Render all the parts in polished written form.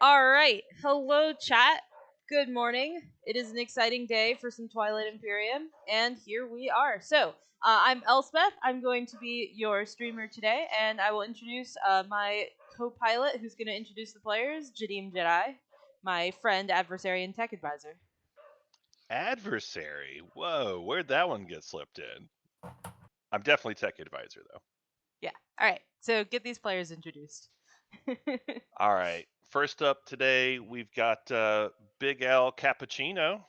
All right. Hello, chat. Good morning. It is an exciting day for some Twilight Imperium, and here we are. I'm Elspeth. I'm going to be your streamer today, and I will introduce my co-pilot, who's going to introduce the players, Jadeem Jedi, my friend, adversary, and tech advisor. Adversary? Whoa, where'd that one get slipped in? I'm definitely tech advisor, though. Yeah. All right. So get these players introduced. All right. First up today, we've got Big Al Cappuccino.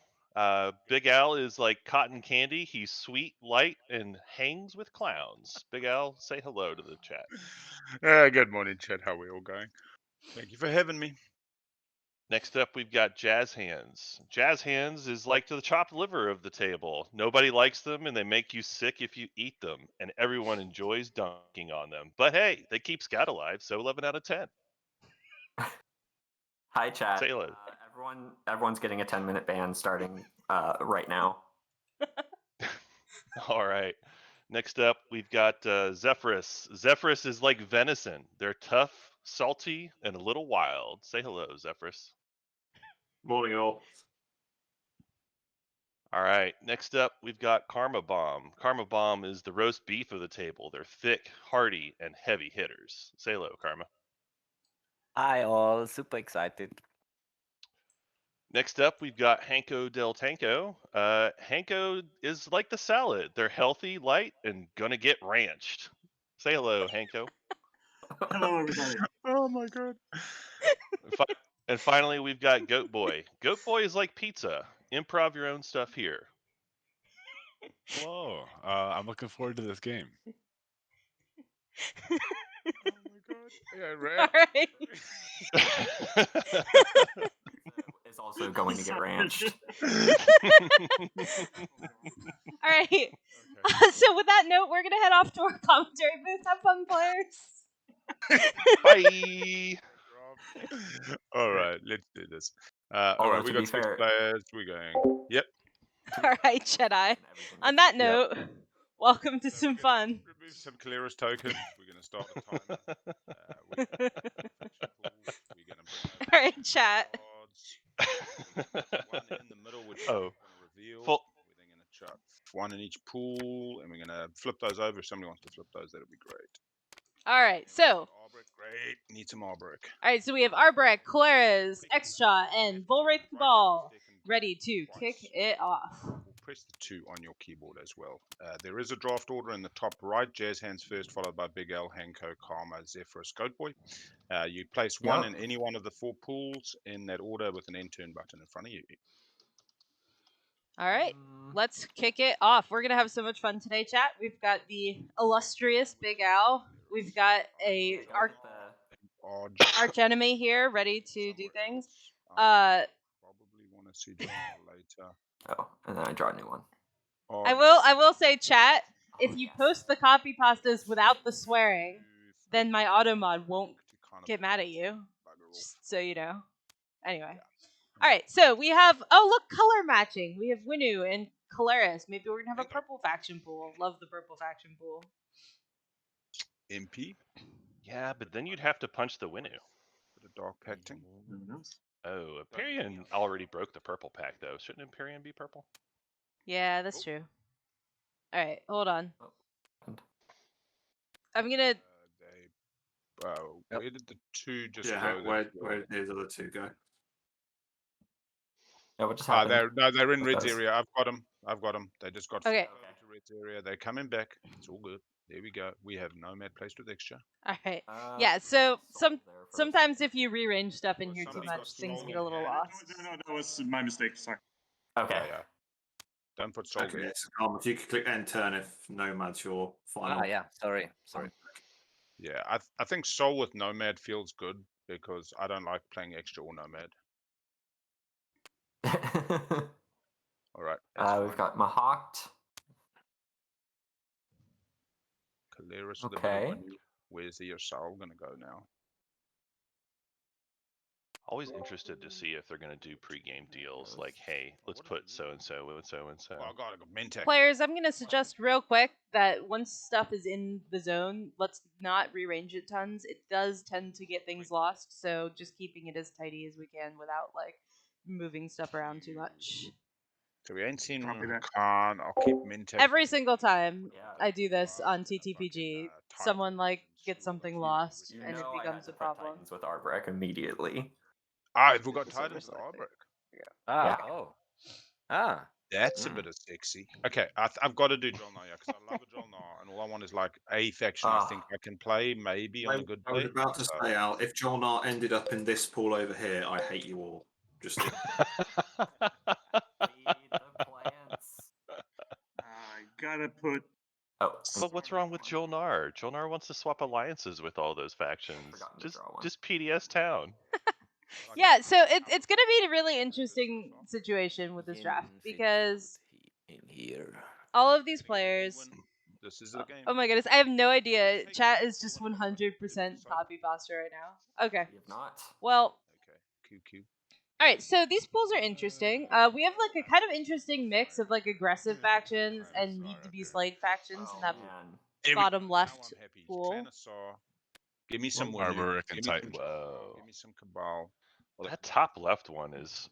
Big Al is like cotton candy. He's sweet, light, and hangs with clowns. Big Al, say hello to the chat. Good morning, Chet. How are we all going? Thank you for having me. Next up, we've got Jazz Hands. Jazz Hands is like the chopped liver of the table. Nobody likes them, and they make you sick if you eat them, and everyone enjoys dunking on them. But hey, they keep Scout alive, so 11 out of 10. Hi, chat. Say hello. Everyone's getting a 10-minute ban starting right now. All right. Next up, we've got Zephyrus. Zephyrus is like venison. They're tough, salty, and a little wild. Say hello, Zephyrus. Morning, all. All right. Next up, we've got Karma Bomb. Karma Bomb is the roast beef of the table. They're thick, hearty, and heavy hitters. Say hello, Karma. Hi all, super excited. Next up, we've got Hanko Del Tanko. Hanko is like the salad. They're healthy, light, and gonna get ranched. Say hello, Hanko. Hello, everybody. Oh my god. And finally, we've got Goat Boy. Goat Boy is like pizza. Improv your own stuff here. Whoa, I'm looking forward to this game. Oh my god. Yeah, All right. right. Is also going to get ranched. All right. So with that note, we're gonna head off to our commentary booth. Have fun, players. Bye. All right, let's do this. All Although, right, we to got be 6 fair- players. We're going. Yep. All right, Jedi. On that note, welcome to some fun. Remove some clearest tokens. We're going to start a timer. We're going to bring over All right, chat. cards. One in the middle, which we're going to reveal. Full- We're then going to chuck one in each pool, and we're going to flip those over. If somebody wants to flip those, that'll be great. All right, so. Arbrick, great. Need some Arbrick. All right, so we have Arbrek, Colares, Extra, and Bullwraith Cabal ready to kick it off. We'll press the 2 on your keyboard as well. There is a draft order in the top right. Jazz Hands first, followed by Big L, Hanko, Karma, Zephyrus, Goatboy. You place one in any one of the 4 pools in that order with an end turn button in front of you. All right, let's kick it off. We're going to have so much fun today, chat. We've got the illustrious Big Al. We've got a arch enemy here ready to do things. Probably want to see John later. Oh, and then I draw a new one. I will say, chat, if you post the copy pastas without the swearing, then my automod won't get mad at you. Just so you know. Anyway. All right, so we have, color matching. We have Winu and Colares. Maybe we're going to have a purple faction pool. Love the purple faction pool. MP? Yeah, but then you'd have to punch the Winu. Bit of dark pacting. Oh, Imperium already broke the purple pack, though. Shouldn't Imperium be purple? Yeah, that's true. All right, hold on. I'm going to... Where did the 2 just go? Where did the other 2 go? Yeah, what just happened? They're in Red's area. I've got them. They just got okay. To Red's area. They're coming back. It's all good. There we go. We have Nomad placed with extra. All right. Yeah, so sometimes if you rearrange stuff in here too much, things get a little lost. No, that was my mistake. Sorry. Okay. Yeah. Don't put Soul there. If you could click end turn if Nomad's your final. Yeah, sorry. Yeah, I think Soul with Nomad feels good because I don't like playing extra or Nomad. All right. We've got Mahawked. Caleris Okay. Where's your Soul going to go now? Always interested to see if they're going to do pre-game deals like, hey, let's put so and so and so and so. Oh, I got Mentec. Players, I'm going to suggest real quick that once stuff is in the zone, let's not rearrange it tons. It does tend to get things lost, so just keeping it as tidy as we can without like moving stuff around too much. So we ain't seen Copy that. Khan. I'll keep Mentec. Every single time Yeah. I do this on TTPG, someone like gets something lost You and it know I becomes had a to put problem. Titans with Arbrek immediately. If we got Silver Titans with Selecting. Arbrek. Ah, Yeah. oh. Ah. That's a bit of sexy. Okay, I've got to do Jolnar, yeah, because I love a Jolnar, and all I want is like a faction I think I can play maybe on a good I was day. about to say, Al, if Jolnar ended up in this pool over here, I hate you all. Just Feed the plants. I gotta put. Oh, But what's wrong with Jolnar? Jolnar wants to swap alliances with all those factions. Forgotten to draw one. Just PDS town. Yeah, so it's going to be a really interesting situation with this draft because in here. all of these players. This is the game. Oh my goodness, I have no idea. Chat is just 100% copy pasta right now. Okay. If not, Well, Okay, QQ. all right. So these pools are interesting. We have like a kind of interesting mix of like aggressive factions and need to be slayed factions in that man. bottom left Now I'm happy. pool. Clan of Saw. Give me some Armor Give me and some Titan. Whoa. Give me some Cabal. Well, That top left one is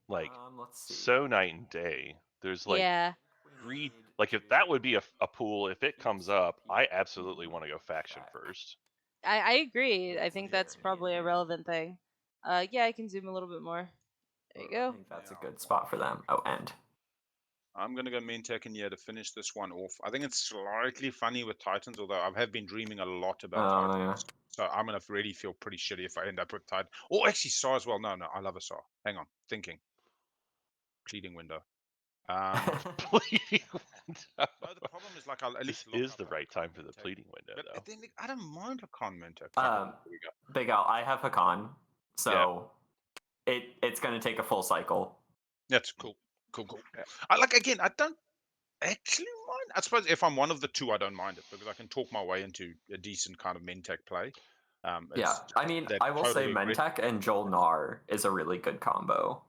like Let's see. so night and day. There's like Yeah. three. Like if that would be a pool, if it comes up, I absolutely want to go faction first. I agree. I think that's probably a relevant thing. Yeah, I can zoom a little bit more. There you I go. think that's a good spot for them. Oh, and I'm gonna go Mentec in here to finish this one off. I think it's slightly funny with Titans, although I have been dreaming a lot about Titans. So I'm gonna really feel pretty shitty if I end up with Titan. Oh, actually Saw as well. No, I love a Saw. Hang on, thinking. Pleading window. Pleading window. No, the problem is like I'll at least This is the right time for the pleading window, though. But then I don't mind Hakan Mentec. Here we go. Big Al, I have Hakan, so it's going to take a full cycle. That's cool. Cool. I don't actually mind. I suppose if I'm one of the two, I don't mind it because I can talk my way into a decent kind of Mentec play. Yeah, I mean, I will say Mentec and Jolnar is a really good combo,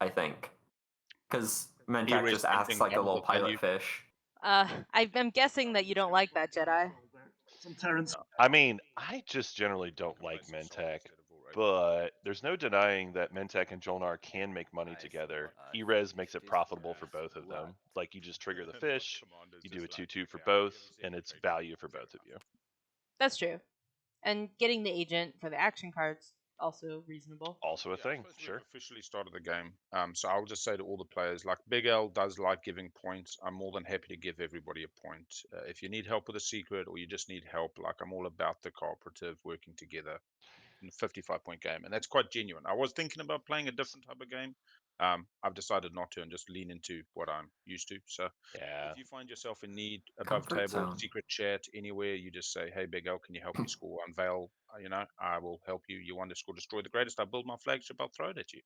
I think. Because Mentec just acts like a little pilot fish. I'm guessing that you don't like that, Jedi. Some Terrans. I mean, I just generally don't like Mentec, but there's no denying that Mentec and Jolnar can make money together. E-Res makes it profitable for both of them. Like you just trigger the fish, you do a 2/2 for both, and it's value for both of you. That's true. And getting the agent for the action cards also reasonable. Also a thing, sure. Officially started the game. So I'll just say to all the players, like Big L does like giving points. I'm more than happy to give everybody a point. If you need help with a secret or you just need help, like I'm all about the cooperative working together in a 55-point game, and that's quite genuine. I was thinking about playing a different type of game. I've decided not to and just lean into what I'm used to. So if you find yourself in need, above table, secret chat, anywhere, you just say, hey, Big L, can you help me score Unveil? I will help you. You want to score Destroy the Greatest? I build my flagship, I'll throw it at you.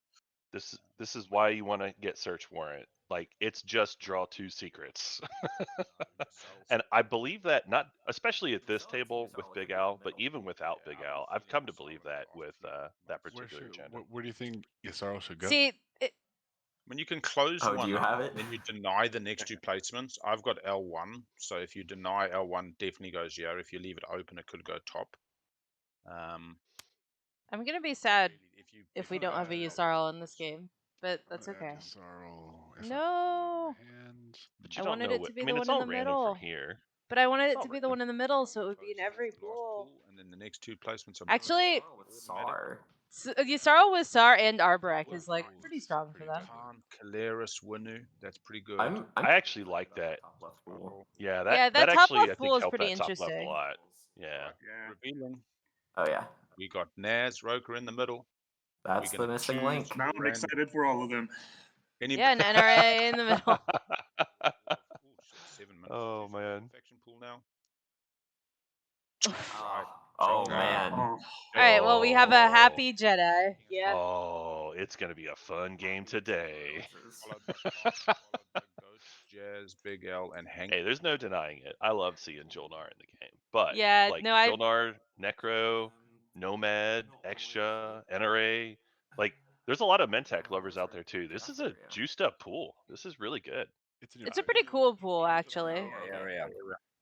This is why you want to get Search Warrant. Like, it's just draw 2 secrets. And I believe that, not especially at this table with Big Al, but even without Big Al, I've come to believe that with that particular agenda. Where do you think Yasaro should go? See, when you can close do one you have up, it? then you deny the next two placements. I've got L1, so if you deny L1, definitely goes here. If you leave it open, it could go top. I'm gonna be sad if we don't have a Yusarl in this game, but that's okay. No, But you I don't wanted know it to be I the mean, one it's in all the random middle. from here. But I wanted it to be the one in the middle, so it would be in every pool. And then the next two placements are Actually, Sar. Yusarl with Sar and Arborek is like pretty strong for them. Kalaris, Winu, that's pretty good. I actually like that. Yeah, that that top actually left I pool think is helped pretty that top left a interesting. lot. Yeah. Revealing. Oh yeah. We got Naz, Roker in the middle. That's the missing link. Now I'm excited for all of them. Yeah, an NRA in the middle. 7 minutes. Oh man. Pool now. Oh man. All right, well we have a happy Jedi. Yeah. Oh, it's gonna be a fun game today. Jazz, Big L, and Hank. Hey, there's no denying it. I love seeing Jolnar in the game, but yeah, like no, Jolnar, Necro, Nomad, Extra, NRA, Like, there's a lot of Mentec lovers out there too. This is a juiced up pool. This is really good. It's a pretty cool pool, actually.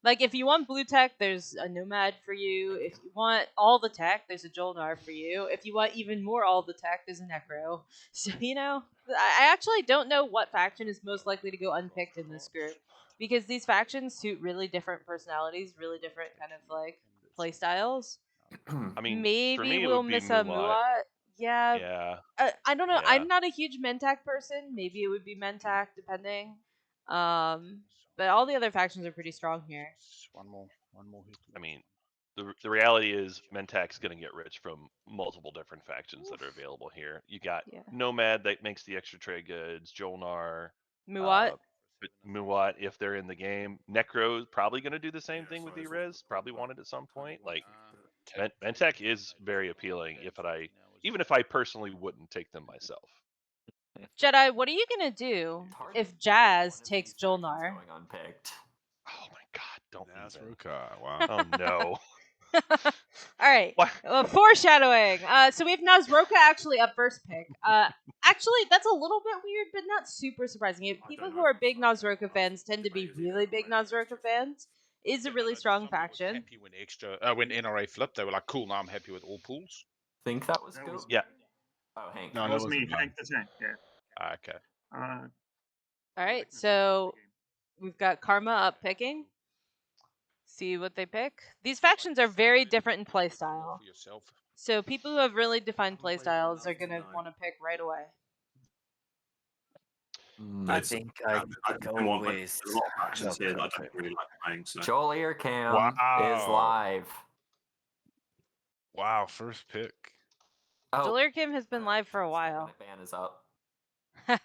Like, if you want blue tech, there's a Nomad for you. If you want all the tech, there's a Jolnar for you. If you want even more all the tech, there's a Necro. So, I actually don't know what faction is most likely to go unpicked in this group. Because these factions suit really different personalities, really different kind of, like, play styles. I mean, maybe for me, we'll it would be miss a Muat. Yeah. Yeah. I don't know. Yeah. I'm not a huge Mentak person. Maybe it would be Mentak, depending. But all the other factions are pretty strong here. One more. I mean, the reality is Mentac's going to get rich from multiple different factions that are available here. You got Nomad that makes the extra trade goods, Jolnar, Muat. Muat if they're in the game. Necro's probably going to do the same thing with Erez. Probably want it at some point. Like, Mentec is very appealing. Even if I personally wouldn't take them myself. Jedi, what are you gonna do if Jazz takes Jolnar? Oh my god, don't Nazroka. Wow. Oh no. All right. Foreshadowing. So we have Nazroka actually up first pick. Actually, that's a little bit weird, but not super surprising. People who are big Nazroka fans tend to be really big Nazroka fans. Is a really strong faction. Happy when NRA flipped, they were like, "Cool, now I'm happy with all pools." Think that was Goat? Yeah. Oh, Hank. No, that was me, Hank the Tank. Yeah. Okay. All right, so we've got Karma up picking. See what they pick. These factions are very different in playstyle. So people who have really defined playstyles are going to want to pick right away. I think I go with... There's a lot of factions here that I don't really like playing. So. Joel Earcam is live. Wow, first pick. Oh, Joel Earcam has been live for a while. Ban is up. Yeah,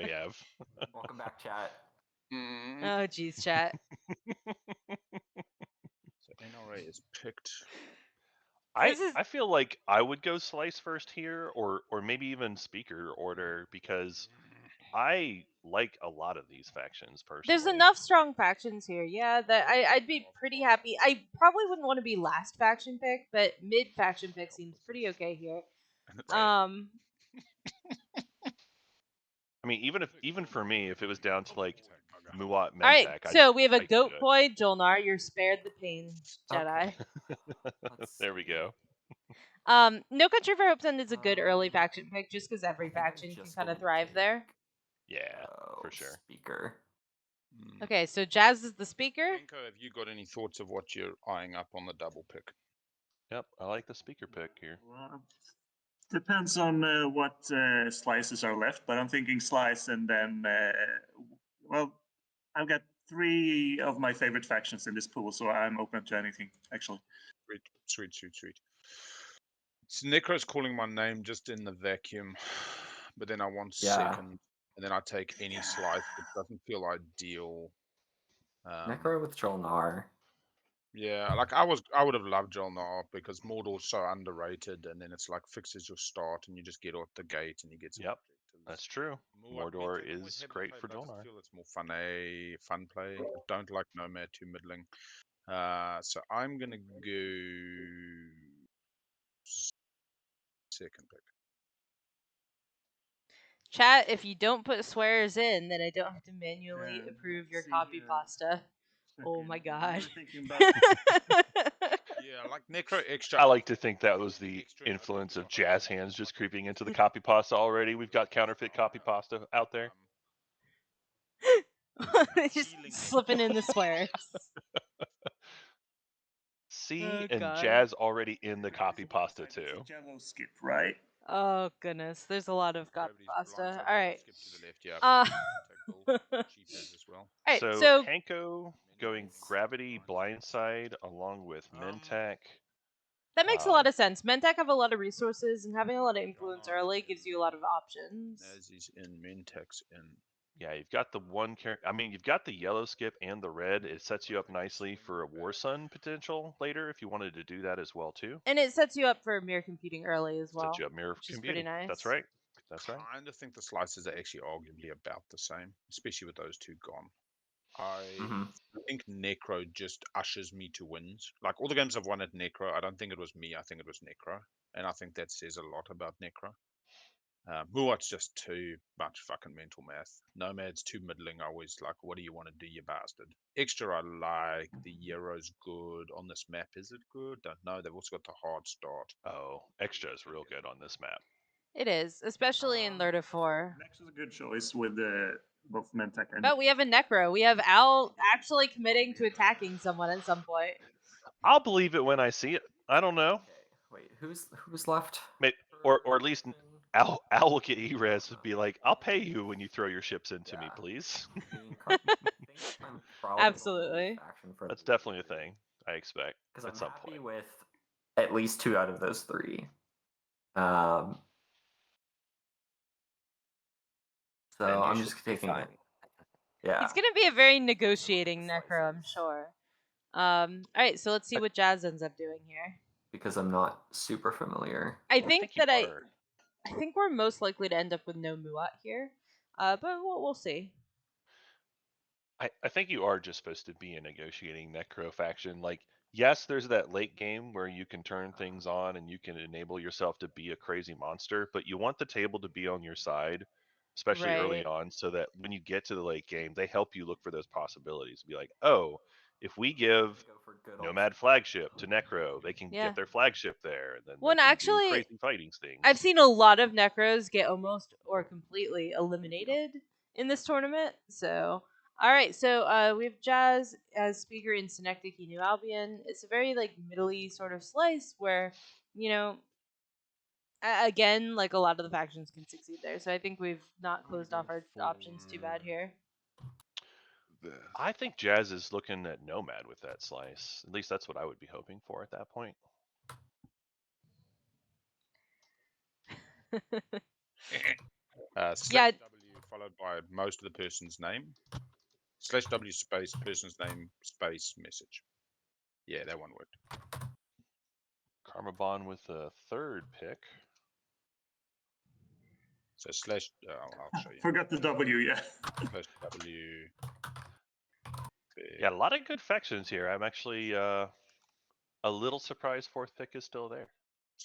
we have. Welcome back, chat. Oh, geez, chat. So NRA is picked. I feel like I would go Slice first here, or maybe even Speaker order, because I like a lot of these factions personally. There's enough strong factions here, yeah, that I'd be pretty happy. I probably wouldn't want to be last faction pick, but mid faction pick seems pretty okay here. I mean, even for me, if it was down to like Muat Mentak. All right, so we have a Goat Boy Jolnar. You're spared the pain, Jedi. There we go. No Country for Hope's End is a good early faction pick, just because every faction can kind of thrive there. Yeah, for sure. Speaker. Okay, so Jazz is the speaker. Benko, have you got any thoughts of what you're eyeing up on the double pick? Yep, I like the speaker pick here. Well, depends on what slices are left, but I'm thinking slice and then, well, I've got 3 of my favorite factions in this pool, so I'm open to anything, actually. Sweet. So Necro's calling my name just in the vacuum, but then I want second, and then I take any slice. It doesn't feel ideal. Necro with Jolnar. Yeah, like I would have loved Jolnar because Mordor's so underrated, and then it's like fixes your start, and you just get out the gate, and you get some objectives. That's true. Mordor is great for Jolnar. I feel it's more fun play. I don't like Nomad too middling. So I'm gonna go second pick. Chat, if you don't put swears in, then I don't have to manually approve your copy pasta. Oh my god. Yeah, like Necro extra. I like to think that was the influence of Jazz Hands just creeping into the copy pasta already. We've got counterfeit copy pasta out there. Just slipping in the swears. And Jazz already in the copy pasta too. Jello skip, right? Oh goodness, there's a lot of copy pasta. All right. Skip to the left, yeah. As well. All right, so Hanko going Gravity Blindside along with Mentak. That makes a lot of sense. Mentak have a lot of resources, and having a lot of influence early gives you a lot of options. As he's in, Mentak's in. Yeah, you've got the one character. I mean, you've got the yellow skip and the red. It sets you up nicely for a War Sun potential later if you wanted to do that as well too. And it sets you up for mirror computing early as well. Sets you up mirror computing. Pretty nice. That's right. That's right. I kind of think the slices are actually arguably about the same, especially with those two gone. I think Necro just ushers me to wins. Like all the games I've won at Necro, I don't think it was me. I think it was Necro. and I think that says a lot about Necro. Muat's just too much fucking mental math. Nomad's too middling. I always like, what do you want to do, you bastard? Extra, I like. The Euro's good. On this map, is it good? Don't know. They've also got the hard start. Oh, Extra is real good on this map. It is, especially in Lurda 4. Next is a good choice with both Mentak and... But we have a Necro. We have Al actually committing to attacking someone at some point. I'll believe it when I see it. I don't know. Okay, wait, who's left? Maybe, or at least Al will get E-Res and be like, I'll pay you when you throw your ships into me, please. Absolutely. That's definitely a thing I expect Because at I'm some happy point. with at least 2 out of those 3. So I'm just taking it. Yeah. It's gonna be a very negotiating Necro, I'm sure. All right, so let's see what Jazz ends up doing here. Because I'm not super familiar. I think we're most likely to end up with no Muat here, but we'll see. I think you are just supposed to be a negotiating Necro faction. Like, yes, there's that late game where you can turn things on and you can enable yourself to be a crazy monster, but you want the table to be on your side, especially early on, so that when you get to the late game, they help you look for those possibilities. Be like, oh, if we give Nomad flagship to Necro, they can get their flagship there, and then they can do crazy fighting things. I've seen a lot of Necros get almost or completely eliminated in this tournament, so... Alright, so we have Jazz as speaker in Synecdoche, New Albion. It's a very, like, middle-y sort of slice where, you know, again, like, a lot of the factions can succeed there. So I think we've not closed off our options too bad here. I think Jazz is looking at Nomad with that slice. At least that's what I would be hoping for at that point. Yeah. W followed by most of the person's name. /W space person's name space message. Yeah, that one worked. Karmabon with a 3rd pick. So slash. I'll show you. Forgot the W, yeah. /W. Yeah, a lot of good factions here. I'm actually a little surprised 4th pick is still there.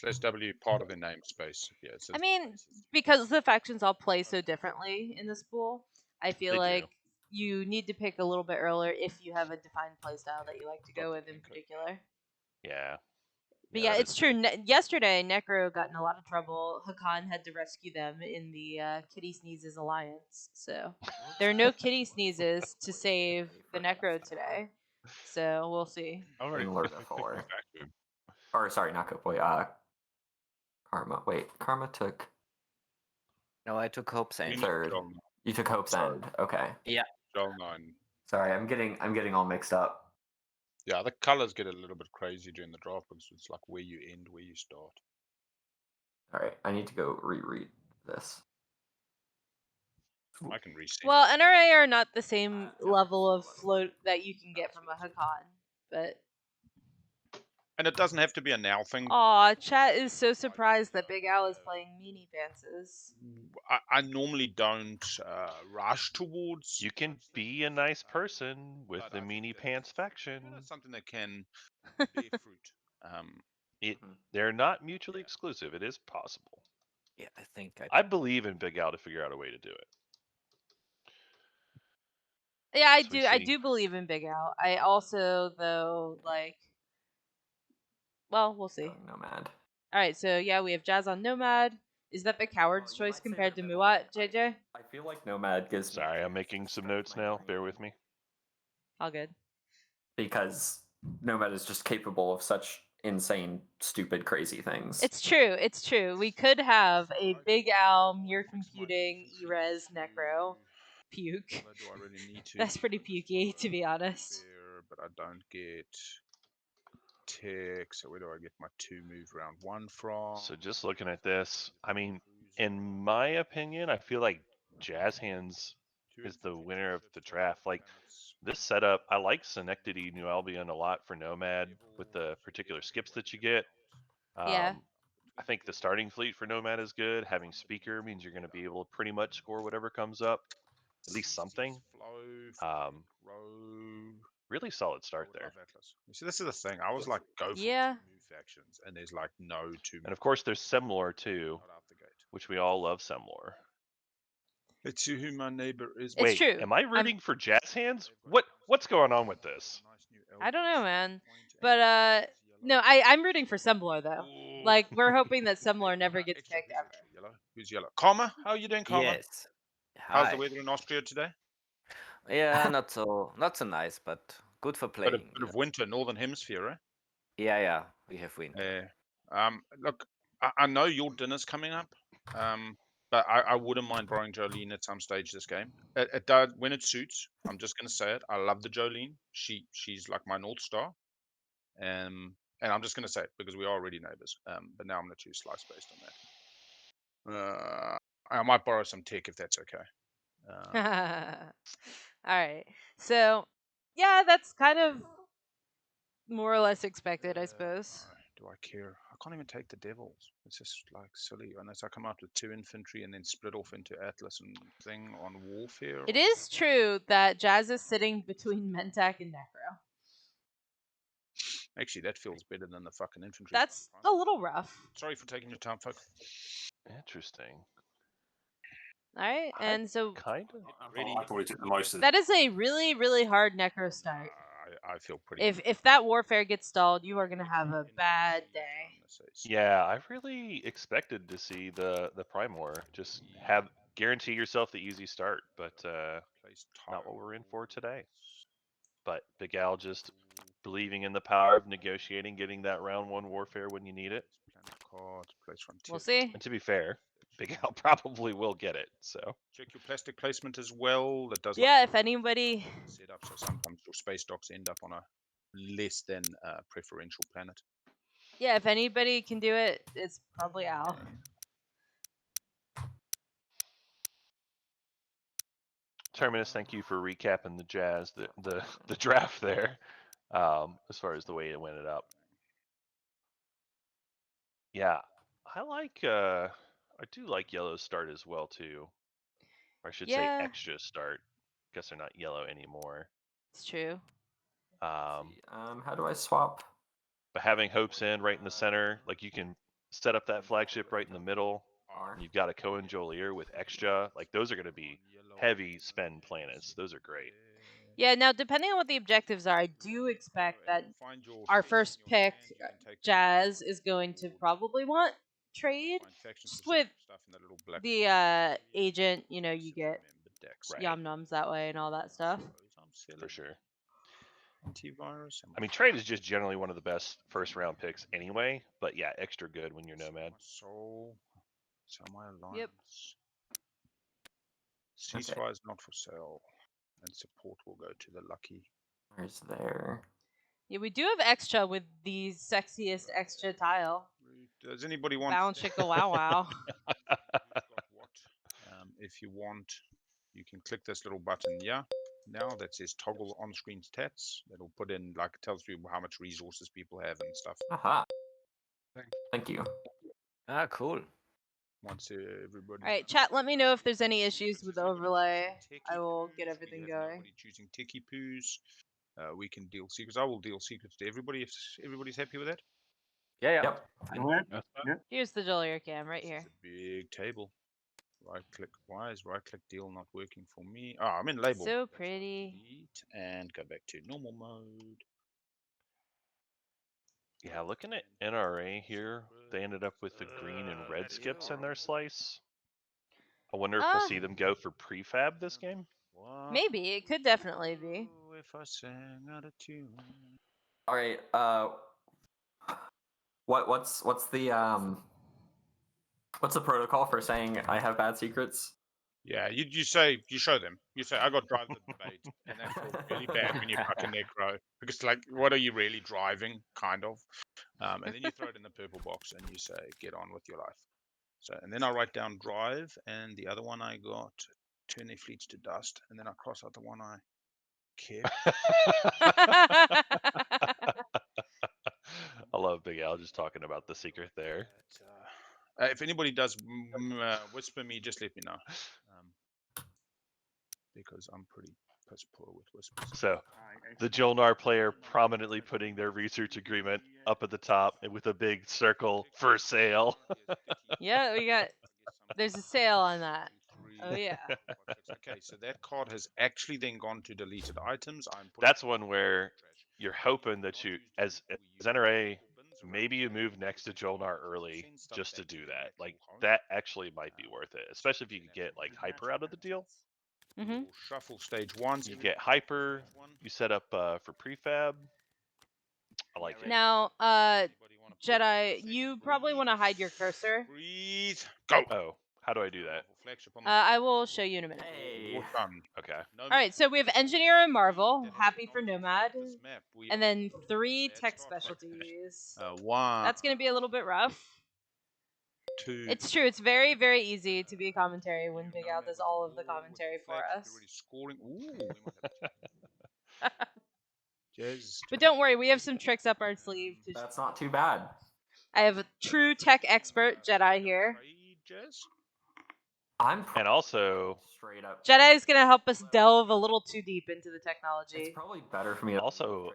/W part of the namespace. Yeah. I mean, because the factions all play so differently in this pool, I feel like you need to pick a little bit earlier if you have a defined playstyle that you like to go with in particular. Yeah. But yeah, it's true. Yesterday, Necro got in a lot of trouble. Hakan had to rescue them in the Kitty Sneezes Alliance. So there are no Kitty Sneezes to save the Necro today. So we'll see. Or sorry, not Cowboy. Karma. Wait, Karma took. No, I took Hope's End. 3rd. You took Hope's End. Okay. Yeah. Joel 9. Sorry, I'm getting all mixed up. Yeah, the colors get a little bit crazy during the draft because it's like where you end, where you start. All right, I need to go reread this. I can reset. Well, NRA are not the same level of float that you can get from a Hakan, but... And it doesn't have to be a now thing. Aw, chat is so surprised that Big Al is playing meanie dances. I normally don't rush towards. You can be a nice person with the meanie pants faction. Something that can bear fruit. They're not mutually exclusive. It is possible. Yeah, I think I believe in Big Al to figure out a way to do it. Yeah, I do. I do believe in Big Al. I also, though, like... Well, we'll see. Nomad. Alright, so yeah, we have Jazz on Nomad. Is that the coward's choice compared to Muat, JJ? I feel like Nomad gives... Sorry, I'm making some notes now. Bear with me. All good. Because Nomad is just capable of such insane, stupid, crazy things. It's true. It's true. We could have a Big Al, Mere Computing, E-Res, Necro. Puke. That's pretty pukey, to be honest. But I don't get... tick. So where do I get my 2 move round 1 from? So just looking at this, I mean, in my opinion, I feel like Jazz Hands is the winner of the draft. Like this setup, I like Synecdoche, New Albion a lot for Nomad with the particular skips that you get. Yeah. I think the starting fleet for Nomad is good. Having speaker means you're going to be able to pretty much score whatever comes up, at least something. Really solid start there. You see, this is the thing. I was like, go for Yeah. 2 move factions, and there's like no 2 And of course, there's Semlor too, not out the gate. which we all love Semlor. It's who my neighbor is. It's true. Am I rooting for Jazz Hands? What's going on with this? I don't know, man. But no, I'm rooting for Semblor though. Like we're hoping that Semblor never gets picked ever. Yellow. Who's yellow? Karma, how are you doing, Karma? Yes. How's Hi. the weather in Austria today? Yeah, not so nice, but good for playing. Bit of winter, northern hemisphere, eh? Yeah, we have winter. Look, I know your dinner's coming up, but I wouldn't mind borrowing Jolene at some stage this game. It does when it suits. I'm just gonna say it. I love the Jolene. She's like my North Star. And I'm just gonna say it because we are already neighbors. But now I'm gonna choose Slice based on that. I might borrow some tech if that's okay. All right. So, yeah, that's kind of more or less expected, I suppose. Do I care? I can't even take the Devils. It's just like silly. Unless I come out with 2 infantry and then split off into Atlas and thing on warfare. It is true that Jazz is sitting between Mentak and Necro. Actually, that feels better than the fucking infantry. That's a little rough. Sorry for taking your time, folks. Interesting. All right, and so kind of. I probably took the most of that is a really, really hard Necro start. I feel pretty. If that warfare gets stalled, you are gonna have a bad day. Yeah, I really expected to see the Primor just guarantee yourself the easy start, but not what we're in for today. But Big Al just believing in the power of negotiating, getting that round 1 warfare when you need it. We'll see. And to be fair, Big Al probably will get it. So check your plastic placement as well. That does. Yeah, if anybody. Set up so sometimes your space docks end up on a less than preferential planet. Yeah, if anybody can do it, it's probably Al. Terminus, thank you for recapping the Jazz, the draft there, as far as the way it went up. Yeah, I do like Yellow's start as well too. Or I should say extra start. Guess they're not yellow anymore. It's true. How do I swap? But having Hopes in right in the center, like you can set up that flagship right in the middle. And you've got a Cohen Jolier with extra. Like those are going to be heavy spend planets. Those are great. Yeah, now depending on what the objectives are, I do expect that our first pick, Jazz, is going to probably want trade. Just with the agent, you know, you get yum nums that way and all that stuff. For sure. Antivirus. I mean, trade is just generally one of the best first round picks anyway. But yeah, extra good when you're Nomad. Sell my alliance. Yep. Ceasefire is not for sale, and support will go to the lucky. Where's there? Yeah, we do have extra with the sexiest extra tile. Does anybody want? Bound chicka wow wow. If you want, you can click this little button here. Now that says toggle on-screen stats. That'll put in like tells you how much resources people have and stuff. Aha. Thank you. Ah, cool. Once everybody. All right, chat. Let me know if there's any issues with the overlay. I will get everything going. Choosing techie poos. We can deal secrets. I will deal secrets to everybody if everybody's happy with that. Yeah. Yep. Here's the Jolier cam right here. It's a big table. Right click. Why is right click deal not working for me? Oh, I'm in label. So pretty. And go back to normal mode. Yeah, looking at NRA here, they ended up with the green and red skips in their slice. I wonder if we'll see them go for prefab this game. Maybe it could definitely be. If I sang out of tune. All right. What's the protocol for saying I have bad secrets? Yeah, you show them. You say I got drive the debate, and that feels really bad when you fucking necro because like what are you really driving, kind of, and then you throw it in the purple box and you say get on with your life. So and then I write down drive, and the other one I got turn their fleets to dust, and then I cross out the one I kept. I love Big Al just talking about the secret there. If anybody does whisper me, just let me know. Because I'm pretty piss poor with whispers. So, The Jolnar player prominently putting their research agreement up at the top and with a big circle for sale. Yeah, we got. There's a sale on that. Oh yeah. Okay, so that card has actually then gone to deleted items. That's one where you're hoping that you, as NRA, maybe you move next to Jolnar early just to do that. Like that actually might be worth it, especially if you could get like Hyper out of the deal. Mm-hmm. Shuffle stage 1. You get Hyper. You set up for prefab. I like it. Now, Jedi, you probably want to hide your cursor. Breathe. Go. Oh, how do I do that? I will show you in a minute. Hey. Okay. All right, so we have Engineer and Marvel, Happy for Nomad, and then 3 tech specialties. 1. That's going to be a little bit rough. 2. It's true. It's very, very easy to be a commentary when Big Al does all of the commentary for us. But don't worry, we have some tricks up our sleeve. That's not too bad. I have a true tech expert Jedi here. And also, straight up. Jedi is gonna help us delve a little too deep into the technology. It's probably better for me. To also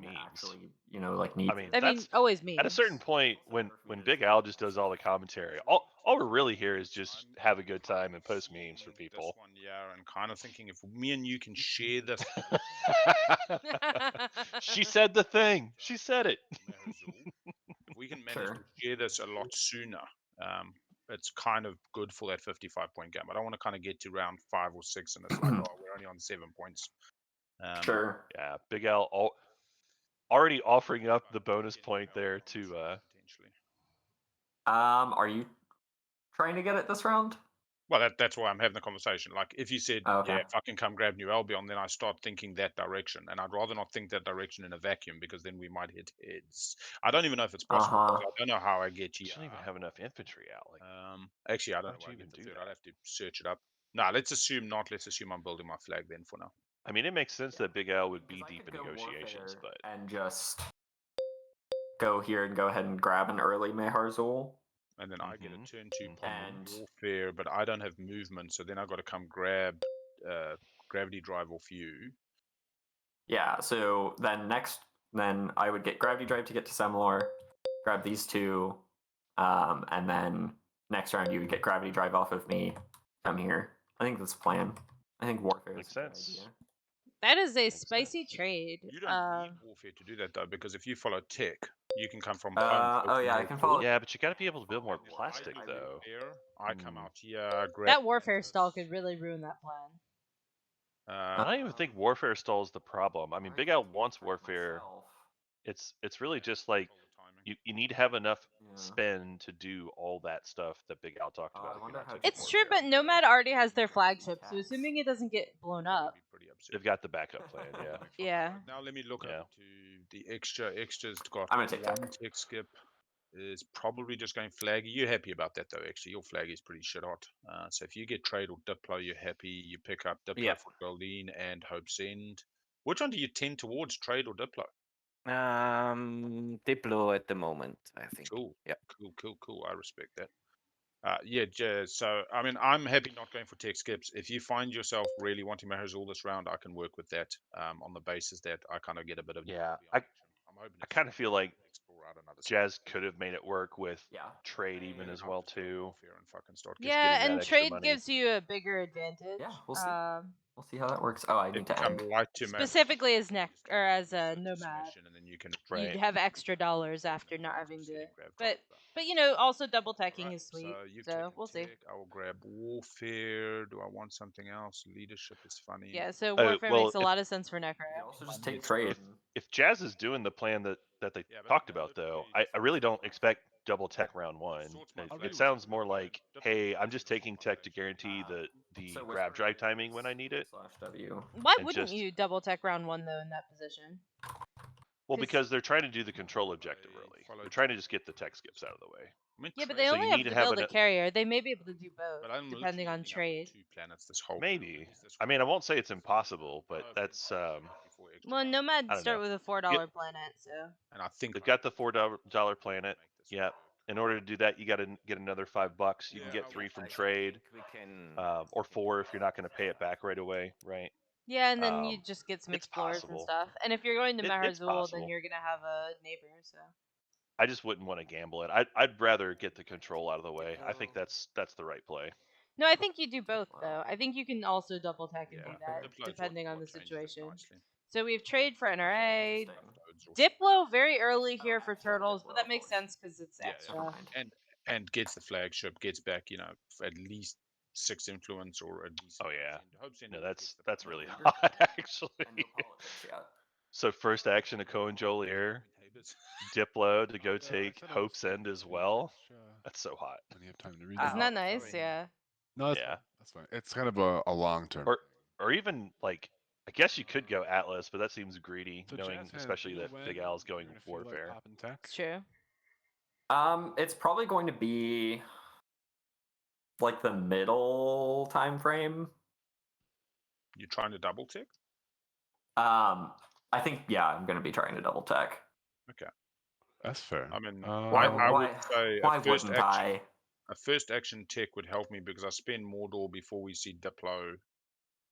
memes. Actually, like need. I mean, always memes. At a certain point, when Big Al just does all the commentary, all we're really here is just have a good time and post memes for people. Yeah, and kind of thinking if me and you can share this. She said the thing. She said it. If we can manage to share this a lot sooner, it's kind of good for that 55-point game. I don't want to kind of get to round 5 or 6 and it's like, oh, we're only on 7 points. Sure. Yeah, Big Al already offering up the bonus point there to. Are you trying to get it this round? Well, that's why I'm having the conversation. Like, if you said, okay. yeah, fucking come grab New Albion, then I start thinking that direction. And I'd rather not think that direction in a vacuum because then we might hit heads. I don't even know if it's possible. I don't know how I get here. I don't even have enough infantry out. Like, actually, I don't know how I get to third. I'd have to search it up. No, let's assume not. Let's assume I'm building my flag then for now. I mean, it makes sense that Big Al would be deep in negotiations, but. And just go here and go ahead and grab an early Meharzul. And then I get a turn 2 and warfare, but I don't have movement, so then I've got to come grab gravity drive off you. Yeah, so then then I would get gravity drive to get to Semlor, grab these 2, and then next round you would get gravity drive off of me, come here. I think that's the plan. I think warfare makes sense. That is a spicy trade. You don't need warfare to do that though, because if you follow tech, you can come from home. Oh yeah, I can follow. Yeah, but you got to be able to build more plastic though. I come out here. That warfare stall could really ruin that plan. I don't even think warfare stall is the problem. I mean, Big Al wants warfare. It's really just like you need to have enough spend to do all that stuff that Big Al talked about. It's true, but Nomad already has their flagship, so assuming it doesn't get blown up. They've got the backup plan, yeah. Yeah. Now let me look up to the extras. Got I'm gonna take one tech skip. Is probably just going flaggy. You're happy about that though, actually. Your flag is pretty shit hot. So if you get trade or Diplo, you're happy. You pick up Diplo for Goldine and Hope Send. Which one do you tend towards, trade or Diplo? Diplo at the moment, I think. Cool. Yeah. Cool. I respect that. So I mean, I'm happy not going for tech skips. If you find yourself really wanting Maharzul this round, I can work with that on the basis that I kind of get a bit of. Yeah, I kind of feel like Jazz could have made it work with trade even as well too. Yeah, and trade gives you a bigger advantage. Yeah, we'll see. We'll see how that works. Oh, I need to add. Specifically as as a nomad, and then you can you'd have extra dollars after not having to. But also double teching is sweet. So we'll see. I will grab warfare. Do I want something else? Leadership is funny. Yeah, so warfare makes a lot of sense for Necro. Also, just take trade. If Jazz is doing the plan that they talked about, though, I really don't expect double tech round 1. It sounds more like, hey, I'm just taking tech to guarantee the grab drive timing when I need it. Why wouldn't you double tech round 1 though in that position? Well, because they're trying to do the control objective early. They're trying to just get the tech skips out of the way. Yeah, but they only have to build a carrier. They may be able to do both, depending on trade. Maybe. I mean, I won't say it's impossible, but that's. Well, Nomads start with a $4 planet, so. And I think they've got the $4 planet. Yeah. In order to do that, you got to get another $5. You can get 3 from trade, or 4 if you're not going to pay it back right away, right? Yeah, and then you just get some it's explorers and possible. stuff. And if you're going to It's Maharzul, then possible. you're gonna have a neighbor. So I just wouldn't want to gamble it. I'd rather get the control out of the way. I think that's the right play. no, I think you do both though. I think you can also double tech and Yeah, do that Diplo's depending on the changes it situation. nicely. So we have trade for NRA, Interesting. Loads also. Diplo very early Oh, here for actually, turtles, but Diplo, that of makes course. sense because it's Yeah, extra. Never mind. And gets the flagship, gets back, at least 6 influence or a decent. Oh yeah. Hope Sender No, gets the that's point. really leader. hot actually. And no politics yet. So first action to Cohen Jolier, Diplo to go take Hope's End as well. That's so hot. When you have time to read Isn't that them. nice? Yeah. No, that's Yeah. fine. That's fine. It's kind of a long term. Or even like I guess you could go Atlas, but that seems greedy, So knowing Jazz Hands, especially do you that know Big when Al's going you're gonna feel like Warfare. popping tech? It's true. It's probably going to be like the middle time frame. You're trying to double tick? I think I'm going to be trying to double tech. Okay. That's fair. I mean, Why? I would say Why a first wouldn't action, I? a first action tech would help me because I spend Mordor before we see Diplo,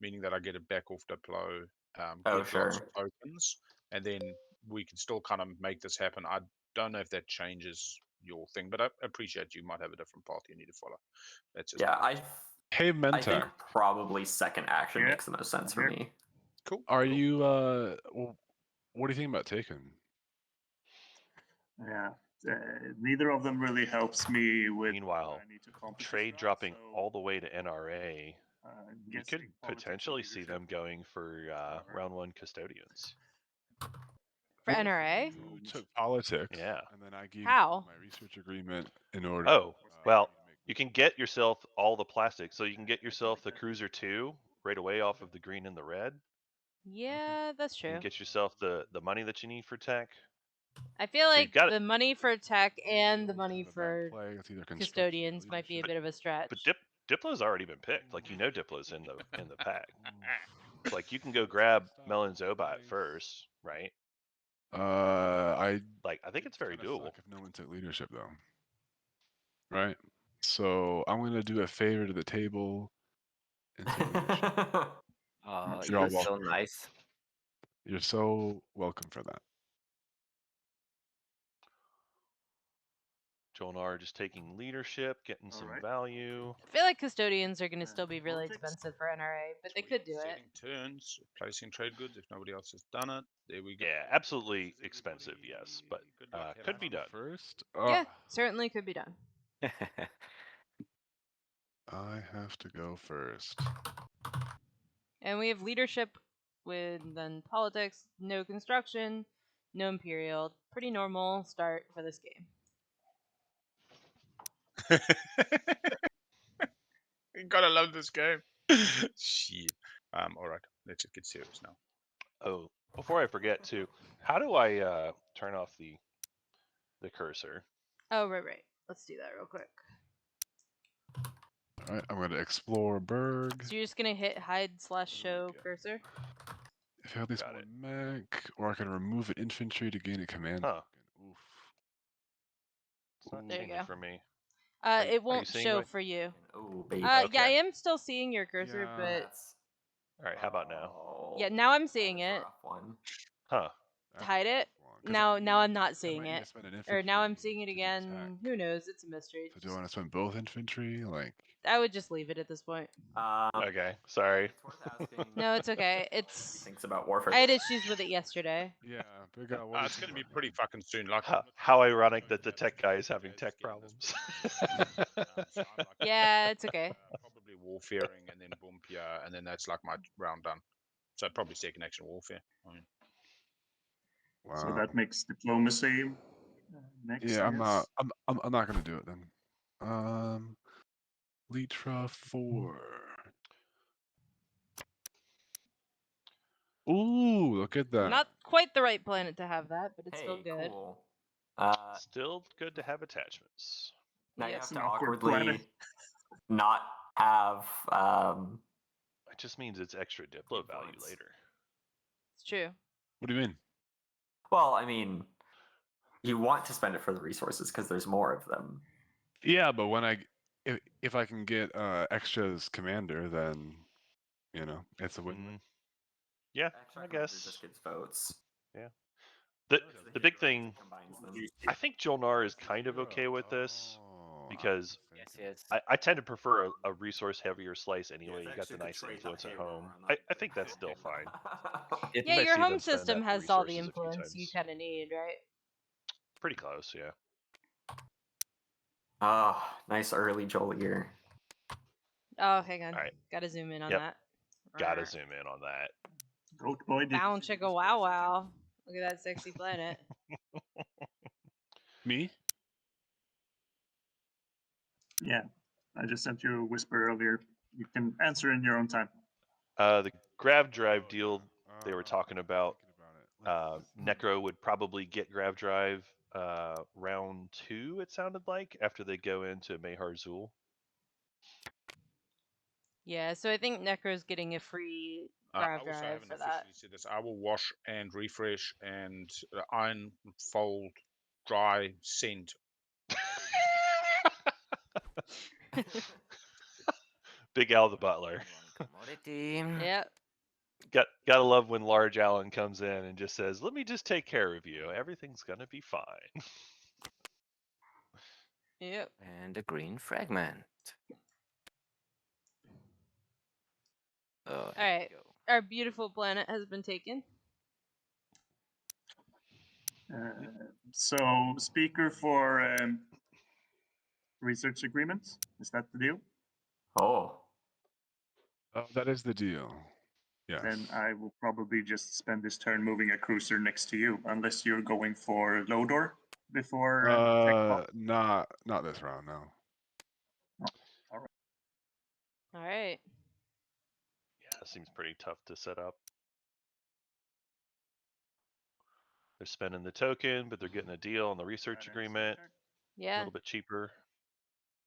meaning that I get it back off Diplo, Oh, get sure. lots of tokens, and then we can still kind of make this happen. I don't know if that changes your thing, but I appreciate you might have a different path you need to follow. That's just Yeah, Hey, I think Mentor, probably second action Yeah, makes the most sense for here. me. cool. are you what do you think about taking? Yeah. Neither of them really helps me with Meanwhile, what I need to accomplish. trade right? dropping So, all the way to NRA. We could guessing politics or potentially see leadership, them going for whatever. round 1 custodians. For NRA? You took politics, Yeah. and then I gave you How? my research agreement in order. Oh, well, to make you can get yourself all the plastic. So you can get yourself the Cruiser 2 right away off of the green and the red. Yeah, that's You true. can get yourself the money that you need for tech. I feel So you've like got the money for tech and the It's money kind of a bad for play. It's either construction or custodians might be a leadership. bit of a stretch. But Diplo's already been picked. Like Diplo's in the pack. So like you can go grab Melon Zobat first, right? I think it's very kinda doable. suck if no one took leadership though. Right? So I'm gonna do a favor to the table and take leadership. Oh, You're all you're so welcome. nice. You're so welcome for that. Jolnar just taking leadership, getting some Alright. value. I feel like custodians are going to still be really Politics? expensive for NRA, but they could do it. Setting turns, placing trade goods if nobody else has done it. There we go. Yeah, absolutely expensive, yes, but Good luck, could be everyone. done. First, Yeah, certainly could be done. I have to go first. And we have leadership with then politics, no construction, no imperial. Pretty normal start for this game. You gotta love this game. Shit. All right, let's just get serious now. Oh, before I forget too, how do I turn off the cursor? Oh, right. Let's do that real quick. All right, I'm gonna explore Berg. So you're just going to hit hide/show cursor? If I have this Got one it. mech, or I can remove an infantry to gain a command. Huh. token. Oof. It's not There you changing go. for me. It won't seeing show my- for you. Oh, baby. Yeah, I Okay. am still seeing your cursor, Yeah. but All right, how about now? yeah, now I'm seeing That's a it. rough one. Huh. That's Hide it. one, 'cause Now I I'm not might seeing need to it. spend an Or now I'm infantry seeing it to do again. tech. Who knows? It's a mystery. So do I want to spend both infantry? Like, I would just leave it at this point. Okay, sorry. It's worth asking. No, it's okay. He It's thinks about warfare. I had issues with it yesterday. yeah, Big Al, what It's is gonna be it? pretty fucking soon. Like, How ironic that the tech guy is having tech problems. Yeah, it's okay. Probably warfaring and then boom, yeah, and then that's like my round done. So probably second action warfare. I mean, Wow. So that makes diplomacy next. Yeah, I I'm guess. not. I'm not gonna do it then. Litra 4. Ooh, look at that. Not quite the right planet to have that, but it's still Hey, good. cool. Still good to have attachments. Now you Yep. have It's to an awkward awkwardly planet. not have It just means it's extra Diplo value Influence. later. It's true. What do you mean? well, I mean, you want to spend it for the resources because there's more of them. Yeah, but when if I can get extras commander, then it's a win-win. Yeah, Extra I commander guess. just gets votes. Yeah. No, it's The big hero thing, that combines them. I think Jolnar is kind of okay with this Oh, because Yes. I tend to prefer a resource heavier slice anyway. it's You got the actually good nice trade influence that at hero home. and I think that's still fine. It, You Yeah, might your see home them spend system that for has all the resources a few influence you times. kind of need, right? Pretty close, yeah. Ah, nice early Jolier. Oh, hang on. All right. Gotta zoom in on Yep. that. Gotta zoom in on that. Goat boy, did you Bound see the chicka whisper I wow sent you? wow. Look at that sexy planet. Me? Yeah, I just sent you a whisper earlier. You can answer in your own time. The grav drive deal they were talking about, Thinking about it. Necro would probably get grav drive round 2, it sounded like, after they go into Mehar Zul. Yeah, so I think Necro's getting a free I grav also drive haven't for that. officially said this. I will wash and refresh and iron, fold, dry, send. Big Al the Butler. Commodity. Yep. Gotta love when Large Allen comes in and just says, "Let me just take care of you. Everything's gonna be fine." Yep. And a green fragment. Oh, here we Alright. go. Our beautiful planet has been taken. So, speaker for research agreements. Is that the deal? Oh. Oh, that is the deal. Yes. Then I will probably just spend this turn moving a cruiser next to you, unless you're going for Lodor before. Not this round, no. All right. Alright. Yeah, it seems pretty tough to set up. They're spending the token, but they're getting a deal on the research agreement. A Yeah. little bit cheaper.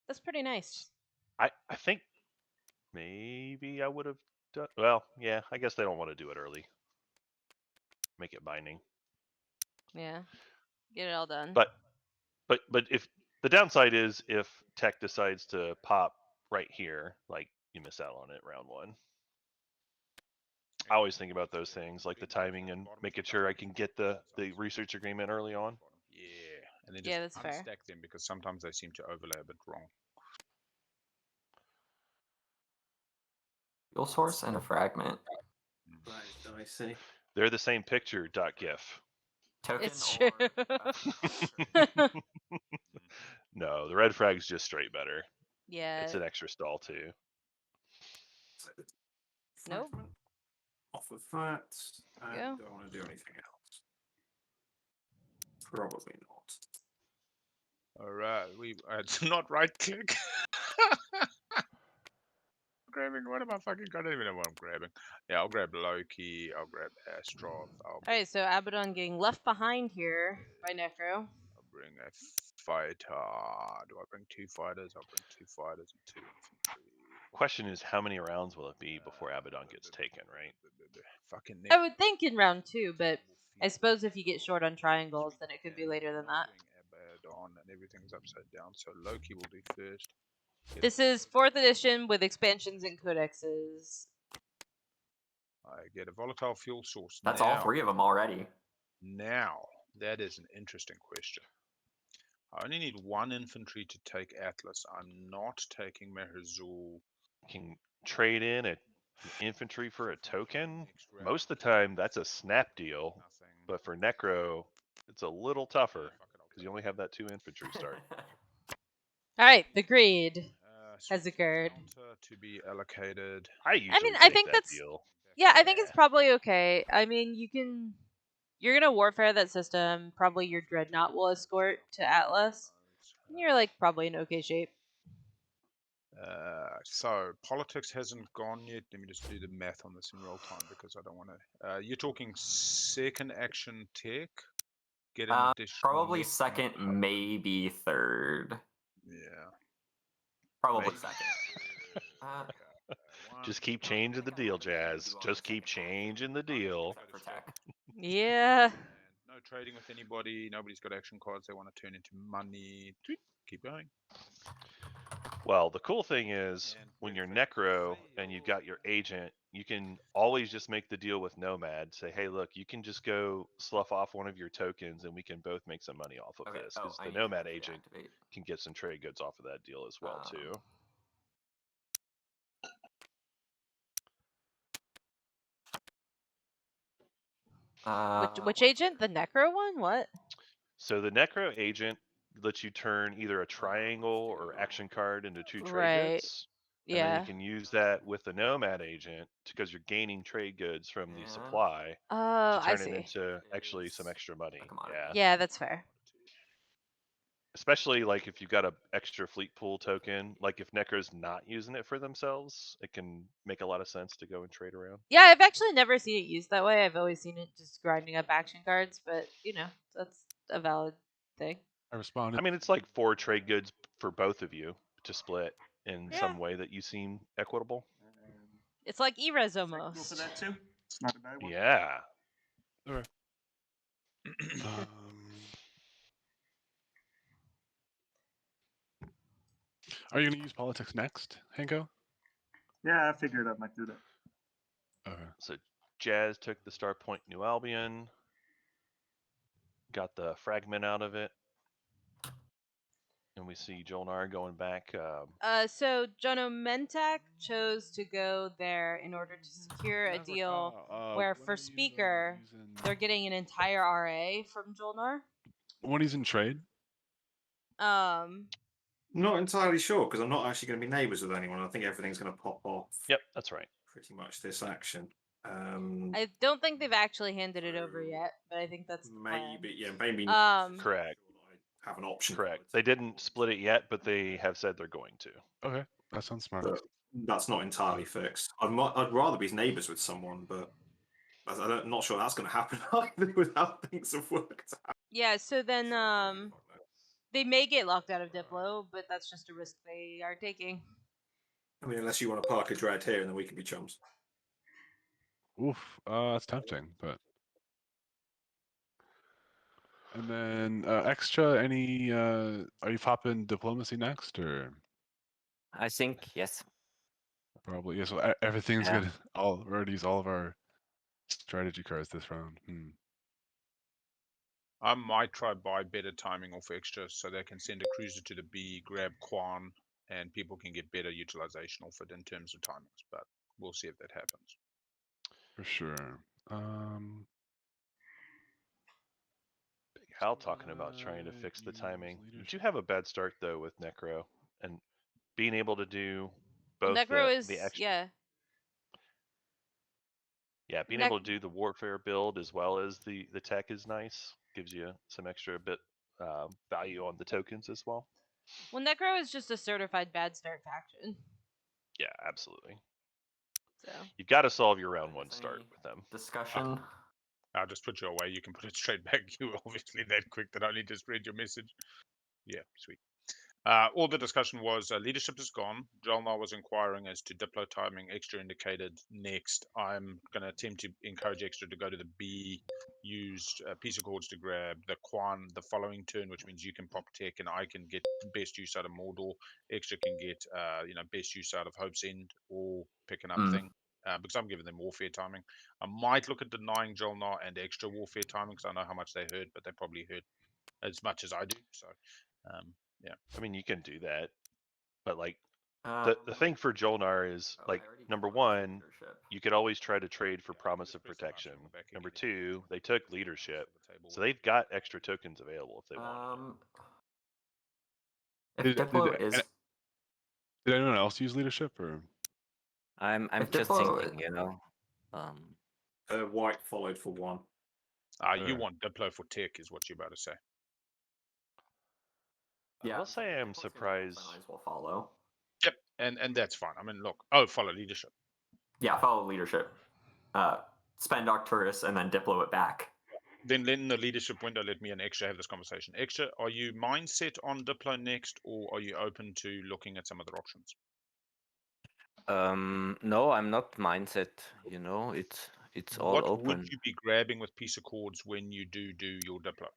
That's pretty nice. I think maybe I would have done. Well, yeah, I guess they don't want to do it early. Make it binding. Yeah. Get it all done. But if the downside is if Tech decides to pop right here, like you miss out on it round 1. I always think about those things, like the timing and making sure I can get the research agreement early on. Yeah, and then Yeah, just that's fair. unstack them because sometimes they seem to overlay a bit wrong. Fuel source and a fragment. That is dicey. They're the same picture. .gif. Token It's or true. No, the red frag's just straight better. Yeah. It's an extra stall too. Nope. Fragment. Off of that. And Go. do I want to do anything else? Probably not. All right, it's not right click. Grabbing. What am I fucking? I don't even know what I'm grabbing. Yeah, I'll grab Loki. I'll grab Astrov. Alright, so Abaddon getting left behind here by Necro. I'll bring a fighter. Do I bring 2 fighters? I'll bring 2 fighters and 2 infantry. Question is, how many rounds will it be before Abaddon gets taken, right? Fucking I would think in round 2, but I suppose if you get short on triangles, then it could be later than that. Abaddon and everything's upside down. So Loki will do first. This is 4th edition with expansions and codexes. I get a volatile fuel source. That's now. all 3 of them already. Now, that is an interesting question. I only need 1 infantry to take Atlas. I'm not taking Meherzul. Can trade in an infantry for a token. Most of the time, that's a snap deal. But for Necro, it's a little tougher because you only have that 2 infantry start. Alright, the greed has occurred. To be allocated. I usually I take think that that's deal. yeah, I think it's probably okay. I mean, you're gonna warfare that system. Probably your dreadnought will escort to Atlas. And you're like probably in okay shape. So politics hasn't gone yet. Let me just do the math on this in real time because I don't want to. You're talking second action tech. Get an additional. Probably second, maybe third. Yeah. Probably Maybe. second. Just keep changing the deal, Jazz. Just keep changing the deal. For tech. Yeah. And no trading with anybody. Nobody's got action cards they want to turn into money. Keep going. Well, the cool thing is when you're Necro and you've got your agent, you can always just make the deal with Nomad. Say, hey, look, you can just go slough off one of your tokens and we can both make some money off of Okay. this. Oh, Because I the need to Nomad actually agent activate. can get some trade goods off of that deal as well, too. Which agent? The Necro one? What? So the Necro agent lets you turn either a triangle or action card into 2 trade Right. goods. And then you Yeah. can use that with the Nomad agent because you're gaining trade goods from the And supply Oh, to I turn it see. into actually some is extra money. commodity. Yeah. Yeah, that's fair. Especially like if you've got a extra fleet pool token, like if Necro's not using it for themselves, it can make a lot of sense to go and trade around. Yeah, I've actually never seen it used that way. I've always seen it just grinding up action cards, but that's a valid thing. I responded. I mean, it's like 4 trade goods for both of you to split in Yeah. some way that you seem equitable. It's like E-Res Go for almost. that too. It's not a bad one. Yeah. Okay. Are you going to use politics next, Hanko? Yeah, I figured I might do that. Okay. So Jazz took the Star Point New Albion, got the fragment out of it, and we see Jolnar going back. So Jono Mentak chose to go there in order to secure a deal where, for Speaker, they're getting an entire RA from Jolnar. When he's in trade? Not entirely sure because I'm not actually going to be neighbours with anyone. I think everything's going to pop off. Yep, that's right. Pretty much this action. I don't think they've actually handed it over yet, but I think that's the plan. Maybe, yeah, maybe. Correct. I have an option. Correct. They didn't split it yet, but they have said they're going to. Okay, that sounds smart. But that's not entirely fixed. I'd rather be neighbours with someone, but I'm not sure that's going to happen either without things have worked out. Yeah, so then they may get locked out of Diplo, but that's just a risk they are taking. I mean, unless you want to park a dread here and then we can be chums. Oof, that's tempting, but. And then extra, any? Are you popping diplomacy next, or? I think yes. Probably yes. Yeah, so everything's Yeah. good. We're already use all of our strategy cards this round. I might try buy better timing off extra so they can send a cruiser to the B, grab Quan, and people can get better utilization off it in terms of timings. But we'll see if that happens. For sure. Big Hal talking about trying to fix the timing. Did you have a bad start though with Necro and being able to do both Necro is the extra? yeah. Yeah, being able to do the warfare build as well as the tech is nice. Gives you some extra bit value on the tokens as well. Well, Necro is just a certified bad start faction. Yeah, absolutely. So you've got to solve your round 1 start with them. Discussion. I'll just put you away. You can put it straight back. You were obviously that quick that I only just read your message. Yeah, sweet. All the discussion was leadership is gone. Jolnar was inquiring as to Diplo timing. Extra indicated next. I'm going to attempt to encourage Extra to go to the B, use piece of cords to grab the Quan the following turn, which means you can pop tech and I can get best use out of Mordor. Extra can get best use out of Hope's End or picking up thing. Because I'm giving them warfare timing. I might look at denying Jolnar and Extra warfare timing because I know how much they hurt, but they probably hurt as much as I do. So, yeah. I mean, you can do that, but like the thing for Jolnar is like number 1, you could always try to trade for promise of protection. Number 2, they took leadership, so they've got extra tokens available if they want. If Diplo is. Did anyone else use leadership or? I'm just thinking, White followed for 1. You want Diplo for tech, is what you're about to say. Yeah, I will say I'm surprised. Might as well follow. Yep, and that's fine. I mean, look, follow leadership. Yeah, follow leadership. Spend Arcturus and then Diplo it back. Then in the leadership window, let me and Extra have this conversation. Extra, are you mindset on Diplo next, or are you open to looking at some other options? No, I'm not mindset. It's all what open. What would you be grabbing with piece of cords when you do your Diplo?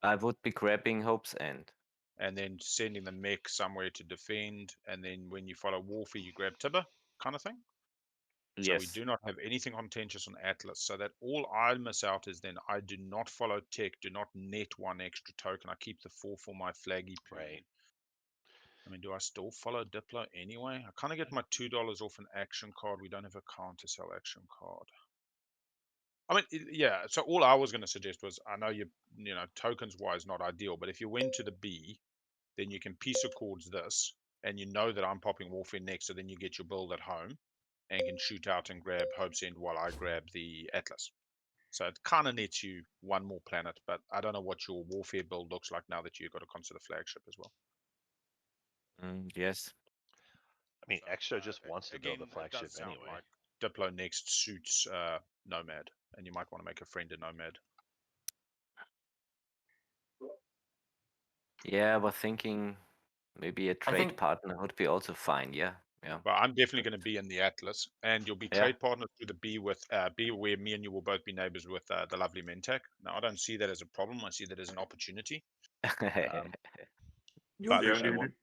I would be grabbing Hope's End. and then sending the mech somewhere to defend, and then when you follow warfare, you grab Tibber, kind of thing. So we Yes. do not have anything contentious on Atlas. So that all I miss out is then I do not follow tech, do not net 1 extra token. I keep the 4 for my flaggy pool. Right. I mean, do I still follow Diplo anyway? I kind of get my $2 off an action card. We don't have a counter sell action card. I mean, yeah. So all I was going to suggest was, I know you know, tokens wise not ideal, but if you went to the B, then you can piece accords this, and you know that I'm popping warfare next, so then you get your build at home and can shoot out and grab Hope's End while I grab the Atlas. So it kind of nets you 1 more planet, but I don't know what your warfare build looks like now that you've got to consider flagship as well. Yes. I mean, So, Extra just wants to build a again, it flagship does sound anyway. like Diplo next suits Nomad, and you might want to make a friend in Nomad. Yeah, I was thinking maybe a trade think- partner would be also fine. Yeah. Yeah. But I'm definitely going to be in the Atlas, and you'll be Yeah. trade partners to the B with B, where me and you will both be neighbors with the lovely Mentak. Now, I don't see that as a problem. I see that as an opportunity. You're But, the only Appreciate one. it.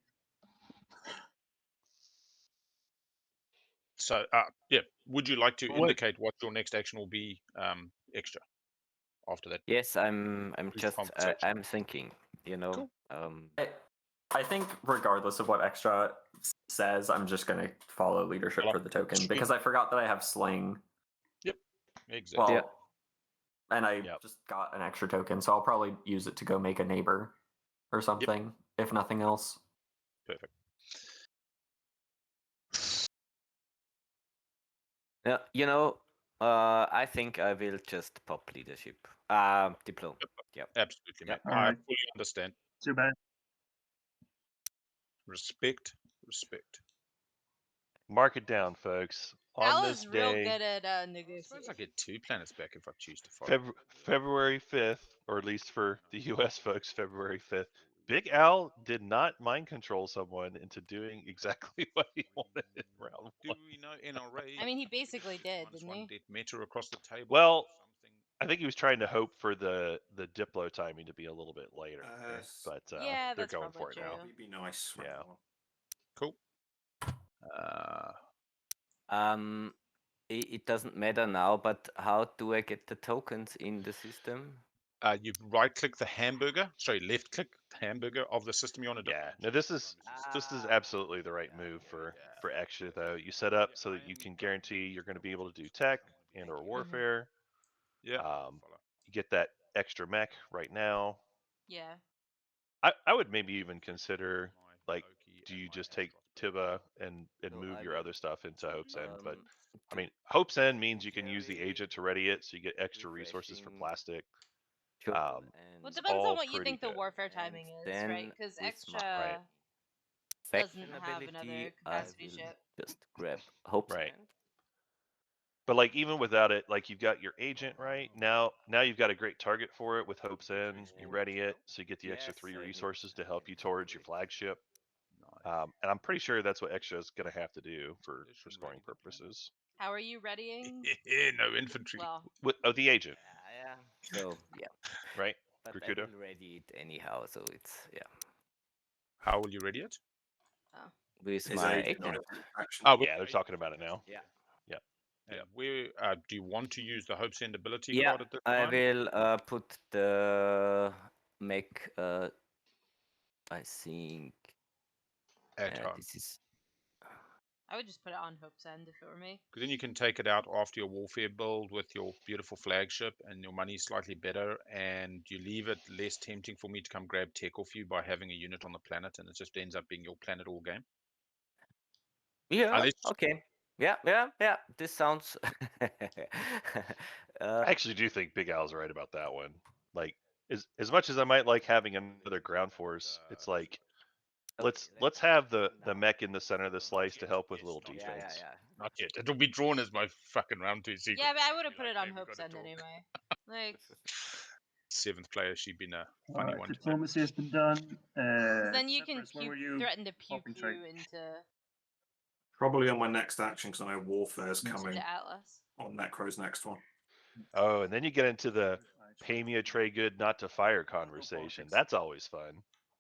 So, yeah, would you like to What- indicate what your next action will be extra after that? Yes, I'm Brief just conversation. I'm thinking, you know. Cool. I think regardless of what extra says, I'm just gonna follow leadership Follow. for the token Sweet. because I forgot that I have sling. Exactly. Well, Yeah. and I Yep. just got an extra token, so I'll probably use it to go make a neighbor or something, if nothing else. Perfect. Yeah, you know, I think I will just pop leadership. Diplo. Yeah. Absolutely, Yep. man. All I right. fully understand. Too bad. Respect. Mark it down, folks. On Al this is real day, good at I suppose I negotiation. get 2 planets back if I choose to follow. February 5th, or at least for the US folks, February 5th, Big Al did not mind control someone into doing exactly what he wanted in round Do 1. we know NRA? I mean, he basically did, didn't he? Debt meta across the table. Well, or something. I think he was trying to hope for the Diplo timing to be a little bit later, but Yeah, they're that's going probably for it true. now. It'd be nice. Yeah. Cool. It doesn't matter now, but how do I get the tokens in the system? You right click the hamburger. Sorry, left click the hamburger of the system you want to Yeah. No, this is absolutely the right move for extra though. You set up so that you can guarantee you're going to be able to do tech and or warfare. Yeah. You get that extra mech right now. Yeah. I would maybe even consider, like, do you just take Tiba and So move I your will, other stuff into Hope's End? But I to mean, Hope's End means you can use the carry agent to ready it, so you get extra resources for refreshing plastic. Sure, Well, it and depends on all what you pretty think the good. warfare And timing is, then right? Because with my extra doesn't have another ability, I capacity will ship. just grab Hope's Right. End. But like even without it, like you've got your agent right now. Now you've got a great target for it with Hope's End. You ready it, so you get the extra 3 resources to help you towards your flagship. And I'm pretty sure that's what extra is going to have to do for scoring purposes. How are you readying? No infantry. Well, With the agent, Yeah. So yeah, right? but I Grakuda? will ready it anyhow. So it's How will you ready it? with His my agent on agent. every action. Oh, Yeah, they're talking about it now. Yeah. And where do you want to use the Hope's End ability Yeah, card at this I time? will put the mech. I think At home. this is. I would just put it on Hope's End if it were me. Because then you can take it out after your warfare build with your beautiful flagship, and your money's slightly better, and you leave it less tempting for me to come grab tech off you by having a unit on the planet, and it just ends up being your planet all game. Yeah. Unless- Okay. Yeah. This sounds. I actually do think Big Al's right about that one. Like, as much as I might like having another ground force, it's like let's have the mech in the center of the slice to help with a little defense. Yeah. Not yet. It'll be drawn as my fucking round 2 secret. Yeah, but I would have You're put like, it on "Hey, we Hope's gotta End talk." anyway. Like, 7th player, she'd been a All funny right, one. to have. diplomacy has been done. 'cause then you can Separus, where were you threaten to pew popping pew trade? into Probably on my next action because I know Warfare's Next coming Atlas. on Necro's next one. Oh, and then you get into the I pay me a trade good not to fire no conversation. politics. That's always fun.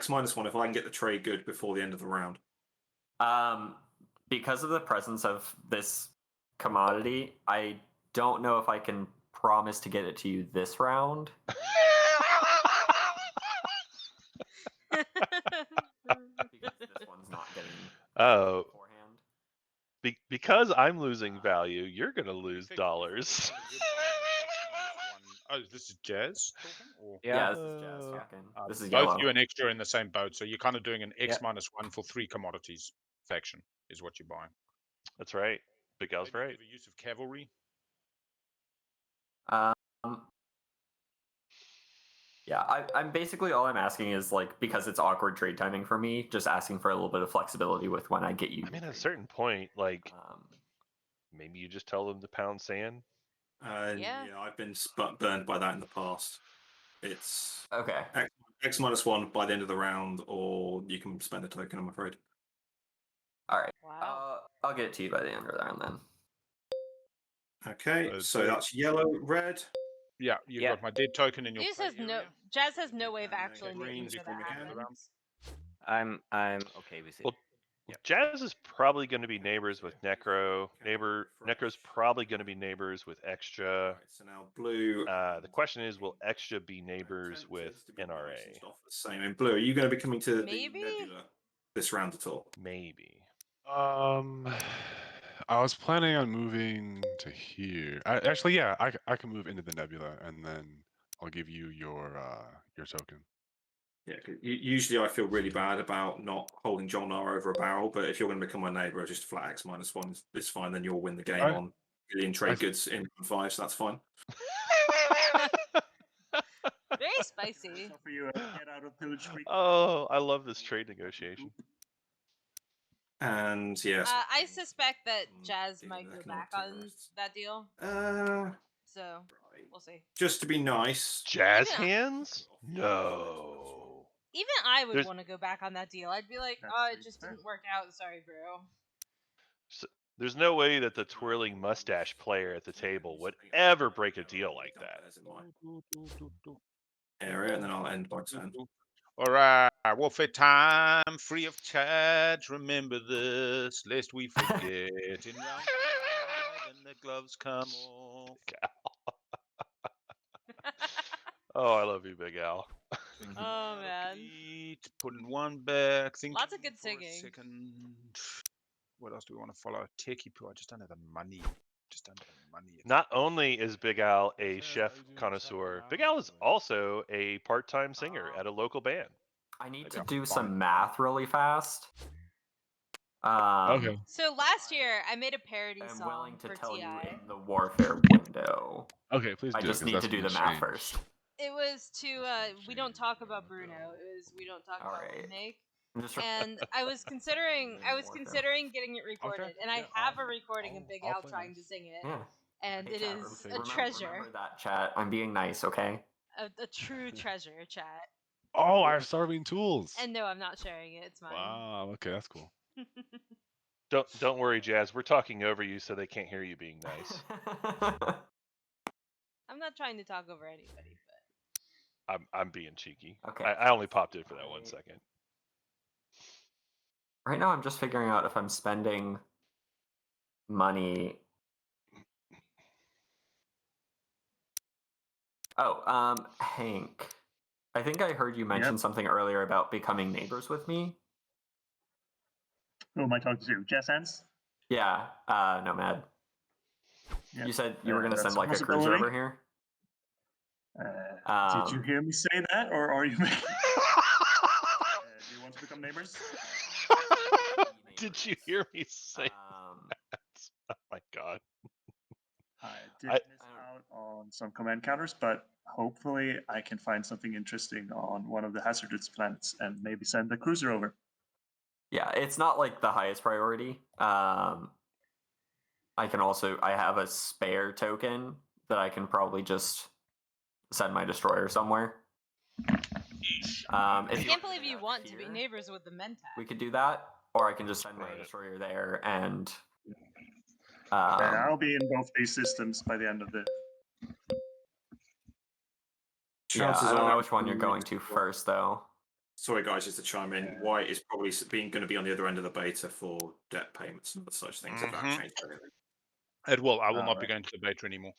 X-1 if I can get the trade good before the end of the round. Because of the presence of this commodity, I don't know if I can promise to get it to you this round. Because this one's not getting Oh, beforehand. because I'm losing value, you're gonna lose Effectively, dollars. you're buying X -1. Oh, this is Jazz talking? Or? Yeah, this is Jazz talking. This is Both yellow. you and Extra are in the same boat, so you're kind of doing an X Yeah. -1 for 3 commodities faction, is what you're buying. That's right. Big Al's Maybe right. give a use of cavalry. Um, yeah, I'm basically all I'm asking is like because it's awkward trade timing for me, just asking for a little bit of flexibility with when I get you. I mean, at a certain point, like Um, maybe you just tell them to pound sand. Yeah. I've been burned by that in the past. It's okay. X-1 by the end of the round, or you can spend a token, I'm afraid. All right. Wow. I'll get it to you by the end of the round then. Okay, so so- that's yellow, red. Yeah, you've Yeah. got my dead token in your Jazz play has no area. Jazz has no way of actually green making sure before that we get happens. I'm okay with it. Well, Jazz is probably going to be neighbors with Necro. Necro's probably going to be neighbors with Extra. Right, so now blue. The question is, will Extra be neighbors with NRA? Same in blue. Are you going to be coming to Maybe? the Nebula this round at all? Maybe. I was planning on moving to here. Actually, yeah, I can move into the nebula, and then I'll give you your token. Yeah, usually I feel really bad about not holding John R over a barrel, but if you're going to become my neighbor, just flat X -1 is fine. Then you'll win the game on billion trade goods in 5, so that's fine. Very spicy. For you, get out of pillage free. Oh, I love this trade negotiation. And yes, I suspect that Jazz might go back on that deal. So we'll see. Just to be nice, Jazz Even- hands? No. Even I would There's- want to go back on that deal. I'd be like, That's oh, it pretty just fair. didn't work out. Sorry, bro. There's no way that the twirling mustache player at the table would ever break a deal like that. Area, and then I'll end by turn. All right, warfare time, free of charge. Remember this, lest we forget. In round 5, and the gloves come off. Oh, I love you, Big Al. Oh man. Putting one back. Lots of good for a singing. second. What else do we want to follow? Techie pool. I just don't have the money. Not only is Big Al a chef connoisseur, Big Al is also a part-time singer at a local band. I need Maybe to I'll do find some it. math really fast. Okay. So last year I made a parody I'm song willing to for tell TI. you in the warfare window. Okay, please do. I just 'cause need that's to do gonna the math change. first. It was to That's we don't talk change about our Bruno. window. It was we don't talk about Alright. Make. I'm just And I was considering getting it recorded, and I have a recording of Big Al trying to sing it, yeah. and Hey, it chat, is a remember treasure, Remember that, chat. I'm being nice, okay? a true treasure, chat. Oh, I have starving tools. And no, I'm not sharing it. It's mine. Wow. Okay, that's cool. Don't worry, Jazz. We're talking over you so they can't hear you being nice. I'm not trying to talk over anybody, but I'm being cheeky. Okay. I only popped in for that 1 second. Right now, I'm just figuring out if I'm spending money. Oh, Hank. I think I heard you mention something earlier about becoming neighbors with me. Who am I talking to? Jazz hands? Yeah, Nomad. Yeah. You said you were going to that's send a like a cruiser possibility. over here. Did you hear me say that, or are you making? Do you want to become neighbors? Did you hear me say that? Oh my god. I did miss out on some command counters, but hopefully I can find something interesting on one of the hazardous planets and maybe send a cruiser over. Yeah, it's not like the highest priority. I have a spare token that I can probably just send my destroyer somewhere. I can't believe you want to be neighbors with the Mentat. We could do that, or I can just send my destroyer there and. I'll be in both these systems by the end of the. Yeah, I don't know which one you're going to first, though. sorry guys, just to chime in, White is probably going to be on the other end of the beta for debt payments and such things. If that changed anything. It will. I will not be Alright. going to the beta anymore.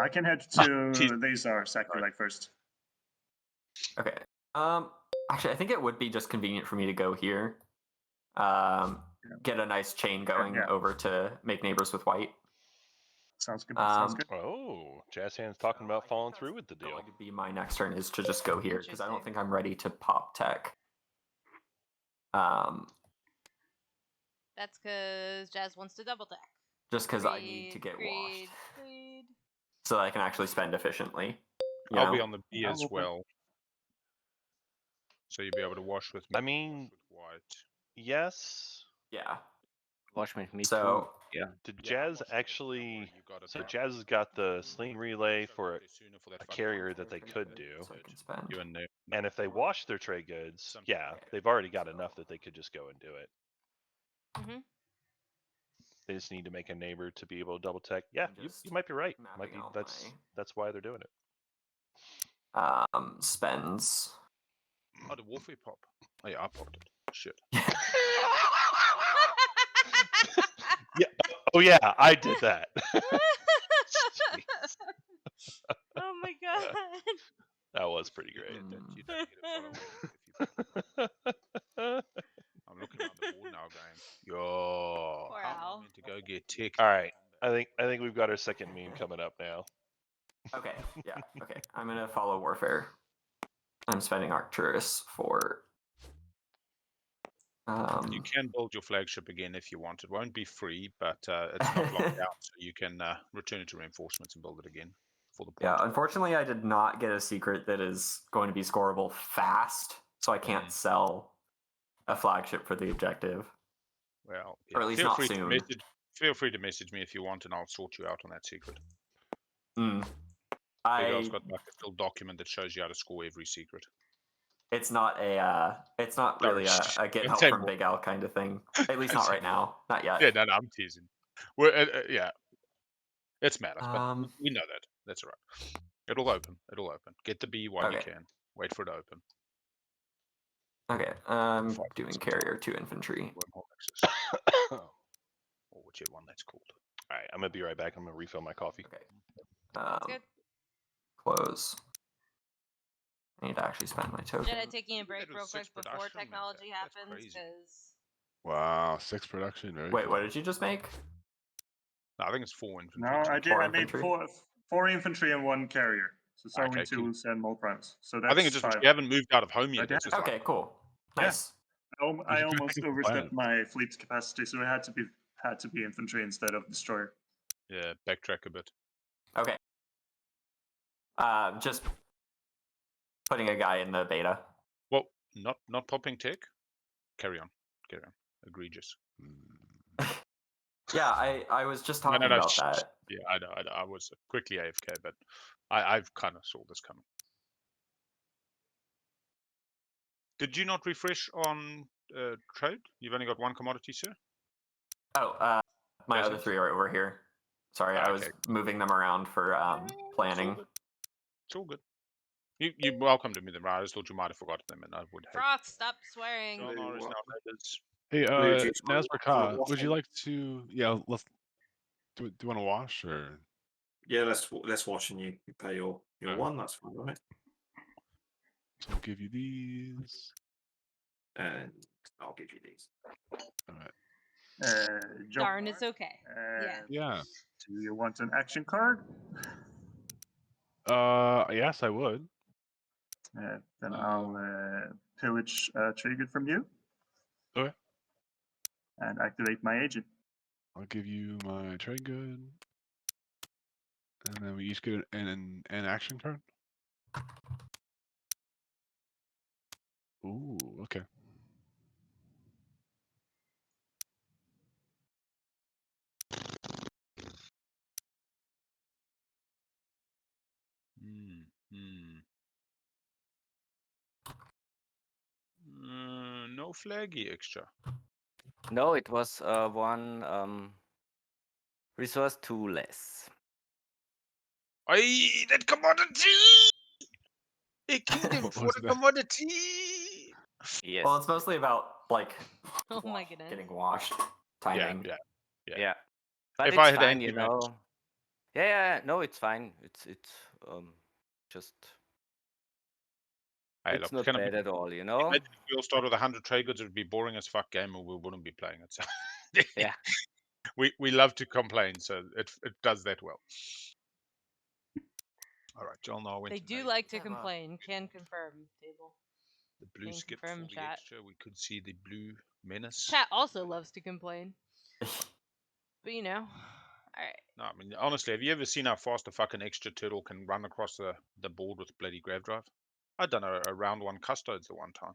I can head geez. to these are Sacrilite first. Okay. Actually, I think it would be just convenient for me to go here. Get a nice chain going over to make neighbors with White. Sounds good. Sounds good. Oh, Jazz Hand's talking about following through with the deal. Going to be my next turn is to just go here because I don't think I'm ready to pop tech. That's because Jazz wants to double deck. Just because I need to get washed. So that I can actually spend efficiently. I'll be on the B as well. So you'll be able to wash with me. I mean, with White. Yes. Yeah. Wash with me So, too. Yeah. Did Jazz actually? So Jazz has got the sling relay for a carrier that they could do. So I can spend. You and And if they wash their trade goods, yeah, they've already got enough that they could just go and do it. Mm-hmm. They just need to make a neighbor to be able to double tech. Yeah, you might be right. Might be that's why they're doing it. Spends. Oh, the warfare pop. Oh yeah, I popped it. Shit. Yeah. Oh yeah, I did that. Oh my god. That was pretty great. You don't get a follow. I'm looking at the board now, going, yo, Poor how am Al. I meant to go get tick? All right, I think we've got our second meme coming up now. Okay, yeah, okay. I'm gonna follow Warfare. I'm spending Arcturus for. You can build your flagship again if you want. It won't be free, but it's not locked out, so you can return it to reinforcements and build it again for the point. Yeah, unfortunately, I did not get a secret that is going to be scoreable fast, so I can't sell a flagship for the objective. Well, yeah. Or at least feel not free soon. To message, feel free to message me if you want, and I'll sort you out on that secret. I've got like a full document that shows you how to score every secret. It's not a. It's not really a get help from Big Al kind of thing. At least not right now. Not yet. Yeah, no, I'm teasing. Yeah, it's madness, but we know that. That's all right. It'll open. It'll open. Get the B while you can. Wait for it to open. Okay, doing carrier to infantry. Or whichever one that's called. All right, I'm gonna be right back. I'm gonna refill my coffee. Okay. Good. Close. I need to actually spend my token. Jedi taking a break real quick before technology happens, because. Wow, 6 production. Very Wait, cool. what did you just make? No, I think it's 4 infantry. No, I did. I made four infantry and 1 carrier. So sowing tools and more primes. So that's I think it's just 5. You haven't moved out of home yet. Okay, cool. Nice. Yeah. I almost overstepped my fleet capacity, so it had to be infantry instead of destroyer. Yeah, backtrack a bit. Okay. Just putting a guy in the beta. Well, not popping tech. Carry on. Egregious. Yeah, I was just talking about that. Yeah, I know. I was quickly AFK, but I've kind of saw this coming. Did you not refresh on trade? You've only got 1 commodity, sir? Oh, my other 3 are over here. Sorry, I was moving them around for planning. It's all good. You welcomed me then, right? I just thought you might have forgotten them, and I would have. Froth, stop swearing. Hey, Nazbaka, would you like to? Yeah, let's. Do you want to wash or? Yeah, let's wash and you pay your 1. That's fine, right? So I'll give you these. And I'll give you these. All right. Darn, it's okay. Yeah. Do you want an action card? Yes, I would. Then I'll pillage a trigger from you. Okay. And activate my agent. I'll give you my trade good. And then we each get an action card. Ooh, okay. No flaggy extra. No, it was 1 resource 2 less. Aye, that commodity! A kingdom What for was the that? commodity. Yes. Well, it's mostly about like Oh my goodness. getting washed, Yeah, timing. yeah. Yeah. But If it's I had fine, anti-matter, Yeah, no, it's fine. It's just hey, it's look, not can bad at all, imagine if we all started with 100 trade goods, it would be boring as fuck game, and we wouldn't be playing it. So Yeah. we love to complain, so it does that well. All right, John, now went They to do neighbor. like to Yeah, well. complain. Can confirm, table. The blue Can skipped confirm, for the chat. extra. We could see the blue menace. Chat also loves to complain. But you know. Alright. No, I mean, honestly, have you ever seen how fast a fucking extra turtle can run across the board with bloody grab drive? I'd done a round one custodes at one time.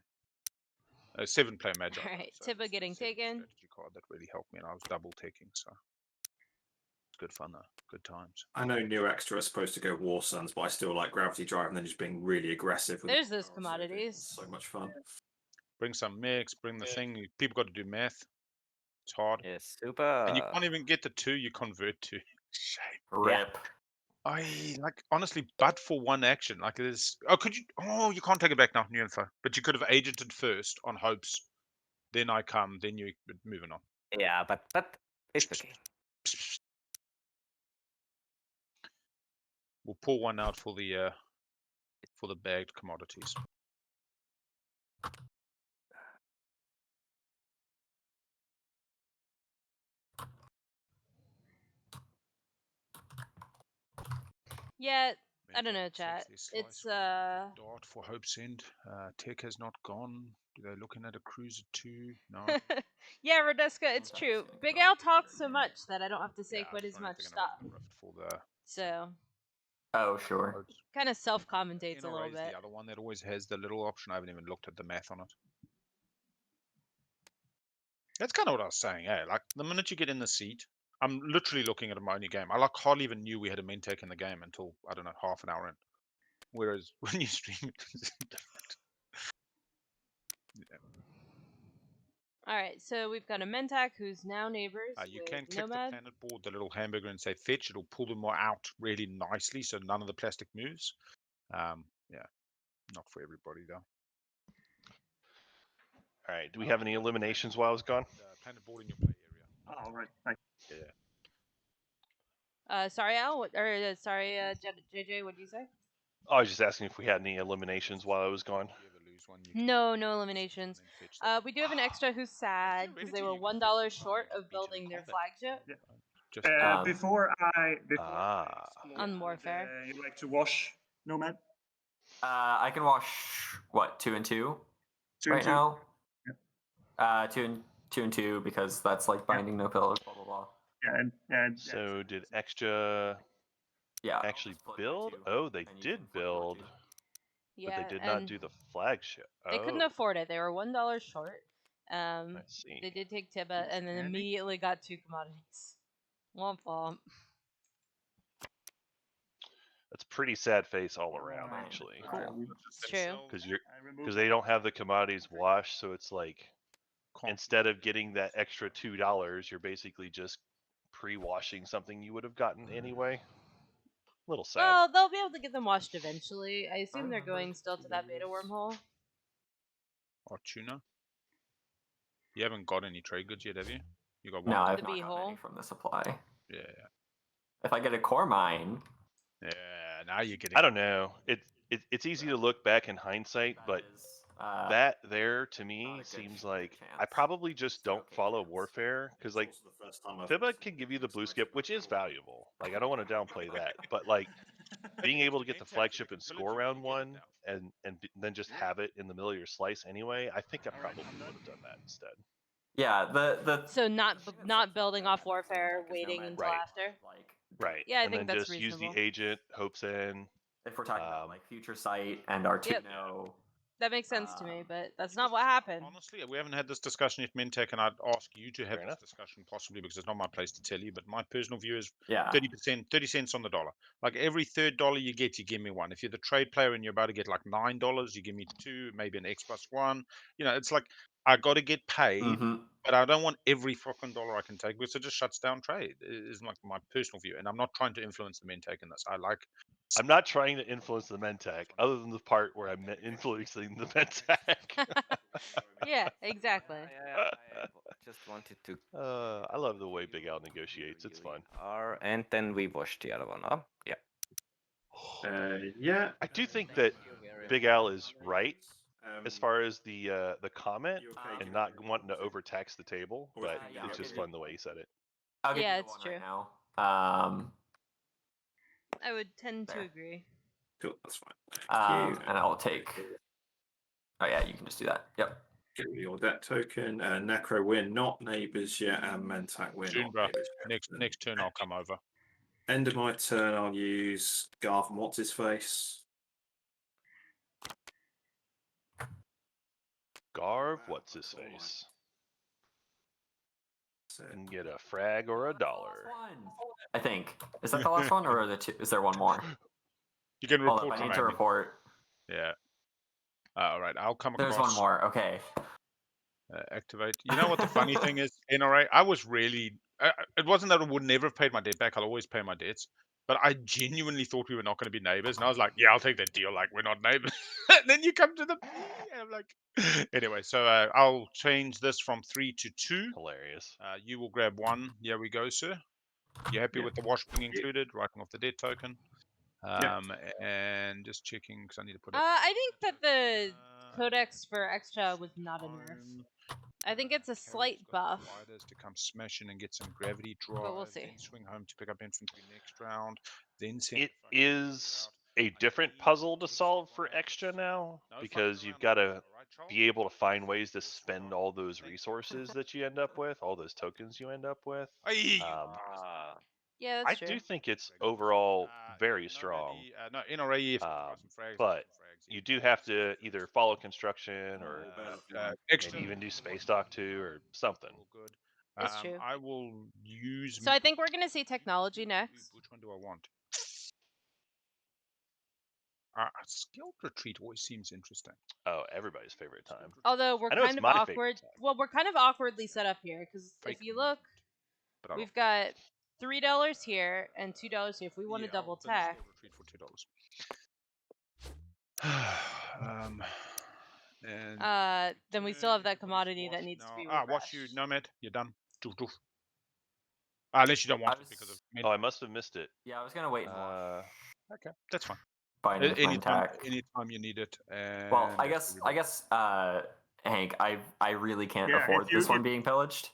A 7-player Magi. Alright, So Tibba it's the getting 7 taken. strategy card that really helped me, and I was double taking, so it's good fun though. Good times. I know new extra is supposed to go War Suns, but I still like Gravity Drive and then just being really aggressive. With There's the those power commodities. It's so much fun. Bring some mix, bring the thing. People got to do math. It's hard. Yes, And you super. can't even get the 2 you convert to. Shame. Rip. I like honestly, but for one action, like there's you can't take it back now, new info. But you could have agented first on hopes. Then I come, then you moving on. Yeah, but it's okay. We'll pull one out for the bagged commodities. Yeah, I don't know, chat. It's Dart for Hope's End. Tech has not gone. They're looking at a cruiser 2. No. yeah, Rodeska, it's Sometimes true. it's gonna Big go Al up. talks so much that I don't have to say Yeah, quite I as was wondering much if they're gonna stuff. run the rift for the So Oh, sure. kind of self-commentates a NRA little is bit. the other one that always has the little option. I haven't even looked at the math on it. That's kind of what I was saying. Hey, like the minute you get in the seat, I'm literally looking at a Moni game. I like hardly even knew we had a main take in the game until I don't know half an hour in. Whereas when you stream it, it's different. Yeah. All right, so we've got a Mentak who's now neighbors You with can click Nomad. the planet board, the little hamburger, and say fetch. It'll pull them out really nicely, so none of the plastic moves. Yeah, not for everybody though. All right. Do we have any eliminations while I was gone? Planet board in your play area. All right. Thank Yeah. Sorry, Al. Sorry, JJ. What did you say? I was just asking if we had any eliminations while I was gone. If you ever lose one, you can No, fetch no it eliminations. and then fetch that. We do have an extra who's sad because they were $1 short of building their flagship Just Before I Ah. explore, on Warfare. would you like to wash Nomad? I can wash what 2 and 2 Two right and two. now. 2 and 2 because that's like binding no pillars. Blah blah blah. Yeah, and So did extra Yeah. actually just flip by build? 2, Oh, they and you did can flip your build, 2. but Yeah, they did not and do the flagship. they couldn't Oh, afford it. They were $1 short. I see. They did take Tibba and then immediately got 2 commodities. Womp womp. That's pretty sad face all around, Right. actually, Cool. It's true. because they don't have the commodities washed, so it's like instead of getting that extra $2, you're basically just pre-washing something you would have gotten anyway. A little sad. Well, they'll be able to get them washed eventually. I assume they're going still to that beta wormhole. Or tuna. You haven't got any trade goods yet, have you? You got one. No, I've The not gotten beehole. any from the supply. Yeah. If I get a core mine, Yeah. Now you're getting. I don't know. It's easy to look back in hindsight, but that there to me seems like I probably just don't follow Warfare because like Fibba can give you the blue skip, which is valuable. Like I don't want to downplay that, but like being able to get the flagship and score round one and then just have it in the middle of your slice anyway, I think I probably would have done that instead. yeah, the So not building off Warfare, waiting until Right. after. like Right. Yeah, I and think then that's just use reasonable. the agent, hopes in. if we're talking about like future sight and Artuno. That makes sense to me, but that's not what happened. Honestly, we haven't had this discussion yet, Mentech, and I'd ask you to have Fair this enough. discussion possibly because it's not my place to tell you. But my personal view is Yeah. 30%, 30 cents on the dollar. Like every third dollar you get, you give me one. If you're the trade player and you're about to get like $9, you give me 2, maybe an X plus 1. You know, it's like I got to get paid, Mhm. but I don't want every fucking dollar I can take because it just shuts down trade. Is like my personal view, and I'm not trying to influence the Mentech in this. I like I'm not trying to influence the Mentec, other than the part where I'm influencing the Mentec. Yeah, exactly. I just wanted to. I love the way Big Al negotiates. It's fun. And then we wash the other one up. Yeah. Yeah. I do think that Big Al is right as far as the comment and not wanting to overtax the table, but yeah, it's just okay. fun the way he said it. I'll give Yeah, you the it's one true. right now. I would tend to There. agree. Cool, that's fine. And I'll take. Oh yeah, you can just do that. Yep. Give me your debt token. Necro, we're not neighbours yet, and Mentak, we're June, not bro. neighbours yet. Next turn, I'll come over. End of my turn, I'll use Garth and what's his face. Garv, what's his face? And get a frag or a dollar. I think. Is that the last one, or are is there one more? You can Hold report up, I from need to Amy. report. Yeah. All right, I'll come There's across. one more. Okay. Activate. You know what the funny thing is? NRA, I was really. It wasn't that I would never have paid my debt back. I'll always pay my debts. But I genuinely thought we were not going to be neighbors. And I was like, yeah, I'll take that deal. Like, we're not neighbors. And then you come to the. And I'm like. Anyway, so I'll change this from 3 to 2. Hilarious. You will grab 1. Here we go, sir. You happy with the wash being included? Writing off the debt token. And just checking because I need to put it. I think that the codex for extra was not a nerf. I think it's a slight buff. Fighters to come smash in and get some gravity drive. But we'll see. Then swing home to pick up infantry next round. Then send It is a different puzzle to solve for extra now because you've got to be able to find ways to spend all those resources that you end up with, all those tokens you end up with. Yeah, I that's true. do think it's overall very strong. No, NRA. But you do have to either follow construction or maybe even do space dock 2 or something. Good. It's true. I will use. So I think we're gonna see technology next. Which one do I want? Skilled retreat always seems interesting. Oh, everybody's favorite time. Although we're I know kind it's of my awkward. favorite time. Well, we're kind of awkwardly set up here because if you look, we've got $3 here and $2 here. If we want to double tack. Retreat for $2. Then we still have that commodity that needs to be refreshed. Wash you, Nomad. You're done. Unless you don't want it because of. Oh, I must have missed it. Yeah, I was gonna wait and wash. Okay, that's fine. Anytime you need it. Well, I guess, Hank, I really can't afford this one being pillaged.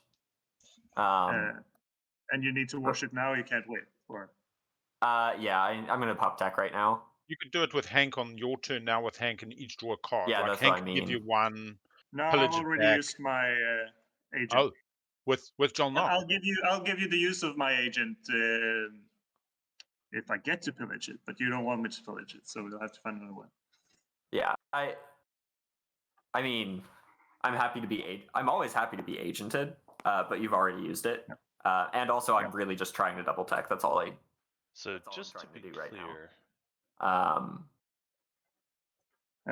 And you need to wash it now. You can't wait for. Yeah, I'm gonna pop tech right now. You could do it with Hank on your turn now. With Hank and each draw a card. Yeah, like that's Hank what I mean. Give you one. No, I've already used my agent. Oh, with John Knox. I'll give you the use of my agent if I get to pillage it, but you don't want me to pillage it, so we'll have to find another one. Yeah, I mean, I'm always happy to be agented, but you've already used it, and also I'm really just trying to double tech. That's all So just to be clear, right now.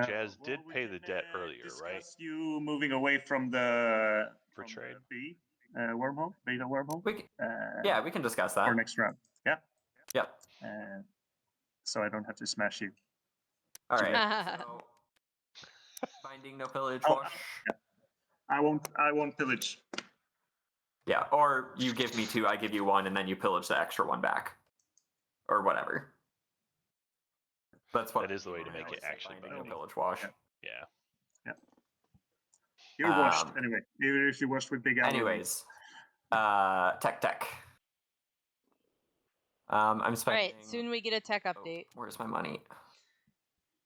Jazz did pay the debt earlier, right? You moving away from the trade B wormhole, beta wormhole. Yeah, we can discuss that for next round. Yeah. Yep. So I don't have to smash you. All right. So, binding no pillage. Wash. Yeah. I won't pillage. Yeah, or you give me 2, I give you 1, and then you pillage the extra 1 back, or whatever. That is the way to make it actually binding no pillage wash. Yeah. You're washed anyway. Even if you washed with Big Al. Anyways, tech. I'm spending. Right, soon we get a tech update. Where's my money?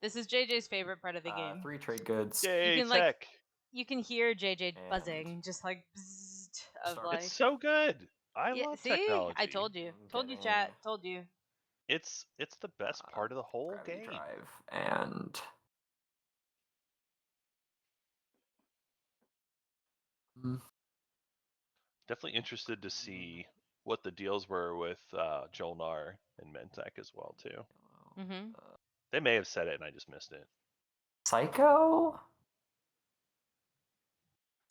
This is JJ's favorite part of the game. 3 trade goods. Yay, you can, tech! You can hear JJ buzzing, just like bzzzt of like. It's so good. I love see? technology. I told you. Told you, chat. Told you. It's the best part of the whole game. Drive and. Definitely interested to see what the deals were with Jolnar and Mentek as well too. Mm-hmm. They may have said it and I just missed it. Psycho?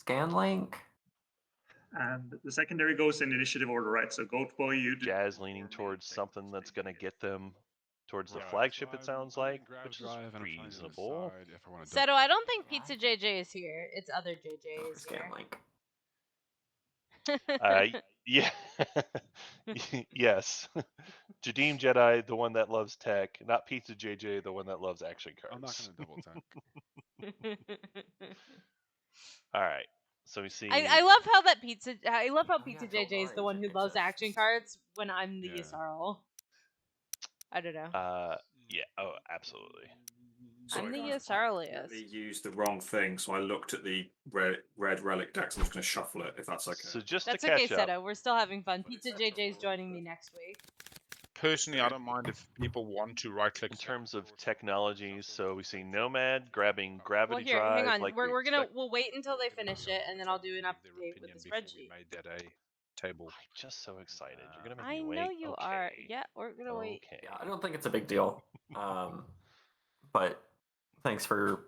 Scanlink? And the secondary goes in initiative order, right? So Goat Boy, you do. Jazz leaning towards something that's going to get them towards the Alright, flagship. so It sounds I'm like, in Gravity which is Drive, and I'm trying to reasonable. decide if I want to Seto, I don't think Pizza JJ is here. It's other JJ is Scan here. link. Yeah. Yes. Jadeem Jedi, the one that loves tech, not Pizza JJ, the one that loves action cards. I'm not going to double tech. All right. So we see. I love how that Pizza. I love how Oh, Pizza yeah, JJ is the Joel one who Agent loves action exists. cards when I'm the Yeah. Yisarl. I don't know. Yeah. Oh, absolutely. I'm the guys, Yisarlius. accidentally used the wrong thing, so I looked at the red relic decks. I'm just going to shuffle it if that's okay. So just That's to okay, catch up, Seto. We're still having fun. Pizza JJ is joining me next week. Personally, I don't mind if people want to right-click. in terms of technologies, so we see Nomad grabbing Gravity Well, here, Drive. hang on. Like We'll wait until they finish it, and then I'll do an update with the spreadsheet. Made that a table. I'm just so excited. You're gonna make I me wait. know you okay. are. Yeah, we're gonna wait. Okay. Yeah, I don't think it's a big deal. But thanks for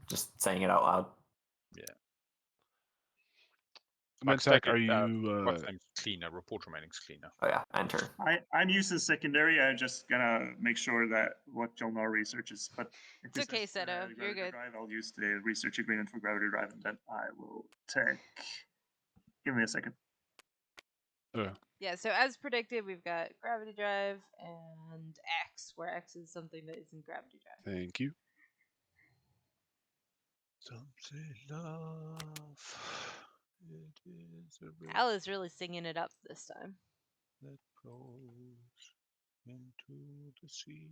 just saying it out loud. Mentech, are you? What's name's cleaner? Report remaining's cleaner. Oh yeah, enter. I'm using secondary. I'm just gonna make sure that what Jolnar researches. But if It's okay, says, Seto. You're Gravity good. Drive, I'll use the research agreement for Gravity Drive, and then I will take. Give me a second. Yeah, so as predicted, we've got Gravity Drive and X, where X is something that isn't Gravity Drive. Thank you. Something love. It is a Al is really singing it up this time. that goes into the sea.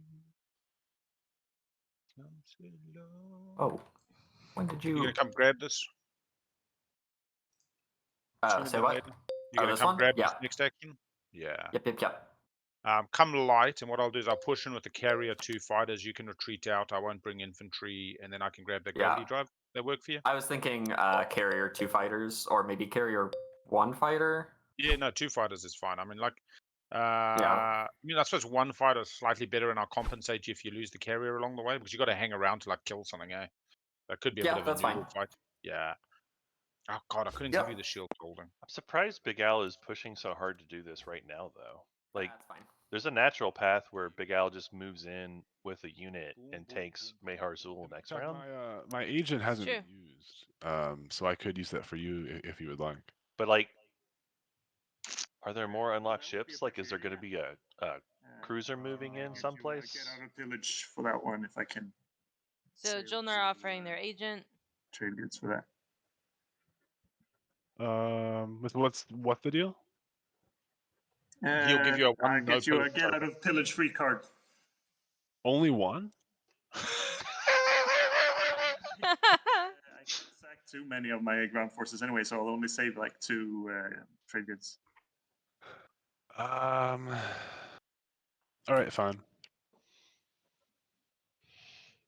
Something love. Oh, when did you? You gonna come grab this? Say what? You gonna this come one? grab Yeah. this next action? Yeah. Yep. Come light, and what I'll do is I'll push in with the carrier 2 fighters. You can retreat out. I won't bring infantry, and then I can grab the gravity Yeah. drive. That work for you? I was thinking carrier 2 fighters, or maybe carrier 1 fighter. Yeah, no, 2 fighters is fine. I mean, like, Yeah. I mean, I suppose 1 fighter is slightly better, and I'll compensate you if you lose the carrier along the way, because you got to hang around to like kill something, eh? That could be a Yeah, bit of a that's fine. noodle fight. Yeah. Oh god, I couldn't Yep. give you the shield holding. I'm surprised Big Al is pushing so hard to do this right now, though. Like, That's fine. there's a natural path where Big Al just moves in with a unit and takes Mehar Zul next In fact, round. my agent hasn't True. been used, so I could use that for you if you would like. But like, are there more unlocked ships? Like, is there going to be a cruiser moving in someplace? Get out of pillage for that one if I can. So Save Jolnar to, offering their agent. Trade goods for that. With what's the deal? He'll give you a I one get you a no-post get out token. of pillage free card. Only one? I can't sack too many of my ground forces anyway, so I'll only save like 2 trade goods. All right, fine.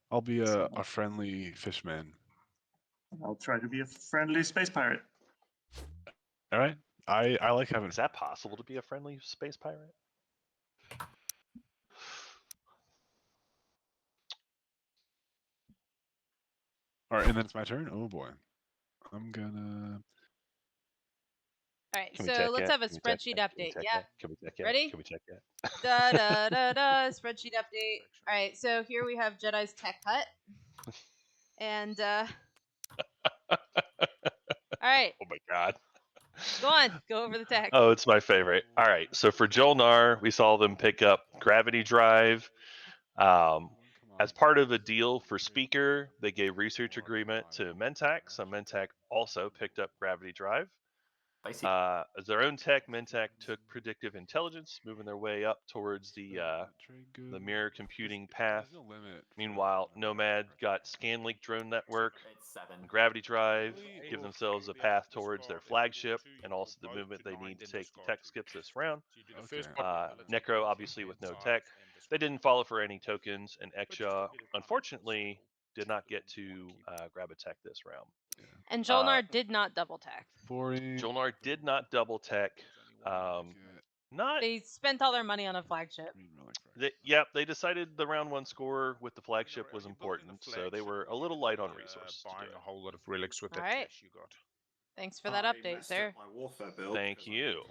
I'll be a friendly fishman. I'll try to be a friendly space pirate. All right. I like having. Is that possible to be a friendly space pirate? All right, and then it's my turn. Oh boy, I'm gonna. All right, Can we so check let's yet? have a Can we check spreadsheet yet? Can we update. check Yeah. yet? Can we check yet? Ready? Can we check yet? Da da da da. Spreadsheet update. All right, so here we have Jedi's tech hut, and all right, Oh my god. go on, go over the tech. Oh, it's my favorite. All right, so for Jolnar, we saw them pick up Gravity Drive. As part of a deal for Speaker, they gave research agreement to Mentec, so Mentec also picked up Gravity Drive. As their own tech, Mentec took predictive intelligence, moving their way up towards the mirror computing path. Meanwhile, Nomad got ScanLink drone network, Gravity Drive, give themselves a path towards their flagship, and also the movement they need to take the tech skips this round. Necro, obviously with no tech, they didn't follow for any tokens, and Exia, unfortunately, did not get to grab a tech this round. And Jolnar did not double tech. Jolnar did not double tech. Not. They spent all their money on a flagship. They decided the round 1 score with the flagship was important, so they were a little light on resources. Buying a whole lot of relics with All that right. cash you got. Thanks for that update, sir. My warfare build Thank you.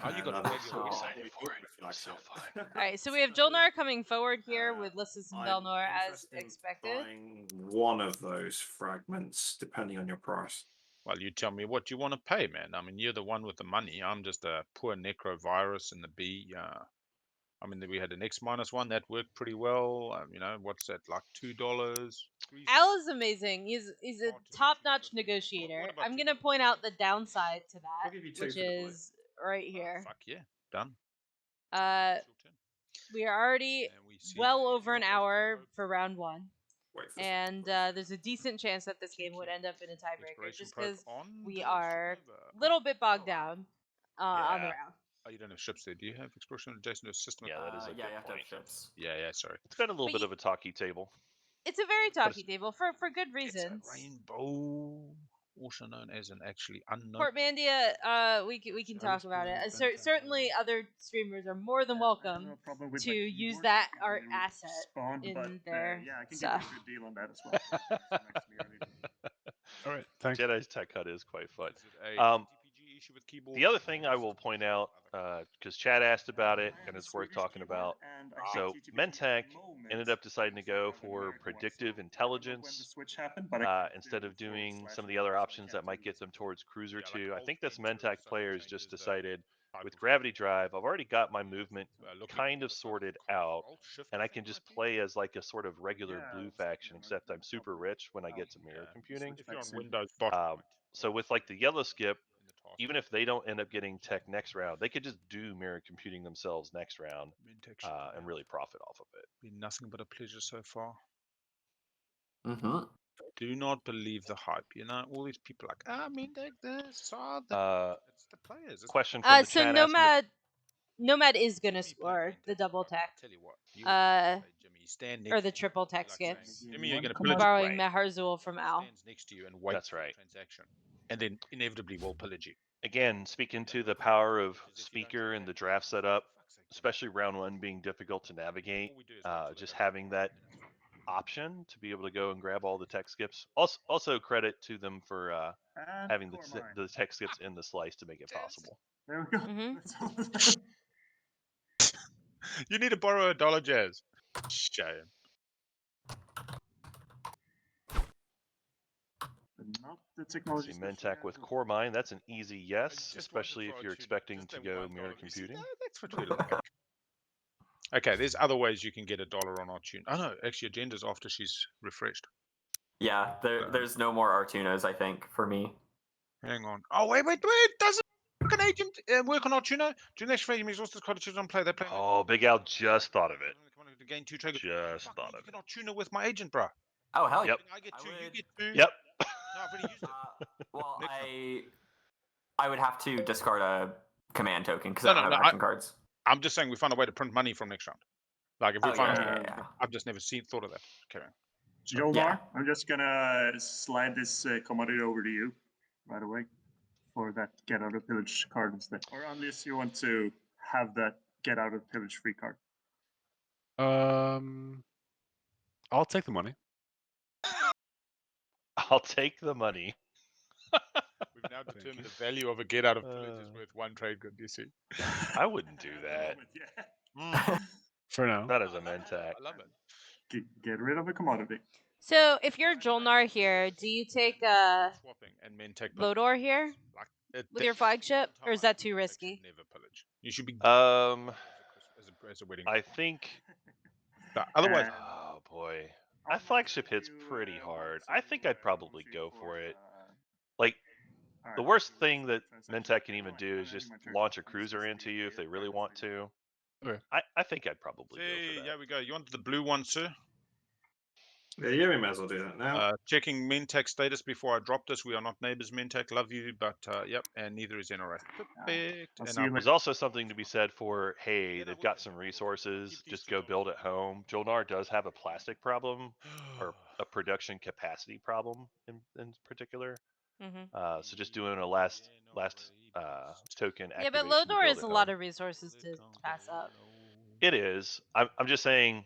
Oh, you got And radio I'll excited be for it. flag So ship. fun. All right, so we have Jolnar coming forward here with Lissus and I'm Belnor as interested in expected. buying one of those fragments, depending on your price. Well, you tell me what you want to pay, man. I mean, you're the one with the money. I'm just a poor necrovirus in the B. I mean, we had an X-1 that worked pretty well. You know, what's that, like $2? Al is amazing. He's a Hard to do top-notch 250. negotiator. What about I'm $2? gonna point out the downside to I'll that, give you 2 which for the blue. is right Oh, here. fuck yeah, done. Uh, It's your turn. we are already And we see well a over an lot of hour hope. for round 1. Wait for And there's a decent chance that this game would end up in a tiebreaker, Exploration just probe because on we the are supernova. a little bit bogged Oh, wow. down on the Yeah. round. Oh, you don't have ships there. Do you have exploration adjacent to a system? Yeah, that is a Yeah, good you have to have point. ships. Yeah, sorry. It's been a little But bit of a talky table. It's a very But talky table for good reasons. It's a rainbow, also known as an actually unknown. Portmandia, we can talk about it. Certainly, other streamers are more than welcome to use that art asset in their yeah, I can stuff. give you a good deal on that as well. So next to me earlier. All right, thanks. Jedi's Tech Hut is quite fun. Is it a Um, TPG issue with keyboard? The other thing I will point out, because Chad asked about it, and it's worth talking about. So Mentech ended up deciding to go for predictive intelligence instead of doing some of the other options that might get them towards Cruiser 2. I think this Mentech players just decided, with Gravity Drive, I've already got my movement kind of sorted out, and I can just play as like a sort of regular blue faction, except I'm super rich when I get to mirror computing. If you're on Windows bottom right, So with like the yellow skip, even if they don't end up getting tech next round, they could just do mirror computing themselves next round and really profit off of it. Been nothing but a pleasure so far. Mm-hmm. Do not believe the hype. You know, all these people like, I mean, this, that. It's the players. It's Question from the So chat. Nomad is gonna score the double tech. Tell you what, Jimmy, stand Or next the to triple you, tech like skips. saying, Jimmy, you're going to Come on. pillage. Borrowing Right. Maharzul from Al. Stands next to you and wait That's for the right. transaction, and then inevitably will pillage you. Again, speaking to the power of speaker and the draft setup, especially round 1 being difficult to navigate, just having that option to be able to go and grab all the tech skips. Also credit to them for having the tech skips in the slice to make it possible. There we go. Mhm. That's all. You need to borrow $1, Jazz. Shame. Not the technology. See Mentech with Core Mine, that's an easy yes, especially if you're expecting to go mirror computing. That's what we like. Okay, there's other ways you can get $1 on Artune. Oh no, actually, agenda's after she's refreshed. Yeah, there's no more Artunos, I think, for me. Hang on. Oh wait! Doesn't an agent work on Artuno? During the next phase, resources cottages on play. They play. Oh, Big Al just thought of it. To gain 2 triggers. Just Fuck, thought man, of you it. can Artuno with my agent, bro. Oh hell Yep. I get I 2. would- You get 2. Yep. No, I've already used it. Well, Next I would have to discard a command token because No, I don't have action cards. I'm just saying we find a way to print money from next round. Like if we Oh, find, yeah. I've just never thought of that. Okay. Jolnar, Yeah. I'm just gonna slide this commodity over to you right away for that get out of pillage card instead. Or unless you want to have that get out of pillage free card. I'll take the money. I'll take the money. We've now determined the value of a get out of pillage is worth 1 trade good. You see? I wouldn't do that. Yeah. For now. Not as a Mentech. I love it. Get rid of a commodity. So if you're Jolnar here, do you take Swapping and men take Lodor here with your flagship, or is that too risky? Never pillage. You should be. As a wedding. I think. But otherwise, Oh boy, that flagship hits pretty hard. I think I'd probably go for it. Like, the worst thing that Mentech can even do is just launch a cruiser into you if they really want to. Okay. I think I'd probably go for that. yeah, we go. You want the blue one, sir? Yeah, we may as well do that now. Checking Mentech status before I drop this. We are not neighbors, Mentech. Love you, but yep, and neither is NRA. Perfect. There's also something to be said for, hey, they've got some resources, just go build at home. Jolnar does have a plastic problem, or a production capacity problem in particular. Mm-hmm. So just doing a last token Yeah, but activation to Lodor build is at a home. lot of resources to pass up. It is. I'm just saying,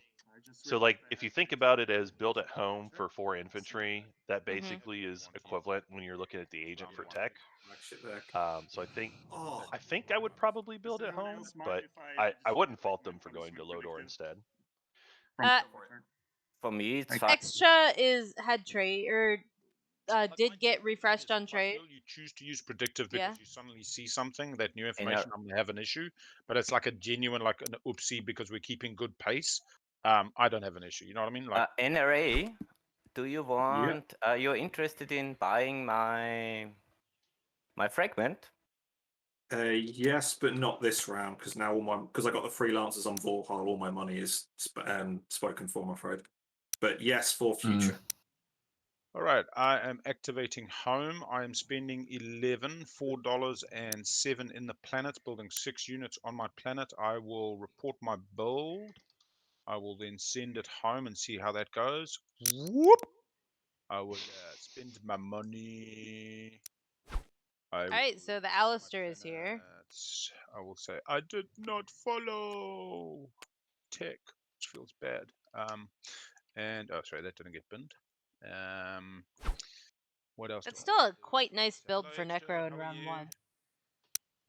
So, like, if you think about it as build at home for 4 infantry, that basically is equivalent when you're looking at the agent for tech. Shit there. So Oh, I think I would probably build at home, but I wouldn't fault them for going to Lodor instead. For me, it's Like, fine. Extra had trade or did get refreshed on trade. You choose to use predictive Yeah. because you suddenly see something, that new information, I'm going to have an issue. But it's like a genuine, like an oopsie because we're keeping good pace. I don't have an issue. You know what I mean? Like, NRA, do you want? You're interested in buying my fragment? Yes, but not this round because now because I got the freelancers on Vorhal, all my money is spoken for, I'm afraid. But yes, for future. all right, I am activating home. I am spending $4 and 7 in the planet, building 6 units on my planet. I will report my build. I will then send it home and see how that goes. Whoop! I will spend my money. All right, so the Alistair is here. I will say I did not follow tech, which feels bad. And oh, sorry, that didn't get binned. What else? That's still a quite nice build for Necro in round 1.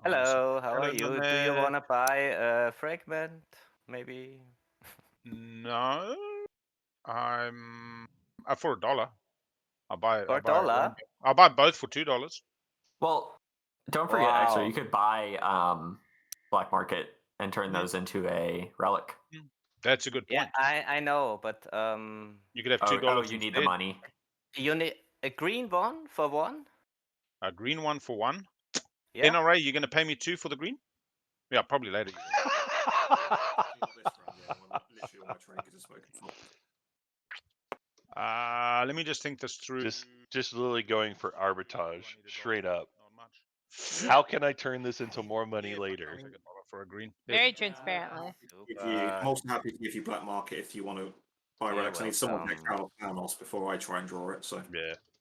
Hello, how are Hello, you? my Do you man. want to buy a fragment? Maybe. No, I'm for $1. I'll buy. For I'll buy $1? one. I'll buy both for $2. Well, don't forget, Extra, Wow. you could buy Black Market and turn those into a relic. That's a good point. Yeah, I know, but You could have $2. Oh, you need the money. you need a green one for 1. A green one for 1. Yeah. NRA, you're going to pay me 2 for the green? Yeah, probably later. Let me just think this through. Just literally going for arbitrage, straight up. How can I turn this into more money later? For a green. Very transparently. I'm also happy to give you Black Market if you want to buy relics. I need someone to take out Thanos before I try and draw it. So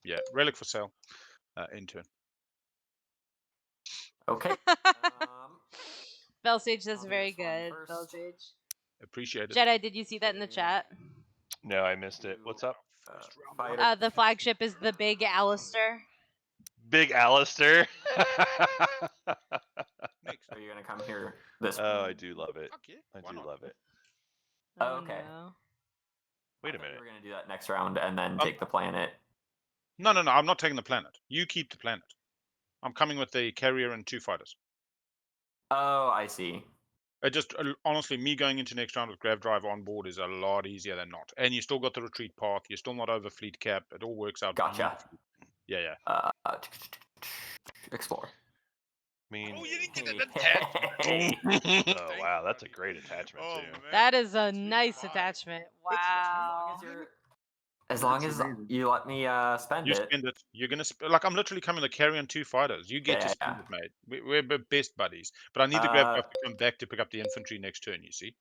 yeah, relic for sale. Intern. Okay. Bellsage, that's very good. Bellsage. Appreciate it. Jedi, did you see that in the chat? No, I missed it. What's up? The flagship is the big Alistair. Big Alistair. Are you gonna come here this? Oh, I do love it. I do love it. Oh, okay. No. Wait a minute. We're gonna do that next round and then take the planet. No. I'm not taking the planet. You keep the planet. I'm coming with the carrier and 2 fighters. Oh, I see. Just honestly, me going into next round with Grav Drive on board is a lot easier than not. And you still got the retreat path. You're still not over fleet cap. It all works out. Gotcha. Yeah. Explore. I mean, oh, you didn't get an attachment. oh wow, that's a great attachment too. That is a nice attachment. Wow. As long as you let me spend You it. spend it. You're gonna like I'm literally coming to carry on 2 fighters. You get to spend it, mate. We're best buddies. But I need the Grav Drive to come back to pick up the infantry next turn. You see.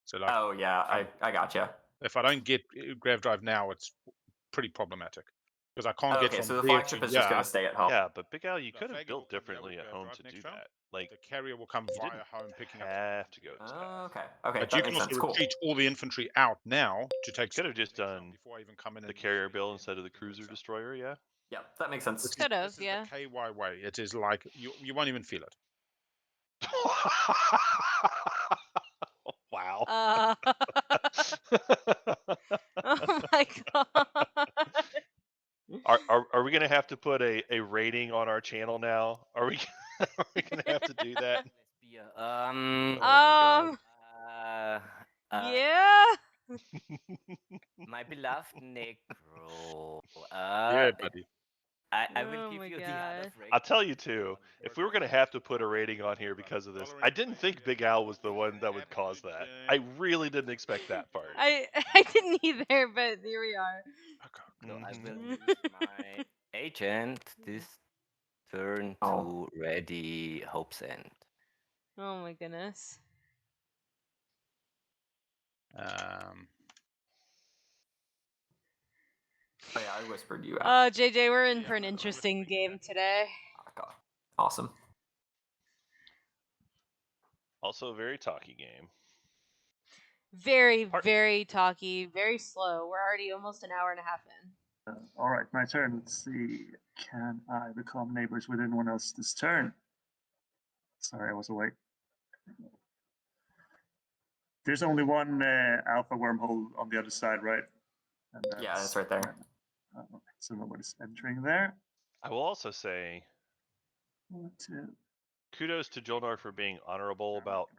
So like. Oh yeah, I gotcha. If I don't get Grav Drive now, it's pretty problematic because I can't get from so the there flagship to is just gonna stay at home. Yeah, but Big Al, you could have built differently at home to do that. Like the carrier will come via home picking up. Have to go. Okay, But you can also retreat all the infantry out now to take. Could have just done before I even come in the carrier build instead of the cruiser destroyer. Yeah. Yeah, that makes sense. Could have, yeah. The KY way. It is like you won't even feel it. Wow. Oh my god. Are we gonna have to put a rating on our channel now? Are we gonna have to do that? Yeah. My beloved Necro. Yeah, buddy. I will give you the other fragment. I'll tell you too. If we were gonna have to put a rating on here because of this, I didn't think Big Al was the one that would cause that. I really didn't expect that part. I didn't either, but here we are. So I will use my agent this turn to ready Hope's End. Oh my goodness. Oh yeah, I whispered you out. Oh, JJ, we're in for an interesting game today. Oh, God. Awesome. Also a very talky game. Very, very talky, very slow. We're already almost an hour and a half in. All right, my turn. Let's see. Can I become neighbors with anyone else this turn? Sorry, I was away. There's only one alpha wormhole on the other side, right? And Yeah, that's right there. So nobody's entering there. I will also say, kudos to Jolnar for being honorable about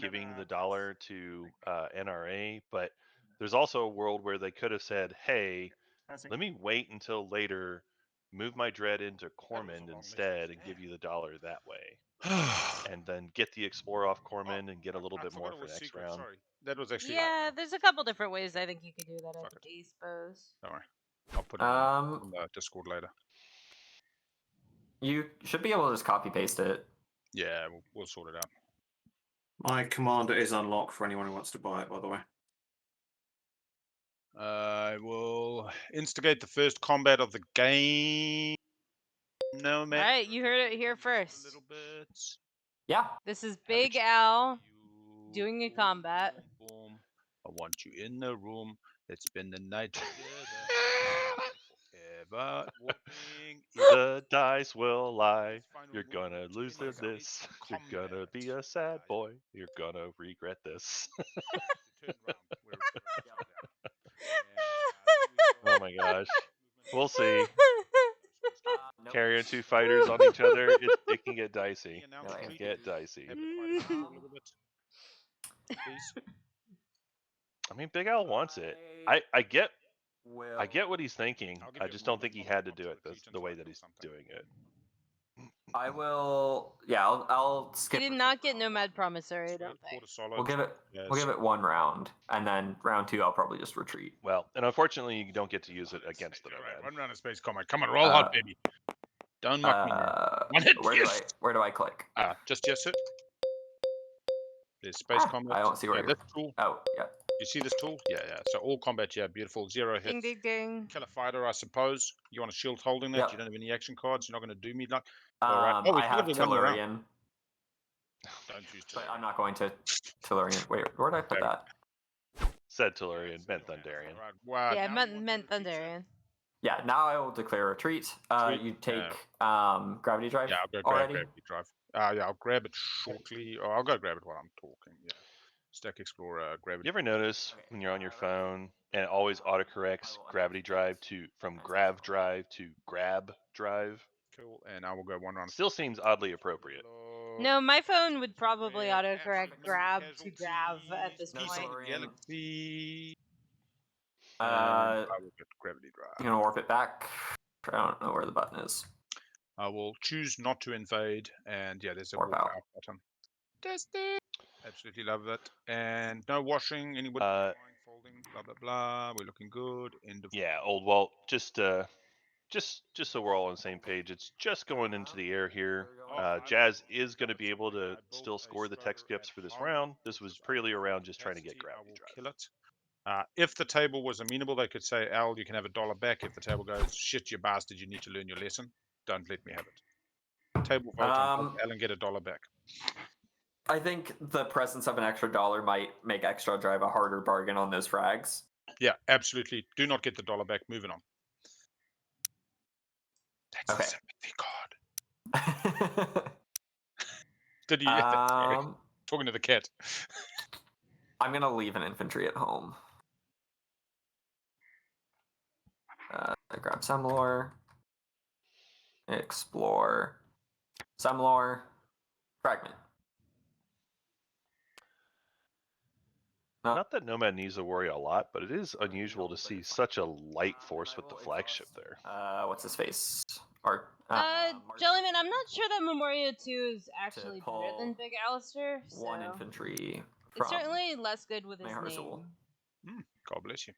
giving the dollar to NRA, but there's also a world where they could have said, hey, let me wait until later, move my dread into Cormand instead, and give you the dollar that way. And then get the Explorer off Cormand and get a little bit more for next round. Sorry, that was actually. Yeah, there's a couple different ways I think you could do that at the base pose. Don't worry. I'll put it in the Discord later. You should be able to just copy paste it. Yeah, we'll sort it out. My commander is unlocked for anyone who wants to buy it, by the way. I will instigate the first combat of the game. No, man. All right, you heard it here first. A little bit. Yeah. This is Big Al doing a combat. Boom. I want you in the room. Let's spend the night together. Forever walking. The dice will lie. You're gonna lose this. You're gonna be a sad boy. You're gonna regret this. Oh my gosh. We'll see. Carrying two fighters on each other, it can get dicey. It can get dicey. I mean, Big Al wants it. I get what he's thinking. I just don't think he had to do it the way that he's doing it. I will. Yeah, I'll skip. He did not get Nomad Promissory, I don't think. We'll give it one round, and then round 2, I'll probably just retreat. Well, and unfortunately, you don't get to use it against the Nomad. One round of Space Combat. Come on, roll hot, baby. Don't muck me now. One hit, where do I click? Just yes, it. There's Space Combat. I don't see where this tool. Oh, yeah. You see this tool? Yeah. So all combat, beautiful. 0 hits. Ding, ding, ding. Kill a fighter, I suppose. You want a shield holding that? Yep. You don't have any action cards. You're not going to do me like. I have Tellurian. Don't use But I'm not going to Tellurian. Wait, where did I put that? Said Tellurian, meant Thundarian. Wow, yeah, meant Thundarian. Yeah, now I will declare a retreat. You take Gravity Drive. Yeah, I'll go grab Gravity Drive. Yeah, I'll grab it shortly. Or I'll go grab it while I'm talking. Yeah. Stack Explorer, Gravity. You ever notice when you're on your phone and it always autocorrects Gravity Drive from Grav Drive to Grab Drive? Cool, and I will go one round. Still seems oddly appropriate. No, my phone would probably autocorrect Grab to Grav at this point. Galaxy. I will get Gravity Drive. I'm gonna warp it back. I don't know where the button is. I will choose not to invade, and yeah, there's a warp out button. Test it. Absolutely love it. And no washing, any wood folding, blah blah blah. We're looking good. End of Old Walt, just so we're all on the same page, it's just going into the air here. Jazz is going to be able to still score the tech skips for this round. This was purely a round just trying to get Gravity Drive. Kill it. If the table was amenable, they could say, Al, you can have $1 back. If the table goes, shit, you bastard, you need to learn your lesson, don't let me have it. Table vote on Alan, get $1 back. I think the presence of an extra $1 might make Extra Drive a harder bargain on those frags. Yeah, absolutely. Do not get the $1 back. Moving on. That's a sympathy card. Did you get that? Sorry. Talking to the cat. I'm going to leave an infantry at home. I grab Semlor. Explore. Semlor. Fragment. Not that Nomad needs to worry a lot, but it is unusual to see such a light force with the flagship there. What's his face? Jellyman, I'm not sure that Memoria 2 is actually better than Big Alistair. So. 1 infantry. It's certainly less good with his name. God bless you.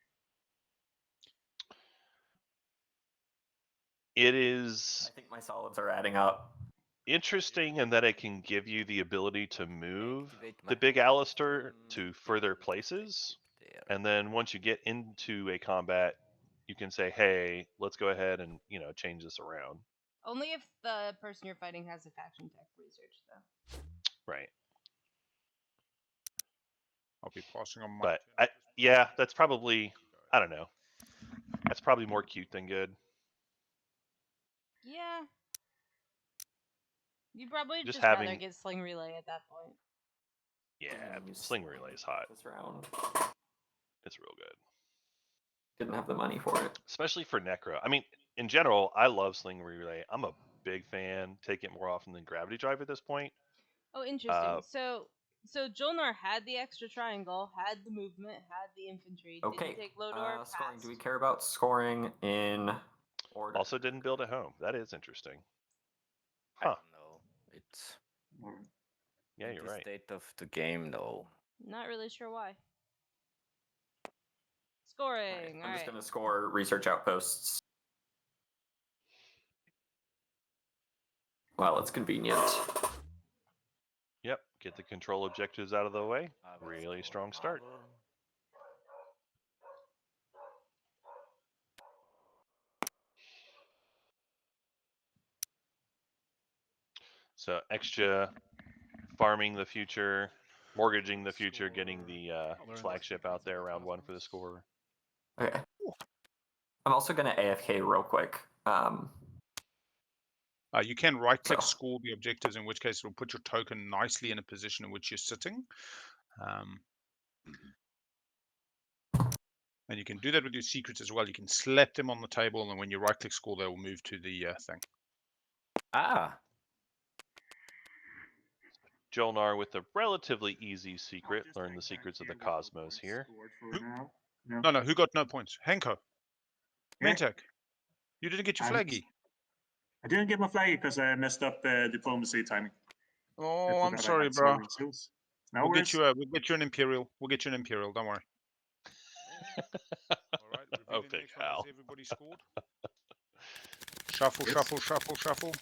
It is. I think my solids are adding up. Interesting in that it can give you the ability to move the Big Alistair to further places, and then once you get into a combat, you can say, "Hey, let's go ahead and change this around." Only if the person you're fighting has a faction tech research, though. Right. I'll be passing on my. But yeah, that's probably, I don't know. That's probably more cute than good. Yeah. You probably Just just rather having- get Sling Relay at that point. Yeah, Sling Relay is hot. This round. It's real good. Didn't have the money for it. Especially for Necro. I mean, in general, I love Sling Relay. I'm a big fan. Take it more often than Gravity Drive at this point. Oh, interesting. So Jolnar had the extra triangle, had the movement, had the infantry. Okay. Didn't take Lodor. Scoring. Passed. Do we care about scoring in order? Also didn't build at home. That is interesting. I Huh. don't know. It's Yeah, you're the right. state of the game, though. Not really sure why. All Scoring. right, All I'm just right. gonna score research outposts. Well, it's convenient. Yep. Get the control objectives out of the way. Really strong start. So extra farming the future, mortgaging the future, getting the flagship out there round 1 for the score. Okay. I'm also gonna AFK real quick. You can right-click So- score the objectives, in which case it will put your token nicely in a position in which you're sitting. And you can do that with your secrets as well. You can slap them on the table, and when you right-click score, they will move to the thing. Ah, Jolnar with a relatively easy secret. Learn the secrets of the cosmos here. No, who got no points? Henko. Yeah. Mentek. You didn't get your flaggy. I didn't get my flaggy because I messed up diplomacy timing. Oh, I'm sorry, bro. No We'll worries. get you an Imperial. We'll get you an Imperial. Don't worry. All right. Oh, revealing the Big next one. Al. Has everybody scored? Shuffle, shuffle, shuffle, shuffle.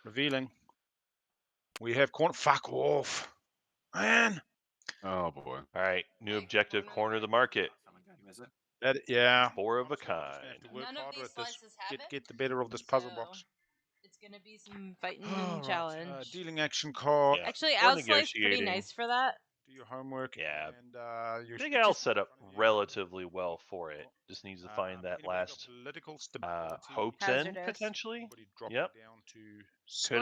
Revealing. We have corner. Fuck off, man. Oh boy. All right, new objective, corner the market. Yeah. 4 of a Just gonna have kind. to work None of harder these at this. slices have it, Get the better of this puzzle so box. it's gonna be some fighting All and right, challenge. dealing action card. Yeah. Actually, Or Outslice pretty negotiating. nice for that. Do your homework. Yeah. And Big Al set up relatively well for it. Just needs to find that last political hope Hazardous. end potentially. Drop Yep. it down to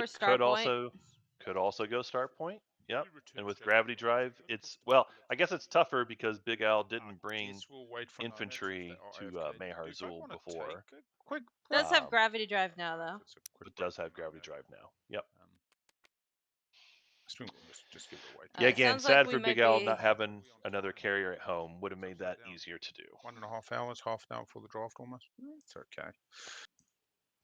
Or start point. Could also go start point. Yep. And with Gravity Drive, it's I guess it's tougher because Big Al didn't bring infantry to Mehar Zul before. Does have Gravity Drive now, though. But does have Gravity Drive now. Yep. Just give it away. Yeah, again, sounds like sad we for might Big Al be- not having another carrier at home. Would have made that easier to do. 1.5 hours, half an hour for the draft almost. It's okay.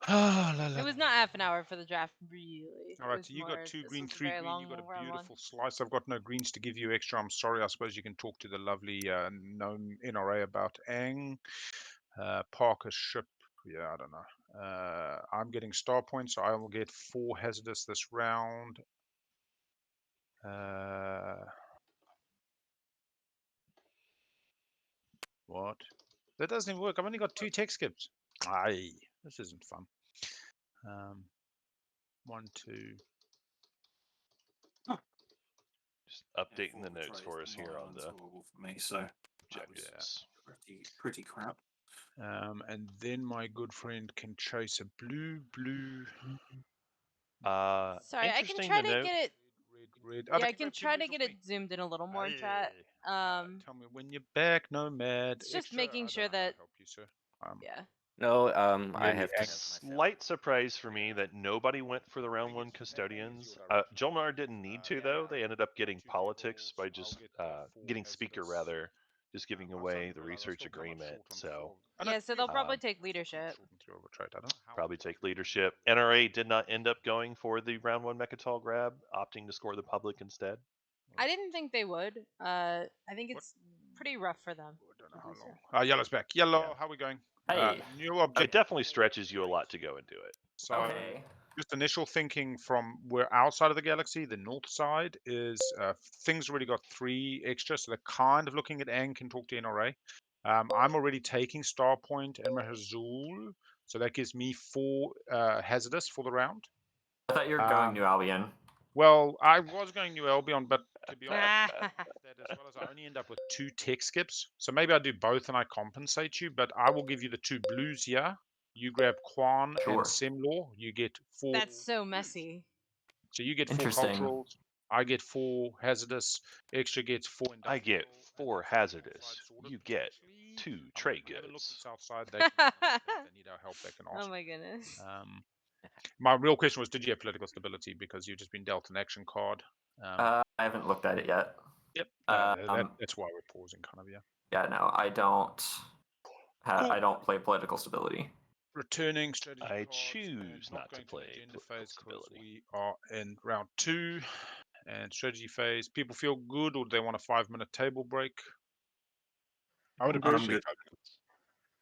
It was not half an hour for the draft, really. All right, so you got 2 green, 3 green. You got a beautiful slice. I've got no greens to give you extra. I'm sorry. I suppose you can talk to the lovely gnome NRA about Ang. Parker ship. Yeah, I don't know. I'm getting star points, so I will get 4 hazardous this round. What? That doesn't even work. I've only got 2 tech skips. Aye, this isn't fun. 1, 2. Just updating the notes for us here on the for me, so objectives. pretty crap. And then my good friend can chase a blue. Sorry, I can try to get it. Red. Yeah, I can try to get it zoomed in a little more, chat. Tell me when you're back, Nomad. It's just making sure that. Help you, sir. Yeah. no, I have to A help myself. slight surprise for me that nobody went for the round 1 custodians. Jolnar didn't need to though. They ended up getting politics by just getting speaker rather, just giving away the research agreement. So Yeah, so they'll probably take leadership. probably take leadership. NRA did not end up going for the round 1 Mechatol grab, opting to score the public instead. I didn't think they would. I think it's pretty rough for them. I don't know how long. Yellow's back. Yellow, Yeah. how are we going? Hey. New object. It definitely stretches you a lot to go and do it. So, Okay. just initial thinking from we're outside of the galaxy, the north side is things already got 3 extra, so they're kind of looking at Ang can talk to NRA. I'm already taking Starpoint and Mahazul, so that gives me 4 hazardous for the round. I thought you were going New Albion. Well, I was going New Albion, but to be honest, that as well as I only end up with 2 tech skips. So maybe I do both and I compensate you, but I will give you the 2 blues here. You grab Quan Sure. and Semlor. You get 4. That's so messy. So you get 4 Interesting. culturals. I get 4 hazardous. Extra gets 4 industrial. I get and 4 then 4 hazardous. outside sorted, You get potentially. 2 trade Have a look goods. at Southside. They can come up if they need our help. They can Oh ask. my goodness. My real question was, did you have political stability? Because you've just been dealt an action card. I haven't looked at it yet. Yep. That's why we're pausing, kind of. Yeah. Yeah, no, I don't. Cool. I don't play political stability. Returning strategy I cards choose and not to going play the agenda political phase 'cause stability. we are in round 2 and strategy phase. People feel good, or do they want a 5-minute table break? I would I'm appreciate good. 5 minutes.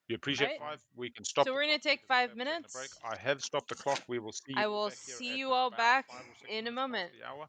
You appreciate Right. 5? We can stop. So the we're gonna clock take because we 5 have taken a break. minutes. I have stopped the clock. We will see you I all will back here see at you all about back 5 or 6 in a minutes past moment. the hour.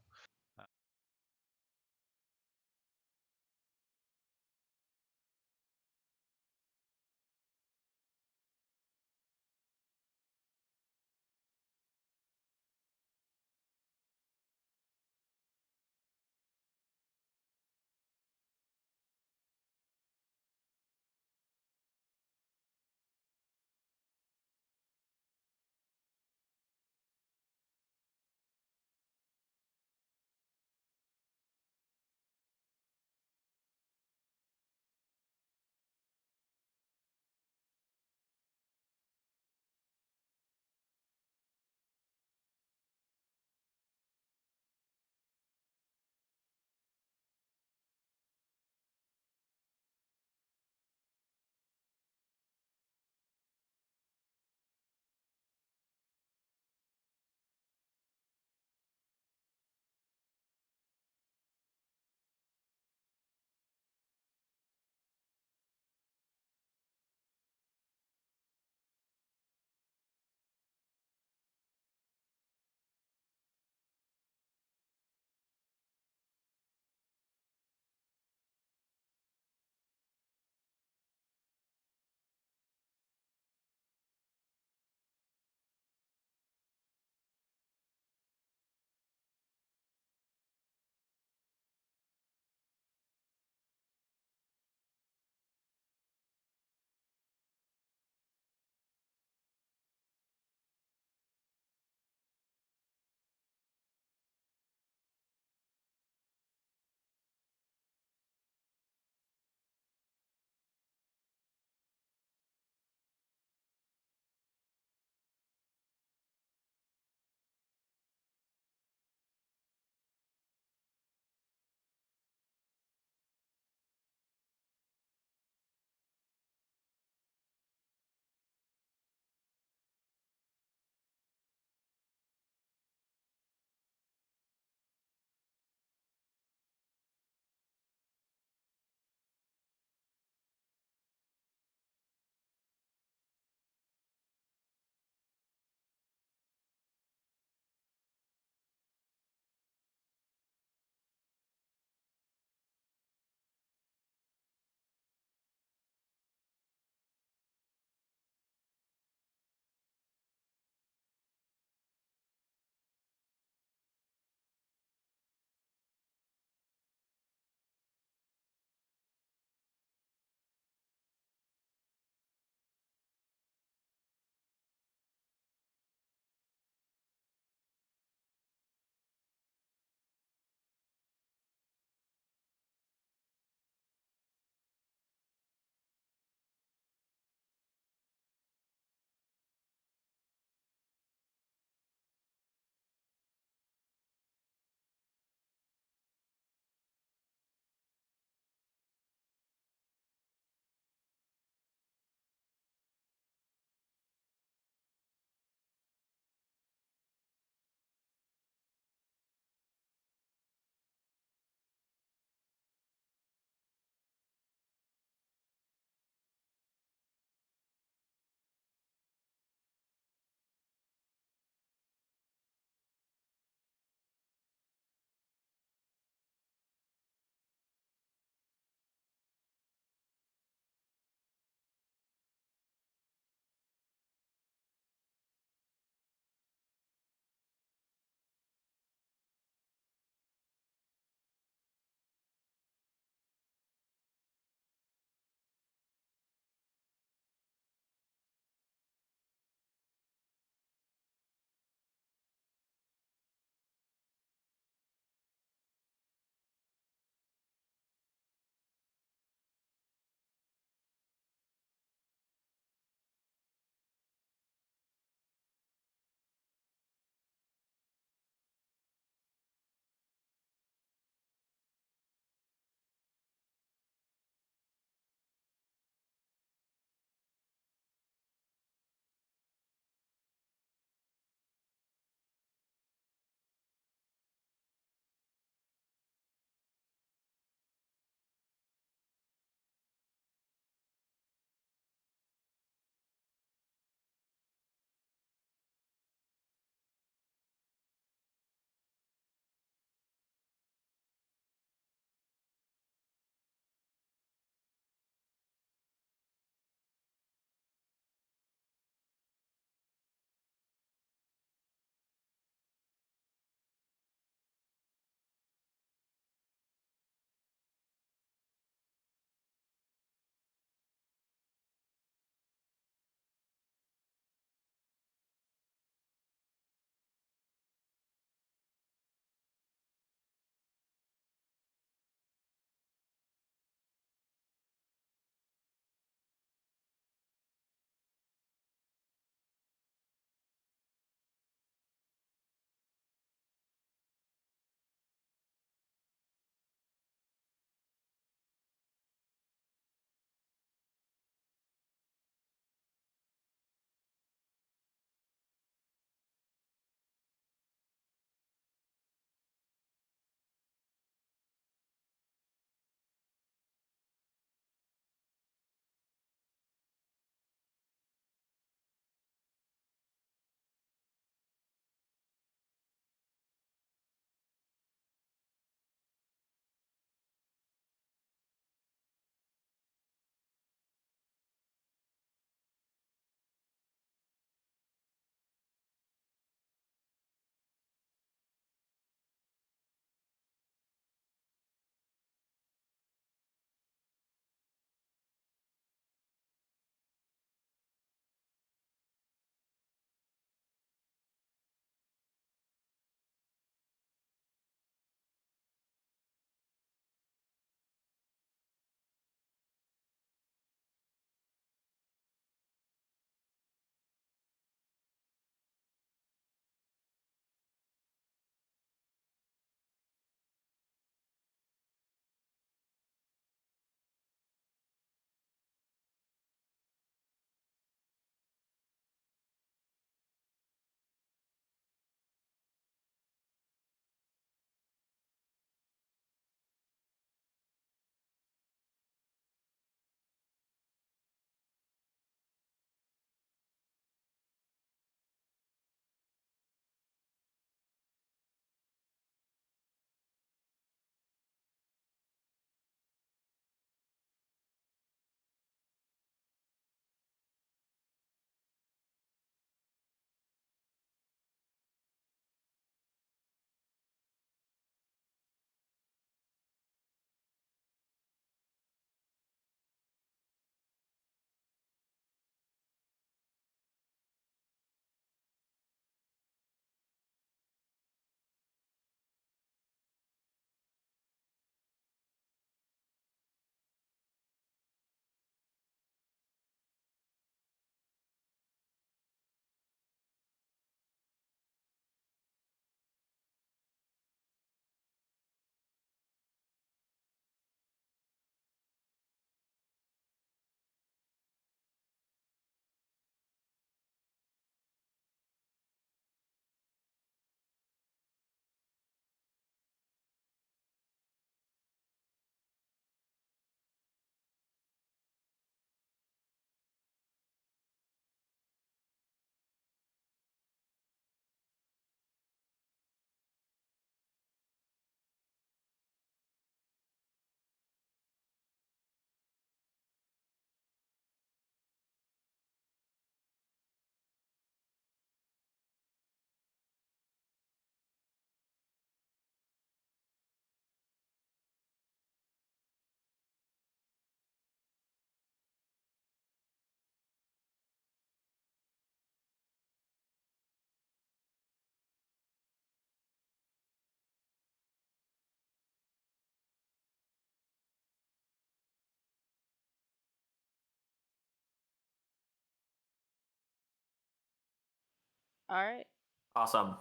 All right. Awesome.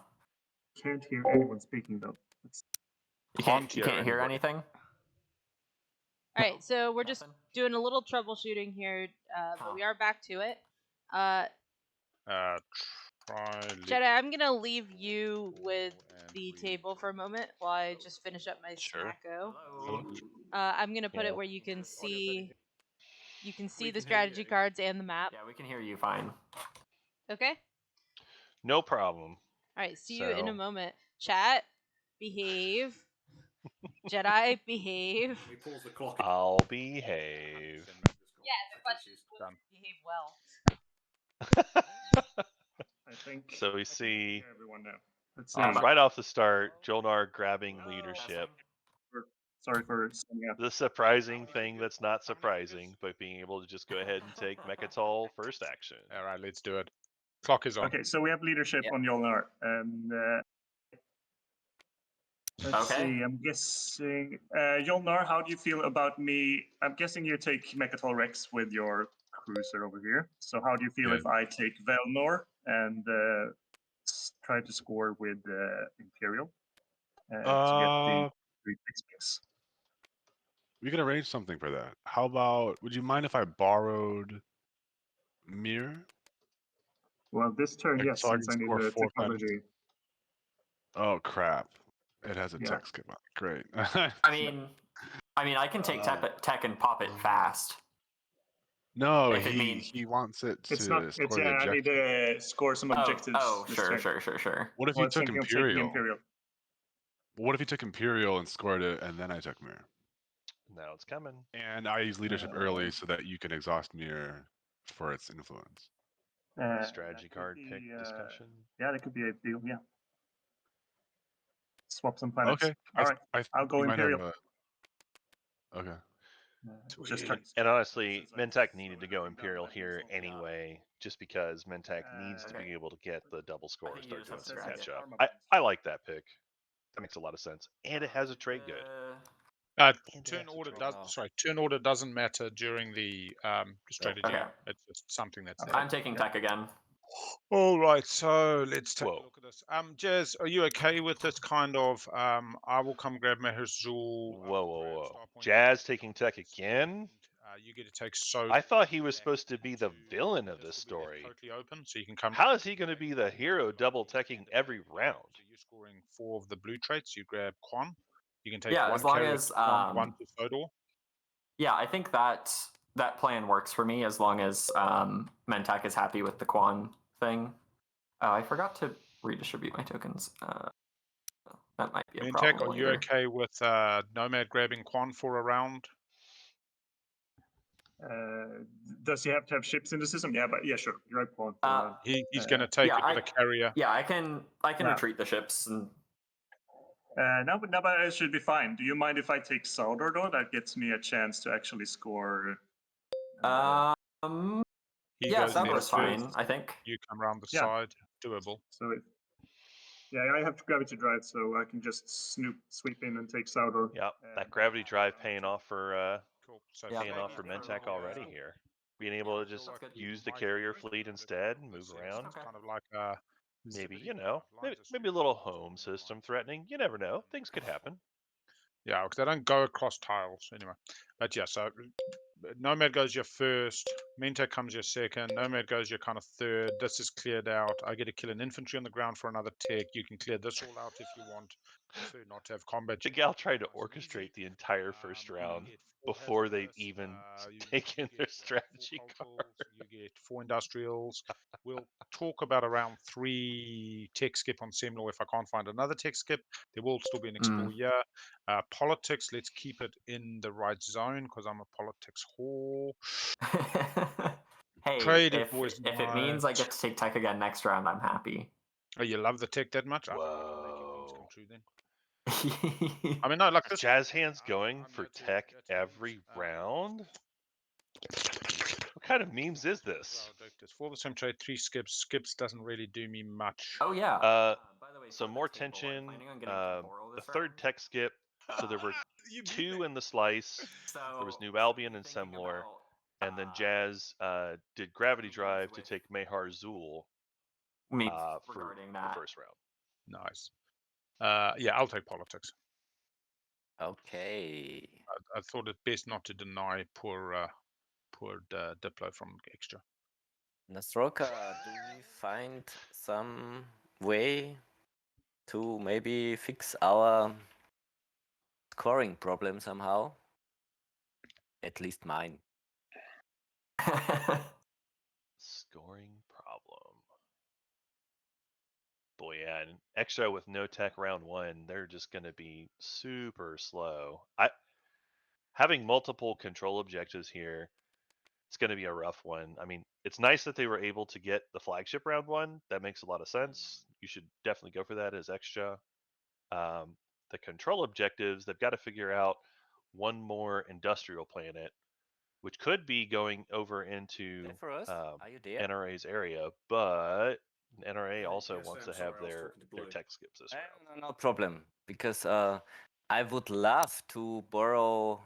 Can't hear anyone speaking though. You Can't can't hear hear anybody. anything? All right, so we're just Nothing? doing a little troubleshooting here, but Huh. we are back to it. Try. Jedi, I'm gonna leave you with and the read table for a moment while I just finish up my Sure. smacko. Hello. I'm gonna put Yeah. it where you can see We the can hear strategy you. cards and the map. Yeah, we can hear you fine. Okay. No problem. All right. See you in a So- moment. Chat, behave. Jedi, behave. We pause the clock. I'll behave. Yeah, the question was Done. behave well. I think. So we I can see hear everyone now. Let's Yeah, see. right off the start, Jolnar grabbing leadership. Sorry for standing up. The surprising thing that's not surprising, but being able to just go ahead and take Mechatol first action. All right, let's do it. Clock is on. Okay, so we have leadership on Yolnar, and let's Okay. see. I'm guessing Yolnar, how do you feel about me? I'm guessing you take Mechatol Rex with your cruiser over here. So how do you feel Yeah. if I take Velnor and try to score with Imperial to get the 3 picks? We can arrange something for that. How about? Would you mind if I borrowed Mirror? Well, this turn, Like, yes, so I since can I need score the 4 times. technology. Oh crap! It has a Yeah. tech skip on it. Great. I mean, I can take tech and pop it fast. No, If it means- he wants it to It's not. It's score the I need objective. to score some objectives. Oh, this sure, turn. sure. What if Well, I you was took thinking of taking Imperial? Imperial. What if you took Imperial and scored it, and then I took Mirror? Now it's coming. And I use leadership early so that you can exhaust Mirror for its influence. Strategy that could card be, pick discussion. Yeah, that could be a deal. Yeah. Swap some planets. Okay. All right. I think I'll go we might have Imperial. Okay. Just trying. And honestly, Mentak needed to go Imperial here anyway, just because Mentak needs to Okay. be able to get the double score I and think you start just doing have some to catch grab up. I like that pick. That makes a lot of sense. And it has a trade good. Turn order doesn't matter during the strategy. Okay. It's just something that's there. I'm taking tech again. All right, so let's take Whoa. a look at this. Jazz, are you okay with this kind of? I will come grab Meherzul. Whoa. Jazz taking tech again? You get to take so. I thought he was supposed to be the villain of this story. Totally open, so you can come. How is he going to be the hero double teching every round? So you're scoring 4 of the blue traits. You grab Quan. You can take Yeah, one as long carrier as, to Quan, one to Sodor. Yeah, I think that plan works for me as long as Mentak is happy with the Quan thing. Oh, I forgot to redistribute my tokens. That might be a Mentak, problem are you later. okay with Nomad grabbing Quan for a round? Does he have to have ships in the system? Yeah, but yeah, sure. You're right, Paul. He's going to take yeah, it with a carrier. Yeah, I can retreat the ships. And... No, but it should be fine. Do you mind if I take Sodor though? That gets me a chance to actually score. yes, that goes was fine. I think You come around the Yeah. side. Doable. So I have gravity drive, so I can just sweep in and take Sodor. Yep, that gravity drive paying off for Cool. So Yeah. paying off for Mentak already here. Being able to just that's good. use the carrier fleet instead, move around. Okay. Kind of like Maybe, maybe a little home system threatening. You never know. Things could happen. Yeah, because they don't go across tiles anyway. But yeah, so Nomad goes your first, Mentak comes your second, Nomad goes your kind of third. This is cleared out. I get to kill an infantry on the ground for another tech. You can clear this all out if you want. Prefer not to have combat. The gal tried to orchestrate the entire first round before they've even taken their strategy card. You get 4 industrials. We'll talk about around 3 tech skip on Semlor if I can't find another tech skip. There will still be an explore here. Politics, let's keep it in the right zone because I'm a politics whore. Hey, Trade if it means I get to take tech again next round, I'm happy. Oh, you love the tech that much? Whoa. I think you can make your dreams come true then. I mean, no, like this. Jazz hands going for tech every round? What kind of memes is this? For the same trade, 3 skips. Skips doesn't really do me much. Oh yeah. By the way, so more tension. The third tech skip. So there were 2 in the slice. There was New Albion and Semlor, and then Jazz did gravity drive to take Mehar Zul. Me for regarding the that. first round. Nice. Yeah, I'll take politics. Okay. I thought it best not to deny poor Diplo from extra. Nasroka, do we find some way to maybe fix our scoring problem somehow? At least mine. Scoring problem. Boy, yeah, and extra with no tech round 1, they're just going to be super slow. Having multiple control objectives here, it's going to be a rough one. I mean, it's nice that they were able to get the flagship round 1. That makes a lot of sense. You should definitely go for that as extra. The control objectives, they've got to figure out one more industrial planet, which could be going over into For us? Are you there? NRA's area, but NRA Yeah, also yes, wants I'm to sorry, have I was their talking to Blue. tech skips this round. No problem. Because I would love to borrow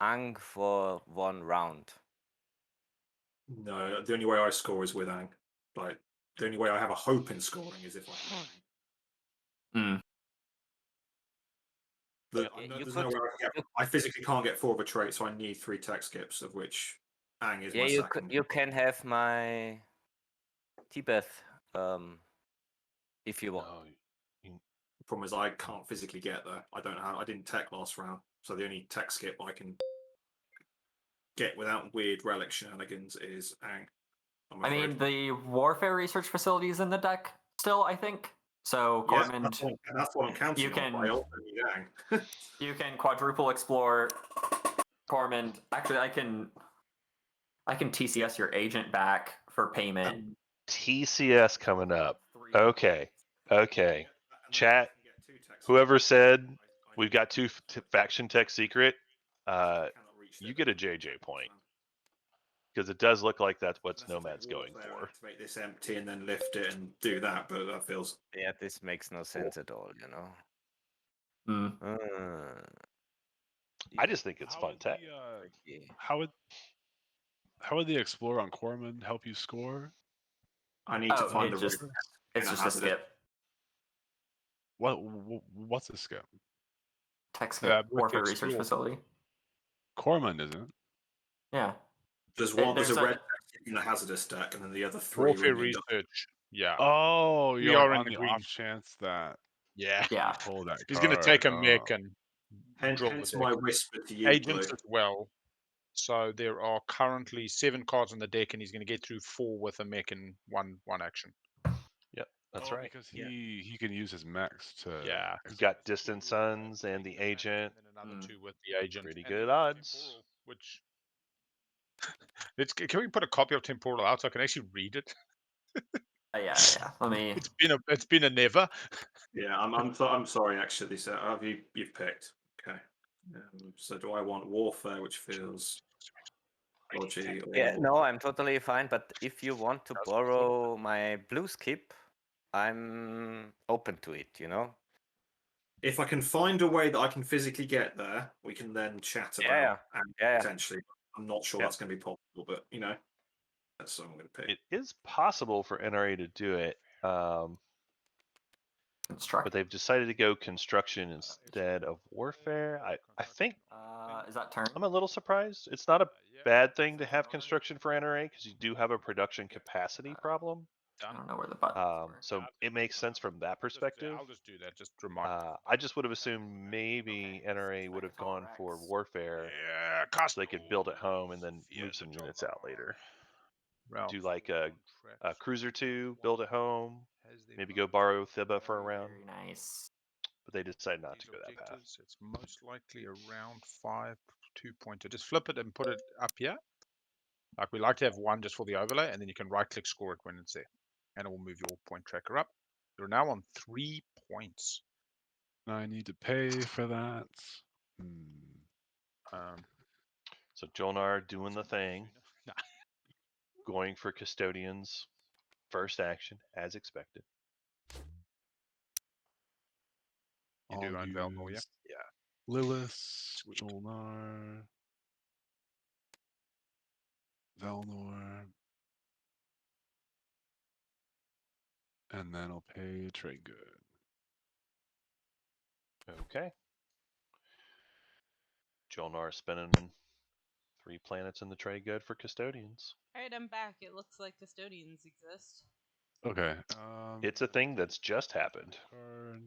Ang for one round. No, the only way I score is with Ang. Like, the only way I have a hope in scoring is if I have Ang. There's no way I physically can't get 4 of a trait, so I need 3 tech skips, of which Ang is my Yeah, second. you can have my Tibeth if you want. No, The problem is I can't physically get there. I didn't tech last round, so the only tech skip I can get without weird relic shenanigans is Ang. I mean, the warfare research facility is in the deck still, I think. So yeah, Cormand, that's what I'm counting you can on. I also need Ang. you can quadruple explore Cormand. Actually, I can TCS your agent back for payment. TCS coming up. Okay. Chat, whoever said we've got 2 faction tech secret, you get a JJ point. Because it does look like that's what Nomad's going for. Activate this empty and then lift it and do that, but that feels. Yeah, this makes no sense at all, you know. I just think it's fun tech. How would the Explorer on Corman help you score? I need to find the just, it's just a skip. What's a skip? Tech skip, warfare research facility. Corman isn't. Yeah. There's one. There's a red deck in the hazardous deck, and then the other 3 warfare research. Yeah. Oh, we you're are on in the the green. off chance that Yeah. you pull that He's card. going to take a mech and hence my whisper to you, agents Blue. as well. So there are currently 7 cards on the deck, and he's going to get through 4 with a mech in one action. Yep, that's right. Because he can use his mechs to. Yeah. He's got Distant Suns and the agent. And another 2 with the agent. Pretty good odds. Which can we put a copy of Temporal out so I can actually read it? Yeah. Let me. It's been a never. Yeah, I'm sorry. Actually, so you've picked. Okay. So do I want warfare, which feels dodgy? Yeah, no, I'm totally fine. But if you want to borrow my blue skip, I'm open to it. You know. If I can find a way that I can physically get there, we can then chat about potentially. I'm not sure that's going to be possible, but that's what I'm going to pick. It is possible for NRA to do it, but they've decided to go construction instead of warfare. I think. Is that turn? I'm a little surprised. It's not a bad thing to have construction for NRA because you do have a production capacity problem. I don't know where the button. So it makes sense from that perspective. I'll just do that. Just remind. I just would have assumed maybe NRA would have gone for warfare, so they could build at home and then move some units out later. Do like a cruiser 2, build at home, maybe go borrow Thibba for a round. Very nice. But they decided not to go that path. It's most likely around 5 2-pointer. Just flip it and put it up here. Like we like to have 1 just for the overlay, and then you can right-click score it when it's there, and it will move your point tracker up. You're now on 3 points. I need to pay for that. So Jolnar doing the thing, going for custodians, first action as expected. You do own Velmor, yeah? Yeah. Lilith, Jolnar, Velnor. and then I'll pay trade good. Okay. Jolnar spending 3 planets in the trade good for custodians. All right, I'm back. It looks like custodians exist. Okay. It's a thing that's just happened. Card,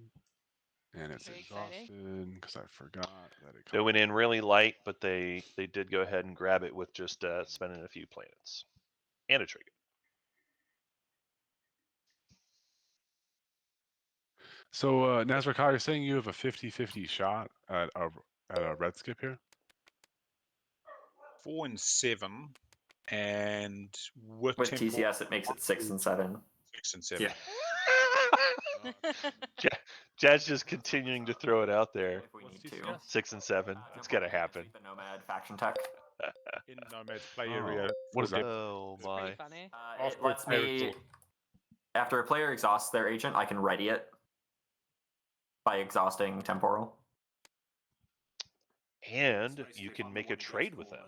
and it's Very exciting. exhausted because I forgot that it. They went in really light, but they did go ahead and grab it with just spending a few planets and a trade good. So, Nazrakar, you're saying you have a 50-50 shot at a red skip here? 4 and 7, and with temporal, TCS, it makes it 6 and 7. 6 and 7. Yeah. Jazz just continuing to throw it out there. If we What's need to. TCS? 6 and 7. It's gotta happen. The Nomad faction tech. In Nomad's play Oh, area. what is that? Oh It's pretty my. funny. It After lets player me, exhaust. after a player exhausts their agent, I can ready it by exhausting temporal. And you can make a trade with them.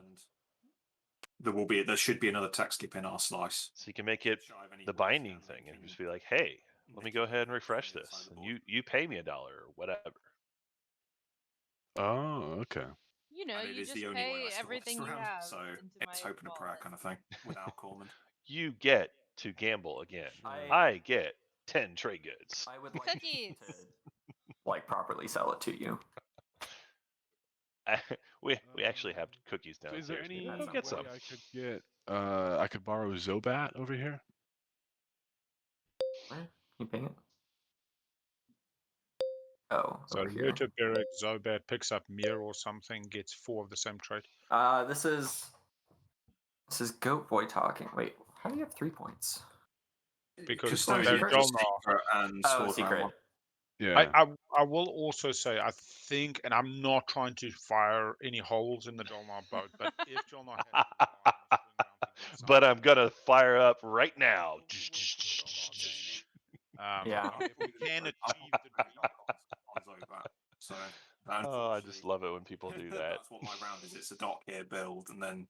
There should be another tech skip in our slice. So you can make it the binding thing and just be like, hey, let me go ahead and refresh this. And you pay me $1 or whatever. Oh, okay. You know, And it you is just the only way pay I store everything this you around, have so into it's my hope and a prayer wallet. kind of thing without Corman. You get to gamble again. I- I get 10 trade goods. I would like Cookies. to like properly sell it to you. we actually have cookies So is downstairs. there any Maybe we'll way get some. I could get I could borrow Zobat over here? Where? You paying it? Oh, So over here. Muto Beric, Zobat picks up Mir or something, gets 4 of the same trait. This is Goat Boy talking. Wait, how do you have 3 points? Because Custodian, they're just Jolnar. secret and Oh, sword secret. round one. Yeah. I will also say, I think, and I'm not trying to fire any holes in the Jolnar boat, but if Jolnar had to rely on the swing round to get something, But I'm gonna fire up right now. Yeah. if we can achieve the dream, on Zobat. So Oh, I just love it when people do that. That's what my round is. It's a dock here build, and then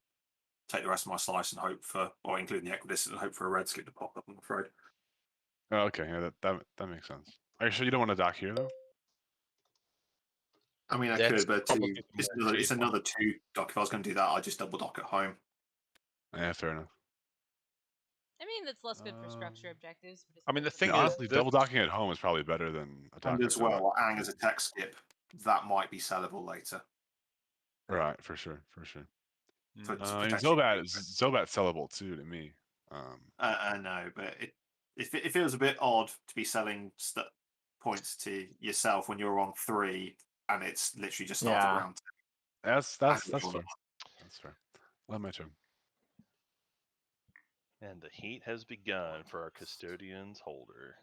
take the rest of my slice and hope for, or including the Equidistant, and hope for a red skip to pop up. I'm afraid. Oh, okay, yeah, that makes sense. Are you sure you don't want to dock here though? I mean, I That's could, but probably the more it's fair another 2 dock. If I was going to do that, I'd just double dock at home. Yeah, fair enough. I mean, that's less good for structure objectives. But it's I mean, the better thing than Yeah, is, honestly, this- double docking at home is probably better than a dock And at as Zobat. well, Ang as a tech skip, that might be sellable later. Right, for sure. So it's I mean, potentially- Zobat's sellable too to me. I know, but it feels a bit odd to be selling points to yourself when you're on 3 and it's literally just started Yeah. round 10. That's And fair. That's fair. Let my turn. And the heat has begun for our custodian's holder.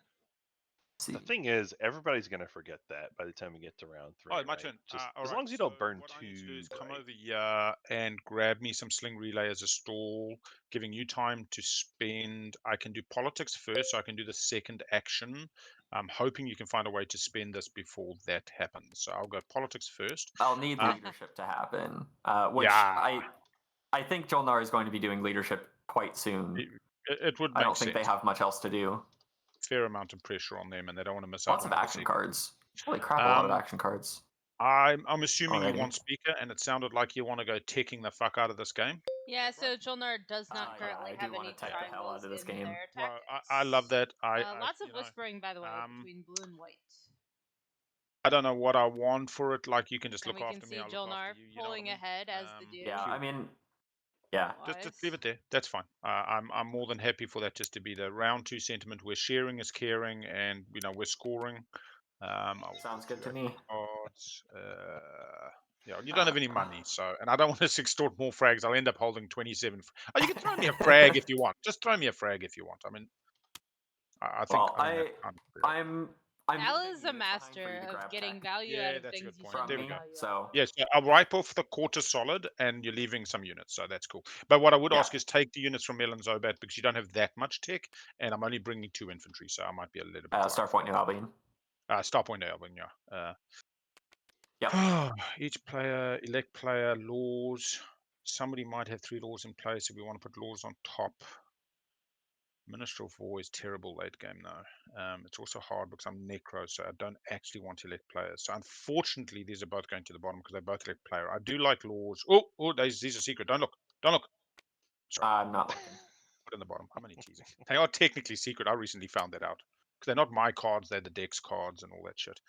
See. The thing is, everybody's gonna forget that by the time we get to round 3. Oh, my right? turn. Just All as right, long as you so don't burn what I too need to do is come bright. over here and grab me some sling relay as a stall, giving you time to spend. I can do politics first, so I can do the second action. I'm hoping you can find a way to spend this before that happens. So I'll go politics first. I'll need leadership to happen. Which Yeah. I think Jolnar is going to be doing leadership quite soon. It would make I don't think sense. they have much else to do. Fair amount of pressure on them, and they don't want to miss out Lots on of the action second. cards. Holy crap, a lot of Um, action cards. I'm assuming Alrighty. you want speaker, and it sounded like you want to go teching the fuck out of this game. Yeah, so Jolnar does not Yeah, currently I have do wanna any tech the hell triangles out of this in game. their Well, tactics. I love that. Lots of you know, whispering, by the way, between blue and white. I don't know what I want for it. Like, you can just And look we can after me. see I'll look Jolnar after you. You know what I pulling mean? ahead as the dude. Yeah, I mean, yeah. Just leave it there. That's fine. I'm more than happy for that just to be the round 2 sentiment where sharing is caring, and we're scoring. Sounds good to me. Cards. Yeah, you don't have any money, so, and I don't want to extort more frags. I'll end up holding 27. Oh, you can throw me a frag if you want. Just throw me a frag if you want. I mean, I think. Well, I mean, that's kind of fair. I'm Al leaving is a units behind for you master to of grab getting tech value Yeah, out of that's a things good you point. shouldn't There from we get me. go. value So out of. Yes, I'll wipe off the quarter solid, and you're leaving some units, so that's cool. But what I would Yeah. ask is take the units from Mel and Zobat because you don't have that much tech, and I'm only bringing 2 infantry, so I might be a little bit. light Starpoint New Albion. Starpoint Albion, yeah. Yep. Each player, elect player, laws. Somebody might have 3 laws in place if we want to put laws on top. Minister of War is terrible late game though. It's also hard because I'm Necro, so I don't actually want to elect players. So unfortunately, these are both going to the bottom because they both elect player. I do like laws. Oh, these are secret. Don't look. Don't look. Sorry. I'm not looking. Put in the bottom. I'm only teasing. They are technically secret. I recently found that out. Because they're not my cards, they're the deck's cards and all that shit.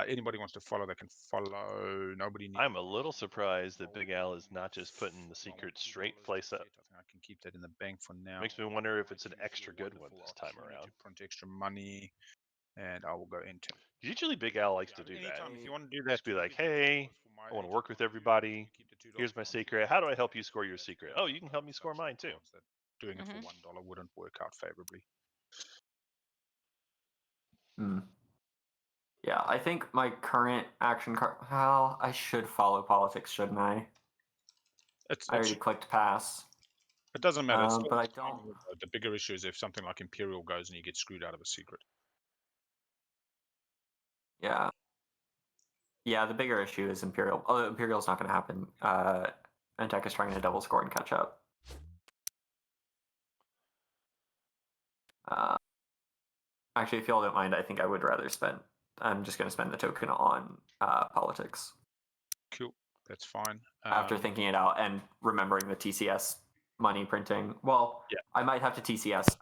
Anybody wants to follow, they can follow. Nobody needs. I'm a little surprised that Big Al is not just putting the secret straight face up. I think I can keep that in the bank for now. Makes me wonder if it's an extra good one this time around. To print extra money, and I will go into. Usually Big Al likes to do that. Anytime, if you want to do that, Just be like, hey, I want to work with everybody. Here's my secret. How do I help you score your secret? Oh, you can help me score mine too. Doing it for $1 wouldn't work out favorably. Yeah, I think my current action card. Well, I should follow politics, shouldn't I? I already clicked pass. It doesn't matter. But I don't. The bigger issue is if something like Imperial goes and you get screwed out of a secret. Yeah. Yeah, the bigger issue is Imperial. Oh, Imperial's not going to happen. Antec is trying to double score and catch up. Actually, if y'all don't mind, I think I would rather spend. I'm just going to spend the token on politics. Cool, that's fine. After thinking it out and remembering the TCS money printing. Well, yeah. I might have to TCS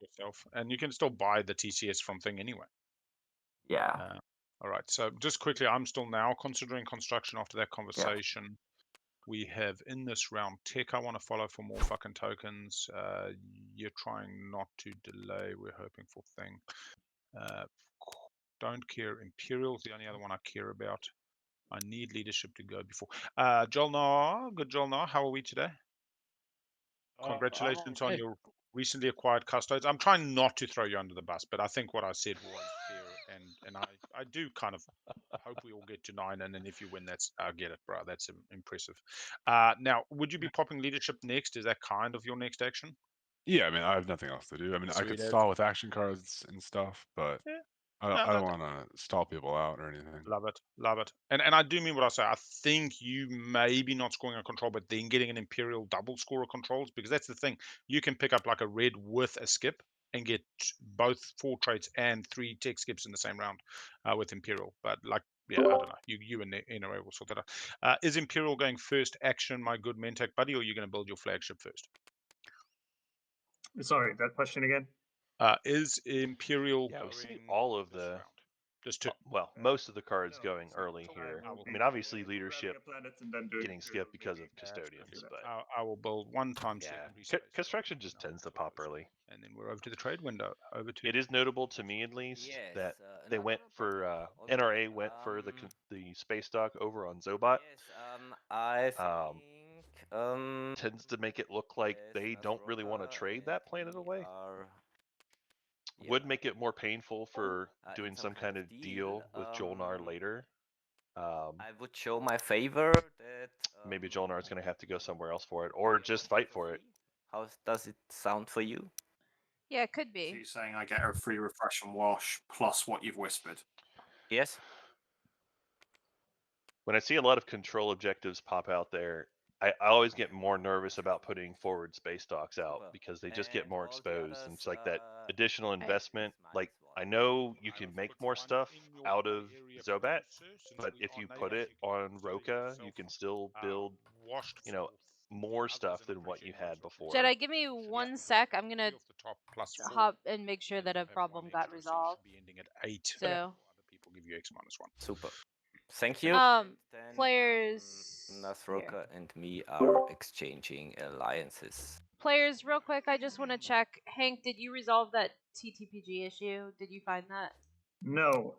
yourself, and you can still buy the TCS from thing anyway. Yeah. All right. So just quickly, I'm still now considering construction after that conversation. Yeah. We have in this round tech. I want to follow for more fucking tokens. You're trying not to delay. We're hoping for thing. Don't care. Imperial's the only other one I care about. I need leadership to go before. Jolnar, good Jolnar. How are we today? Congratulations on your recently acquired custodes. I'm trying not to throw you under the bus, but I think what I said was fair, and I do kind of hope we all get to 9, and then if you win, I get it, bro. That's impressive. Now, would you be popping leadership next? Is that kind of your next action? Yeah, I mean, I have nothing else to do. I mean, I could stall with action cards and stuff, but I don't want to stall people out or anything. Love it, love it. And I do mean what I say. I think you maybe not scoring a control, but then getting an Imperial double score of controls, because that's the thing. You can pick up like a red with a skip and get both 4 traits and 3 tech skips in the same round with Imperial. But like, yeah, I don't know. You and NRA will sort that out. Is Imperial going first action, my good Mentec buddy, or are you going to build your flagship first? Sorry, that question again? Is Imperial we see all of the just 2. Well, most of the cards going early here. I mean, obviously leadership getting skipped because of custodians, but I will build 1 time. Construction just tends to pop early. And then we're over to the trade window. It is notable to me, at least, that they went for NRA went for the space dock over on Zobat. Yes, I think tends to make it look like they don't really want to trade that planet away. Would make it more painful for doing some kind of deal with Jolnar later. I would show my favor that maybe Jolnar's going to have to go somewhere else for it, or just fight for it. How does it sound for you? Yeah, it could be. So you're saying I get a free refresh and wash plus what you've whispered? Yes. When I see a lot of control objectives pop out there, I always get more nervous about putting forward space docks out because they just get more exposed. And it's like that additional investment. Like, I know you can make more stuff out of Zobat, but if you put it on Roka, you can still build, more stuff than what you had before. Jedi, give me 1 sec. I'm gonna hop and make sure that a problem got resolved. So other people give you X-1. Super. Thank you. Players. Nasroka and me are exchanging alliances. Players, real quick, I just want to check. Hank, did you resolve that TTPG issue? Did you find that? No.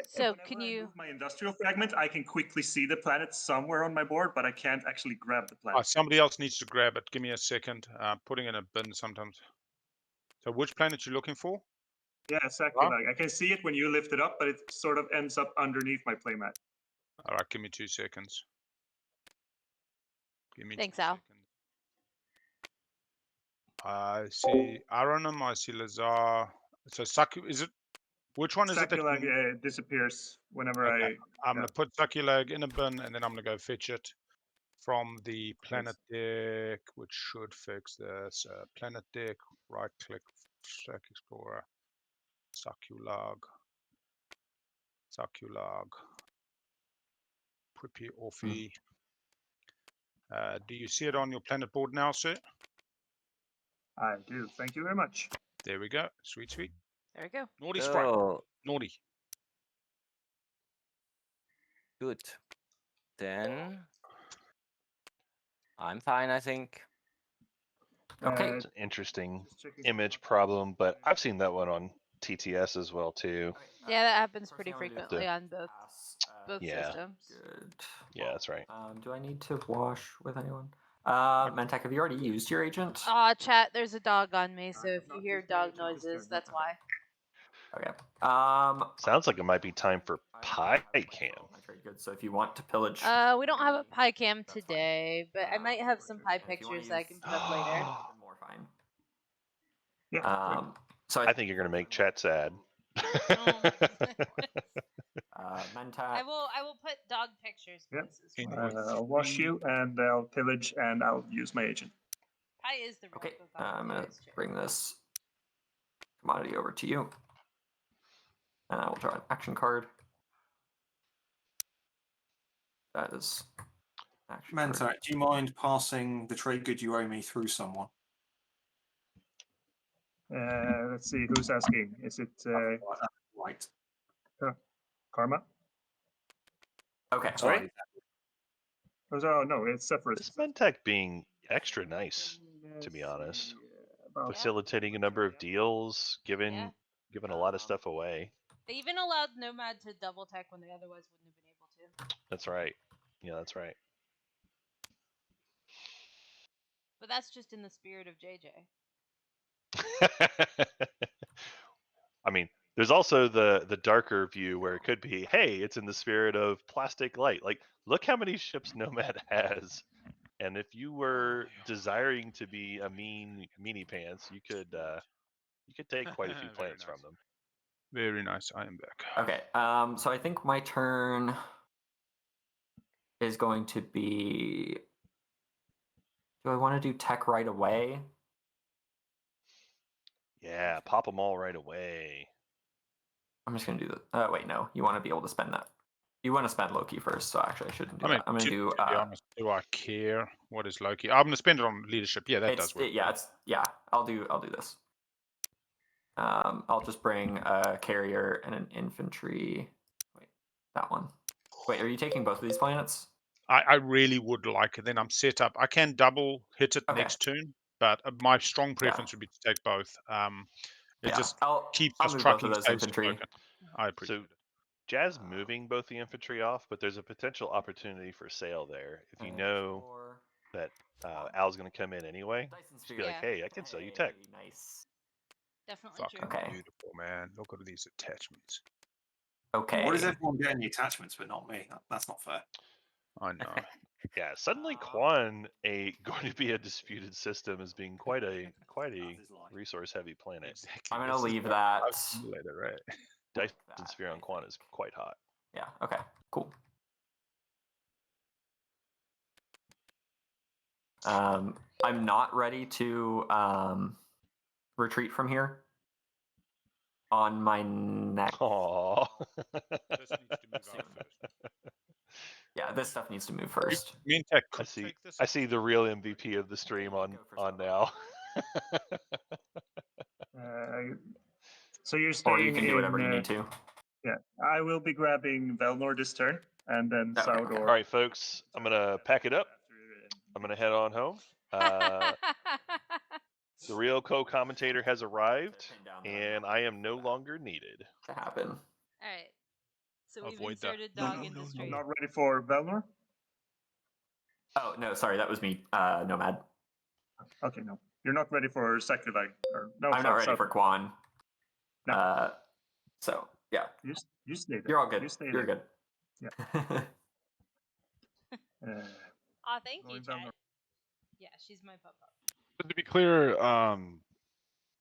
So can you move my industrial fragment? I can quickly see the planet somewhere on my board, but I can't actually grab the planet. Somebody else needs to grab it. Give me a second. Putting in a bin sometimes. So which planet you looking for? Yeah, exactly. Like, I can see it when you lift it up, but it sort of ends up underneath my playmat. All right, give me 2 seconds. Give me Thanks, 2 Al. seconds. I see Aronum, I see Lazar. So is it? Which one is it? Sakulag disappears whenever I'm going to put Sakulag in a bin, and then I'm going to go fetch it. from the planet deck, which should fix this. Planet deck, right click, Stack Explorer, Sakulag, Prepare Orphe. Do you see it on your planet board now, sir? I do. Thank you very much. There we go. Sweet, sweet. There we go. Naughty sprite. So Naughty. good. Then I'm fine, I think. Okay. It's an interesting Just checking image something. problem, but I've seen that one on TTS as well too. Yeah, that happens first pretty thing I'm gonna do is frequently The- on both Yeah. systems. Good. Yeah, that's right. Do I need to wash with anyone? Mentek, have you already used your agent? Chat, there's a dog on me, so if you hear dog noises, that's why. Okay. Sounds like it might be time for pie cam. Good. So if you want to pillage, We don't have a pie cam That's fine. today, but I might have some pie and if you wanna pictures that I use, can put up later. even more fine. Yeah. So I think you're gonna make chat sad. Mentak. I will put dog pictures Yep. places for you. I'll wash you, and I'll pillage, and I'll use my agent. Pie is the real Okay. cook on I'm gonna today's chat. bring this commodity over to you, and I will draw an action card. That is action card. Mentak, do you mind passing the trade good you owe me through someone? Let's see, who's asking? Is it Right. Karma? Okay. Right? Oh, no, it's Sephiroth. This Mentech being extra nice, to be honest. About Facilitating a number of deals, giving a lot of stuff away. They even allowed Nomad to double tech when they otherwise wouldn't have been able to. That's right. Yeah, that's right. But that's just in the spirit of JJ. I mean, there's also the darker view where it could be, hey, it's in the spirit of Plastic Light. Like, look how many ships Nomad has. And if you were desiring to be a meanie pants, you could take quite a few Very planets nice. from them. Very nice. I am back. Okay. So I think my turn is going to be. Do I want to do tech right away? Yeah, pop them all right away. I'm just gonna do that. Wait, no. You want to be able to spend that. You want to spend Loki first, so actually I shouldn't do that. I'm gonna do. To be honest, do I care? What is Loki? I'm gonna spend it on leadership. Yeah, that does work. I'll do this. I'll just bring a carrier and an infantry. Wait, that one. Wait, are you taking both of these planets? I really would like it. Then I'm set up. I can double hit it Okay. next turn, but my strong preference would be to take both. It just keeps I'll us move trucking both of those space infantry. broken. I appreciate it. Jazz moving both the infantry off, but there's a potential opportunity for sale there. If you know that Al's going to come in anyway, just be like, hey, I can sell you tech. Nice. Definitely Fucking true. Okay. beautiful, man. Look at these attachments. Okay. What is everyone getting the attachments, but not me? That's not fair. I know. Yeah, suddenly Quan going to be a disputed system as being quite a resource heavy planet. Exactly. I'm gonna This is leave what that. I've seen later, right? Dyson Sphere on Quan is quite hot. Yeah. Okay. Cool. I'm not ready to retreat from here. On my next. Aww. This needs to move out first. Yeah, this stuff needs to move first. I see the real MVP of the stream on now. So you're staying Or you can do whatever you need to. Yeah, I will be grabbing Velnor this turn, and then Saudor. All right, folks, I'm gonna pack it up. I'm gonna head on home. The real co-commentator has arrived, and I am no longer needed. To happen. All right. So we've Avoid that. inserted dog into stream. Not ready for Velnor? Oh no, sorry, that was me, Nomad. Okay, no. You're not ready for Sakulag. No, I'm not ready for Quan. No. So yeah. You stay there. You're all good. You stay You're there. good. Yeah. Thank you, Chad. Yeah, she's my papa. But to be clear,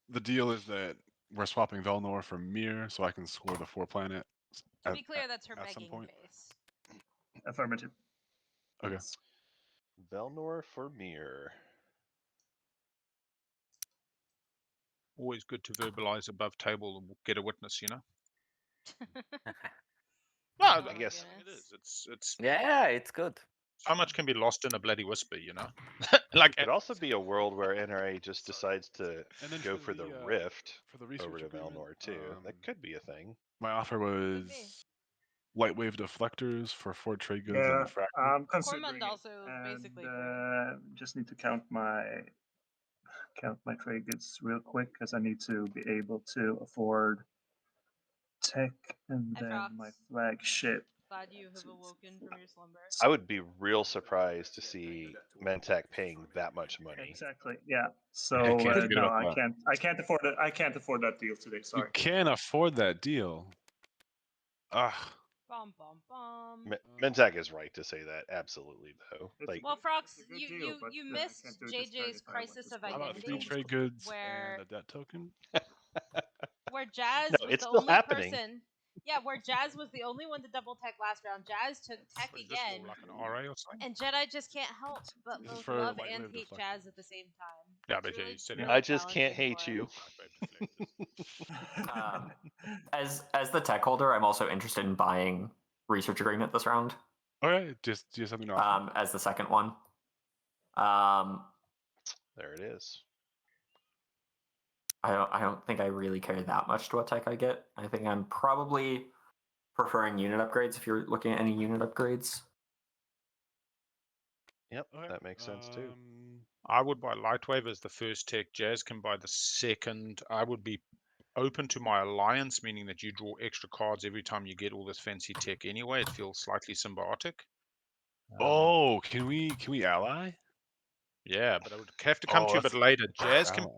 the deal is that we're swapping Velnor for Mir, so I can score the 4-planet. To be clear, that's her at some begging point. face. Affirmative. Okay. Yes. Velnor for Mir. Always good to verbalize above table and get a witness, you know? No, Oh I my guess it goodness. is. It's Yeah, it's good. so much can be lost in a bloody whisper, you know? Like, Could also be a world where NRA just decides to And then go for the Rift for the over research to agreement, Velnor too. That could be a thing. my offer Could be. was light wave deflectors for 4 trade goods Yeah, and a fractal. I'm considering Cormund it, also and basically free. just need to count my trade goods real quick because I need to be able to afford tech and Hi, then Frox. my flagship. Glad you have awoken from your slumber. I would be real surprised to see Mentec paying that much money. Exactly. Yeah. So can't forget no, about I that. can't. I can't afford it. I can't afford that deal today. You Sorry. can't afford that deal. Ah, Bum bum bum. Mentec is right to say that. Absolutely, though. It's Like, Well, Frox, it's a good you deal, but, you I missed can't do it this turn JJ's if I want crisis to of spoil how about it. 3 identity, trade goods where and a debt token? where Jazz no, was it's the still only happening. person. Yeah, where Jazz was the only one to double tech last round. Jazz took tech is this for again, like an RA or something? and Jedi just can't help but This is both for love light and wave hate deflectors. Jazz at the same time. Yeah, It's but really, you said really I just can't challenging hate for you. As the tech holder, I'm also interested in buying research agreement this round. Okay, just do you have something to offer? As the second one. Um, There it is. I don't think I really care that much to what tech I get. I think I'm probably preferring unit upgrades if you're looking at any unit upgrades. Yep, Okay, that makes sense too. I would buy Lightwave as the first tech. Jazz can buy the second. I would be open to my alliance, meaning that you draw extra cards every time you get all this fancy tech anyway. It feels slightly symbiotic. Oh, can we ally? Yeah, but I would have to come to you a bit later. Jazz can, Ally.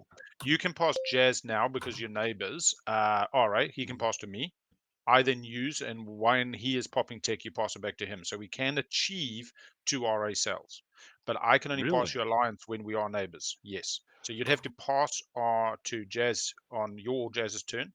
you can pass Jazz now because you're neighbors. All right, he can pass to me. I then use, and when he is popping tech, you pass it back to him. So we can achieve 2 RA cells. But I can only pass Really? you alliance when we are neighbors. Yes. So you'd have to pass to Jazz on your Jazz's turn.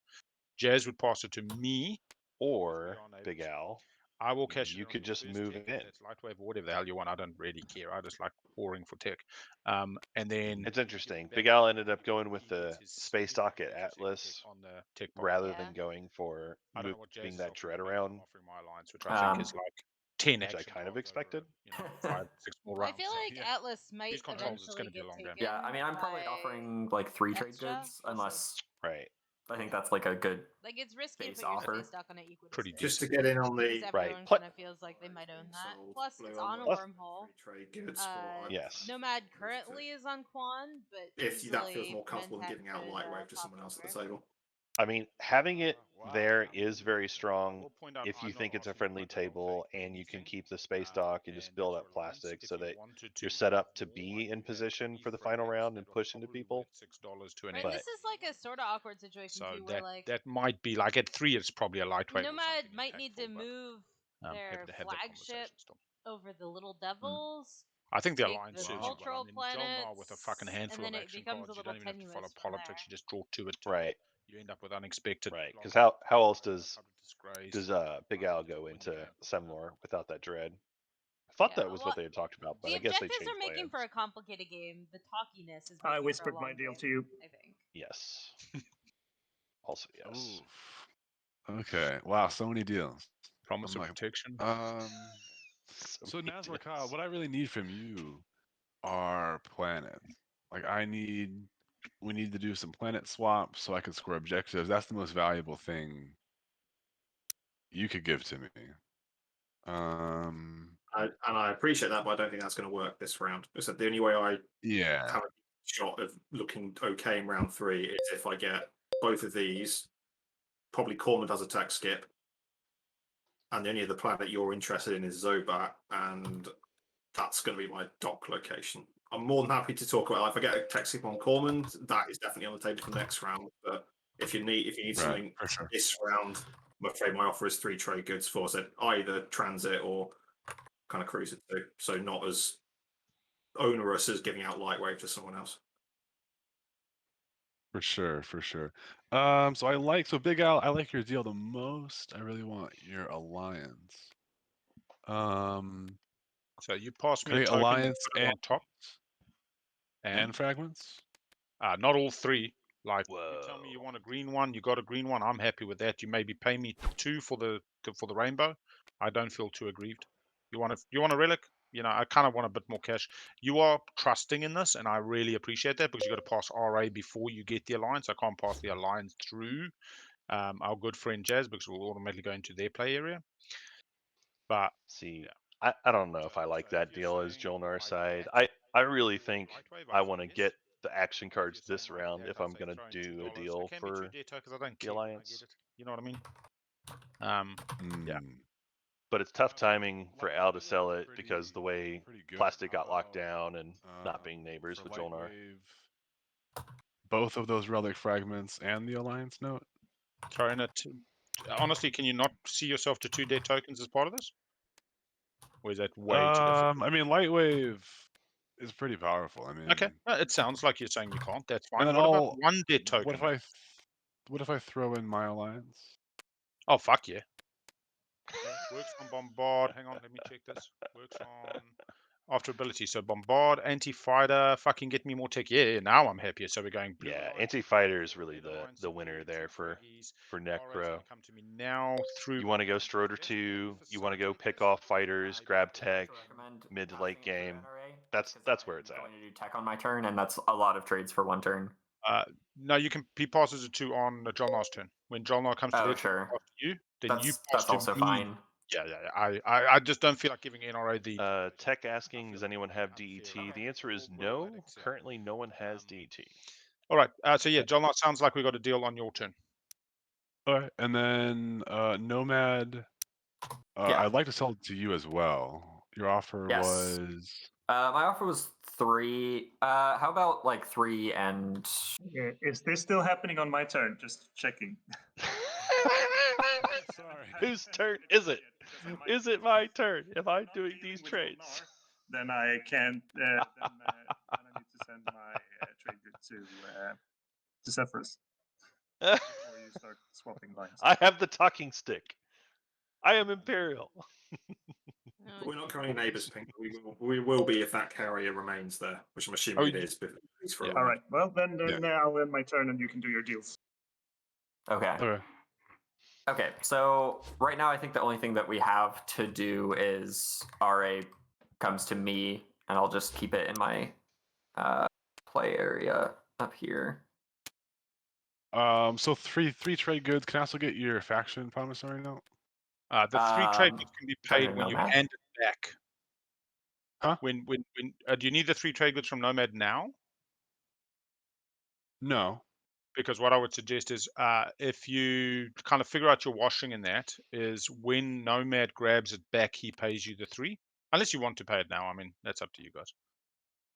Jazz would pass it to me. Or, Big Al, I will cash you it on could your just first move tech, it in. if that's Lightwave or whatever the hell you want. I don't really care. I just like pouring for tech. And then It's interesting. Big Al ended up going with the space dock at Atlas on the tech rather Yeah. than going for I don't know what Jazz moving is that offering dread back. around, I'm offering my alliance, which I think is like 10 which I action kind of cards expected. over, 5, 6 more I rounds. feel like Yeah. Atlas might These controls, it's eventually gonna be a get long taken. game. Yeah, I mean, I'm probably by offering like 3 trade extra. goods, We'll see. unless Right. I think that's like a good. Like it's risky to Base put your offer. space dock on an equidistant. Pretty Just to decent. get in on Because the everyone Right. kind of feels like they might own that. sold Plus, blue it's on a armor, wormhole. free trade goods for Yes. Nomad currently is on Quan, but if that feels easily more comfortable than Mentec giving out could, Lightwave to pop someone else at over. the table. I mean, having it Wow. there is very I strong will point out if you I'm not think it's a asking friendly Lightwave on table fake and you can anything. keep the space dock and just And build that's up your alliance. plastic If so you that wanted to you're set up to more, I be in could have position for the frame final decks round and that are push into probably people. worth $6 to an Right, But- this is like a sort of awkward situation So too, where like that might be like at 3 it's probably a Lightwave or Nomad something might need to impactful, but, move their happy to have that flagship conversation still. over the Little Devils. I think the take alliance the serves you well. I cultural mean, Jolnar with a fucking planets, handful and of then it action becomes cards, a you don't little even have to follow tenuous from politics. there. You just draw 2 a turn. Right. You end up with unexpected. Right. Because blocks, how else does disgrace, Big Al go win into the game. Semlor without that dread? I thought Yeah, that was well, what they had talked about, but The I guess they objectives changed are making plans. for a complicated game. The talkiness is making I for a whispered long my deal game, to you. I think. Yes. Also, yes. Oof. Okay. Wow, so many deals. Promise I'm of like, protection. So many Nazar Kyle, deals. what I really need from you are planets. Like we need to do some planet swaps so I can score objectives. That's the most valuable thing you could give to me. I appreciate that, but I don't think that's going to work this round. So the only way I Yeah. have a shot of looking okay in round 3 is if I get both of these. Probably Corman does a tech skip, and the only other planet you're interested in is Zobat, and that's going to be my dock location. I'm more than happy to talk about. If I get a tech skip on Corman, that is definitely on the table for next round. But if you need Right, something for sure. this round, I'm afraid my offer is 3 trade goods for either transit or kind of cruiser too. So not as onerous as giving out Lightwave to someone else. For sure, for sure. So Big Al, I like your deal the most. I really want your alliance. So you pass me Can a I token alliance put it on top. and fragments? Not all three. Like you tell me Whoa. you want a green one, you got a green one. I'm happy with that. You maybe pay me 2 for the rainbow. I don't feel too aggrieved. You want a relic? You know, I kind of want a bit more cash. You are trusting in this, and I really appreciate that because you got to pass RA before you get the alliance. I can't pass the alliance through our good friend Jazz because we'll automatically go into their play area. But See, I don't know if I like that deal as Jolnar side. I really think I want to get the action cards this round if I'm gonna do a deal for the alliance. You know what I mean? Yeah. Hmm, But it's tough timing for Al to sell it because the way pretty good. Plastic got locked down and not being neighbors For with light Jolnar. wave, both of those relic fragments and the alliance note. Throwing it. Honestly, can you not see yourself to 2 dead tokens as part of this? Or is that way too difficult? I mean, light wave is pretty powerful. I mean, Okay, it sounds like you're saying you can't. That's fine. and then What about I'll 1 dead token? what if I throw in my alliance? Oh, fuck yeah. Works on bombard. Hang on, let me check this. Works on after ability. So bombard, anti-fighter, fucking get me more tech. Yeah, now I'm happier. So we're going blue. Yeah, alliance, anti-fighter is really red the alliance, winner two there for fraggies. Neck RA's Pro. gonna come to me now through. You want to go Stroder 2, you want to go pick off fighters, grab tech, recommend mid to passing late it through game. NRA, That's where it's I'm at. going to do tech on my turn, and that's a lot of trades for 1 turn. No, you can. He passes it to on Jolnar's turn. When Jolnar comes to their turn Sure. after you, then you pass That's to also me. fine. Yeah. I just don't feel like giving NRA the. Tech asking, does anyone have DET? unfair. The answer is We'll let no. it accept. Currently, no one has DET. All right. So yeah, Jolnar, sounds like we got a deal on your turn. All right, and then Nomad. Yeah. I'd like to sell it to you as well. Your offer Yes. was My offer was 3. How about like 3 and Is this still happening on my turn? Just checking. sorry. Whose turn is it? Is it my turn? Am I doing these with trades? Jolnar, then I can't. Then I need to send my trade good to Zephyrus before you start swapping lines. I have the talking stick. I am Imperial. But we're not currently neighbours, Pink. We will be if that carrier remains there, which I'm assuming it is. But it's for a All while. right. Well, then I'll end my turn, and you can do your deals. Okay. Okay, so right now I think the only thing that we have to do is RA comes to me, and I'll just keep it in my play area up here. So three trade goods. Can I also get your faction promissory note? The 3 trade goods can be paid when you Nomad? hand it back. Huh? When do you need the 3 trade goods from Nomad now? No. Because what I would suggest is if you kind of figure out your washing in that, is when Nomad grabs it back, he pays you the 3. Unless you want to pay it now. I mean, that's up to you guys.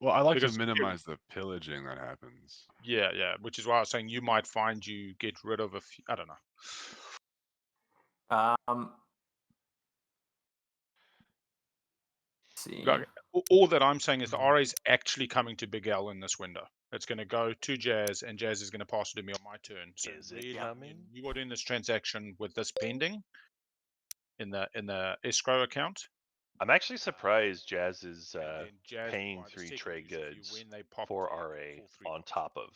Well, I like Because to minimize the pillaging that happens. Yeah, which is why I was saying you might find you get rid of a few. I don't know. Let's see. All that I'm saying is the RA is actually coming to Big L in this window. It's going to go to Jazz, and Jazz is going to pass it to me on my turn. So Is it really, coming? you are doing this transaction with this pending in the escrow account. I'm actually surprised Jazz is and then Jazz paying will buy the 3 second trade piece of you goods when they pop for their RA full 3 on cards. top of And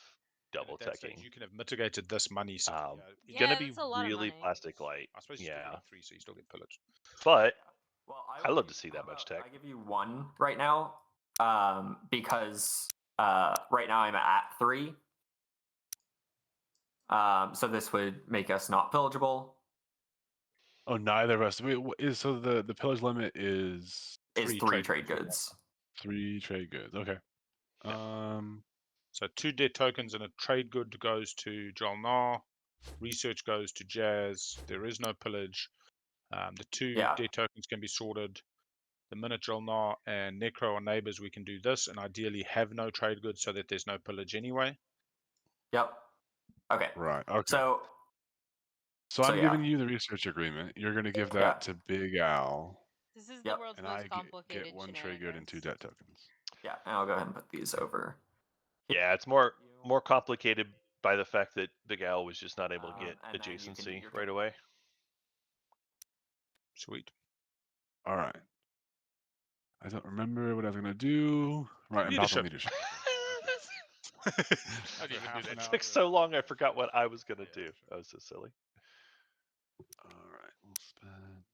double at that stage, teching. you can have mitigated this money. Yeah, Gonna be that's a lot of really money. plastic light. I suppose you're still getting 3, so you still get pillaged. But Well, I love to see that much tech. I give you 1 right now, because right now I'm at 3. So this would make us not pillageable. Oh, neither of us. So the pillage limit is 3 trade goods. 3 trade goods. Okay. So 2 dead tokens and a trade good goes to Jolnar. Research goes to Jazz. There is no pillage. The 2 dead tokens can be sorted. The minute Jolnar and Necro are neighbors, we can do this and ideally have no trade goods so that there's no pillage anyway. Yep. Okay. Right. Okay. So I'm giving you the research agreement. You're going to give that to Big Al. This is the world's and most I complicated get 1 trade good and 2 debt tokens. Yeah, and I'll go ahead and put these over. Yeah, it's more complicated by the fact that Big Al was just not able to get adjacency right away. Sweet. All right. I don't remember what I was gonna do. Right, I'm back on leadership. I didn't After even do half that. an It hour took of- so long, I forgot what I was gonna do. sure. That was so silly. All right, we'll spend.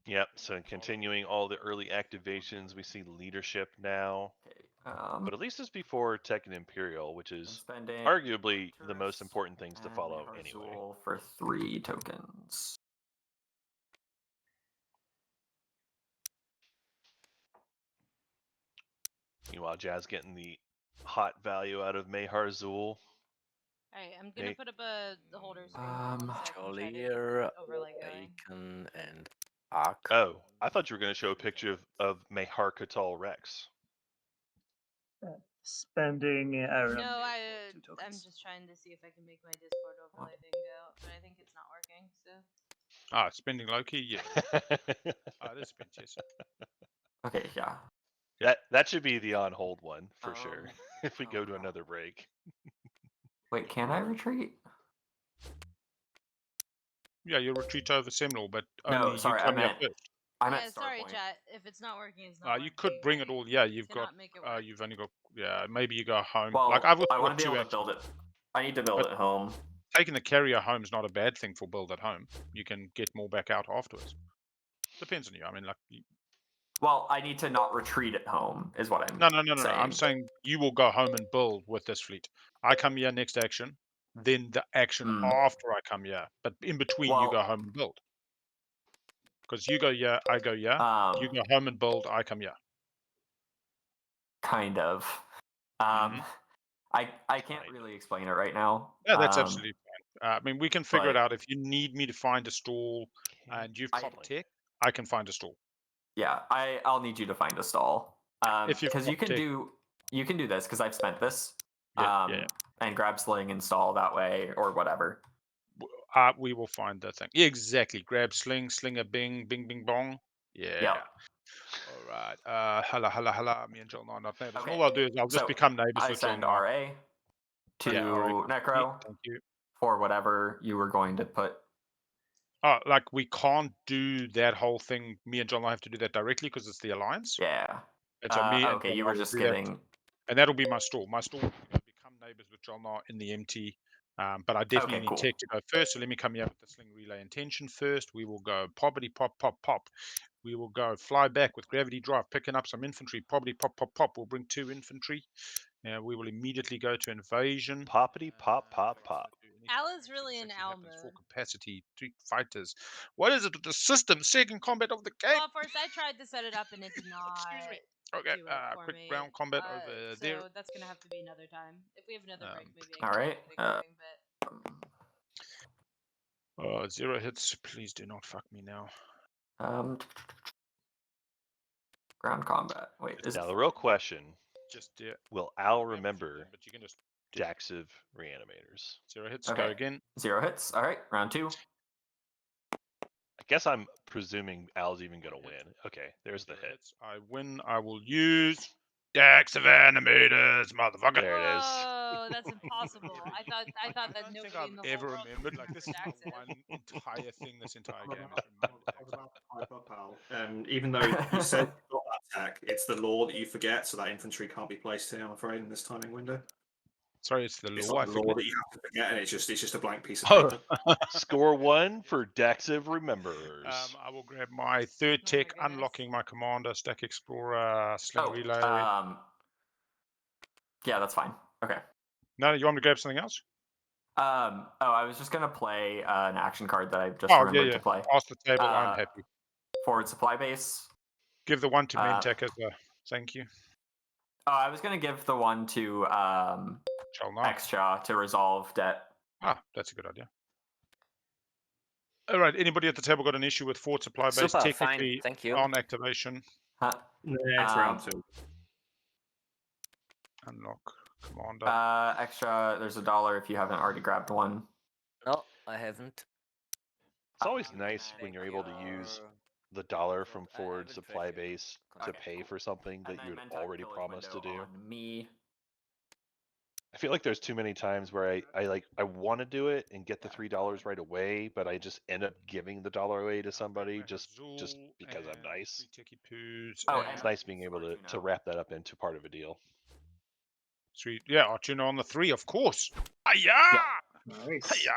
Yep. So continuing all the early activations, we see leadership now, Okay. but at least it's before Tech and Imperial, which I'm is spending arguably the most Tourist important things to and follow Mayhar anyway. Zool for 3 tokens. Meanwhile, Jazz getting the hot value out of Mayhar Zool. Alright, I'm gonna put up the holder screen for 1 second. Jolier, Overlay going. Bacon, and Ark. Oh, I thought you were going to show a picture of Mayhar Katal Rex. Spending Aaron. No, Two I'm tokens. just trying to see if I can make my Discord overlay thing go, but I think it's not working. So Spending Loki, yeah. This spent, yes. Okay, yeah. That should be the on hold one for sure. If we oh go to crap. another break. Wait, can I retreat? Yeah, you retreat over Semlor, but No, only sorry, you come here first. I'm yeah, at Star sorry, Point. chat. If it's not working, it's not working. You could bring it all. Yeah, you've got. Cannot make it work. You've only got. Yeah, maybe you go home. Well, like I've also I want got to be 2 able to build actions. it. I need to build But- it home. Taking the carrier home is not a bad thing for build at home. You can get more back out afterwards. Depends on you. I mean, like. Well, I need to not retreat at home, is what I'm No. saying. I'm saying you will go home and build with this fleet. I come here next action, then the action after I come here. But in between, you go home and build. Because you go here, I go here. You go home and build, I come here. Kind of. I can't really explain it right now. Yeah, that's absolutely fine. I mean, we can figure it out. If you need me to find a stall and you've got tech, I can find a stall. Yeah, I'll need you to find a stall. If you've Because you got can tech. do this because I've spent this. Yeah. And grab sling and stall that way or whatever. We will find that thing. Yeah, exactly. Grab sling, sling a bing, bing, bing, bong. Yeah. Yep. All right. Halla. Me and Joel are not neighbors. Okay. All I'll do is I'll just become neighbors I with Joel. send RA to Necro Thank you. for whatever you were going to put. Oh, like we can't do that whole thing. Me and John will have to do that directly because it's the alliance. Yeah. And so me and okay, John you were will just do that. giving. And that'll be my stall. My stall will become neighbors with John in the MT. But I definitely need tech to go first. So let me come here with the sling relay intention first. We will go poppity pop pop pop. We will go fly back with gravity drive, picking up some infantry. Poppity pop pop pop. We'll bring 2 infantry. We will immediately go to invasion. Poppity pop pop pop. Al is really in Al mode. Full capacity, 3 fighters. What is it with the system? Second combat of the game. Well, first I tried to set it up and it did not. Excuse me. Okay, do it for quick me. ground combat over there. So that's gonna have to be another time. If we have another break, maybe I All can right. get it going. But 0 hits. Please do not fuck me now. Ground combat. Wait, is Now the real question: will Al Yeah, remember but you can just Daxiv reanimators? 0 hits. Go again. 0 hits. All right, round 2. I guess I'm presuming Al's even gonna win. Okay, there's the hit. Hits. I win. I will use Daxiv animators, motherfucker. There it is. Oh, that's impossible. I thought that nobody I've in the ever whole world remembered. Like this is Daxiv. the one entire thing this entire I'm game about, is I was about to pipe up, Al. Even though you said you got that tech, it's the law that you forget, so that infantry can't be placed here, I'm afraid, in this timing window. Sorry, it's the It's law. like the law that you have to forget, and it's just a blank piece of Oh, paper. score 1 for Daxiv remembers. I will grab my 3rd tech, unlocking my commander, stack explorer, sling relay. Yeah, that's fine. Okay. No, you want me to grab something else? I was just gonna play an action card that I just remembered to play. Pass the table. I'm happy. Forward supply base. Give the one to Mentech as a thank you. Oh, I was gonna give the one to Extra to resolve debt. That's a good idea. All right. Anybody at the table got an issue with forward supply base? Super, Technically fine, thank you. on activation. Yeah, it's round 2. Unlock commander. Extra. There's $1 if you haven't already grabbed one. No, I haven't. It's always nice when you're able to use the dollar from forward supply base to pay for something that you had already promised to do. Me. I feel like there's too many times where I want to do it and get the $3 right away, but I just end up giving the $1 away to somebody just because I'm nice. Oh, It's nice being able to wrap that up into part of a deal. Sweet. Yeah, Artuno on the 3, of course. Hiya! Nice. Hiya!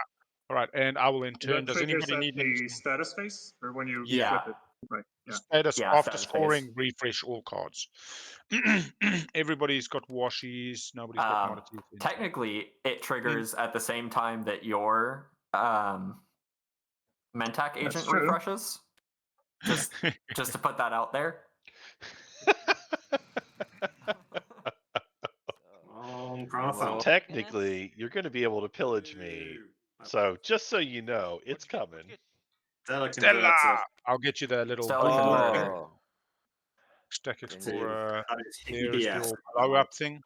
All right, and I will in That turn. Does triggers anybody at need the status phase, or when you Yeah. flip it? Right. Yeah. status Yeah, after status phase. scoring? Refresh all cards. Everybody's got washies. Nobody's got commodities. Technically, it triggers at the same time that your Mentak agent true. refreshes. Just to put that out there. So technically, you're going to be able to pillage me. So just so you know, it's coming. Stella! I'll get you the little Stella boom converter. thing. Stack Brilliant. Explorer. That is There's hideous. your blow up thing.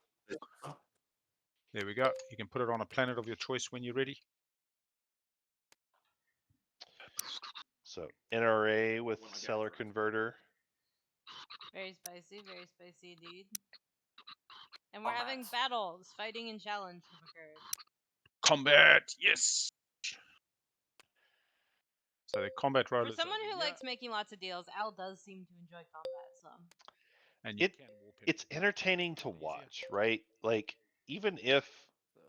There we go. You can put it on a planet of your choice when you're ready. So NRA with seller converter. Very spicy indeed. And we're having battles. Fighting and challenge have occurred. Combat, yes. So the combat rollers. For someone who likes making lots of deals, Al does seem to enjoy combat some. And it's entertaining to watch, right? Like even if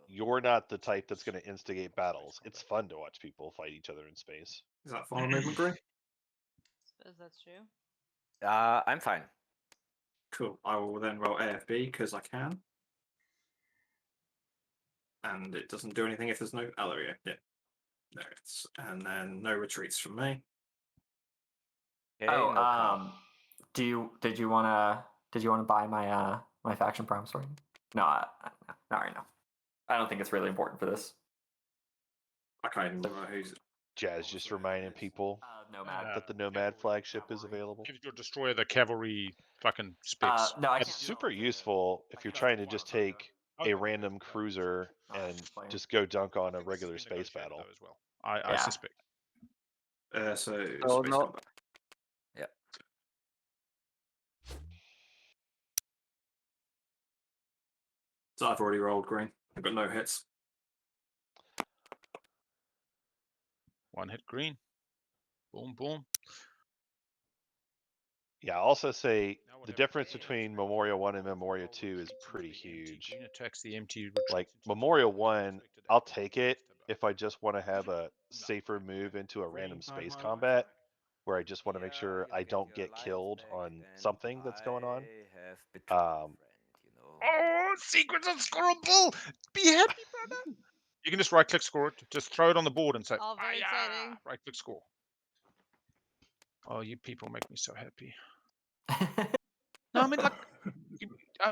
you're not the type that's going to instigate battles, it's fun to watch people fight each other in space. Is that final movement, Green? Suppose that's true. I'm fine. Cool. I will then roll AFB because I can. And it doesn't do anything if there's no. Oh, there we go. Yeah. There it's. And then no retreats from me. Okay, no call. Did you wanna buy my my faction promissory? No, not right now. I don't think it's really important for this. I can't even remember who's. Jazz just reminding people that the Nomad flagship is available. Gives your destroyer the cavalry fucking specs. No, I It's super useful if you're trying to just take a random cruiser and just go dunk on a regular space battle. As well. I suspect. So Oh, space no. combat. Yeah. So I've already rolled Green. I've got no hits. One hit Green. Boom, boom. Yeah, I'll also say the difference between Memorial 1 and Memorial 2 is pretty huge. Attacks the empty Like Memorial 1, I'll take it if I just want to have a safer move into a random space combat where I just want to make sure I don't get killed on something that's going on. Oh, secrets unscorable! Be happy, brother! You can just right click score it. Just throw it on the board and say, all very exciting. Right click score. Oh, you people make me so happy. No, I mean, like,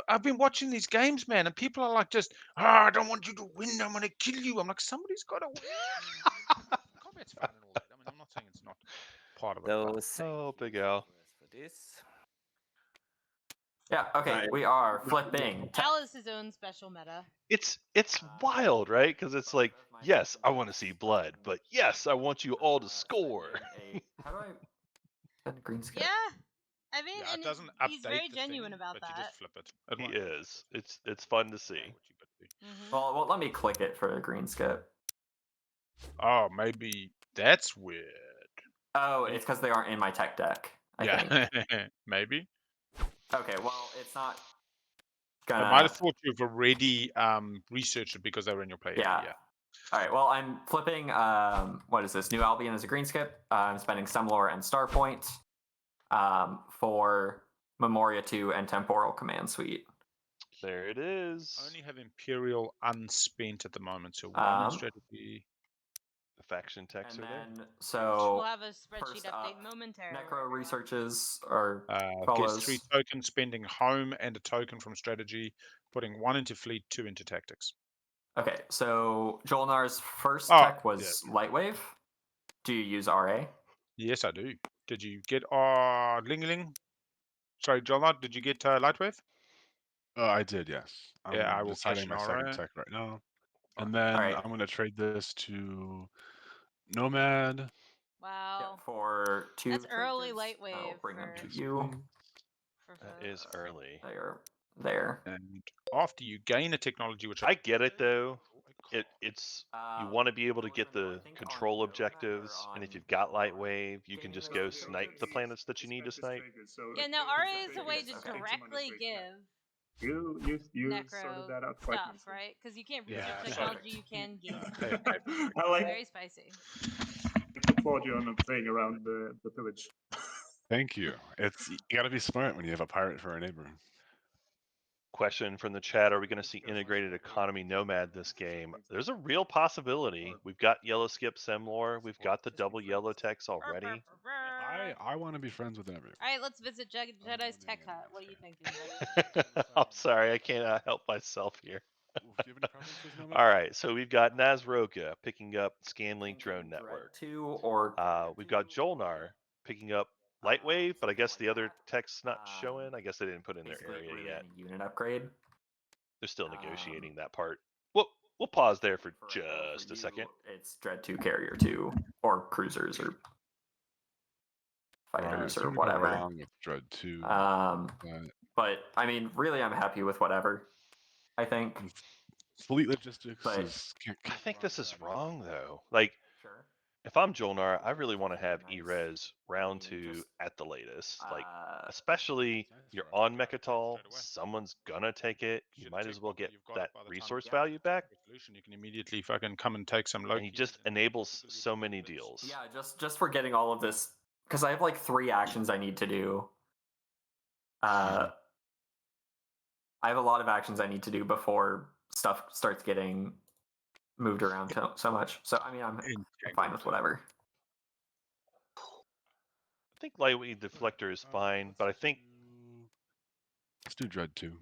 I've been watching these games, man, and people are like, just, I don't want you to win. I'm going to kill you. I'm like, somebody's got to win. Combat's fun and all that. I mean, I'm not saying it's not part of it. Oh, Big Al. Yeah, okay, we are flipping. Al is his own special meta. It's wild, right? Because it's like, yes, I want to see blood, but yes, I want you all to score. How do I send a green skip? Yeah. I mean, Yeah, it and doesn't he's update very the genuine thing, about but you that. just flip it. He is. It's fun to see. Well, let me click it for the green skip. Oh, maybe that's weird. Oh, it's because they aren't in my tech deck. I think. Maybe. Okay, well, it's not I gonna. might have thought you've already researched it because they were in your play. Yeah. All right. Well, I'm flipping. What is this? New Albion as a green skip. I'm spending Semlore and Starpoint for Memoria 2 and Temporal Command Suite. There it is. I only have Imperial unspent at the moment, so one in strategy. The faction techs are there. So we'll have a spreadsheet update momentarily. Necro researches are gets 3 tokens, spending home and a token from strategy, putting 1 into fleet, 2 into tactics. Okay, so Jolnar's first tech was Lightwave. Do you use RA? Yes, I do. Did you get Ling? Sorry, Jolnar, did you get Lightwave? I did, yes. Yeah, I I'm will deciding my second RA. tech right now. And then I'm going to trade this to Nomad. Wow. For 2. That's early Lightwave. I'll bring them to That you. is early. There. there. And after you gain a technology, which I get it though. can't. It's you want to be able to get the control objectives, and if you've got light wave, you can just go snipe the planets that you need to snipe. Yeah, now RA is a way to Okay. directly give You sorted Necro that out quite stuff, nicely. right? Because you can't research Yeah, technology you can gain. I like Very spicy. to applaud you on playing around the pillage. Thank you. It's you got to be smart when you have a pirate for a neighbor. Question from the chat: are we going to see integrated economy nomad this game? There's a real possibility. We've got yellow skip Semlor. We've got the double yellow techs already. I want to be friends with everyone. All right, let's visit Jedi's tech hut. What are you thinking, buddy? I'm sorry, I can't help myself here. Do you have any preferences, Nomad? All right, so we've got Nazroka picking up Scanlink Drone Network. 2 or We've got Jolnar picking up Lightwave, but I guess the other tech's not showing. I guess they didn't put in their basically area really yet. any unit upgrade. They're still negotiating that part. We'll pause there for just a second. It's Dread 2 Carrier 2 or cruisers or fighters or whatever. Wrong with Dread 2. But I mean, really, I'm happy with whatever. I think. Fleet logistics But- is. I think this is wrong though. Like, Sure. if I'm Jolnar, I really want to have E-Res round 2 at the latest. Like, especially you're on Mechatol, someone's gonna take it. You might as well get that resource value back. You can immediately fucking come and take some And Loki. he just enables so many deals. Yeah, just for getting all of this, because I have like 3 actions I need to do. I have a lot of actions I need to do before stuff starts getting moved around so much. So I mean, I'm fine with whatever. I think Lightweight Deflector is fine, but I think Let's do Dread 2.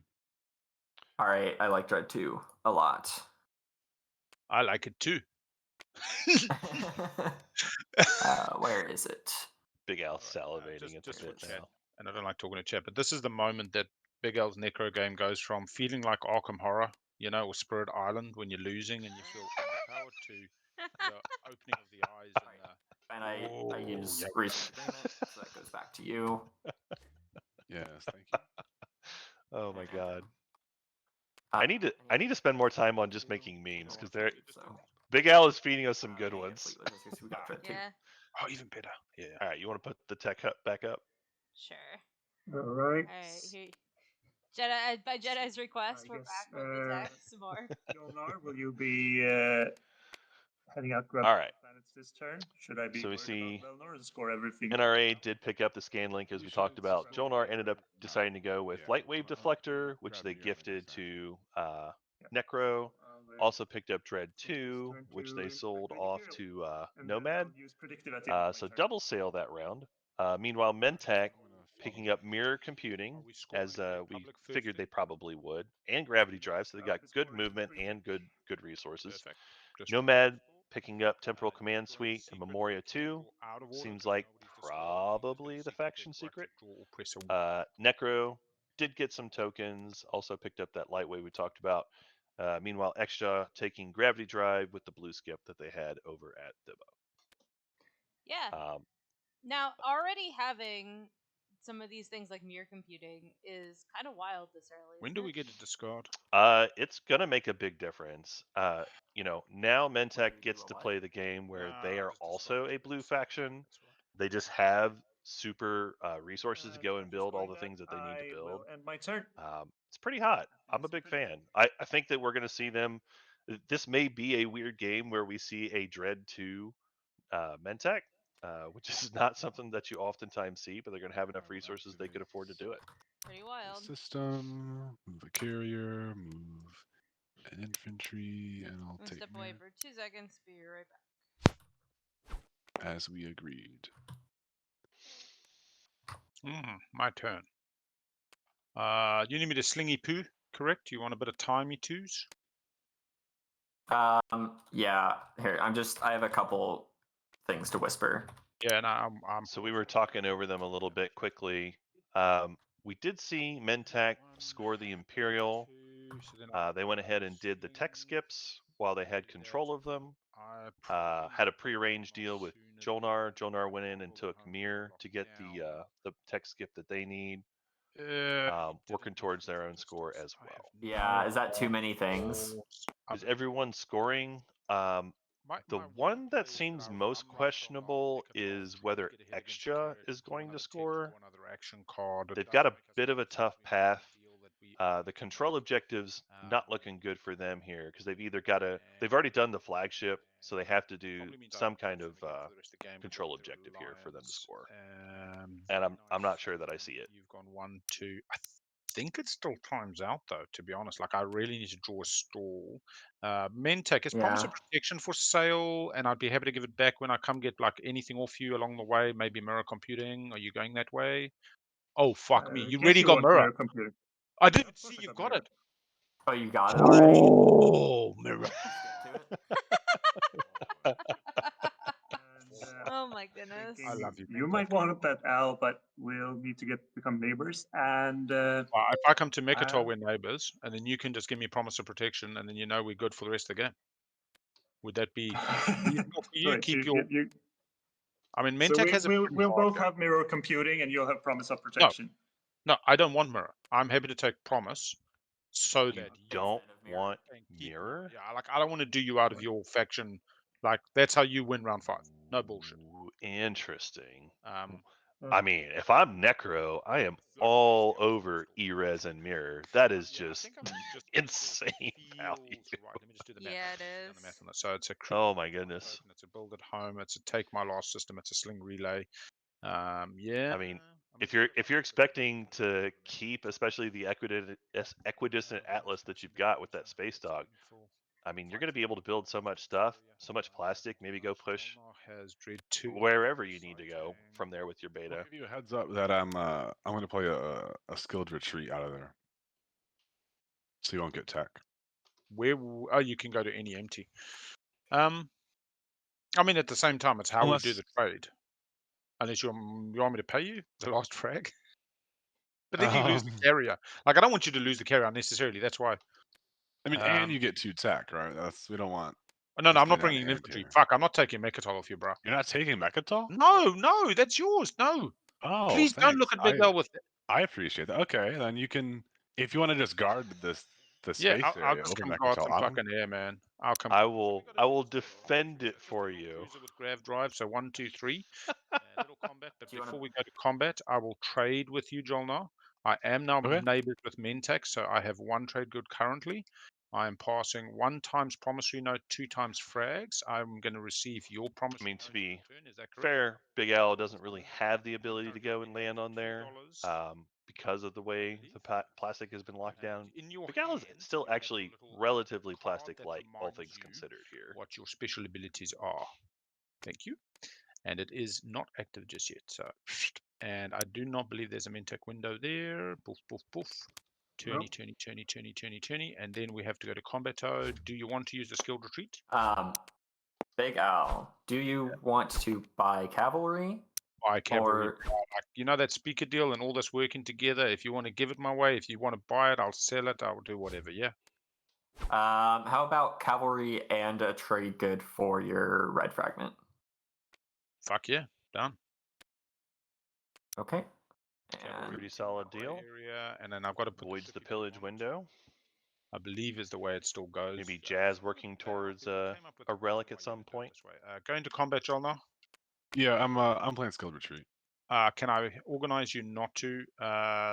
All right, I like Dread 2 a lot. I like it too. Where is it? Big Al Alright, salivating at the just bit for chat. now. And I don't like talking to chat, but this is the moment that Big L's Necro game goes from feeling like Arkham Horror, or Spirit Island when you're losing and you feel underpowered, to the opening of the eyes and And I use yeah. research agreement, so that goes back to you. Yes, thank you. Oh my god. I need to spend more time on just making memes because they're Big Al is feeding us some good ones. Yeah, Oh, even better. Yeah. All right, you want to put the tech hut back up? sure. All right. All right, here. Jedi, by Jedi's request, I we're guess, back with the tech some more. Jolnar, will you be heading out grab All right. planets this turn? Should I be So we worried see about Belnor and score everything? NRA did pick up the Scanlink as we talked about. Jolnar ended up deciding to go with Lightwave Deflector, which they gifted to Necro. Also picked up Dread 2, which they sold off to Nomad. So double sale that round. Meanwhile, Mentech picking up Mirror Computing, as we figured they probably would, and Gravity Drive, so they got good movement and good resources. Nomad picking up Temporal Command Suite and Memoria 2. Seems like probably the faction secret. Necro did get some tokens, also picked up that lightweight we talked about. Meanwhile, Extra taking Gravity Drive with the blue skip that they had over at Debo. Yeah. Now, already having some of these things like mirror computing is kind of wild this early. When do we get to discard? It's gonna make a big difference. Now Mentech gets to play the game where they are also a blue faction. They just have super resources to go and build all the things that they need to build. And my turn. It's pretty hot. I'm a big fan. I think that we're gonna see them. This may be a weird game where we see a Dread 2 Mentech, which is not something that you oftentimes see, but they're gonna have enough resources they could afford to do it. Pretty wild. System, move a carrier, move an infantry, and I'll take Step away mirror, for 2 seconds. Be right back. as we agreed. My turn. You need me to slingy poo, correct? You want a bit of timey twos? Yeah. Here, I have a couple things to whisper. Yeah, no, I'm So we were talking over them a little bit quickly. We did see Mentech score the Imperial. They went ahead and did the tech skips while they had control of them. Had a prearranged deal with Jolnar. Jolnar went in and took Mir to get the tech skip that they need. working towards their own score as well. Yeah, is that too many things? Is everyone scoring? The one that seems most questionable is whether Extra is going to score. They've got a bit of a tough path. The control objectives not looking good for them here because they've already done the flagship, so they have to do some kind of control objective here for them to score. And I'm not sure that I see it. You've gone 1, 2. I think it still times out though. To be honest, like I really need to draw a stall. Mentec is promise of Yeah. protection for sale, and I'd be happy to give it back when I come get like anything off you along the way. Maybe mirror computing. Are you going that way? Oh fuck me! You Guess really you got want mirror. computer. I didn't Of course see I you got got mirror. it. Oh, you got it already? Oh, mirror. Oh my goodness. I love you. You Mentec. might want that, Al, but we'll need to become neighbors. And If I come to Mechatol, we're neighbors, and then you can just give me promise of protection, and then you know we're good for the rest of the game. Would that be reasonable for you? Right, Keep so your. I mean, so Mentec has a pretty we'll hard both game. have mirror computing, and you'll have promise of protection. No, I don't want mirror. I'm happy to take promise, so You that don't Instead of mirror. want can keep mirror? Yeah, like I don't want to do you out of your faction. Like that's how you win round 5. No bullshit. Ooh, interesting. Um, I mean, if I'm Necro, I am all over Erez and Mirror. That is yeah, I just think I'm just insane value. right. Let me just do the math. Yeah, on it Done the is. math on that. So it's a Oh my goodness. It's a build at home. It's a take my last system. It's a sling relay. Yeah. I mean, if you're expecting to keep, especially the equidistant Atlas that you've got with that space dog, I mean, you're going to be able to build so much stuff, so much plastic. Maybe go push wherever you need to go from there with your I'll beta. give you a heads up that I'm going to play a skilled retreat out of there, so you won't get tech. You can go to any empty. I mean, at the same time, it's how we do Unless- the trade. Unless you want me to pay you the last frag. But then you lose the carrier. Like I don't want you to lose the carrier unnecessarily. That's why. I mean, and you get 2 tech, right? We don't want. No, just I'm not go down bringing to infantry. here. Fuck, I'm not taking Mechatol off you, bro. You're not taking Mechatol? No, that's yours. No. Oh, Please don't look at Big L with it. I appreciate that. Okay, then you can, if you want to just guard the space I'll area just over come guard Mechatol. some fucking air, man. I'll come. I will defend it for you. Cruiser with grav drive. So 1, 2, 3. Little combat. But before we go to combat, I will trade with you, Jolnar. I am now Okay. neighbors with Mentec, so I have 1 trade good currently. I am passing 1 times promissory note, 2 times frags. I'm going to receive your promise. I mean, to be Is that correct? fair, Big Al doesn't really have the ability to go and land on there because of the way the plastic has been locked down. Big Al is still actually relatively plastic light, all things considered here. What your special abilities are. Thank you. And it is not active just yet. So, and I do not believe there's a Mentec window there. Poof, poof, poof. Turny, turny, turny, turny, turny, turny. And then we have to go to combato. Do you want to use the skilled retreat? Big Al, do you want to buy cavalry? Buy cavalry. You know that speaker deal and all this working together? If you want to give it my way, if you want to buy it, I'll sell it. I'll do whatever, yeah? How about cavalry and a trade good for your red fragment? Fuck yeah. Done. Okay. Pretty solid deal. Area, and then I've got to put Voids the pillage window. I believe is the way it still goes. Maybe Jazz working towards a relic at some point. Going to combat, Jolnar. Yeah, I'm playing skilled retreat. Can I organize you not to?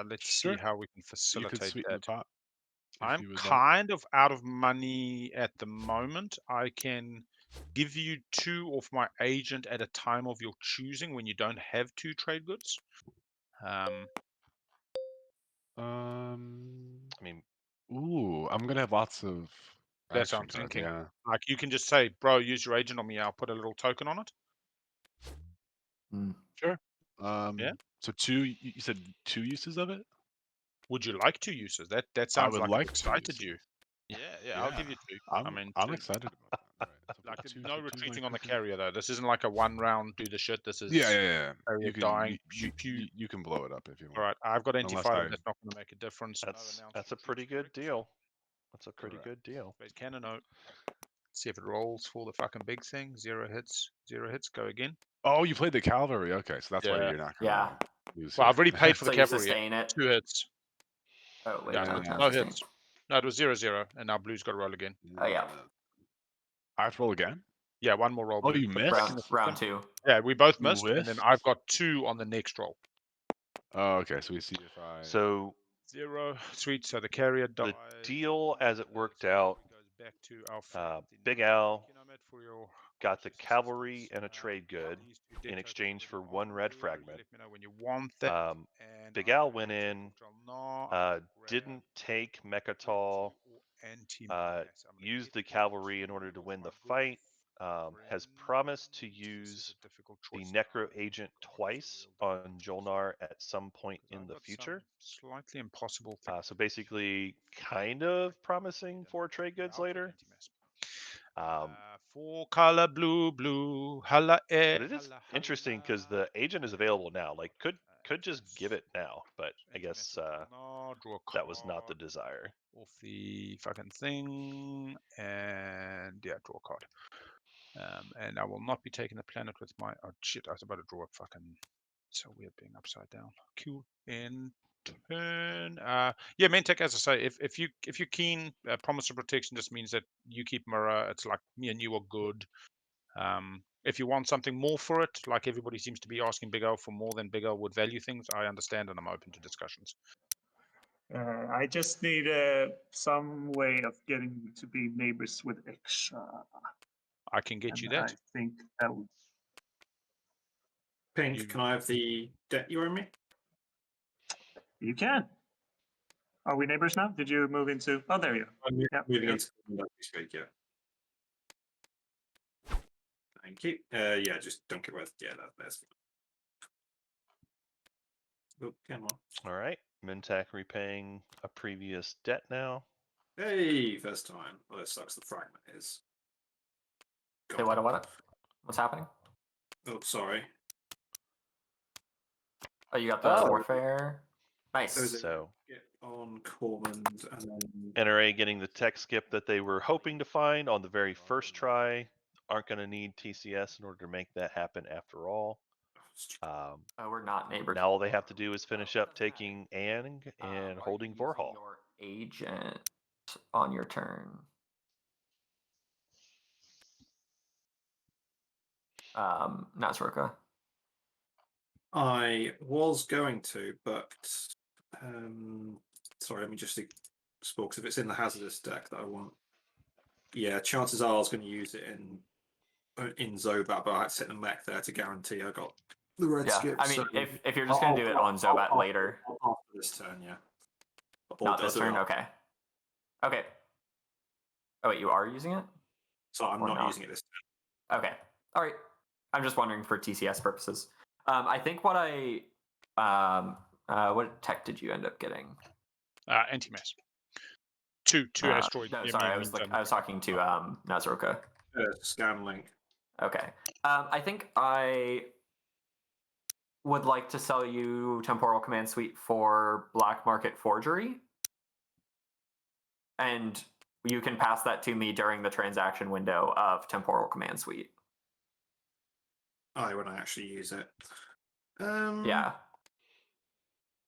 Let's see how we can facilitate you could sweeten that. the pot. I'm kind of out of money at the moment. I can give you 2 off my agent at a time of your choosing when you don't have 2 trade goods. I mean, I'm gonna have lots of. That's what I'm action cards, thinking. yeah. Like you can just say, bro, use your agent on me. I'll put a little token on it. Sure. Yeah. So 2. You said 2 uses of it. Would you like 2 uses? That sounds would like like it 2 excited you. uses. Yeah, I'll give you 2. I'm excited about that. Like no retreating on the carrier though. This isn't like a 1 round do the shit. This is Yeah. Carrier You can dying. you can blow it up if you want. All right, I've got Unless anti-fighter. That's not going to make a difference. That's a pretty good deal. That's a pretty good deal. Space cannon note. See if it rolls for the fucking big thing. 0 hits. 0 hits. Go again. Oh, you played the cavalry. Okay, so that's why you're not. Yeah. lose Well, here. I've already paid for the So you cavalry. sustain it. 2 hits. Oh wait, Yeah, no, no, no sustain. hits. No, it was 0-0, and now blue's got to roll again. Oh yeah, I have to roll again? Yeah, one more roll. Oh, Blue. you Put it back in missed? the round system. 2. Yeah, we both You missed, and then whiffed? I've got 2 on the next roll. Oh, okay. So we see if I. So 0. Sweet. So the carrier dies. the deal as it worked out, Goes back to our friend in Big Norway. Al Thank you, Nomad, for your got the gracious cavalry assistance. and a trade good These 2 in dead exchange tokens for when one you're red ready. fragment. Let me know when you want that. And Big I Al will went take in, Ultramar, I will grab didn't take anti Mechatol, or anti-mass. I'm gonna used get the that cavalry in to order to win my the good fight, has promised to friend. This is use a difficult the choice now. Necro Agent God, it's a twice real on difficult choice. Jolnar at some point 'Cause in I've the got future. some slightly impossible things. So basically, kind of promising for trade goods I'll take later. anti-mass. But 4 color blue, holla it is interesting because the agent is available now. Like, could just give it now, but I guess that was not the desire. Off the fucking thing, and yeah, draw a card. And I will not be taking the planet with my. Oh shit! I was about to draw a fucking. So weird being upside down. Q in turn. Yeah, Mentek, as I say, if you're keen, promise of protection just means that you keep mirror. It's like me and you are good. If you want something more for it, like everybody seems to be asking Big O for more than Big O would value things, I understand and I'm open to discussions. I just need some way of getting to be neighbors with Extra. I can get you that. I think that would. Pink, can I have the debt you owe me? You can. Are we neighbors now? Did you move into? Oh, there you are. I'm Yeah, moving good. into as we speak, yeah. Thank you. Yeah, just don't get with. Yeah, that's. Oh, come on. All right, Mintak repaying a previous debt now. Hey, first time. Well, it sucks. The fragment is. Say what? What's happening? Oh, sorry. Oh, you got the warfare. Nice. So Get on Cormand and then. NRA getting the tech skip that they were hoping to find on the very first try. Aren't going to need TCS in order to make that happen after all. We're not neighbors. Now all they have to do is finish up taking Ang and holding Vorhal. Your agent on your turn. Nazroka. I was going to, but sorry, let me just explore because if it's in the hazardous deck that I want, yeah, chances are I was going to use it in Zobat, but I had to set the mech there to guarantee I got the red skip. I mean, so if you're just going to do it on Zobat later. After this turn, yeah. Not this turn, okay. Okay. Oh wait, you are using it? So I'm not using it this turn. Okay. All right. I'm just wondering for TCS purposes. I think what what tech did you end up getting? Anti-mass. Two asteroid. No, sorry, I was talking to Nazroka. Scan link. Okay. I think I would like to sell you Temporal Command Suite for black market forgery. And you can pass that to me during the transaction window of Temporal Command Suite. Oh, when I actually use it. Yeah.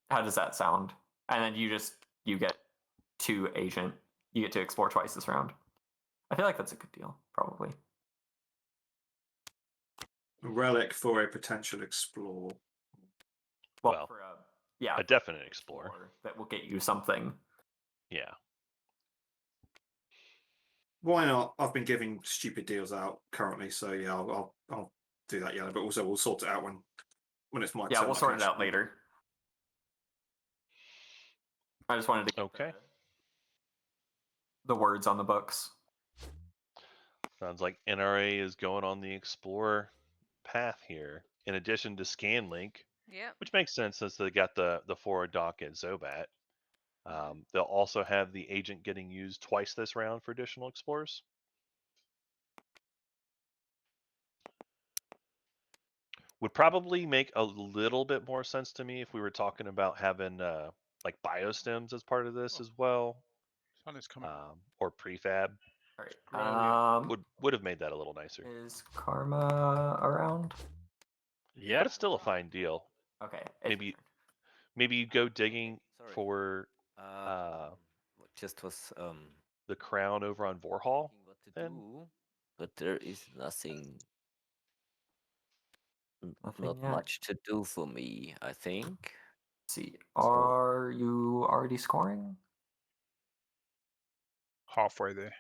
How does that sound? And then you get 2 agent. You get to explore twice this round. I feel like that's a good deal, probably. Relic for a potential explore. Well, for a definite explore that will get you something. Yeah. Why not? I've been giving stupid deals out currently, so yeah, I'll do that. Yeah, but also we'll sort it out when it's my turn. Yeah, we'll sort it out later. I just wanted to get the words on the books. Sounds like NRA is going on the Explorer path here, in addition to ScanLink. Yeah. Which makes sense since they got the forward dock at Zobat. They'll also have the agent getting used twice this round for additional explorers. Would probably make a little bit more sense to me if we were talking about having like biostems as part of this as well, Sun is coming. or prefab. All right. Would have made that a little nicer. Is Karma around? Yeah. But it's still a fine deal. Okay. Maybe you go digging Sorry. for Just was the crown over on Vorhall. thinking what to then? do, but there is nothing Nothing not yet. much to do for me, I think. Let's see, are you already scoring? Halfway there.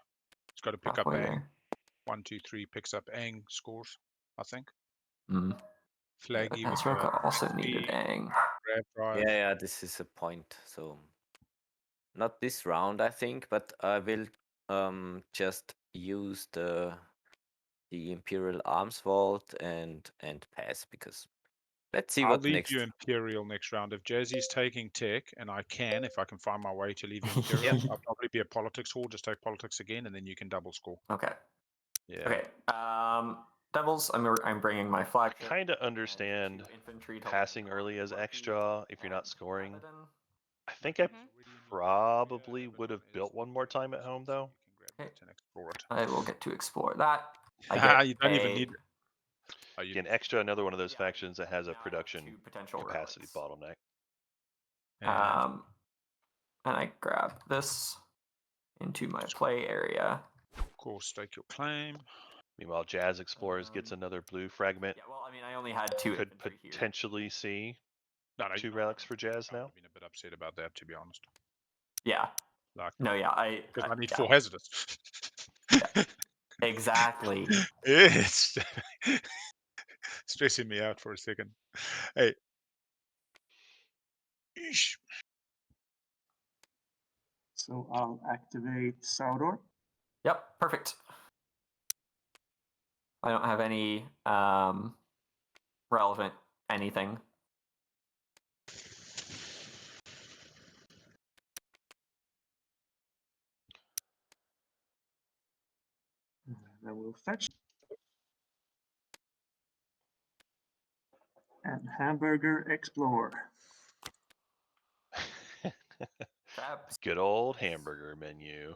It's got to pick Halfway up Aang. there. 1, 2, 3 picks up Aang scores, I think. Mm. Flaggy with Ezra also needed Aang. grab drive. Yeah, this is a point. So not this round, I think, but I will just use the Imperial Arms Vault and pass because let's see I'll what leave next. you Imperial next round. If Jazzy's taking tech, and I can, if I can find my way to leave you Imperial, I'll probably be a politics hall, just take politics again, and then you can double score. Okay. Yeah. Okay. Devils, I'm bringing my flagship. Kind of understand infantry passing early as extra if you're not scoring. Paladin. I think I probably would have built one more time at home though. Okay. Explore it. I will get to explore that. I get You don't even need it. Oh, Again, extra, another one of those Yeah. factions that has a Now I have production 2 potential capacity relics. bottleneck. And I grab this into my play area. Of course, stake your claim. Meanwhile, Jazz Explorers gets another blue fragment. Yeah, well, I mean, I only had 2 Could infantry here. potentially see No, 2 relics for Jazz I would now. have been a bit upset about that, to be honest. Yeah. Like, No, yeah, because I need yeah. 4 hazardous. Yeah. Exactly. It's stressing me out for a second. Hey. Eesh. So I'll activate Saudor. Yep, perfect. I don't have any relevant anything. I will fetch. And Hamburger Explore. Good old hamburger menu.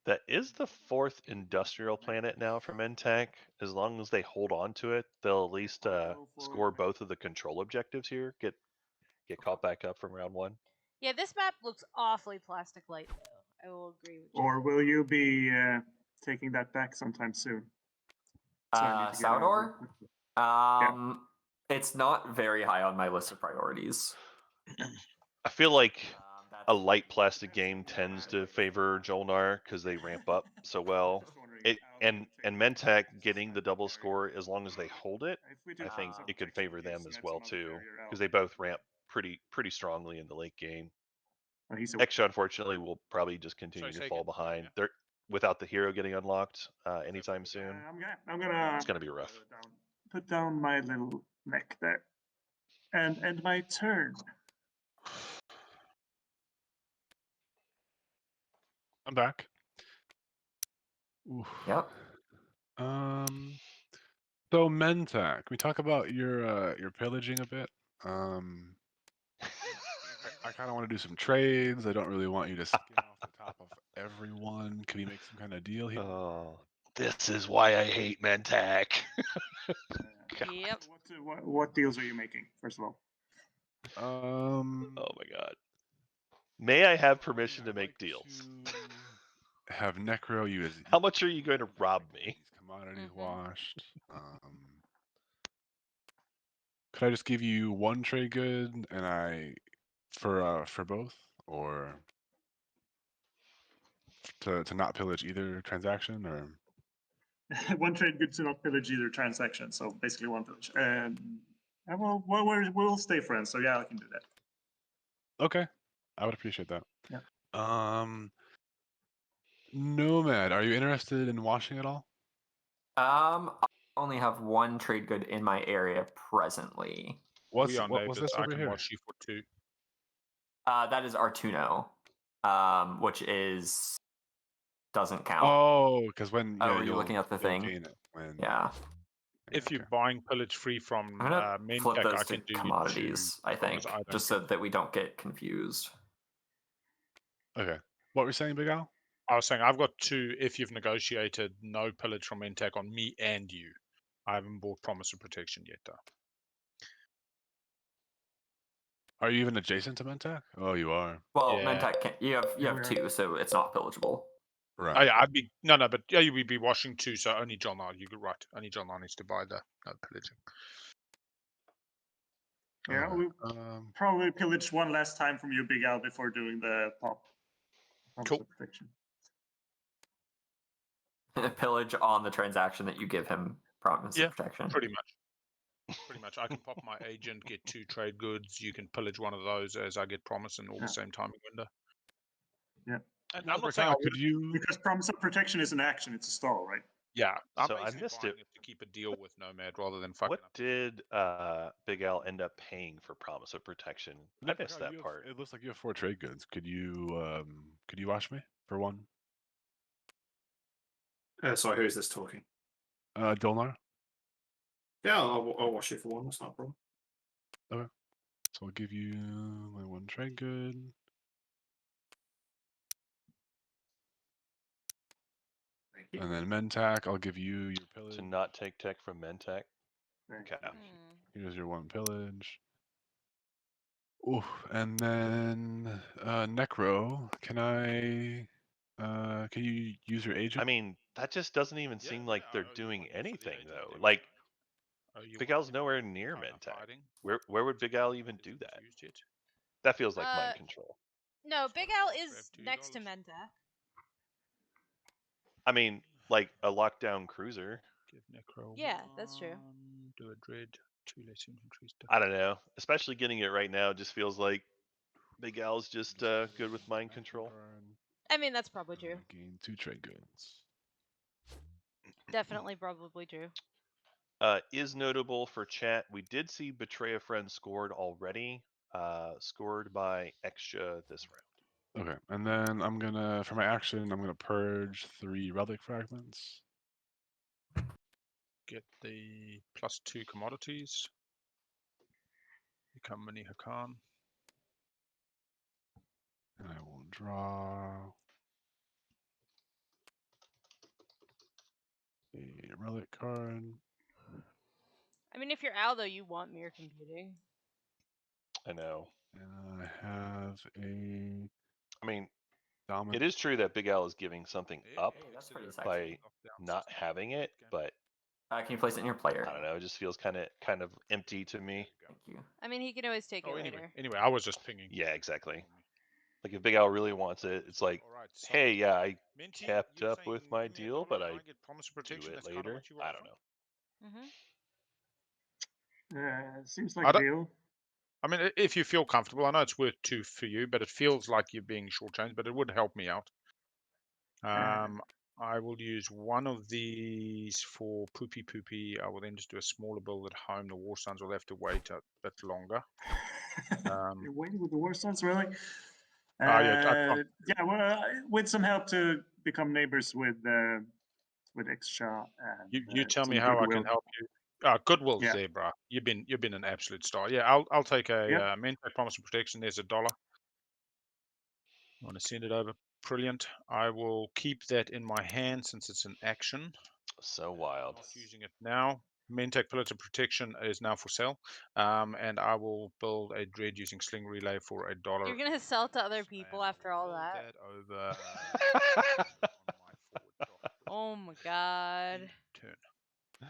That is the 4th industrial planet now from Entech. As long as they hold on to it, they'll at least score both of the control objectives here. Get caught back up from round 1. Yeah, this map looks awfully plastic light, though. I will agree with you. Or will you be taking that back sometime soon? So I need to get out Saudor? Yeah. It's not very high on my list of priorities. I feel like a light plastic game tends to favor Jolnar because they ramp up so well. And Mentech getting the double score as long as they hold it, I think it could favor them as well too because they both ramp pretty strongly in the late game. Extra, unfortunately, will probably just continue to fall behind. They're without the hero getting unlocked anytime soon. I'm gonna. It's gonna be rough. Put down my little mech there, and end my turn. I'm back. Oof. Yep. So Mentak, can we talk about your pillaging a bit? I kind of want to do some trades. I don't really want you to skin off the top of everyone. Can we make some kind of deal here? Oh, this is why I hate Mentak. Yep. What deals are you making, first of all? Oh my god. May I have permission to make deals? Have Necro use. How much are you going to rob me? Commodities washed. Could I just give you one trade good and I for both, or to not pillage either transaction, or One trade good to not pillage either transaction. So basically one pillage. And we'll stay friends. So yeah, I can do that. Okay, I would appreciate that. Yeah. Nomad, are you interested in washing at all? I only have 1 trade good in my area presently. What's we are what was neighbors. this I over can here? wash you for 2. That is Artuno, which is doesn't count. Oh, because when are you looking at the thing? gain it when, Yeah. If you're buying pillage free from I'm gonna flip Mentech, those I to can do commodities, I think, just so that we don't get confused. Okay. What were you saying, Big Al? I was saying I've got 2 if you've negotiated no pillage from Mentech on me and you. I haven't bought Promise of Protection yet, though. Are you even adjacent to Mentak? Oh, you are. Well, Yeah. Mentak can't. You have two, so it's not pillageable. Right. Oh, yeah, I'd be but yeah, you would be washing too. So only John R. You're right. Only John R. needs to buy the pillaging. Yeah, Okay, we probably pillage one last time from you, Big Al, before doing the pop. Cool. Of protection. Pillage on the transaction that you give him promise of protection. Pretty much. Pretty much. I can pop my agent, get 2 trade goods. You can pillage one of those as I get promise in all the same timing window. Yeah. And Well, I'm not saying I could would. you? Because promise of protection is an action; it's a stall, right? Yeah. I'm So I basically missed buying it. to keep a deal with Nomad rather than fucking What up. did Big Al end up paying for Promise of Protection? I missed that part. It looks like you have 4 trade goods. Could you watch me for one? Sorry, who is this talking? Dolnar. Yeah, I'll wash it for one. That's not a problem. Okay. So I'll give you my 1 trade good. Thank you. And then Mentak, I'll give you your pillage. To not take tech from Mentak. Okay. Here's your 1 pillage. Ooh, and then Necro, can you use your agent? I mean, that just doesn't even seem like they're doing anything though. Like Big Al's nowhere near Mentak. Where would Big Al even do that? That feels like mind control. No, Big Al is next to Mentak. I mean, like a lockdown cruiser. Give Necro Yeah, that's true. Do a dread, 2 less infantry stuff. I don't know. Especially getting it right now just feels like Big Al's just good with mind control. I mean, that's probably true. Gain 2 trade goods. Definitely probably true. Is notable for chat. We did see Betray a Friend scored already. Scored by Extra this round. Okay, and then for my action, I'm gonna purge 3 relic fragments. Get the +2 commodities. Become Mini Hakan. And I will draw a relic card. I mean, if you're Al, though, you want mirror computing. I know. And I have a. I mean, dominant. it is true that Big Al is giving something up That's pretty sexy. by not having it, but can you place it in your player? I don't know. It just feels kind of empty to me. Thank you. I mean, he can always take it later. Anyway, I was just pinging. Yeah, exactly. Like if Big Al really wants it, it's like, hey, yeah, I kept up with my deal, but I do it later. I don't know. Seems like a deal. I mean, if you feel comfortable, I know it's worth 2 for you, but it feels like you're being shortchanged, but it would help me out. I will use one of these for Poopy Poopy. I will then just do a smaller build at home. The War Sons will have to wait a bit longer. You're waiting with the War Sons, really? Yeah, well, with some help to become neighbors with Extra. And, you tell me some how I goodwill. can help you. Goodwill's there, bro. You've been an absolute star. Yeah, I'll take a Mentak Promise of Protection. There's $1. I want to send it over. Brilliant. I will keep that in my hand since it's an action. So wild. Not using it now. Mentak Pillars of Protection is now for sale. And I will build a dread using Sling Relay for $1. You're gonna sell to other people after all that. Over Oh my god. turn.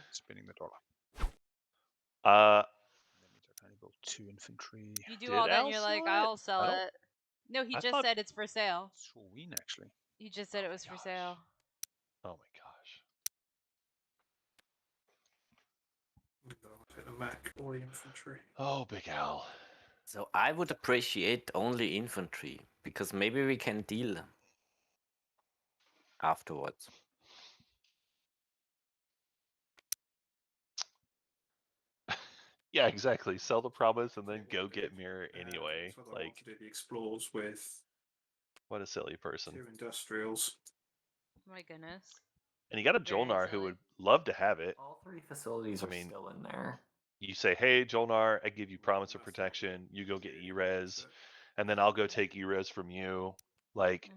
Spending the $1. Uh, That means I can only build 2 infantry. You do all that and you're like, I'll sell it. No, he just said it's for sale. Sweet, actually. He just said it was for sale. Oh my gosh. The mech or the infantry. Oh, Big Al. So I would appreciate only infantry, because maybe we can deal afterwards. Yeah, exactly. Sell the promise and then go get mirror anyway. So I Like, want to do the explores with what a silly person. 2 industrials. My goodness. And you got a Very Jolnar who silly. would love to have it. All 3 facilities are still in there. You say, hey, Jolnar, I give you promise of protection. You go get E-Res, and then I'll go take E-Res from you. Like,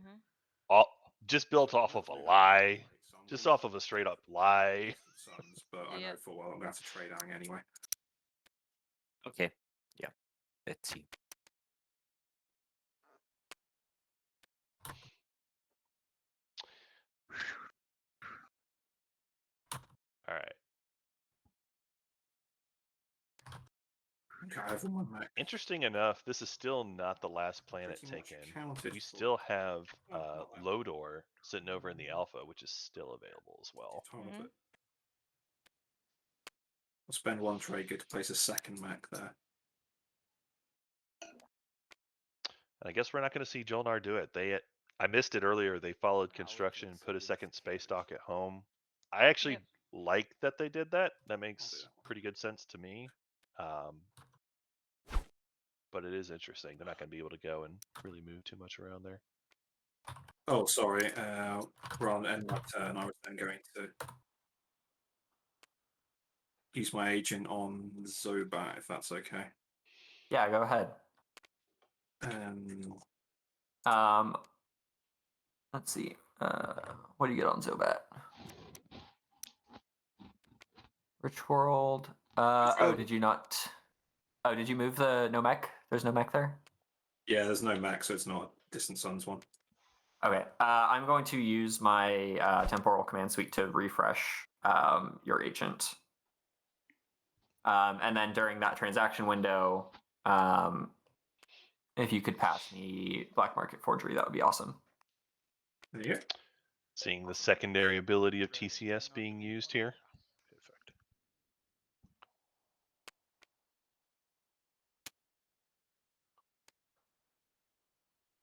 all just built off of a lie. just off of a straight up lie. Sons, but I know Yep. full well I'm going to have to trade Ang anyway. Okay. Yeah. Let's see. All right. Okay, I have one mech. Interesting enough, this is still not the last planet Pretty much taken. counted We for- still have Oh, not that. Lodor sitting over in the alpha, which is still available as well. Ton of Mhm. it. I'll spend one trade good to place a second mech there. And I guess we're not going to see Jolnar do it. I missed it earlier. They followed construction and put a second space dock at home. I actually Yep. like that they did that. That makes pretty good sense to me. But it is interesting. They're not going to be able to go and really move too much around there. Oh, sorry. We're on end my turn. I was then going to use my agent on Zobat, if that's okay. Yeah, go ahead. Let's see. What do you get on Zobat? Rich World. Oh, did you not? Oh, did you move the no mech? There's no mech there? Yeah, there's no mech, so it's not a Distant Suns one. Okay. I'm going to use my temporal command suite to refresh your agent. And then during that transaction window, if you could pass me Black Market Forgery, that would be awesome. There you go. Seeing the secondary ability of TCS being used here. Perfect.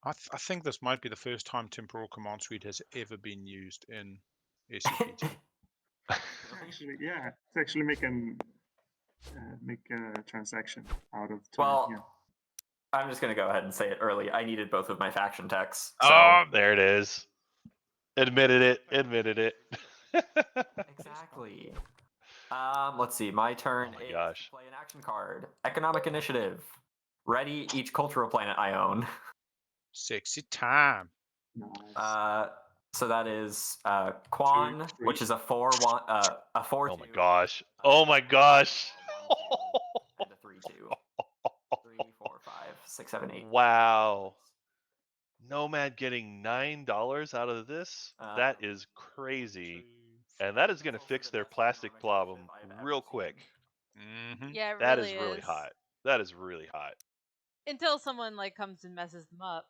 I think this might be the first time Temporal Command Suite has ever been used in SCPT. Actually, yeah, it's actually make a transaction out of turn. Well, yeah. I'm just going to go ahead and say it early. I needed both of my faction techs. So Oh, there it is. Admitted it. Admitted it. exactly. Let's see. My turn Oh my is gosh. to play an action card. Economic Initiative. Ready each cultural planet I own. Sexy time. Nice. So that is Quan, 2, 3. which is a 4-1, a 4-2. Oh my gosh. Oh my gosh. And a 3-2. 3, 4, 5, 6, 7, 8. Wow. Nomad getting $9 out of this? That is crazy. And that is going to fix their plastic problem real quick. Mm-hmm. Yeah, it That really is really hot. That is really hot. Until someone like comes and messes them up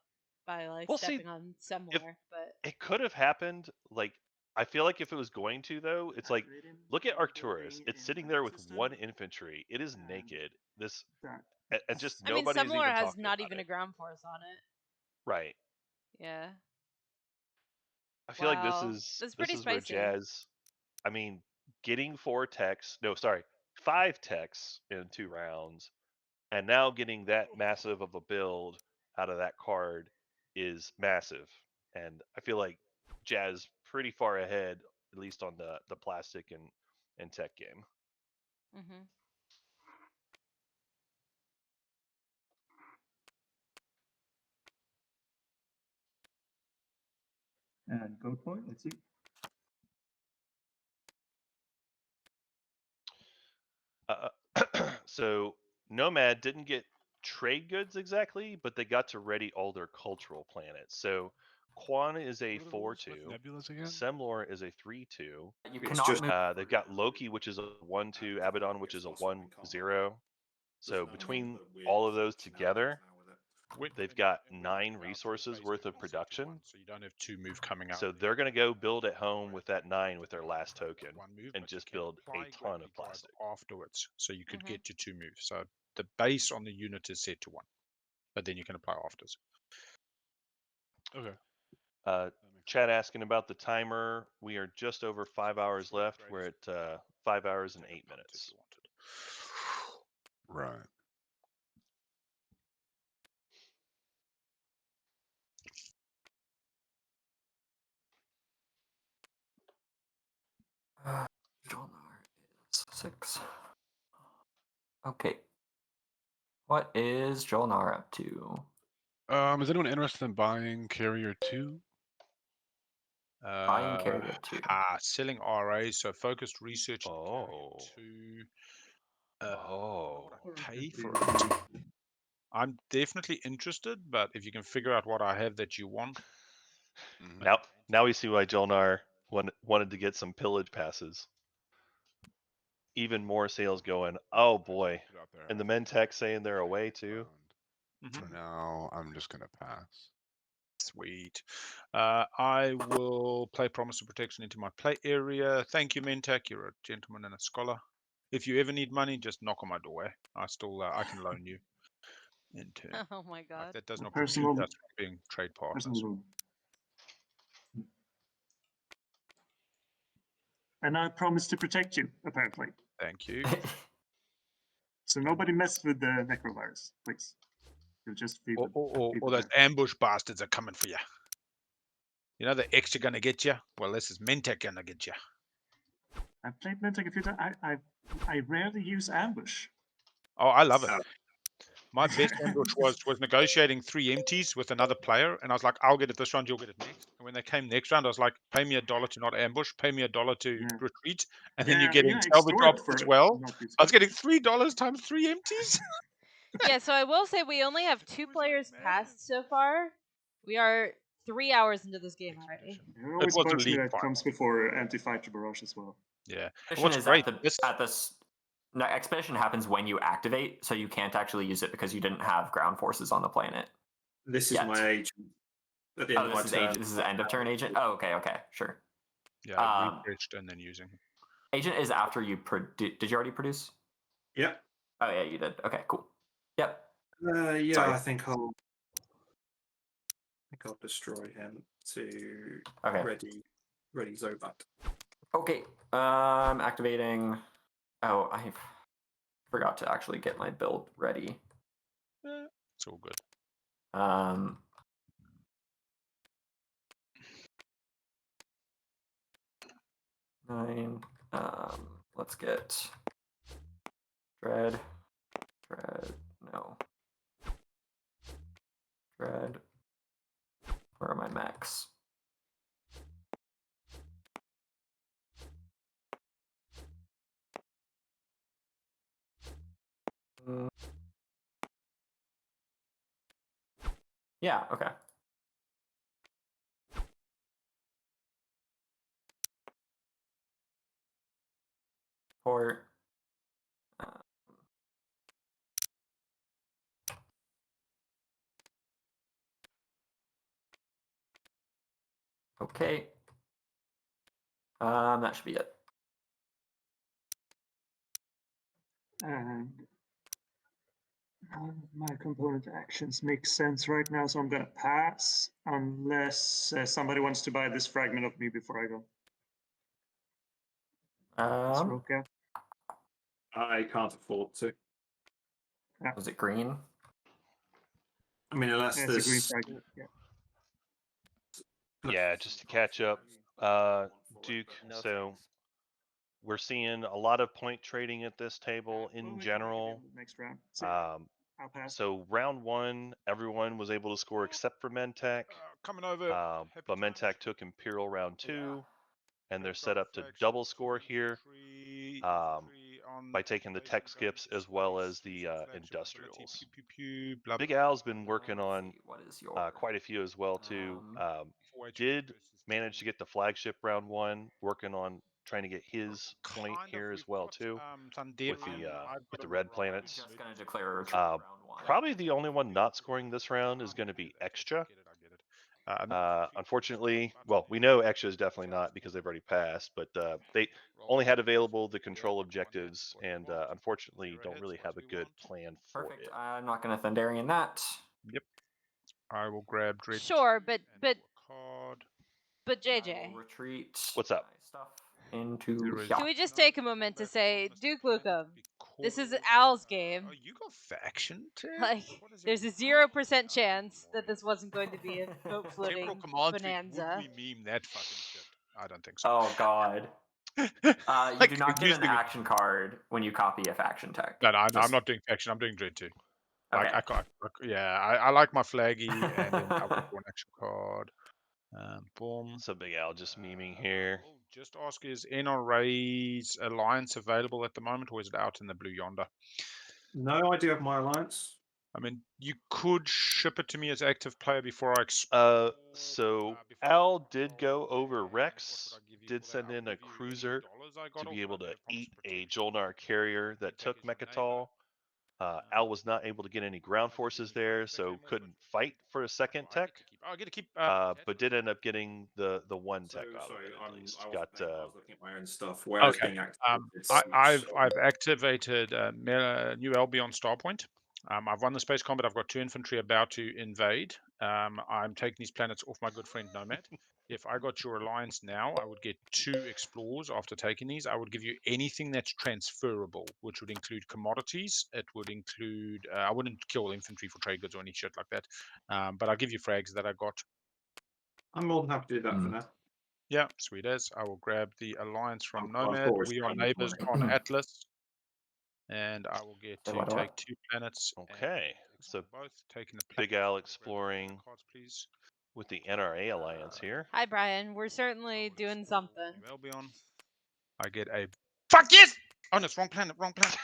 by like Well, see, stepping on Semler, but It could have happened. Like, I feel like if it was going to, though, it's like, look at Arcturus. It's sitting there with one infantry. It is naked. This, and just I mean, nobody's Semler even has talking not about even it. a ground force on it. Right. Yeah. I feel like this Wow. is That's pretty where spicy. Jazz. I mean, getting 4 techs. No, sorry, 5 techs in 2 rounds, and now getting that massive of a build out of that card is massive. And I feel like Jazz pretty far ahead, at least on the plastic and tech game. Mm-hmm. And code point, let's see. So Nomad didn't get trade goods exactly, but they got to ready all their cultural planets. So Quan is a What are the rules 4/2. with Nebulas again? Semlor is a 3/2. You It's cannot just- move. They've got Loki, which is a 1/2, Abaddon, which is a 1/0. So between all of those together, they've got 9 resources worth of production. So you don't have 2 move coming out. So they're going to go build at home with that 9 with their last token, 1 move, and but you just can build apply a ton gravity of drive plastic. afterwards. So you could Mhm. get to 2 moves. So the base on the unit is set to 1, but then you can apply afters. Okay. Chad asking about the timer. We are just over 5 hours left. We're at 5 hours and 8 minutes. Right. Jolnar is 6. Okay. What is Jolnar up to? Is anyone interested in buying Carrier 2? Buying carrier 2. Selling RA, so focused research. Oh. What would I pay for it? I'm definitely interested, but if you can figure out what I have that you want. Now we see why Jolnar wanted to get some pillage passes. Even more sales going. Oh boy. And the Mentech saying they're away too. For now, I'm just gonna pass. Sweet. I will play Promise of Protection into my play area. Thank you, Mentak. You're a gentleman and a scholar. If you ever need money, just knock on my door. I can loan you. In turn. Oh my god. That does not Personal- preclude us from being trade partners. Personal. And I promise to protect you, apparently. Thank you. So nobody mess with the necrovirus, please. You'll just feed them. Or those ambush bastards are coming for you. You know the X are gonna get you? Well, this is Mentek gonna get you. I've played Mentek a few times. I rarely use ambush. Oh, I love it. My best ambush was negotiating 3 empties with another player, and I was like, I'll get it this round, you'll get it next. And when they came next round, I was like, pay me $1 to not ambush, pay me $1 to retreat, and then you're getting salvage drops as well. I was getting $3 times 3 empties. Yeah, so I will say we only have 2 players passed so far. We are 3 hours into this game already. It always was a bugs me league that final. comes before anti-fighter barrage as well. Yeah. Expedition What's is great? No, expedition happens when you activate, so you can't actually use it because you didn't have ground forces on the planet. This is my agent. At the end of my turn. This is end of turn agent. Oh, okay, sure. Yeah, refreshed and then using. Agent is after you did you already produce? Yeah. Oh yeah, you did. Okay, cool. Yep. Yeah, Sorry. I think I'll destroy him to ready Zobat. Okay. Activating. Oh, I forgot to actually get my build ready. It's all good. 9. Let's get Dread. No. Dread. Where are my mechs? Yeah, okay. Port. Okay. That should be it. And none of my component actions make sense right now, so I'm gonna pass unless somebody wants to buy this fragment of me before I go. Okay. I can't afford to. Was it green? I mean, unless Yeah, it's a green there's fragment. Yeah. Yeah, just to catch up, Duke. So we're seeing a lot of point trading at this table in general. Next round. So I'll pass. So round 1, everyone was able to score except for Mentech. Coming over. But Mentech took Imperial round 2, and they're set up to double score here by taking the tech skips as well as the industrials. Big Al's been working on quite a few as well too. Did manage to get the flagship round 1, working on trying to get his point here as well too, with the red planets. Just gonna declare a retreat round 1. Probably the only one not scoring this round is going to be Extra. Unfortunately, well, we know Extra is definitely not because they've already passed, but they only had available the control objectives, and unfortunately don't really have a good plan for Perfect. it. I'm not gonna Thunderian that. Yep. I will grab Dread. Sure, but card. JJ. Retreat. What's up? Stuff into. Can we just take a moment to say, Duke Lukum, this is Al's game. Oh, you got faction tag? Like, there's a 0% chance that this wasn't going to be a boat floating Temporal Command Suite, bonanza. would we meme that fucking shit? I don't think so. Oh god. You do not get an action card when you copy a faction tech. No, I'm not doing faction. I'm doing Dread too. Like, Okay. I like my flaggy, and then I will draw an action card. Boom. So Big Al just memeing here. Oh, just ask, is NRA's alliance available at the moment, or is it out in the blue yonder? No, I do have my alliance. I mean, you could ship it to me as active player before I So Al did go over Rex, did send in a cruiser to be able to eat a Jolnar carrier that took Mechatol. Al was not able to get any ground forces there, so couldn't fight for a second tech. I get to keep. But did end up getting the one tech out Sorry, of it at least. I Got was looking at my own stuff. Where I was being activated. I've activated New Albion Starpoint. I've won the space combat. I've got 2 infantry about to invade. I'm taking these planets off my good friend Nomad. If I got your alliance now, I would get 2 explorers after taking these. I would give you anything that's transferable, which would include commodities. It would include. I wouldn't kill infantry for trade goods or any shit like that. But I'll give you frags that I got. I'm more than happy to do that for now. Yeah, sweet as. I will grab the alliance from I've Nomad. always We are done neighbors money. on Atlas. And I will get to take 2 planets. Okay, so both taking the Big Al exploring cards, please. with the NRA alliance here. Hi, Brian. We're certainly doing something. Albion. I get a fuck yes! Oh no, it's wrong planet, wrong planet.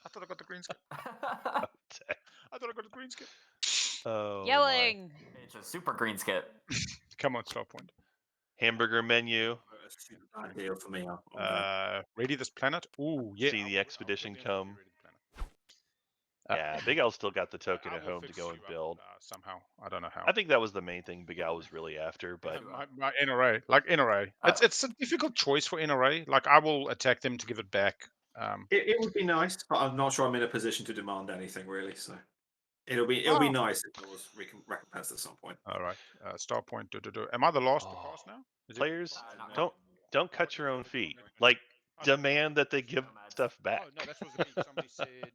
I thought I got the green skip. I thought I got the green skip. Oh, Yelling. It's a super green skip. Come on, stop point. Hamburger menu. A super bad deal for me. Ready this planet? Ooh, yeah. See the expedition come. Yeah, Big Al still got the token at home to go and build. Somehow, I don't know how. I think that was the main thing Big Al was really after, but my NRA, like NRA, it's a difficult choice for NRA. Like I will attack them to give it back. It would be nice, but I'm not sure I'm in a position to demand anything really. So it'll be nice if it was recompensed at some point. All right, star point. Am I the last to pass now? Players, don't cut your own feet. Like demand that they give stuff back. Oh no, that's what the somebody said.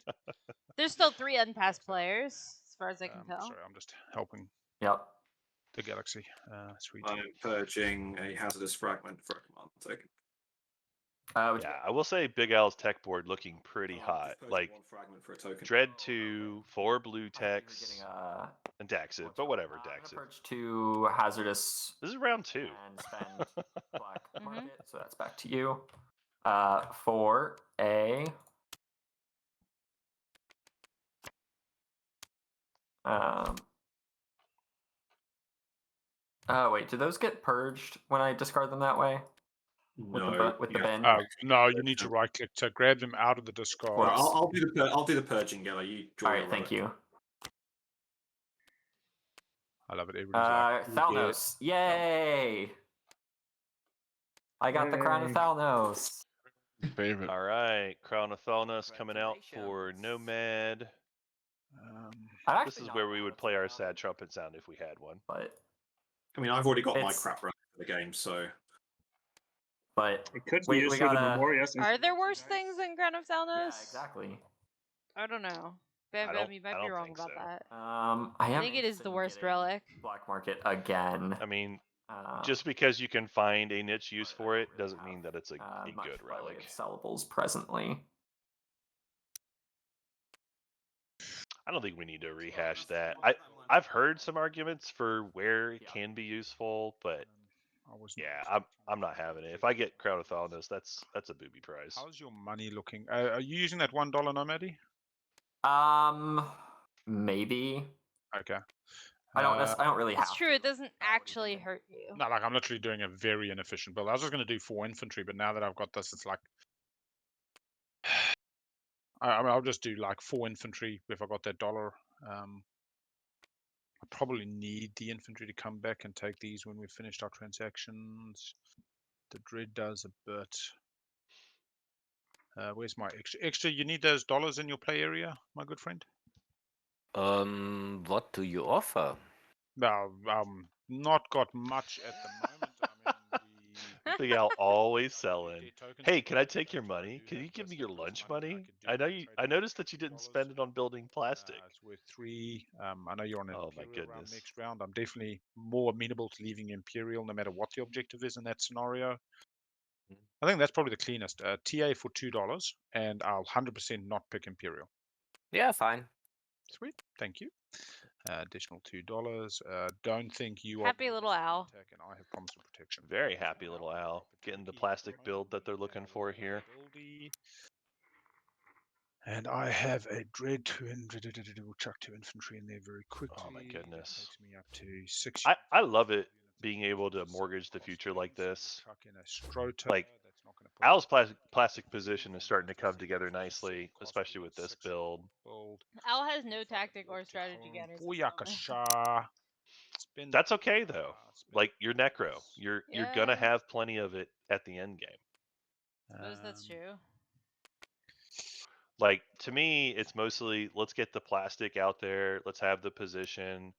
There's still 3 unpassed players, as far as I can tell. Sorry, I'm just helping. Yep. The galaxy. Sweet. I'm purging a hazardous fragment for a command token. Yeah, I will say Big Al's tech board looking pretty hot. Like Dread 2, 4 blue techs, and Daxit, but whatever, Daxit. Purge 2 hazardous. This is round 2. And spend black market, so that's back to you. For a oh wait, do those get purged when I discard them that way? No, with the bin. No, you need to right click to grab them out of the discard. Well, I'll do the purging, Yellow. You draw. All right, thank you. I love it. Everybody's like, Thalnos, yay! I got the crown of Thalnos. Favorite. All right, Crown of Thalnos coming out for Nomad. This is where we would play our sad trumpet sound if we had one. But I mean, I've already got my crap running for the game, so. But it could be used for the Memorias. Are there worse things than Crown of Thalnos? Yeah, exactly. I don't know. Bam, you might be wrong about that. I think it is the worst relic. Black market again. I mean, just because you can find a niche use for it doesn't mean that it's a good relic. Sellables presently. I don't think we need to rehash that. I've heard some arguments for where it can be useful, but yeah, I'm not having it. If I get Crown of Thalnos, that's a booby prize. How's your money looking? Are you using that $1 Nomady? Maybe. Okay. I don't really have. It's true. It doesn't actually hurt you. No, like I'm literally doing a very inefficient build. I was just going to do 4 infantry, but now that I've got this, it's like I mean, I'll just do like 4 infantry if I got that dollar. I probably need the infantry to come back and take these when we've finished our transactions. The Dread does a bit. Where's my extra? You need those dollars in your play area, my good friend? What do you offer? No, not got much at the moment. I mean, Big Al always selling. Hey, can I take your money? Can you give me your lunch money? I noticed that you didn't spend it on building plastic. It's worth 3. I know you're on an Imperial round next round. I'm definitely more amenable to leaving Imperial, no matter what the objective is in that scenario. I think that's probably the cleanest. TA for $2, and I'll 100% not pick Imperial. Yeah, fine. Sweet, thank you. Additional $2. Don't think you Happy are little owl. attack, and I have promise of protection. Very happy little owl. Getting the plastic build that they're looking for here. And I have a dread twin. We'll chuck 2 infantry in there very quickly. Oh my goodness. Takes me up to 6. I love it being able to mortgage the future like this. Chuck in a Strota. Like, That's not gonna put Owl's plastic position is starting to come together nicely, especially with this build. Owl has no tactic or strategy getters. Booyakasha. That's okay though. Like your Necro, you're gonna Yeah. have plenty of it at the end game. Suppose that's true. Like to me, it's mostly let's get the plastic out there. Let's have the position.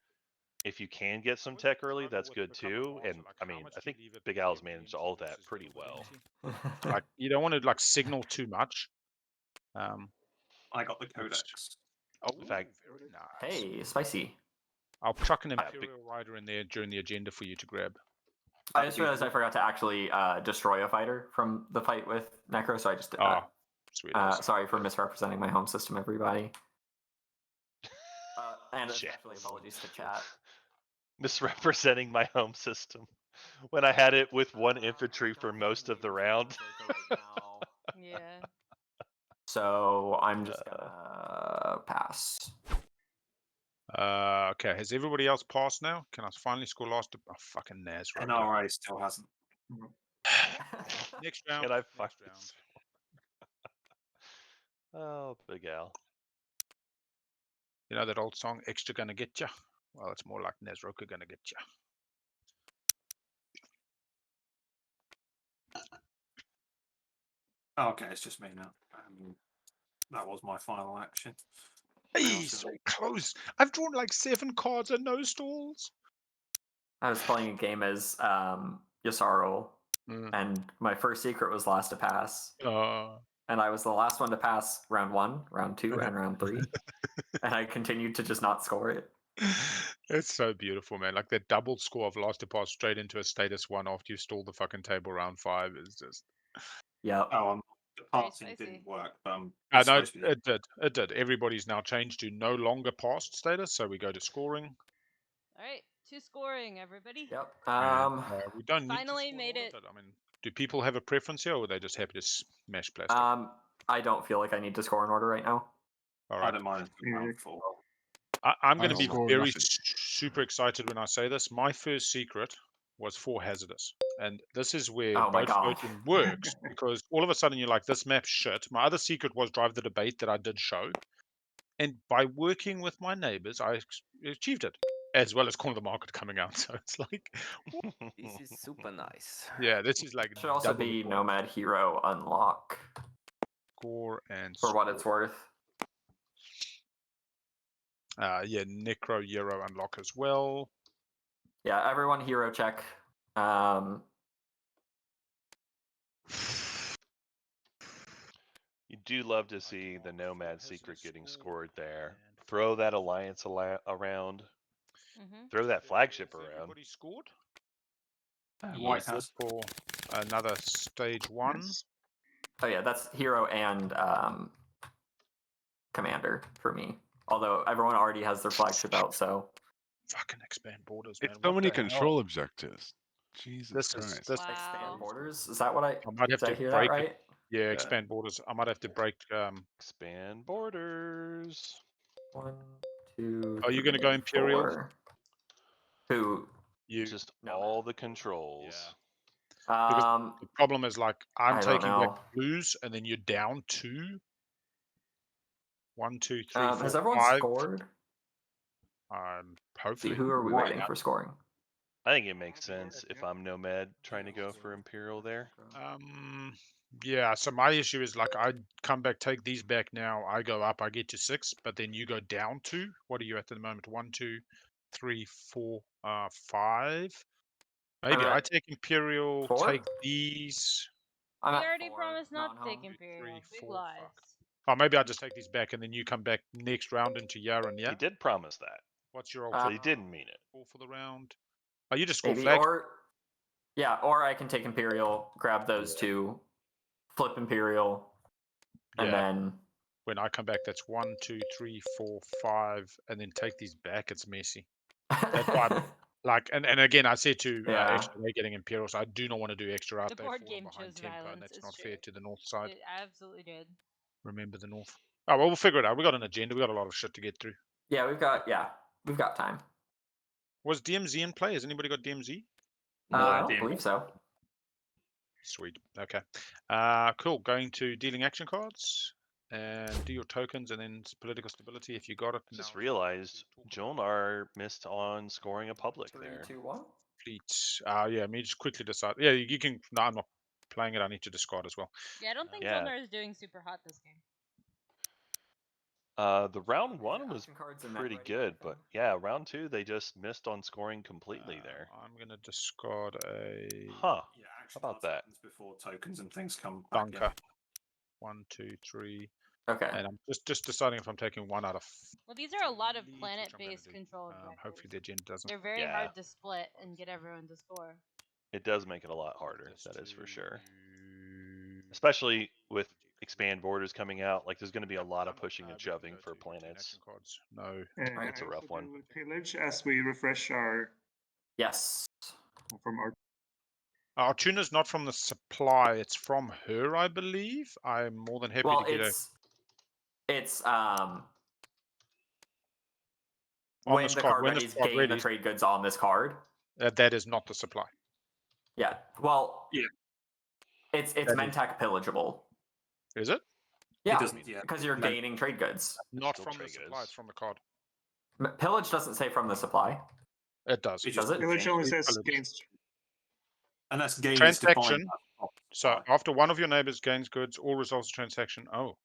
If you can get some tech early, that's good too. And I mean, I think Big Al's managed all that pretty well. Like you don't want to like signal too much. I got the codex. Oh, In fact, very nice. Hey, spicy. I'll chuck an Yeah, Imperial Rider in there during the agenda for you to grab. I just realized I forgot to actually destroy a fighter from the fight with Necro, so I just did that. Sweet. Sorry for misrepresenting my home system, everybody. And Shit. especially apologies to chat. Misrepresenting my home system when I had it with 1 infantry for most of the round. Yeah. So I'm just gonna pass. Okay, has everybody else passed now? Can I finally score last? Oh, fucking Naz. NRA still hasn't. Next round. Can I next fuck round. this? Oh, Big Al. You know that old song, Extra Gonna Get Ya? Well, it's more like Nezroka Gonna Get Ya. Oh, okay, it's just me now. That was my final action. Hey, so close. I've drawn like 7 cards and no stalls. I was playing a game as Yasaro, and my first secret was last to pass. And I was the last one to pass round 1, round 2, and round 3. And I continued to just not score it. It's so beautiful, man. Like that double score of last to pass straight into a status 1 after you stalled the fucking table round 5 is just. Yeah. Oh, the Very passing spicy. didn't work. No, Supposed to be- it did. It did. Everybody's now changed to no longer passed status, so we go to scoring. All right, 2 scoring, everybody. Yep. We don't need Finally to score made all of it. I mean, do people have a preference here, or are they just happy to smash plastic? I don't feel like I need to score in order right now. All I right. don't mind round 4. I'm going to I be score very nothing. super excited when I say this. My first secret was 4 hazardous, and this is where Oh my boat God. floating works because all of a sudden you're like, this map's shit. My other secret was drive the debate that I did show, and by working with my neighbors, I achieved it, as well as Corner of the Market coming out. So it's like, This is super nice. yeah, this is like Should also double be the Nomad Hero unlock score and for what it's worth. yeah, Necro Euro unlock as well. Yeah, everyone hero check. You do love to see the Nomad secret getting scored there. Throw that alliance around. Mm-hmm. Throw that flagship around. Everybody scored. White Good has. for another stage 1. Yes. Oh yeah, that's hero and commander for me. Although everyone already has their flagship out, so Fucking expand borders, man. It's so What many the hell? control objectives. Jesus This is Christ. this. Wow. expand borders. Is that what I? I might have Did I to hear break that it. right? Yeah, expand borders. I might have to break. Expand borders. 1, 2. Are you going to go 3, Imperial? 4. Who? You. Just No. all the controls. Because the problem is like I'm I don't taking know. back blues, and then you're down 2. 1, 2, 3, 4, Has everyone 5. scored? Hopefully. See, who are we Right, waiting yeah. for scoring? I think it makes sense if I'm Nomad trying to go for Imperial there. Yeah. So my issue is like I come back, take these back now. I go up, I get to 6, but then you go down 2. What are you at the moment? 1, 2, 3, 4, 5. Maybe I take Imperial. 4? Take these. I'm We at already 4, promised not to non-home. take Imperial. 3, Big 4, lies. fuck. Oh, maybe I just take these back, and then you come back next round into Yara and He yeah. did promise that, What's your but alternative he didn't mean it. for the round? Oh, you just score Maybe, flag. or I can take Imperial, grab those 2, flip Imperial, and then When I come back, that's 1, 2, 3, 4, 5, and then take these back. It's messy. That's why I'm like, and again, I said to Yeah. extra, they're getting Imperial, so I do not want to do extra out. The They've board fallen game behind chose tempo, violence. and that's It's not true. fair to the north side. It absolutely did. Remember the north. Oh well, we'll figure it out. We got an agenda. We got a lot of shit to get through. Yeah, we've got time. Was DMZ in play? Has anybody got DMZ? No, I don't believe so. Sweet. Okay. Cool. Going to dealing action cards and do your tokens and then political stability if you got it. Just Now, realized talk about Jonar missed on scoring a public 3, there. 2, 1. fleets. Yeah. Let me just quickly decide. Yeah, you can. No, I'm not playing it. I need to discard as well. Yeah, I don't think Yeah. Jolnar is doing super hot this game. The round Is it 1 was action cards and then pretty ready good, everything? but yeah, round 2 they just missed on scoring completely there. I'm gonna discard a Huh? Yeah, How action about cards that? happens before tokens and things come back in. bunker. 1, 2, 3, Okay. and I'm just deciding if I'm taking one out of. Well, these are a lot of fleet, which I'm gonna planet-based do. control Hopefully objectives. the agenda doesn't. They're very Yeah. hard to split and get everyone to score. It does make it a lot harder. This That is for sure. to- Especially with expand borders coming out, like there's going to be a lot of pushing and we can shoving go for to planets. action cards. No. It's a I rough also one. deal with pillage as we refresh our Yes. from our. Our tuna's not from the supply, it's from her, I believe. I'm more than happy Well, to get it's on when this the card. card When ready this is card gain the ready, trade goods on this card. that is not the supply. Yeah. Well, Yeah. It's That is- Mentec pillageable. Is it? Yeah, doesn't- yeah. because you're No. gaining trade goods. Not Still from the trade supply, goods. it's from the card. Pillage doesn't say from the supply. It does. It Does just it? Pillage only It's says pillage. gains. and that's gain is Transaction. defined. So after one of your neighbors gains goods, all results of transaction. Oh.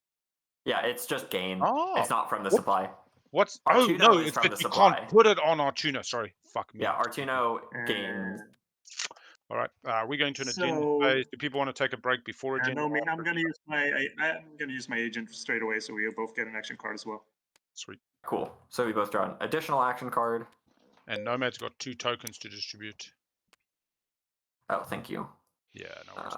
Yeah, it's just gain. Oh, It's not from the what? supply. What's Artuno no, is it's from that the you supply. can't put it on our tuna. Sorry. Fuck me. Yeah, Artuno gains. All right. We're going to an agenda So- phase. Do people want to take a break before agenda? No, me, I'm after gonna agenda? use my agent straight away, so we both get an action card as well. Sweet. Cool. So we both draw an additional action card. And Nomad's got 2 tokens to distribute. Oh, thank you. Yeah, no worries.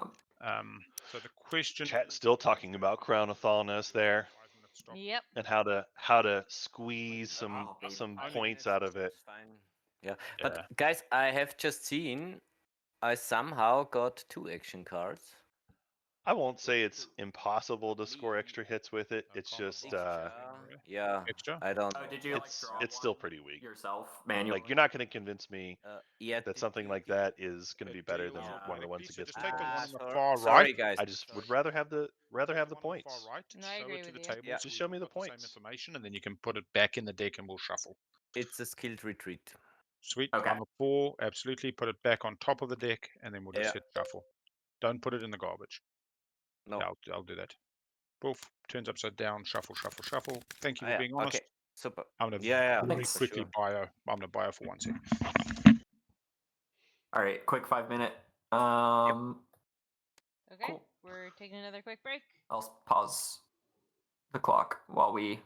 So the question. Chat's still talking about Crown of Thalnos there, 5 minutes stop. Yep. and how to squeeze some Oh, baby. some 5 points minutes out is of it. fine. Yeah. Yeah. But guys, I have just seen I somehow got 2 action cards. I won't say it's impossible to score extra hits with it. It's just Yeah, Extra? I don't Oh, know. did you like it's draw it's still one pretty weak. yourself manually? Like you're not going to convince me Yeah, that something like that is going to be better than one of the ones that So gets just take the the one boost. on the far sorry right. guys. I just would rather have the Take the one on the points. Far right, No, I show agree it to with the you. table. Yeah. so Just we've show me the got same points. information, and then you can put it back in the deck, and we'll shuffle. It's a skilled retreat. Sweet. Okay. On a 4, absolutely. Put it back on top of the deck, and then we'll just Yeah. hit shuffle. Don't put it in the garbage. No. Yeah, I'll do that. Poof. Turns upside down. Shuffle, shuffle, shuffle. Thank you for Yeah, being honest. okay. Super. I'm gonna Yeah, very for quickly sure. bio. I'm gonna bio for 1 second. All right, quick 5-minute. Okay. Cool. We're taking another quick break. I'll pause the clock while we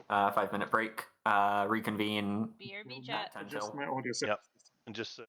5-minute break. Reconvene. BRB chat. 10 Adjust till. my audio set. Yep. And just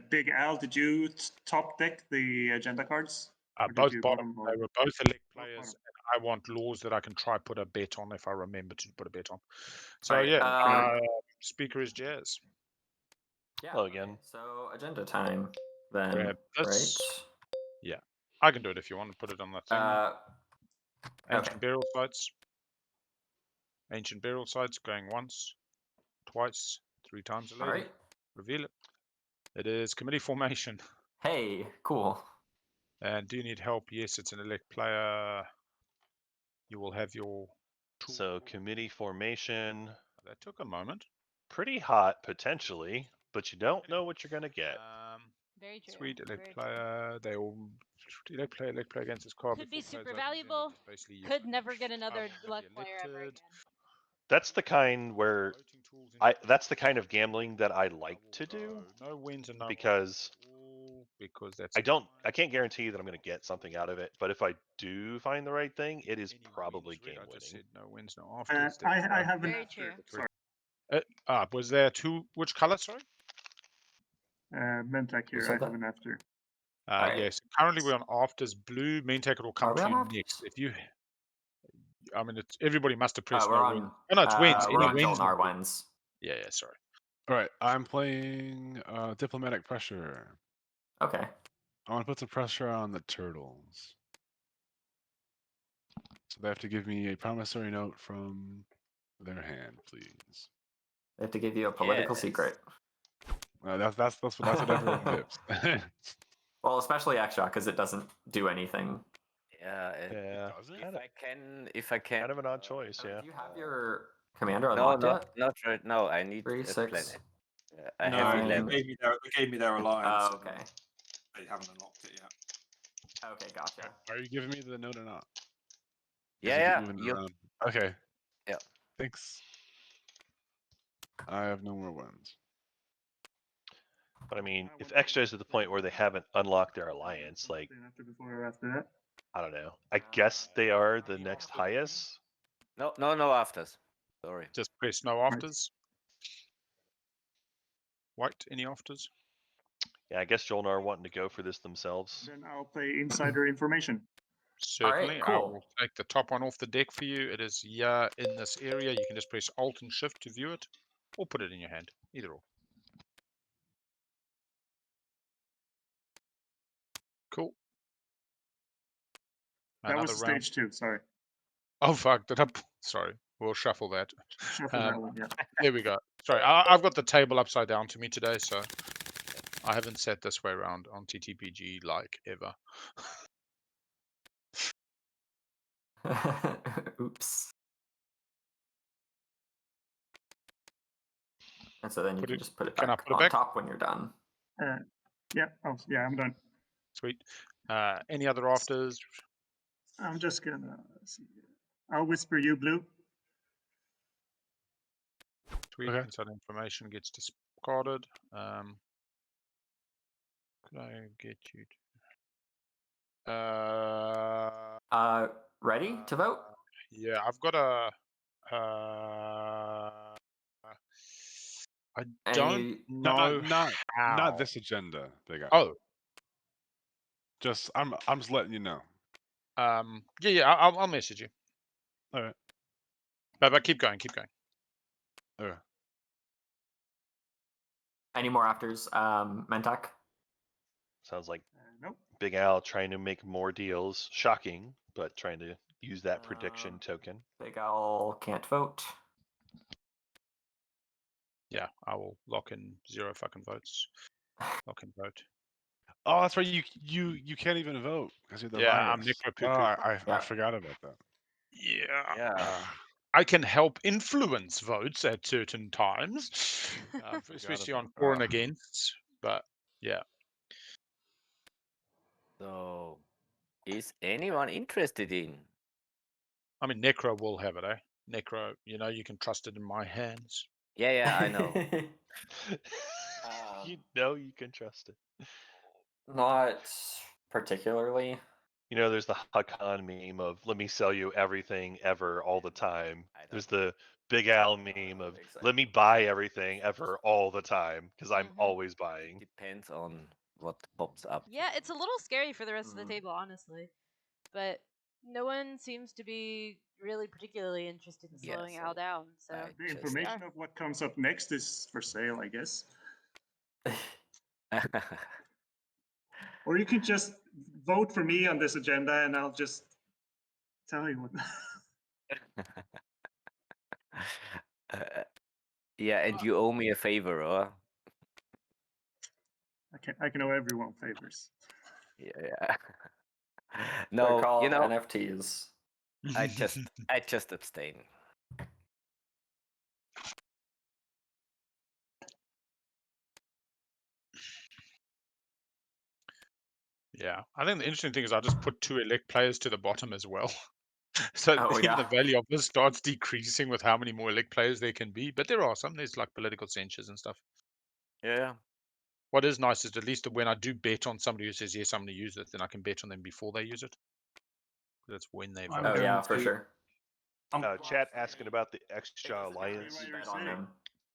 Big Al, did you top deck the agenda cards? Or did Both you bottom. or- They were both elect Both players, bottom. and I want laws that I can try put a bet on if I remember to put a bet on. So Right, yeah, speaker is Jazz. Yeah. Hello again. Okay, so agenda time then, Grab this. right? Yeah, I can do it if you want to put it on that thing. Ancient okay. burial sites. Ancient burial sites going once, twice, 3 times a All lady. right. Reveal it. It is committee formation. Hey, cool. And do you need help? Yes, it's an elect player. You will have your tool. So committee formation, That took a moment. pretty hot potentially, but you don't know what you're gonna get. Very true. Sweet elect very true. player. They all elect play against this card. Could be before super players open the agenda, valuable. just basically use Could the never get another have you luck player ever elected. again. That's the kind where Voting tools in that's the kind of gambling that I like to do no wins and no because because that's I can't guarantee that I'm going to get something out of it, but if I do find the right thing, it is probably game I just winning. said no wins, no afters. I have an Very after. true. Sorry, Was there two? Which color? Sorry. Mentak Who here. said I have that? an after. Alright. Yes. Currently we're on afters blue. Main take it will come Are we to on you afters? next. If you, I mean, it's everybody must have pressed We're no on. wins. Oh no, it's wins. We're Any on wins? Jolnar wins. Yeah, sorry. All right, I'm playing diplomatic pressure. Okay. I want to put some pressure on the turtles. So they have to give me a promissory note from their hand, please. They have to give you a political Yes. secret. That's what everyone gives. Well, especially extra because it doesn't do anything. Yeah. Yeah, doesn't? If I can. kind of an odd choice. Yeah. Do you have your commander No, unlocked yet? not right now. I need 3, a 6. planet. I No, have they 11. gave me their alliance. Oh, okay. They haven't unlocked it yet. Okay, gotcha. Are you giving me the note or not? Yeah. Moving You. around. Okay. Yeah. Thanks. I have no more wins. But I mean, if extra is at the point where they haven't unlocked their alliance, like After before or after that. I don't know. I guess they are the next highest. No afters. Sorry. Just press no afters. White, any afters? Yeah, I guess Jolnar wanting to go for this themselves. Then I'll play insider information. Certainly. cool. I will take the top one off the deck for you. It is here in this area. You can just press Alt and Shift to view it, or put it in your hand. Either or. Cool. That was Another round. stage 2. Sorry. Oh fuck! Did I? Sorry. We'll shuffle that. Shuffle that one. Yeah. There we go. Sorry, I've got the table upside down to me today, so I haven't sat this way around on TTPG like ever. Oops. And so then you can just put it Can I back put it on back? top when you're done. Yeah. Oh, yeah. I'm done. Sweet. Any other afters? I'm just gonna see. I'll whisper you, Blue. Sweet. Okay. Inside information gets discarded. Could I get you to... Ready to vote? Yeah, I've got a... I don't know Not how. this agenda, Big Al. Oh, Just I'm just letting you know. yeah. I'll message you. All right. But keep going. Okay. Any more afters, Mentak? Sounds like Nope. Big Al trying to make more deals. Shocking, but trying to use that prediction token. Big Owl can't vote. Yeah, I will lock in 0 fucking votes. Lock in vote. Oh, that's right. You can't even vote because you're the Yeah, highest. I'm Necro Oh, I Yeah. forgot about that. Yeah. I can help influence votes at certain times, especially on for and against. But yeah. So, is anyone interested in? I mean, Necro will have it, eh? Necro, you can trust it in my hands. Yeah, I know. You know you can trust it. Not particularly. You know, there's the Hakan meme of "Let me sell you everything ever all the time." I know. There's the Big Al meme of Exactly. let me buy everything ever all the time because I'm Mhm. always buying. Depends on what pops up. Yeah, it's a little scary for the rest of Mhm. the table, honestly. But no one seems to be really particularly interested in Yeah, slowing so Al down. So I The just information of what comes up next is for sale, I guess. Or you can just vote for me on this agenda and I'll just tell you what. yeah, and you owe me a favor, or I can owe everyone favors. yeah. They're No, called NFTs. I just abstain. Yeah, I think the interesting thing is I just put 2 elect players to the bottom as well. So Oh, even the yeah. value of this starts decreasing with how many more elect players there can be. But there are some. There's like political censures and stuff. Yeah. What is nice is at least when I do bet on somebody who says yes, I'm going to use it, then I can bet on them before they use it. That's when they I'm vote. Oh, yeah, going for to- sure. Chat asking about the extra Exactly alliance. what you're Bet on saying. them.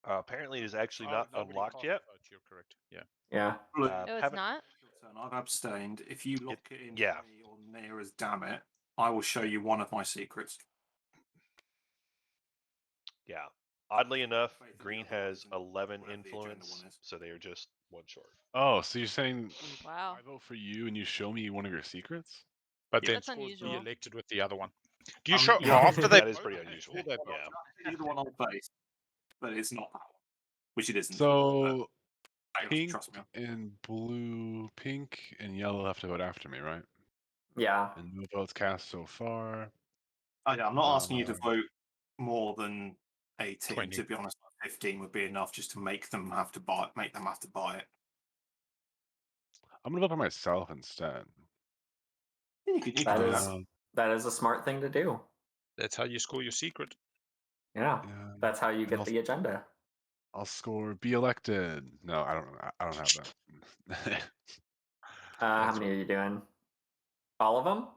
Apparently, it is actually not Nobody unlocked cast yet. the vote, you're correct. Yeah. Yeah. Look, no, it's haven't- not. your turn. I've abstained. If you lock it in yeah. for me or near as damn it, I will show you one of my secrets. Yeah. Oddly enough, Faith in the Green other one has isn't 11 whatever the agenda influence, one is. so they are just one short. Oh, so you're saying Wow. I vote for you and you show me one of your secrets? But Yeah. then That's scores be unusual. elected with the other one. Do you Um, show yeah. after they That is vote pretty or unusual. before they vote? Yeah. Either one on base, but it's not that one, which it isn't. So but pink trust me. and blue, pink and yellow have to vote after me, right? Yeah. And no votes cast so far. Okay, I'm not asking you to Um, vote more than 18. 20. To be honest, 15 would be enough just to make them have to buy it. I'm gonna vote for myself instead. You can do That that. is that is a smart thing to do. That's how you score your secret. Yeah. Yeah, That's how you and get the agenda. I'll score be elected. No, I don't have that. How That's many are you doing? All of them?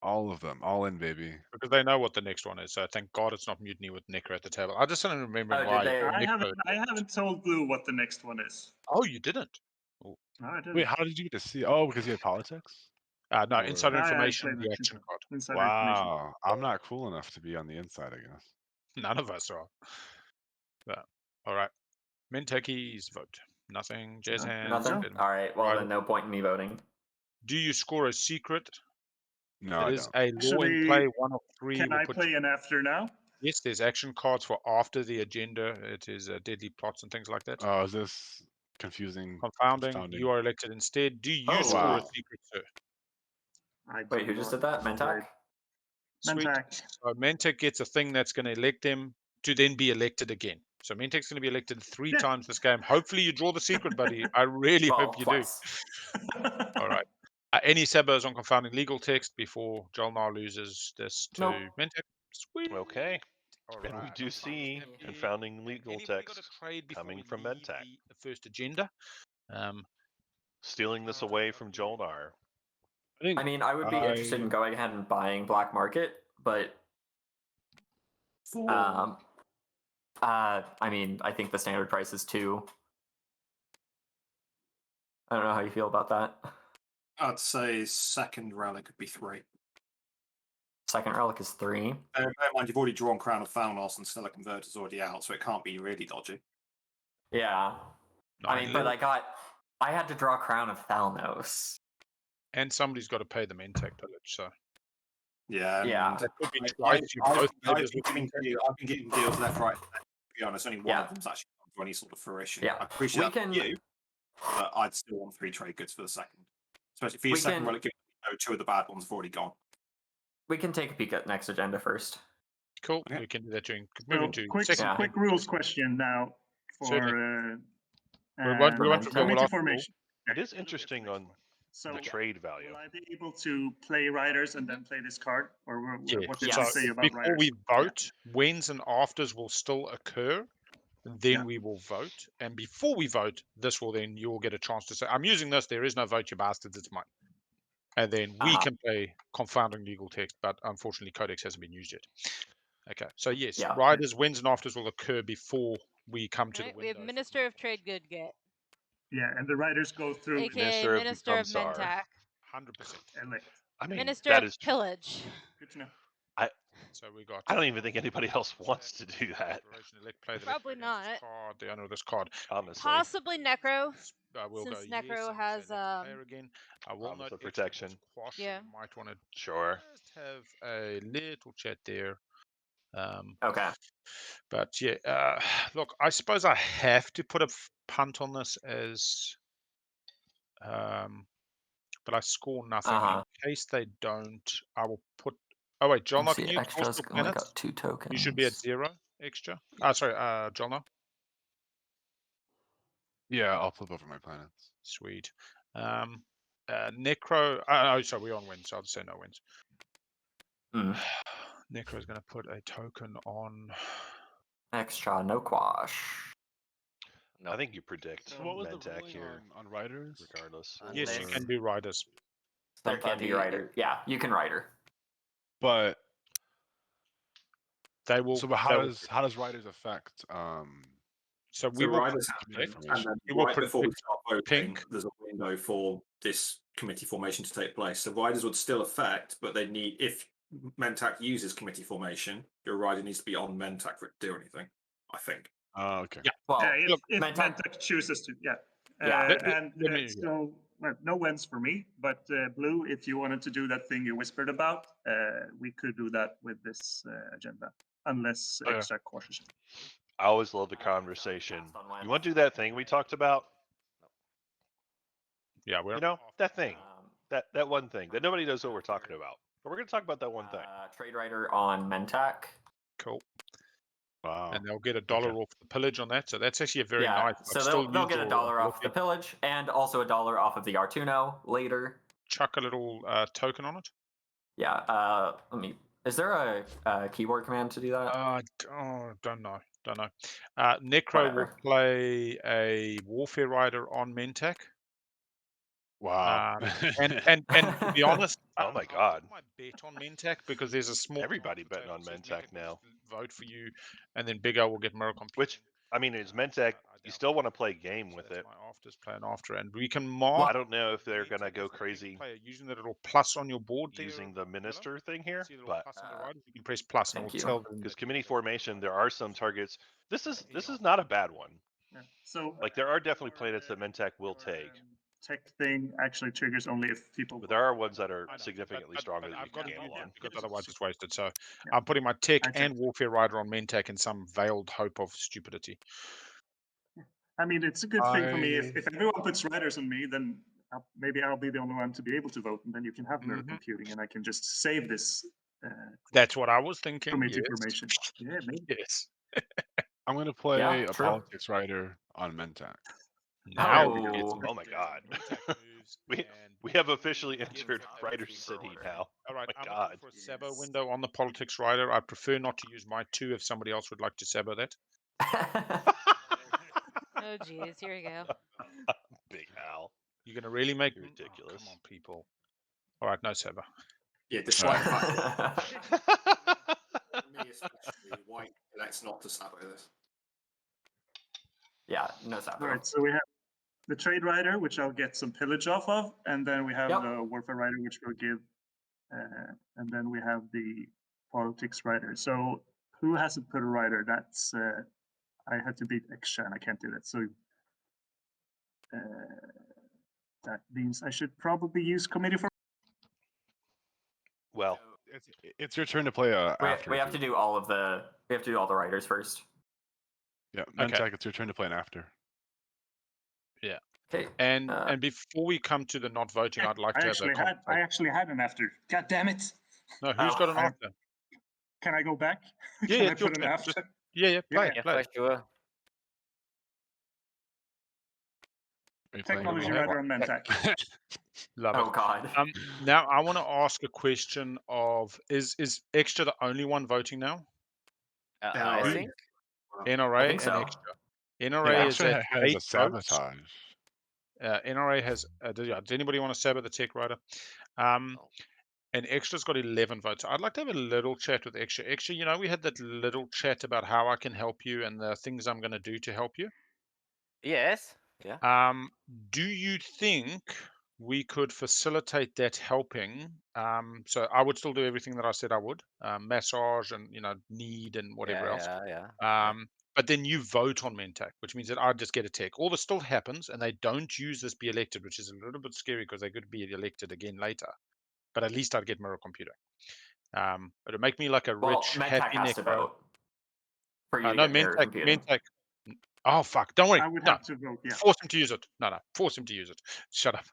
All of them, all in, baby. because they know what the next one is. So thank God it's not mutiny with Necro at the table. I just don't remember Oh, did why. they- I haven't told Blue what the next one is. Oh, you didn't? No, I didn't. Wait, how did you get to see? Oh, because you had politics. No, Or- insider I information, played the action action card. Insider information. Wow, I'm not cool enough to be on the inside, I guess. None of us are. But, all right. Menteki's vote. Nothing. Jazz hands. Nothing? and All right. Well, Right. then no point in me voting. Do you score a secret? No, It I is don't. a law in Actually, play. One of 3 Can will I put. play an after now? Yes, there's action cards for after the agenda. It is deadly plots and things like that. Oh, is this confusing? Confounding. You are elected instead. Do you score a wow. secret, sir? I Wait, do who just not, did that? I'm afraid. Mentak? Sweet. Mentak. So Mentek gets a thing that's going to elect him to then be elected again. So Mentek's going to be elected 3 times this game. Hopefully you draw the secret, buddy. I really Well, hope you twice. do. All right. Any sabos on confounding legal text before Jolnar loses this to Nope. Mentek? Sweet. Okay. All And we right. do see Any- confounding legal anybody got text a trade before coming we from leave Mentak. the first agenda? Stealing this away from Jolnar. I think I mean, I would be interested in going ahead and buying black market, but I mean, I think the standard price is 2. I don't know how you feel about that. I'd say second relic could be 3. Second relic is 3. Bear in mind, you've already drawn Crown of Thalnos and Stellar Converter's already out, so it can't be really dodgy. Yeah. I mean, but 9-11. I had to draw Crown of Thalnos. And somebody's got to pay the Mentek village, so. Yeah. Yeah. And That could be I- twice. You I've both been neighbors with giving Mentek. I've been getting deals left, right. To be honest, only one Yeah. of them's actually come to any sort of fruition. Yeah. I appreciate We that from can- you, but I'd still want 3 trade goods for the second. Especially for your We second can- relic, 2 of the bad ones have already gone. We can take a peek at next agenda first. Cool. Okay. We can do that during So, moving to quick, second. Yeah. quick rules question now for Certainly. We and won't we'll committee ask formation. It is interesting on So, the trade value. will I be able to play riders and then play this card, or what did Yes. you So say about Before riders? we vote, whens and afters will still occur. Then Yeah. we will vote. And before we vote, this will then, you will get a chance to say, I'm using this. There is no vote, you bastards. It's mine. And then we Uh-huh. can play confounding legal text, but unfortunately, Codex hasn't been used yet. Okay, so yes, Yeah. riders, wins, and afters will occur before we come to Right? the We have window. Minister of Trade Good Get, Yeah, and the riders go through aka Minister of Minister of Become Czar. Mentak, 100%. elect. I mean, Minister that of is. Pillage. Good to know. So we got. I don't even think anybody else wants to do that. Play the Probably left player against this not. card, the owner of this card. Honestly, Possibly Necro. We'll Since go Necro yes, and we'll has, say let the player again. I will with note the extra protection. this quash, Yeah. you might want to Sure. just have a little chat there. Okay. But yeah, look, I suppose I have to put a punt on this as, but I score nothing. Uh-huh. In case they don't, I will put. Oh wait, Jolna, Let's can see, you toss extras your only planets? got 2 tokens. You should be at 0 extra. Sorry, Jolna. Yeah, I'll flip over my planets. Sweet. Necro. Oh, sorry, we're on wins, so I'll just say no wins. Mm. Necro's going to put a token on. Extra, no quash. I think you predict So what was the Mentak ruling here, on riders? regardless. Yes, you Unless can do riders. There can be rider. Yeah, you can rider. But They will. so, but how does riders affect? So we So will riders predict. happen, and then We will right before we predict start voting, pink. there's a window for this committee formation to take place. So riders would still affect, but they need, if Mentak uses committee formation, your rider needs to be on Mentak for it to do anything, I think. Oh, okay. Yeah. Well, If Mentak- Mentak chooses to, yeah. Yeah. So well, no wins for me, but Blue, if you wanted to do that thing you whispered about, we could do that with this agenda, unless Okay. extra cautious. I always love the conversation. You want to do that thing we talked about? Yeah, we're. You know, that thing, Um, that one thing that nobody knows what we're talking about. But we're going to talk about that one thing. Trade rider on Mentak. Cool. Wow. And they'll get $1 off the pillage on that. So that's actually a very Yeah, nice. so they'll get $1 off the pillage and also $1 off of the Artuno later. Chuck a little token on it. Yeah. Let me. Is there a keyboard command to do that? Don't know. Necro Whatever. will play a Warfare Rider on Mentak. Wow. And to be honest, Oh my God. I might bet on Mentak because there's a small. Everybody part betting of the on table Mentak says now. Vote for you, and then Big O will get Mirror Computing. Which, I mean, it's Mentak. You still want to play game So with that's it. my afters plan after, and we can mark. I don't know if they're going to go crazy Using that little plus on your board there, using the Yellow. minister thing here, See the little but plus on the right? You can press plus and Thank it'll you. tell them. because committee formation, there are some targets. This is not a bad one. Yeah. So Like there are definitely planets that Mentak will take, tech thing actually triggers only if people. but there are ones that are I know, significantly but stronger that you I've got can to gamble on. because otherwise it's wasted. So Yeah. I'm putting my tech I and Warfare Rider on Mentak in some veiled hope of stupidity. I mean, it's a good thing for me. If everyone puts riders on me, then maybe I'll be the only one to be able to vote, and then you can have mirror computing, and I can just save this. That's what I was thinking. Committee Yes. formation. Yeah, maybe. Yes. I'm going to play Yeah, a true. politics writer on Mentak. Now Oh. we get some Oh my God. moves we and have officially give entered them Writer for City order. now. All right, Oh my I'm God. looking for a Sabo window on the politics rider. I prefer not to use my 2 if somebody else would like to Sabo that. Oh, geez. Here we go. Big Al. You're going to really make You're ridiculous. come on, people. All right, no Sabo. Yeah, despite the fact that me especially, white elects not to sabo this. Yeah, no Sabo. All right, so we have the trade rider, which I'll get some pillage off of, and then we have Yep. the warfare rider, which we'll give, and then we have the politics rider. So who hasn't put a rider? That's I had to beat Extra, and I can't do that. So that means I should probably use committee for. Well, It's your turn to play after. We have to do all of the. We have to do all the writers first. Yeah, Okay. Mentak, it's your turn to play an after. Yeah. Okay. And before we come to the not voting, I'd like to have that. I actually had an after. God damn it! No, who's got an after? Can I go back? Yeah, Can yeah, I put an after? Yeah, play it, Yeah, play for it. sure. Are you playing Technology with rider on Mentak. Love Oh it. God. Now I want to ask a question of is Extra the only one voting now? I NRA. think. NRA I think and so. Extra. NRA is Extra at has 8 a votes. sabotage. NRA has. Does anybody want to sabotage the tech rider? And Extra's got 11 votes. I'd like to have a little chat with Extra. Extra, you know, we had that little chat about how I can help you and the things I'm going to do to help you. Yes. Yeah. Do you think we could facilitate that helping? So I would still do everything that I said I would, massage and, you know, knead and whatever else. Yeah. But then you vote on Mentac, which means that I just get a tech. All this still happens, and they don't use this be elected, which is a little bit scary because they could be elected again later. But at least I'd get mirror computer. It'd make me like a Well, rich, Medtech happy has to necro. vote for you to No, get mirror Mentac. computing. Oh fuck! Don't worry. I would No, have to vote. Yeah. force him to use it. No, force him to use it. Shut up.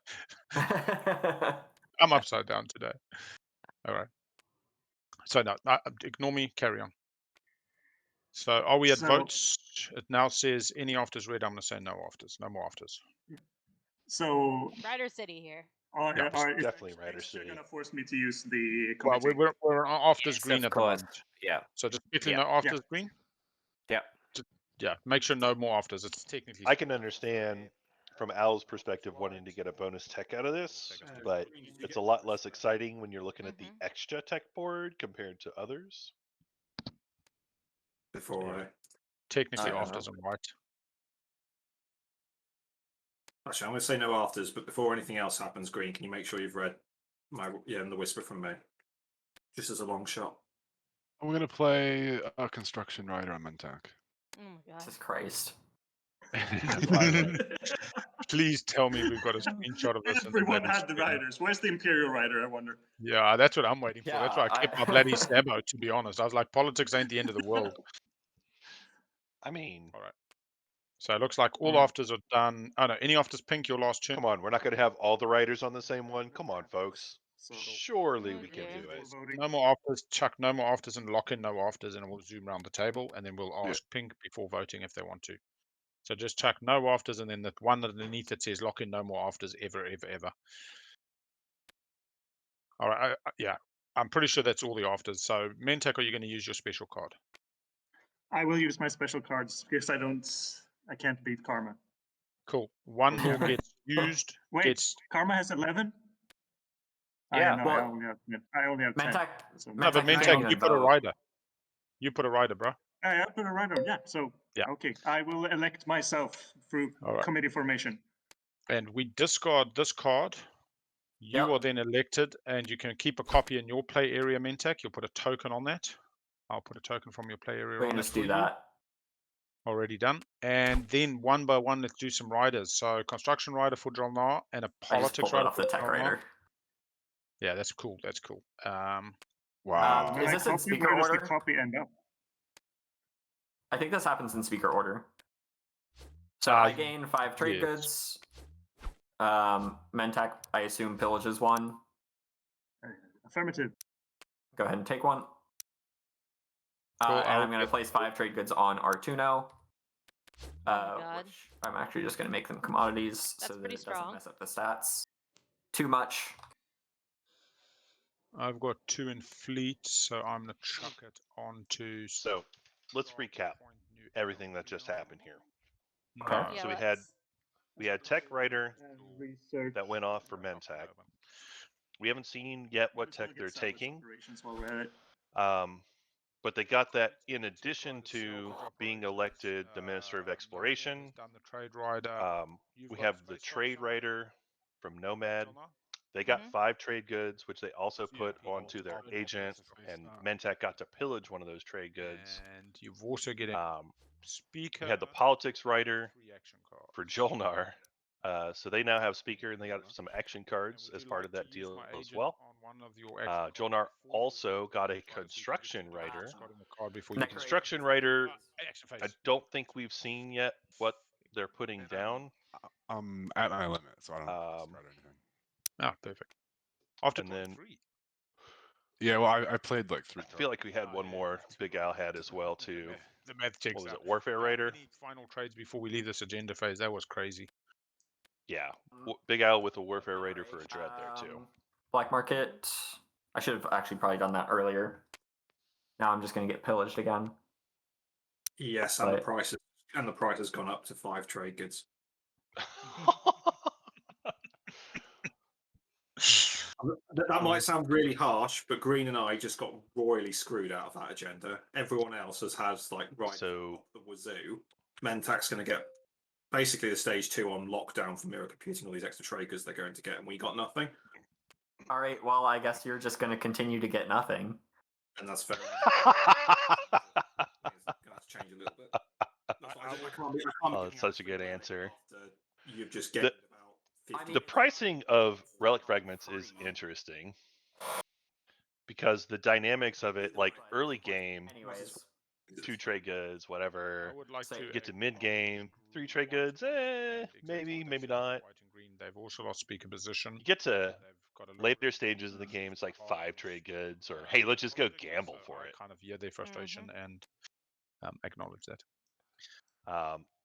I'm upside down today. All right. So no, ignore me. Carry on. So are we at So- votes? It now says any afters red. I'm going to say no afters. No more afters. So Rider City here. Yeah, is definitely Extra Rider City. gonna force me to use the Well, committee? we're on afters Yes, green of at the course. moment. Yeah. So just quickly, Yeah. no afters green. Yeah. Yeah, make sure no more afters. It's technically. I can understand from Al's perspective wanting to get a bonus tech out of this, but it's a lot less exciting when you're looking at the extra tech board compared to others. Before Technically, I afters and right. actually, I'm going to say no afters, but before anything else happens, Green, can you make sure you've read and the whisper from me, just as a long shot. I'm gonna play a construction rider on Mentac. Oh my god. Jesus Christ. Please tell me we've got a screenshot of this. Everyone had the riders. Where's the Imperial rider? I wonder. Yeah, that's what I'm waiting for. Yeah, That's why I kept my bloody Sabo, to be honest. I was like, politics ain't the end of the world. I mean, All right. So it looks like all afters are done. Oh no, any afters pink, your last turn. come on, we're not going to have all the riders on the same one. Come on, folks. So Surely Oh we can dear. do it. No more afters, Chuck, no more afters, and lock in no afters, and we'll zoom around the table, and then we'll ask pink before voting if they want to. So just Chuck, no afters, and then the one underneath it says lock in no more afters ever, ever, ever. All right, yeah, I'm pretty sure that's all the afters. So Mentac, are you going to use your special card? I will use my special cards because I can't beat Karma. Cool. One more gets used. Wait, Karma has 11? Yeah, I only have 10. Mentac, So No, but Mentac, Mentac, you put a rider. You put a rider, bro. I put a rider. Yeah. So okay, I will elect myself through committee formation. And we discard this card. You are then elected, and you can keep a copy in your play area, Mentac. You'll put a token on that. I'll put a token from your play area we on can that just for do you. that. Already done. And then one by one, let's do some riders. So construction rider for Drolnar and a I just politics pulled it rider off for the tech Drolnar. rider. Yeah, that's cool. That's cool. Wow. When Is I this in copy, speaker where does order? the copy end up? I think this happens in speaker order. So I gain 5 trade goods. Mentac, I assume pillages 1. Affirmative. Go ahead and take 1. Cool, And I'm going to place 5 trade goods on Artuno. God. Which I'm actually just going to make them commodities That's so that pretty it doesn't strong. mess up the stats too much. I've got 2 in fleet, so I'm going to chuck it onto. So let's recap everything that just happened here. Okay. Yeah, So let's- we had Tech Rider Research. that went off for Mentac. We haven't seen yet what tech they're taking. But they got that in addition to being elected the Minister of Exploration. Done the trade rider. We have the Trade Rider from Nomad. They got 5 trade goods, which they also put onto their agent, and Mentac got to pillage one of those trade goods. And you've also get a speaker. We had the Politics Rider for Jolnar. So they now have speaker, and they got some action cards as part of that deal as well. Jolnar also got a construction rider. The construction rider, I don't think we've seen yet what they're putting down. I'm at my limit, so I don't spread anything. Ah, perfect. After And then 3. Yeah, well, I played like 3. I feel like we had one more Big Al had as well too. The math checks What was out. it, Warfare Rider? Any final trades before we leave this agenda phase? That was crazy. Yeah, Big Al with a Warfare Raider for a Dread there too. Black market. I should have actually probably done that earlier. Now I'm just going to get pillaged again. Yes, and the price has gone up to 5 trade goods. That might sound really harsh, but Green and I just got royally screwed out of that agenda. Everyone else has like So the wazoo. Mentak's going to get basically the stage 2 on lockdown for mirror computing all these extra triggers they're going to get, and we got nothing. All right. Well, I guess you're just going to continue to get nothing. And that's fair enough. It's going to have to change a little bit. Oh, that's such a good answer. You've just gained about 50. The pricing of relic fragments is interesting because the dynamics of it, like early game, Anyways, 2 trade goods, whatever. I would like Say- to Get to mid game, 3 trade goods, maybe, maybe not. White and green, they've also lost speaker position. You get to They've got a little later bit stages of the game, it's like 5 trade goods, or hey, let's just go gamble for it. Kind of hear their frustration and acknowledge that.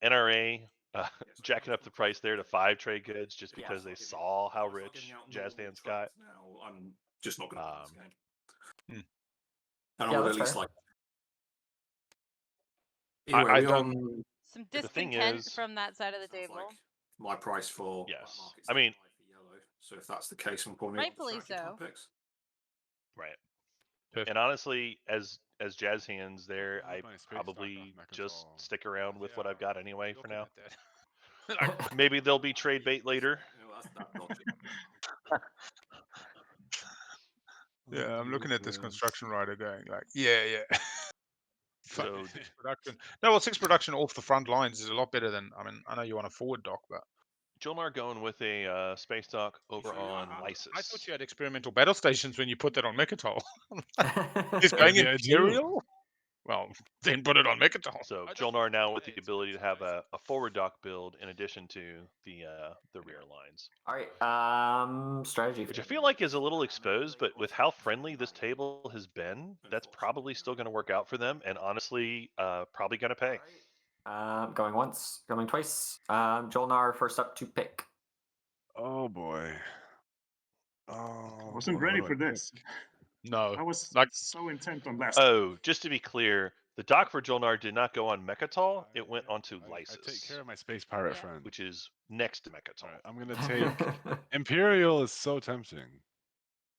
NRA jacking up the price there to 5 trade goods just because they saw how rich Jazz fans got. Now I'm just not going to play this game. Yeah, And I would that's at least fair. like. I Anyway, don't- Some The thing discontent is- from that side of the sounds table. like my price for Yes. black market's I mean- high for yellow. So if that's the case, I'm probably Rightfully so. Picks. Right. Perfect. And honestly, as Jazz hands there, I I like my space probably stock off just Mechatol. stick around with what I've got anyway for Looking now. at that. Maybe there'll be trade bait later. You know, that's logic. Yeah, I'm looking at this construction rider going like, yeah. So- Six production. No, well, 6 production off the front lines is a lot better than. I mean, I know you want a forward dock, but Jolnar going with a space dock over on Lysis. I thought you had experimental battle stations when you put that on Mechatol. He's Yeah, going yeah, I do. Imperial? Well, then put it on Mechatol. So Jolnar now with the ability to have a forward dock build in addition to the rear lines, All right. Strategy. which I feel like is a little exposed, but with how friendly this table has been, that's probably still going to work out for them, and honestly, probably going to pay. Going once, going twice. Jolnar first up to pick. Oh boy. Oh, I wasn't boy, ready what for do I this. No. I was Like- so intent on last. Oh, just to be clear, the dock for Jolnar did not go on Mechatol; it went onto I take Lysis, care of my space pirate Yeah. friend. which is next to Mechatol. Alright, I'm gonna take Imperial is so tempting.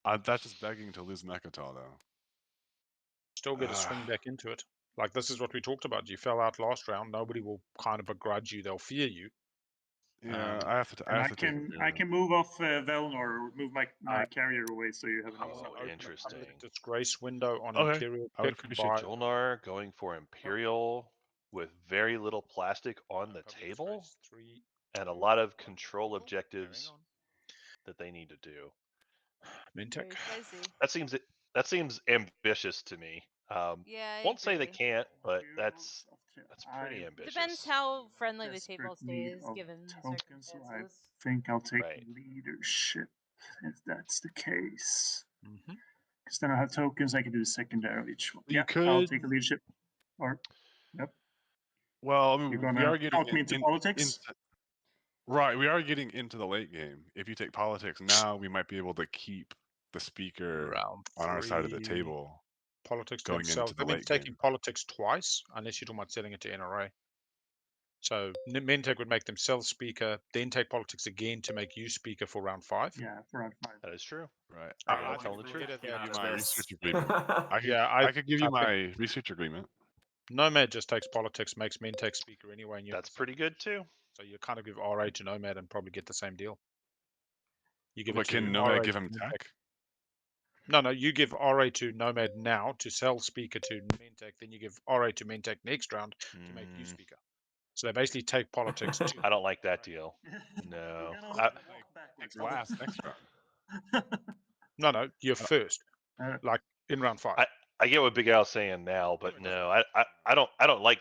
That's just begging to lose Mechatol though. Still get a swing back into it. Like, this is what we talked about. You fell out last round. Nobody will kind of begrudge you. They'll fear you. Yeah, I have to. And I have to take can Imperial. move off Velnor, move my I- carrier away, so you have an Oh, easy. Open a interesting. public disgrace window on Okay, Imperial. I would Pick appreciate by Jolnar going for Imperial with very little plastic on the public table disgrace, 3. and a lot of control Carrying objectives on. that they need to do. Mintech. Very spicy. That seems ambitious to me. Yeah, I Won't say they agree. can't, but Heroes that's of Tri- pretty I ambitious. Depends how friendly the desperate table need stays, of given the tokens, so I circumstances. think I'll take Right. leadership if that's the case. Mhm. Because then I have tokens, I can do the secondary of each one. You Yeah, I'll could- take a leadership. Or Well, I mean, you're we gonna are getting talk me into politics. Right, we are getting into the late game. If you take politics now, we might be able to keep the speaker Round on our side of the 3. table. Politics going themselves. into the I mean, late taking game. politics twice, unless you're talking about selling it to NRA. So Mintech would make themselves speaker, then take politics again to make you speaker for round 5. Yeah, for round 5. That is true. Right. Yeah, I telling the truth. Give you That's my this. research agreement. I could, Yeah, I could give you I think- my research agreement. Nomad just takes politics, makes Mintech speaker anyway. And you're That's pretty good too. So you kind of give RA to Nomad and probably get the same deal. You give But it to can RA Nomad give to him Mintech. tech? No, you give RA to Nomad now to sell speaker to Mintech, then you give RA to Mintech next round to make you speaker. So they basically take politics to I don't like that deal. No. We're gonna I- walk backwards. Last next round. No, you're first. Uh, Like in round 5. I get what Big Al's saying now, but no, I don't like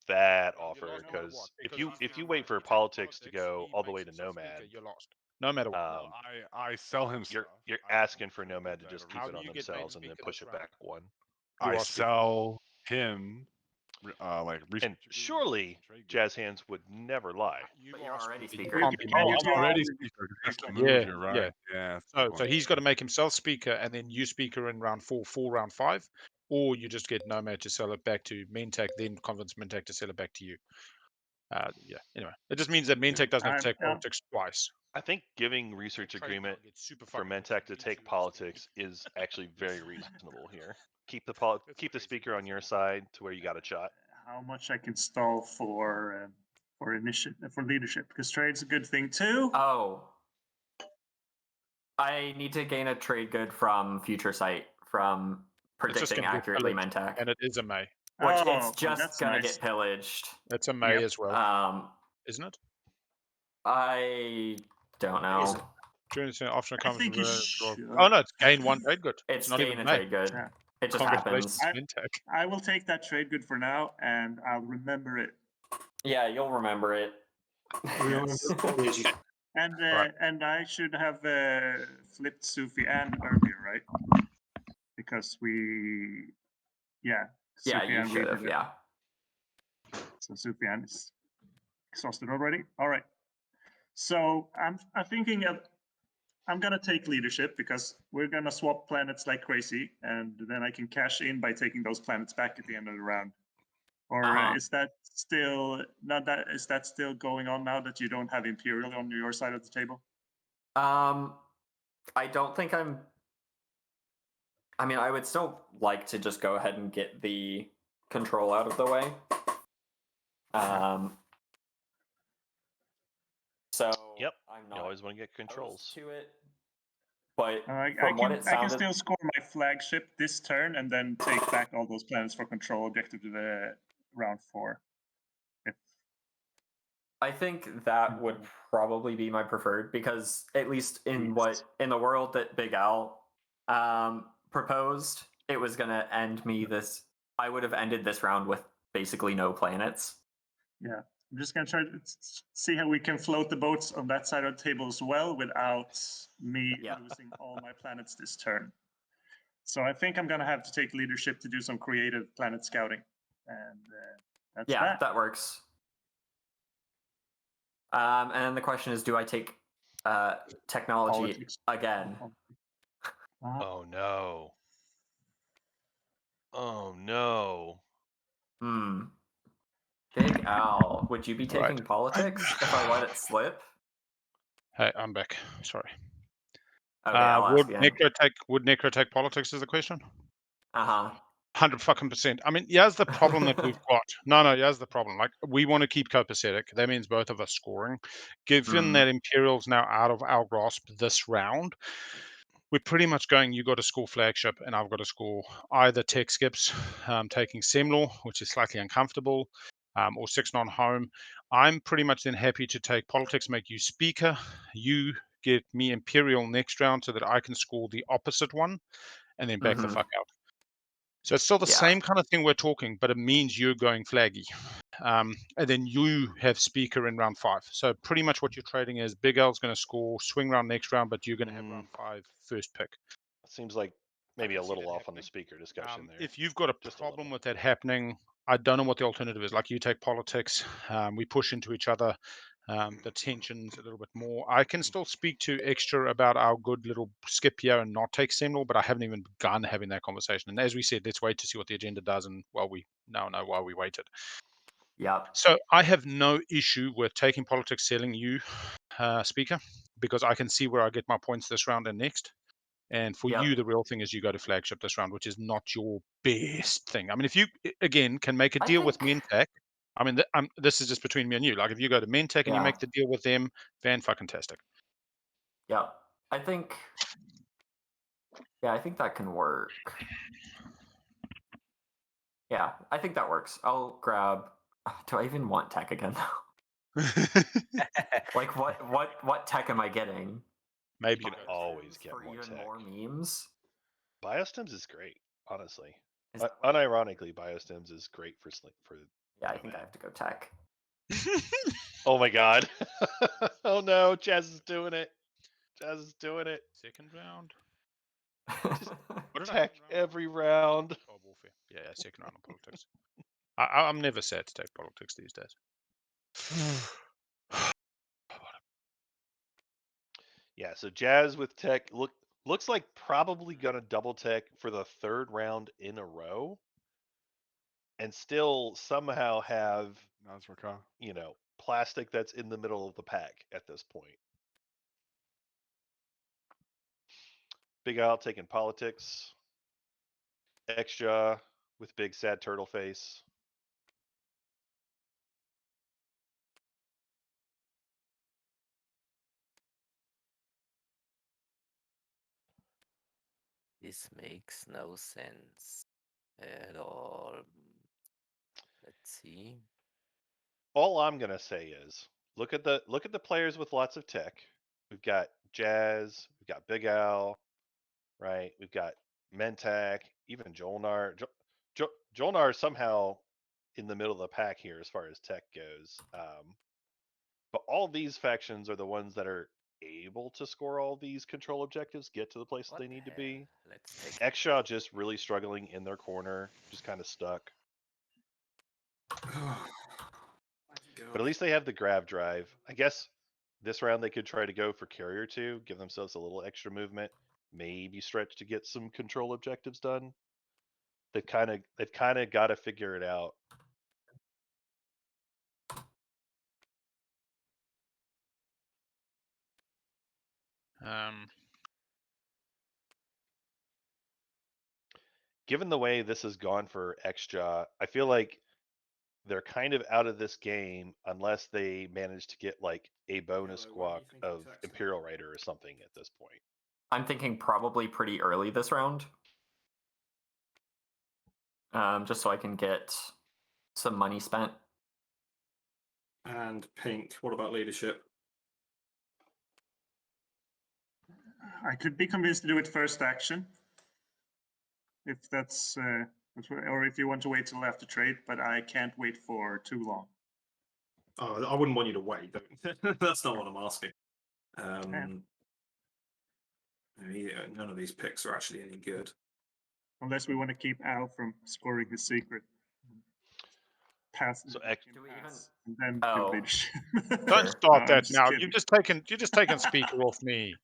that offer because if you wait for politics to go all the way to Nomad, You're lost. No matter what. um, I sell him you're stuff. you're I asking for sell him Nomad to that just over keep How it do on you get themselves made and then speaker push this it round? back one. You I are speaker. sell him like research And agreements surely and trade goods. Jazz Hands would never lie. But you're already You speaker. can't be Can you made. do I'm already all- speaker. That's the Yeah, move. yeah. You're right. Yeah. that's a So, good so one. he's got to make himself speaker, and then you speaker in round 4, round 5, or you just get Nomad to sell it back to Mintech, then convince Mintech to sell it back to you. Yeah. Anyway, it just means that Mintech doesn't have to take Yeah. politics twice. I think giving research Trade agreement now gets super for fucking Mentech to expensive take once a politics week. is actually very reasonable here. Keep the That's keep the crazy. speaker on your side to where you got a shot. How much I can stall for initiative for leadership, because trade's a good thing too. Oh, I need to gain a trade good from Future Sight from It's just predicting gonna get accurately pillaged, Mentech, and it is a May. which Oh, it's just that's gonna nice. get pillaged. It's a May Yep. as well, isn't it? I don't know. Is it? During the option I comes think from it the should. oh no, it's gain one trade good. It's not gain even a May. trade good. Yeah. It just Congratulations, happens. Mentech. I will take that trade good for now, and I'll remember it. Yeah, you'll remember it. Yes. And Right. and I should have flipped Sufi Ann earlier, right? Because Yeah, Sufi you Ann should have. redid it. Yeah. So Sufi Ann is exhausted already. All right. So I'm thinking I'm gonna take leadership because we're gonna swap planets like crazy, and then I can cash in by taking those planets back at the end of the round. Or is that still not that? Is that still going on now that you don't have Imperial on your side of the table? I don't think I'm. I mean, I would still like to just go ahead and get the control out of the way. So Yep. I'm You not always want to get opposed controls. to it, but I from what can it I can sounded, still score my flagship this turn and then take back all those planets for control objective to the round 4. If I think that would probably be my preferred, because at least in the world that Big Al proposed, it was gonna end me this. I would have ended this round with basically no planets. yeah, I'm just gonna try to see how we can float the boats on that side of the table as well without me losing all my planets this turn. So I think I'm gonna have to take leadership to do some creative planet scouting, and that's that works. And then the question is, do I take technology Politics. again? Oh no. Oh no. Big Al, would you be taking Right. politics if I let it slip? Hey, I'm back. Sorry. Okay, I'll ask would again. Necro take politics is the question? 100%. I mean, here's the problem that we've got. No, here's the problem. Like, we want to keep copacetic. That means both of us scoring. Given that Imperial's now out of our grasp this round, we're pretty much going, you got to score flagship, and I've got to score either tech skips, taking Semlor, which is slightly uncomfortable, or 6 non-home. I'm pretty much then happy to take politics, make you speaker. You get me Imperial next round so that I can score the opposite one, and then back the fuck out. So it's still the same kind of thing we're talking, but it means you're going flaggy. And then you have speaker in round 5. So pretty much what you're trading is Big L's going to score swing round next round, but you're going to have round 5 first pick. Seems like maybe a little off on the speaker discussion there. If you've got a problem with that happening, I don't know what the alternative is. Like, you take politics, we push into each other. The tension's a little bit more. I can still speak to extra about our good little skip here and not take Semlor, but I haven't even begun having that conversation. And as we said, let's wait to see what the agenda does, and we now know why we waited. Yeah. So I have no issue with taking politics, selling you, speaker, because I can see where I get my points this round and next. And for you, the real thing is you go to flagship this round, which is not your best thing. I mean, if you, again, can make a deal with Mentech, I mean, this is just between me and you. Like, if you go to Mentech and you make the deal with them, fan-fucking-tastic. Yeah. I think that can work. Yeah, I think that works. I'll grab. Do I even want tech again now? Like, what tech am I getting? Maybe you can always get for more even tech. more memes. Biostims is great, honestly. Unironically, Biostims is great for Yeah, I think I have to go tech. Oh my god. Oh no, Jazz is doing it. Second round. Just tech every round. Oh, warfare. Yeah, second round of politics. I'm never sad to take politics these days. Yeah, so Jazz with tech looks like probably gonna double tech for the 3rd round in a row, and still somehow have plastic that's in the middle of the pack at this point. Big Al taking politics. Extra with big sad turtle face. This makes no sense at all. Let's see. All I'm gonna say is look at the players with lots of tech. We've got Jazz, we've got Big Al, right? We've got Mentak, even Jolnar. Jolnar is somehow in the middle of the pack here as far as tech goes. But all these factions are the ones that are able to score all these control objectives, get to the place What they the need to hell? be. Let's take. Extra just really struggling in their corner, just kind of stuck. But at least they have the grab drive. I guess this round they could try to go for carrier 2, give themselves a little extra movement, maybe stretch to get some control objectives done. They've kind of got to figure it out. Given the way this has gone for Extra, I feel like they're kind of out of this game unless they manage to get like a bonus squawk of Imperial Rider or something at this point. I'm thinking probably pretty early this round. Just so I can get some money spent. And Pink, what about leadership? I could be convinced to do it first action, if that's or if you want to wait till after trade, but I can't wait for too long. Oh, I wouldn't want you to wait. That's not what I'm asking. None of these picks are actually any good. Unless we want to keep Al from scoring his secret. Pass. So Do we even? And then Oh. do leadership. Don't Sure. start I'm that just now. kidding. You've just taken speaker off me.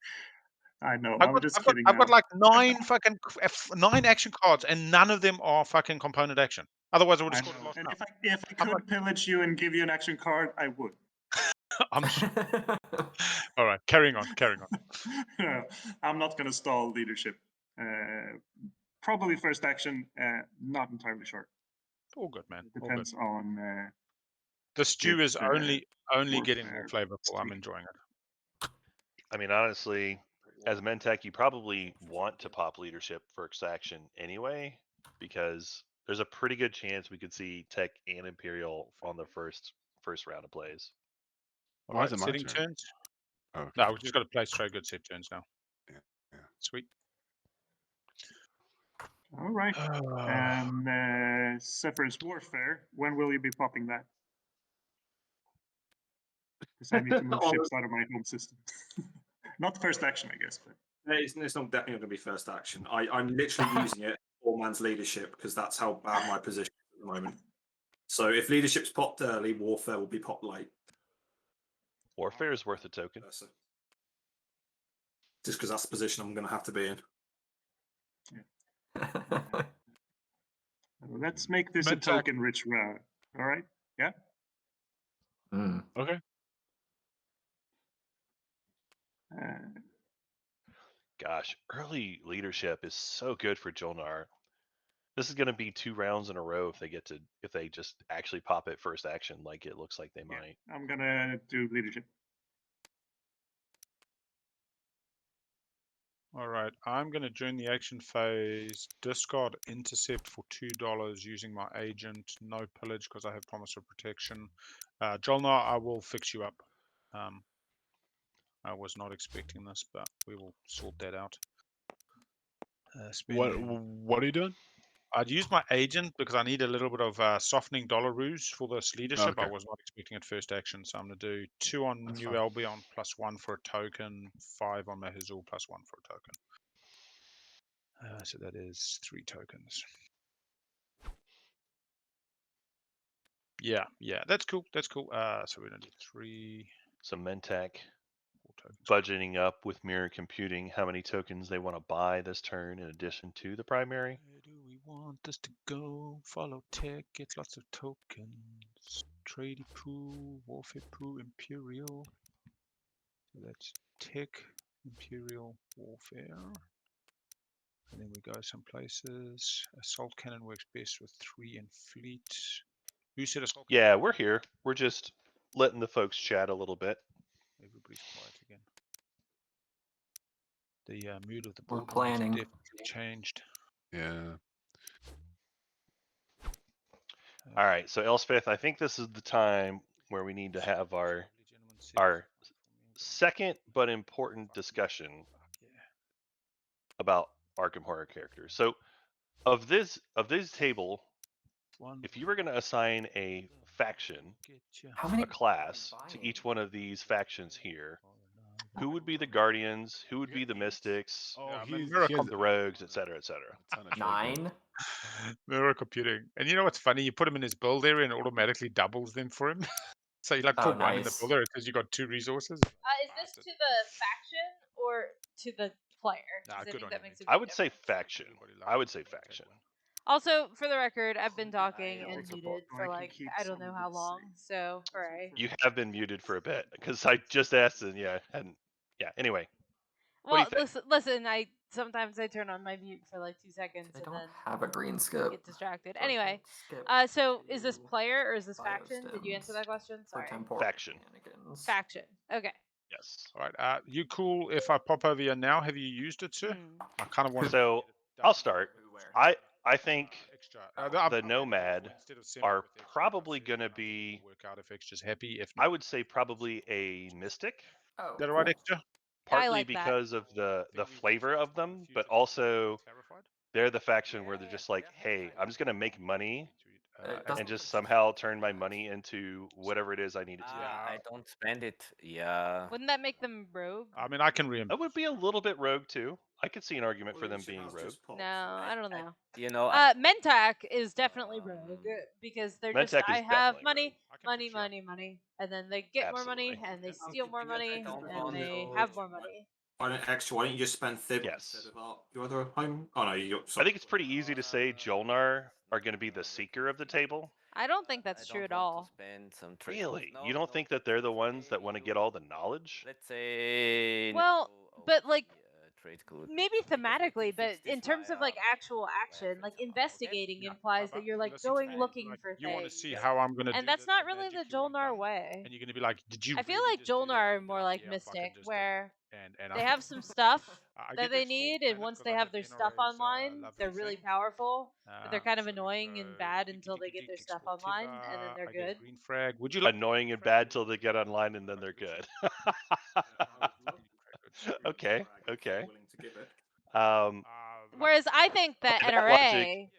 I know. I've I'm got, just I've got, kidding. I've got now. like 9 action cards, and none of them are fucking component action. Otherwise, I would I have scored know. last And round. if I could pillage you and give you an action card, I would. I'm sure. All right, carrying on. No, I'm not going to stall leadership. Probably first action. Not entirely sure. All good, man. It All good. depends on. The stew if, is only getting more warfare flavorful. I'm enjoying it. I mean, honestly, as Mentek, you probably want to pop leadership for extraction anyway, because there's a pretty good chance we could see Tech and Imperial on the first round of plays. All Why right, is it my setting turn? turns. Oh, okay. No, we've just got to play straight good set turns now. Yeah. Sweet. All right. Zephyr's Warfare. When will you be popping that? Because I need to move ships out of my home system. Not first action, I guess. But It's not definitely not going to be first action. I'm literally using it for man's leadership because that's how bad my position is at the moment. So if leadership's popped early, warfare will be popped late. Warfare is worth a token. Just because that's the position I'm going to have to be in. let's make this a token-rich round. All right? Yeah? Okay. Gosh, early leadership is so good for Jolnar. This is going to be 2 rounds in a row if they just actually pop it first action like it looks like they might. I'm going to do leadership. All right, I'm going to join the action phase, discard intercept for $2 using my agent, no pillage because I have promise of protection. Jolnar, I will fix you up. I was not expecting this, but we will sort that out. What are you doing? I'd use my agent because I need a little bit of softening dollar ruse for this leadership. Okay. I was not expecting it first action, so I'm going to do 2 on That's New fine. Albion plus 1 for a token, 5 on Mahizul plus 1 for a token. So that is 3 tokens. Yeah, that's cool. So we're going to do 3. So Mentek 4 tokens. budgeting up with mirror computing how many tokens they want to buy this turn in addition to the primary. Where do we want this to go? Follow tech, get lots of tokens. Tradie pool, warfare pool, Imperial. So that's tech, Imperial, warfare. And then we go some places. Assault cannon works best with 3 in fleet. Who said assault cannon? Yeah, we're here. We're just letting the folks chat a little bit. Everybody's quiet again. The mood of the We're board has planning. definitely changed. Yeah. All right, so Elspeth, I think this is the time where we need to have our second but important discussion about Arkham Horror characters. So, of this table, if you were going to assign a faction, How many a class to each one of these factions here, who would be the Guardians? Who would be the Mystics? Oh, Yeah, I he mean, has The Rogues, etc., etc. a ton of trade 9? cards. Mirror computing. And you know what's funny? You put him in his build area and it automatically doubles them for him. So you like Oh, put one in the nice. builder because you got 2 resources. Is this to the faction or to the player? 'Cause I good think on that you, makes a mate. I big would say difference. faction. Everybody I would loves say it when they take faction. one. Also, for the record, I've been talking I and also muted thought for I can like keep I don't some know of how this long. So, hooray. You have been muted for a bit because I just asked and hadn't. Yeah. Anyway, what do you Well, think? listen. I sometimes I turn on my mute for like 2 seconds I and don't then have a green skip. get distracted. so I Anyway, can't skip so is this to player or is this faction? Did you answer biostims that question? for Sorry. temporal Faction. shenanigans. Faction. Okay. Yes. All right. You cool if I pop over here now? Have you used it, sir? I kind of want to. So I'll start. I think the Nomad are probably going to be. Work out if extra's happy. If I would say probably a Mystic, Oh, is that right, extra? partly like that. because of the flavor of them, but also they're the faction where they're just like, hey, I'm just going to make money and just somehow turn my money into whatever it is I need it to be. I don't spend it. Yeah. Wouldn't that make them rogue? I mean, I can reimburse. That would be a little bit rogue too. I could see an argument for them being rogue. No, I don't know. You know, Mentak is definitely rogue because they're just Mentak is I have definitely money, I can money, fix you up. money, money, and then they get more money Absolutely. and they steal more money don't and want they to- have more money. Why don't you just spend Thib Yes. instead of your other home? Oh no, you. I think it's pretty easy to say Jolnar are going to be the seeker of the table. I don't think that's true at all. Spend some trade. Really? No, You don't no, think that they're the ones that want to get all the knowledge? Let's say. Well, but like trade good. maybe thematically, but in terms of like actual action, like investigating implies that you're like Listen to going me. looking Like, for you want to things. see how I'm going to And do that's the not really magic the you want Jolnar done? way. And you're going to be like, did you I feel really like just do that? Jolnar are And I'll be more like "Yep, I can Mystic, just do it." where And they I- have some stuff I that get they this full need, and planet once 'cause they I have have their NRA's, stuff online, lovely they're really thing. powerful, but they're kind of So we annoying and go bad tick, until tick, they tick, get tick, their tick, stuff spot online, Tiba. and then they're I get a good. green frag. Would you like Annoying and bad till they get online and then they're good. Okay, okay. Willing to give it. Whereas I think that by that logic,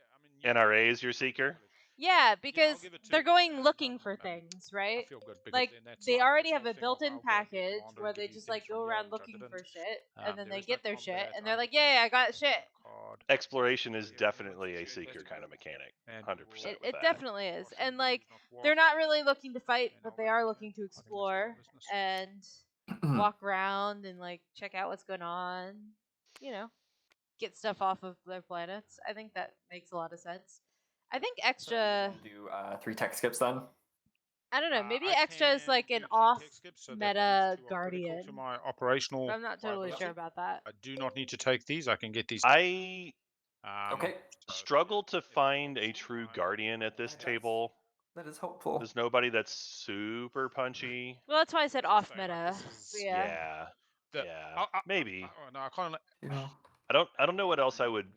NRA, NRA is your seeker? yeah, because give it to- they're going looking for things, I right? feel good because Like then that's they like already this have whole a thing of, built-in I'll go and get package commander where and they do just things like from go here, around which I looking for didn't. shit, and then There they is no get their shit, combat, and they're I'm like, "Yay, I got just shit." card. Exploration is definitely a seeker kind of mechanic. And 100% It, with it that. definitely is, Or and somebody like who's not they're washed, not really looking to fight, then but I'll they go, are "Okay, looking to I think that's your explore business." and walk around and like check out what's going on. You know, get stuff off of their planets. I think that makes a lot of sense. I think extra. Do 3 tech skips then? I don't know. Maybe I extra is can like do an 3 off tech skips, so that meta these 2 are critical guardian. to my operational But I'm not totally viability. sure about that. I do not need to take these. I can get these. I Okay, struggle to find a true guardian at this table. that is hopeful. There's nobody that's super punchy. Well, that's why I said off Say, like, meta. this is- Yeah. Yeah. Maybe. No, I can't. Yeah. I don't know what else I would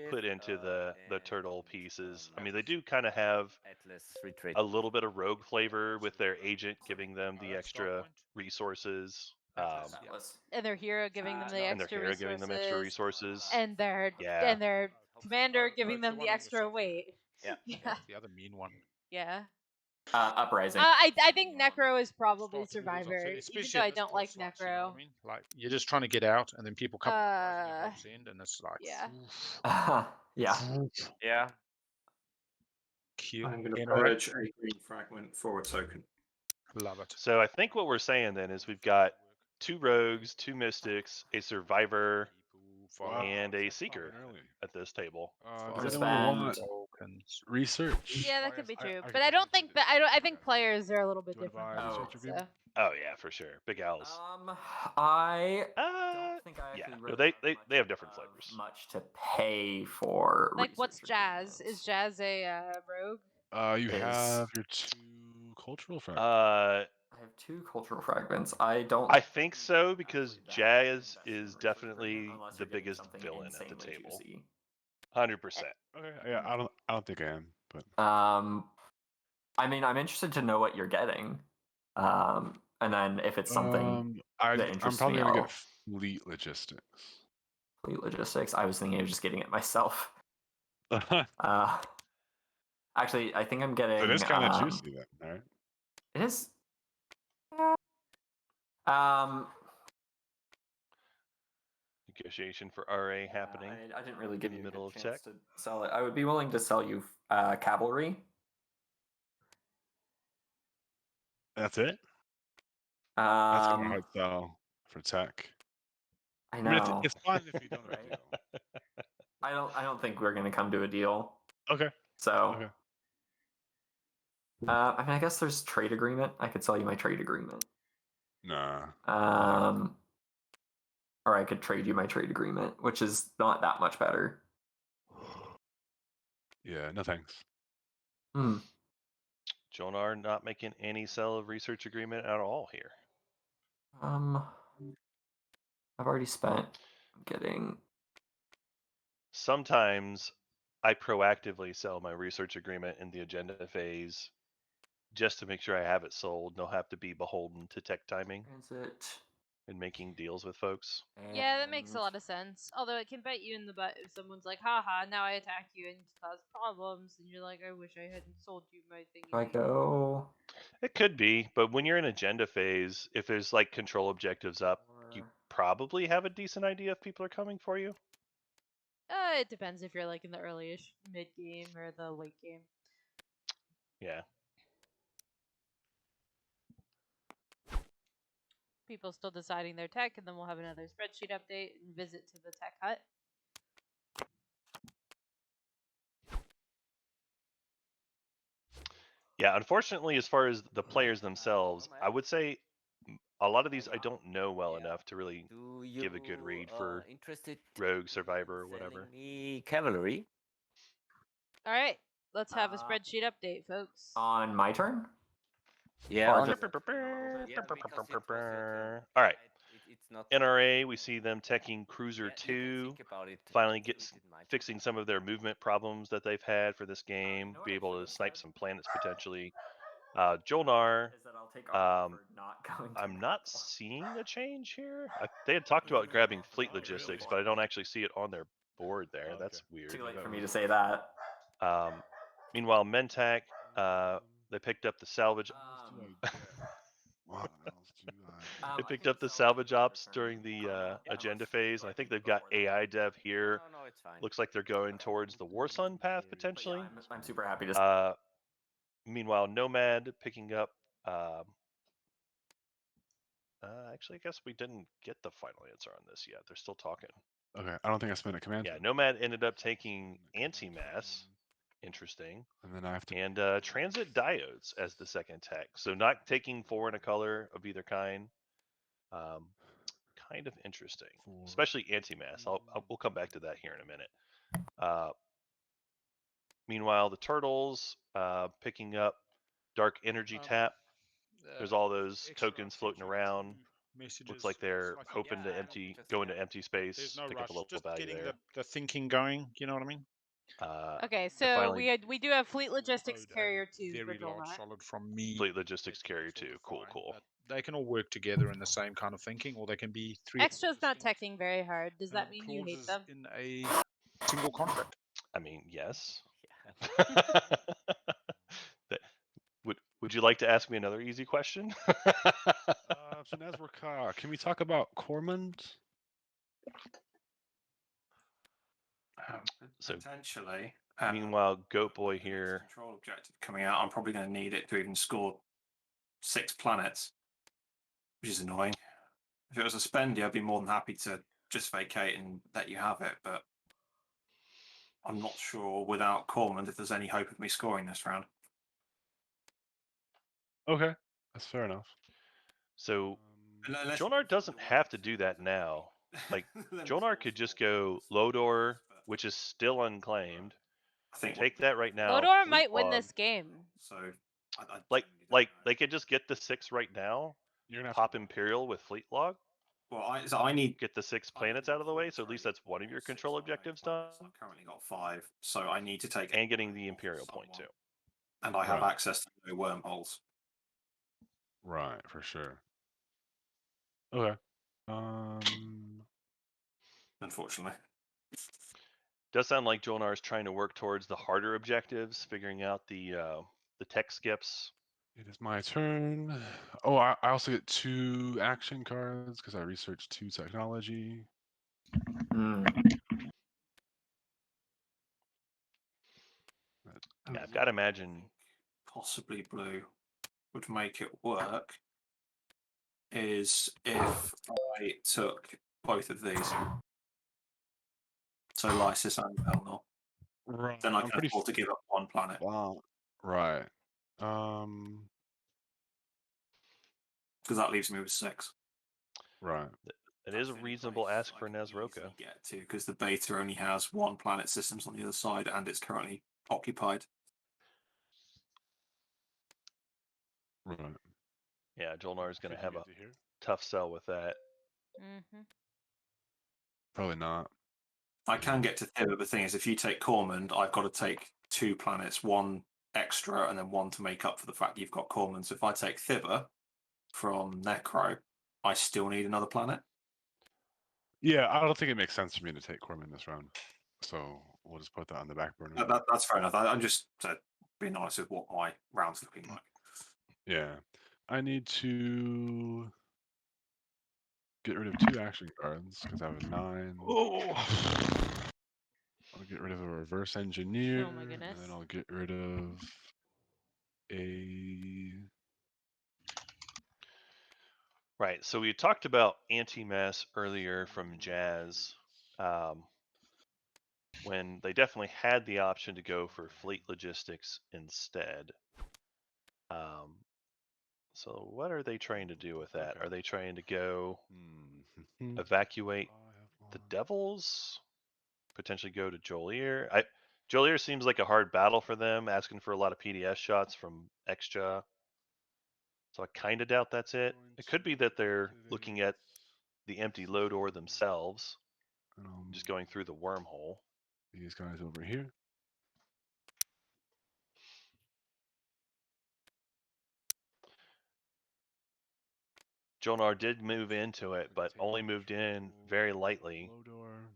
put into the turtle pieces. I mean, they do kind of have Atlas free trade. a little bit of rogue flavor with their agent giving them the extra resources. Atlas. And their hero giving them the And their extra hero resources. giving them extra resources. And their Yeah. commander giving it's them the the one on the extra side. weight. Yeah. Yeah. That's the other mean one. Yeah. Uprising. I think Necro is probably Starting rules, Survivor, even especially though at I this don't like cost slice, you know what Necro. I mean? Like you're just trying to get out, and then people come uprising at Hope's End, and it's like, Yeah. Yeah. Yeah. Cute. I'm going to NRA. purge a green fragment for a token. Love it. So I think what we're saying then is we've got 2 rogues, 2 mystics, a survivor, and a seeker at this table. Does Or anyone spend- want research? Yeah, that could be true. I But I don't think that I think players are a little bit Do you wanna different. buy a from research that, agreement? Oh yeah, for sure. Big Owls. I Uh, don't think I Yeah, actually no, really they have different flavors. much to pay for. Like, what's research Jazz? agreements. Is Jazz a rogue? You Is- have your 2 cultural fragments. I have 2 cultural fragments. I don't. I think so because actually that Jazz invested in is research definitely agreement unless the you're getting biggest something villain at the insanely table. juicy. 100%. Okay, yeah, I don't think I am, but I mean, I'm interested to know what you're getting, and then if it's something I'm interests probably me, gonna I'll- get fleet logistics. fleet logistics. I was thinking of just getting it myself. So Actually, I think I'm getting. it is kind of juicy then, right? It is. Negotiation for RA happening. I didn't really give in you the a middle good of chance tech. to sell it. I would be willing to sell you cavalry. That's it. That's kind of Um, hard sell for tech. I I mean, know. it's fine if you don't have a Right? deal. I don't think we're gonna come to a deal. Okay. So, Okay. I mean, I guess there's trade agreement. I could sell you my trade agreement. Nah. Or I could trade you my trade agreement, which is not that much better. Yeah. No thanks. Jonar not making any sell of research agreement at all here. I've already spent getting. Sometimes I proactively sell my research agreement in the agenda phase just to make sure I have it sold. Don't have to be beholden to tech timing Transit. and making deals with folks. Yeah, that makes a lot of sense. Although it can bite you in the butt if someone's like, haha, now I attack you and cause problems, and you're like, I wish I hadn't sold you my thing. If I go. It could be, but when you're in agenda phase, if there's like control objectives up, you probably have a decent idea if people are coming for you. It depends if you're like in the early-ish mid game or the late game. Yeah. People still deciding their tech, and then we'll have another spreadsheet update and visit to the tech hut. Yeah, unfortunately, as far as the players themselves, I would say a lot of these I don't know well enough to really give a good read for interested Rogue, Survivor, or whatever. selling me cavalry? All right, let's have a spreadsheet update, folks. On my turn? Yeah. Or on just- your turn. Yeah, because it was your turn. All right. It's not. NRA, we see them teching Cruiser Yeah, you can 2, think about it finally until get it did my turn. fixing some of their movement problems that they've had for this game, know what be I able should've to snipe said? some planets potentially. Jolnar, Is that I'll take RA for not going to I'm not battle. seeing a change here. They had talked about grabbing fleet logistics, but I don't actually see it on their board there. That's weird. Too late for me to say that. Meanwhile, Mentac, they picked up the salvage. What else do I? They picked up the salvage ops during the agenda phase, and I think they've got AI dev here. No, it's fine. Looks like they're going towards the Warsun path potentially. I'm super happy to. Meanwhile, Nomad picking up. Actually, I guess we didn't get the final answer on this yet. They're still talking. Okay, I don't think I spent a command. Yeah, Nomad ended up taking anti-mass. Interesting. And then I have to. And transit diodes as the second tech. So not taking 4 in a color of either kind. Kind of interesting, especially anti-mass. We'll come back to that here in a minute. Meanwhile, the turtles picking up dark energy tap. There's all those tokens floating around. Looks like they're hoping to go into empty space, There's no pick rush. up a little Just value getting there. the thinking going. You know what I mean? Okay, so finally, we do have Fleet Logistics Carrier 2 for very large Jolnar. solid from me. Fleet Logistics Carrier 2. Cool. But they can all work together in the same kind of thinking, or they can be 3. Extra's not teching very hard. Does that mean you hate them? in a single contract. I mean, yes. Yeah. Would you like to ask me another easy question? So Nazraka, can we talk about Cormond? So potentially. Meanwhile, Goat Boy here. Control objective coming out. I'm probably going to need it to even score 6 planets, which is annoying. If it was a spendy, I'd be more than happy to just vacate and let you have it. But I'm not sure without Cormond if there's any hope of me scoring this round. Okay, that's fair enough. So Unless Jolnar doesn't have to do that now. Like, Then Jonar it's could all just four go points, Lodor, but which is still unclaimed. I think Take that right now. Lodor Fleet might win Log. this game. So I Like, genuinely don't know. they could just get the 6 right now. You're gonna have Pop to Imperial with Fleet Log. Well, I need Get the 6 I planets need out of the way, so at three least that's one of or your 6 control unknown objectives planets. done. I've currently got 5, so I need to take And getting the off Imperial point someone. too. And I have Right. access to no wormholes. right for sure. Okay. Unfortunately. Does sound like Jolnar is trying to work towards the harder objectives, figuring out the tech skips. It is my turn. Oh, I also get 2 action cards because I researched 2 technology. Yeah, I've got to imagine. Possibly blue would make it work is if I took both of these. So Lysis and Belnor. Right. Then I I'm can pretty afford to give up 1 planet. Wow. Right. Because that leaves me with 6. Right. It is a reasonable ask for Nezroka. Get to because the beta only has 1 planet systems on the other side and it's currently occupied. Right. Yeah, Jolnar is going to have a here. tough sell with that. Mm-hmm. Probably not. I can get to Thibber, but the thing is, if you take Cormand, I've got to take 2 planets, 1 extra, and then 1 to make up for the fact you've got Cormand. So if I take Thibber from Necro, I still need another planet. Yeah, I don't think it makes sense for me to take Corman this round. So we'll just put that on the back burner. That's fair enough. I'm just being honest with what my round's looking like. Yeah. I need to get rid of 2 action cards because I have a 9. Oh, I'll get rid of a reverse engineer. Oh my goodness. And then I'll get rid of a. Right. So we talked about anti-mass earlier from Jazz, when they definitely had the option to go for fleet logistics instead. So what are they trying to do with that? Are they trying to go evacuate the Devils? Potentially go to Jolier? Jolier seems like a hard battle for them, asking for a lot of PDS shots from Extra. So I kind of doubt that's it. It could be that they're looking at the empty Lodor themselves, just going through the wormhole. These guys over here. Jonar did move into it, but only moved in very lightly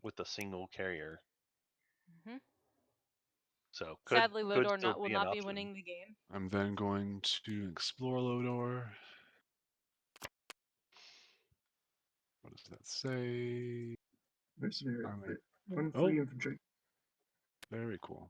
with a single carrier. Mm-hmm. So Sadly, could Lodor still will be an not be option. winning the game. I'm then going to explore Lodor. What does that say? Mercenary. Army. 1 Oh. free infantry. Very cool.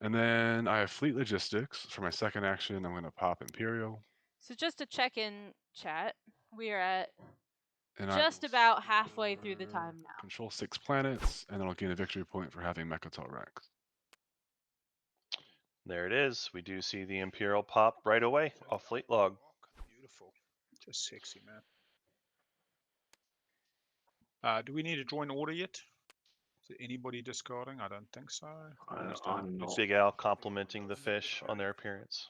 And then I have fleet logistics. For my second action, I'm going to pop Imperial. So just to check in, chat, we are at And just about halfway through the time now. Control 6 planets, and then I'll gain a victory point for having Mechatol Rex. There it is. We do see the Imperial pop right away off fleet log. Beautiful. Just sexy, man. Do we need to join order yet? Is anybody discarding? I don't think so. I'm not. Big Al complimenting the fish on their appearance.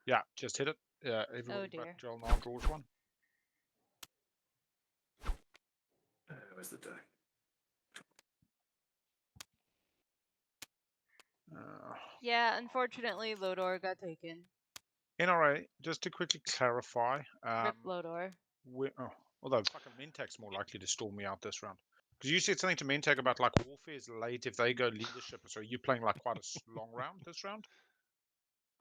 Yeah, just hit it. Everybody dear. but Joel now draws one. Where's the deck? Yeah, unfortunately, Lodor got taken. NRA, just to quickly clarify. Rip Lodor. Although fucking Mentac's more likely to storm me out this round. Because you said something to Mentac about like warfare is late if they go leadership. So are you playing like quite a long round this round?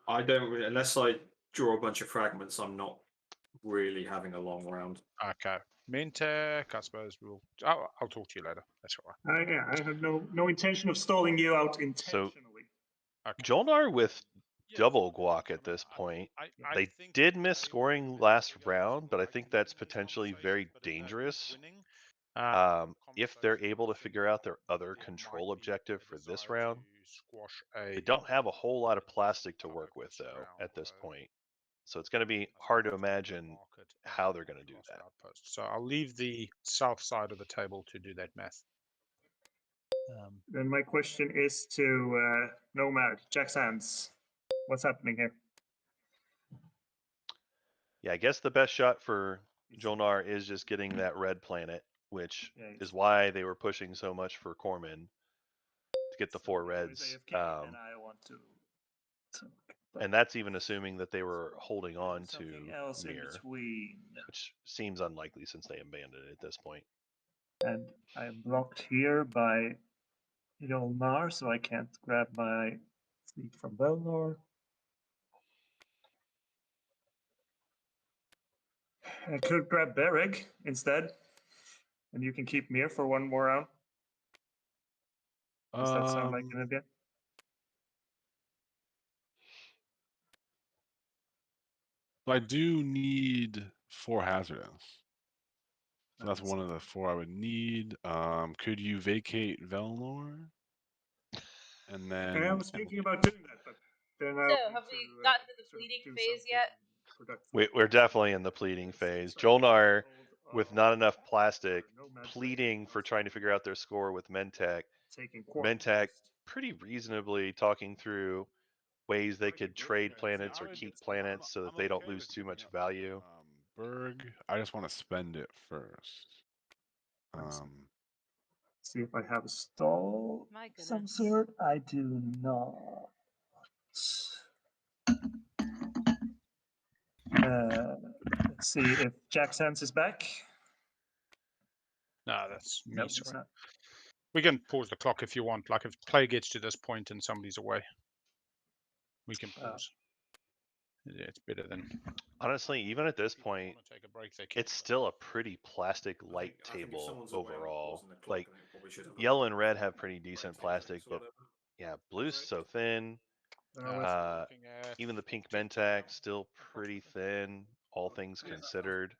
I don't really, unless I draw a bunch of fragments, I'm not really having a long round. Okay. Mentac, I suppose we'll. I'll talk to you later. That's all right. Yeah, I have no intention of stalling you out intentionally. Okay. Jolnar with double guac at this point. They did miss scoring last round, but I think that's potentially very dangerous. If they're able to figure out their other control objective for this round, they don't have a whole lot of plastic to work with, though, at this point. So it's going to be hard to imagine how they're going to do that. So I'll leave the south side of the table to do that math. Then my question is to Nomad, Jack's hands. What's happening here? Yeah, I guess the best shot for Jolnar is just getting that red planet, which is why they were pushing so much for Corman to get the 4 reds. And that's even assuming that they were holding on to Mir, which seems unlikely since they abandoned it at this point. And I'm blocked here by Jolnar, so I can't grab my sneak from Belnor. I could grab Beric instead, and you can keep Mir for one more round. Does that sound like an idea? I do need 4 hazardous. So that's one of the 4 I would need. Could you vacate Velnor? And then I was thinking about doing that, but then I. So, have we gotten to the pleading phase yet? We're definitely in the pleading phase. Jolnar, with not enough plastic, pleading for trying to figure out their score with Mentek. Mentek pretty reasonably talking through ways they could trade planets or keep planets so that they don't lose too much value. Berg, I just want to spend it first. See if I have a stall of some sort. I do not. Let's see if Jack's hands is back. No, that's me. Nope, Sorry. We can pause the clock if you want. Like if play gets to this point and somebody's away, we can pause. Yeah, it's better than. Honestly, even at this point, it's still a pretty plastic light table overall. Like, yellow and red have pretty decent plastic, but yeah, blue's so thin. Even the pink Mentak still pretty thin, all things considered.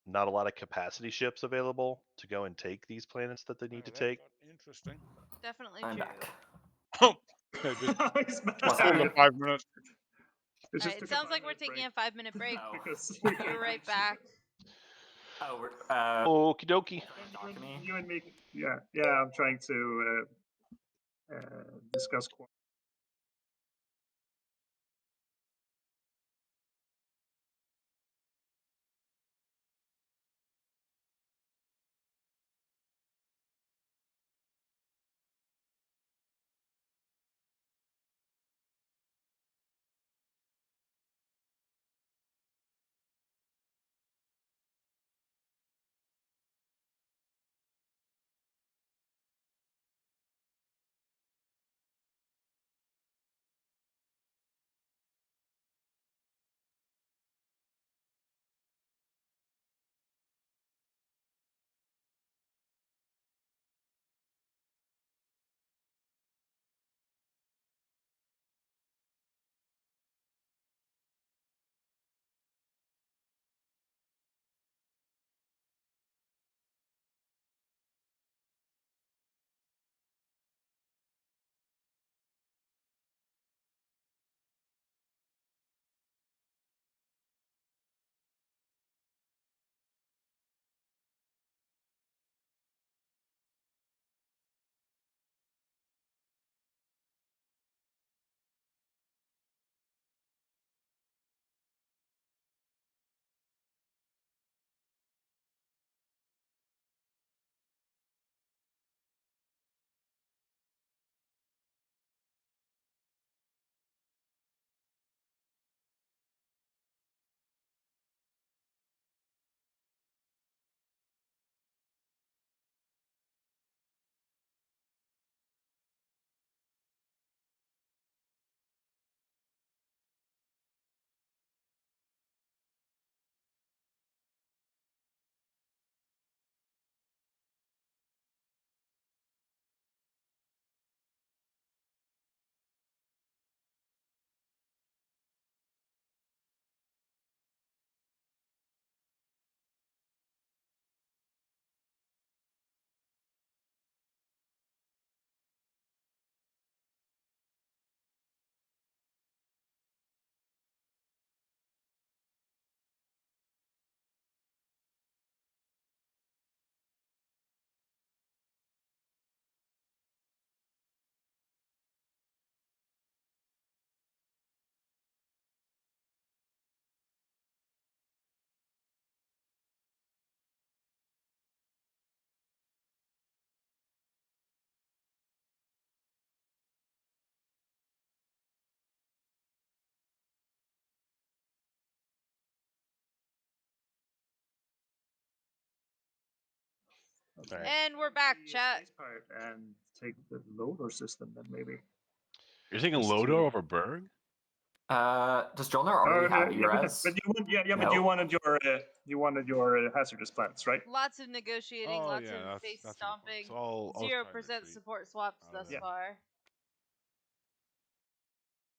Not a lot of capacity ships available to go and take these planets that they need to take. Interesting. Definitely I'm true. back. Oh, just all the 5 minutes. All right, it sounds like we're taking a 5-minute break. Oh. You're right back. Oh, we're Okie dokie. You and me. Yeah, I'm trying to discuss. Okay. Alright. And we're back, The chat. space pirate and take the loader system then maybe. You're taking Just Lodo to- over Berg? Does Jolnar already have yeah, ERES? but you want, but No. you wanted your hazardous plants, right? Lots of negotiating, Oh, lots yeah, of that's- face that's a good point. stomping. So I'll try 0% and retreat support swaps out of thus there. far.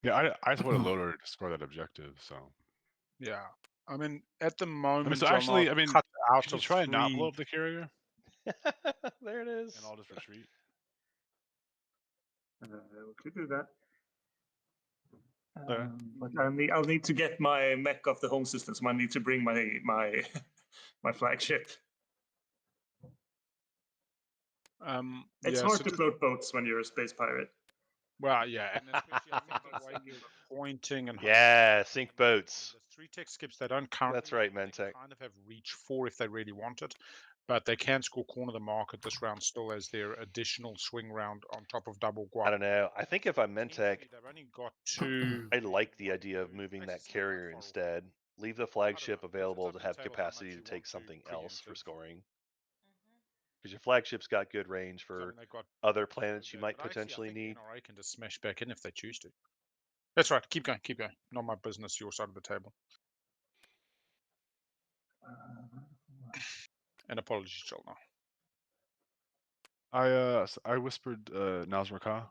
Yeah, I just wanted Loader to score that objective, so. Yeah. I mean, at the moment, so you're actually, not I mean, cut out should you of try and not three. blow up the carrier? There it is. And I'll just retreat. We could do that. Okay. But I'll need to get my mech off the home system, so I need to bring my my flagship. It's Yeah, hard so to float boats when you're a space pirate. well, yeah, and especially I think the way you're pointing and Yeah, sink boats. the 3 tech skips they don't currently. That's right, they Mentech. kind of have reach 4 if they really want it, but they can score corner the market this round still as their additional swing round on top of double guap. I don't know. I think if I'm Mentech, They've only got 2. I like the idea of moving that carrier instead. Leave the flagship available to have capacity to take something else for scoring. Because your flagship's got good range for other planets you might potentially need. NRA can just smash back in if they choose to. That's right. Keep going. Keep going. Not my business. Your side of the table. And apologies, Joel. I whispered Nazraka.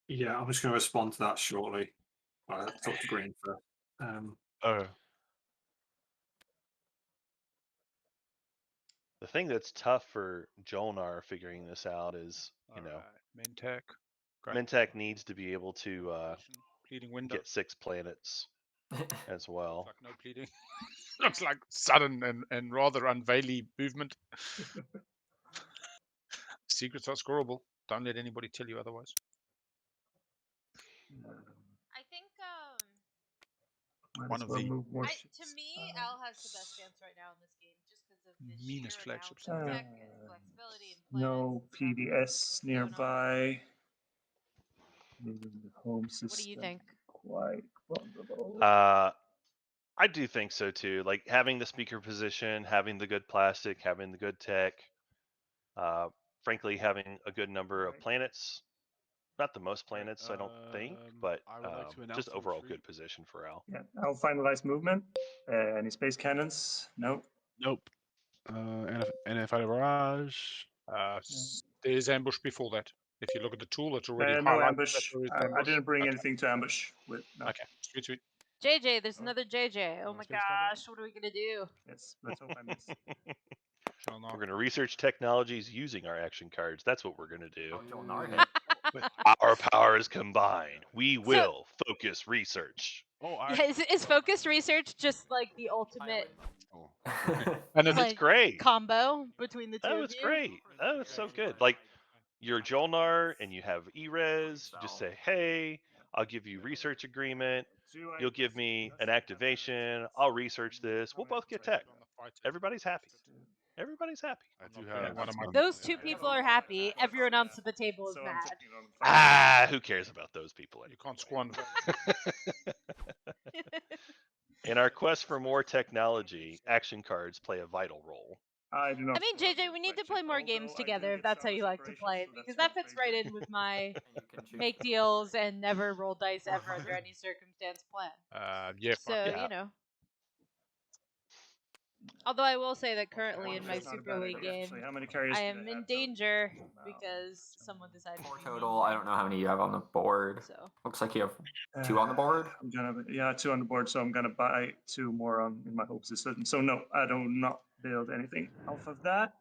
Yeah, I'm just going to respond to that shortly. I'll talk to Green first. Okay. The thing that's tough for Jolnar figuring this out is, you know, Mentech. Mentech needs to be able to Pleading window. get 6 planets as well. Looks like no pleading. Looks like sudden and rather unveily movement. Secrets are scoreable. Don't let anybody tell you otherwise. I think One of the to me, Al has the best chance right now in this game, just because of the meanest sheer flagships. amount of tech and flexibility and No planets. PDS nearby. Leaving the home system. What do you think? Quite vulnerable. I do think so too. Like having the speaker position, having the good plastic, having the good tech, frankly, having a good number of planets. Not the most planets, I don't think, but I would like to announce just a overall retreat. good position for Al. Yeah, I'll finalize movement. Any space cannons? No. Nope. And if I barrage. There's ambush before that. If you look at the tool, it's already No highlighted. ambush. that there is I ambush. didn't bring Okay. anything to ambush with. No. Okay, sweet, sweet. JJ, there's another JJ. Oh my space combat? gosh, what are we gonna do? Let's hope I miss. We're going to research technologies using our action cards. That's what we're going to do. Oh, Jolnar hit. With our powers combined, we will focus research. Yeah, is focused research just like the ultimate And It's great. combo between the two Oh, of it's you? great. Oh, it's so good. Like, you're Jolnar and you have ERES. You just say, hey, I'll give you research agreement. You'll give me an activation. I'll research this. We'll both get tech. Everybody's happy. Everybody's happy. I do have one of my- Those two people are happy. Everyone else at the table is So I'm mad. checking on the Who cares about those people You anyway? can't squander. In our quest for more technology, action cards play a vital role. I do not. I mean, JJ, we need to play more games together if that's how you like to play it, because that fits right in with my make deals and never roll dice ever under any circumstance plan. Yeah. So, Yeah. you know. Although I will say that currently in my That's not a Super bad League idea, game, actually. How many carriers I do am they in have danger total? because someone decided Four to be total. I don't know how many you have on the board. So Looks like you have 2 on the board. I'm gonna 2 on the board, so I'm gonna buy 2 more in my home system. So no, I do not build anything off of that.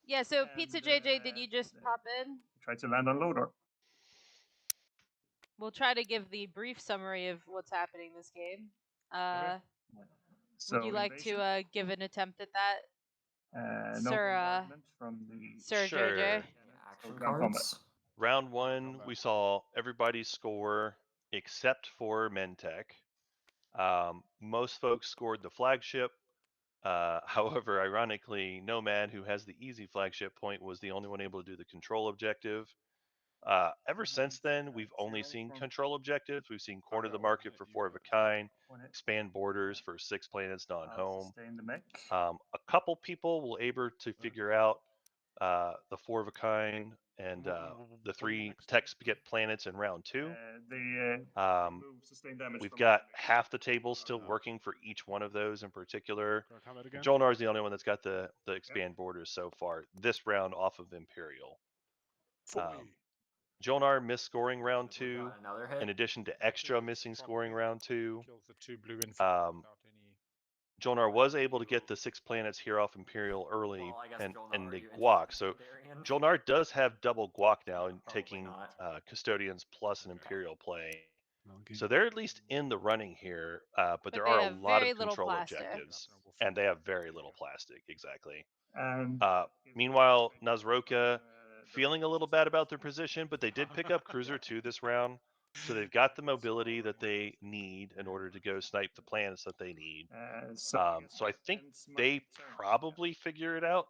yeah, so And, Pizza JJ, did you just pop in? Try to land on Lodor. We'll try to give the brief summary of what's happening this game. So Would you like to give an attempt at that? no Sir, bombardment from the Sir Sure. JJ? Action ground cards. Round 1, we saw everybody score except for Mentech. Most folks scored the flagship. However, ironically, Nomad, who has the easy flagship point, was the only one able to do the control objective. Ever since then, we've only seen control objectives. We've seen corner the market for 4 of a kind, expand borders for 6 planets non-home. Sustain the mech. A couple people were able to figure out the 4 of a kind and the 3 tech get planets in round 2. Remove sustained damage We've from got the mech. half the table still working for each one of those in particular. Can I comment again? Jolnar is the only one that's got the expand borders so far this round off of Imperial. Jolnar missed scoring round If we 2, got another hit. in addition to extra missing scoring round 2. Kills the 2 blue infantry Um, without any. Jolnar was able to get the 6 planets here off Imperial early Well, I guess and Jolnar, the are you guac. interested So in Darian? Jolnar does have double guac now and Probably taking not. Custodians plus an Imperial play. Okay. So they're at least in the running here, but there they are a have lot very of little control plastic. objectives, and they have very little plastic, exactly. And Meanwhile, Nazroka feeling a little bad about their position, but they did pick up Cruiser 2 this round, so they've got the mobility that they need in order to go snipe the planets that they need. So I think they probably figure it out.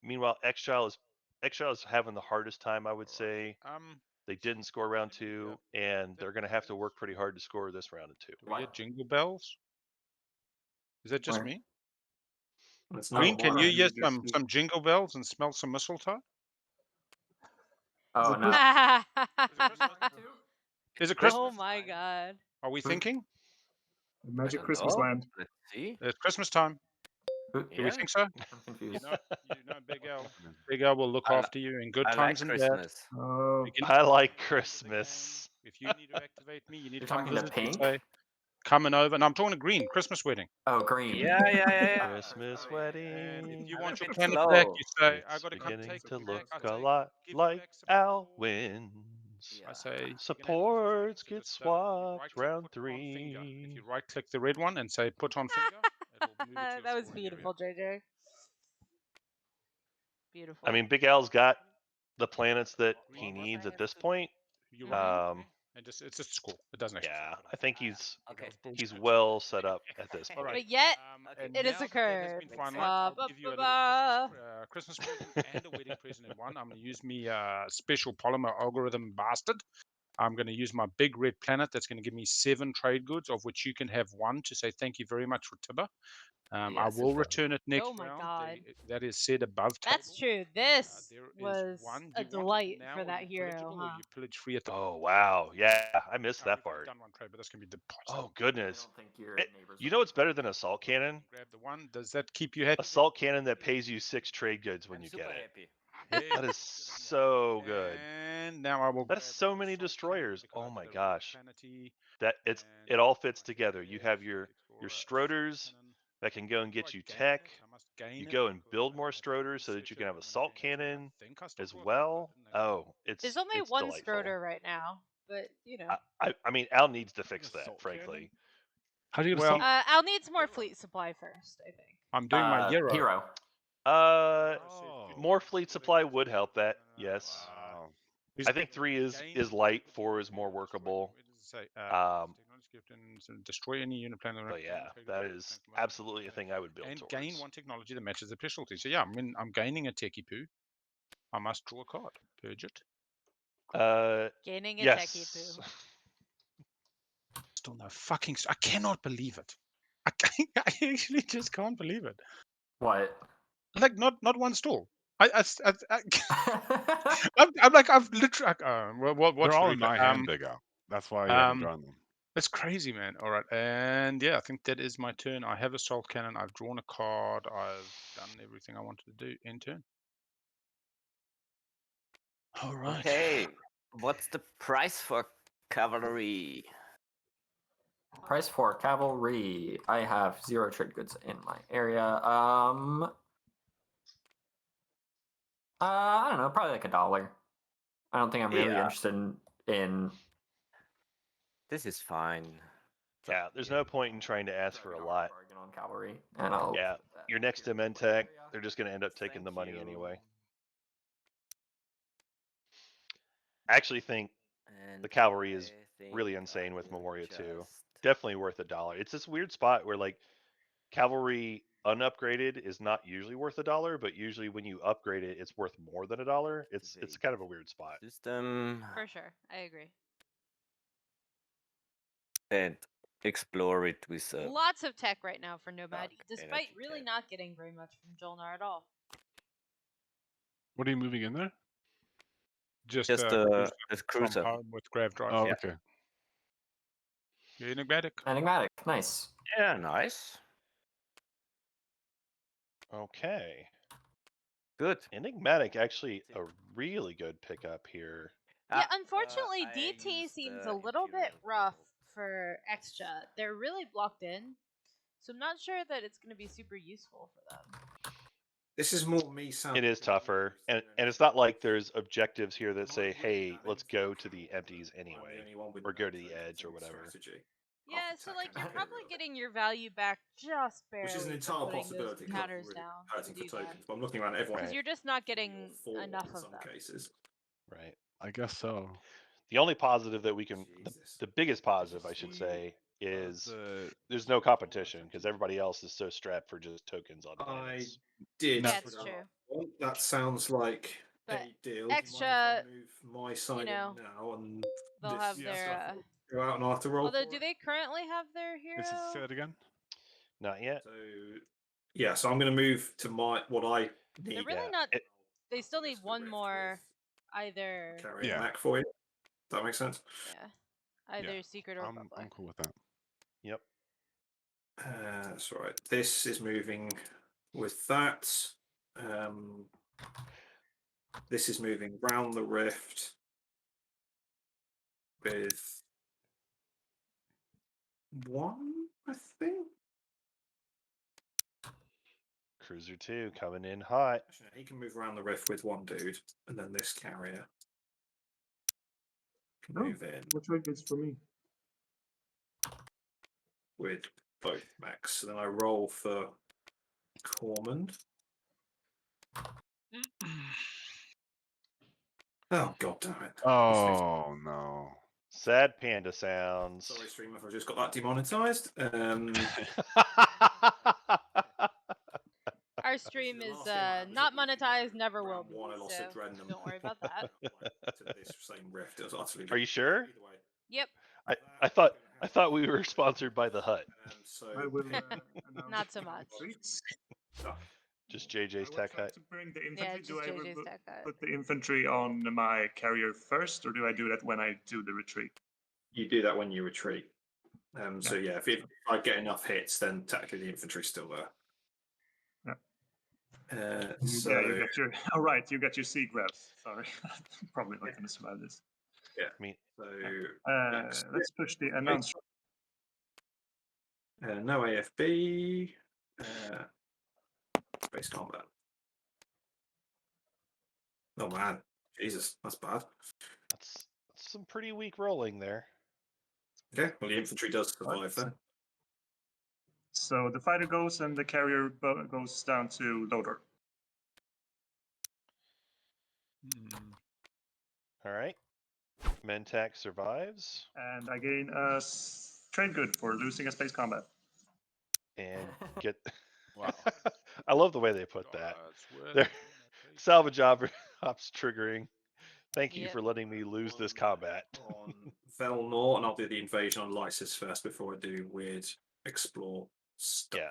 Meanwhile, Exile is having the hardest time, I would say. They didn't score round 2, and they're going to have to work pretty hard to score this round of 2. Do we hear jingle bells? Is that just Where? me? It's not Green, can you water. hear some jingle bells and smell some mistletoe? Oh no. Is it Oh Christmas? my god. Are we thinking? Magic don't Christmas know. Land. Let's see. It's Christmas time. Who- Do we think so? I'm You confused. know, Big L. Big L will look I li- after you in good I like times and bad. Christmas. Oh, I like Christmas. If you need to activate me, you need You're to come talking to visit. You Pink? say, coming over. And I'm talking to Green, Christmas wedding. Oh, green. Yeah. Christmas And wedding. if you I'm want a your bit planet slow. back, you say, I It's got to come beginning take to you look back. I a say, lot give you like back support. Alwyn's. I say, Supports you can have this get just, you swapped right-click, round put on finger. 3. If you right-click the red one and say put on finger, it'll move it to your That was scoring area. beautiful, JJ. Beautiful. I mean, Big Al's got the planets that he Green, needs at this point. you right Um, and just it's a score. It doesn't actually. yeah, take I think he's Okay. he's well set up at this All point. right. But yet, Okay. And it has now that that has occurred. been Makes finalized, Ba, I'll ba, give you a ba, little Christmas present and a wedding present in one. I'm going to use me special polymer algorithm bastard. I'm going to use my big red planet that's going to give me 7 trade goods, of which you can have 1 to say thank you very much for Tibber. I Yeah, will super. return it next Oh my round. god. That is said above table. That's true. This There is was 1. a Do you want it delight now, for or that you hero, pillagable, or huh? you pillage free at the Oh wow, yeah, I missed that we've already part. done 1 trade, but that's going to be deposit. Oh I goodness. don't think your neighbors. You know what's better than assault cannon? Grab the 1. Does that keep you happy? Assault cannon that pays you 6 trade goods when I'm you super get it. happy. That is so good. And now I will. That is grab so the many assault destroyers. cannon because Oh I my did a red gosh. planety, That and it all fits my together. You second have is your Explorer Stroders cannon. that can go and Do I get you gain tech. it? I must gain You it go and because build I more have to Stroders so that reset you it can have when I assault gain it, but I cannon think I still as brought it, well. but I didn't actually. Oh, it's There's only it's one delightful. Stroder right now, but you know. I mean, Al needs to fix assault that, frankly. How do you get Well, assault? Al needs more fleet supply first, I think. I'm doing my Hero. More fleet supply would help that. Yes. Wow. I think 3 is light. 4 is more workable. Destroy any unit planet. But yeah, that is absolutely a thing I would build and towards. gain 1 technology that matches the specialty. So yeah, I mean, I'm gaining a techie poo. I must draw a card. Purge it. Gaining a yes. techie poo. Still no fucking. I cannot believe it. I actually just can't believe it. What? Like not 1 stall. I'm like I've literally. What's They're all in rude? my hand, Big Al. That's why you haven't drawn them. It's crazy, man. All right, and yeah, I think that is my turn. I have assault cannon. I've drawn a card. I've done everything I wanted to do. End turn. All right. Okay. What's the price for cavalry? Price for cavalry. I have 0 trade goods in my area. I don't know, probably like $1. I don't think I'm really interested in. This is fine. Yeah, there's no point in trying to ask for a lot. Bargain on cavalry, and I'll. Yeah, your next to Mentech, they're just going to end up taking the money anyway. I actually think the cavalry is really insane with Memoria 2. Definitely worth $1. It's this weird spot where like cavalry unupgraded is not usually worth $1, but usually when you upgrade it, it's worth more than $1. It's kind of a weird spot. System For sure, I agree. and explore it with Lots of tech right now for Nomad, dark despite energy really tab. not getting very much from Jolnar at all. What are you moving in there? Just Just a a from cruiser. home with grav drive. Oh, Yeah. okay. Enigmatic. Enigmatic, nice. Yeah, nice. Okay. Good. Enigmatic, actually a really good pickup here. Yeah, unfortunately, I DT used seems the a little bit Imperial rough portal. for extra. They're really blocked in, so I'm not sure that it's going to be super useful for them. This is more me sounding. It is tougher, and it's not like there's objectives here that say, "Hey, let's go to the empties anyway, or go to the edge or whatever." Yeah, so like you're probably getting your value back just barely. Which is an for entire putting possibility. those counters down to Hurting for do that. tokens, but I'm looking around at everyone. Because Right. you're just not getting four enough in of some them. cases. Right. I guess so. The only positive that we can, Jesus. the biggest positive, I should say, is The there's no competition because everybody else is so strapped for just tokens on I planets. did. Yeah, it's true. Well, that sounds like But a deal. extra, Move my side you know, in now, and they'll have their. go out and I have to roll. Although, do they currently have their hero? say that again. Not yet. So yeah, so I'm going to move to what I need. They're really not. They still need one more, either. Carry Mac for you. Does that make sense? Yeah, either secret or public. I'm cool with that. Yep. That's all right. This is moving with that. This is moving round the rift with one, I think. Cruiser 2 coming in hot. Actually, he can move around the rift with one dude, and then this carrier can move in. Which way is for me? With both max. So then I roll for Cormand. Oh god damn it. Oh no. Sad panda sounds. Sorry, streamer, if I just got that demonetized. Our stream is not monetized, never will be. So don't worry about that. To this same rift. It was utterly Are you sure? Yep. I thought we were sponsored by the Hut. So I will Not so much. Just JJ's Tech Hut. To bring the Yeah, infantry, just do I JJ's tech hut. put the infantry on my carrier first, or do I do that when I do the retreat? You do that when you retreat. So yeah, if I get enough hits, then technically the infantry's still there. So yeah, you get your. All right, you got your sea grabs. Sorry, probably not going to survive this. Yeah. I mean, so let's push the announce. no AFB. Space combat. Oh man, Jesus, that's bad. that's some pretty weak rolling there. Okay, well the infantry does survive then. So the fighter goes and the carrier goes down to loader. All right. Mentak survives. And I gain a trade good for losing a space combat. And get. Wow. I love the way they put that. They're salvage ops triggering. Thank you for letting me lose this combat. On Velnor, and I'll do the invasion on Lysis first before I do weird explore stuff.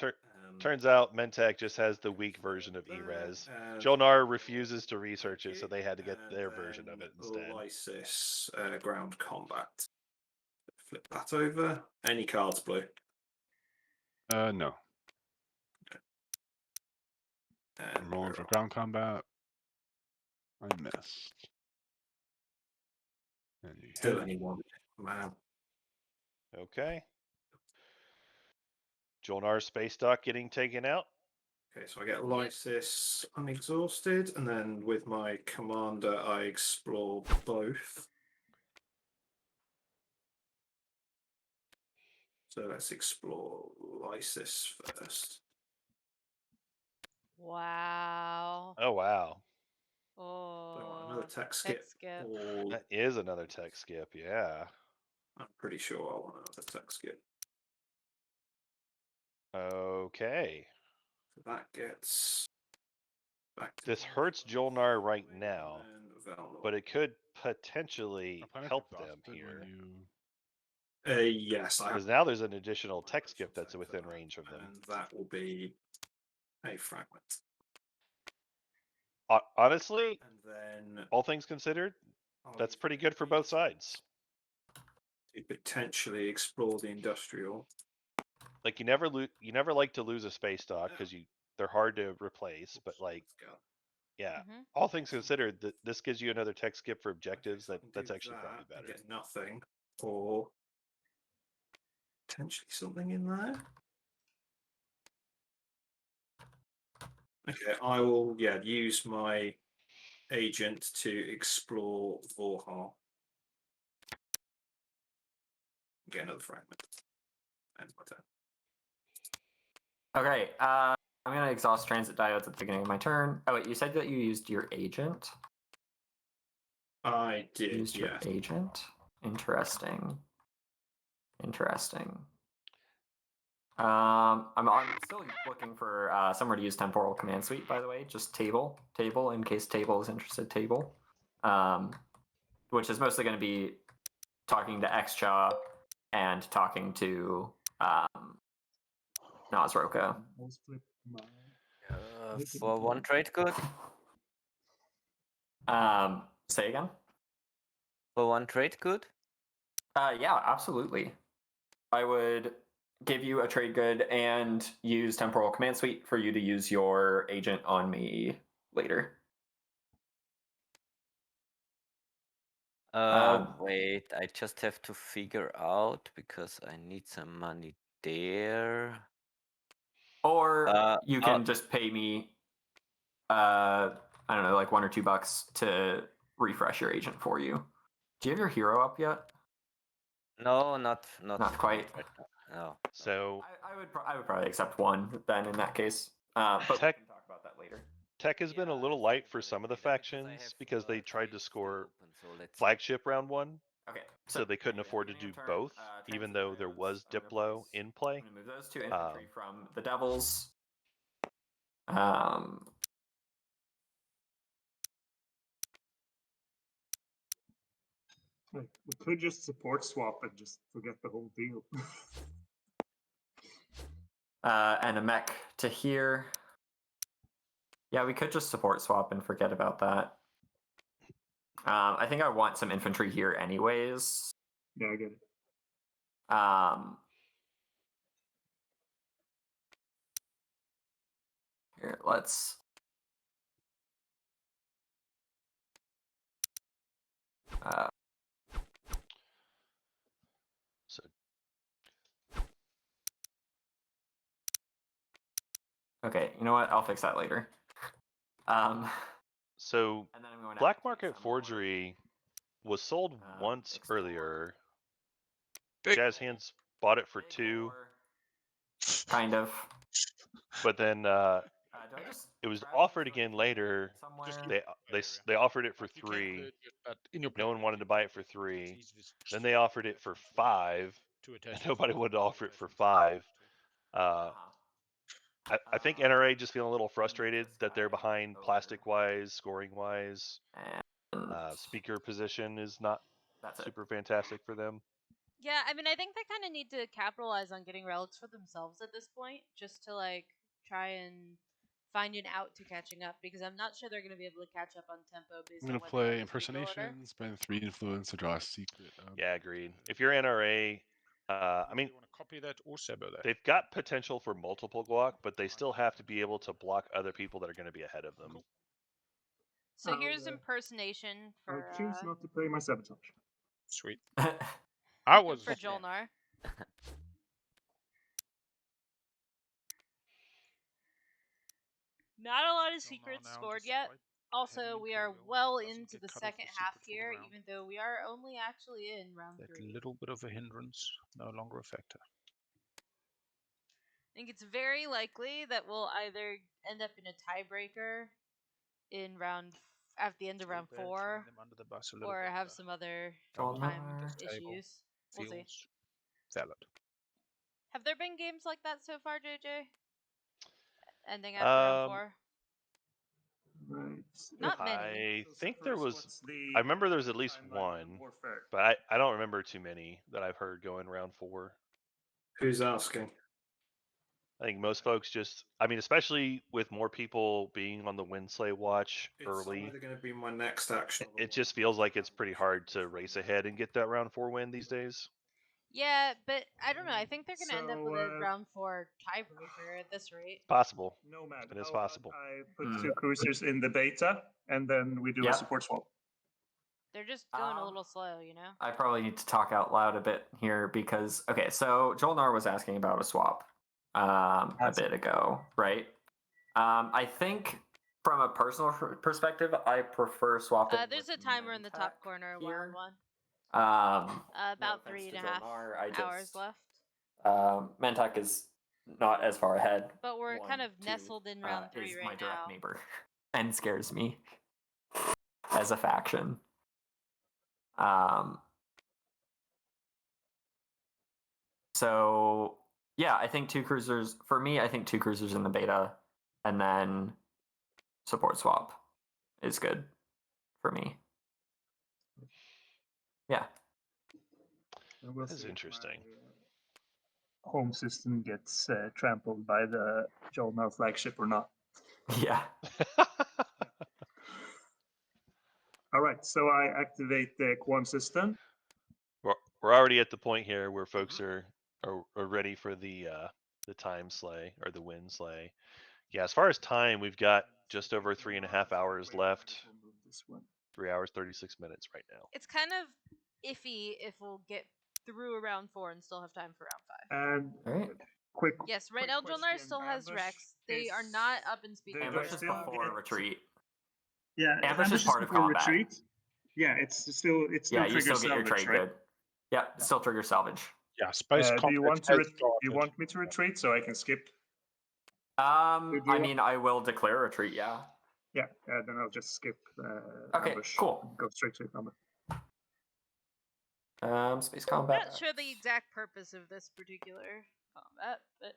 Yeah. Turns out Mentak just has the weak version of E-Res. Jolnar refuses to research it, so they had to get their version of it instead. Lysis, ground combat. Flip that over. Any cards blue? No. And I'm rolling for ground combat. I missed. And you still hit. only one. Man. Okay. Jolnar's space dock getting taken out. Okay, so I get Lysis unexhausted, and then with my commander, I explore both. So let's explore Lysis first. Wow. Oh, wow. Oh. Another tech skip. That is another tech skip, yeah. I'm pretty sure I want another tech skip. Okay. So that gets back to This normal hurts for Jolnar right Valor now, and Valor. but it could potentially Our planet help gets them exhausted here. when you. Yes, I have. Because now there's an additional my tech personal skip that's thing for within that, range of them. and that will be a fragment. Honestly, And then all things considered, I'll that's use pretty my good for both agent sides. to potentially explore the industrial. Like you never like to lose a space dock because they're hard to replace. But like, yeah, Mhm. all things considered, this gives you another tech skip for objectives. So I can That's do actually probably that and better. get nothing, or potentially something in there. Okay, I will use my agent to explore Vorhar. Get another fragment. And my turn. Okay, I'm gonna exhaust transit diodes at the beginning of my turn. Oh wait, you said that you used your agent. I did, Used your agent. Interesting. Interesting. I'm still looking for somewhere to use temporal command suite. By the way, just table in case table is interested. Table, which is mostly going to be talking to Xcha and talking to Nazroka. For one trade good? Say again? For one trade good? Yeah, absolutely. I would give you a trade good and use temporal command suite for you to use your agent on me later. Wait, I just have to figure out because I need some money there. Or you can just pay me, I don't know, like $1 or $2 to refresh your agent for you. Do you have your hero up yet? No, not quite. right now. No. So I would probably accept one then in that case. But we can talk about that later. Tech has been a little light for some of the factions because they tried to score flagship round one. Okay, so they couldn't afford to do both, even though there was Diplo in play. I'm gonna move those two infantry from the Devils. We could just support swap and just forget the whole deal. And a mech to here. Yeah, we could just support swap and forget about that. I think I want some infantry here anyways. Yeah, I get it. Here, let's. So Okay, you know what? I'll fix that later. So and then I'm going Black Market Forgery was sold once earlier. Jazz Hands bought it for 2. Kind of. But then it was offered again later. They offered it for 3. No one wanted to buy it for 3. Then they offered it for 5. And nobody wanted to offer it for 5. I think NRA just feeling a little frustrated that they're behind plastic wise, scoring wise. Speaker position is not super fantastic for them. Yeah, I mean, I think they kind of need to capitalize on getting relics for themselves at this point, just to like try and find an out to catching up, because I'm not sure they're going to be able to catch up on tempo based I'm on gonna what play impersonation, spend 3 influence to draw a secret. Yeah, agreed. If you're NRA, I mean, copy that or Sebo that. they've got potential for multiple block, but they still have to be able to block other people that are going to be ahead of them. So here's impersonation for. I'll choose not to play my sabotage. Sweet. I was for Jolnar. Not a lot of secrets scored yet. Also, we are well into the second half here, even though we are only actually in round 3. A little bit of a hindrance, no longer a factor. I think it's very likely that we'll either end up in a tiebreaker in at the end of round 4, or have some other time issues. We'll see. Valid. Have there been games like that so far, JJ? Ending after round 4? Right. Not many. I think there was. What's the I remember there was at least timeline one, on Warfare? but I don't remember too many that I've heard going round 4. Who's asking? I think most folks just, I mean, especially with more people being on the Winslay watch It's early, either going to be my next action. it just feels like it's pretty hard to race ahead and get that round 4 win these days. Yeah, but I don't know. I think they're going to end up with a So, round 4 tiebreaker at this rate. Possible. Nomad. It is how about possible. I put 2 cruisers in the beta, and then we do Yeah. a support swap. They're just going a little slow, you know? I probably need to talk out loud a bit here because okay, so Jolnar was asking about a swap a bit ago, right? I think from a personal perspective, I prefer swapping. There's a timer in the top corner, here. one. no About offense 3.5 to Jolnar, hours left. Mentak is not as far ahead. But we're 1, kind of 2, nestled in round 3 is right my direct now. neighbor and scares me as a faction. So yeah, I think 2 cruisers for me. I think 2 cruisers in the beta, and then support swap is good for me. Yeah. We'll That's see if interesting. my home system gets trampled by the Jolnar flagship or not. Yeah. All right, so I activate the Quam system. We're already at the point here where folks are ready for the time slay or the win slay. Yeah, as far as time, we've got just over 3.5 hours left. 3 hours 36 minutes right now. It's kind of iffy if we'll get through round 4 and still have time for round 5. And All right. quick. Yes, right now Jolnar still has Rex. They are not up in speed. Ambush is before retreat. Yeah, Ambush is part of before combat. retreat. Yeah, it's still Yeah, you triggers still get your salvage, trade right? good. Yeah, still trigger salvage. Yeah, space Do you want conflict to? has Do you started. want me to retreat so I can skip? I mean, I will declare retreat. Yeah. Yeah, then I'll just skip Okay, ambush. cool. Go straight to combat. Space I'm combat. not sure the exact purpose of this particular combat, but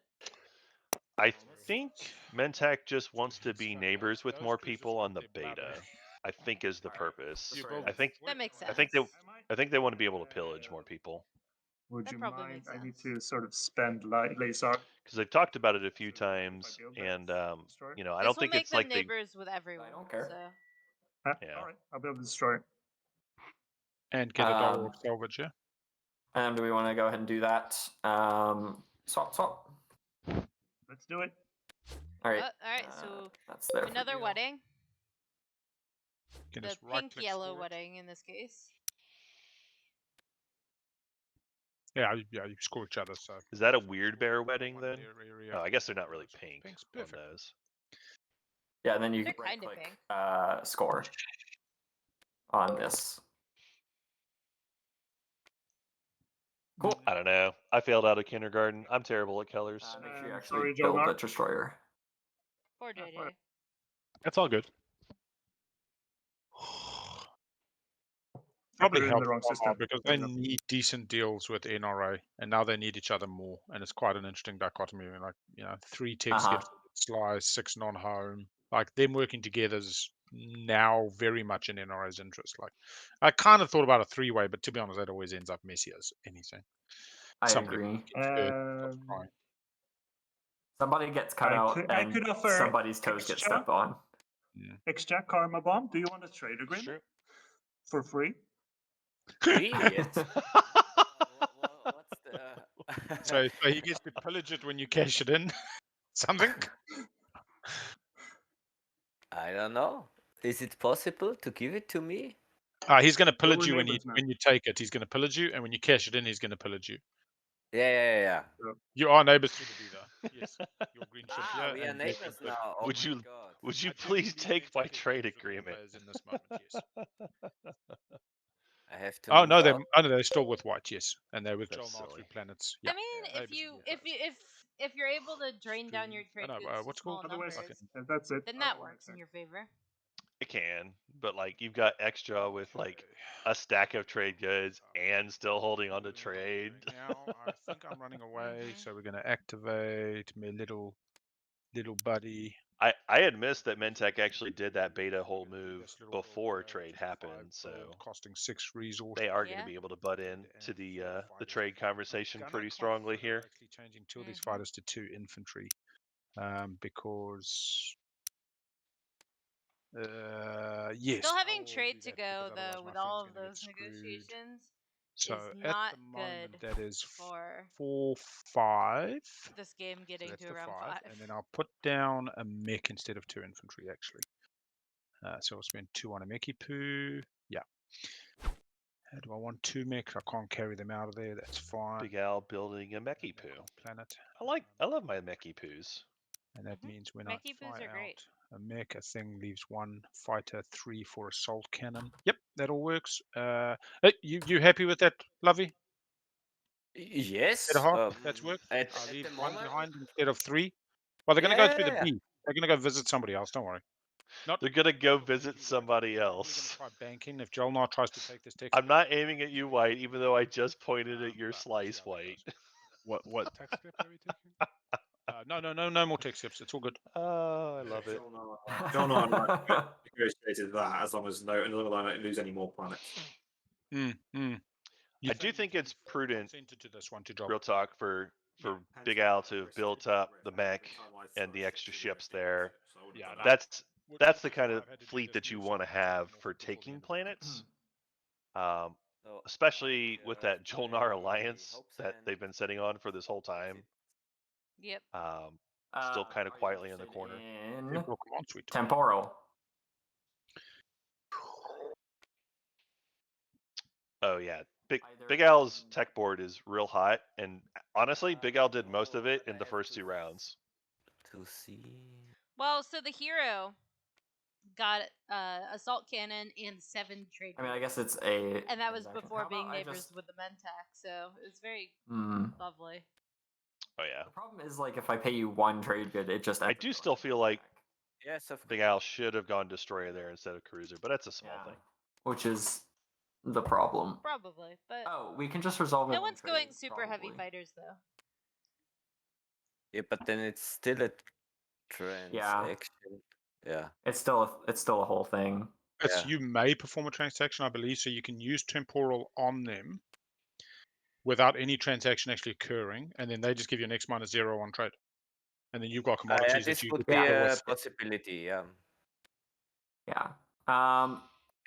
I think Mentak just wants to be neighbors with more people on the beta. I think is the purpose. I think that makes sense. I think they want to be able to pillage more people. Would That you probably mind? makes I need sense. to sort of spend laser. Because they've talked about it a few times, and you know, I don't This will think make it's them like they. neighbors with everyone. I don't care. So. Yeah. All right, I'll be able to destroy it. And get a dollar of salvage, yeah? Do we want to go ahead and do that? Swap. Let's do it. All right. All right, so that's there. another wedding. Can The just right-click pink-yellow score it. wedding in this case. Yeah, you score each other. So Is that a weird bear wedding One then? bear area. Oh, I guess they're not really pink Pink's on perfect. those. Yeah, and then you They're can kinda right-click pink. score on this. Cool. I don't know. I failed out of kindergarten. I'm terrible at colors. Make sure you sorry, actually build Jolnar. a destroyer. Poor JJ. That's all good. I put Probably it in helps the wrong Walmart system. because they need decent deals with NRA, and now they need each other more, and it's quite an interesting dichotomy. Like 3 tech skips, slice, 6 non-home. Like them working together is now very much in NRA's interest. Like I kind of thought about a 3-way, but to be honest, that always ends up messy as anything. I Somebody agree. gets hurt, stops crying. Somebody gets cut out, I and could offer somebody's toes get extra. stepped on. Extra Karma Bomb. Do you want a trade agreement Sure. for free? Really? What's the? So he gets to pillage it when you cash it in. Something. I don't know. Is it possible to give it to me? He's going to pillage you when neighbors now. you take it. He's going to pillage you, and when you cash it in, he's going to pillage you. Yeah. You are neighbors to the beta. Yes, your green ship. Ah, we are neighbors now. Oh Would my you- God. Would you I do please believe take my Mentak is trade neighbors with all agreement? players in this moment, yes. I have to. Oh move no, out. they're still with white, yes, and they're with That's Jolnar silly. through planets. I Yeah. mean, if you're able to drain down your trade goods to what's small called? numbers, Otherwise, that's it. then I'll that go works next in your favor. It can, but like you've got extra with like a stack of trade goods and still holding on to trade. Now I think I'm running away, Mhm. so we're going to activate my little buddy. I had missed that Mentech actually did that beta whole move before trade happened, so costing 6 resource. they are going Yeah. to be able to butt in to the trade Gunner conversation pretty strongly conflict are here. actually changing 2 of these Mhm. fighters to 2 infantry, because yes, Still I having will do trade to that, go because otherwise though my with friend's all of gonna get those screwed. negotiations So is at not the moment, good that is for 4-5. this game So getting that's to the around 5, 5. and then I'll put down a mech instead of 2 infantry actually. So I'll spend 2 on a mechy poo. Yeah. Do I want 2 mechs? I can't carry them out of there. That's fine. Big Al building a Mechie Back poo. on planet. I love my Mechie poos. And that Mhm. means when Mechie I poos fire are great. out a mech, a thing leaves 1 fighter, 3 for assault cannon. Yep, that all works. Hey, you happy with that, Lovey? Yes. That's worked. At I'll leave the 1 moment, behind instead of 3. Well, they're going to go through the yeah. B. They're going to go visit somebody else. Don't worry. Not. They're gonna go visit somebody I'm only going to else. try banking if Jolnar tries to take this text. I'm not aiming at you, White, even though I just pointed at your But slice, we'll see how that White. goes. What text script are we taking? No more tech skips. It's all good. Oh, I love it. John and I negotiated that as long as I don't lose any more planets. I do think it's prudent, To this one to drop. real talk, for Big Al to have built up the mech and the extra ships there. Yeah, That's the kind of fleet that you want to have for taking planets. So Especially like, with that today Jolnar alliance Hope that Sand they've been sitting on for this whole time. Yep. Still kind of Are you quietly in the interested corner. in Temporal command suite. temporal? Oh yeah, Big Either Al's in- tech board is real hot, and honestly, Big Al did most of it in the first 2 rounds. to see. Well, so the hero got assault cannon and 7 trade. I mean, I goods. guess it's a. And that was transaction. before How being about I neighbors just- with the Mentech, so it was very Hmm. lovely. Oh yeah, The problem is, like, if I pay you 1 trade good, it just. I do still feel like Yes, of Big Al should have gone destroyer there instead of cruiser, but that's a small thing. Which is the problem. Probably, but Oh, we can just resolve it. no in one's trade, going super heavy probably. fighters though. Yeah, but then it's still a transaction. Yeah. It's still a whole thing. Yes, Yeah. you may perform a transaction, I believe, so you can use temporal on them without any transaction actually occurring, and then they just give you an X -0 on trade. And then you've got commodities This that you would can be deal a with. possibility. Yeah. Yeah.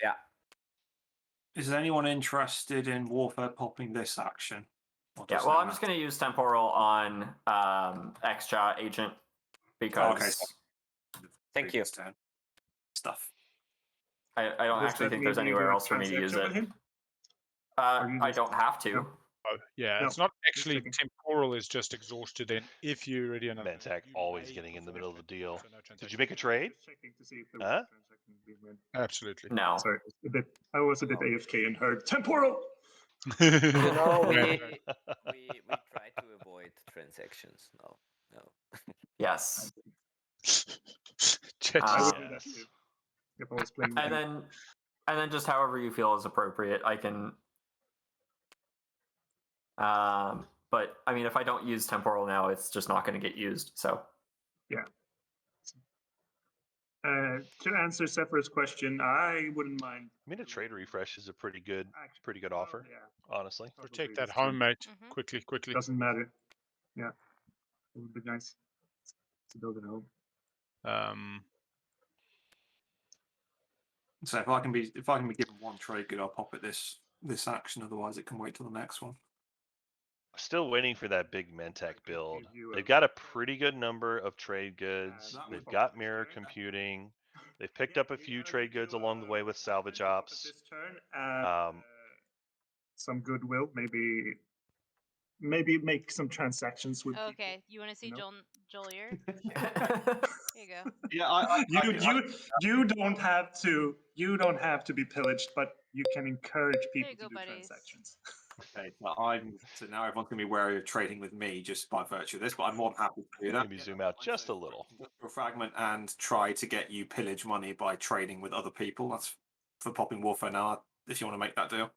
Yeah. Is anyone interested in Warfare popping this action? Yeah. Well, I'm just going to use temporal on extra agent because. Okay. Thank you. Stuff. I don't Does actually that think mean there's you anywhere do a else for me to use transaction it. with him? Or you I just- don't have to. No. Oh, yeah, No, it's not just actually checking. temporal is just exhausted then if you're already in a Mentech always getting in the middle of the deal. So no Did transaction. you make a trade? Just checking to see if there Huh? was a transaction being made. Absolutely. No. Sorry, I was a bit AFK and heard temporal. You know, Yeah. we try to avoid transactions. No. Yes. Chat I is- would do that Yes. too. If I was playing with And him. then just however you feel is appropriate. I can. But I mean, if I don't use temporal now, it's just not going to get used. So. Yeah. To answer Zephyr's question, I wouldn't mind. I mean, a trade refresh is a pretty good Well, offer, yeah, honestly. Protect probably that this turn. home, mate. Mhm. Quickly. Doesn't matter. Yeah, it would be nice to build at home. So if I can be given 1 trade good, I'll pop it this action. Otherwise, it can wait till the next one. Still waiting for that big Mentech build. you They've a- got a pretty good number of trade goods. that They've would got pop mirror this turn. computing. They've picked up a few trade goods along the way with salvage ops. This turn, some goodwill, maybe make some transactions with. Okay, you want to see No. Jolier? Here you go. Yeah, You don't have to be pillaged, but you can encourage There people you to go, do buddies. transactions. Okay, so now everyone's going to be wary of trading with me just by virtue of this, but I'm more than happy to do that. Maybe zoom out just a little. Industrial fragment and try to get you pillage money by trading with other people. That's for popping warfare now. If you want to make that deal.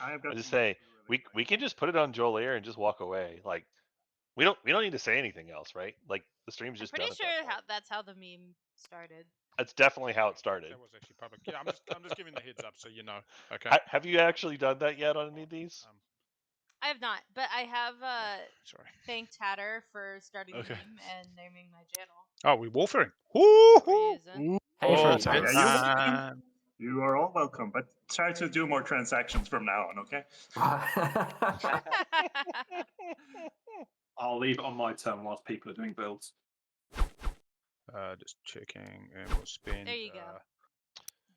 I just say we can just put it on Joel Air and just walk away. Like we don't need to say anything else, right? Like the stream's I'm just pretty done. sure that's how the meme started. That's definitely how it started. That was actually public. Yeah, I'm just giving the heads up so you know. Okay. Have you actually done that yet on any of these? I have not, but I have Sorry. thanked Hatter for starting Okay. the meme and naming my channel. Oh, we're warfaring. Reason. Warfare Hey, time. Yeah, you are all welcome, but try to do more transactions from now on, okay? I'll leave it on my turn whilst people are doing builds. Just checking, and we'll spend. There you go.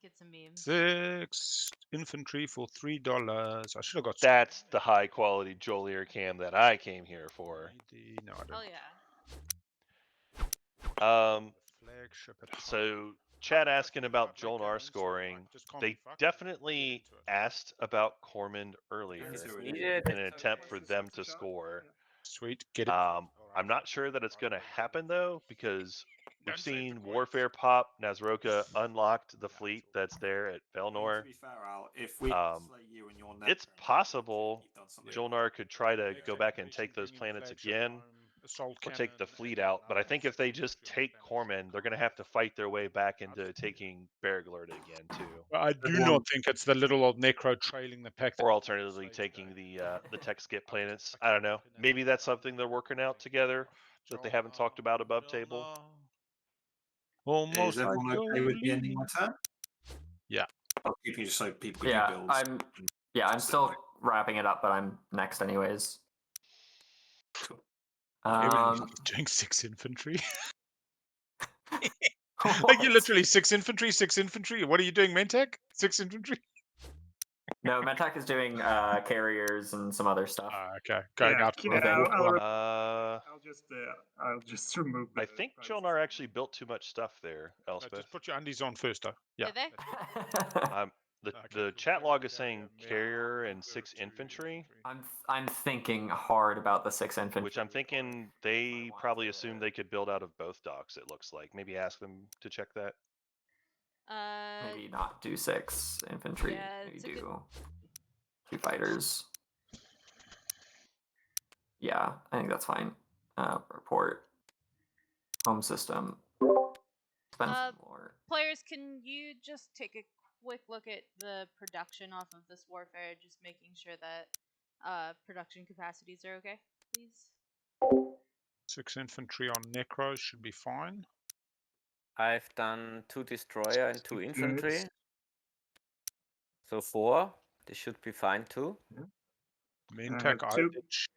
Get some memes. 6 infantry for $3. I should have got. That's the high quality Joel Air cam that I came here for. No, I don't. Oh yeah. Flagship at home. So Chad asking about Jolnar scoring. They definitely asked about Cormand earlier in an attempt for them to score. Sweet, get it. I'm not sure that it's going to happen though, because we've seen Warfare pop. Nazroka unlocked the fleet that's there at Velnor. To be fair, Al, if we slay you and your It's possible Jolnar could try to go back and take those planets again, or take the fleet out. But I think if they just take Cormand, they're going to have to fight their way back into taking Bereglord again too. I do not think it's the little old Necro trailing the pack. Or alternatively, taking the tech skip planets. I don't know. Maybe that's something they're working out together that they haven't talked about above table. Is everyone okay with me ending my turn? Yeah. I'll keep you just so people can do Yeah, builds. I'm still wrapping it up, but I'm next anyways. Everybody's doing 6 infantry. Like What? you literally 6 infantry, 6 infantry. What are you doing, Mentec? 6 infantry? No, Mentak is doing carriers and some other stuff. Okay, going Yeah, out. yeah, I'll just remove. I think Jolnar actually built too much stuff there, Elspeth. Just put your undies on first, though. Yeah. Did they? The chat log is saying carrier and 6 infantry. I'm thinking hard about the 6 infantry. Which I'm thinking they probably assumed they could build out of both docks, it looks like. Maybe ask them to check that. Maybe not do 6 infantry. Yeah, Maybe do 2 fighters. Yeah, I think that's fine. Report. Home system. Spend some more. Players, can you just take a quick look at the production off of this warfare, just making sure that production capacities are okay, please? 6 infantry on Necros should be fine. I've done 2 destroyer and 2 infantry. So 4. This should be fine too. Mentec, I two. did check.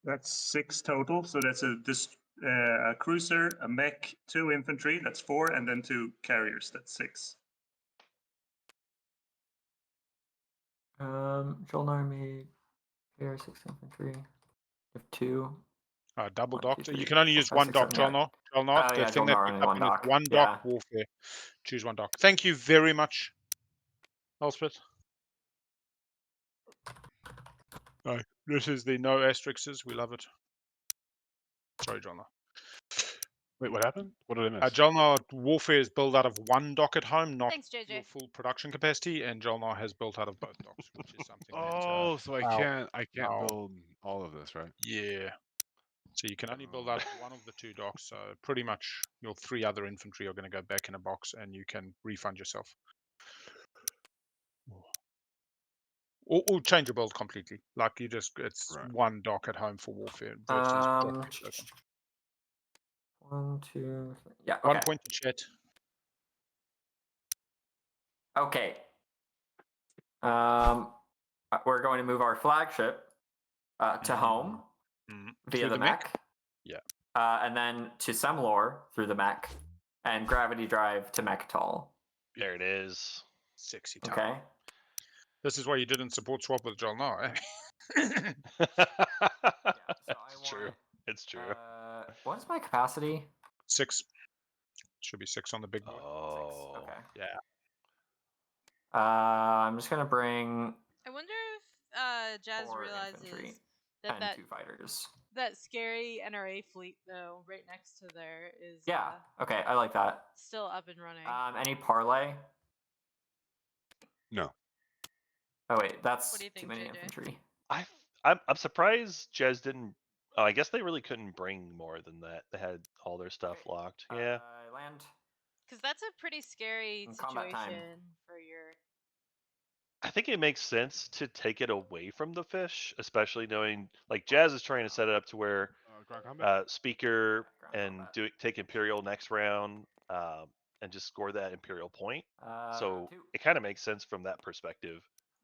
That's 6 total. So that's a cruiser, a mech, 2 infantry. That's 4, and then 2 carriers. That's 6. Jolnar made carrier 6 infantry. Have 2. Double 1, dock. 2, 3, You can only use 4, 5, one 6, dock, 7, Jolnar. Oh, The yeah, thing that Jolnar picked only up one in it, dock. one dock warfare. Choose one dock. Thank you very much, Elspeth. Oh, this is the no asterisks. We love it. Sorry, Jolnar. Wait, what happened? What did I miss? Jolnar warfare is built out of one dock at home, not Thanks, JJ. your full production capacity, and Jolnar has built out of both docks, which is something. Oh, so I can't build all of this, right? Yeah. So you can only build out one of the 2 docks. So pretty much your 3 other infantry are going to go back in a box, and you can refund yourself. Or change your build completely. Like it's one dock at home for warfare versus 1, 2, 3. Yeah. Okay. 1 point to chat. Okay. We're going to move our flagship to home via the mech. Yeah. And then to Semlor through the mech, and gravity drive to Mechatol. There it is. Sexy time. Okay. This is why you didn't support swap with Jolnar, Yeah, it's true. It's true. What is my capacity? 6. Should be 6 on the big board. Oh. 6. Okay. Yeah. I'm just gonna bring I wonder if Jazz 4 realizes infantry that and 2 fighters. that scary NRA fleet though, right next to there is Yeah. Okay, I like that. still up and running. Any parlay? No. Oh wait, that's What do you too think, many JJ? infantry. I'm surprised Jez didn't. Oh, I guess they really couldn't bring more than that. They had all their stuff Okay, locked. Yeah. Land. Because that's a pretty scary In combat time. situation for your. I think it makes sense to take it away from the fish, especially knowing like Jazz is trying to set it up to where Ground combat? Speaker Ground and combat. take Imperial next round and just score that Imperial point. So 2. it kind of makes sense from that perspective.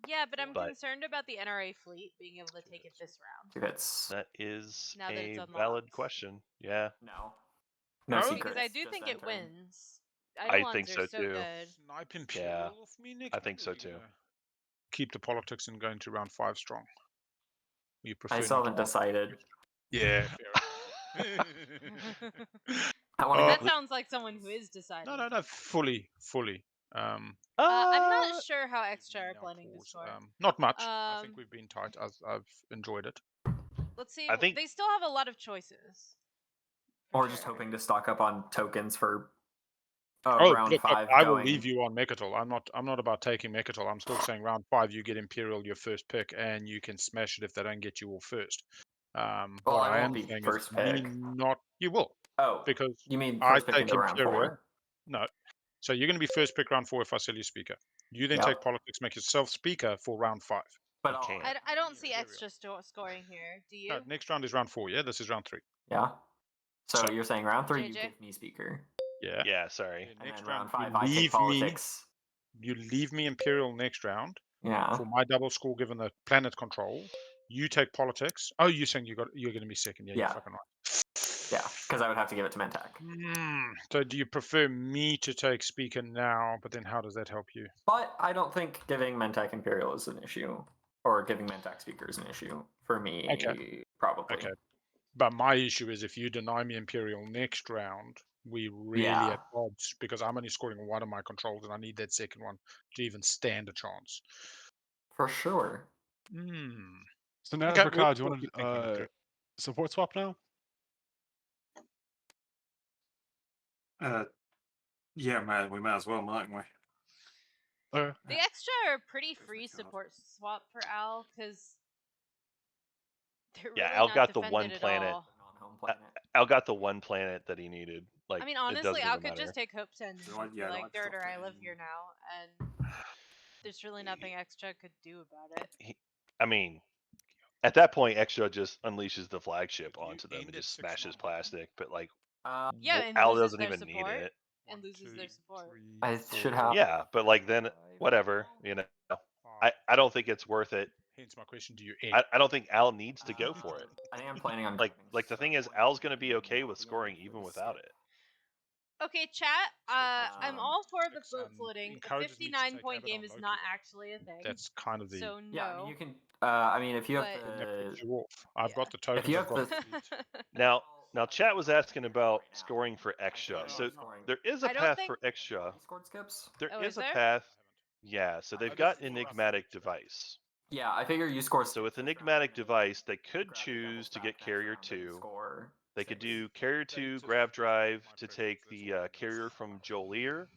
Yeah, but I'm But- concerned about the NRA fleet being able to take it this round. 2 hits. That is Now that it's a unlocked. valid question. Yeah. No. No? secrets. Because I do just think it entering. wins. I Eidolons think are so, so too. good. Snipe Imperial off me next I think round, so or you too. gonna keep the politics and go into round 5 strong. You prefer I not still to haven't ask that decided. question? Yeah, fair enough. I want to Oh, That get sounds like someone who is deciding. no, fully. I'm not sure how extra are Now planning to pause. score. Not much. I think we've been tight. I've enjoyed it. Let's see. I think- They still have a lot of choices. for or just sure. hoping to stock up on tokens for Oh, round look, 5 I going. will leave you on Mechatol. I'm not about taking Mechatol. I'm still saying round 5 you get Imperial your first pick and you can smash it if they don't get you all first. Well, what I I won't am be saying first is me pick. not. You will, Oh, because you mean I first pick take into round Imperial. 4? No. So you're going to be first pick round 4 if I sell you speaker. You then Yep. take politics, make yourself speaker for round 5. But You I'll- can't. I don't see Imperial. extra scoring here. Do you? No, next round is round 4. Yeah, this is round 3. Yeah. So, So- you're saying round 3 you JJ? give me speaker, Yeah. Yeah, sorry. Then and next then round round 5 I you take leave me. politics. You leave me Imperial next round. Yeah. For my double score given the planet control. You take politics. Oh, you're saying you're going to be second. Yeah, Yeah. you're fucking right. Yeah, because I would have to give it to Mentak. So do you prefer me to take speaker now, but then how does that help you? But I don't think giving Mentak Imperial is an issue, or giving Mentak speaker is an issue for me. Okay. Probably. Okay. But my issue is if you deny me Imperial next round, we really Yeah. at odds because I'm only scoring one of my controls and I need that second one to even stand a chance. For sure. So now, Okay, for we'll- Kyle, do you we'll want keep thinking it to through. support swap now? Yeah, man, we might as well, mightn't we? Okay. The extra are pretty free support swap for Al because they're Yeah, really Al not got the defended one at planet. all. Non-home planet. Al got the one planet that he needed. Like, I mean, it honestly, doesn't Al even could matter. just take Hope 10 and So be I'd like, stop Dirter, I it live and- here now, and there's really nothing extra could do about it. I mean, at that point, Extra just unleashes the flagship You onto them end and at just 6 smashes round. plastic. But like, Yeah, and Al loses doesn't their even support. need it. And loses their support. I should have. Yeah, but like then whatever, you know. I don't think it's worth it. Hence my question: do you end? I don't think Al needs to go for it. I am planning on Like grabbing the thing is, support Al's gonna be and okay with hopping scoring over for even the without skip. it. Okay, chat. I'm Um, all for the 6, float and floating. A encourages me to 59-point take game Abaddon is not Loki. actually a thing. That's kind of the So Yeah, I mean, no. you can. I mean, if you have But- thing that puts the. you off. I've Yeah. got the tokens. If you I've have got the. the fleet. Now I chat think was I'm asking right about now. scoring for I extra. think So I'm scoring. there is a I don't path think- for extra. He scored skips. There Oh, is is a there? path. Yeah, so they've this got is for us. enigmatic device. Yeah, I figure you score. So with skips this round, enigmatic and then device, they could Gravity doubles choose to back get next carrier round and 2. Score They could 6. do carrier 2, just grav my drive to preference, take that's the why I'm carrier so from much. Jolier,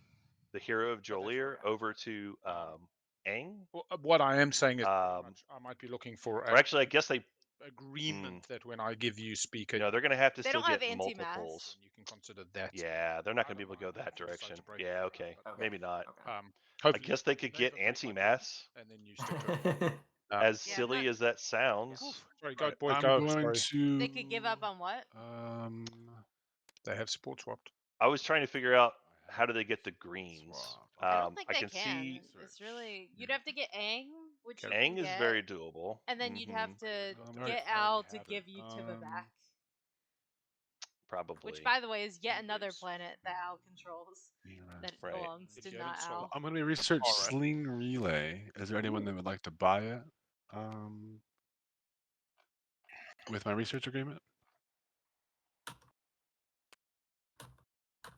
the hero of But that's Jolier, okay. over to Aang. Well, what I am saying is, pretty Um, much, I might be looking for Or actually, I guess they agreement that when I give you speaker, no, they're gonna have to They still don't have get anti-mass. multiples. then you can consider that. Yeah, they're not I gonna be don't able to go mind. that Hopefully it's such a direction. break Yeah, for okay, everyone, Okay. maybe not. Okay. I Hopefully guess they could get never break my anti-mass. and then you stick to it. As Yeah, silly not- as that sounds, Sorry, go Right, boy, I'm go. going Sorry, to. They could give up on what? they have support swapped. I was trying to figure out how do they get the greens. Swap. I don't think I they can can. see It's really you'd have to get Aang, which you Aang can is get, very doable. and then you'd have to already- get I already Al to have it. give you Tiba back. Probably. Which, by the way, is yet Ingrates. another planet that Al controls that Right. belongs If to you not haven't sold Al. I'm going to research All right. Sling Relay. Is there anyone that would like to buy it? With my research agreement?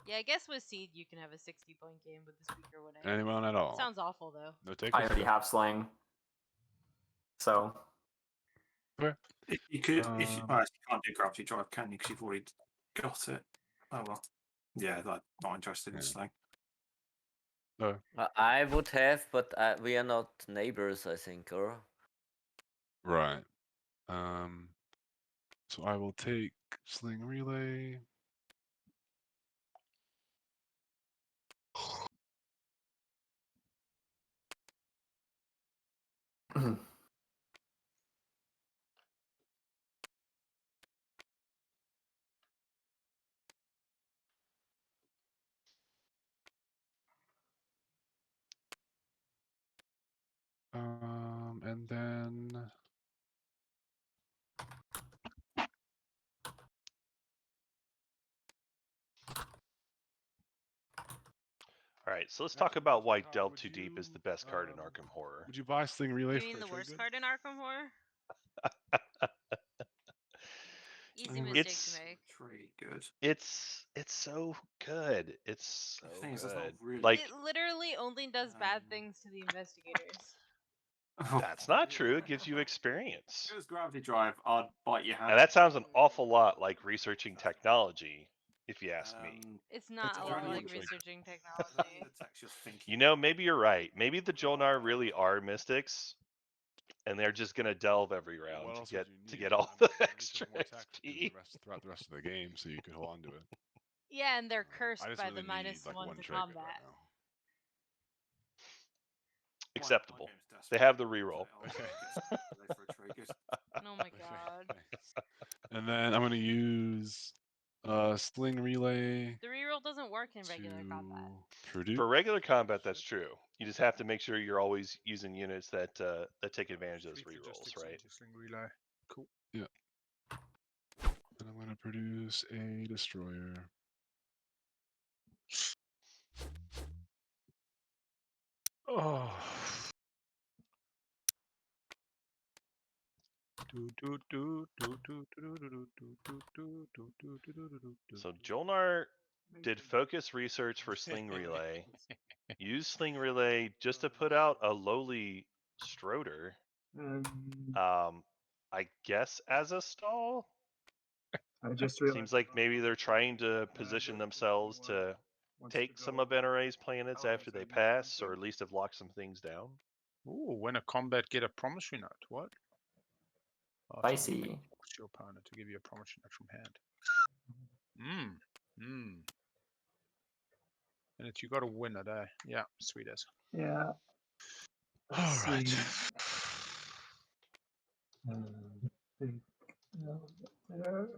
Yeah, I guess with Seed you can have a 60-point game with the speaker winning. Anyone at all? Sounds awful though. No takers? I already have slang. So Okay. You could, if you, Um, well, you can't do gravity drive, can you? Because you've already got it. Oh well. Yeah, I'm not interested in Yeah. slang. I would have, but we are not neighbors, I think, or? Right. So I will take Sling Relay. And then All right, so let's talk about why Todd, Delve would Too Deep is you, the best card in Arkham Horror. Would you buy Sling Relay You for mean a the trade worst good? card in Arkham Horror? Easy Oh, mistake It's- to make. Pretty good. It's so good. It's The so thing is, that's not good. really. Like It literally only does bad Um, things to the investigators. that's not true. It gives you experience. If it was gravity drive, I'd bite your hand. And that sounds an awful lot like researching technology, if you ask me. It's not a It's lot only like the- researching Only technology. the text you're thinking. You know, maybe you're right. Maybe the Jolnar really are mystics, and they're just gonna delve every What round else to would get you to need? get all I the mean, you need extra some more text XP. throughout the rest of the game, so you could hold on to it. Yeah, and they're I cursed just by really the minus need like 1 one to trade good combat. right now. Acceptable. My game's desperate. They have the reroll. I'll Okay. get some for a trigger. Oh my god. Thanks. And then I'm gonna use Sling Relay The reroll doesn't work in regular to combat. produce. For regular combat, that's true. You just have to make sure you're always using units that take advantage of those Street rerolls, logistics right? into Sling Relay. Cool. Yeah. And I'm gonna produce a destroyer. Oh. So Jolnar did focus research for Sling Relay. Use Sling Relay just to put out a lowly Stroder. I guess as a stall. I just realized. Seems like maybe they're trying to position themselves to take some of NRA's planets after they pass, or at least have locked some things down. Ooh, when a combat, get a promissory note. What? Spicy. Force your opponent to give you a promissory note from hand. And it's you got to win it, eh? Yeah, sweet as. Yeah. All right. There.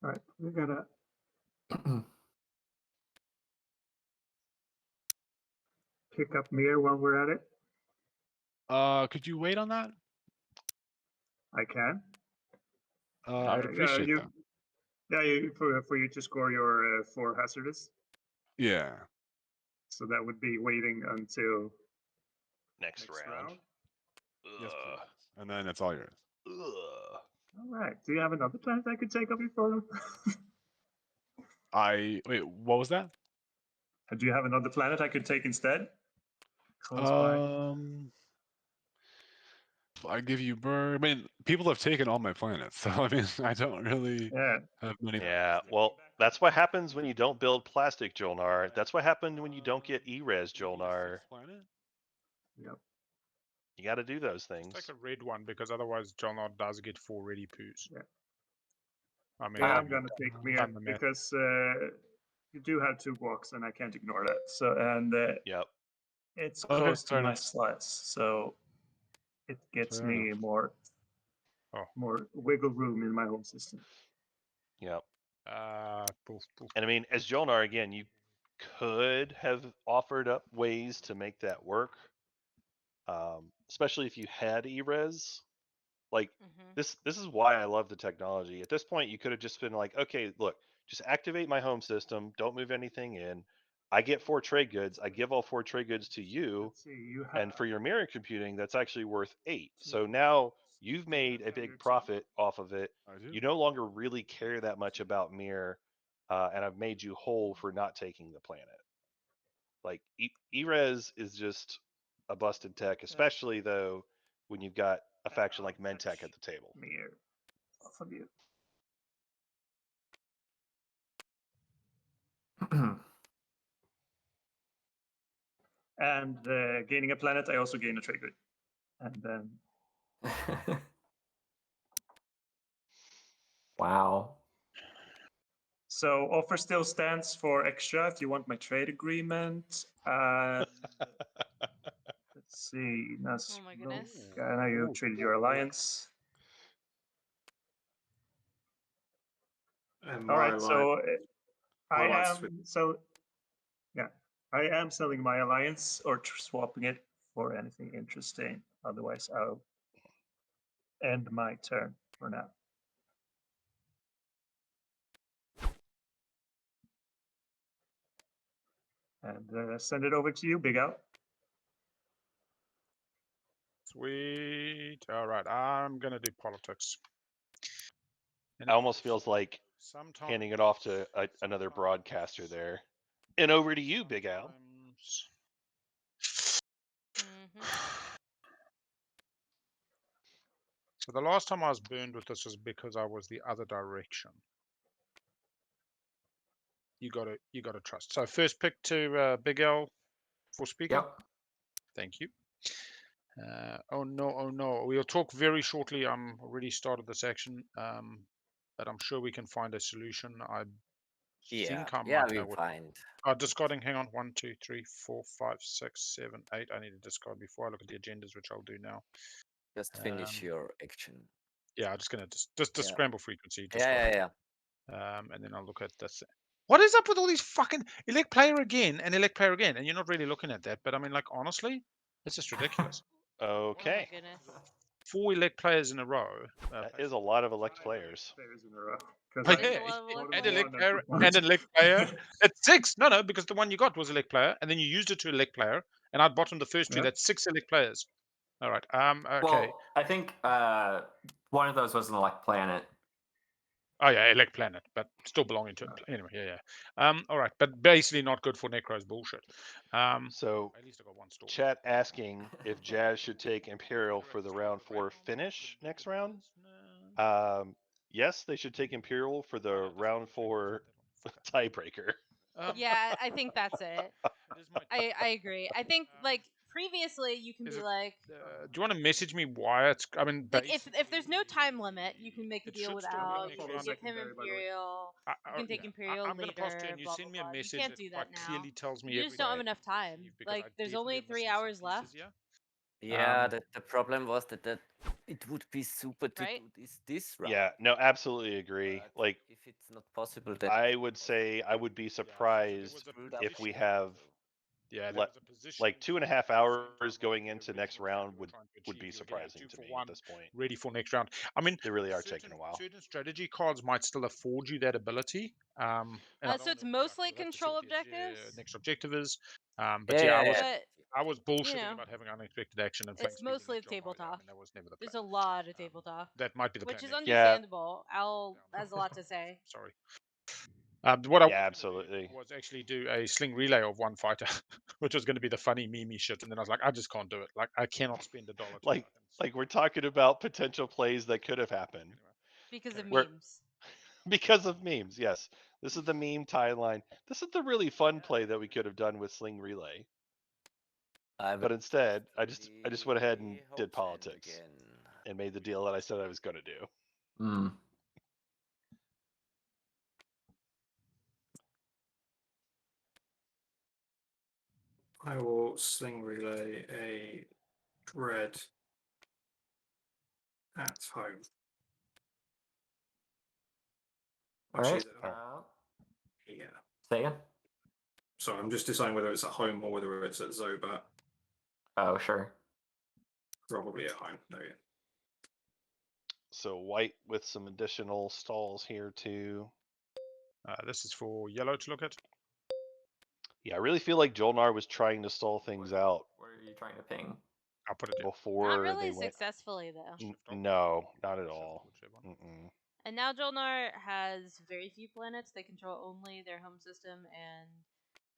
All right, we gotta pick up Mir while we're at it. Could you wait on that? I can. I'd appreciate you, that. Yeah, for you to score your 4 hazardous. Yeah. So that would be waiting until Next round. Yes, Ugh. please. And then it's all yours. Ugh. All right. Do you have another planet I could take up your photo? Wait. What was that? Do you have another planet I could take instead? Close by. I give you bird. I mean, people have taken all my planets, so I mean, I don't really have many. Yeah, well, that's what happens when you don't build plastic Jolnar. That's what happened when you don't get E-Res Jolnar. Yep. You got to do those things. Take a red one because otherwise John does get 4 ready poos. Yeah. I mean, I'm gonna take Mir because you do have 2 walks, and I can't ignore that. So Yep. it's Okay, close to fair my enough. slice, so it gets Fair me enough. more wiggle room in my home system. Yep. Poof. And I mean, as Jolnar, again, you could have offered up ways to make that work, especially if you had E-Res. Like, this is why I love the technology. At this point, you could have just been like, okay, look, just activate my home system. Don't move anything in. I get 4 trade goods. I give all 4 trade goods to you. Let's see, you have, And for your mirror computing, that's actually worth 8. So now you've made a big profit off of it. I do. You no longer really care that much about mirror. and I've made you whole for not taking the planet. Like Erez is just a busted tech, especially though when you've got a faction like Mentech at the table. Mere off of you. And gaining a planet, I also gain a trigger. And then Wow. so offer still stands for extra if you want my trade agreement. Let's see. Oh my goodness. Now you traded your alliance. And All my right, so I alliance am I am selling my alliance or swapping it for anything interesting. Otherwise, I'll end my turn for now. And send it over to you, Big Al. Sweet. All right, I'm gonna do politics. It almost feels like Sometimes handing it off to another broadcaster there. And over to you, Big Al. So the last time I was burned with this was because I was the other direction. You gotta trust. So first pick to Big L for speaker. Yep. Thank you. Oh no. We'll talk very shortly. I'm already started this action, but I'm sure we can find a solution. I think I might know we'll what. find. Discarding. Hang on. 1, 2, 3, 4, 5, 6, 7, 8. I need to discard before I look at the agendas, which I'll do now. Just finish your action. Yeah, I'm just gonna just scramble frequency. Yeah. And then I'll look at this. What is up with all these fucking elect player again and elect player again? And you're not really looking at that, but I mean, like, honestly, it's just ridiculous. Okay. Oh my goodness. 4 elect players in a row. That is a lot of elect players. Players in a row. But That is yeah, a lot of elect and players. elect player and elect player. It's 6. No, because the one you got was elect player, and then you used it to elect player, and I'd bottomed the first 2. Yeah. That's 6 elect players. All right. Okay. Well, I think one of those was an elect planet. Oh yeah, elect planet, but still belonging to anyway. Yeah. All right, but basically not good for Necro's bullshit. So at least I got one store. chat asking if Jazz should take Imperial for the round 4 finish next round. Yes, they should take Imperial for the round 4 tiebreaker. Yeah, I think that's it. I agree. I think like previously you can be like, do you want to message me why it's? I mean, like if there's no time limit, you can make a It deal should still without. be You next can round. give him Imperial. You can take yeah. Imperial I'm gonna pass later. to you, and you Blah, send me blah, a blah. message You can't that do quite that now. clearly tells me You just don't have everything. enough time. Because Like I there's definitely only am 3 missing hours some pieces left, here. Yeah, the problem was that it would be super to right? do this round. Yeah, no, absolutely agree. But Like, if it's not possible, then I would say I would be surprised if we have Yeah, there le- was a position like 2.5 hours going into next round would be surprising to me at this point. ready for next round. I mean, They really are taking a while. certain strategy cards might still afford you that ability. And I So don't it's know, mostly we'll have to see control what the objectives. next objective is. But yeah, But I was bullshitting know, about having unexpected action and it's playing mostly table talk. I mean, that was never the plan. There's a lot of table talk, That might be the which plan. is next Yeah. understandable. Al has a lot to say. Sorry. What I was absolutely was actually do a sling relay of one fighter, which was going to be the funny meme shit, and then I was like, I just can't do it. Like, I cannot spend $1. like we're talking about potential plays that could have happened Because of We're- memes. because of memes. Yes, this is the meme timeline. This is the really fun play that we could have done with Sling Relay. But instead, I just went ahead and did politics and made the deal that I said I was going to do. Mm. I will sling relay a dread at home. All right. Yeah. Say again. So I'm just deciding whether it's at home or whether it's at Zobat. Oh, sure. Probably at home. No, yeah. So white with some additional stalls here too. This is for yellow to look at. Yeah, I really feel like Jolnar was trying to stall things out. Where are you trying to ping? I'll put it before Not really they went. successfully though. No, not at all. Mm-mm. And now Jolnar has very few planets. They control only their home system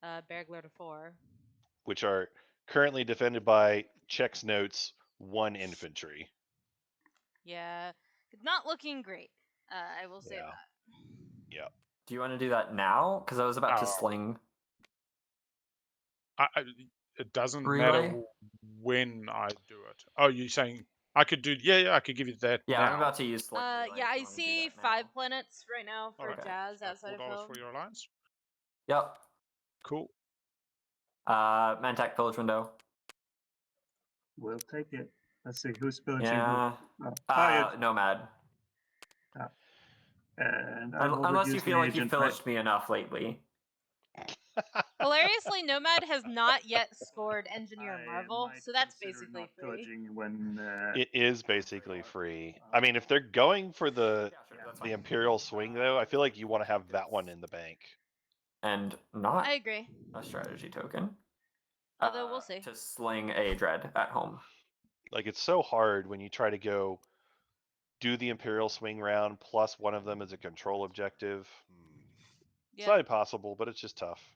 and Bergler to 4. Which are currently defended by Check's notes 1 infantry. Yeah, not looking great. I will say Yeah. that. Yeah. Do you want to do that now? Because I was about to Oh. sling. It doesn't Relay? matter when I do it. Oh, you're saying I could do? Yeah, I could give you that Yeah, now. I'm about to use sling. Relay Yeah, if I you wanna do see that 5 now. planets right now for Alright. Jazz outside of $4 home. for your alliance. Yep. Cool. Mantac pillage window. We'll take it. Let's see who's pillaging Yeah. who. Oh, Nomad. and I've Unless you overused feel my like you've agent, right? pillaged me enough lately. Hilariously, Nomad has not yet scored Engineer I Marvel, might so that's consider basically not free. pillaging when. It is basically free. I mean, if they're going for the Yeah, sure, that's the fine. Imperial swing, though, I feel like you want to have that one in the bank. And not I agree. a strategy token. Although we'll see. To sling a dread at home. Like, it's so hard when you try to go do the Imperial swing round plus one of them as a control objective. It's Yeah. not impossible, but it's just tough.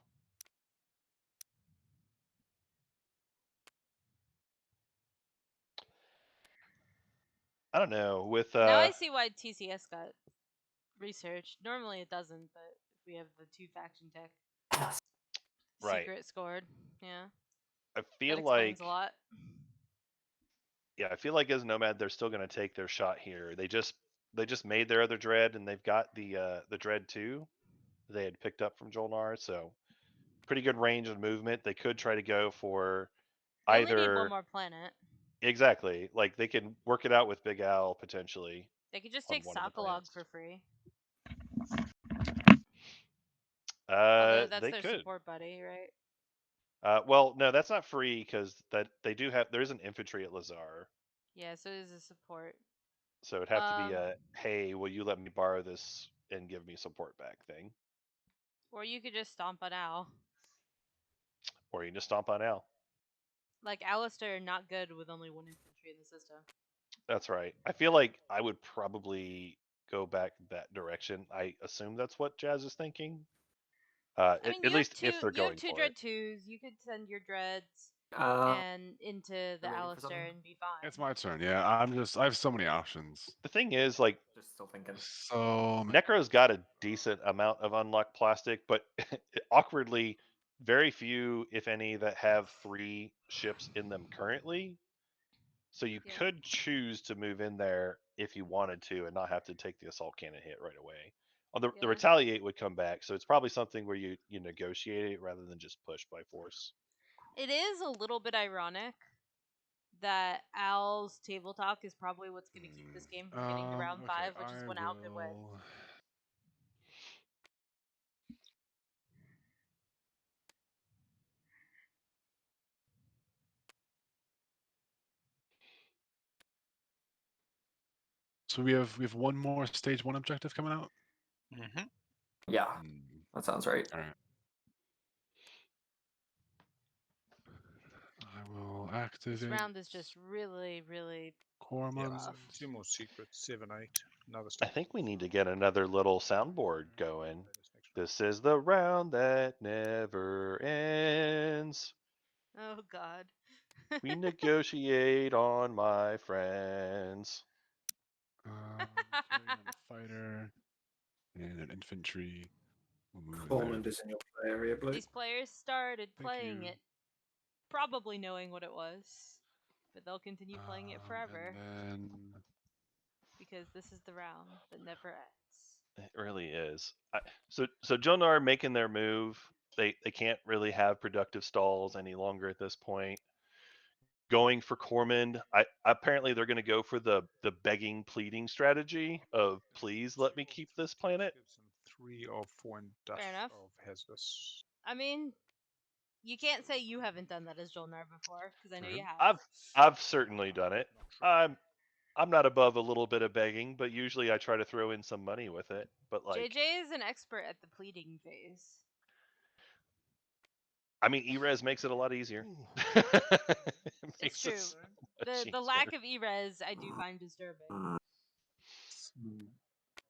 I don't know. With Now I see why TCS got researched. Normally it doesn't, but if we have the 2 faction tech. Right. Secret scored. Yeah. I That feel explains like a lot. yeah, I feel like as Nomad, they're still going to take their shot here. They just made their other dread, and they've got the dread 2 they had picked up from Jolnar, so pretty good range of movement. They could try to go for They only need either one more planet. exactly, like they can work it out with Big Al potentially. They could just on take one of the Sokolog planets. for free. Although that's They their could. support buddy, right? Well, no, that's not free because that they do have. There is an infantry at Lazar, Yeah, so it is a support. so it'd have to be a hey, will you let me borrow this and give me support back thing, Or you could just stomp on Al. or you can just stomp on Al. Like Alistair, not good with only 1 infantry in the system. That's right. I feel like I would probably go back that direction. I assume that's what Jazz is thinking. I mean, At least if they're you have going 2 for Dread it. 2s. You could send your Dreads And into the waiting for Alistair something? and be fine. It's my turn. Yeah, I have so many options. The thing is, like, just still thinking. So Necro's got a decent amount of unlocked plastic, but awkwardly, very few, if any, that have 3 ships in them currently. So you Yeah. could choose to move in there if you wanted to and not have to take the assault cannon hit right away. The Yeah. retaliate would come back, so it's probably something where you negotiate it rather than just push by force. It is a little bit ironic that Al's table talk is probably what's going to keep this game from getting to round 5, which is when Al could win. So we have one more stage 1 objective coming out. Mm-hmm. Yeah, that sounds right. All right. I will activate. This round is just really, really Cormon. rough. 2 more secrets, 7, 8. Another I step. think we need to get another little soundboard going. This is the round that never ends. Oh, God. We negotiate on, my friends. A fighter and an infantry. We'll move in there. Cormond is in your play area, Blue. These players started Thank playing you. it, probably knowing what it was, but they'll continue playing it forever And then because this is the round that never ends. It really is. So Jonar making their move. They can't really have productive stalls any longer at this point. Going for Cormond. Apparently they're going to go for the begging, pleading strategy of please let me keep this planet. 3 of 4 and Duff Fair enough. of Hazardous. I mean, you can't say you haven't done that as Jolnar before, because I know you have. I've certainly done it. I'm not above a little bit of begging, but usually I try to throw in some money with it. But like, JJ is an expert at the pleading phase. I mean, E-Res makes it a lot easier. It's true. The lack of E-Res I do find disturbing.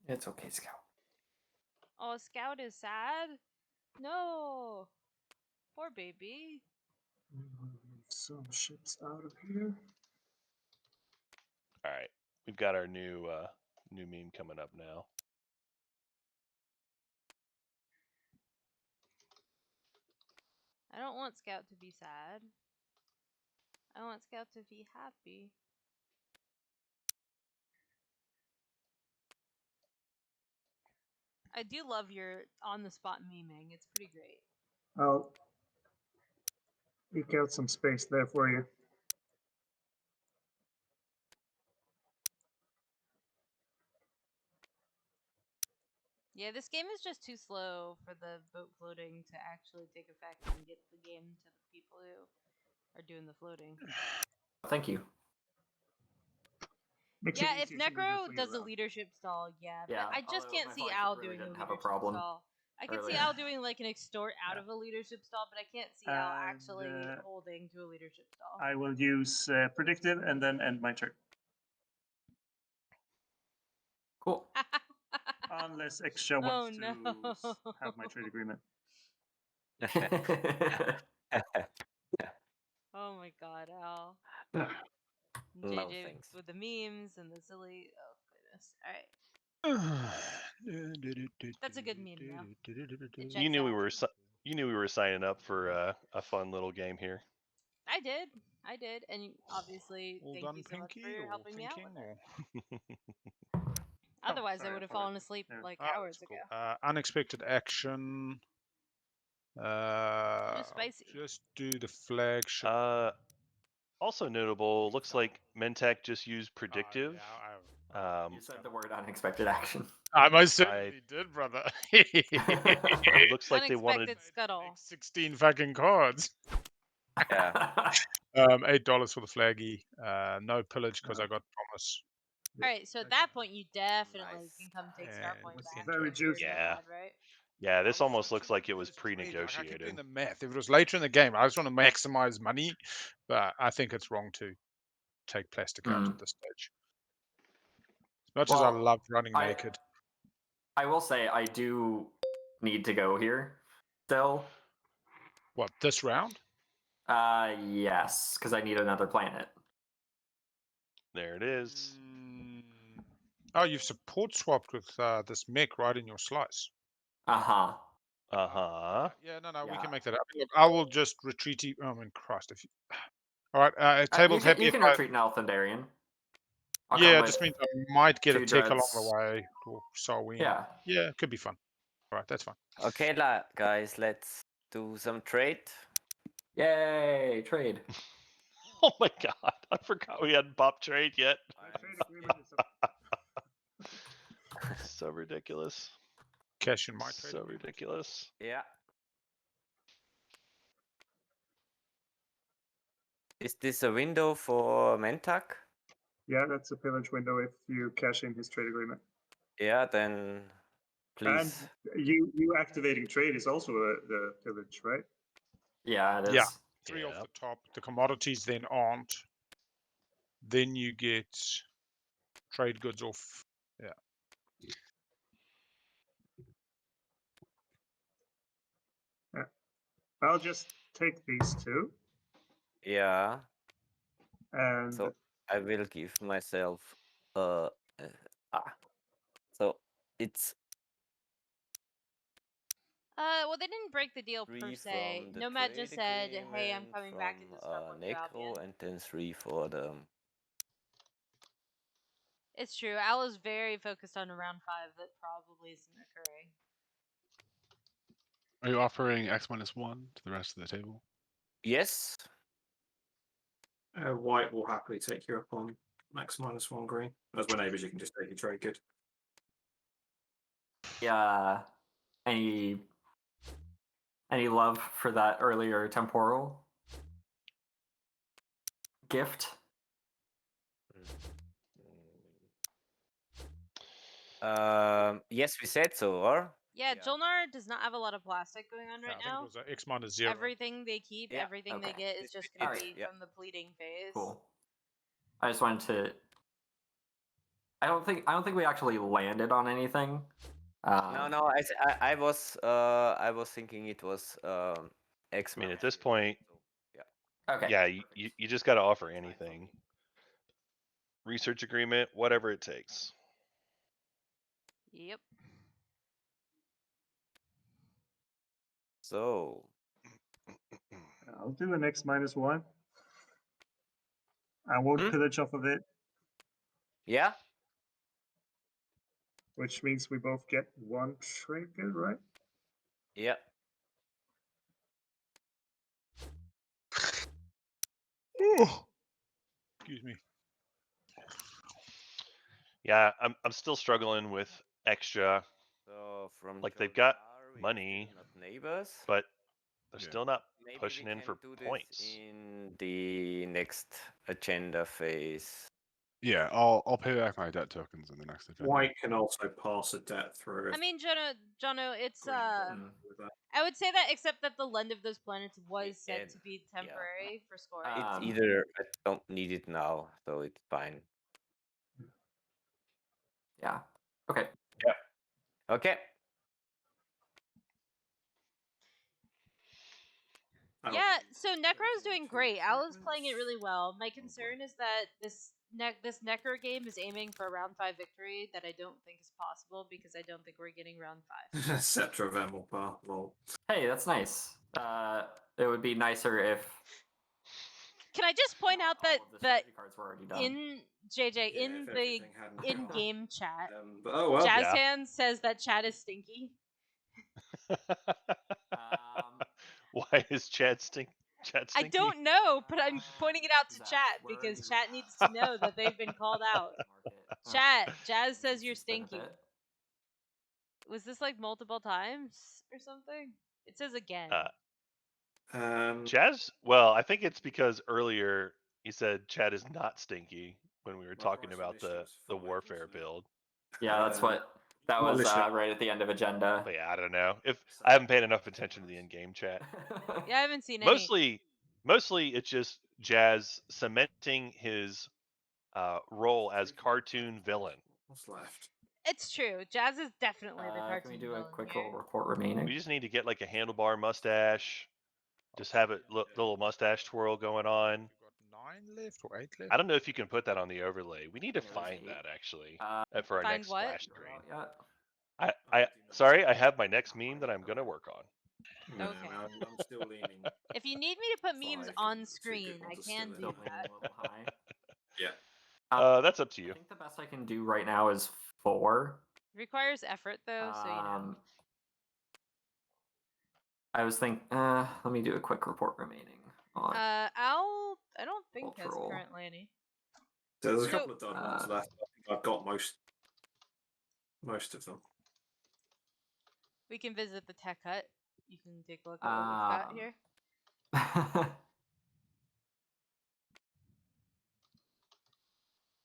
It's okay, Scout. Oh, Scout is sad. No, poor baby. Some ships out of here. All right, we've got our new meme coming up now. I don't want Scout to be sad. I want Scout to be happy. I do love your on-the-spot memeing. It's pretty great. I'll eke out some space there for you. Yeah, this game is just too slow for the boat floating to actually take effect and get the game to the people who are doing the floating. Thank you. Makes Yeah, it if easier to move Necro thing does a around. leadership stall, yeah. Yeah, But I just although can't my see flagship Al really doing a didn't have a leadership problem stall. I can see earlier. Al doing like an extort out Yeah. of a leadership stall, but I can't see Al And, actually holding to a leadership stall. I will use predictive and then end my turn. Cool. Unless Extra Oh wants no. to have my trade agreement. Oh my god, Al. No, JJ thanks. with the memes and the silly. Oh goodness. Alright. That's a good meme though. It You checks knew out. we were signing up for a fun little game here. I did, and obviously, All thank done, you so much Pinky, for or helping me out thinking, with it. or Otherwise, I sorry, would have I forgot. fallen asleep There. like Oh, hours that's ago. cool. Unexpected action. Just spicy. Just do the flagship. Also notable, looks like Mentec just used predictive. You said the word unexpected action. I most certainly did, brother. It looks like they wanted Unexpected scuttle. 16 fucking cards. Yeah. $8 for the flaggy. No pillage because I got promise. All right, so at that point, you definitely Nice. can come take Star And Point it's back. very if you're juicy. Yeah. mad, right? Yeah, this I was almost so looks like it tricky was with this trade, like, I kept pre-negotiated. doing the math. If it was later in the game, I just want to maximize money, but I think it's wrong to take plastic out at this stage. As much as I Well, love running I- naked. I will say I do need to go here still. What, this round? Yes, because I need another planet. There it is. Oh, you've support swapped with this mech right in your slice. Uh-huh. Uh-huh. Yeah, no, we Yeah. can make that up. Look, I will just retreat. Oh, man, Christ. If you... All right, table's happy. You if can retreat in Althendarian. Yeah, it just means I might get a 2 tick along dreads. the way. Or Sarween. Yeah. Yeah, it could be fun. All right, that's fine. Okay, guys, let's do some trade. Yay, trade. Oh my god, I forgot we hadn't popped trade yet. So ridiculous. Cash in my trade. So ridiculous. Yeah. Is this a window for Mentak? Yeah, that's a pillage window if you cash in his trade agreement. Yeah, then please. And you activating trade is also the pillage, right? Yeah, it is. Yeah. 3 off the top. The commodities then aren't. Then you get trade goods off. Yeah. Yeah. I'll just take these two. Yeah. And so I will give myself so it's Well, they didn't break the deal per 3 se. from the Nomad trade just said, "Hey, I'm agreement, coming back into Star from Point for Necro, Albion." and then 3 for the It's true. Al is very focused on a round 5 that probably isn't occurring. Are you offering X-1 to the rest of the table? Yes. White will happily take you up on max -1 green. As we're neighbours, you can just take your trade good. Yeah. Any love for that earlier temporal gift? Yes, we said so, or? Yeah, Jolnar does not have a lot of plastic going on right I think now. it was X-0. Everything they keep, Yeah, everything they okay. get is just It going to is, be yeah. from the pleading phase. Cool. I just wanted to. I don't think we actually landed on anything. No. I was thinking it was X. I mean, at this point, Okay. yeah, you just got to offer anything. Research agreement, whatever it takes. Yep. So I'll do an X -1. I won't pillage off of it, yeah, which means we both get 1 trigger, right? yeah. Excuse me. Yeah, I'm still struggling with extra, So from like they've got Jodar, we money, still not neighbors. but they're Yeah. still not Maybe pushing we in can for do this points. in the next agenda phase. Yeah, I'll pay back my debt tokens in the next agenda. White can also pass a debt through. I mean, Jono, it's Green Mm. with that. I would say that, except that the Lend of those planets was said And- to be yeah. temporary for scoring. It's Um, either I don't need it now, so it's fine. Yeah. Okay. Okay. Yeah, so Necro's doing great. Al's playing it really well. My concern is that this Necro game is aiming for a round 5 victory that I don't think is possible because I don't think we're getting round 5. Scepter of Emelbar. Lol. Hey, that's nice. It would be nicer if. Can I just point out that all of the strategy cards were already done. in JJ Yeah, in if the everything hadn't been done. in-game chat, But oh well. Jazz Yeah. Hands says that chat is stinky. Why is Chad stinky? I don't know, but I'm pointing it out to chat because chat needs to know that they've been called out. Chat, Jazz says you're stinky. Was this like multiple times or something? It says again. Chaz, well, I think it's because earlier he said Chad is not stinky when we were talking about the warfare build. Yeah, that's what that was right at the end of agenda. But yeah, I don't know. If I haven't paid enough attention to the in-game chat. Yeah, I haven't seen any. Mostly it's just Jazz cementing his role as cartoon villain. What's left? It's true. Jazz is definitely the cartoon Can we do a villain quick here. little report remaining? We just need to get like a handlebar mustache. Just have a little mustache twirl going on. We've got 9 left or 8 left. I don't know if you can put that on the overlay. We need to find that actually for our Find next what? splash screen. Yeah. Sorry, I have my next meme that I'm gonna work on. No, Okay. I'm still leaning. If you need me to put memes on screen, I can do Still that. a little high. Yeah. That's up to you. I think the best I can do right now is 4. Requires effort though, so you know. I was thinking, let me do a quick report remaining. On Al, I don't think has Cultural. currently any. So there's a couple of done ones left. I think I've got most of them. We can visit the tech hut. You can take a look at what we've got here.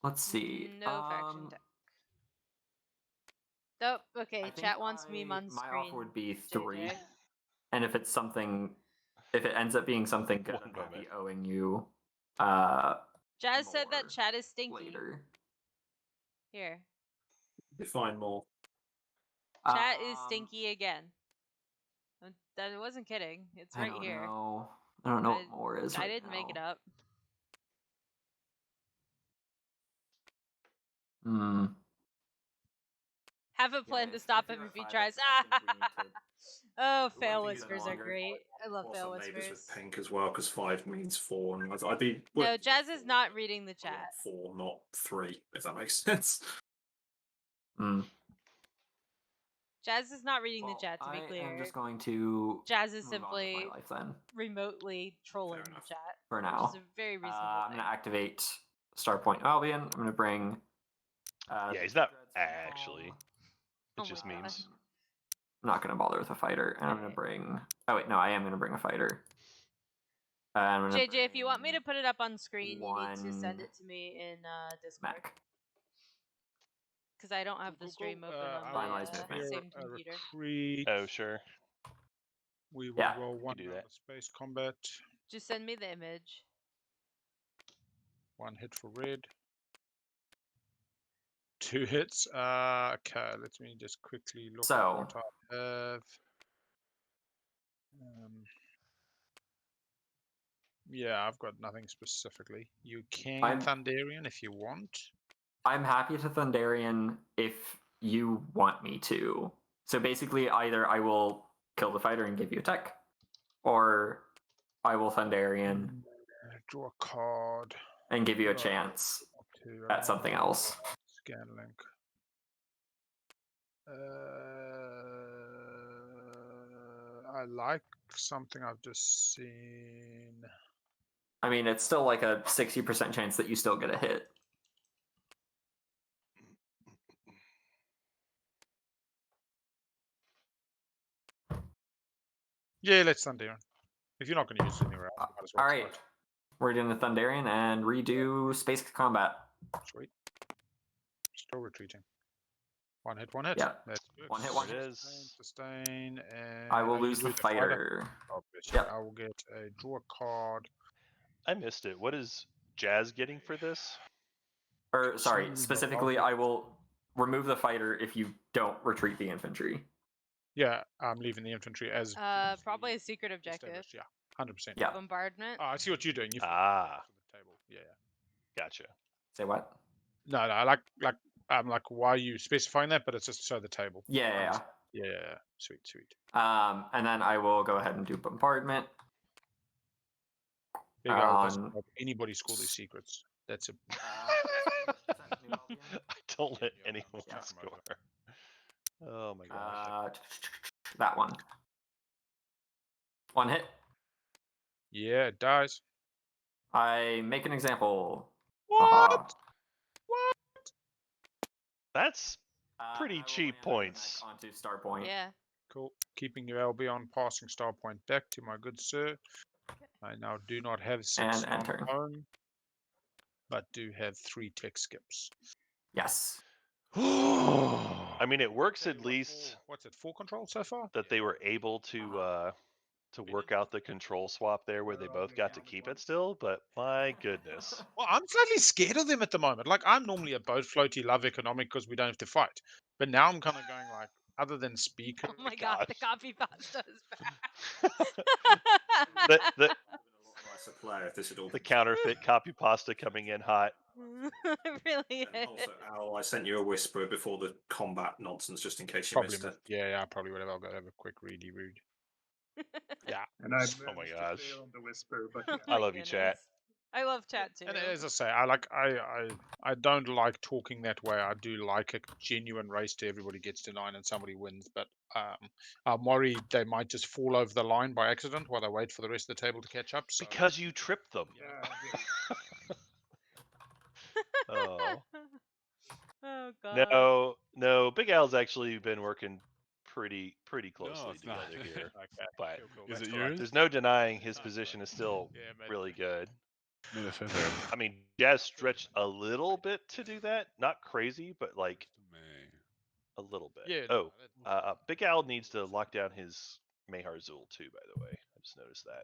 Let's see. No faction tech. Oh, okay. Chat wants meme on screen. My offer would be 3. JJ. And if it's something, if it ends up being something good, I'm happy owing you. Jazz said that chat is stinky. Later. Here. Define more. Chat is stinky again. That wasn't kidding. It's right here. I don't know what more is. I didn't make it up. Have a plan to stop him if he tries. Oh, fail whispers are great. I love fail whispers. With pink as well, because 5 means 4, and I'd be. No, Jazz is not reading the chat. 4, not 3, if that makes sense. Jazz is not reading the chat, to be clear. I'm just going to. Jazz is simply life, remotely trolling the chat. For now. Which is a very reasonable I'm going to activate Starpoint Albion. I'm going to bring. Yeah, he's not actually. It's just memes. I'm not going to bother with a fighter. And I'm going to bring. Oh, wait, no, I am going to bring a fighter. JJ, if you want me to put it up on screen, you need to send it to me in Discord. Because I don't have the stream open on my same computer. Oh, sure. We will roll 1 do round that. of space combat. Just send me the image. 1 hit for red. 2 hits. Okay, let me just quickly look at So- what I have. Yeah, I've got nothing specifically. You can I'm- Thunderian if you want. I'm happy to Thunderian if you want me to. So basically, either I will kill the fighter and give you a tech, or I will Thunderian Draw a card. and give you a chance To, at something else. Scan link. I like something I've just seen. I mean, it's still like a 60% chance that you still get a hit. Yeah, let's Thunderian. If you're not going to use it anywhere else, you might as well. All right, we're doing the Thunderian and redo space combat. Sweet. Still retreating. One hit, one hit. Yeah. That's good. One hit, one There hit. it is. Sustain, and I will you lose the lose fighter. Oh, bitch. Yep. I will get a draw card. I missed it. What is Jazz getting for this? Or sorry, Some specifically, above- I will remove the fighter if you don't retreat the infantry. Yeah, I'm leaving the infantry as Probably a secret objective. established. Yeah, 100%. Yeah. Bombardment. Oh, I see what you're doing. You Ah. the table. Yeah. Gotcha. Say what? No, I'm like, why are you specifying that? But it's just so the table. Yeah. Yeah. Sweet. And then I will go ahead and do bombardment. Big Al doesn't On- help anybody score their secrets. That's a I don't let anyone Yeah. score. Oh my gosh. That one. One hit. yeah, it dies. I make an example. What? Haha. That's pretty I will cheap land on the points. neck Onto star point. Yeah. Cool. Keeping your LB on passing star point back to my good sir. I now do not have 6 And on enter. home, but do have 3 tech skips. Yes. I mean, it works at least What's it? 4 control so far? that they were able to work out the control swap there where they both got to keep it still, but my goodness. Well, I'm slightly scared of them at the moment. Like, I'm normally a boat floaty, love economic because we don't have to fight. But now I'm kind of going like, other than speaker. Oh my god, the copy pasta is the, the, Nicer player if this had all the counterfeit copy pasta coming in hot. It really And is. also, Al, I sent you a whisper before the combat nonsense, just in case you Probably, missed it. yeah, I probably would have. I'll go have a quick ready rude. Yeah. And I Oh my managed to gosh. clear on the whisper, but Oh yeah. I my love you, chat. goodness. I love chat too. And as I say, I don't like talking that way. I do like a genuine race to everybody gets to 9 and somebody wins. But I'm worried they might just fall over the line by accident while they wait for the rest of the table to catch up. So. Because you tripped them. Oh. Oh god. No. Big Al's actually been working pretty closely it's not. together here. Okay, But cool. Is That's it all right. yours? there's no denying his position is still Yeah, mate. really good. Made a feather. I mean, Jazz stretched a little bit to do that. Not crazy, but like a little bit. Yeah. Oh, Big Al needs to lock down his Mehar Zul too, by the way. I just noticed that.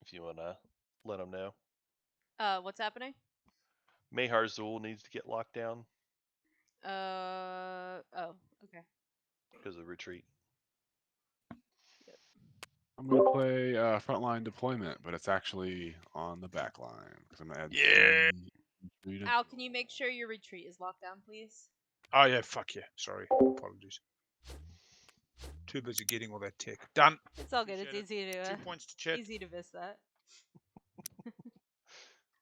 If you want to let him know. What's happening? Mehar Zul needs to get locked down Oh, okay. because of retreat. I'm gonna play frontline deployment, but it's actually on the back line because I'm gonna add. Yeah. 3 to- Al, can you make sure your retreat is locked down, please? Oh yeah, fuck yeah. Sorry, apologies. Too busy getting all that tech done. It's all good. It's Appreciate easy to 2 points to chat. easy to miss that.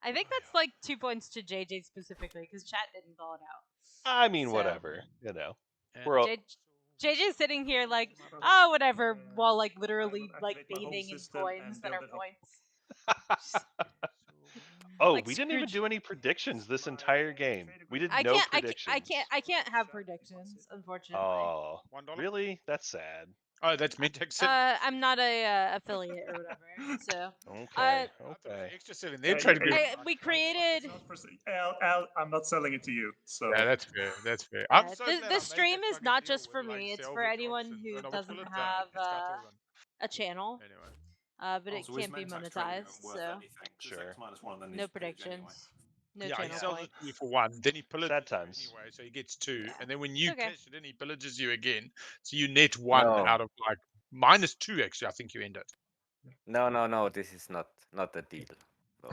I think that's like 2 points to JJ specifically because chat didn't call it out. I mean, So- whatever. You know, And we're all, JJ's sitting here like, oh, whatever, while like literally like bathing in coins that are points. Oh, Like we didn't even Scrooge. do any predictions this entire game. We did I no can't. predictions. I can't have predictions, unfortunately. Oh, $1? really? That's sad. Oh, that's me texting. I'm not a affiliate or whatever. So Okay. Okay. Extra 7. Yeah, They're trying to be. we created. It's not for Al, I'm not selling it to you. So Yeah, that's fair. That's fair. Yeah, I'm so glad I the made stream that is fucking not deal just for with, like, me. It's for salvage anyone options. who And I would doesn't pull it down. have It's got all done. a channel. Anyway. but it so is can't be Mentak's trading monetized, worth so anything? 'Cause Sure. X -1 on no this page anyway. predictions. No Yeah, he channel sells points. it to you for 1, then he pillages Sad you times. anyway, so he gets 2, Yeah, and then when you okay. cash it in, he pillages you again, so you net 1 No. out of like -2 actually. I think you end it. No. This is not a deal. So,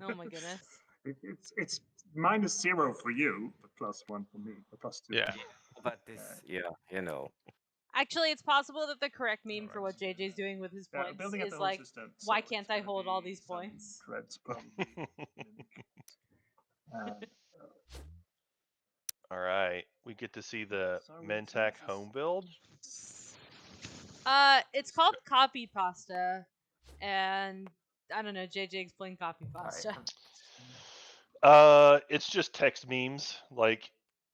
Oh my goodness. It's -0 for you, but +1 for me, or +2. Yeah. but this, you know. Actually, it's possible that the correct meme for Alright. what JJ's doing with his points Building at is the whole like, system, so why it's can't I gonna hold all be these some points? Creds probably. All right, we get to see the Sorry, Mentak Jesus. home build. It's called copy pasta, and I don't know. JJ, explain copy pasta. It's just text memes, like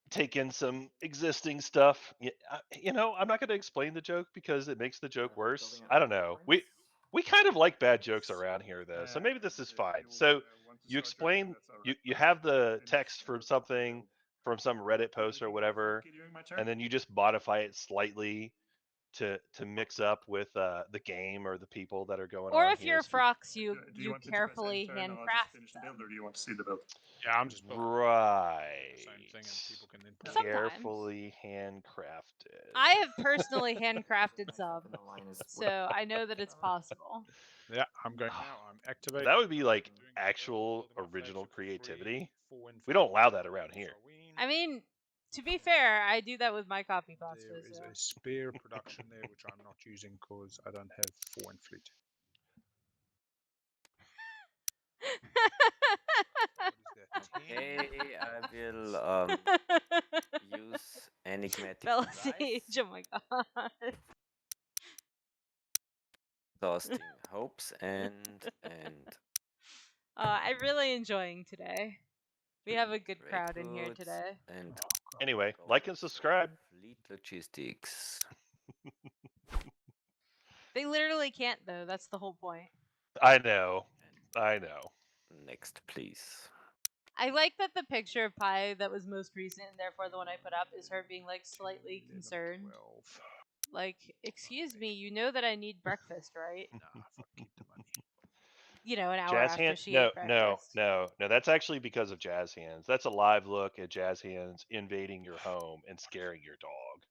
take in some existing stuff. You know, I'm not going to explain the joke because it makes the joke worse. I don't know. We kind of like bad jokes around here though, so maybe this is fine. So you explain, you have the text from something from some Reddit post or whatever, and then you just modify it slightly to mix up with the game or the people that are going Or on if here. you're So Frox, Do you want me to carefully press enter and I'll just handcraft finish the them. build, or do you want to see the build? Yeah, I'm just building right. the same thing, and people can then Sometimes. Carefully handcrafted. I have personally handcrafted some, so I know that it's possible. Yeah, I'm going now. I'm activating. That would be like I'm doing actual building my original flagship for free, creativity. 4 win We don't allow fleet, that around here. Sarween. I mean, to be fair, I do that with my copy pasta. There is So. a spare production there which I'm not using because I don't have 4 win fleet. What is that? 10? Okay, I will use enigmatic Bella device. Sage, oh my god. Exhausting hopes and I'm really enjoying today. We have a good crowd in here Redwoods today. and Anyway, like and subscribe. fleet logistics. They literally can't though. That's the whole point. I know. I know. Next, please. I like that the picture of Pi that was most recent, and therefore the one I put up, is her being like slightly 11, concerned. 12. Like, excuse me, you know that I need breakfast, right? Nah, fuck, keep the money. You know, an hour Jazz after Hand? she No, ate breakfast. no. That's actually because of Jazz Hands. That's a live look at Jazz Hands invading your home and scaring your dog.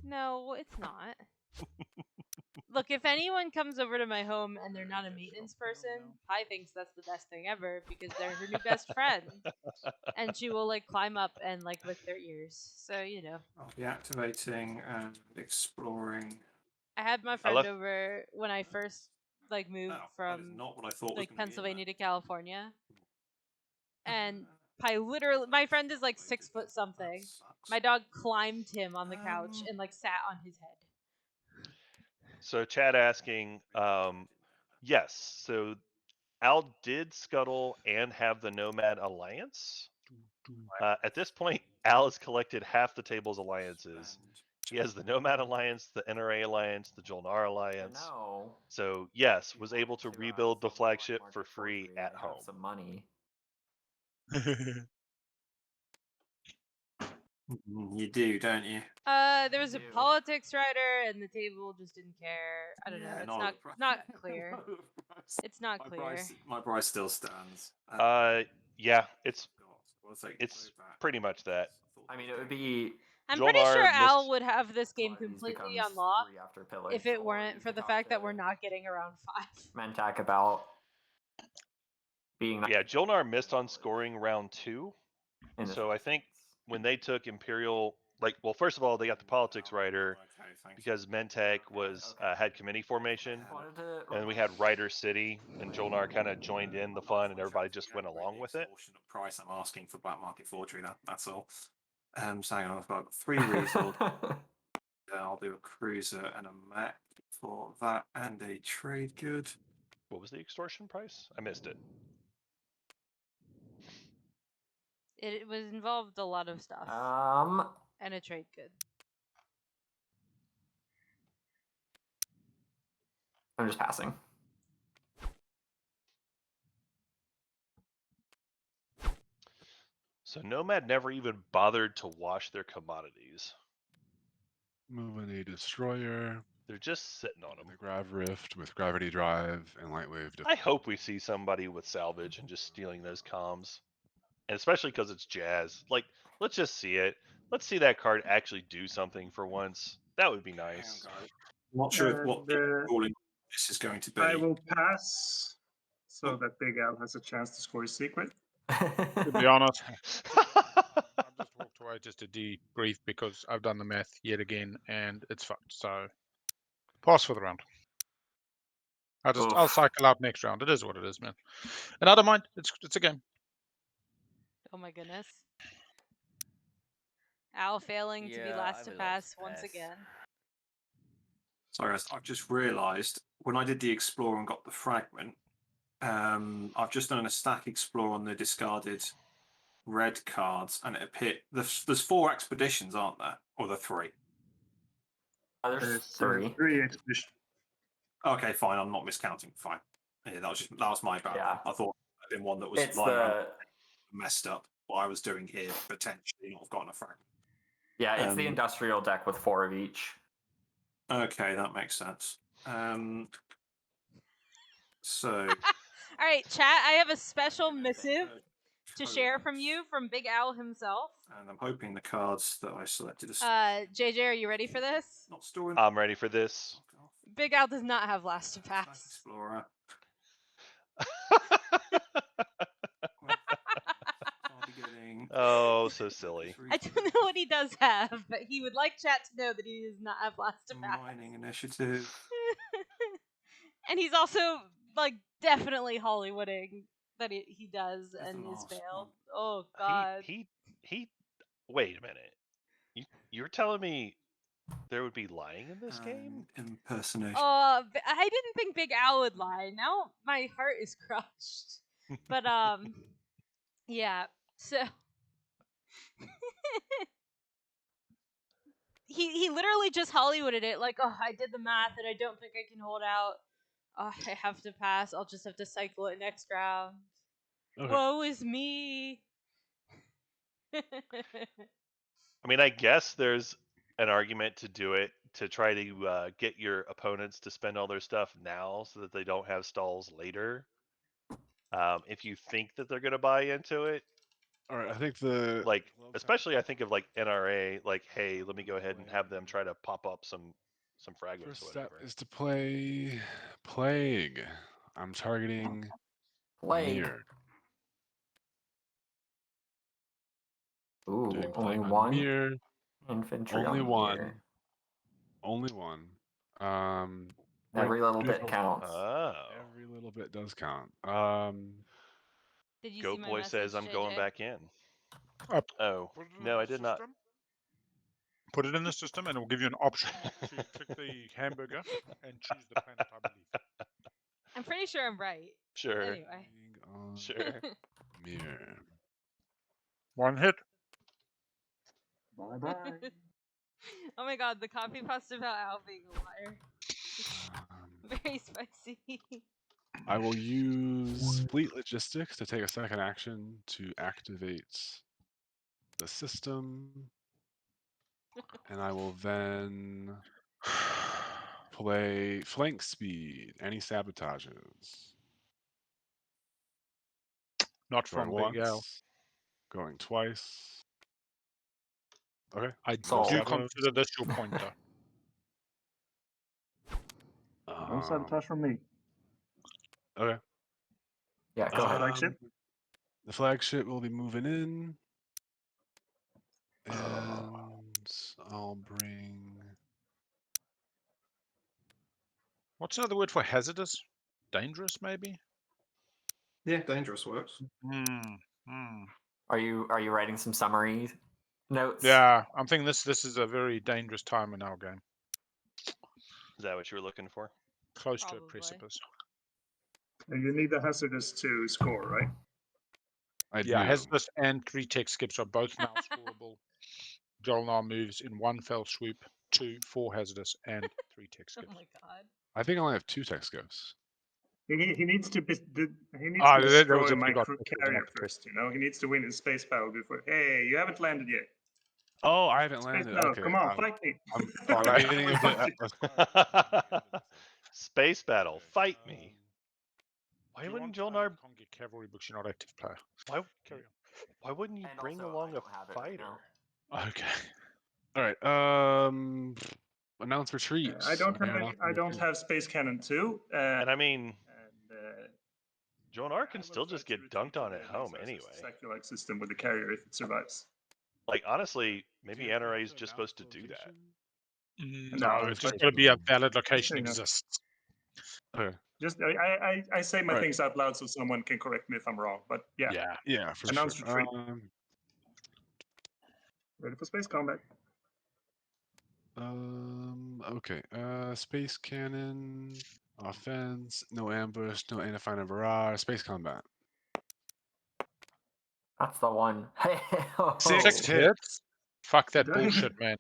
No, it's not. Look, if anyone comes over to my home and they're not a maintenance person, Pi thinks that's the best thing ever because they're her new best friend. And she will like climb up and like lick their ears. So, you know. I'll be activating and exploring. I had my friend over when I first like moved that is from not what I thought like was gonna be in Pennsylvania there. to California. And Pi literally, my friend is like 6 foot something. My dog climbed him on the couch and like sat on his head. So Chad asking, yes. So Al did scuttle and have the Nomad Alliance. At this point, Al has collected half the table's alliances. He has the Nomad Alliance, the NRA Alliance, the Jolnar Alliance. No. So yes, was able to rebuild the flagship for free at home. Some money. You do, don't you? There was a politics writer, and the table just didn't care. I don't know. It's not clear. It's not clear. My price still stands. Yeah, it's pretty much that. I mean, it would be. I'm pretty Jolnar sure Al missed- would have this game one of these completely becomes unlocked 3 after pillage, if it or weren't you for could the talk fact that to we're not getting around 5. Mentak about being. Yeah, Jolnar missed on scoring round 2. In this So I think when they took Imperial, like, well, first of all, they got the politics writer because Mentek was had committee formation, and we had Writer City, and Jolnar kind of joined in the fun, and everybody just went along with it. Price I'm asking for Black Market Forgery. That's all. So hang on, I've got 3 resold. I'll do a cruiser and a mech for that, and a trade good. What was the extortion price? I missed it. It was involved a lot of stuff. And a trade good. I'm just passing. So Nomad never even bothered to wash their commodities. Moving a destroyer. They're just sitting on them. The Grav Rift with Gravity Drive and Light Wave. I hope we see somebody with salvage and just stealing those comms. And especially because it's Jazz. Like, let's just see it. Let's see that card actually do something for once. That would be nice. I'm not sure what And, ruling this is going to be. I will pass so that Big Al has a chance to score his secret. To be honest, I've just walked away just to debrief because I've done the math yet again and it's fucked. So pass for the round. I'll cycle out next round. It is what it is, man. And I don't mind. It's a game. Oh my goodness. Al failing to be Yeah, last I to will pass also once pass. again. Sorry, I've just realised when I did the explore and got the fragment, I've just done a stack explore on the discarded red cards, and it appeared there's 4 expeditions, aren't there, or the 3? There's 3. 3 expeditions. Okay, fine. I'm not miscounting. Fine. Yeah, that was my bad. Yeah. I thought it'd been one that was It's lying around the messed up. What I was doing here potentially not have gotten a fragment. it's the industrial deck with 4 of each. Okay, that makes sense. So, All right, chat. I have a special missive to share from you from Big Al himself. and I'm hoping the cards that I selected are JJ, are you ready for this? not storing. I'm ready for this. Big Al does not have last to Stack pass. Explorer. I'll be getting Oh, so silly. I don't know what he does have, but he would like chat to know that he does not have last to pass. mining initiative. And he's also like definitely Hollywooding that he does That's and the has last failed. one. Oh God. He. Wait a minute. You're telling me there would be lying in this game? Impersonation. I didn't think Big Al would lie. Now my heart is crushed. But yeah. So he literally just Hollywooded it. Like, oh, I did the math and I don't think I can hold out. Oh, I have to pass. I'll just have to cycle it next round. Okay. Woe is me. I mean, I guess there's an argument to do it to try to get your opponents to spend all their stuff now so that they don't have stalls later. If you think that they're going to buy into it, All right. I think the especially I think of like NRA, like, hey, let me go ahead and have them try to pop up some fragments first or step whatever. is to play Plague. I'm targeting Plague. Mirror. Ooh, Doing only Plague on one Mirror. infantry Only on one. Mirror. Only one. Every little do bit have- counts. Oh. Every little bit does count. Did you see Goat my Boy message, says I'm JJ? going back in. Up. Oh, Put it in no, the I did not. system. Put it in the system and it will give you an option to click the hamburger and choose the planet, I believe. I'm pretty sure I'm right. Sure. Anyway. On Sure. Mirror. One hit. Bye bye. Oh my God, the copy pasta about Al being a liar. Very spicy. I will use Fleet Logistics to take a second action to activate the system. And I will then play Flank Speed. Any sabotages? Not Going from Big Al. once. Going twice. Okay. I So- do sabos. consider this your pointer. No sabotage from me. Okay. Yeah, go ahead. Flagship? The flagship will be moving in. And I'll bring. What's another word for hazardous? Dangerous, maybe? Yeah, dangerous works. Are you writing some summary notes? Yeah, I'm thinking this is a very dangerous time in our game. Is that what you were looking for? Close to a Probably. precipice. And you need the hazardous to score, right? I Yeah, do. hazardous and 3 tech skips are both now scoreable. Jolnar moves in 1 fell swoop, 2, 4 hazardous, and 3 tech Oh skips. my God. I think I only have 2 tech scopes. He needs to be That was destroy if my you got carrier first. You know, he needs to win his space battle before. Hey, you haven't landed yet. Oh, I haven't Space landed. battle, Okay. come on, fight me. I'm Twilight. debating a bit. Space battle, fight me. Why Do you wouldn't want- Jolnar? can't get cavalry books. You're not active player. Why? Carry Why wouldn't you And bring also, I along a don't have it right fighter? now. Okay. All right. Announce retreat. I don't Okay, have announce I don't retreat. have Space Cannon 2. And I mean, and Jolnar I can will still try just to get retreat dunked on to at the home next anyway. Saculite system with the carrier if it survives. Like honestly, maybe Do you have NRA is to just announce supposed to do that. location? No, No, it's but- just got to be a valid Just location so you know. exists. Okay. Just I say my Right. things out loud so someone can correct me if I'm wrong. But yeah, Yeah, for Announce sure. retreat. Ready for space combat. Okay. Space cannon, offense, no ambush, no anti-fire, no barrage, space combat. That's the one. Hey, 6 hits. Fuck that Dang. bullshit, man.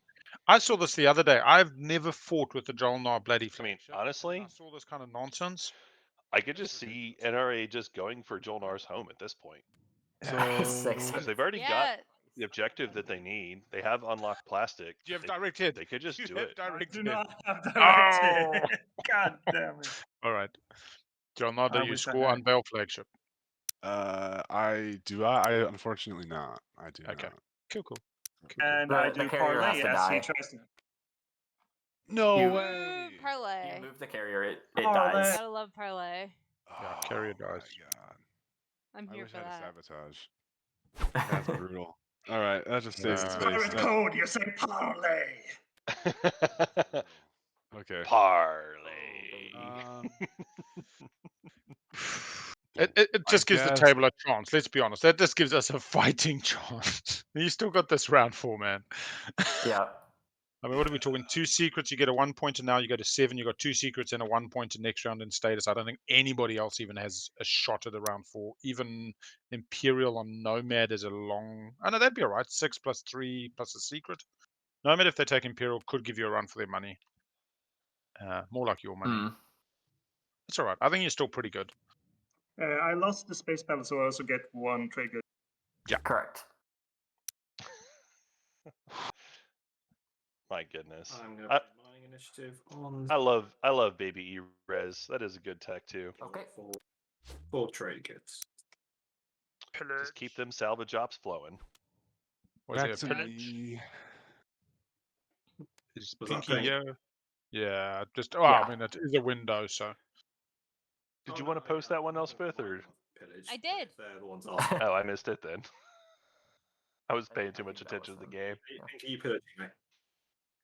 I saw this the other day. I've never fought with the Jolnar bloody I mean, flagship. honestly, I saw this kind of nonsense. I could just see NRA just going for Jolnar's home at this point. So 6 Because hits. they've already got Yeah. the objective that they need. They have unlocked plastic. Do you have they, direct hit? They could just You do have it. direct Do hit. not have direct Oh! hit. God damn it. All right. Jolnar, I do you wish I score had. unveil flagship? I do. I unfortunately not. I do Okay. not. Cool. And The- I the do carrier has parlay to as he die. tries to. No You- way. You Parlay. move the carrier, it Parlay. dies. Gotta love parlay. Yeah, carrier Oh my dies. God. I'm I here wish for I had a that. sabotage. That's brutal. All right, that just stays in Yeah. space. Pirate code, you say parlay. Okay. Parlay. It just gives the guess- table a chance. Let's be honest. That just gives us a fighting chance. You still got this round 4, man. Yeah. I mean, what are we talking? 2 secrets, you get a 1 pointer now, you go to 7, you got 2 secrets and a 1 pointer next round in status. I don't think anybody else even has a shot at a round 4. Even Imperial on Nomad is a long. Oh, no, that'd be all right. 6 plus 3 plus a secret. Nomad, if they take Imperial, could give you a run for their money. More like your money. Mm. It's all right. I think you're still pretty good. I lost the space battle, so I also get 1 trade good. Correct. My goodness. I'm going to I, play mining initiative on I love Baby E-Res. That is a good tech too. Okay. for trade goods. Just keep them salvage ops flowing. Was Back there to a pillage? me. Is Was that Pinky pink? here? Yeah, just. Oh, Yeah. I mean, it is a window, so. Did you want to post that one, Elspeth, or? I did. They're the ones off. Oh, I missed it then. I was paying too much attention to the game. Pink, are you pillaging me?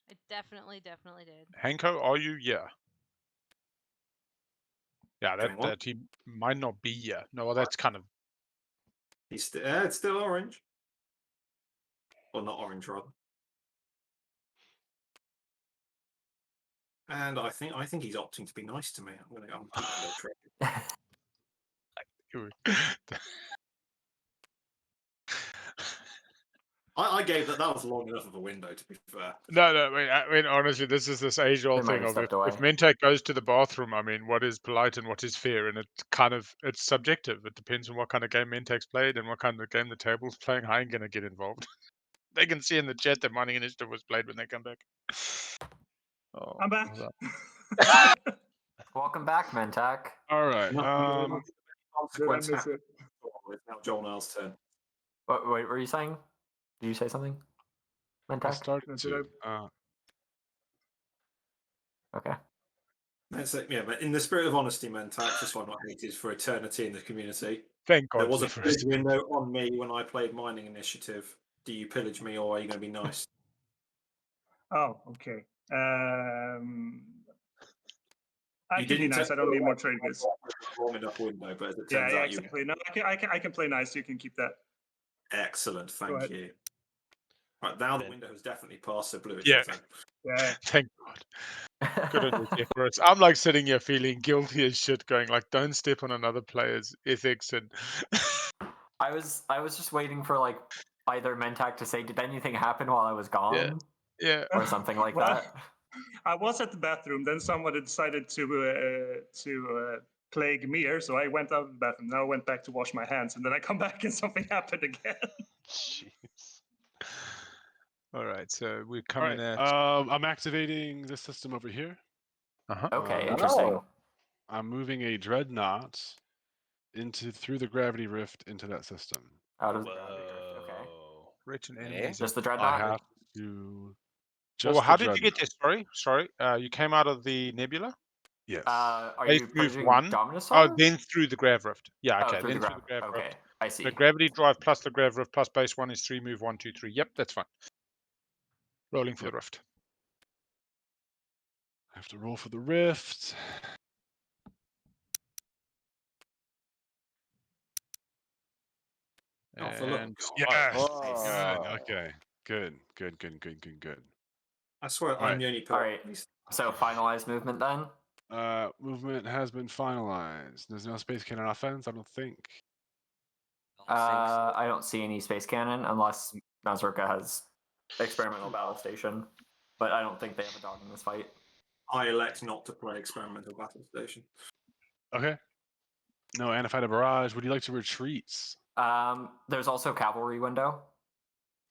I definitely did. Hanko, are you? Yeah. Yeah, Doing what? that he might not be here. No, well, that's kind of. It's still orange. Or not orange, rather. And I think he's opting to be nice to me. I'm going to go and keep my little trick. I gave that was long enough of a window, to be fair. No, I mean, honestly, this is this age-old They might thing have of stepped if away. Mentek goes to the bathroom, I mean, what is polite and what is fair, and it's subjective. It depends on what kind of game Mentek's played and what kind of game the table's playing. I ain't gonna get involved. They can see in the chat that Mining Initiative was played when they come back. Oh, I'm back. hold on. Welcome back, Mentak. All right. Did I Consequence miss happened. it? It's now Joel Niles' turn. What were you saying? Did you say something? I Mentak? started Did to. Okay. That's it, yeah, but in the spirit of honesty, Mentak, just so I'm not hated for eternity in the community. Thank God. There was a for pillage window on me when I played Mining Initiative. Do you pillage me, or are you going to be nice? Oh, okay. I You can be didn't nice. tell I don't me need more trade goods. Long enough window, but as it Yeah, turns yeah, out, you exactly. No, I can play nice. You can keep that. excellent. Thank ahead. you. Right now, the Yeah. window has definitely passed. So blue, it's Yeah. your turn. Yeah. Thank God. Good on you, Zephyrus. I'm like sitting here feeling guilty as shit, going like, don't step on another player's ethics and. I was just waiting for like either Mentak to say, "Did anything happen while I was gone?" Yeah. or something like Well, that. I was at the bathroom. Then someone had decided to plague Mir, so I went out of the bathroom. Now I went back to wash my hands, and then I come back and something happened again. Jeez. All right, so we're All right. coming at. I'm activating this system over here. Uh-huh. Okay, Uh, interesting. I'm moving a dreadnought through the gravity rift into that system. Out of the gravity rift. Okay. Whoa. Threaten Okay. enemies. Just the I dreadnought. have to. Well, Just how the did you get dreadnought. there? Sorry. You came out of the nebula. Yes. Are Base you move purging 1. Dominus Oh, Star? then through the grav rift. Yeah, Oh, okay. through Then the through the grav Okay, rift. I see. So gravity drive plus the grav rift plus base 1 is 3. Move 1, 2, 3. Yep, that's fine. Rolling for the rift. I have to roll for the rift. Oh, for And looks. Yes. Oh. Good. Okay. Good. I swear All I'm right. the only All person. right. So finalized movement then. Movement has been finalized. There's no space cannon offense, I don't think. I don't see any space cannon unless Mazurka has experimental battle station, but I don't think they have a dog in this fight. I elect not to play experimental battle station. Okay. No antifighter barrage. Would you like to retreat? There's also cavalry window.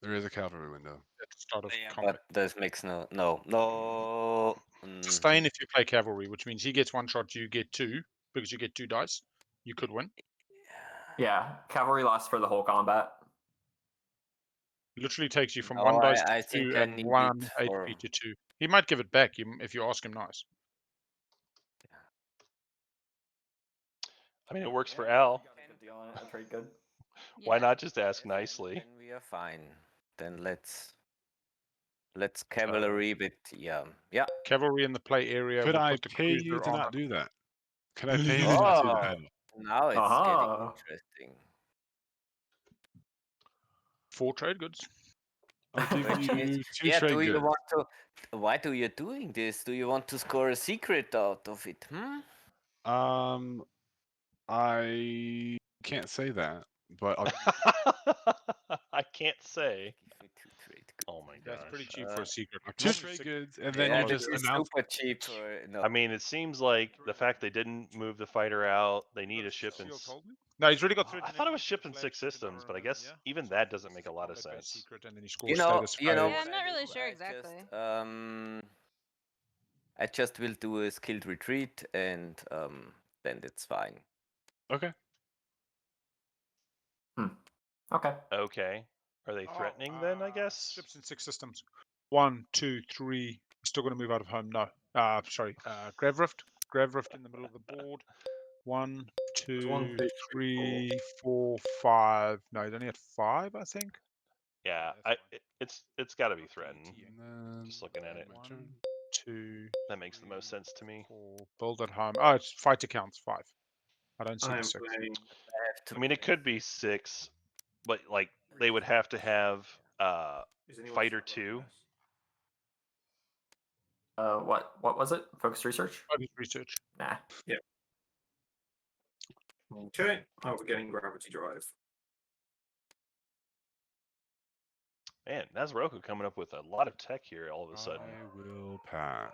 There is a cavalry window. at the start of Yeah, combat. but this makes no. Sustain if you play cavalry, which means he gets 1 shot, you get 2, because you get 2 dice. You could win. Yeah, cavalry lasts for the whole combat. Literally takes you from No, 1 dice I to think 2 I and need 1 it HP for. to 2. He might give it back if you ask him nice. I mean, it works for Al. You got a good deal on it. A trade good. Why Yeah. not just ask Then- nicely? Then we are fine. Then let's cavalry, but yeah. Cavalry in the play area. Could We'll I put the pay you cruiser to on not it. do that? Could I pay you to not do Oh, that? now it's Uh-huh. getting interesting. 4 trade goods. I'll give Question is, you 2 yeah, trade do you goods. want to? Why do you doing this? Do you want to score a secret out of it? I can't say that, but I'll I can't say. Give me 2 trade Oh my That's pretty gosh. cheap for a secret. Like 2 normally trade 6 goods, and then Yeah, you this just is announce. super cheap for no. I mean, it seems like the fact they didn't move the fighter out, they need a ship in. No, he's really got I thought it was shipped in 6 systems, but I guess even that doesn't make a lot of sense. Secret, and then he scores You know status Yeah, fail. I'm what not I really do? sure exactly. I just will do a skilled retreat, and then it's fine. Okay. Okay. Okay. Are they threatening then, I guess? Ships in 6 systems. 1, 2, 3. Still going to move out of home. No. Sorry. Grav Rift. Grav Rift in the middle of the board. 1, 2, 3, 4, 5. No, he's only at 5, I think. Yeah, that's it's got to be threatened. And then Just looking at it. my turn. 2. That makes the most sense to me. 4. Build at home. Oh, it's fighter counts 5. I don't see I the am 6. playing. I mean, it could be 6, but like they would have to have Is anyone fighter sat running 2. this? What was it? Focus research? Focus research. Nah. Okay, I'll be getting gravity drive. Man, Nazroku coming up with a lot of tech here all of a sudden. I will pass.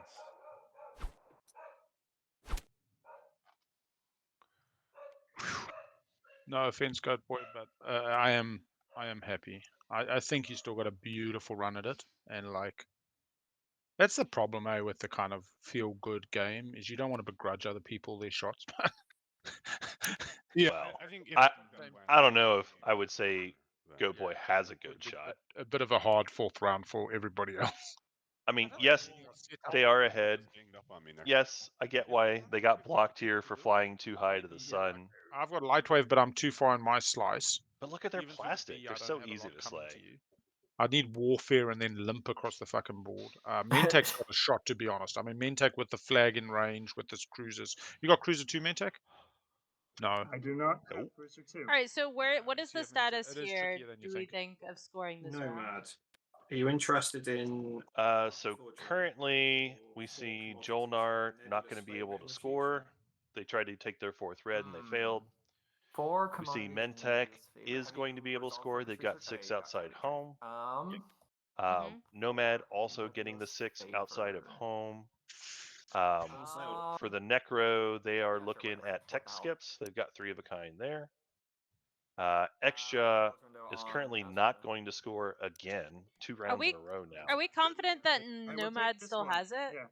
No offense, Goat Boy, but I am happy. I think he's still got a beautiful run at it, and like that's the problem, with the kind of feel good game is you don't want to begrudge other people their shots. Yeah, Well, I think I don't know if I would say Goat Boy has a good shot. A bit of a hard 4th round for everybody else. I mean, yes, they are ahead. Yes, I get why they got blocked here for flying too high to the sun. I've got light wave, but I'm too far in my slice. But look at their Even through the plastic. D, I They're don't so have a easy lot to coming slay. you. I need warfare and then limp across the fucking board. Mentek's got a shot, to be honest. I mean, Mentek with the flag in range with his cruisers. You got cruiser 2, Mentek? No. I do not have Nope. cruiser 2. All right, so what is See, the it status is here? trickier than you Do we think. think of scoring this round? Nomad. Are you interested in? So currently we see Jolnar not going to be able to score. They tried to take their 4th red and they failed. 4 We see commodities in Mentek India's favor. is going to be able to score. They've got 6 outside home. Mhm. Nomad also getting the 6 outside of home. For the Necro, they are looking at tech skips. They've got 3 of a kind there. Extra is currently not going to score again. 2 rounds we- in a row now. Are we confident that I will take Nomad this still one. has it? Yeah.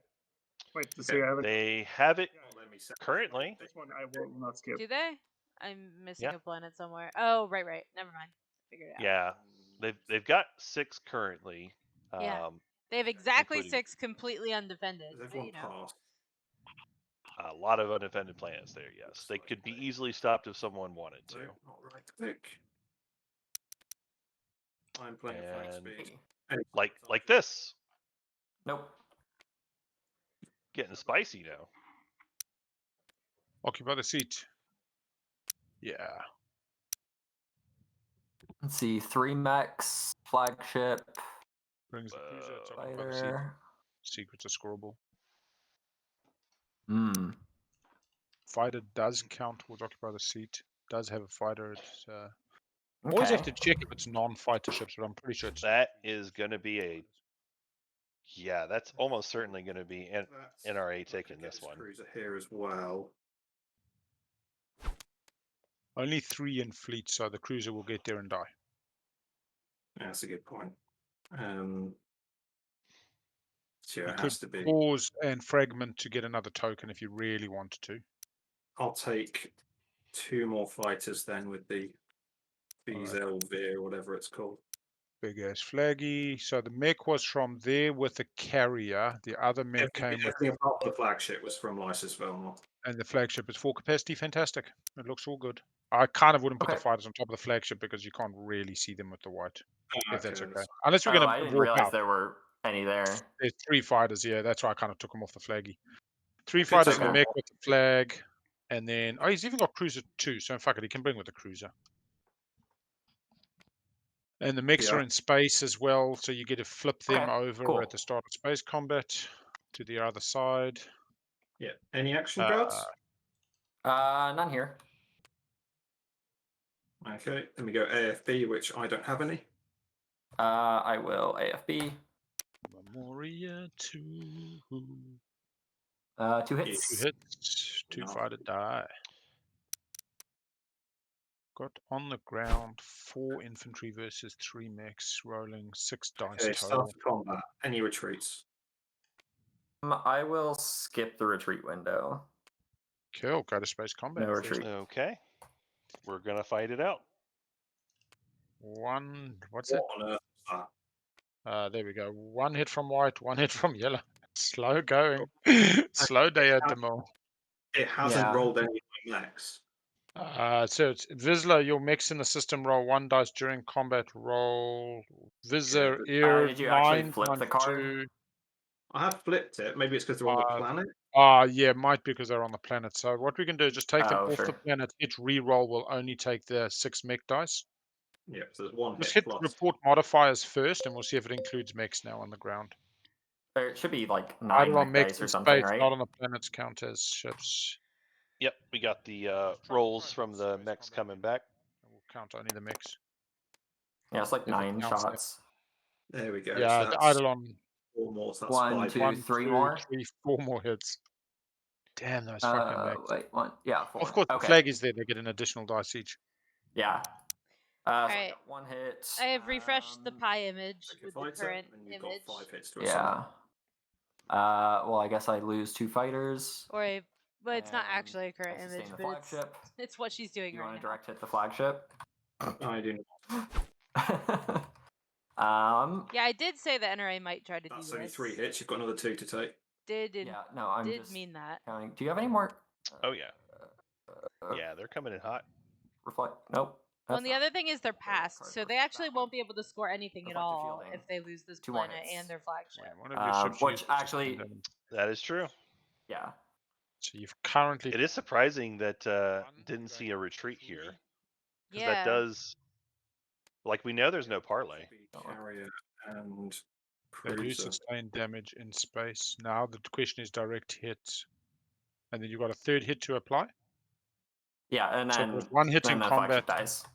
Wait to see. I will, They have it Let me set currently. this one I will not skip. Do they? I'm missing Yeah. a planet somewhere. Oh, right. Never mind. Figured it out. Yeah, they've got 6 currently. Yeah. They have exactly including- 6 completely undefended. Does But, everyone you know. pass? A lot of undefended planets there. Yes, they could be easily stopped if someone wanted to. No, not right click. I'm playing flag And speed. like this, Nope. getting spicy now. Occupy the seat. Yeah. Let's see. 3 mechs, flagship, Brings the cruiser. It's occupy the seat. fighter. Secrets are scoreable. Hmm. Fighter does count towards occupy the seat. Does have a fighter. It's always have to check if it's non-fighter ships, but I'm pretty sure it's. That is going to be a. Yeah, that's almost certainly going to be an That's- NRA I could taking get this one. Cruiser here as well. Only 3 in fleet, so the cruiser will get there and die. Yeah, that's a good point. So You it could has to be. pause and fragment to get another token if you really wanted to. I'll take 2 more fighters then with the VZLV or whatever it's called. Big ass flaggy. So the mech was from there with the carrier. The other mech came with, Everything apart from the flagship was from Lysis Velmor. and the flagship is 4 capacity. Fantastic. It looks all good. I kind of wouldn't put Okay. the fighters on top of the flagship because you can't really see them with the white. If that's okay. that's- Unless we're Oh, going I to didn't walk realize out. there were any there. There's 3 fighters, yeah. That's why I kind of took them off the flaggy. 3 Could fighters take in the Okay. mech with the flag. And then, oh, he's even got cruiser too. So fuck it, he can bring with the cruiser. And the mechs Yeah. are in space as well, so you get to flip them Okay, over cool. at the start of space combat to the other side. Yeah. Any action Uh, cards? None here. Okay. Then we go AFB, which I don't have any. I will AFB. Memoria 2. 2 hits. 2 hits, 2 Enough. fighter die. Got on the ground 4 infantry versus 3 mechs, rolling 6 dice Okay, total. start of combat. Any retreats? I will skip the retreat window. Cool, go to space combat. No First retreat. Okay, we're gonna fight it out. one, what's it? What on earth is that? There we go. 1 hit from white, 1 hit from yellow. Slow going. Slow day at the mall. It hasn't Yeah. rolled any max. So it's Vizsla, your mechs in the system roll 1 dice during combat. Roll Vizzer, but- Ear, did you actually 9 flip the times card? 2. I have flipped it. Maybe it's because they're on the planet. Yeah, might be because they're on the planet. So what we can do is just take them Oh, off the sure. planet. Each reroll will only take the 6 mech dice. Yeah, so there's 1 Just hit hit plus. report modifiers first, and we'll see if it includes mechs now on the ground. Or it should be like 9 Either on mech mechs dice or in something, space, right? not on the planets count as ships. Yep, we got the rolls from the mechs coming back. We'll count only the mechs. Yeah, it's like If it 9 counts them. shots. There we go. Yeah, so the that's Eidolon 4 more. So that's 1, 5 2, hits. 1, 3 2, more. 3, 4 more hits. Damn those fucking mechs. Wait, 1. Yeah, 4. Of course, okay. the flag is there. They get an additional dice each. Yeah. So I Alright. got 1 hit. I have refreshed the pie image Take a with the fighter, current and you've image. got 5 hits to assign. Yeah. Well, I guess I lose 2 fighters. Or a, but it's not And actually a current I sustain image, the but flagship. it's what she's doing You right want to now. direct hit the flagship? I do not. Yeah, I did say the NRA might try to That's do only this. 3 hits. You've got another 2 to take. Did Yeah, no, I'm did just mean that. counting. Do you have any more? Oh yeah, yeah, they're coming in hot. Reflect. Nope. Well, that's and the not- other thing is they're that's the right past, card so for they actually that won't one. be able to score anything at Reflective all shielding. if they lose this 2 more planet hits. and their flagship. One of your ships Which used to actually- suspend them. That is true. Yeah. So you've currently It is surprising that One, didn't see a retreat here, because Yeah. that does. Like we know there's no parlay. Carrier and they do cruiser. sustain damage in space. Now the question is direct hit. And then you've got a 3rd hit to apply. Yeah, and So then there's 1 hit then in the combat. flagship dies.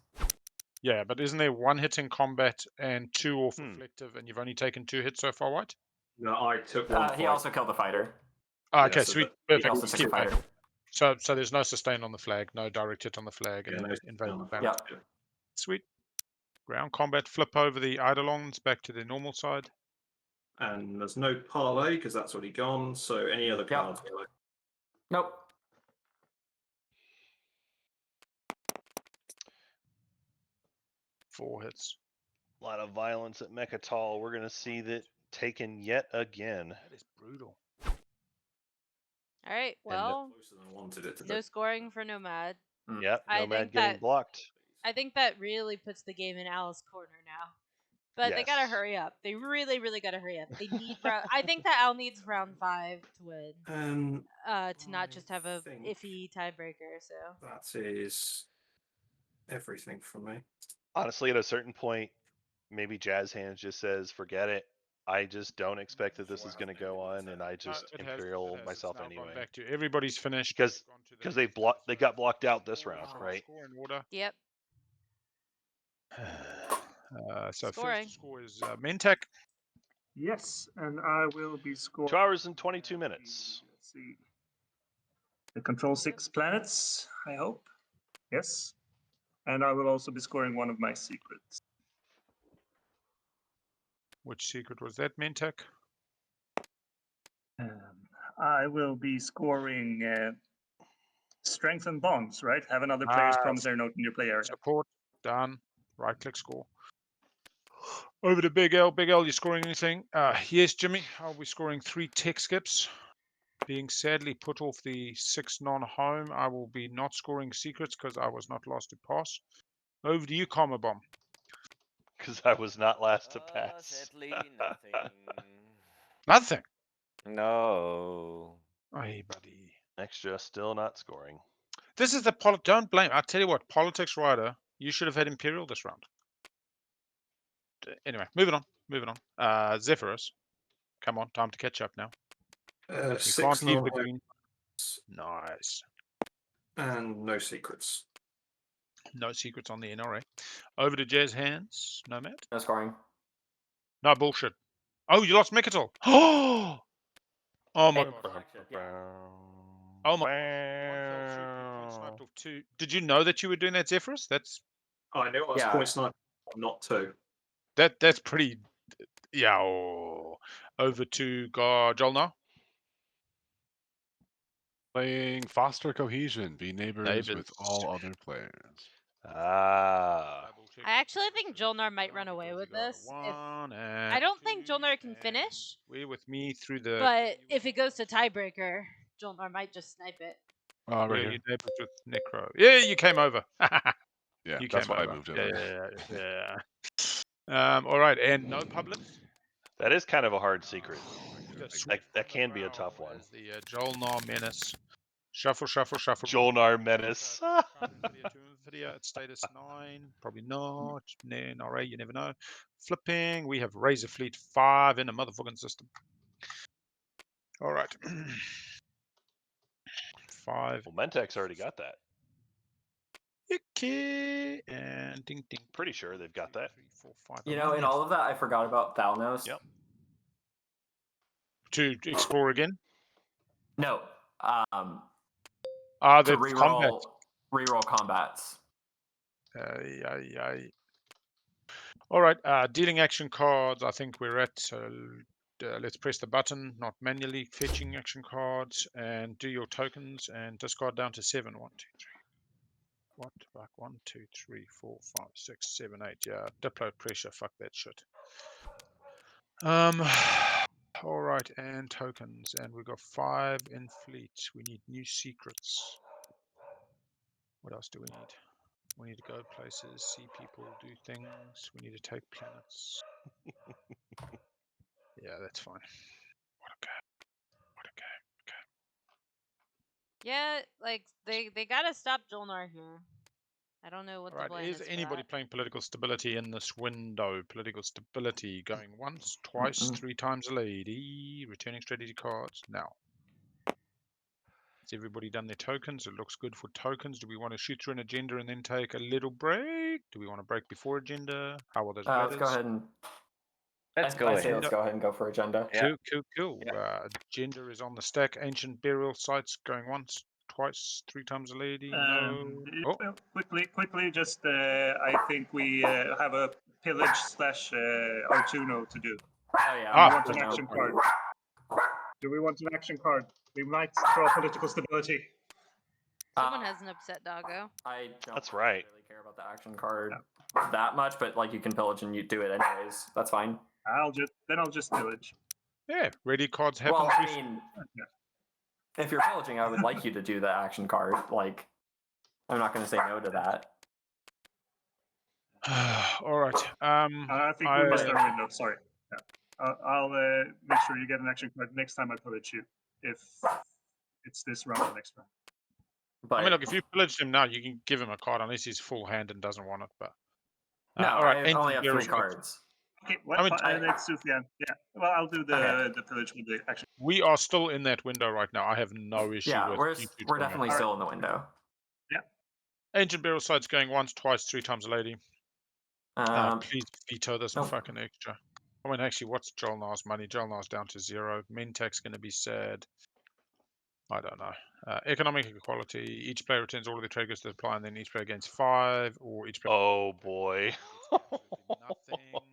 Yeah, but isn't there 1 hit in combat and 2 off Hmm. reflective, and you've only taken 2 hits so far, White? No, I took 1 He fight. also killed the fighter. Oh, Yeah, okay, so sweet. that- He Perfect. also Let's took the keep that. fighter. So there's no sustain on the flag, no direct hit on the flag, Yeah, and no invade on the the planet. Yep. Sweet. Ground combat, flip over the Eidolons back to their normal side. And there's no parlay because that's already gone. So any other cards? Nope. Four hits. A lot of violence at Mechatol. We're going to see that taken yet again. That is brutal. All right. Well, Closer than I wanted it to no be. scoring for Nomad. Yep, I Nomad think getting that- blocked. I think that really puts the game in Alice's corner now. But they gotta Yes. hurry up. They really, really gotta hurry up. They need I think that Al needs round 5 to win. To not just have a think iffy tiebreaker. So that is everything from me. Honestly, at a certain point, maybe Jazz Hands just says, forget it. I just don't expect that this is going to go on, and I just Imperial myself anyway. Back to everybody's finished. Because they got blocked out this round, right? Score in order. yep. So Scoring. first score is Mentek. Yes, and I will be scoring. 2 hours and 22 minutes. Let's see. The Control 6 planets, I hope. Yes. And I will also be scoring one of my secrets. Which secret was that, Mentek? I will be scoring Strengthen Bonds, right? Have another player's promissory note in your play area. Support. Done. Right click score. Over to Big L. Big L, you scoring anything? Yes, Jimmy. I'll be scoring 3 tech skips. Being sadly put off the 6 non-home, I will be not scoring secrets because I was not last to pass. Over to you, Karma Bomb. Because I was not last to pass. Sadly, nothing. Nothing. No. Hey, buddy. Extra still not scoring. This is the don't blame. I tell you what, politics writer, you should have had Imperial this round. Anyway, moving on. Zephyrus, come on, time to catch up now. You 6 can't leave the non-home green. Nice. and no secrets. No secrets on the NRA. Over to Jazz Hands. Nomad. No scoring. No bullshit. Oh, you lost Mechatol. Oh my god. Oh my. One fell through, point sniped off 2. Did you know that you were doing that, Zephyrus? That's. I knew I was point sniper, not 2. That's pretty. Yeah. Oh. Over to Joel now. Playing Foster Cohesion. Be neighbors with all other players. Ah. I actually think Jolnar might run away with this. I don't think Jolnar can finish. We're with me through the. But if it goes to tiebreaker, Jolnar might just snipe it. Oh, right You here. neighbors with Necro. Yeah, you came over. Yeah, you that's came why over. I moved over. Yeah. All right, and no public. That is kind of a hard secret. That can be a Wow, tough one. as the Jolnar Menace. Shuffle. Jolnar Menace. Video at status 9. Probably not. NRA, you never know. Flipping. We have Razor Fleet 5 in a motherfucking system. All right. 5. Well, Mentek's already got that. Okay. And ding. Pretty sure they've got that. 3, 4, 5. You know, in all of that, I forgot about Thalnos. Yep. To explore again? No. The to reroll combats. All right. Dealing action cards. I think we're at. Let's press the button, not manually fetching action cards, and do your tokens and discard down to 7. 1, 2, 3. What? Back 1, 2, 3, 4, 5, 6, 7, 8. Yeah, Diplo pressure. Fuck that shit. All right, and tokens, and we've got 5 in fleet. We need new secrets. What else do we need? We need to go places, see people, do things. We need to take planets. Yeah, that's fine. What a game. Yeah, like they gotta stop Jolnar here. I don't know what the plan is is. anybody playing political stability in this window? Political stability going once, twice, 3 times a lady. Returning strategy cards now. Has everybody done their tokens? It looks good for tokens. Do we want to shoot through an agenda and then take a little break? Do we want to break before agenda? How are those Let's go ahead and. Let's go ahead. Let's go ahead and go for agenda. Cool. Yeah. Agenda is on the stack. Ancient burial sites going once, twice, 3 times a lady? No. Oh, Well, quickly, just I think we have a pillage / Artuno to do. Oh yeah. Ah, We want an no. action card. Do we want an action card? We might draw political stability. Someone has an upset doggo. I don't That's right. really care about the action card that much, but like you can pillage and you do it anyways. That's fine. I'll just pillage. yeah. Ready cards happen. Well, I mean, if you're pillaging, I would like you to do the action card. Like, I'm not going to say no to that. All right. I think we missed our window. Sorry. Yeah. I'll make sure you get an action card next time I pillage you. If it's this round or next round. But I mean, look, if you pillage him now, you can give him a card unless he's full hand and doesn't want it. But no, all right. I only have 3 Imperial cards. Okay, well, I mean, it's Sufyan. Yeah. Well, I'll do the pillage with the action. we are still in that window right now. I have no issue Yeah, with you two we're doing it. definitely still in the window. Ancient Burial Site's going once, twice, 3 times a lady. Please veto this nope. fucking extra. I mean, actually, what's Jolnar's money? Jolnar's down to 0. Mentac's going to be sad. I don't know. Economic equality. Each player returns all of the trade goods that apply, and then each player gains 5, or each player. Oh boy.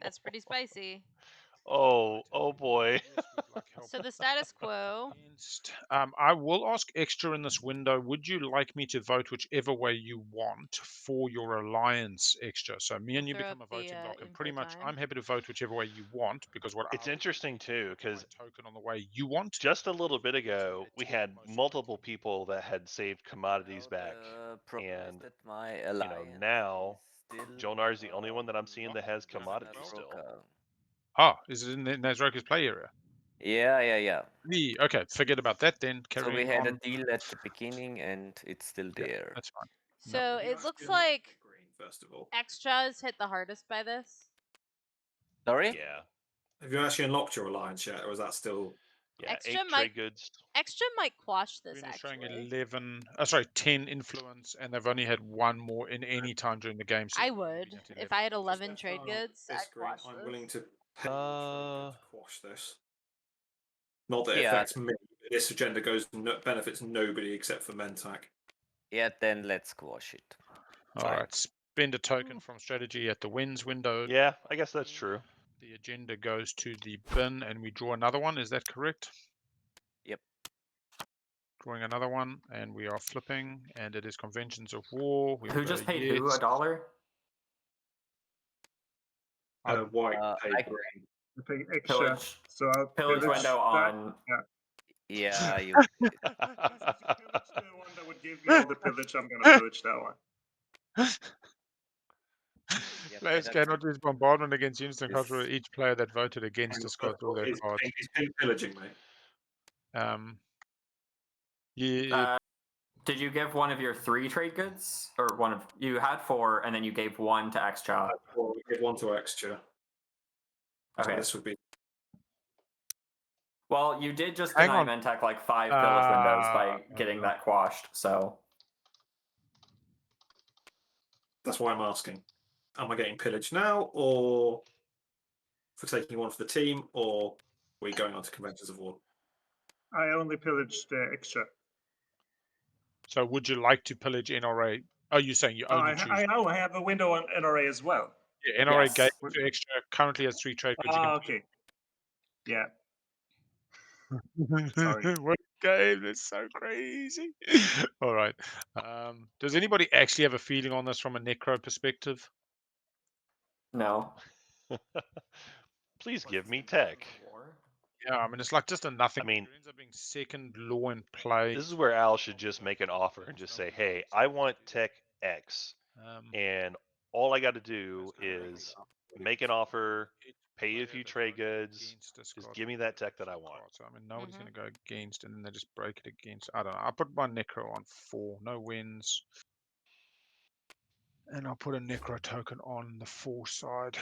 That's pretty spicy. Oh boy. So the status quo. I will ask extra in this window. Would you like me to vote whichever way you want for your alliance extra? So me and you Throw become a up the, voting block, and pretty info much time. I'm happy to vote whichever way you want because what It's I would interesting too, my because token on the way you want. just a little bit ago, we had multiple people that had saved commodities Now back. the problem is and, that my You know, alliance now is still Jonar's the only one that I'm seeing that has just commodities not still. broker. Ah, is it in Nazroka's play area? Yeah. Okay, forget about that then. So we Carrying had on. a deal at the beginning, and it's still there. That's fine. So You it looks actually like green, first of all. extras hit the hardest by this. Sorry? Yeah. Have you actually unlocked your alliance yet, or is that still? Yeah. Extra 8 might- trade goods. Extra might quash this Green is showing actually. 10 influence, and they've only had 1 more in any time during the game. So I they're would. leading at If 11. I had 11 trade goods, This I'd green, quash I'm this. willing to pay to quash this. Not that it Yeah. affects me. This agenda benefits nobody except for Mentak. Yeah, then let's squash it. All right, spend a token from strategy at the wins window. Yeah, I guess that's true. The agenda goes to the bin, and we draw another one. Is that correct? Yep. Drawing another one, and we are flipping, and it is Conventions of War. We Who just paid who $1? White paid I- green. We're paying extra. Pillage, So I'll pillage window that. on. Yeah, you. If it's the one that would give me all the pillage, I'm gonna pillage that one. Yeah, Players that's- cannot use bombardment against units and cards Yes. where each player that voted against discards all their cards. He's pillaging, mate. Yeah, Did you give one of your 3 trade goods, or one of you had 4, and then you gave 1 to extra? Or we give 1 to extra. So Okay. this would be. Well, you did just Hang deny on. Mentak like 5 pillage windows by Uh, getting that quashed. So That's why I'm asking. Am I getting pillaged now, or for taking 1 for the team, or are we going on to Conventions of War? I only pillaged extra. so would you like to pillage NRA? Oh, you're saying you only choose? I have a window on NRA as well. Yeah, NRA Yes. gave to extra. Currently has 3 trade goods. Okay. Yeah. Sorry. What a game! That's so crazy. All right. Does anybody actually have a feeling on this from a necro perspective? no. Please give me tech. Yeah, I mean it's like just a nothing. I mean- it ends up being second law in play. This is where Al should just make an offer and just say, "Hey, I want tech X, Um, and all I got to do is make an offer, pay you a few trade goods, just give me that tech that I want." So I mean, nobody's Mhm. going to go against, and then they just break it against. I don't know. I'll put my necro on 4, no wins, and I'll put a necro token on the 4 side.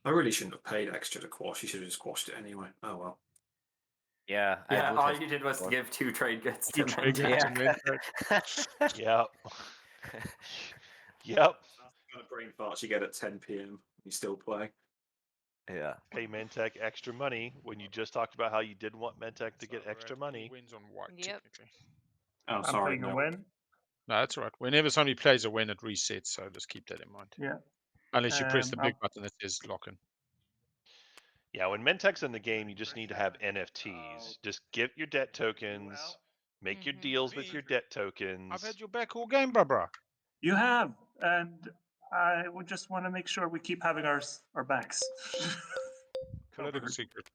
I really shouldn't have paid extra to quash. You should have just quashed it anyway. Oh well. Yeah, I Yeah, would all have you did was squashed. give 2 trade goods to Two trade goods Mentak. to Yep. Yep. That's the kind of brain farts you get at 10 p.m. You still play. Yeah. Pay Mentech extra money when you just talked about how you didn't want Mentech to So get we're extra at money. wins on white, Yep. technically. Oh, I'm sorry. playing a No. win. No, that's all right. Whenever somebody plays a win, it resets, so just keep that in mind. Yeah. Unless you press the big I'll- button that says lock in. Yeah, when Mentech's in the game, you just need to have NFTs. Just get your debt tokens, make your Mhm. deals with your debt tokens. I've had your back all game, bruh. You have, and I would just want to make sure we keep having our backs. Political covered. secret.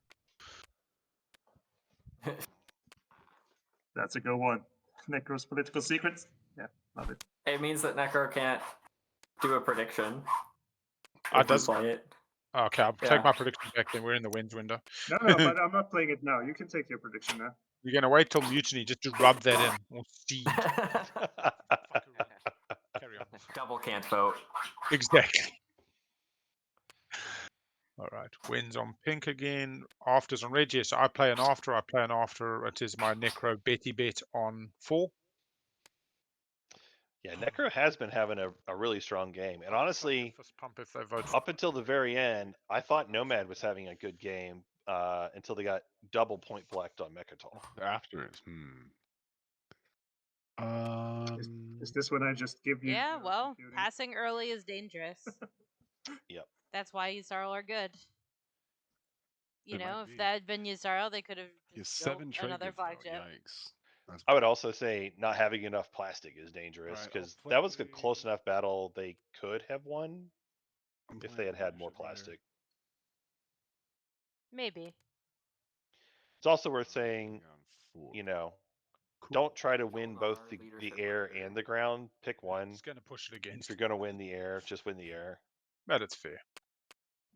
That's a good one. Necro's political secrets. Yeah, love it. It means that Necro can't do a prediction. Ah, if you does- play it. Okay, I'll Yeah. take my prediction back then. We're in the wins window. No, but I'm not playing it now. You can take your prediction now. You're going to wait till mutiny just to rub that in. Or seed. Carry on. Double can't vote. Exactly. All right. Wins on pink again. Afters on red. Yes, I play an after. It is my Necro Betty bet on 4. Yeah, Necro has been having a really strong game. And honestly, Fist pump if they vote up until the very end, I thought Nomad was having a good game until they got double point blacked on Mechatol. After it. Is this when I just give you? Yeah, well, computing? passing early is dangerous. Yep. That's why Yuzarl are good. You It know, might if be. that had been Yuzarl, they could have He has just built 7 trade another goods now. flagship. Yikes. That's I would also say not having enough plastic is dangerous Alright, I'll because that was a play- close enough battle they could have won I'm if they playing had had more leadership later. plastic. Maybe. It's also worth saying, On 4. you know, Cool. don't try to win Hold both on, the leadership air later. and the ground. Pick one. It's going to push it If against. you're going to win the air, just win the air. But it's fair.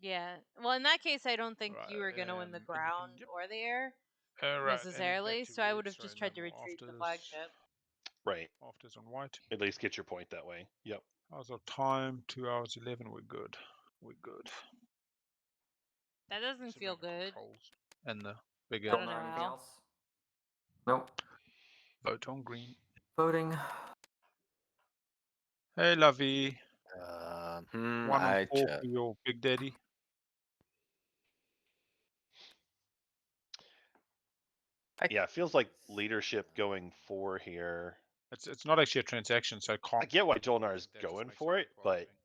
Yeah. Well, in that case, I don't think you Right, were going to win the and you can- ground yep. or the air All right, and necessarily, back to so I red, would have so just no tried to more retreat the afters. flagship. Right. Afters on white. At least get your point that way. Yep. How's our time? 2 hours 11. We're good. We're good. That doesn't feel good. Controls and the big I Don't don't know know, anything Al. else? Nope. vote on green. Voting. Hey, Lovey. 1 on I 4 check. for your big daddy. Yeah, it feels like leadership going 4 here. It's not actually a transaction, so it can't. I get why Jolnar is that just going makes for it, worthwhile, I but think.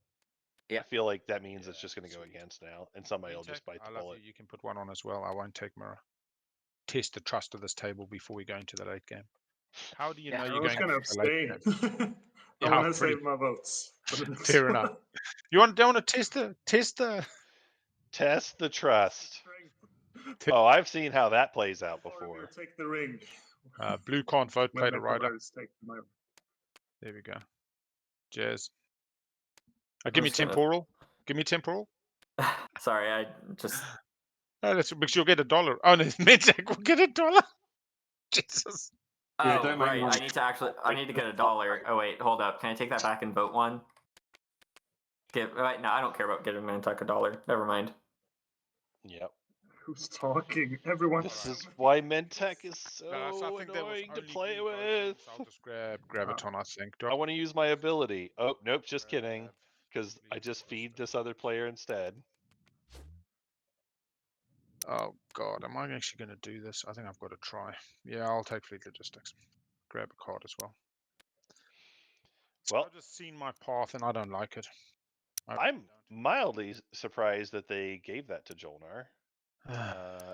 Yeah. I feel like that means it's Yeah, just going to go sweet. against now, and somebody will just bite I the love bullet. you. You can put 1 on as well. I won't take mirror. Test the trust of this table before we go into the late game. How do you Yeah, know I you're was going gonna into the late abstain. game? I Yeah, want to pretty- save my votes. for the next Fair one. enough. Don't want to test the Test the trust. Strength. Oh, I've seen how that plays out Or we'll before. take the ring. blue can't vote. When Play the the rider. colors take my. There we go. Jazz. Give me just gonna- temporal. Give me temporal. Sorry, I just. Oh, that's because you'll get $1. Oh no, Medtech will get $1. Jesus. Yeah, Oh, don't make right. one. I need to actually. I need to get $1. Oh wait, hold up. Can I take that back and vote 1? Right, no, I don't care about giving Mantuck $1. Never mind. Yep. Who's talking? Everyone. This is why Mentech is so No, so I think that was annoying to only play green voting, with. so I'll just grab Graviton, I think. I want to use my ability. Oh, nope, just kidding. Grab Because I lead just feed poster. this other player instead. Oh god, am I actually going to do this? I think I've got to try. Yeah, I'll take fleet logistics. Grab a card as well. So Well, I've just seen my path and I don't like it. I'm mildly surprised that they gave that to Jolnar. Yeah.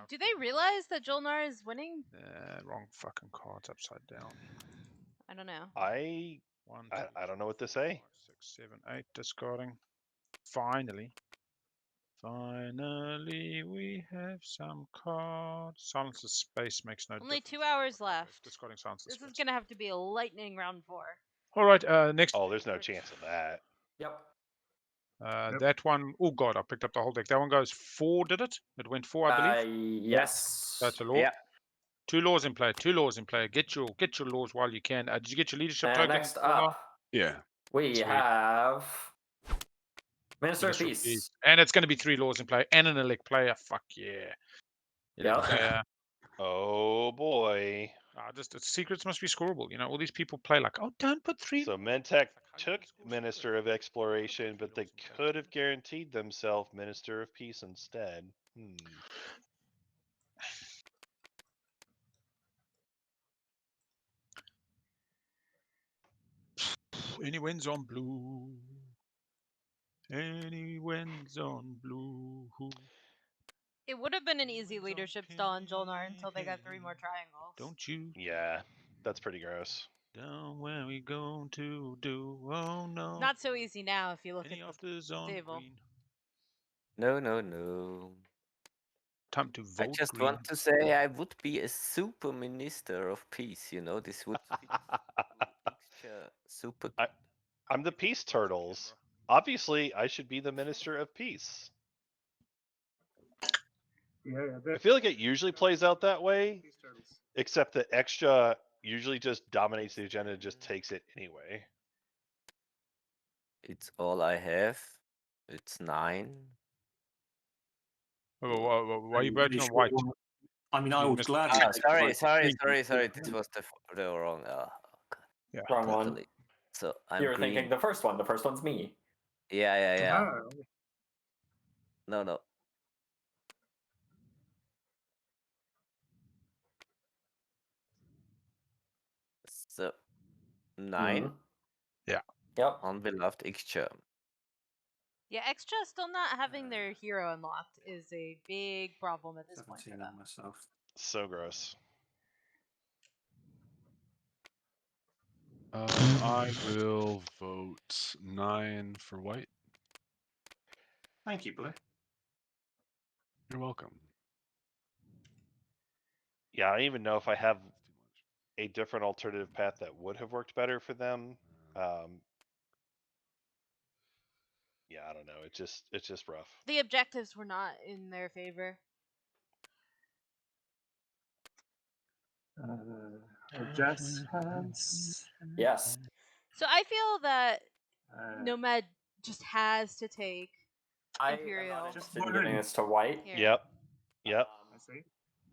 Do they realize that Jolnar is winning? Wrong fucking cards upside down. I don't know. I 1, I 2, don't know what to 3, 4, say. 5, 6, 7, 8. Discarding. Finally, we have some cards. Silence of space makes no Only difference. 2 hours left. Discarding silence of This space. is gonna have to be a lightning round 4. All right. Next. Oh, there's no chance of that. Yep. Yep. That one, oh god, I picked up the whole deck. That one goes 4, did it? It went 4, I believe. Yes. That's a law. Yeah. 2 laws in play. 2 laws in play. Get your laws while you can. Did you get your leadership token? Next up, Yeah. we Sweet. have Minister of Minister of Peace. Peace. And it's going to be 3 laws in play and an elect player. Fuck yeah. Elect player. Oh boy. Just secrets must be scoreable. You know, all these people play like, oh, don't put 3. So Mentech took Minister of Exploration, but they could have guaranteed themselves Minister of Peace instead. Any wins on blue? Any wins on blue? It would have been an easy leadership stall on Jolnar until they got 3 more triangles. Don't you? Yeah, that's pretty gross. Down where we going to do? Oh no. Not so easy now if you look Any at offers on table. green? No, no, no. Time to I vote just green. want to say I would be a super minister of peace. You know, this would fit the picture super. I'm the Peace Turtles. Obviously, I should be the Minister of Peace. Yeah, I feel like it usually plays out that way, except that extra usually just dominates the agenda and just takes it anyway. It's all I have. It's 9. Why are you I'm voting pretty on sure white? you want- I mean, I You would missed- gladly. Ah, take the vote. sorry. This was the wrong. Yeah. Wrong one. Totally. So I'm You were green. thinking the first one. The first one's me. Yeah. Ah, No. So 9 Mhm. Yeah. Yep. on beloved Ixchel. Yeah, extra still not having their hero unlocked is a big problem at this point for 17 them. on myself. So gross. I will vote 9 for white. Thank you, Blue. You're welcome. Yeah, I don't even know if I have a different alternative path that would have worked better for them. Yeah, I don't know. It's just rough. The objectives were not in their favor. jazz hands. Yes. So I feel that Nomad just has to take I am Imperial. not Just interested in wondering. giving this to white. Here. Yep. I see.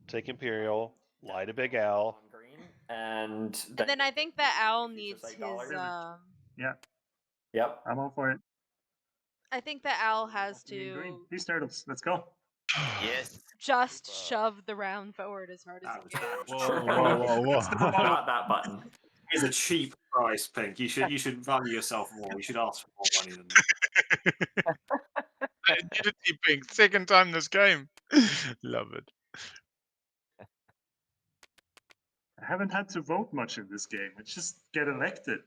Take Imperial, lie to Big Al. On green, and then I think that Owl future needs sight his dollar. Yeah, Yep. I'm all for it. I think that Owl has Green, green. to Peace turtles, let's go. Yes. just shove the round forward as hard as That he was can. Whoa. Not that button. It's a cheap price, Pink. You should value yourself more. You should ask for more money than that. Identity Pink, second time this game. Love it. I haven't had to vote much in this game. It's just get elected.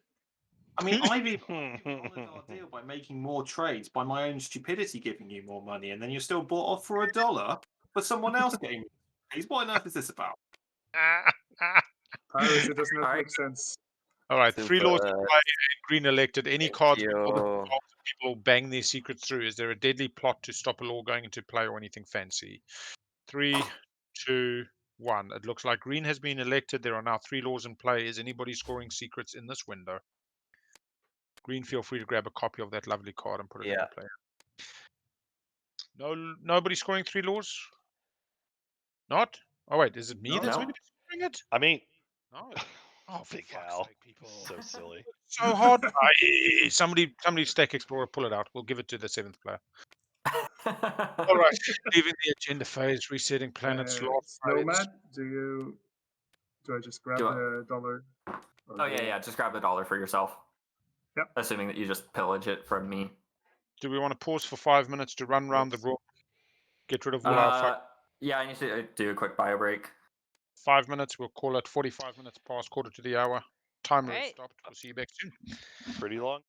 I mean, I've even honored our deal by making more trades by my own stupidity giving you more money, and then you're still bought off for $1 for someone else getting. What on earth is this about? Piracy does not Alright. make sense. All right, 3 laws Super. apply and green elected. Any Thank cards you. with more than 2 cards that people bang their secrets through? Is there a deadly plot to stop a law going into play or anything fancy? 3, 2, 1. It looks like green has been elected. There are now 3 laws in play. Is anybody scoring secrets in this window? Green, feel free to grab a copy of that lovely card and put it in Yeah. the player. Nobody scoring 3 laws? Not? Oh wait, is it me No. that's No. going to be scoring it? I mean, No. Oh, for Big fuck's Al. sake, people. So silly. So hard. Somebody Stack Explorer, pull it out. We'll give it to the 7th player. All right, leaving the agenda phase, resetting planets. Nomad, do I just grab Do it. the dollar? Oh yeah. Just grab the $1 for yourself. Yep. Assuming that you just pillage it from me. Do we want to pause for 5 minutes to run around the room, get rid of all our Yeah, I need to do a quick bio break. 5 minutes? We'll call it 45 minutes past, quarter to the hour. Timer has Alright. stopped. We'll see you back soon. Pretty long.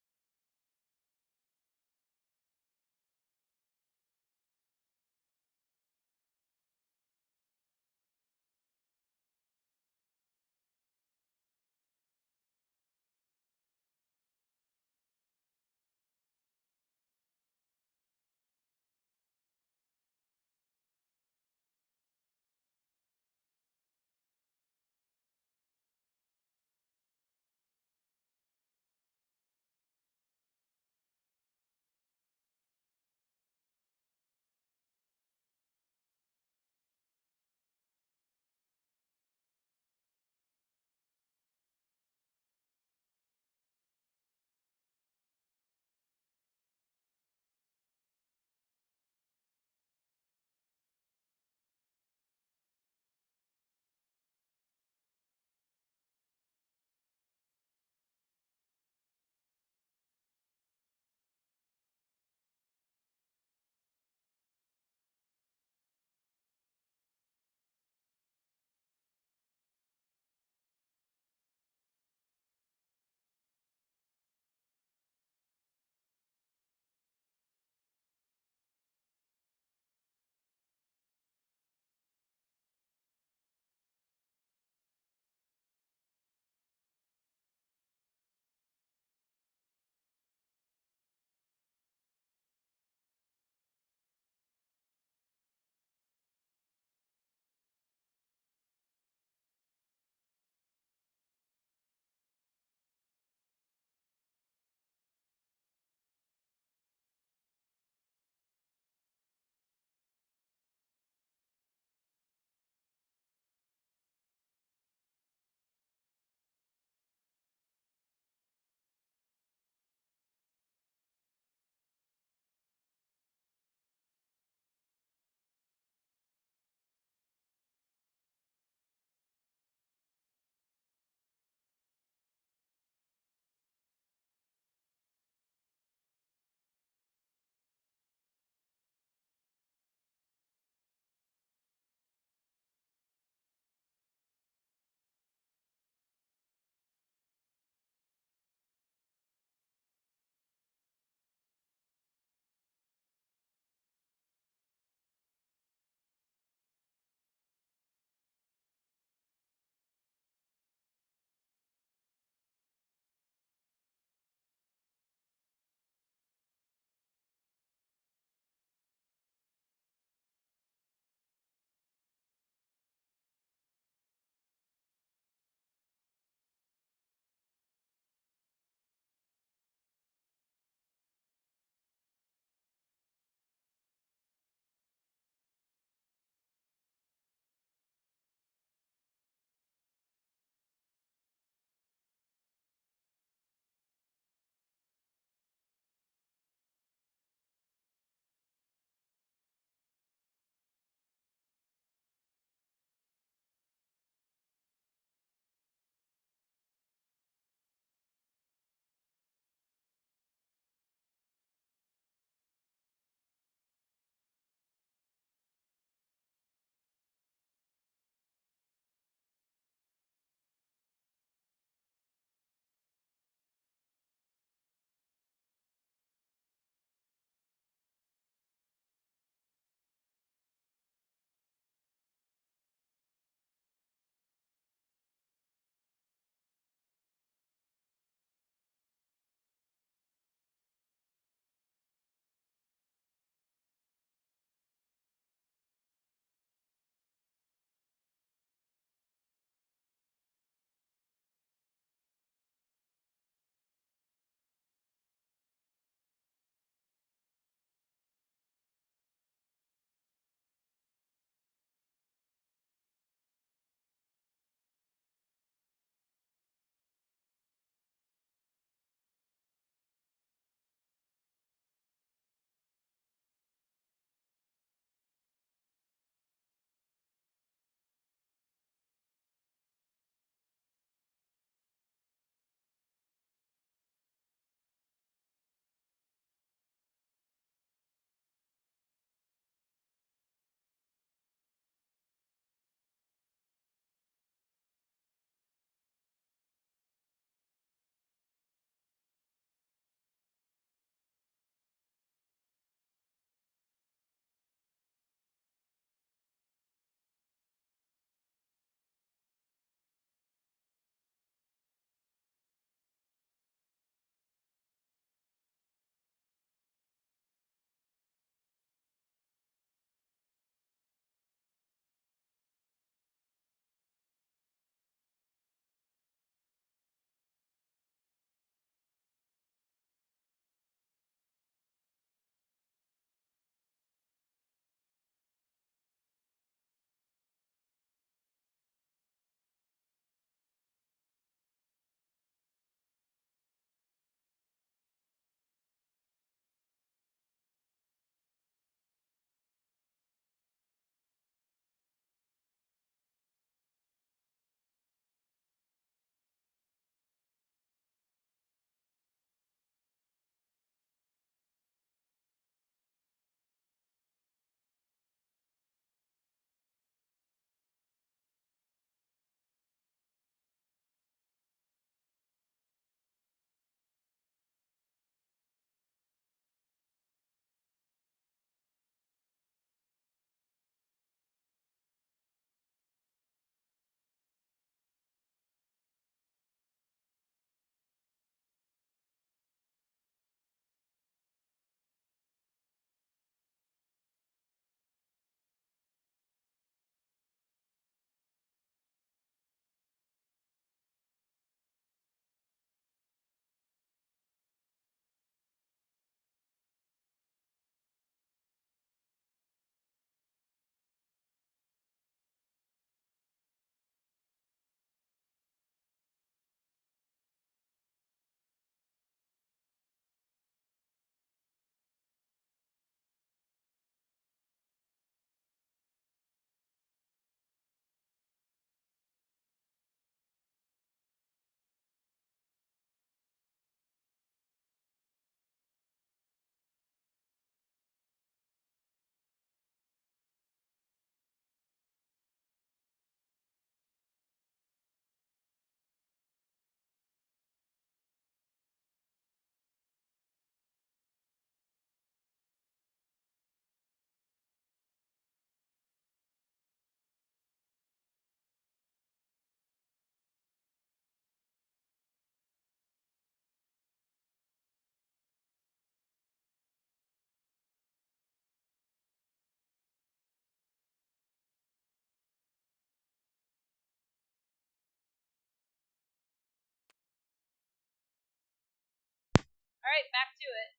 right, back to it.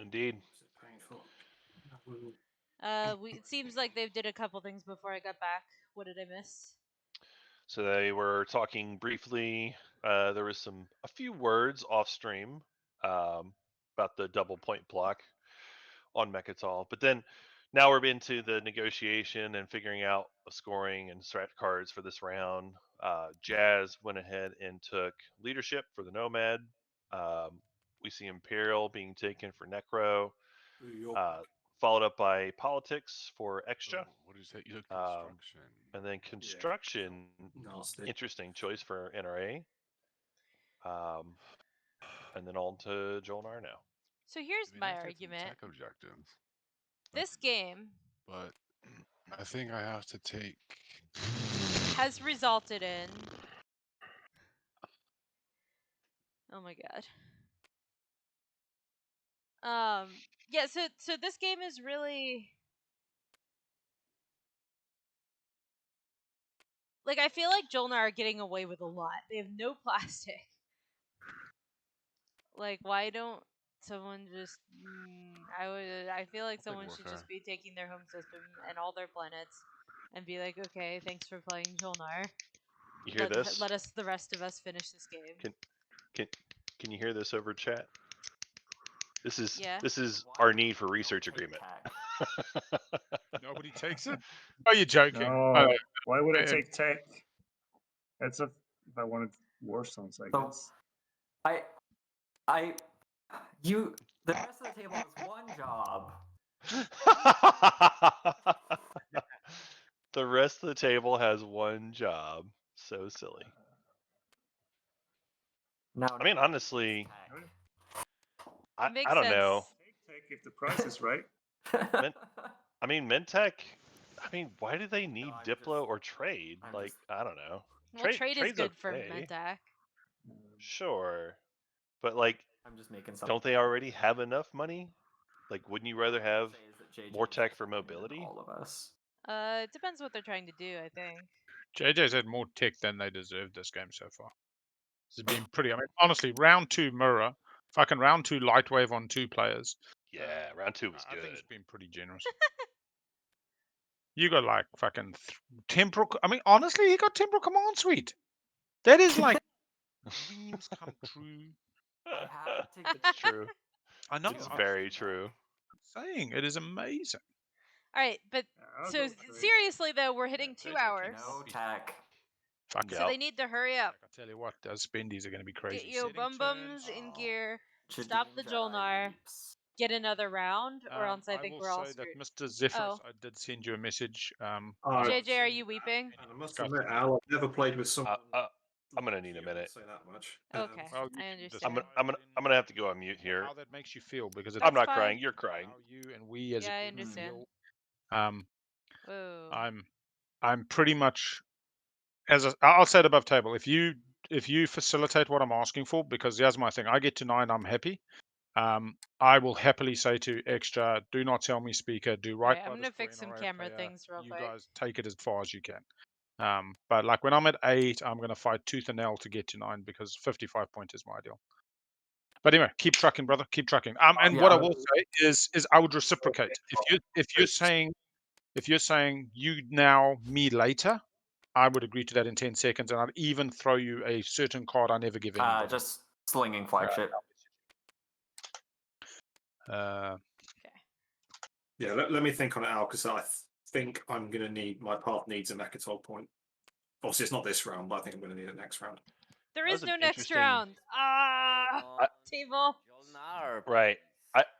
Indeed. Is it painful? It seems like they did a couple things before I got back. What did I miss? So they were talking briefly. There was a few words off stream about the double point block on Mechatol, but then now we're into the negotiation and figuring out scoring and strat cards for this round. Jazz went ahead and took leadership for the Nomad. We see Imperial being taken for Necro, followed up by Politics for Extra. Oh, what did you say? You took construction. And then Construction, Nasty. interesting choice for NRA. And then on to Jolnar now. So here's It'd be my nice to have some argument. tech objectives. This game But I think I have to take. has resulted in. Oh my god. Yeah, so this game is really like, I feel like Jolnar are getting away with a lot. They have no plastic. Like, why don't someone just I feel like someone should just be taking their home system and all their planets and be like, okay, thanks for playing Jolnar. You hear this? Let us, the rest of us, finish this game. Can you hear this over chat? This is Yeah. this is our need for research agreement. Nobody takes it? Are you joking? No, why would I take tech? That's if I wanted war songs, I guess. The rest of the table has one job. The rest of the table has one job. So silly. No, I mean, honestly, I don't know. Take tech if the price is right. I mean, Mentech. I mean, why do they need Diplo or trade? Like, I don't know. Well, trade is good for okay. Mentech. Sure, but like, I'm just making something. don't they already have enough money? Like, wouldn't you rather have more tech for mobility? All of us. It depends what they're trying to do, I think. JJ's had more tech than they deserve this game so far. This has been pretty. I mean, honestly, round 2 mirror, fucking round 2 Lightwave on 2 players. Yeah, round 2 was good. I think it's been pretty generous. You got like fucking temporal. I mean, honestly, he got temporal command suite. That is like dreams come true. It's true. I know. It's very true. I'm saying it is amazing. All right, but so seriously though, we're hitting 2 hours. No tech. Fuck So they need to hurry up. I tell you what, those spendies are going to be crazy. Get your bum bums in gear. Stop the Jolnar. Get another round, or else I think we're all screwed. That Mr. Zephyrus, I did send you a message. JJ, are you weeping? I must admit, Al, I've never played with someone. I'm gonna need a minute. Say that much. Okay, well, I understand. I'm gonna have to go on mute here. How that makes you feel, because I'm not fine. crying. You're crying. How you and we as Yeah, a I group understand. feel. Whoa. I'm pretty much I'll say it above table. If you facilitate what I'm asking for, because here's my thing, I get to 9, I'm happy. I will happily say to extra, do not tell me speaker, do right. I'm gonna fix some camera things real quick. You guys take it as far as you can. But like when I'm at 8, I'm gonna fight tooth and nail to get to 9 because 55 point is my ideal. But anyway, keep trucking, brother. Keep trucking. And what I will say is I would reciprocate. If you're saying you now, me later, I would agree to that in 10 seconds, and I'd even throw you a certain card I never give anybody. Just slinging flagship. Yeah, let me think on it, Al, because I think I'm going to need, my path needs a Mechatol point. Obviously, it's not this round, but I think I'm going to need it next round. There is no next round. Table. Right.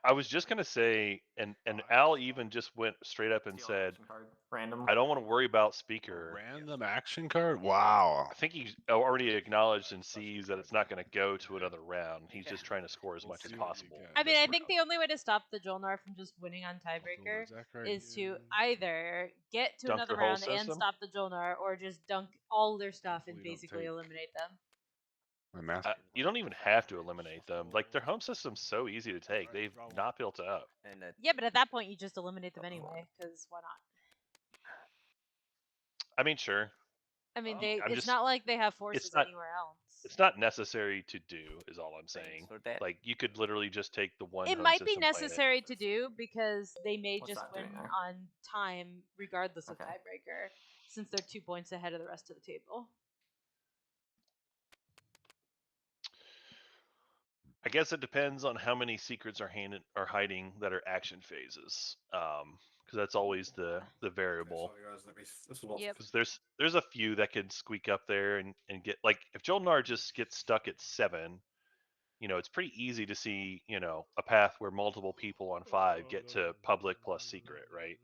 I was just gonna say, and Al even just went straight up and said, Random. I don't want to worry about speaker. Random action card? Wow. I think he's already acknowledged and sees that it's not going to go to another round. He's just trying to score as much as possible. I mean, I think the only way to stop the Jolnar from just winning on tiebreaker is to either get to another round and stop the Jolnar, or just dunk all their stuff and basically eliminate them. You don't even have to eliminate them. Like, their home system's so easy to take. They've not built up. Yeah, but at that point, you just eliminate them anyway, because why not? I mean, sure. I mean, it's not like they have forces anywhere else. It's not necessary to do, is all I'm Thanks saying. for that. Like you could literally just take the one. It home might be system planet. necessary to do because they may What's just that win doing there? on time regardless of Okay. tiebreaker, since they're 2 points ahead of the rest of the table. I guess it depends on how many secrets are hiding that are action phases. Because that's always the variable. Sorry, guys. There's a lot. Yep. Because there's a few that can squeak up there and get, like, if Jolnar just gets stuck at 7, it's pretty easy to see, a path where multiple people on 5 get to public plus secret, right?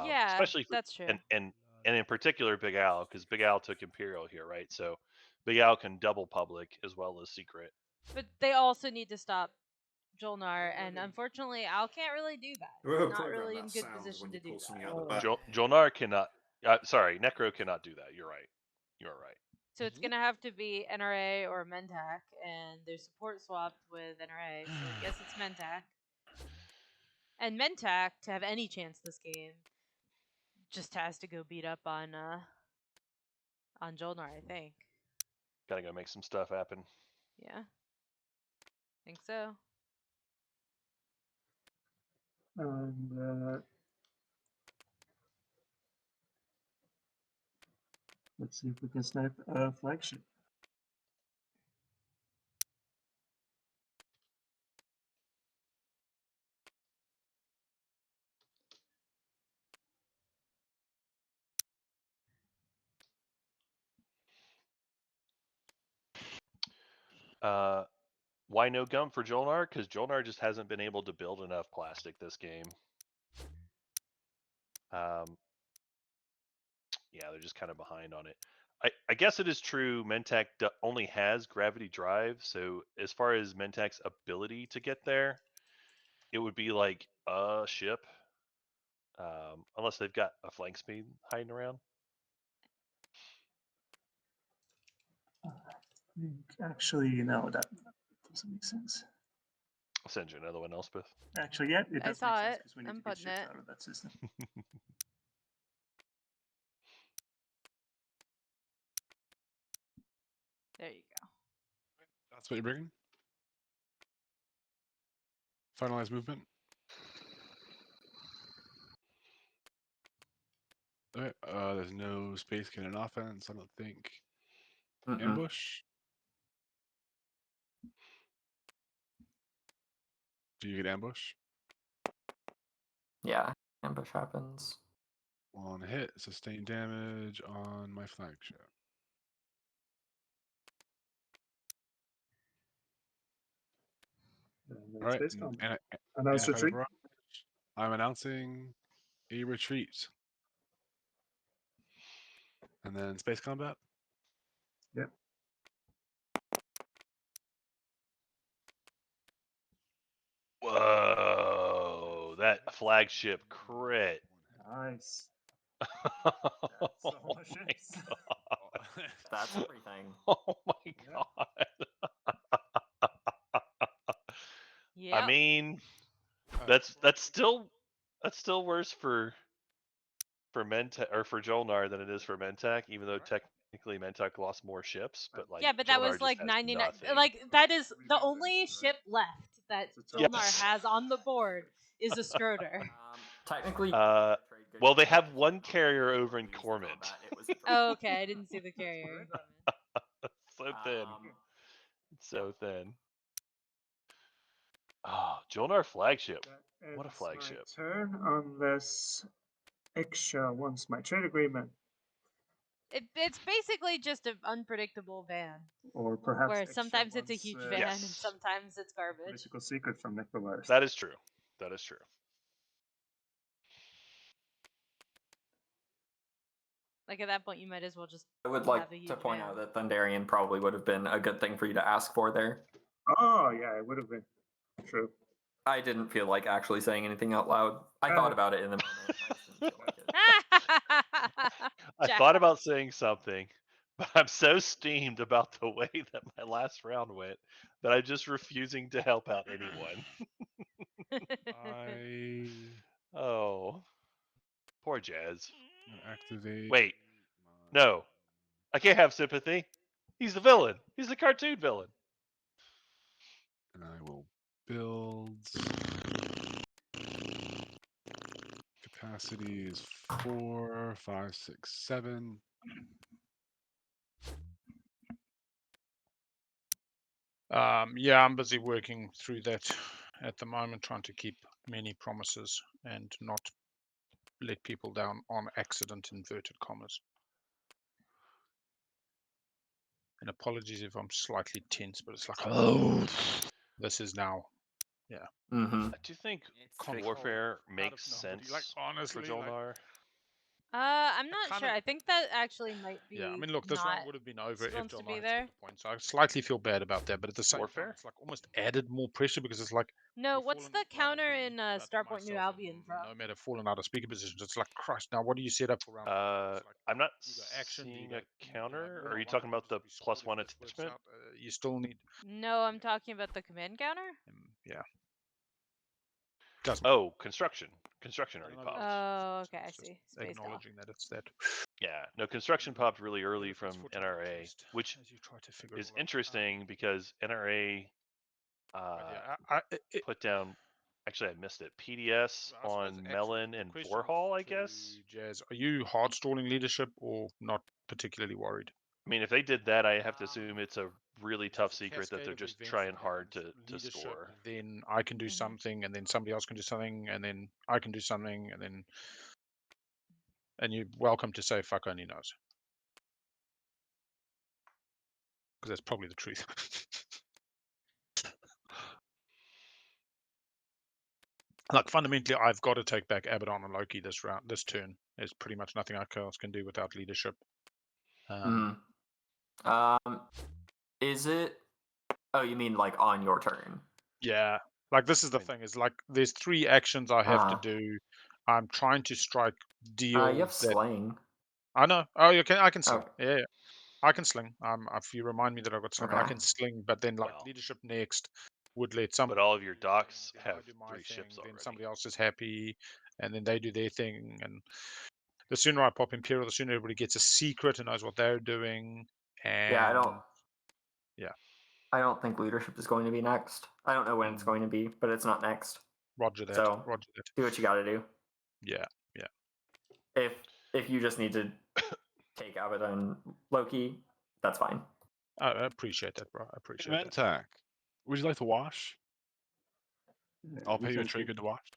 Yeah, Especially that's true. and in particular Big Al, because Big Al took Imperial here, right? So Big Al can double public as well as secret. But they also need to stop Jolnar, and unfortunately, Al can't really do that. Whatever Not program really that in good sounds position when to you do pull something that. out of the back. Jolnar cannot. Sorry, Necro cannot do that. You're right. You are right. So it's gonna have to be NRA or Mentak, and their support swapped with NRA, so I guess it's Mentak. And Mentak, to have any chance this game, just has to go beat up on Jolnar, I think. Gotta go make some stuff happen. Yeah. Think so. And let's see if we can snipe a flagship. Why no gum for Jolnar? Because Jolnar just hasn't been able to build enough plastic this game. Yeah, they're just kind of behind on it. I guess it is true Mentak only has gravity drive, so as far as Mentak's ability to get there, it would be like a ship. Unless they've got a flank speed hiding around. Actually, no, that doesn't make sense. I'll send you another one, Elspeth. Actually, yeah, it I does saw make sense it. because we need I'm to get putting ships it. out of that system. There you go. That's what you're bringing? Finalize movement? Okay, there's no space cannon offense, I don't think. Ambush? Do you get ambush? Yeah, ambush happens. On hit, sustain damage on my flagship. All right, Announce retreat. I'm announcing a retreat. And then space combat? Yep. Whoa, that flagship crit. Nice. Oh So my much ships. God. That's everything. Oh my God. Yeah. I mean, that's still worse for Mentak or for Jolnar than it is for Mentak, even though technically Mentak lost more ships, but like Yeah, but that Jolnar was just like has 99. nothing. Like that is the only ship left that Jolnar Yes. has on the board is a Skroder. Technically, well, they have one carrier over in Cormant. Oh, okay, I didn't see the carrier. So thin. So thin. Oh, Jolnar flagship. What a flagship. My turn, unless Extra wants my trade agreement. It's basically just an unpredictable van. Or perhaps where Extra sometimes it's a wants, huge van and sometimes it's garbage. Political secret from Necrovirus. That is true. That is true. Like at that point, you might as well just. I would have like a huge to point van. out that Thunderian probably would have been a good thing for you to ask for there. Oh, yeah, it would have been. True. I didn't feel like actually saying anything out loud. I thought about it in the moment. I just didn't feel like it. I thought about saying something, but I'm so steamed about the way that my last round went that I'm just refusing to help out anyone. Oh, poor Jazz. Activate. Wait, no, I can't have sympathy. He's the villain. He's the cartoon villain. And I will build. Capacity is 4, 5, 6, 7. Yeah, I'm busy working through that at the moment, trying to keep many promises and not let people down on accident, inverted commas. And apologies if I'm slightly tense, but it's like, oh, this is now, yeah. Mm-hmm. Do you think It's Cold tricky. Warfare Out makes of nobody, sense like, honestly, for like, Jolnar? I'm not kind sure. of- I think that actually might be. yeah, I mean, look, this not round would have been over if supposed to be Jolnar had there. scored the points. I slightly feel bad about that, but at the same Warfare? time, it's like almost added more pressure because it's like, No, we've what's fallen, the like, counter I've in been about Starport New myself Albion and from? no matter fallen out of speaker positions, it's like, Christ, now what do you set up for round four? It's like, I'm not do you go action? Do you seeing go, a like, counter. Or are you 1-on-1 talking and about the just be screwed +1 if this works attachment? out? You still need, No, I'm talking about the command counter. yeah. Doesn't. Oh, construction. Construction I already don't know, popped. Oh, okay, I it's just see. Space doll. acknowledging that it's that. Yeah, no, construction popped really early Benefits from for target NRA, test which as you try to figure it is all out. interesting because NRA But yeah, put down. Actually, I missed it. PDS I suppose on actually Melon the and question Vorhall, I to guess. Jazz, are you hard stalling leadership or not particularly worried? I mean, if they did that, I have to assume it's a really If tough there's a secret that cascade they're of just events trying that hard happens, to leadership, score. then I can do Mhm. something, and then somebody else can do something, and then I can do something, and you're welcome to say fuck only knows. Because that's probably the truth. Like fundamentally, I've got to take back Abaddon and Loki this turn. There's pretty much nothing else can do without leadership. Is it? Oh, you mean like on your turn? Yeah, like this is the thing. Is like there's 3 actions I have to Ah. do. I'm trying to strike You have deals that slaying. I know. Oh, you can. I can sling. Okay. Yeah, I can sling. If you remind me that I've got sling, I Okay. can sling. But then like Well, leadership next would let some. but all of your docks then I have do my 3 ships thing, then already. somebody else is happy, and then they do their thing. And the sooner I pop Imperial, the sooner everybody gets a secret and knows what they're doing. And Yeah, I don't. Yeah. I don't think leadership is going to be next. I don't know when it's going to be, but it's not next. Roger that. So Roger that. do what you got to do. Yeah. If you just need to take Abaddon Loki, that's fine. I appreciate that, bro. I appreciate that. Attack. Would you like to wash? I'll pay you a sounds trade good. good to wash.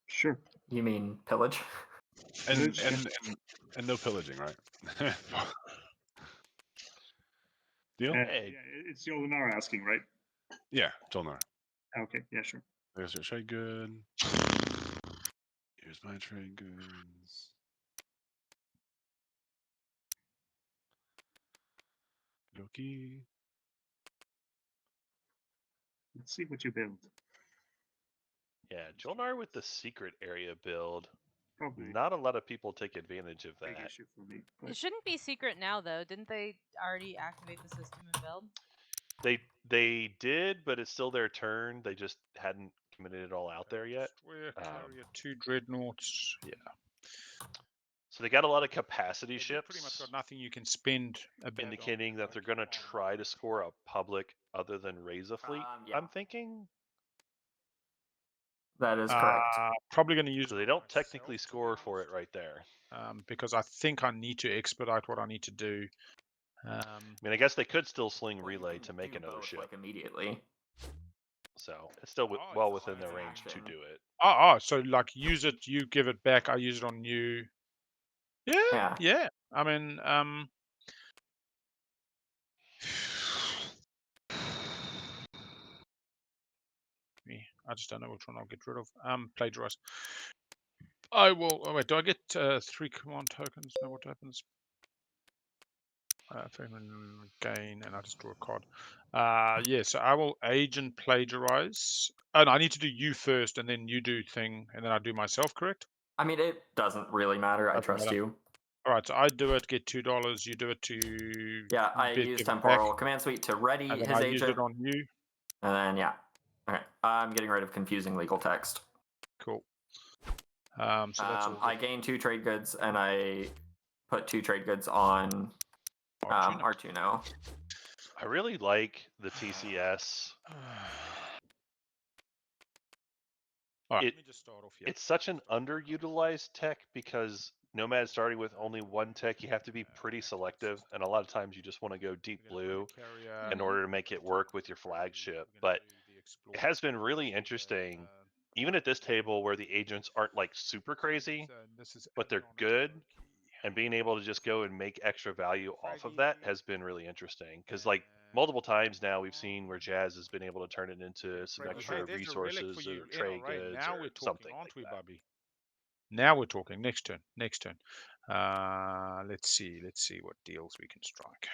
Sure. You mean pillage? And Pillage, yeah. and no pillaging, right? Deal? Hey. Yeah, it's Yolinar asking, right? Yeah, Jolnar. Okay, yeah, sure. There's your trade good. Here's my trade goods. Doki. Let's see what you build. Yeah, Jolnar with the secret area build. Probably Not a lot of people take advantage of big that. issue for me. It But shouldn't be secret now, though. Didn't they already activate the system and build? They did, but it's still their turn. They just hadn't committed it all out there yet. Destroyer carrier, 2 dreadnoughts. Yeah. So they got a lot of capacity You've ships, pretty much got nothing you can spend a bad on, indicating that like, they're going to on try to score a public other than raise a fleet. Yeah. I'm thinking. That is correct. Probably going to use. So they don't technically score for it right there. Because I think I need to expedite what I need to do. I mean, I guess they could still sling relay to make do another both, ship. like immediately. So it's still Oh, well it's within their an range to action. do it. So like use it, you give it back, I use it on you. Yeah. Yeah. I mean, I just don't know which one I'll get rid of. Plagiarize. I will. Oh wait, do I get 3 command tokens? No, what happens? Gain, and I just draw a card. Yeah, so I will agent plagiarize. Oh, no, I need to do you first, and then you do thing, and then I do myself. Correct? I mean, it doesn't really matter. I Doesn't trust matter. you. All right, so I do it, get $2. You do it to Yeah, I give use it back, temporal command suite to ready and then his I agent, use it on you. and then yeah. Okay, I'm getting rid of confusing legal text. Cool. So that's all. I gain 2 trade goods, and I put 2 trade goods on Artuno. I really like the TCS. Alright, let me just start off here. It's such an underutilized tech because Nomad starting with only one tech, you have to be pretty selective, and a lot of times you just want to go deep blue in order to make it work with your flagship. But it has been really interesting, even at this table where the agents aren't like super crazy, but they're good, and being able to just go and make extra value off of that has been really interesting. Because like multiple times now we've seen where Jazz has been able to turn it into some extra resources or trade goods now or we're talking, something aren't like we, that. Bubby? Now we're talking. Next turn. Let's see what deals we can strike.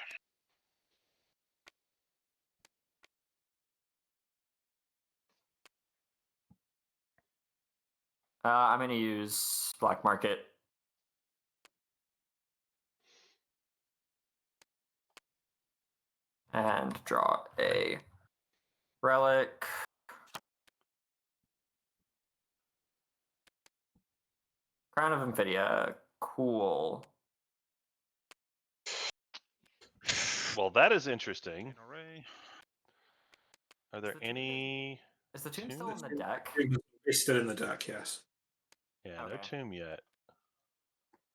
I'm going to use Black Market. And draw a relic. Crown of Infidia. Cool. Well, that is interesting. NRA. Are there any? Is the tomb still tombs? in the deck? It's still in the deck, yes. Yeah, no Okay. tomb yet.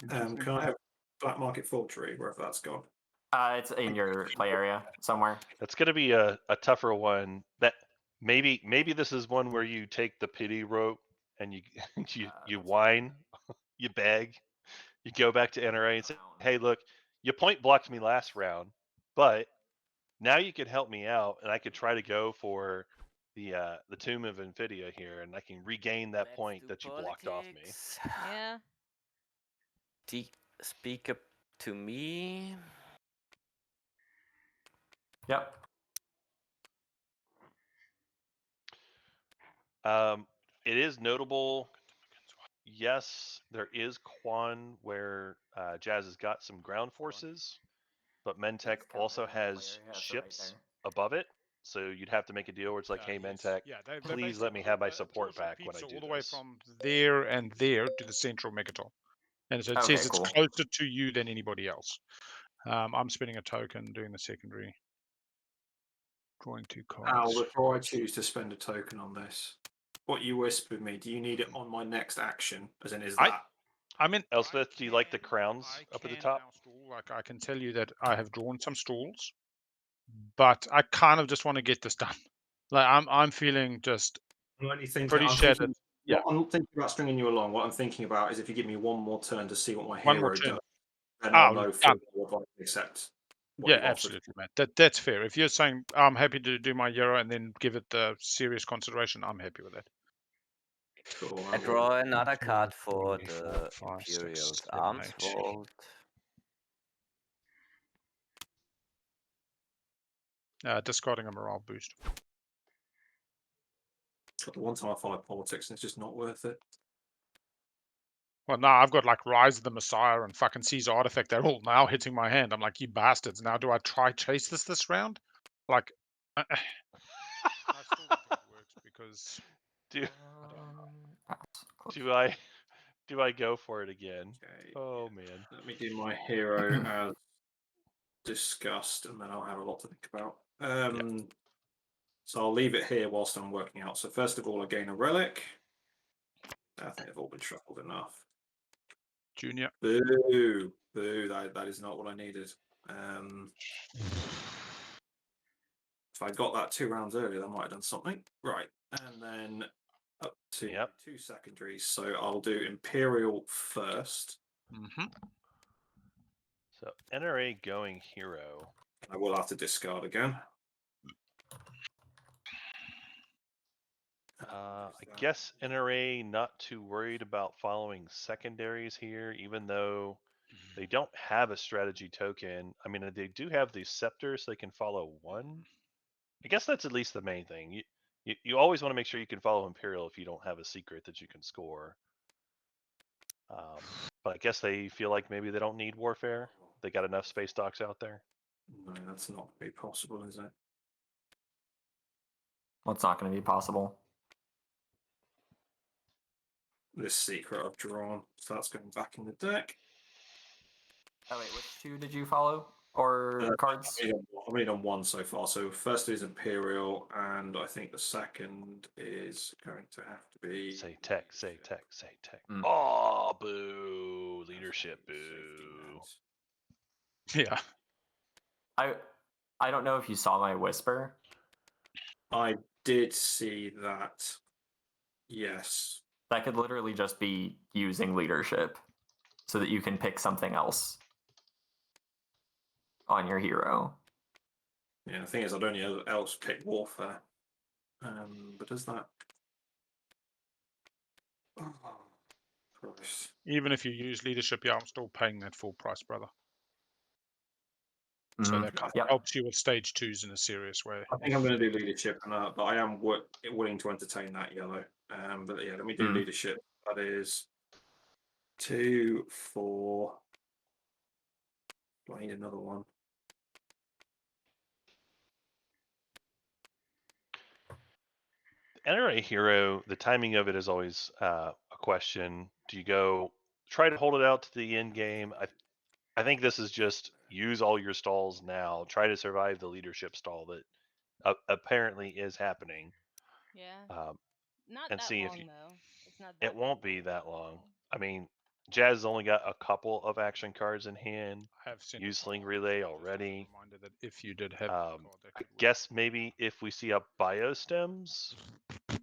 Can I have Black Market Forgery, wherever that's gone? It's in your play area somewhere. That's gonna be a tougher one. That maybe this is one where you take the pity rope and you you whine, you beg, you go back to NRA and say, "Hey, look, you point blocked me last round, but now you can help me out, and I could try to go for the Tomb of Infidia here, and I can regain that point that you blocked off me." Yeah. Speak up to me. Yep. It is notable. Yes, there is Quan where Jazz has got some ground forces, but Mentech also has ships above it. So you'd have to make a deal where it's like, hey, Mentech, please let me have my support back when I do all the way this. from there and there to the central megatol. And so it says it's closer to you than anybody else. I'm spending a token, doing the secondary. Drawing 2 cards. Al, before I choose to spend a token on this, what you whispered me, do you need it on my next action? As in, is that... I mean, Elspeth, do you like the crowns up at the top? Like, I can tell you that I have drawn some stalls, but I kind of just want to get this done. Like, I'm feeling just pretty shattered. Yeah. I'm not thinking about stringing you along. What I'm thinking about is if you give me one more turn to see what my One more hero turn. does, then I'll know for what I accept. Yeah, absolutely, Matt. That's fair. If you're saying I'm happy to do my hero and then give it the serious consideration, I'm happy with that. Cool. I draw another card for the Imperial's Arms Vault. Discarding a morale boost. The one time I followed politics and it's just not worth it. Well, now I've got like Rise of the Messiah and fucking Caesar Artifact. They're all now hitting my hand. I'm like, you bastards. Now do I try chase this round? Like, I still don't think it works because do I go for it again? Okay, oh man. Let me do my hero as discussed, and then I'll have a lot to think about. So I'll leave it here whilst I'm working out. So first of all, I gain a relic. I think they've all been shuffled enough. Junior. Boo. That is not what I needed. If I got that 2 rounds earlier, that might have done something. Right. And then up to 2 secondaries. So I'll do Imperial first. So NRA going hero. I will have to discard again. I guess NRA not too worried about following secondaries here, even though they don't have a strategy token. I mean, they do have the scepter, so they can follow one. I guess that's at least the main thing. You always want to make sure you can follow Imperial if you don't have a secret that you can score. But I guess they feel like maybe they don't need Warfare. They got enough space docks out there. No, that's not going to be possible, is it? What's not going to be possible? This secret I've drawn. So that's going back in the deck. Oh wait, which two did you follow or cards? I've only done one so far. So first is Imperial, and I think the second is going to have to be Say tech, say tech, say tech. Mm. Oh, boo! Leadership, boo. Yeah. I don't know if you saw my whisper. I did see that. Yes. That could literally just be using leadership so that you can pick something else on your hero. Yeah, the thing is, I don't else pick Warfare. But does that? Oh, Christ. Even if you use leadership, yeah, I'm still paying that full price, brother. So Mhm. that kind of Yep. helps you with stage 2s in a serious way. I think I'm going to do leadership, but I am willing to entertain that yellow. But yeah, let me do leadership. That is 2, 4. Do I need another one? Enter a hero. The timing of it is always a question. Do you go try to hold it out to the end game? I think this is just use all your stalls now. Try to survive the leadership stall that apparently is happening. Yeah. And Not that see long if though. It's not that it won't be that long. I mean, Jazz has only got a couple of action cards in hand. I have seen Use Sling Relay just as a already. reminder that if you did have a card that I could work. guess maybe if we see a Biostems,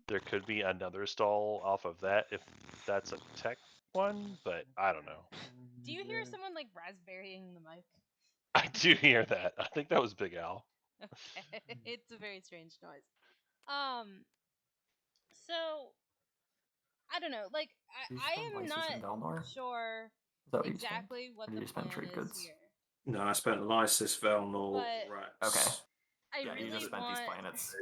there could be another stall off of that if that's a tech one, but I don't know. Do you hear someone like raspberrying the mic? I do hear that. I think that was Big Al. Okay. It's a very strange noise. So I don't know. Like Did you I spend am Lysis and not Velnor? sure Is that what you spent? exactly what Or the did you spend plan trade is goods? here. No, I spent Lysis, Velnor, But- Rex. Okay. I Yeah, you really just spent want these planets.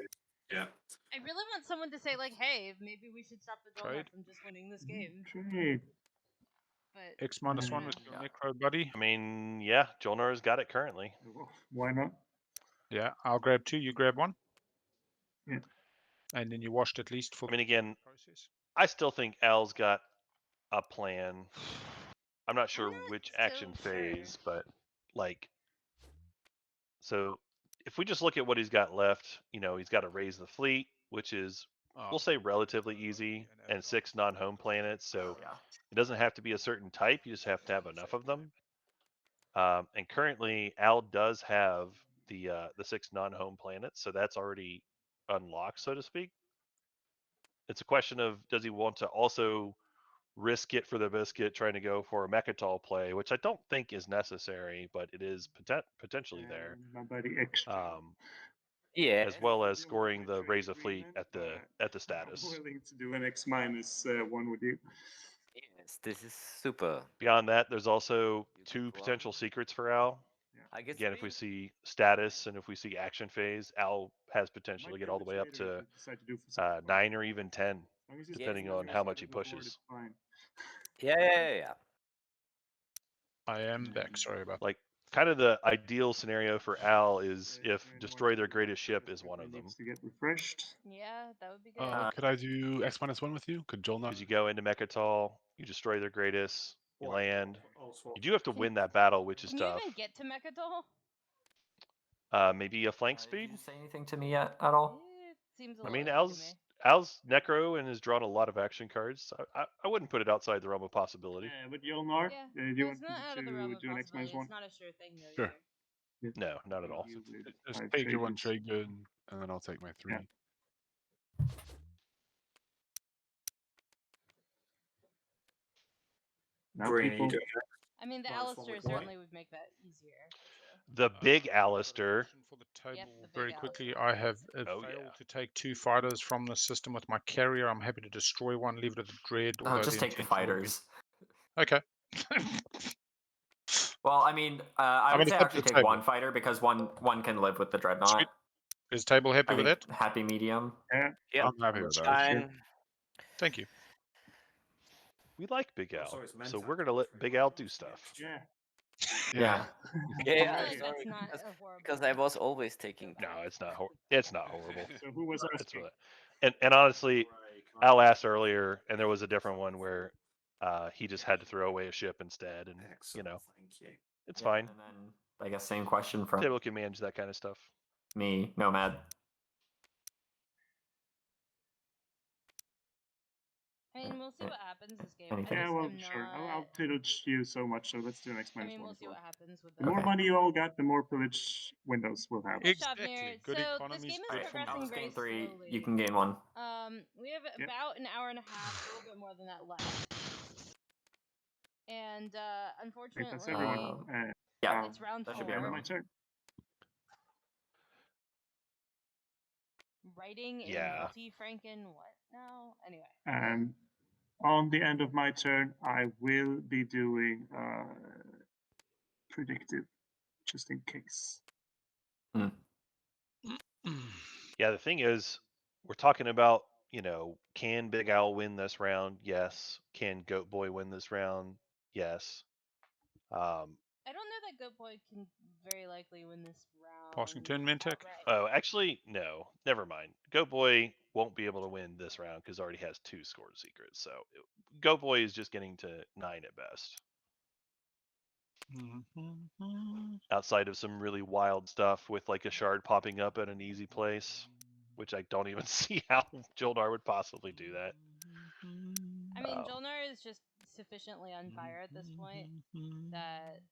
Yeah. I really want someone to say like, "Hey, maybe we should stop the Jolnar Trade. from just winning this game." Trade. But X-1 Yeah. with your Yeah. Necro buddy. I mean, yeah, Jolnar's got it currently. Why not? Yeah, I'll grab 2, you grab 1. Yeah. And then you washed at least for I mean, again, the process. I still think Al's got a plan. I'm not sure not which so action sure. phase, but like, so if we just look at what he's got left, he's got to raise the fleet, which is we'll say relatively easy, and 6 non-home planets. So Yeah. it doesn't have to be a certain type. You just have to have enough of them. And currently, Al does have the 6 non-home planets, so that's already unlocked, so to speak. It's a question of does he want to also risk it for the biscuit, trying to go for a Mechatol play, which I don't think is necessary, but it is potentially there. My buddy extra. Yeah. As well as scoring the raise a fleet at the status. I'm willing to do an X-1 with you. Yes, this is super. Beyond that, there's also You 2 could potential run. secrets for Al. I guess Again, if we see status and if we see action phase, Al has potential to get all the way up to 9 or even 10, depending on how much he pushes. Yeah. I am back. Sorry about Like, kind of the ideal scenario for Al is if destroy their greatest ship is one of them. To get refreshed. Yeah, that would be good. that. Could I do X-1 with you? Could Joel not? Because you go into Mechatol, you destroy their greatest, you land. I'll swap. You do have to win that battle, which is Can you tough. even get to Mechatol? Maybe a flank Did speed. you say anything to me yet at all? It seems a I little mean, iffy to me. Al's Necro and has drawn a lot of action cards. I wouldn't put it outside the realm of possibility. But Jolnar, Yeah, do you it's want not out of the realm of do an possibility. X-1? It's not a sure thing though. Sure. Either. No, not at all. Just take your 1 trade good, and then I'll take my 3. Yeah. Now Green, people, you doing I mean, the Nice one Alistair with white. certainly would make that easier. The big Alistair. For the table, Yep, the very big quickly, I have Oh, failed yeah. to take 2 fighters from the system with my carrier. I'm happy to destroy one, leave it at the dread. Oh, just take the intention would be- fighters. Okay. Well, I mean, I mean, would it's say up to actually the take table. 1 fighter because one can live with the dreadnought. Sweet. Is table happy I with think it? happy medium. Yep. I'm happy with that. Fine. Thank you. We like Big Oh, Al, sorry, it's so Mentat. we're gonna let Big Al do stuff. yeah. Yeah. I Yeah, feel like sorry, that's not because, a horrible. because I was always taking. No, it's not. It's not horrible. So who was It's asking? really, and honestly, Al asked earlier, and there was a different one where he just had to throw away a ship instead, and Excellent, thank you. It's fine. And then I guess same question from Table can manage that kind of stuff. me, Nomad. I mean, we'll see what happens this game. Anything? I Yeah, just well, am sure. I'll not. pillage you so much, so let's do next I minus mean, one we'll as see well. what happens with The more that. money you all got, the more pillage windows we'll have. Okay, Exactly. Shavnir. Good So this economy is game is good for progressing money. very Game 3, slowly. you can gain 1. We have Yep. about an hour and a half, a little bit more than that left. And I think unfortunately, that's everyone. Yeah, it's round that should be 4. End of everyone. my turn. Writing in Yeah. multi-franken what now? Anyway. And on the end of my turn, I will be doing predictive, just in case. Yeah, the thing is, we're talking about, can Big Al win this round? Yes. Can Goat Boy win this round? Yes. I don't know that Goat Boy can very likely win this round. Passing turn, Mentek? outright. Oh, actually, no. Never mind. Goat Boy won't be able to win this round because already has 2 scored secrets. So Goat Boy is just getting to 9 at best. Outside of some really wild stuff with like a shard popping up at an easy place, which I don't even see how Jolnar would possibly do that. I mean, Jolnar is just sufficiently on fire at this point that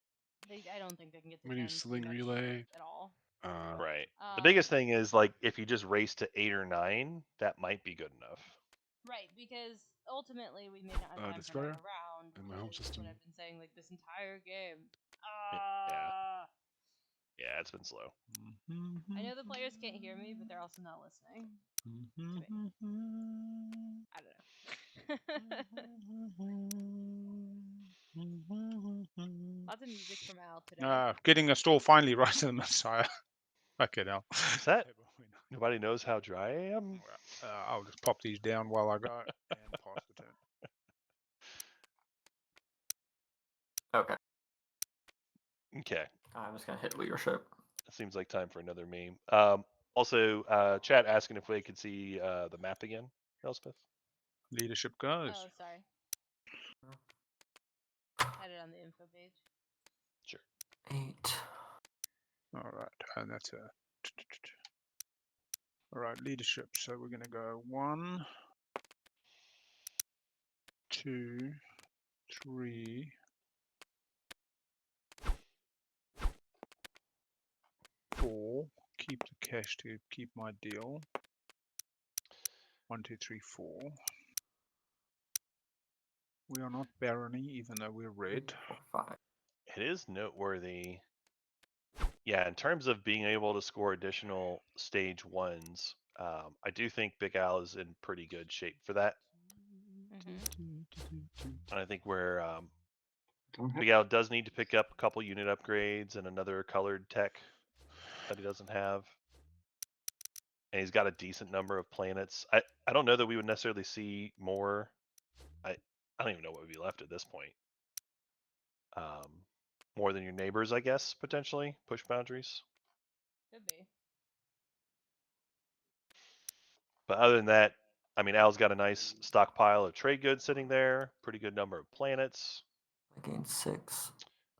I don't think they can get to We do 10 sling pretty much relay. at all. Right. The biggest thing is like if you just race to 8 or 9, that might be good enough. Right, because ultimately we may not have time for Destroyer another round. in my home which is system. What I've been saying like this entire game. Yeah, it's been slow. I know the players can't hear me, but they're also not listening. I don't know. Lots of music from Al today. Getting a stall finally right in the Messiah. Okay, now. Is that? Nobody knows how dry I am? I'll just pop these down while I go and pass the turn. Okay. Okay. I'm just going to hit leadership. It seems like time for another meme. Also, chat asking if we could see the map again, Elspeth. Leadership goes. Oh, sorry. Had it on the info page. Sure. 8. All right, and that's a. All right, leadership. So we're going to go 1, 2, 3. 4. Keep the cash to keep my deal. 1, 2, 3, 4. We are not barony, even though we're red. 4, 5. It is noteworthy. Yeah, in terms of being able to score additional stage 1s, I do think Big Al is in pretty good shape for that. And I think where Big Al does need to pick up a couple unit upgrades and another colored tech that he doesn't have. And he's got a decent number of planets. I don't know that we would necessarily see more. I don't even know what would be left at this point. More than your neighbors, I guess, potentially. Push boundaries. Could be. But other than that, I mean, Al's got a nice stockpile of trade goods sitting there. Pretty good number of planets. I gained 6.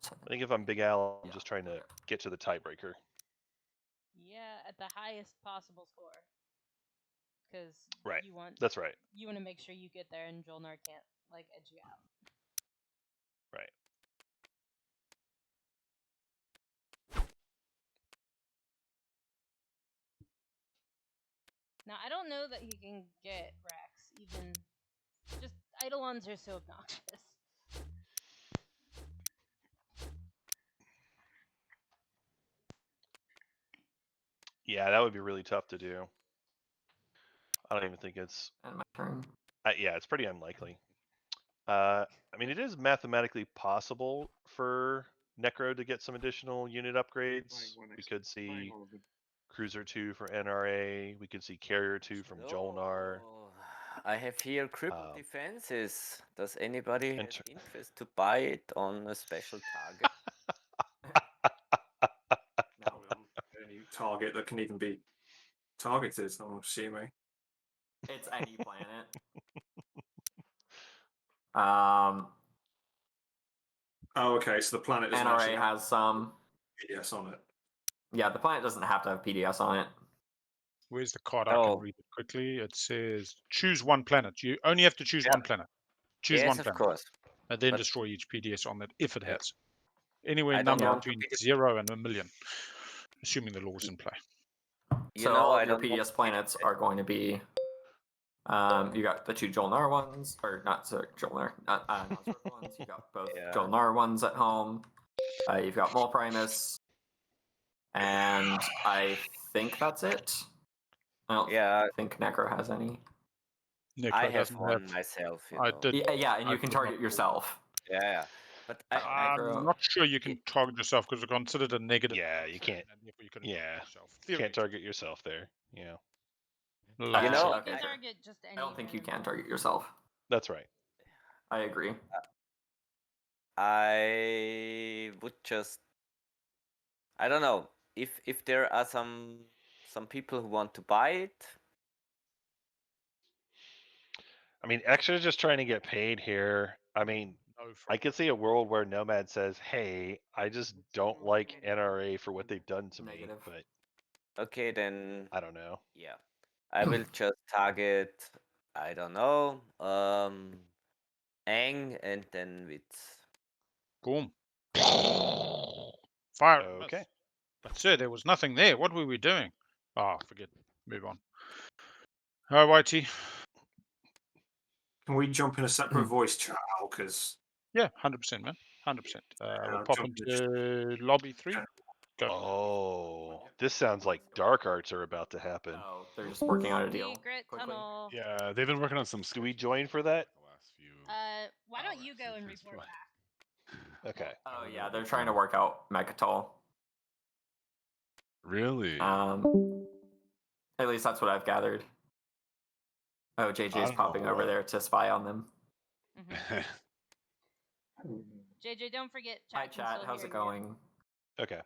I think if I'm Big Al, I'm just trying to get to the tiebreaker. Yeah, at the highest possible score. Because Right. That's right. You want to make sure you get there, and Jolnar can't like edge you out. Right. Now I don't know that he can get Rex. Even just Eidolons are so obnoxious. Yeah, that would be really tough to do. I don't even think it's. And my turn. Yeah, it's pretty unlikely. I mean, it is mathematically possible for Necro to get some additional unit upgrades. We could see Cruiser 2 for NRA. We could see Carrier 2 from Jolnar. I have here crippled defenses. Does anybody have interest to buy it on a special target? No. Any target that can even be targeted, I'm assuming. It's any planet. Oh, okay. So the planet doesn't actually NRA have has some. PDS on it. Yeah, the planet doesn't have to have PDS on it. Where's the card? I Oh. can read it quickly. It says choose one planet. You only have to choose Yeah. one planet. Choose Yes, one of planet. course. And then But- destroy each PDS on that if it Yeah. has. Anywhere I don't number want to between be the- 0 and 1,000,000, assuming the law's in play. You So know, all I of your don't want PDS to be planets are going to be. You got the 2 Jolnar ones, or not sorry, Jolnar, not Nosworth ones. You got both Yeah. Jolnar ones at home. You've got Mole Primus, and I think that's it. I don't Yeah, think Necro has any. Necro I have doesn't one myself. You I know. did. Yeah, and I you can did not target do- yourself. Yeah, but I I'm Necro- not sure you can target yourself because it's considered a negative. Yeah, you can't. And therefore you couldn't Yeah. target yourself. Can't target yourself there. Yeah, You Uh, know, You okay, can sure. target just any. I don't think you random can planet. target yourself. that's right. I agree. I would just. I don't know if there are some people who want to buy it. I mean, Extra's just trying to get paid here. I mean, No, I could see a world where Nomad says, "Hey, I just don't like NRA for what they've done to Negative. me," but Okay, then I don't know. yeah, I will just target. I don't know. Aang and then with. Boom. Fire. Okay. That's it. There was nothing there. What were we doing? Ah, forget. Move on. All right, YT. Can we jump in a separate voice chat, Al? Because Yeah, 100%, man. 100%. We'll I'll pop jump in into lobby 3. Go. Oh, this sounds like dark arts are about to happen. Oh, they're just working out a deal. Secret quickly. tunnel. Yeah, they've been working on some. Do we join for that? The last few. Why don't you hours go and since this report point. back? Okay. Oh yeah, they're trying to work out Mechatol. Really? At least that's what I've gathered. Oh, I JJ's don't popping know over what- there to spy on them. JJ, don't forget. Chat Hi can chat, still how's hear it you. going? Okay.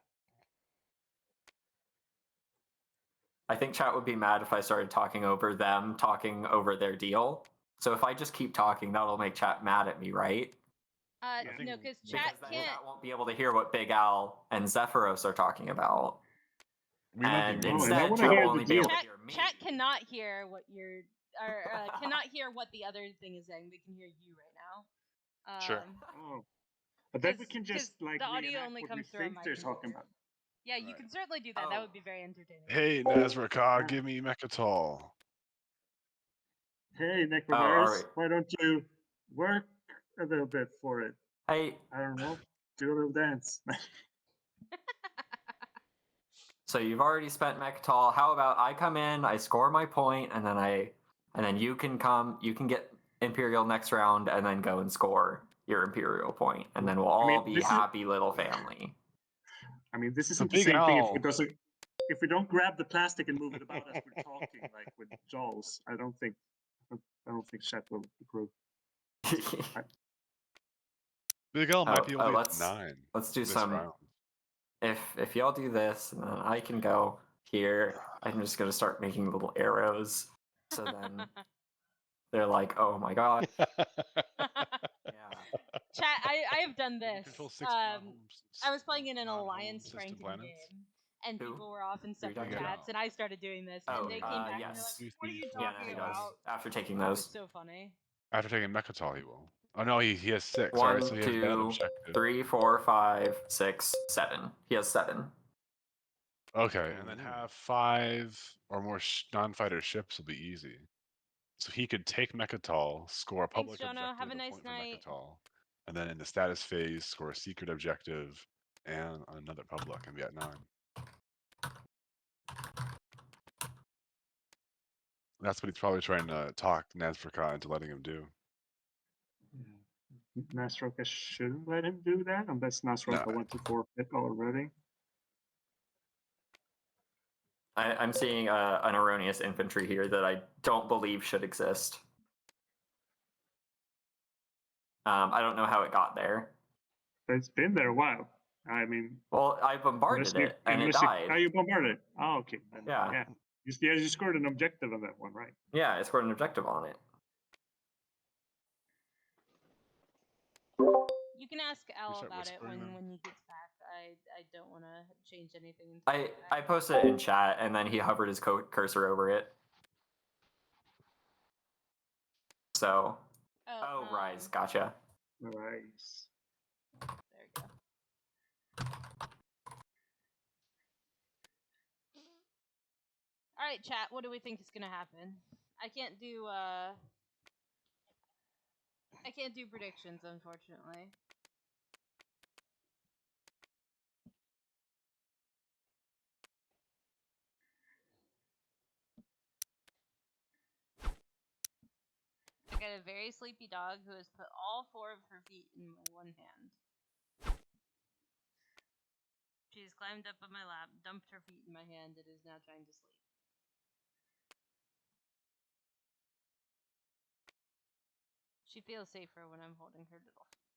I think chat would be mad if I started talking over them, talking over their deal. So if I just keep talking, that'll make chat mad at me, right? No, because Because chat then can't. chat won't be able to hear what Big Al and Zephyros are talking about. We might And be wrong. instead, I wanna chat hear will the only be able to Chat, hear me. chat cannot hear what you're, or cannot hear what the other thing is saying. They can hear you right now. Sure. Oh. But then we 'Cause- can just 'cause like the audio reenact only what we comes through on think my they're computer. talking about. Yeah, you Right. can certainly do that. That Oh. would be very entertaining. Hey, Nazrakar, give me Mechatol. Hey, Oh, Necrovirus, alright. why don't you work a little bit for it? Hey, I don't know. Do a little dance. so you've already spent Mechatol. How about I come in, I score my point, and then you can come, you can get Imperial next round, and then go and score your Imperial point, and then we'll all be this is- happy little family. I mean, this So isn't the Big same thing Al- if we don't grab the plastic and move it about as we're talking, like with Jaws. I don't think chat will approve. Big L might be able to get let's 9 let's do this some. round. If y'all do this, and then I can go here. I'm just gonna start making little arrows, so then they're like, "Oh my god!" Yeah. Chat, I have done You this. control 6 I was playing in an non-home alliance system ranking planets? game, and Who? people were off in separate talking about? chats, and I started doing this, Oh, and they came back and they're yes. like, "What are you Yeah, no, talking he does. about?" After taking It was those. so funny. After taking Mechatol, he will. Oh no, he has 6. 1, Alright, so he has that 2, objective. 3, 4, 5, 6, 7. He has 7. Okay, and then have 5 or more non-fighter ships will be easy. So he could take Mechatol, score a public Jonah. objective Have a with nice point for night. Mechatol, and then in the status phase, score a secret objective and another public and be at 9. That's what he's probably trying to talk Nazraka into letting him do. Nasroka shouldn't let him do that unless Nasroka No. went to forfeit already. I'm seeing an erroneous infantry here that I don't believe should exist. I don't know how it got there. It's been there a while. I mean, Well, I bombarded it and it died. Oh, you bombarded it. Oh, okay. Then, Yeah. You scored an objective on that one, right? Yeah, I scored an objective on it. You can ask Al start about it whispering when he gets back. I don't want to change anything. I posted it in chat, and then he hovered his cursor over it. So, Rise, gotcha. Rise. There we go. All right, chat. What do we think is gonna happen? I can't do predictions, unfortunately. I got a very sleepy dog who has put all 4 of her feet in my one hand. She's climbed up on my lap, dumped her feet in my hand, and is now trying to sleep. She feels safer when I'm holding her little feet.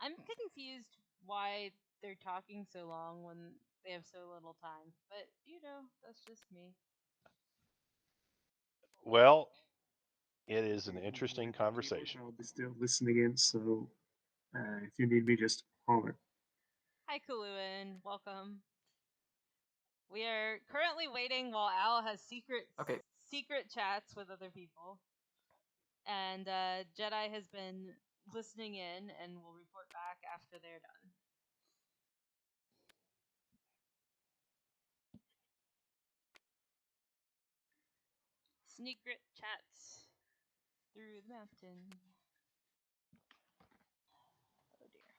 I'm confused why they're talking so long when they have so little time, but that's just me. Well, it is an interesting conversation. I'll be still listening in, so if you need me, just holler. Hi, Kuluan. Welcome. We are currently waiting while Al has secret chats with other people. And Jedi has been listening in and will report back after they're done. Secret chats through the mountain. Oh dear.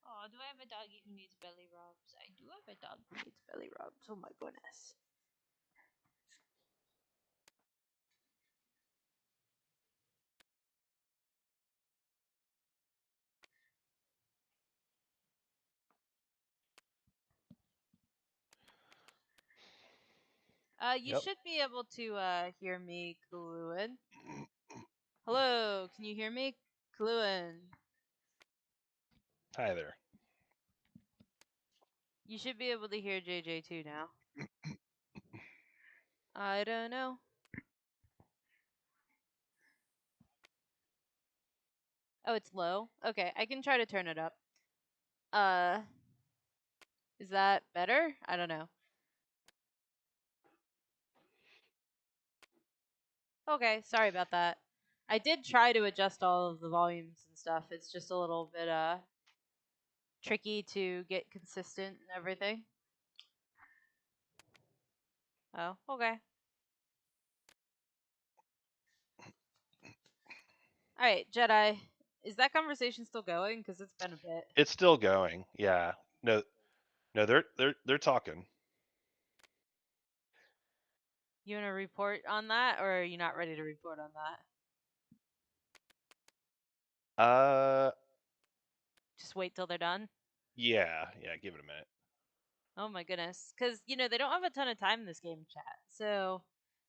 Oh, do I have a doggy who needs belly rubs? I do have a dog who needs belly rubs. Oh my goodness. You should be able to hear me, Kuluan. Hello, can you hear me, Kuluan? Hi there. You should be able to hear JJ too now. I don't know. Oh, it's low? Okay, I can try to turn it up. Is that better? I don't know. Okay, sorry about that. I did try to adjust all of the volumes and stuff. It's just a little bit tricky to get consistent and everything. Oh, okay. Alright, Jedi. Is that conversation still going? Because it's been a bit. It's still going. Yeah. No, they're talking. You want to report on that, or are you not ready to report on that? Just wait till they're done? Yeah, give it a minute. Oh my goodness. Because, they don't have a ton of time in this game, chat. So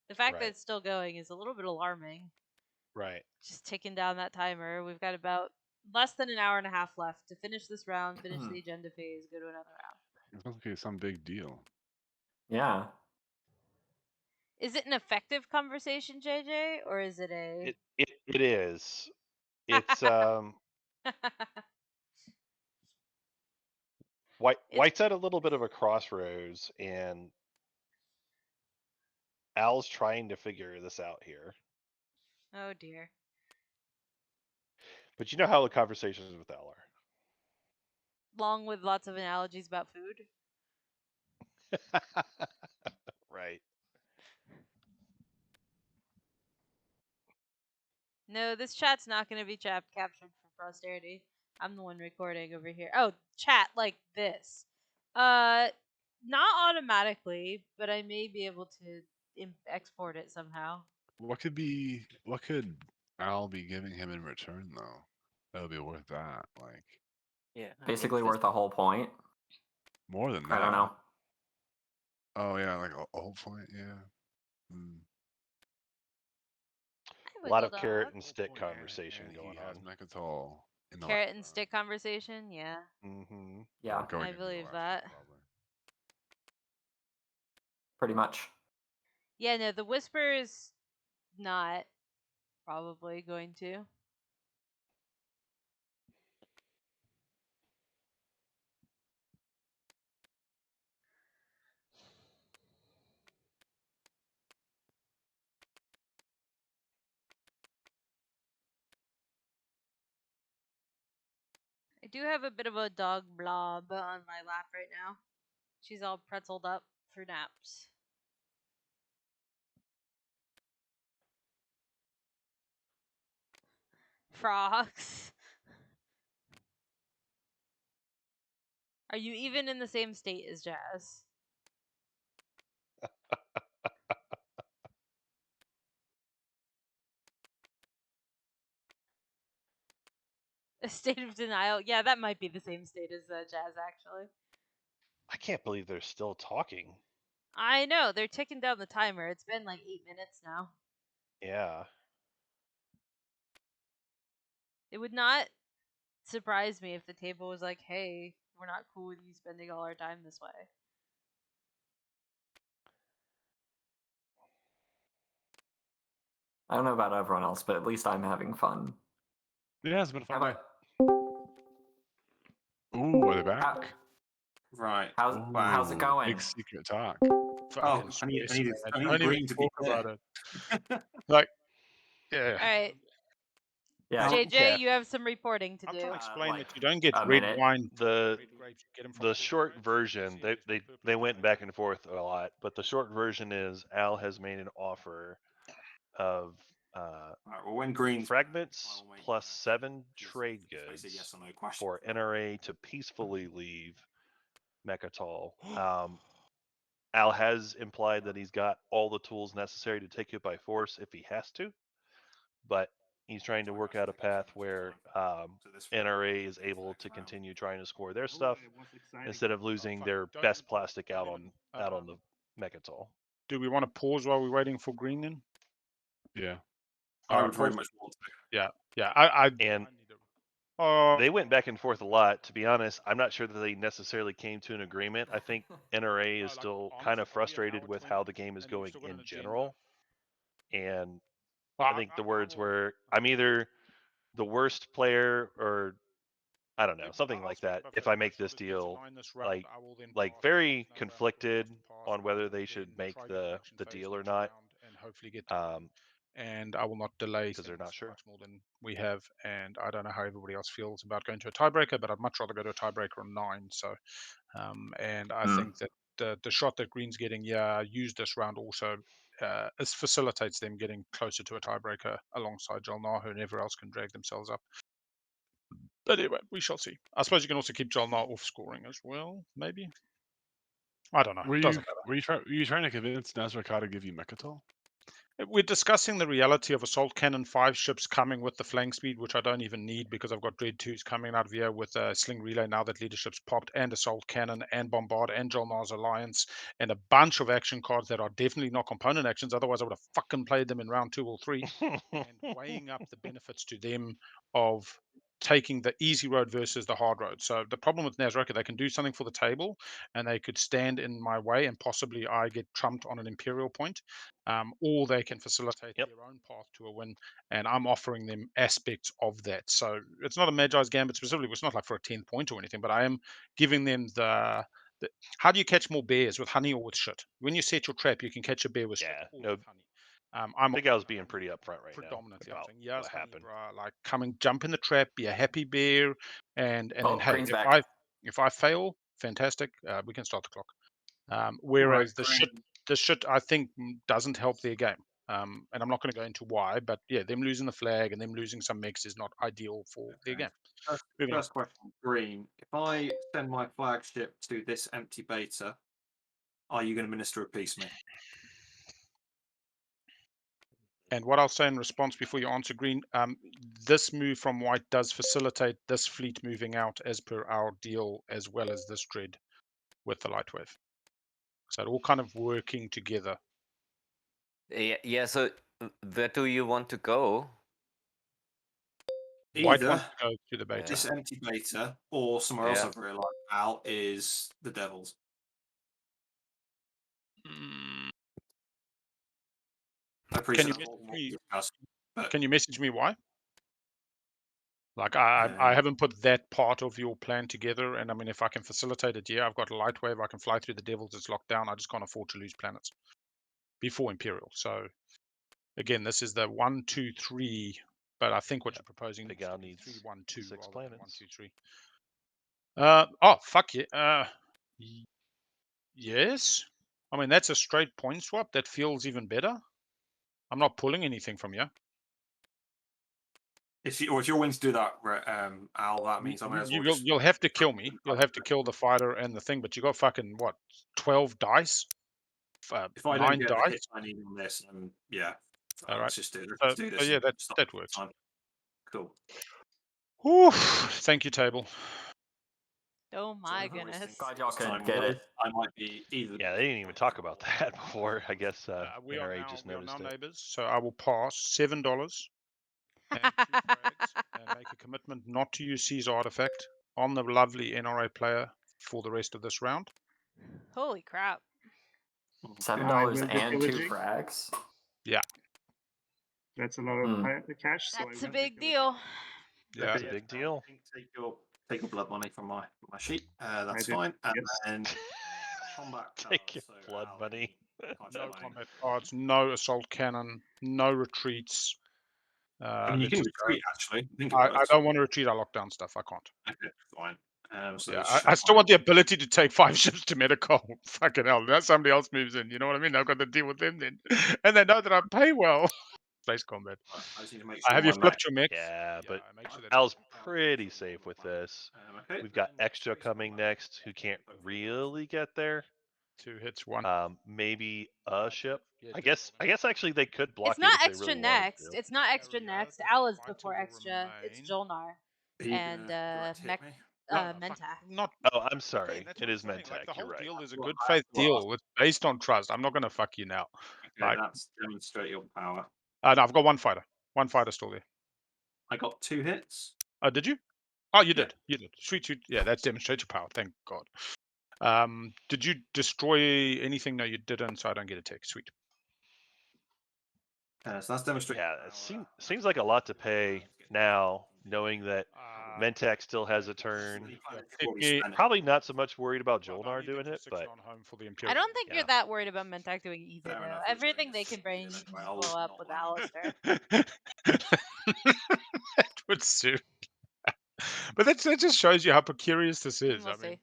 the fact that it's still going is a little bit alarming. Right. Just ticking down that timer. We've got about less than an hour and a half left to finish this round, finish the agenda phase, go to another round. It's supposed to be some big deal. Yeah. Is it an effective conversation, JJ, or is it a? It is. It's White's at a little bit of a crossroads, and Al's trying to figure this out here. Oh dear. But you know how the conversations with Al are. Long with lots of analogies about food. Right. No, this chat's not going to be captured for posterity. I'm the one recording over here. Oh, chat like this. Not automatically, but I may be able to export it somehow. What could Al be giving him in return though? That would be worth that. Like, Yeah. Basically worth a whole point. More than that. I don't know. Oh yeah, like a whole point. Yeah. A lot of carrot and stick conversation and going he has on. Mechatol in the Carrot and stick conversation, yeah. Mm-hmm. Yeah. I believe that. Pretty much. Yeah, no, the whispers not probably going to. I do have a bit of a dog blob on my lap right now. She's all pretzeled up for naps. Frogs. Are you even in the same state as Jazz? A state of denial? Yeah, that might be the same state as Jazz, actually. I can't believe they're still talking. I know, they're ticking down the timer. It's been like 8 minutes now. Yeah. It would not surprise me if the table was like, hey, we're not cool with you spending all our time this way. I don't know about everyone else, but at least I'm having fun. Yeah, it's been a How fun day. about Ooh, are they back? Right. how's it Ooh, going? Big secret talk. Fucking I need stress, man. I need Don't even green to be talk about there. it. Like, yeah. Alright, Yeah, JJ, Okay. you have some reporting to I'm do. trying to explain like that you don't get a red minute. wine. The Red grapes, you get them from the purple short grapes. version, You see they it from they purple went grapes. back and forth a lot, but the short version is Al has made an offer of Right, well, when green's fragments I'll make plus my 7 it's trade basically goods yes or no question. for NRA to peacefully leave Mechatol. Al has implied that he's got all the tools necessary to take it by force if he has to, but he's trying to work out a path where NRA is able to continue trying to score their stuff instead of losing Fuck, their don't- best plastic out don't on even, the Mechatol. Do we want to pause while we're waiting for green then? Yeah. I would Alright, very pause. much want to. Yeah. And I need to, they went back and forth a lot. To be honest, I'm not sure that they necessarily came to an agreement. I think NRA is still kind of frustrated with how the game is going in general. And I think the words were, I'm either the worst player or I don't know, something like that. If I make this deal, like very conflicted on whether they should make the deal or not. and hopefully get and I will not delay because they're not sure. much more than we have. And I don't know how everybody else feels about going to a tiebreaker, but I'd much rather go to a tiebreaker on 9. So, and I think that the shot that Green's getting, used this round also facilitates them getting closer to a tiebreaker alongside Jalnahu, and everyone else can drag themselves up. But anyway, we shall see. I suppose you can also keep Jalnar off scoring as well, maybe. I don't know. Were Doesn't you trying to convince Nazraka to give you Mechatol? We're discussing the reality of Assault Cannon 5 ships coming with the flank speed, which I don't even need because I've got Dread 2s coming out of here with Sling Relay now that Leadership's popped, and Assault Cannon, and Bombard, and Jalnar's Alliance, and a bunch of action cards that are definitely not component actions. Otherwise, I would have fucking played them in round 2 or 3. And weighing up the benefits to them of taking the easy road versus the hard road. So the problem with Nazraka, they can do something for the table and they could stand in my way and possibly I get trumped on an Imperial point, or they can facilitate their own path to a win, and I'm offering them aspects of that. So it's not a Magi's Gambit specifically, it's not like for a 10 point or anything, but I am giving them the how do you catch more bears, with honey or with shit? When you set your trap, you can catch a bear with shit or with honey. I think I was being pretty upfront right predominantly now about saying, yes, what happened. like come and jump in the trap, be a happy bear, and then hey, Green's back. if I fail, fantastic, we can start the clock. Whereas the shit I think doesn't help their game. And I'm not going to go into why, but yeah, them losing the flag and them losing some mix is not ideal for their game. First question, Green. If I send my flagship to this empty beta, are you going to minister of peace me? And what I'll say in response before you answer, Green, this move from White does facilitate this fleet moving out as per our deal, as well as this dread with the light wave. So it all kind of working together. Yeah. So where do you want to go? White Either wants to go to the beta. this empty beta or somewhere else I've realised out is the Devils. appreciate you that more can you- discuss, but Can you message me why? Like I haven't put that part of your plan together, and I mean, if I can facilitate it, yeah, I've got a light wave. I can fly through the devils. It's locked down. I just can't afford to lose planets before Imperial. So again, this is the 1, 2, 3, but I think what you're proposing Big needs Al to be needs 3, 1, 2 6 rather than 1, planets. 2, 3. Oh fuck yeah. Yes. I mean, that's a straight point swap. That feels even better. I'm not pulling anything from you. if you're willing to do that, Al, that means I may as well. Just, You'll have to kill me. You'll have to kill the fighter and the thing, but you got fucking what? 12 dice? if I 9 don't get the dice? hit I need on this, then yeah, All right. let's just do it. Let's do this. Yeah, and that start works. time. Cool. Whew, thank you, table. Oh my So, goodness. Glad y'all time, could get it. I might be either. Yeah, they didn't even talk about that before. I guess We are NRA now, just we are noticed now it. neighbors, so I will pass $7 and 2 frags and make a commitment not to use Caesar artifact on the lovely NRA player for the rest of this round. Holy crap. $7 will be and 2 pillaging. frags. Yeah. That's a lot of cash. So That's I a will be big pillaging. deal. Yeah. That's a big deal. Take your blood money from my sheet. That's did, fine. And yes. then combat Take your cards, blood Al, money. No combat cards, no assault cannon, no retreats. I mean, you let's can just go. retreat, actually. Think I about it. don't want to retreat. I lock down stuff. I can't. Okay, fine. So Yeah, let's I still want the ability to take 5 ships to Medical. Fucking hell, now somebody else moves in. You know what I mean? I've got to deal with them then, and they know that I pay well. Space combat. I just need to make sure Have you my flipped your mechs? Yeah, but I make sure that Al's pretty safe with this. okay. We've got extra coming next who can't really get there. 2 hits, 1. Maybe a ship. I guess actually they could block It's not it if they extra really wanted next. to. It's not extra next. Al is before extra. It's Jolnar. And Mentak. Not. Oh, I'm sorry. Again, that's It what is I'm saying. Like, Mentak. the You're whole right. deal is a good faith deal. It's based on trust. I'm not going to fuck you now. Okay, Like, that's demonstrate your power. no, I've got 1 fighter. 1 fighter still there. I got 2 hits. Oh, did you? Oh, you Yeah. did. You did. Sweet. Yeah, that's demonstrate your power. Thank God. Did you destroy anything? No, you didn't. So I don't get a tick. Sweet. So that's demonstrate. Yeah, it seems like a lot to pay now, knowing that Mentak still has a turn. Probably not so much worried about Jolnar doing it, but I don't think you're that worried about Mentak doing either, Fair though. enough, Everything they can bring, you can just blow up with Alistair. That would suit. But that just shows you how precarious this is. We'll I mean, see.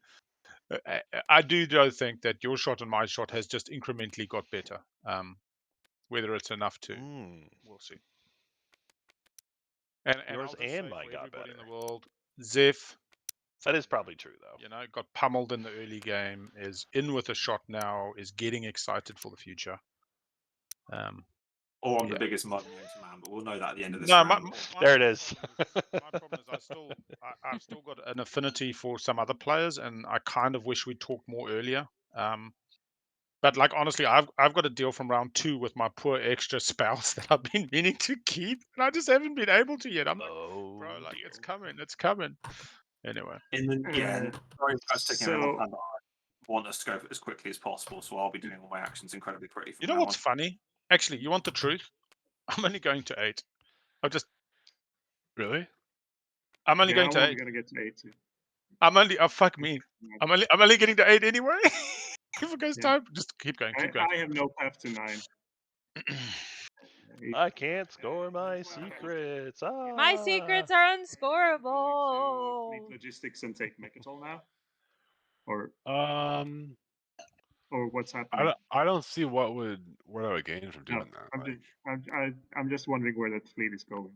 I do though think that your shot and my shot has just incrementally got better. Whether it's enough to, we'll see. And yours I'll just and say mine for got everybody better. in the world, Zeph. That is probably true, though. You know, got pummeled in the early game, is in with a shot now, is getting excited for the future. Or I'm the biggest mud known to man, but we'll know that at the end of this No, round. There it is. My problem is I've still got an affinity for some other players, and I kind of wish we'd talked more earlier. But like honestly, I've got a deal from round 2 with my poor extra spouse that I've been meaning to keep, and I just haven't been able to yet. I'm like, bro, like it's coming. Anyway. Sorry, guys, taking a long time, but I want us to go as quickly as possible, so I'll be doing all my actions incredibly pretty. You know what's funny? Actually, you want the truth? I'm only going to 8. I'll just Really? I'm only going to 8. Gonna get to 8 too. I'm only. Oh fuck me! I'm only getting to 8 anyway. If it goes time, just keep going. I have no path to 9. I can't score my secrets. My secrets are unscorable. Need logistics and take Mechatol now, or what's happening? I don't see what I would gain from doing No, that. I'm just wondering where that fleet is going.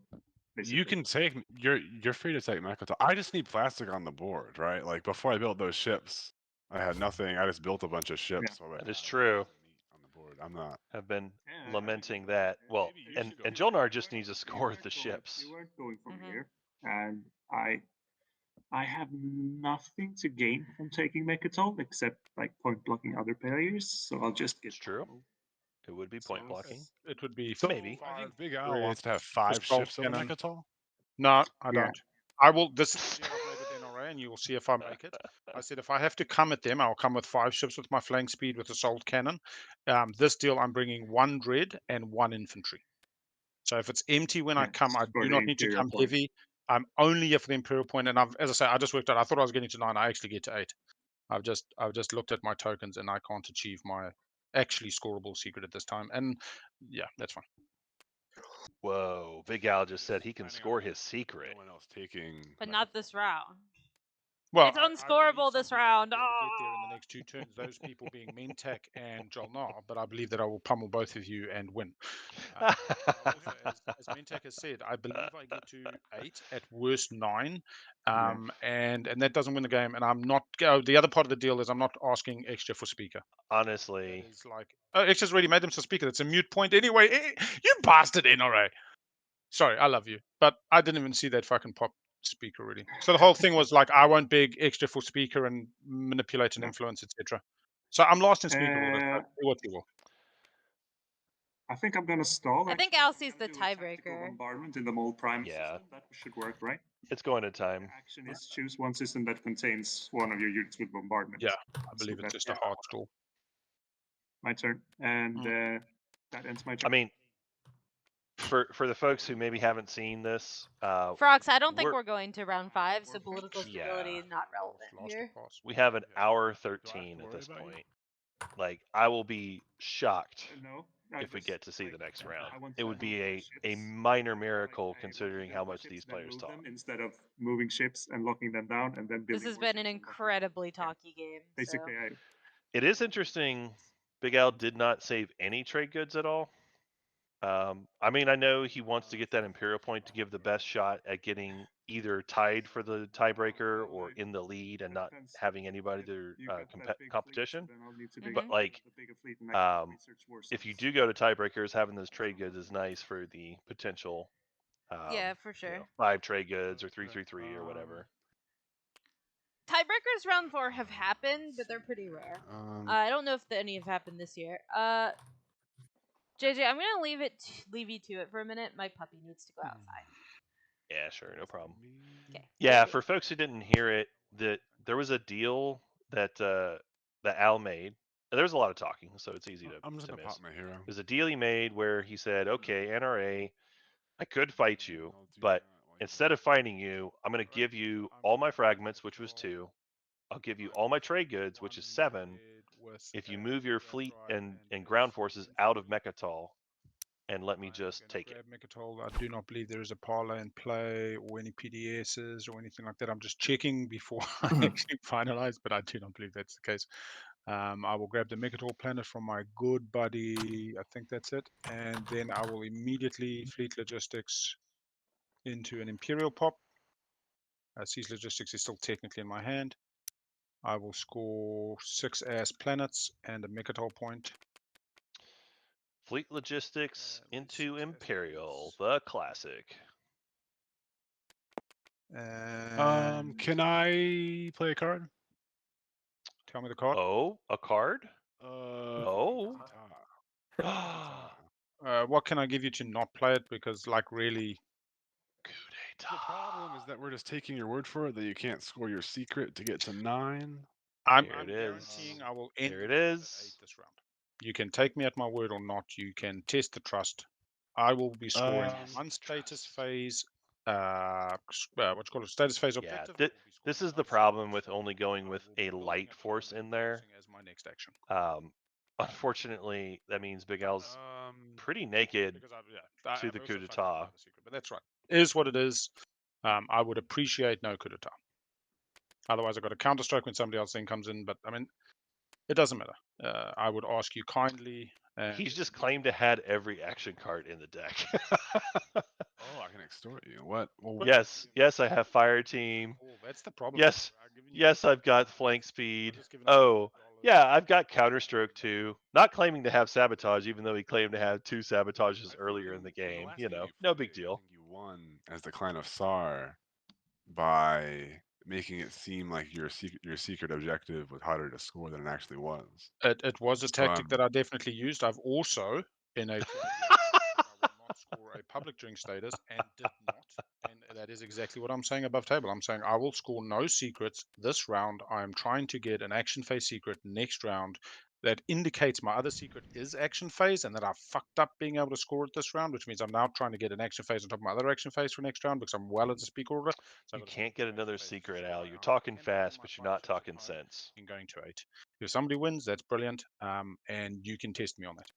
Basically. You can take you're free to take Mechatol. I just need plastic on the board, right? Like before I built those ships, I had nothing. I just built a bunch of ships. So That is true. On the board, I'm not. Have been lamenting that. Well, and Jolnar just needs to score the ships. You weren't going from here, and I have nothing to gain from taking Mechatol except like point blocking other players. So I'll just get. It's true. It would be point blocking. It would be maybe. I think Big Al wants to have 5 ships on Mechatol. No, I don't. I will. This is the deal I've made with NRA, and you will see if I make it. I said if I have to come at them, I'll come with 5 ships with my flank speed with assault cannon. This deal, I'm bringing 1 dread and 1 infantry. So if it's empty when I come, I for do the not need to Imperial come point. heavy. I'm only here for the Imperial point, and as I say, I just worked out. I thought I was getting to 9. I actually get to 8. I've just looked at my tokens, and I can't achieve my actually scoreable secret at this time. And yeah, that's fine. Whoa, Big Al just said he can Depending on score his secret. No one else taking. But not this round. Well, It's I believe unscorable some this people might round. be able to get there in the next 2 turns. Those people being Mentak and Jolnar, but I believe that I will pummel both of you and win. But I will say, as Mentak has said, I believe I get to 8 at worst 9, and that doesn't win the game. And I'm not. The other part of the deal is I'm not asking extra for speaker. Honestly, That is like, extra's already made them to speaker. It's a mute point anyway. You bastard, NRA. Sorry, I love you, but I didn't even see that fucking pop speaker already. So the whole thing was like, I won't beg extra for speaker and manipulate and influence, etc. So I'm lost in speaker order. So do what you will. I think I'm gonna stall. I think actually, so Alcie's I'm the gonna do a tactical tiebreaker. bombardment in the mold prime Yeah. system. That should work, right? it's going to time. The action is choose one system that contains one of your units with bombardment. Yeah, I believe So it's just a hard stall. My turn, and that ends my turn. I mean, for the folks who maybe haven't seen this, Frox, I don't think we're going to round 5, so political Yeah. stability is not relevant here. we have an hour 13 at this point. Like, I will be shocked No, if we get to see the next round. I want It to would be move a ships. minor miracle I want to considering build how more much ships, these then players move talk. them instead of moving ships and locking them down and then building. This has more been an ships and locking them incredibly talky game. Basically, So. It is interesting. Big Al did not save any trade goods at all. I mean, I know he wants to get that Imperial point to give the best shot at getting either tied for the tiebreaker or in the lead and not having anybody to competition. But like, if you do go to tiebreakers, having those trade goods is nice for the potential. Yeah, for sure. 5 trade goods or 3-3-3 or whatever. Tiebreakers round 4 have happened, but they're pretty rare. I don't know if any have happened this year. JJ, I'm gonna leave you to it for a minute. My puppy needs to go outside. Yeah, sure, no problem. Okay. Yeah, for folks who didn't hear it, that there was a deal that that Al made. There was a lot of talking, so it's easy to I'm just to gonna miss. pop my hero. There's a deal he made where he said, "Okay, NRA, I could fight you, but instead of fighting you, I'm going to give you all my fragments, which was 2. I'll give you all my trade goods, which is 7. If you move your fleet and ground forces out of Mechatol, and let me just take it." Mechatol, I do not believe there is a parlor in play or any PDSs or anything like that. I'm just checking before I actually finalize, but I do not believe that's the case. I will grab the Mechatol planet from my good buddy. I think that's it. And then I will immediately fleet logistics into an Imperial pop. Siege logistics is still technically in my hand. I will score 6 ass planets and a Mechatol point. Fleet logistics into Imperial, the classic. Can I play a card? Tell me the card. Oh, a card? Oh. What can I give you to not play it? Because, like, really. The problem is that we're just taking your word for it that you can't score your secret to get to 9. I'm Here it guaranteeing is. I will end Here it at 8 is. this round. You can take me at my word or not. You can test the trust. I will be scoring one status phase. What's called a status phase objective. Yeah, this is the problem with only going with a light force in there. As my next action. Unfortunately, that means Big Al's pretty naked to the coup d'etat. But that's right. It is what it is. I would appreciate no coup d'etat. Otherwise, I've got a counterstroke when somebody else then comes in. But I mean, it doesn't matter. I would ask you kindly. He's just claimed to had every action card in the deck. Oh, I can extort you. What? Well, yes, I have fire team. Oh, that's the problem. Yes, I've got flank speed. Oh, yeah, I've got counterstroke too. Not claiming to have sabotage, even though he claimed to have 2 sabotages earlier in the game. You know, no big deal. You won as the Clan of Sar by making it seem like your secret objective was harder to score than it actually was. It was a tactic that I definitely used. I've also, in a I will not score a public drink status and did not. And That is exactly what I'm saying above table. I'm saying I will score no secrets this round. I'm trying to get an action phase secret next round that indicates my other secret is action phase and that I fucked up being able to score it this round, which means I'm now trying to get an action phase on top of my other action phase for next round because I'm well at the speak order. So you can't get another secret, Al. You're talking fast, but you're not talking sense. In going to 8. If somebody wins, that's brilliant, and you can test me on that.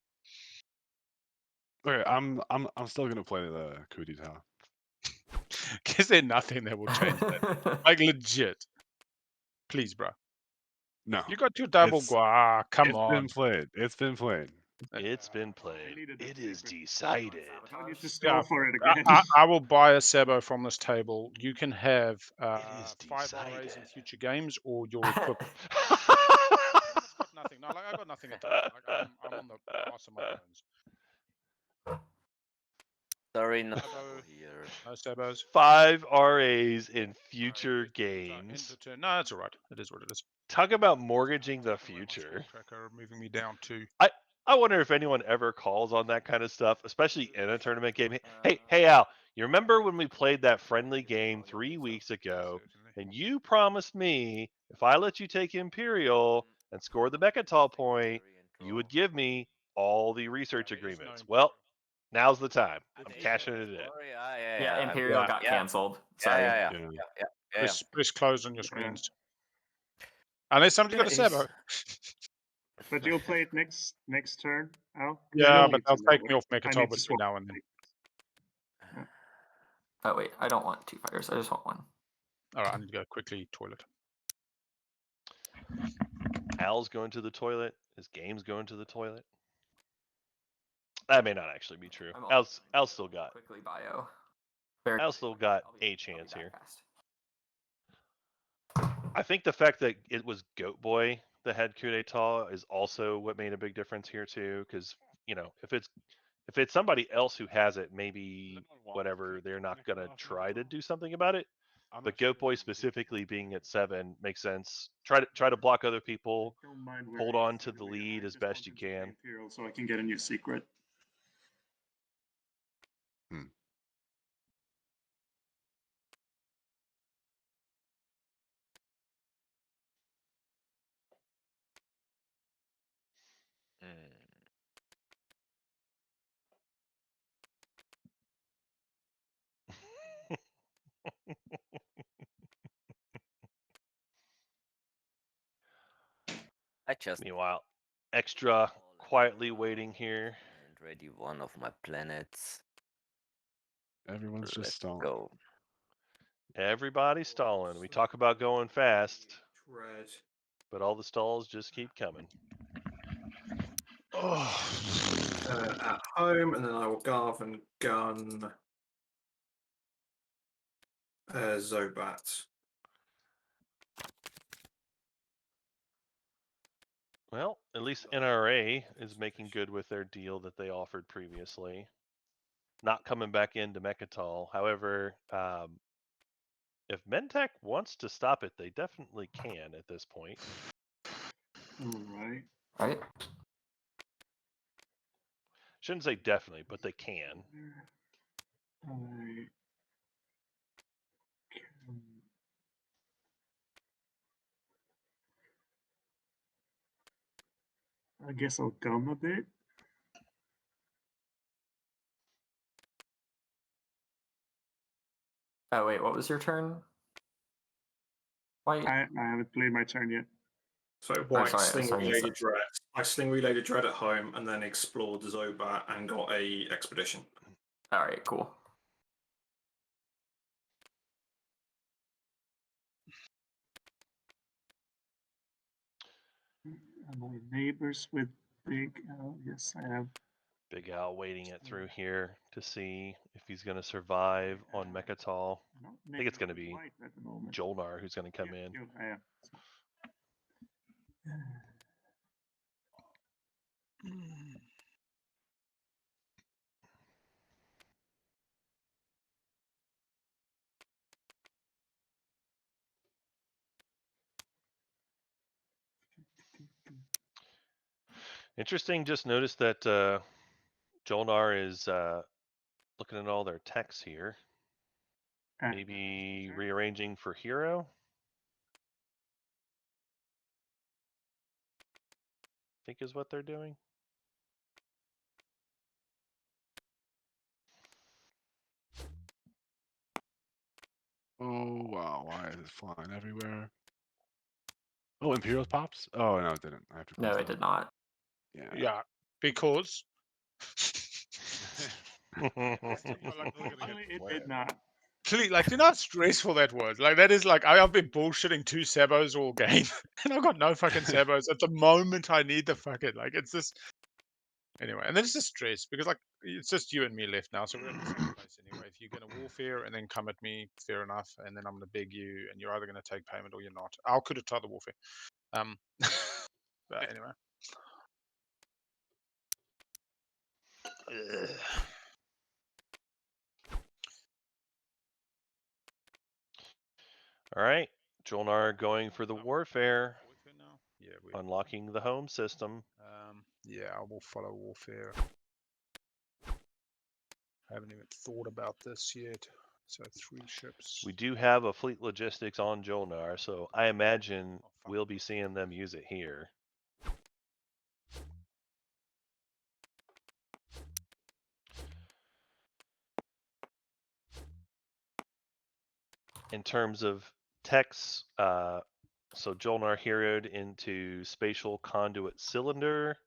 Okay, I'm still gonna play the coup d'etat. Is there nothing that will change that? Like legit. Please, bro. No, You got your double it's- gua. Come it's on. been played. It's been played. It's been played. It is decided. I need to stall for it again. I will buy a Sabo from this table. You can have is 5 RAs in decided. future games, or your equipment. It's got nothing. No, like I got nothing at all. Like I'm on the ass of my bones. Sorry, no Sabo here. No Sabos. 5 RAs in future games. No, that's all right. It is what it is. Talk about mortgaging the future. Tracker moving me down to. I wonder if anyone ever calls on that kind of stuff, especially in a tournament game. Hey, Al, you remember when we played that friendly game 3 weeks ago, and you promised me if I let you take Imperial and score the Mechatol point, you would give me all the research agreements. Well, now's the time. I'm cashing it in. Yeah, Imperial got canceled. Sorry. Yeah. Press close on your screens. Unless somebody's got a Sabo. But you'll play it next turn, Al? Yeah, but they'll take me off Mechatol between now and then. Oh wait, I don't want 2 fighters. I just want 1. All right, I need to go quickly toilet. Al's going to the toilet. His game's going to the toilet. That may not actually be true. Al's still got. Quickly bio. Al's still got a chance here. I think the fact that it was Goat Boy that had coup d'etat is also what made a big difference here too. Because if it's somebody else who has it, maybe whatever, they're not gonna try to do something about it. But Goat Boy specifically being at 7 makes sense. Try to block other people. Hold on to the lead as best you can. Imperial, so I can get a new secret. Meanwhile, extra quietly waiting here. And ready one of my planets. Everyone's just stalling. Go. Everybody's stalling. We talk about going fast, Red. but all the stalls just keep coming. At home, and then I will Garv and gun Zobat. Well, at least NRA is making good with their deal that they offered previously. Not coming back into Mechatol. However, if Mentech wants to stop it, they definitely can at this point. Right. Shouldn't say definitely, but they can. I guess I'll gum a bit. Oh wait, what was your turn? White. I haven't played my turn yet. So White sorry, Sling Related Dread. I Sling Related Dread at home, and then explored Zobat and got a Expedition. All right, cool. Am I neighbors with Big Al? Yes, I am. Big Al waiting it through here to see if he's going to survive on Mechatol. I think it's going to be Jolnar who's going to come in. I am. Interesting. Just noticed that Jolnar is looking at all their techs here. Maybe rearranging for hero. I think is what they're doing. Oh wow, why is it flying everywhere? Oh, Imperial pops? Oh no, it didn't. I have to No, close it that. did not. Yeah. Yeah, because Actually, it did not. like, do you know how stressful that was? Like, that is like I've been bullshitting 2 sabos all game, and I've got no fucking sabos at the moment I need the fucking like. It's just anyway, and then it's just stress because like it's just you and me left now, so we're in the same place anyway. If you're gonna warfare and then come at me, fair enough, and then I'm gonna beg you, and you're either gonna take payment or you're not. I'll could have tried the warfare. But anyway. All right, Jolnar going for the warfare, Warfare now? Yeah, we unlocking the home system. yeah, I will follow warfare. I haven't even thought about this yet. So 3 ships. We do have a fleet logistics on Jolnar, so I imagine Oh, fuck. we'll be seeing them use it here. In terms of techs, so Jolnar heroed into spatial conduit cylinder.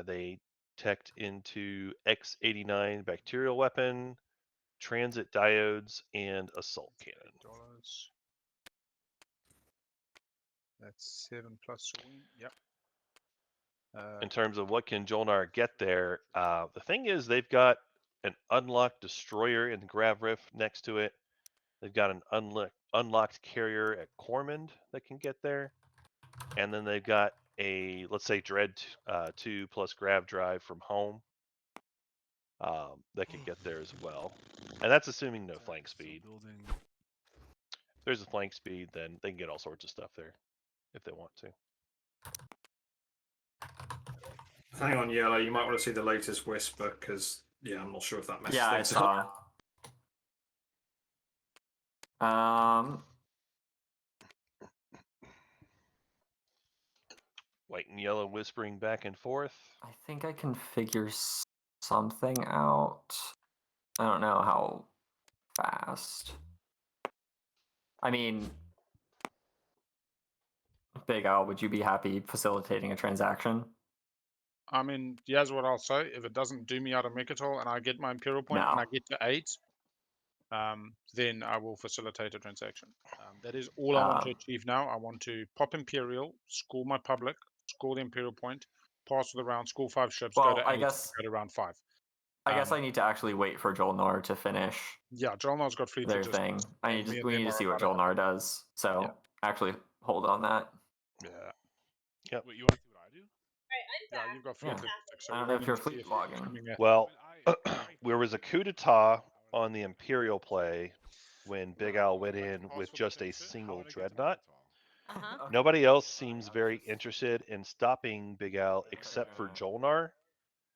They teched into X-89 bacterial weapon, transit diodes, and assault cannon. $8. That's 7 plus a win. Yep. In terms of what can Jolnar get there, the thing is they've got an unlocked destroyer in the Grav Riff next to it. They've got an unlocked carrier at Cormand that can get there. And then they've got a, let's say, Dread 2 plus Grav Drive from home that can get there as well. And that's assuming no flank speed. If there's a flank speed, then they can get all sorts of stuff there if they want to. Hang on, Yellow. You might want to see the latest Whisper because, yeah, I'm not sure if that messes Yeah, I things up. saw. White and yellow whispering back and forth. I think I can figure something out. I don't know how fast. I mean, Big Al, would you be happy facilitating a transaction? I mean, here's what I'll say. If it doesn't do me out of Mechatol and I get my Imperial point and No. I get to 8, then I will facilitate a transaction. That is all I want to achieve now. I want to pop Imperial, score my public, score the Imperial point, pass the round, score 5 ships, Well, go to 8, I guess go to round 5. I guess I need to actually wait for Jolnar to finish Yeah, Jolnar's got fleet their logistics. thing. and me and We them need to are see what about Jolnar does. So Yeah. actually hold on that. Yeah. Yep. Wait, you want to see what I do? Yeah, you've got fleet Yeah. logistics. So I don't we're know if you're waiting to see fleet if logging. coming at- Well, there was a coup d'etat on the Imperial play when Big Al went in with just a single dreadnought. Uh-huh. Nobody else seems very interested in stopping Big Al except for Jolnar.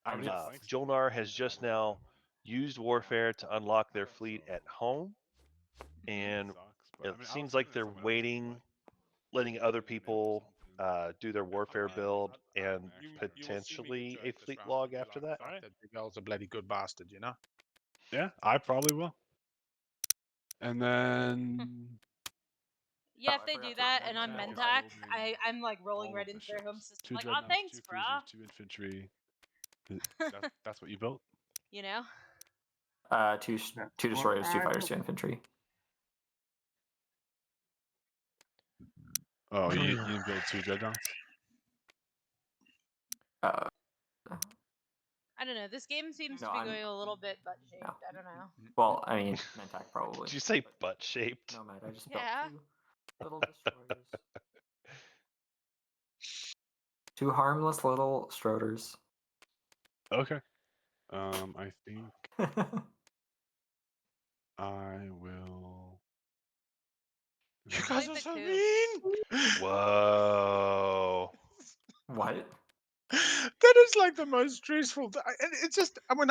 I'm just Jolnar has just now used warfare to unlock their fleet at home, and it seems like they're waiting, letting other people do their warfare build and You will see me potentially get a Jade this fleet round, log and be after like, that. "Fuck, that Big Al's a bloody good bastard, you know? Yeah, I probably will. And then Yeah, Oh, if I they forgot do to that and I'm mention, Mentak, I- I'm like rolling all right of the into their home ships. system. 2 Like, oh, dreadnoughts, thanks, 2 brah. cruisers, 2 infantry. That's what you built? You know? two That's destroyers, what 2 I fighters, told 2 infantry. Oh, you didn't build 2 dreadnoughts? Uh, I don't know. This game seems No, to be I'm- going a little bit butt shaped. no. I don't know. well, I mean, Mentak probably. Did you say butt shaped? No, mate, I just Yeah. built 2 little destroyers. 2 harmless little Stroders. Okay. I think I will. You Like guys the are so coup. mean! Whoa. What? That is like the most stressful. It's just, I mean,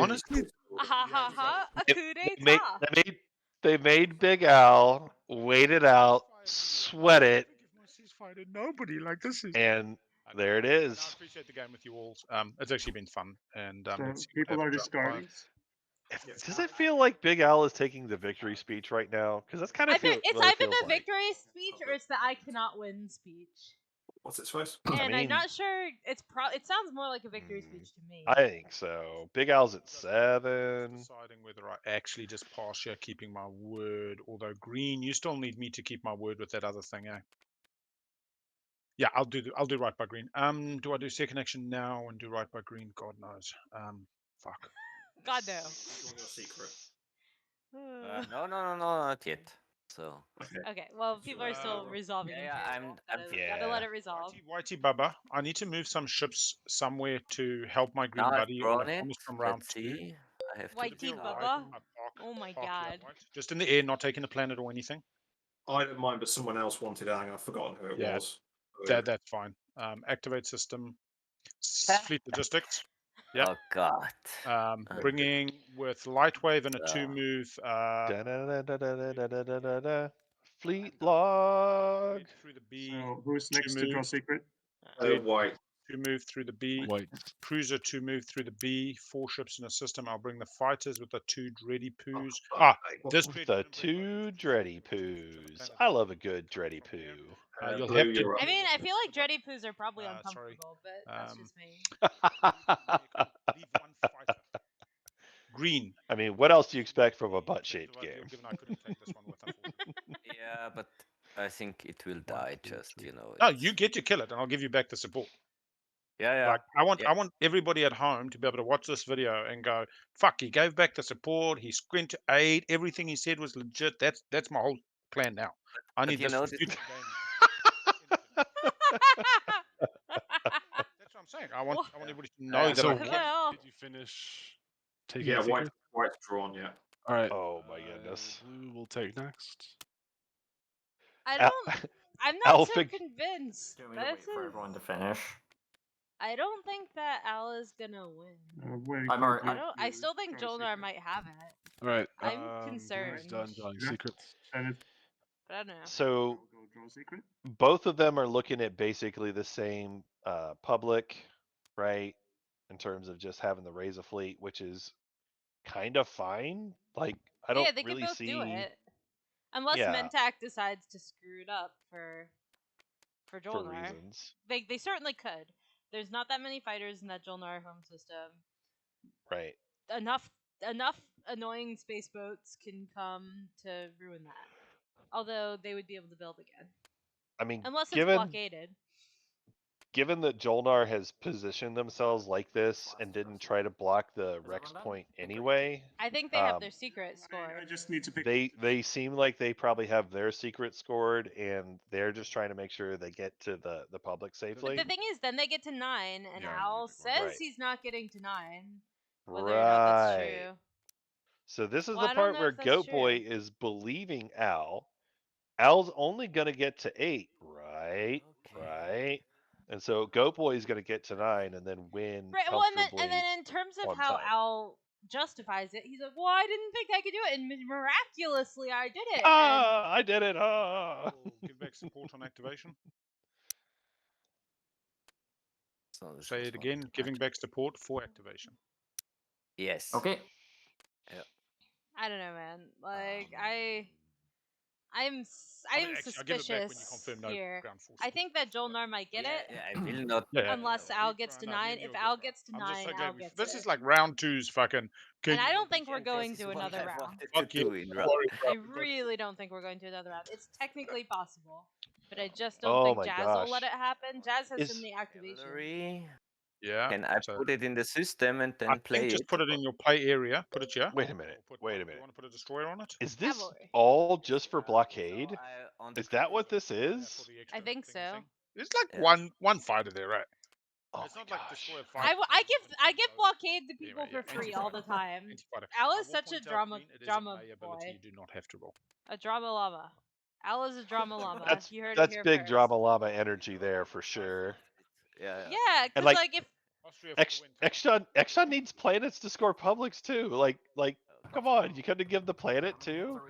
honestly, Ha ha ha! A coup d'etat. They made Big Al wait it out, sweat it, Give my ceasefire to nobody. Like this is. and there it And I is. appreciate the game with you all. It's actually been fun, and So let's see what people are happens. discarding. Does it feel like Big Al is taking the victory speech right now? Because that's kind of It's what it either feels the like. victory speech or it's the I cannot win speech. What's it supposed? And I mean, I'm not sure. It sounds more like a victory speech to me. I think so. Big Al's at 7. Deciding whether I actually just pass here, keeping my word. Although green, you still need me to keep my word with that other thing, eh? Yeah, I'll do right by green. Do I do second action now and do right by green? God knows. Fuck. God no. Join your secret. No, not yet. So Okay, well, people are still resolving. yeah, Imperial. I'm Gotta let it resolve. Whitey Bubba, I need to move some ships somewhere to help my green now I've buddy on a drawn it. promise from round Let's 2. see. I have to Whitey decide. Bubba. Park Oh my here, god. White. Just in the air, not taking the planet or anything. I don't mind, but someone else wanted Ang. I've forgotten who it Yeah, was. That's fine. Activate system. Fleet logistics. Yeah. Oh god. Bringing with light wave and a 2-move. Fleet log. Through the B. So who's next to draw secret? White. 2-move through the B. White. Cruiser 2-move through the B. 4 ships in a system. I'll bring the fighters with the 2 dready poos. This The 2 dready poos. I love a good dready poo. You'll Blue, have to. you're up. I mean, I feel like dready poos are probably Sorry. uncomfortable, but that's just me. Leave 1 fighter. Green. I mean, what else do you expect from a butt-shaped game? Given I couldn't take this one with, unfortunately. Yeah, but I think it will die. Just No, it's- you get to kill it, and I'll give you back the support. Yeah. Like I want everybody at home to be able to watch this video and go, "Fuck, he gave back the support. He went to aid. Everything he said was legit." That's my whole plan now. I need you this know for this- future games. That's what I'm saying. I want everybody to know that So I What the can. hell? did you finish taking Yeah, secret? White's drawn, yeah. All right. Oh my goodness. Blue will take next. I'm not Al so fig- convinced. Do you want me to wait for everyone to finish? I don't think that Al is gonna win. I still think Jolnar might have it. All right. I'm concerned. Blue's done drawing Yeah. secrets. And But I don't know. So go draw secret. both of them are looking at basically the same public, right? In terms of just having the raise a fleet, which is kind of fine. Like I don't Yeah, they really could both see. do it, unless Yeah. Mentak decides to screw it up for For Jolnar. reasons. They certainly could. There's not that many fighters in that Jolnar home system. Right. Enough annoying space boats can come to ruin that. Although they would be able to build again, I mean, unless it's given blockaded. that Jolnar has positioned themselves like this and didn't try to block the Rex done? point anyway, I think they have their secret scored. I just need to pick. they seem like they probably have their secret scored, and they're just trying to make sure they get to the public safely. But the thing is, then they get to 9, and Yeah, Al says Right. he's not getting to 9. Whether or not that's Right. true. So this is Well, I the don't part know where if that's Goat Boy true. is believing Al. Al's only gonna get to 8, right? Right. And so Goat Boy is gonna get to 9 and then win Right. Well, comfortably. and then in terms of on how time. Al justifies it, he's like, "Well, I didn't think I could do it, and miraculously, I did it." I did it! Give back support on activation. So this Say was it one again. of Giving my- back support for activation. Yes. Okay. I don't know, man. Like I'm Actually, I'll give it back when you suspicious confirm no here. ground force. I think that Jolnar might get it. Yeah, I will not. Unless Al gets to 9. If Al gets to 9, Al gets This it. is like round 2's fucking. And I don't think we're going to another I've round. wanted Fuck to you. do in round. I really don't think we're going to another round. It's technically possible, but I just don't Oh think my Jazz will gosh. let it happen. Jazz has Is- so many activations. Cavalry. Yeah. Can I so put it in the system and then I play think just it? put it in your play area. Put it here. Wait a minute. Or Wait a do you minute. want to put a destroyer on it? Is this Cavalry. all just for blockade? So on the Is that what previous- this is? I think so. There's like Yeah. one fighter there, right? Oh It's my not like gosh. destroyer fighter. I give blockade to people Anyway, for yeah, free all the time. Anti-fighter. Al I is will such a point out, drama Green, it is drama a May ability. boy. You do not have to roll. A drama llama. Al is a drama llama. You heard it That's here big first. drama llama energy there for sure. Yeah. Yeah, because like- like if Austria for the win. Exxon needs planets to score publics too. Like, come on, you couldn't give the planet too.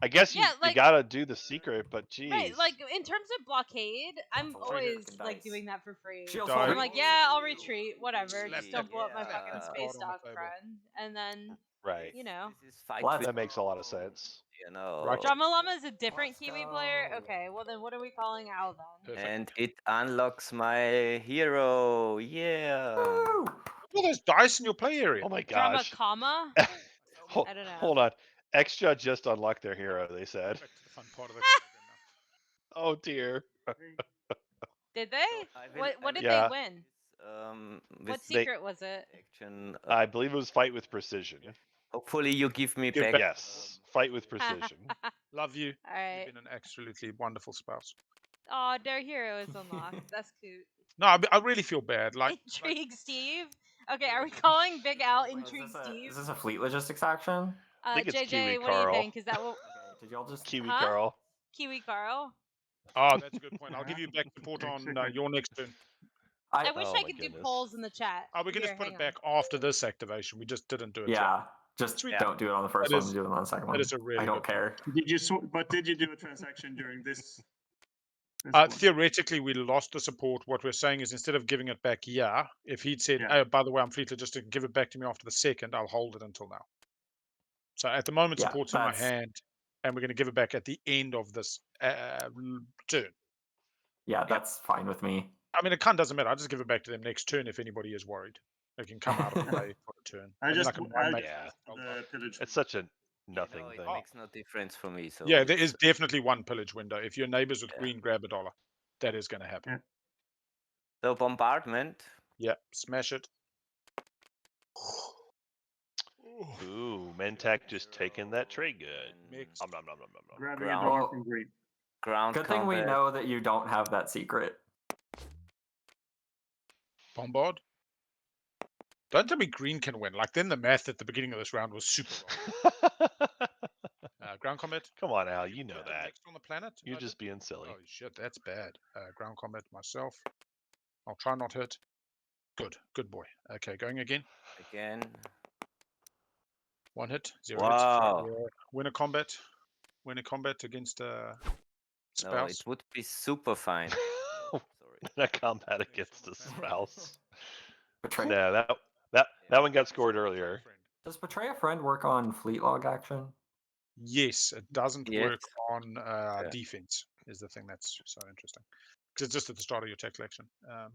I guess you Yeah, like- gotta do the secret, but geez. Right, like in terms of blockade, I'm That's a lot of always fucking like dice. doing that for free. Shields Die. I'm like, yeah, I'll retreat, whatever. Slap Just don't blow up my that fucking card space on the dock, table. friend. And then, Right. you know, This is fight Let's with, That makes a lot of sense. you know. Right. Drama Llama is a different Let's Kiwi player. go. Okay, well then, what are we calling Al then? Perfect. And it unlocks my hero. Yeah. Woo! Look at those dice in your play area. Oh my Drama gosh. comma? Hold, I don't know. hold on. Extra just unlocked their hero, they said. Back to the fun part of the program now. Oh dear. Did they? I will- What did Yeah. they win? With What secret was it? action. I believe it was fight with precision. Hopefully you give me Give back. back- Yes. Fight with precision. Love you. All right. You've been an absolutely wonderful spouse. Oh, their hero is unlocked. That's cute. No, I really feel bad. Like, Intrigue Steve. Okay, are we calling Big Al Wait, Intrigue Steve? Is this a fleet logistics action? I think it's JJ, Kiwi what do you Carl. think? Is that what Okay, did y'all just Kiwi Huh? Carl. Kiwi Carl? oh, that's a good point. I'll give you back support on your next turn. I wish Oh I my could do goodness. polls in the chat. Oh, we can Here, just put hang it back on. after this activation. We just didn't do it. yet. Yeah, just Sweet. don't do it on the first That one. is- Do it on the second one. That is a really I don't good care. Did you do a transaction during this? Theoretically, we lost the support. What we're saying is instead of giving it back, if he'd said, Yeah. oh, by the way, I'm fleet logistic, give it back to me after the second, I'll hold it until now. So at the moment, Yeah, support's in my that's- hand, and we're going to give it back at the end of this turn. Yeah, that's fine with me. I mean, it kind of doesn't matter. I'll just give it back to them next turn if anybody is worried. They can come out of play for a turn. I And then just can I one make- Yeah. the pillage. It's such a nothing It thing. makes no difference for me. So Yeah, there it's- is definitely one pillage window. If your neighbors with Yeah. green grab $1, that is going to happen. Yeah. So bombardment. Yeah, smash it. Ooh, Mentak just taking that trade good. Mix. Nom, nom, nom, nom, nom, nom. Grabbing Ground. a dollar from green. Ground Good thing we combat. know that you don't have that secret. Bombard. Don't tell me green can win. Like, then the math at the beginning of this round was super wrong. Ground combat. Come on, Al, you know Put that. next on the planet. You're I just did- being silly. Oh shit, that's bad. Ground combat myself. I'll try not hit. Good boy. Okay, going again. Again. One hit, 0 Wow. hits. Win a combat. Win a combat against No, spouse. it would be super fine. Sorry. A combat against a spouse. Betray. No, that one got scored earlier. Does betray a friend work on fleet log action? Yes, it doesn't Yes. work on defense. Is the thing that's so interesting because it's just at the start of your tech collection. Yeah.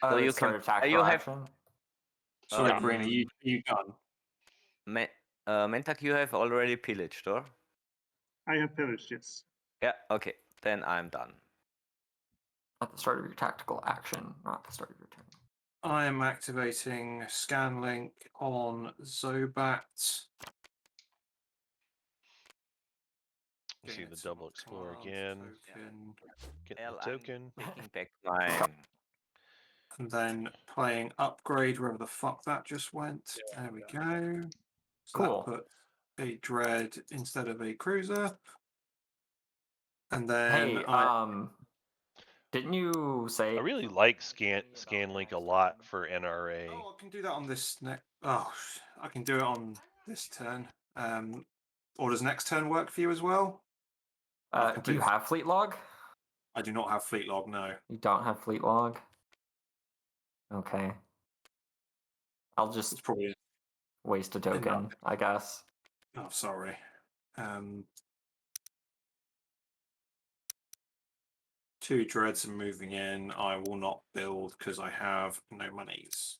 Cool. So you Sort can- of tactical you have- action. Sorry, Um, Brina, you done? Mentak, you have already pillaged, or? I have pillaged, yes. Yeah. Okay. Then I'm done. At the start of your tactical action, not the start of your turn. I am activating scan link on Zobat. You see Getting the it double to explore Cloud again. token, Getting L, the I'm token. taking back mine. and then playing upgrade wherever the fuck that just went. There we go. So Cool. that put a dread instead of a cruiser. And then Hey, didn't you say? I really like Scanlink a lot for NRA. Oh, I can do that on this next. Oh, I can do it on this turn. Or does next turn work for you as well? Do you have fleet log? I do not have fleet log. No. You don't have fleet log. Okay. I'll just It's probably. waste a token, I guess. Oh, sorry. Two dreads are moving in. I will not build because I have no monies.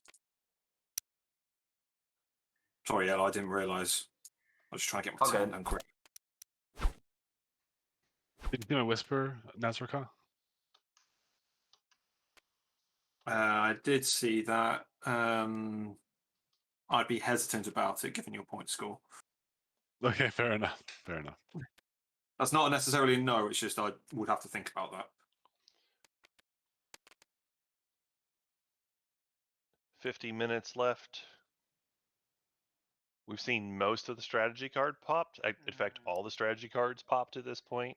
Sorry, Ella, I didn't realise. I was trying to get my All turn good. done quick. Did you do a whisper, Nazraka? I did see that. I'd be hesitant about it given your point score. Okay, fair enough. Fair enough. That's not necessarily a no, it's just I would have to think about that. 50 minutes left. We've seen most of the strategy card popped. In fact, all the strategy cards popped at this point,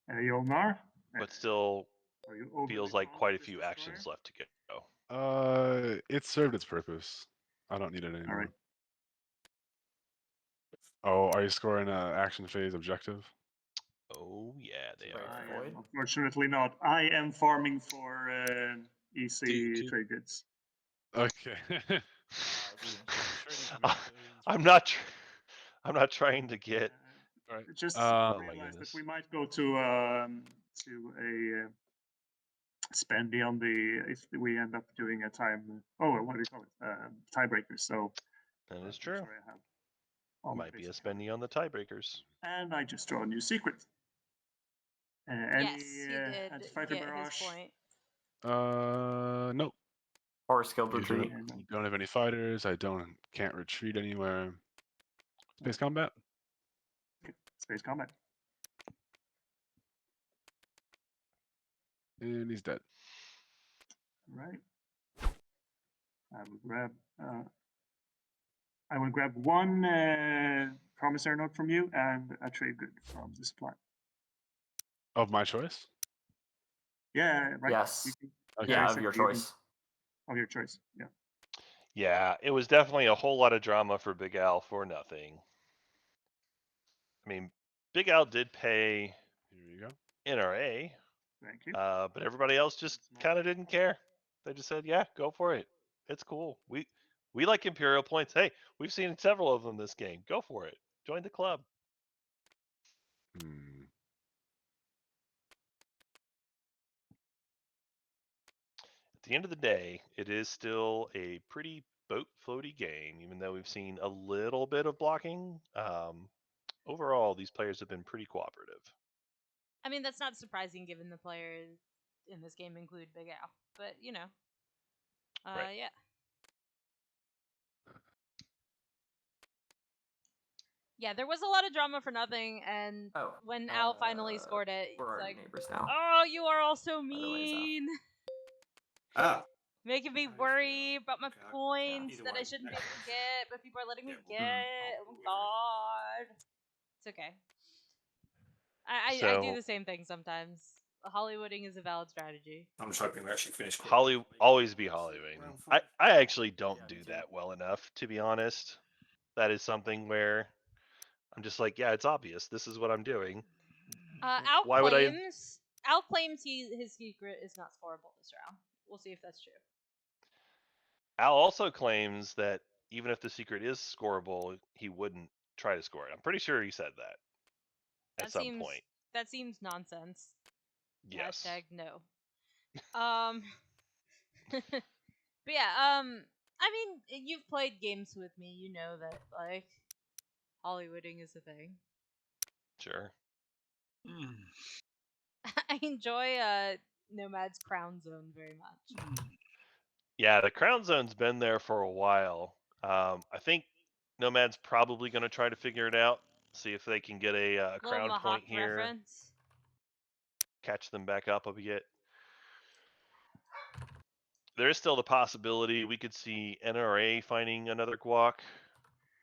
Yolnar? but still Are you overly feels like fast quite a with few this actions destroyer? left to go. It served its purpose. I don't need it anymore. right. Oh, are you scoring action phase objective? Oh yeah, they Right. are. I am Void? unfortunately not. I am farming for easy do- trade goods. Okay. I'm not. I'm not trying to get. Uh, Alright. just Oh my realized that goodness. we might go to a spendy on the if we end up doing a time. Oh, what do you call it? Tiebreaker. So That is make true. sure I have all my Might be a bases covered. spendy on the tiebreakers. And I just draw a new secret. Any Yes, he did anti-fighter get barrage? his point. Nope. Or skilled You retreat. don't have any fighters. I can't retreat anywhere. Space combat. Okay, space combat. And he's dead. Right. I will grab. I will grab one promissory note from you and a trade good from the supply. Of my choice. Yeah. Right. Yes. You can- Okay. Yeah, of exactly, your you can- choice. Of your choice. Yeah. Yeah, it was definitely a whole lot of drama for Big Al for nothing. I mean, Big Al did pay Here you go. NRA, Thank you. but everybody else just kind of didn't care. They just said, "Yeah, go for it. It's cool. We like Imperial points. Hey, we've seen several of them this game. Go for it. Join the club." Hmm. At the end of the day, it is still a pretty boat floaty game, even though we've seen a little bit of blocking. Overall, these players have been pretty cooperative. I mean, that's not surprising given the players in this game include Big Al, but you know, Right. yeah. Yeah, there was a lot of drama for nothing, and Oh. when Al finally scored it, We're it's already like, neighbors now. oh, you are all so By the way, Zaf. mean. Ah, Making me How do you worry feel? about my Okay, points either that I way, shouldn't be next able to get, but people are letting me Yeah, get. Oh my god. It's okay. I do So the same thing sometimes. Hollywooding is a valid strategy. I'm just hoping we actually finish quickly. Holly always be Hollywing. Round I 5. actually don't Yeah, do me too. that well enough, to be honest. That is something where I'm just like, yeah, it's obvious. This is what I'm doing. Al Why would I? claims his secret is not scoreable this round. We'll see if that's true. Al also claims that even if the secret is scoreable, he wouldn't try to score it. I'm pretty sure he said that at some point. That seems nonsense. Yes. Hashtag no. But yeah, I mean, you've played games with me, you know that like Hollywooding is a thing. Sure. I enjoy Nomad's Crown Zone very much. Yeah, the Crown Zone's been there for a while. I think Nomad's probably going to try to figure it out, see if they can get a crown Little point Mahawk here, reference. catch them back up a bit. There is still the possibility we could see NRA finding another guac,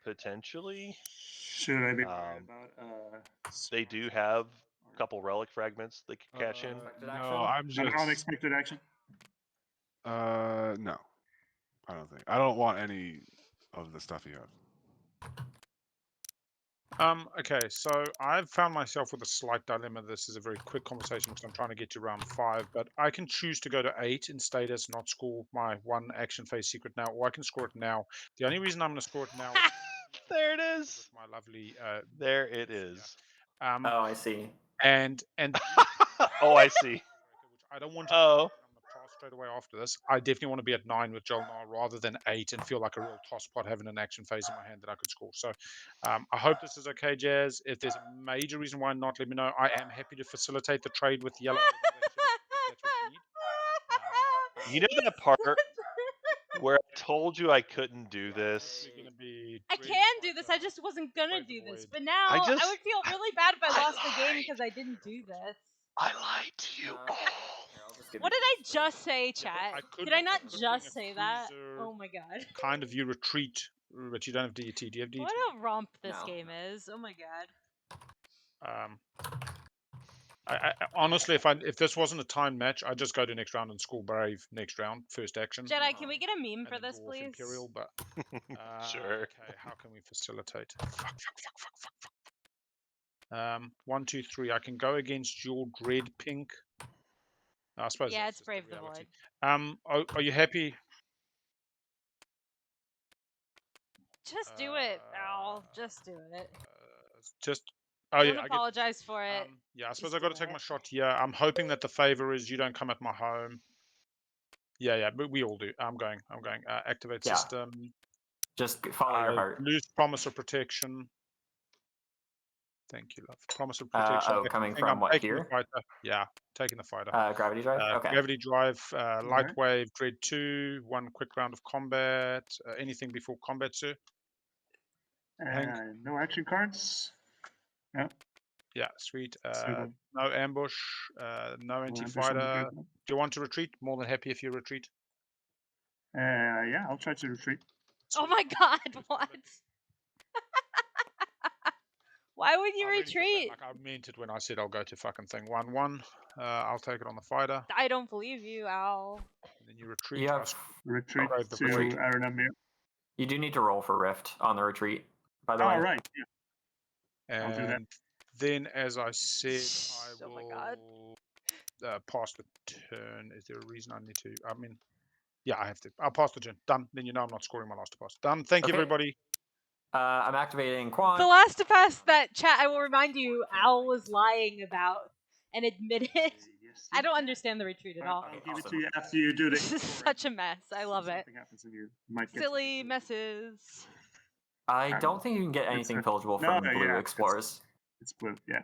potentially. Should I be worried about? They do have a couple relic fragments they could cash in. No, I'm An just. unexpected action. No. I don't think. I don't want any of the stuff you have. Okay, so I've found myself with a slight dilemma. This is a very quick conversation because I'm trying to get to round 5, but I can choose to go to 8 in status, not score my one action phase secret now, or I can score it now. The only reason I'm going to score it now is There it is. with my lovely. There it is. Oh, I see. And Oh, I see. which I don't want to. Oh. I'm going to pass straight away after this. I definitely want to be at 9 with Jolnar rather than 8 and feel like a real toss pot having an action phase in my hand that I could score. So I hope this is okay, Jazz. If there's a major reason why not, let me know. I am happy to facilitate the trade with yellow if that's what you need. You know that part where I told you I couldn't do this? I can do this. I just wasn't gonna do this, but now I just- would feel really bad if I I lost the game lied. because I didn't do this. I lied to you all. What did I just say, chat? Did I not could bring just a say that? cruiser, Oh my god. Kind of you retreat, but you don't have DET. Do you have DET? What a romp this No. game is. Oh my god. I honestly, if this wasn't a timed match, I'd just go to next round and score Brave next round, first action. Jedi, can we get a meme and for then this, draw off please? Imperial, but Sure. Okay, how can we facilitate? Fuck. 1, 2, 3. I can go against your dread pink. I suppose. Yeah, that's it's just Brave the reality. Void. Are you happy? Just do it, Al. Just do it. Just. Don't I get- apologize for it. Yeah, I suppose Just I got to do take it. my shot here. I'm hoping that the favor is you don't come at my home. Yeah, but we all do. I'm going. Activate Yeah. system. Just follow your heart. Lose promise of protection. Thank you, love. Promise of protection. Coming I'm from what, taking here? The fighter. Yeah, taking the fighter. Gravity drive? Okay. Gravity drive, light Alright. wave, dread 2, 1 quick round of combat. Anything before combat, sir? Hank? No action cards. Yeah, sweet. So, No ambush, no anti-fighter. ambush. Do you want to retreat? More than happy if you retreat. Yeah, I'll try to retreat. Oh my god, what? Why would you I really thought that, retreat? like, I meant it when I said I'll go to fucking thing 1-1. I'll take it on the fighter. I don't believe you, Al. And then you retreat. You I have. Retreat Brave the to Void. Aranamir. You do need to roll for Rift on the retreat, by the way. Oh, right. Yeah. I'll do that. And then, as I said, I Oh my god. will pass the turn. Is there a reason I need to? I mean, yeah, I have to. I'll pass the turn. Done. Then you know I'm not scoring my last pass. Done. Thank you, Okay. everybody. I'm activating Quan. The Last of Us, that chat, I will remind you, Al was lying about and admitted. Yes, I don't understand the retreat at all. I'll give it to you after you do This this. is such a mess. I love it. Something happens and you might get Silly messes. I don't think you can get anything pillagable from blue explorers. It's blue, yeah.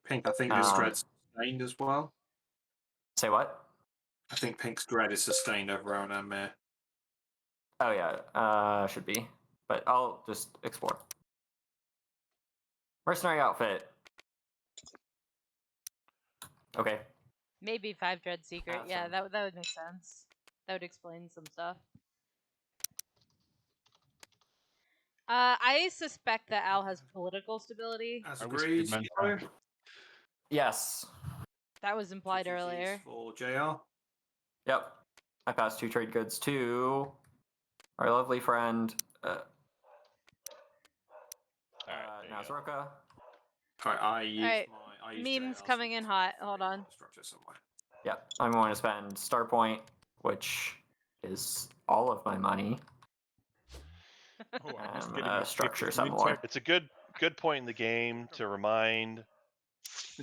Pink, I think this dread's sustained as well. Say what? I think Pink's dread is sustained over on Mare. Oh yeah, should be. But I'll just explore. Mercenary outfit. Okay. Maybe 5 Dread Secret. Awesome. Yeah, that would make sense. That would explain some stuff. I suspect that Al has political stability. As I whispered agreed. Mentak. Yes. That was implied earlier. For JR. Yep. I passed 2 trade goods to our lovely friend Nazroka. I use Alright, I use memes JR's coming in hot. Hold on. structure somewhere. Yep. I'm going to spend Star Point, which is all of my money. Oh, I missed And getting my structure pictures. some more. It's a good point in the game to remind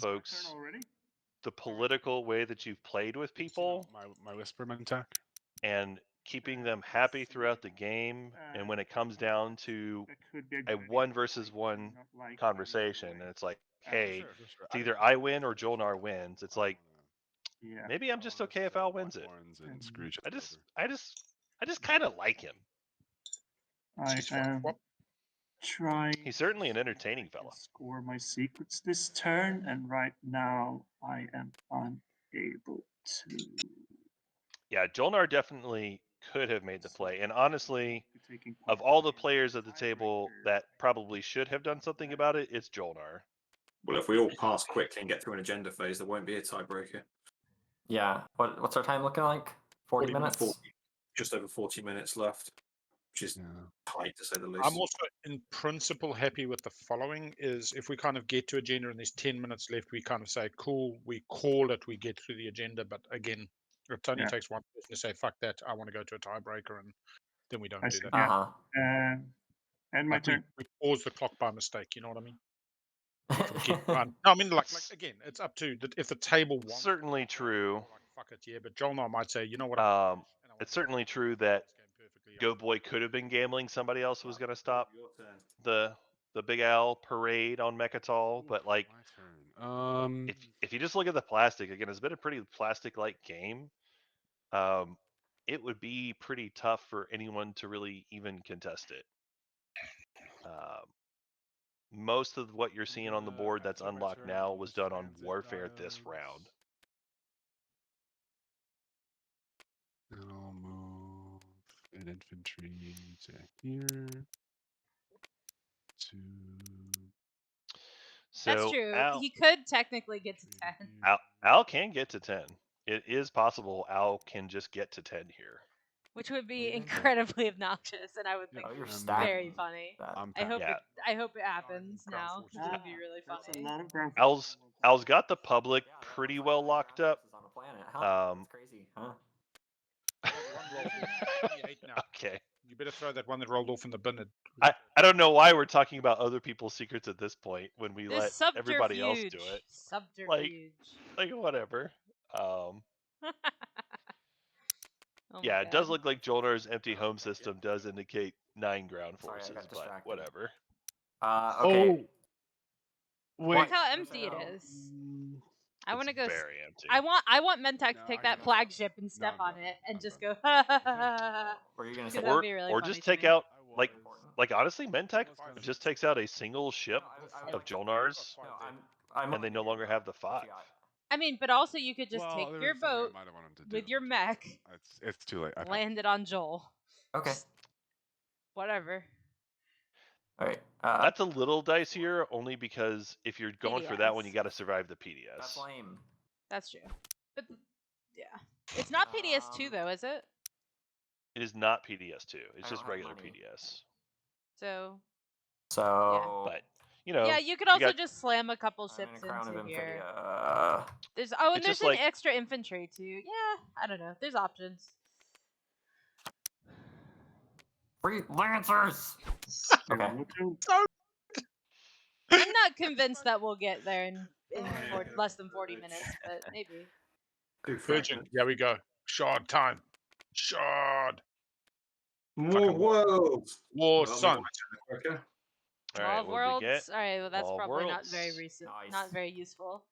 folks Already? the political way that you've played with people My whisper Mentak. and keeping them happy throughout the game. And when it comes down to That could be a good 1 idea. versus 1 Not like conversation, and it's like, hey, Sure. it's either I win or Jolnar wins. It's like, Yeah. maybe I'm just okay if Al wins it. And screw each I other just kind of like him. I am trying. He's certainly an entertaining to fella. score my secrets this turn, and right now I am unable to. Yeah, Jolnar definitely could have made the play. And honestly, of all the players at the table that probably should have done something about it, it's Jolnar. Well, if we all pass quickly and get through an agenda phase, there won't be a tiebreaker. Yeah. What's our time looking like? 40 minutes? 40, just over 40 minutes left, which is tight to say the least. I'm also, in principle, happy with the following: is if we kind of get to agenda and there's 10 minutes left, we kind of say, "Cool," we call it, we get through the agenda. But again, it only takes one person to say, "Fuck that, I want to go to a tiebreaker," and then we don't do that. Uh-huh. And my Like turn. we pause the clock by mistake. You know what I mean? No, I mean like again, it's up to if the table wants. Certainly true. Like, fuck it, yeah. But Jolnar might say, "You know what?" It's certainly true that Go Boy could have been gambling somebody else was going to stop the Big Al parade on Mechatol, but like, if you just look at the plastic again, it's been a pretty plastic-like game. It would be pretty tough for anyone to really even contest it. Most of what you're seeing on the board that's unlocked now was done on Warfare this round. And I'll move an infantry to here. So That's true. Al, He could technically get to 10, Al can get to 10. It is possible Al can just get to 10 here. which would be incredibly obnoxious, and I would think Oh, you're And stacking very funny. that. I'm I hope Yeah. I hope it happens Ground now, forces. because it would be really That's a funny. lot of ground Al's got the public Yeah, no, pretty it's well like locked ground up. forces on a planet, huh? That's crazy, huh? One rolled off. 28 now. Okay. You better throw that one that rolled off in the bin. I don't know why we're talking about other people's secrets at this point when we This let everybody else subterfuge. do it. Subterfuge. Like whatever. Oh my Yeah, it does God. look like Jolnar's empty home system does indicate 9 ground Sorry, I forces, got but distracted. whatever. Okay. Oh, wait. Look how empty it is. I want to It's go. very empty. I want Mentak to No, take I that got- flagship and step I'm on done. it and I'm just done. go ha ha ha ha. What are you gonna Because say? that would be really Or funny just to take me. out I like honestly, Mentak was just takes out a single ship I of Jolnar's, No, I'm and they no longer have the 5. I mean, but also you could just Well, take there your was something I boat might have wanted to with do. your mech, It's too late. land it on Joel. Okay. Just whatever. All right. That's a little dicier, only because if you're going for that one, PDS. you got to survive the PDS. That's lame. That's true. But yeah, it's not PDS2 though, is it? It is not PDS2. It's I just don't have regular money. PDS. So So. But you know, yeah, you could also got- just slam a couple I'm in a ships crown of into here. Infidia. There's and It's there's just an like- extra infantry too. Yeah, I don't know. There's options. Free Lancers! Okay. I'm not convinced that we'll get there in less than 40 minutes, but maybe. Purging. Here we go. Shard time. Shard. More worlds. War, Well, son. Okay. all Wall right, of what did we Worlds. get? All right, well that's Wall of probably not very Worlds. recent, Nice. not very useful.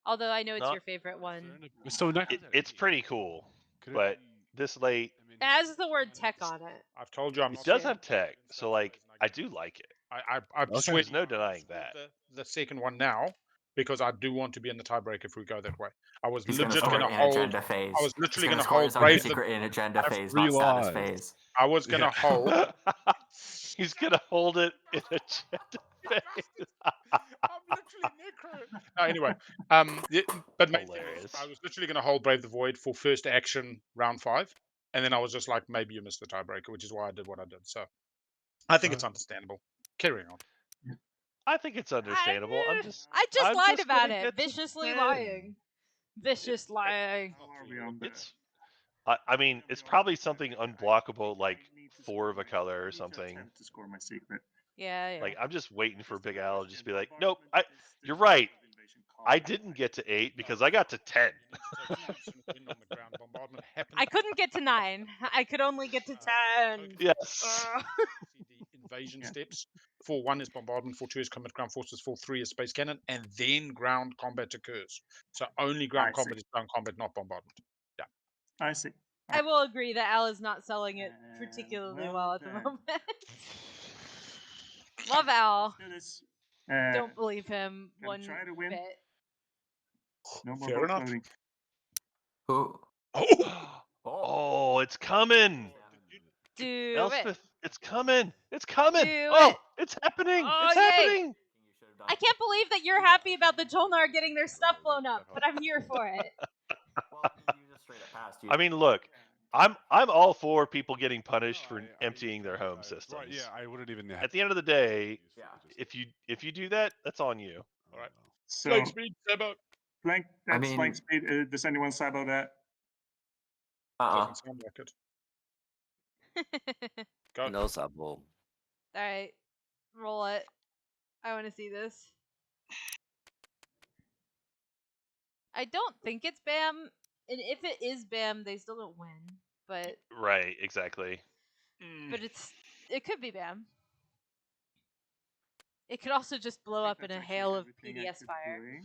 Although I know it's Not- your favorite one. So next, It's pretty cool, but this late, It has the word tech on it. I've told you I'm it not does true. have tech, so like I do like it. I Okay. swear There's no denying that. the second one now because I do want to be in the tiebreak if we go that way. I was He's gonna legit score going in to hold. agenda phase. I was literally going to hold his own Brave. secret in agenda I've phase, not status realized. phase. I was going to hold. He's gonna hold it in a jet phase. I'm literally necro. No, anyway, but main thing Hilarious. was, I was literally going to hold Brave the Void for first action round 5, and then I was just like, maybe you missed the tiebreaker, which is why I did what I did. So I think it's understandable. Carrying on. I think it's understandable. I I'm just I'm lied just about gonna it. get to Viciously 10. lying. Vicious lying. How are we on the- It's I mean, it's probably something unblockable, like I need to 4 of a score- color I or need to something. attempt to score my secret. Yeah, yeah. Like I'm just waiting for Just the Big Al to question, just be like, bombardment nope. is the You're type right. of invasion I calm. didn't get to 8 because I got to 10. I couldn't get to 9. I could only get to 10. Yes. The invasion steps. 4-1 is bombardment, 4-2 is combat ground forces, 4-3 is space cannon, and then ground combat occurs. So only ground I see. combat is ground combat, not bombardment. Yeah. I see. I will agree that Al is not selling it particularly well at the then. moment. Love Al. Let's do this. Don't believe him gonna one try to win. bit. No more Fair boat enough. loading. Who? Oh, it's coming. Do it. Elspeth, it's coming. It's coming. Do Oh, it. it's happening. Oh, It's yay. happening. I can't believe that you're happy about the Jolnar getting their stuff blown up, but I'm here for it. Well, you just straight up passed. I mean, look, I'm all for people getting punished for emptying their home systems. Right, yeah, I wouldn't even. At the end of the day, Yeah. if you do that, that's on you. All right. So Flank speed, Sebo. flank. That's mean- flank speed. Does anyone sabo that? Doesn't sound like it. Go. No sabo. Alright. Roll it. I want to see this. I don't think it's BAM, and if it is BAM, they still don't win. But Right, exactly. it could be BAM. It could also just blow up in a hail of PDS fire.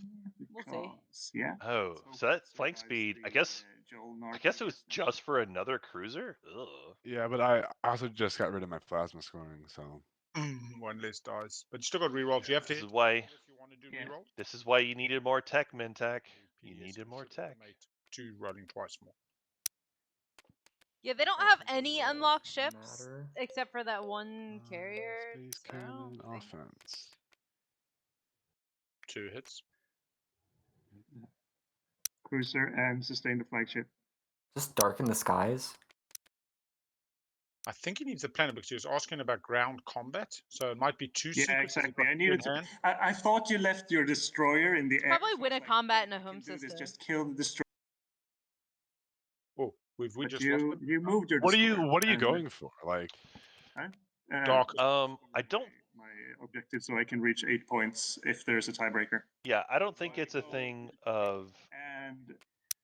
We'll see. Yeah. Oh, so that flank speed, I guess it was just for another cruiser? Ugh. Yeah, but I also just got rid of my plasma scoring, so. One less dice. But you still got rerolls. You have to This hit is why if you want to do reroll. this is why you needed more tech, Mentak. You needed more tech. 2 rolling twice more. Yeah, they don't have any unlocked ships except for that one carrier. Space so I don't cannon think- offense. 2 hits. Cruiser and sustain the flagship. Just darken the skies. I think he needs a planner because he was asking about ground combat. So it might be 2 Yeah, sequences. exactly. I needed to. I thought you left your destroyer in the air. Probably so win I a was like, combat yeah, in a I home can do this, system. just kill the destroyer. Oh, we But just you lost it. you moved your What are destroyer. you going for? Like, Dark. I don't. My objective, so I can reach 8 points if there's a tiebreaker. Yeah, I don't think it's a thing of And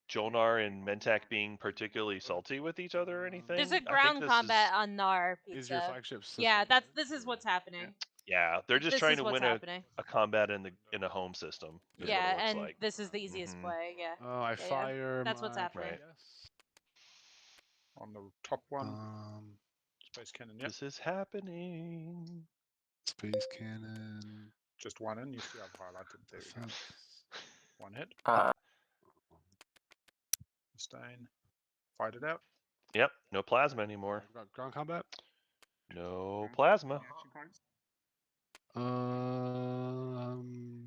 Jolnar and Mentak being particularly salty with each other or anything. There's a I think ground this combat is, on Nar. is your Pizza. flagship system? Yeah, this is what's happening. yeah, they're just This trying is to what's win happening. a combat in a home system. Is Yeah, what it looks and like. this is the easiest Mhm. play. Yeah. Oh, I Yeah, fire. that's what's my- happening. Right. Yes. On the top one. Space cannon, yep. This is happening. Space cannon. Just one in. You see I've highlighted. There we go. Defense. 1 hit. Uh, Sustain. Fight it out. Yep, no plasma anymore. Ground combat. No plasma. action cards.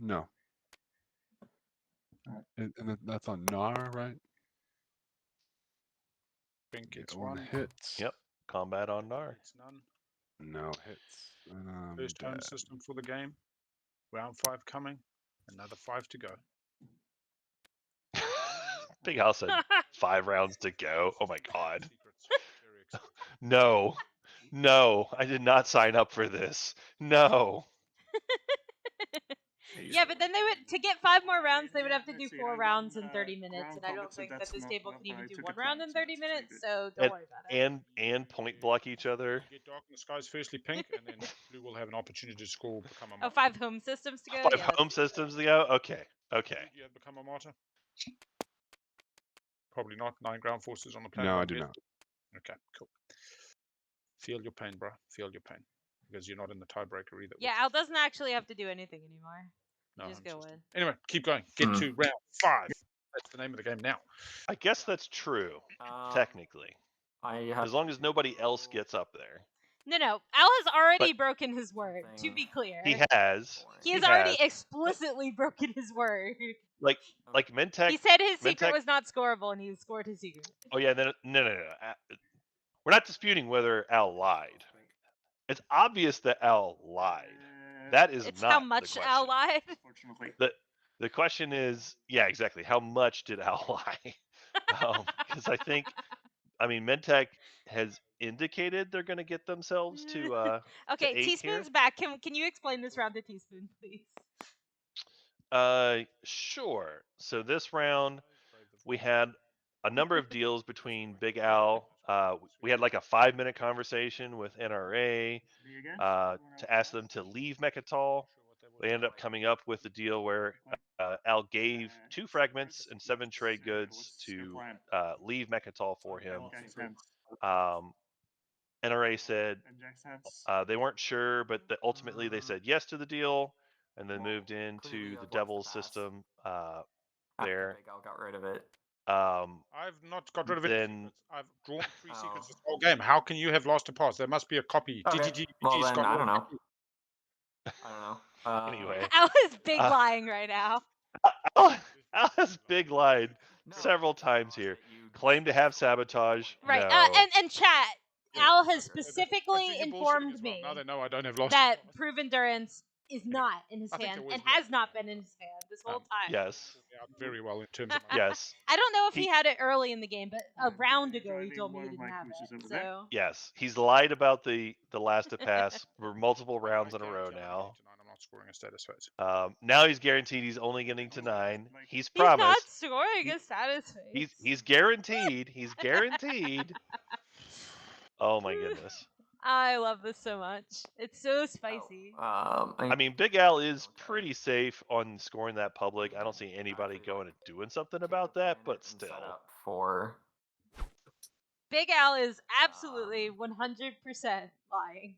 No. And that's on Nar, right? Pink gets One 1. hits. Yep, combat on Nar. It's none. No hits. And I'm First home dead. system for the game. Round 5 coming. Another 5 to go. Big Al said 5 rounds to go. Oh my god. Secrets. Very exciting. No. No, I did not sign up for this. No. Yeah, but then they would to get 5 more rounds. They would have to do Let's see, 4 I rounds won, in 30 minutes, ground and I don't combat, so think that that's this not table what can even I do took 1 a round plan, in so 30 let's save minutes. it. So don't worry about it. And point block each other. You get dark in the skies, firstly pink, and then blue will have an opportunity to score, become a Oh, martyr. 5 home systems to go. 5 Yeah, that's home systems to go. Okay. Okay. Blue, do you have become a martyr? Probably not. 9 ground forces on the planet. No, I do not. Okay, cool. Feel your pain, bro. Feel your pain. Because you're not in the tiebreaker either. Yeah, Al doesn't actually have to do anything anymore. You No just home go system. in. Anyway, keep going. Get to round 5. That's the name of the game now. I guess that's true, technically. I have As long as nobody else gets up there. No, Al has already broken his word. To be clear, He has. He has already explicitly broken his word. Like Mentek. He said his secret Mentek- was not scoreable, and he scored his secret. Oh yeah, no. We're not disputing whether Al lied. It's obvious that Al lied. That is It's not how the much question. Al lied. Unfortunately. The question is, yeah, exactly. How much did Al lie? Because I mean, Mentek has indicated they're going to get themselves to Okay, to 8 Teaspoon's here. back. Can you explain this round to Teaspoon, please? Sure. So this round, we had a number of deals between Big Al. We had like a 5-minute conversation with NRA to ask them to leave Mechatol. They ended up coming up with a deal where Al gave 2 fragments and 7 trade goods to leave Mechatol for him. NRA said they weren't sure, but ultimately they said yes to the deal, and then moved into the Devil's system there. Big Al got rid of it. I've not got rid of it. Then I've drawn 3 secrets this whole game. How can you have lost a pass? There must be a copy. Okay. DGG, Well, then, Scott, I don't know. I don't know. Anyway, Al is big lying right now. Al has big lied several times here. Claimed to have sabotage. Right. No. And chat. Al has specifically you're bullshitting informed as well. me Now they know I don't have lost that a pass. Proof Endurance is not in his I think hand there was and one. has not been in his hand this whole time. Yes. Yeah, very well in terms of my Yes. I don't know if he had it early in the game, but a round ago he told me he didn't have it. So Yes. He's lied about the last to pass for multiple rounds in a row now. I'm not scoring a status phase. Now he's guaranteed he's only getting to 9. He's he's not promised. scoring a status phase. He's guaranteed. He's guaranteed. Oh my goodness. I love this so much. It's so spicy. I mean, Big Al is pretty safe on scoring that public. I don't see anybody going and doing something about that, but still. For Big Al is absolutely 100% lying.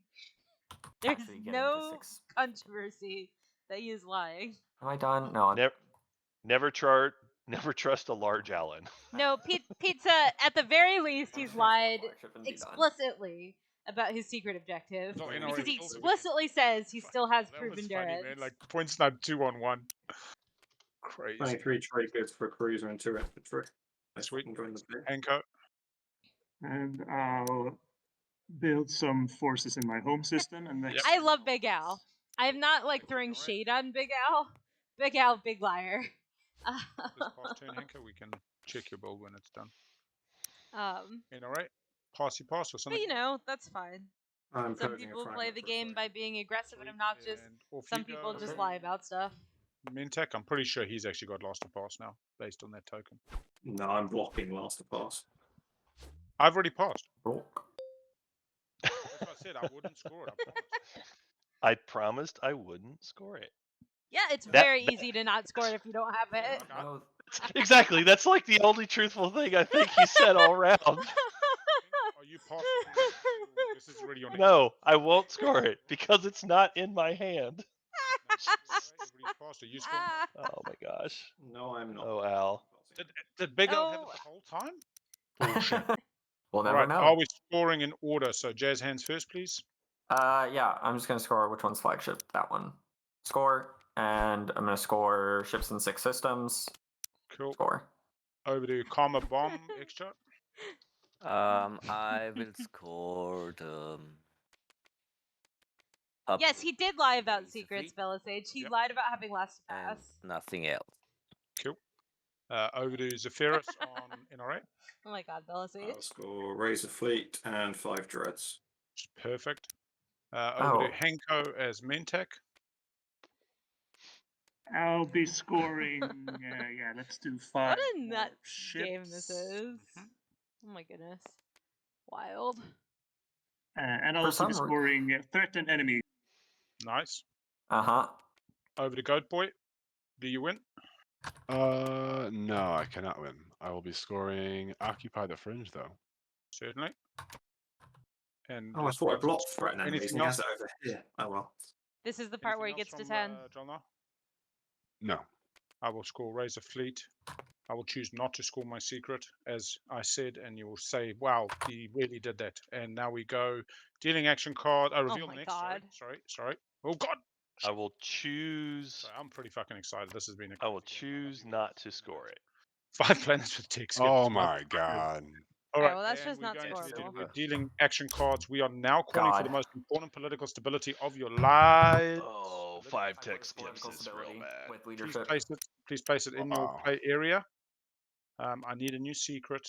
There's no controversy that he is lying. Am I done? No. Never trust a large Allen. No, Pizza, at the very least, he's lied explicitly about his secret objective No, Because because he NRA explicitly says he still has that proven was funny, endurance. man. Like point snipe 2-on-1. Crazy. 23 trade goods for a cruiser and 2 infantry. Let's Sweet. fucking go in the bin. Hanko. And I'll build some forces in my home system. And next I turn love I'll Big place- Al. I'm not like throwing shade on Big Al. Big Al, big liar. This past turn, Hanko, we can check your build when it's done. um, NRA. Passy pass or but something. you know, that's fine. I'm Some purging a people play fragment the for a game second. by being aggressive and Sweet. obnoxious. And off Some you people go. just lie about stuff. Mintek, I'm pretty sure he's actually got last to pass now, based on that token. No, I'm blocking last to pass. I've already passed. Oh. That's what I said. I wouldn't score it. I promise. I promised I wouldn't score it. Yeah, it's That- very easy to not score it if you don't have it. Like, I- No, Exactly. That's like the only truthful thing I think he said all around. Are you passing? This is already on. No, I won't score it because it's not in my hand. Everybody's passed. Are you scoring? Oh my gosh. No, I'm not. Oh, Al. Did Big Al have Oh. it the whole time? bullshit. We'll never Right. know. Are we scoring in order? So Jazz hands first, please. Yeah, I'm just gonna score which one's flagship. That one. Score, and I'm gonna score ships in 6 systems. Cool. Score. Over to Karma Bomb extra. I will score the. Yes, he did lie about Razor secrets, Fleet Belisage. He Yep. lied about having last to and pass. nothing else. Cool. Over to Zephyrus on NRA. Oh my god, I'll Belisage. score Razor Fleet and 5 Dreads. Perfect. Over to Oh. Hanko as Mentek. I'll be scoring. Yeah, let's do 5. What a more nut ships. game this is. Oh my goodness. Wild. And I'll For also be some re- scoring threatened enemy. Nice. Uh-huh. Over to Goat Boy. Do you win? No, I cannot win. I will be scoring Occupy the Fringe, though. Certainly. And Oh, I this thought I brings blocked us- threatened enemies anything and he else? has it over here. Oh well. This is the part where he Anything gets else to 10. from, Jolnar? No. I will score Razor Fleet. I will choose not to score my secret, as I said, and you will say, wow, he really did that. And now we go dealing action card. I reveal my next. God. Sorry. Oh, God. I will choose. Sorry, I'm pretty fucking excited. This has been a I will crazy game. choose not to score it. 5 planets with tech skip. Oh my god. All Alright, right, well, that's and just we're not going to do- scoreable. we're dealing action cards. We are now calling for the God. most important political stability of your lives. Oh, Political 5 stability. tech skips Political is real stability bad. with Please leadership. place it in your Wow. play area. I need a new secret.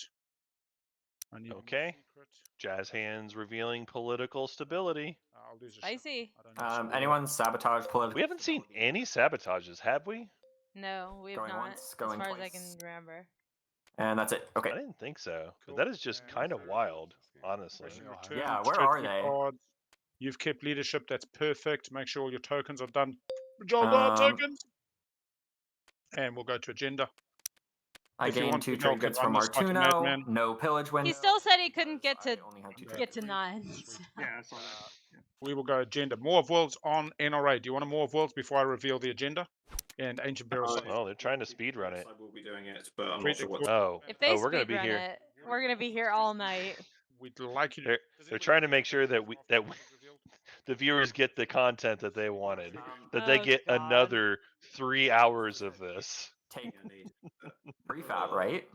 I need a new Okay. secret. Jazz hands revealing political stability. I'll lose a ship. Spicy. I don't need to score Anyone sabotage political? We haven't seen stability? any sabotages, have we? No, we have Going not. once, As going far as I twice. can remember. And that's it. Okay. I didn't think so. Cool. But that is just And kind of wild, honestly. Pressing Yeah, return, Yeah, where strategy are they? cards. You've kept leadership. That's perfect. Make sure all your tokens are done. Job Um, tokens. And we'll go to agenda. I If you gained want 2 to, Mel trade can goods run from this like a Artuno. madman. No pillage window. He still said he couldn't get because to I only had 2 trade get to goods. 9. Yeah, I saw that. Yeah. We will go agenda. More of Worlds on NRA. Do you want a More of Worlds before I reveal the agenda? And Ancient Barrels. Oh, they're trying to speed run it. I will be doing it, but I'm Sweet, not sure what. Oh, If they we're gonna be speedrun here. it, we're gonna be here all night. We'd like you to. They're Does they're anybody trying to care make if sure that agenda we after that is revealed? the viewers get the content that they wanted. That Oh, they get God. another 3 hours of this. Take I need. prefab, right?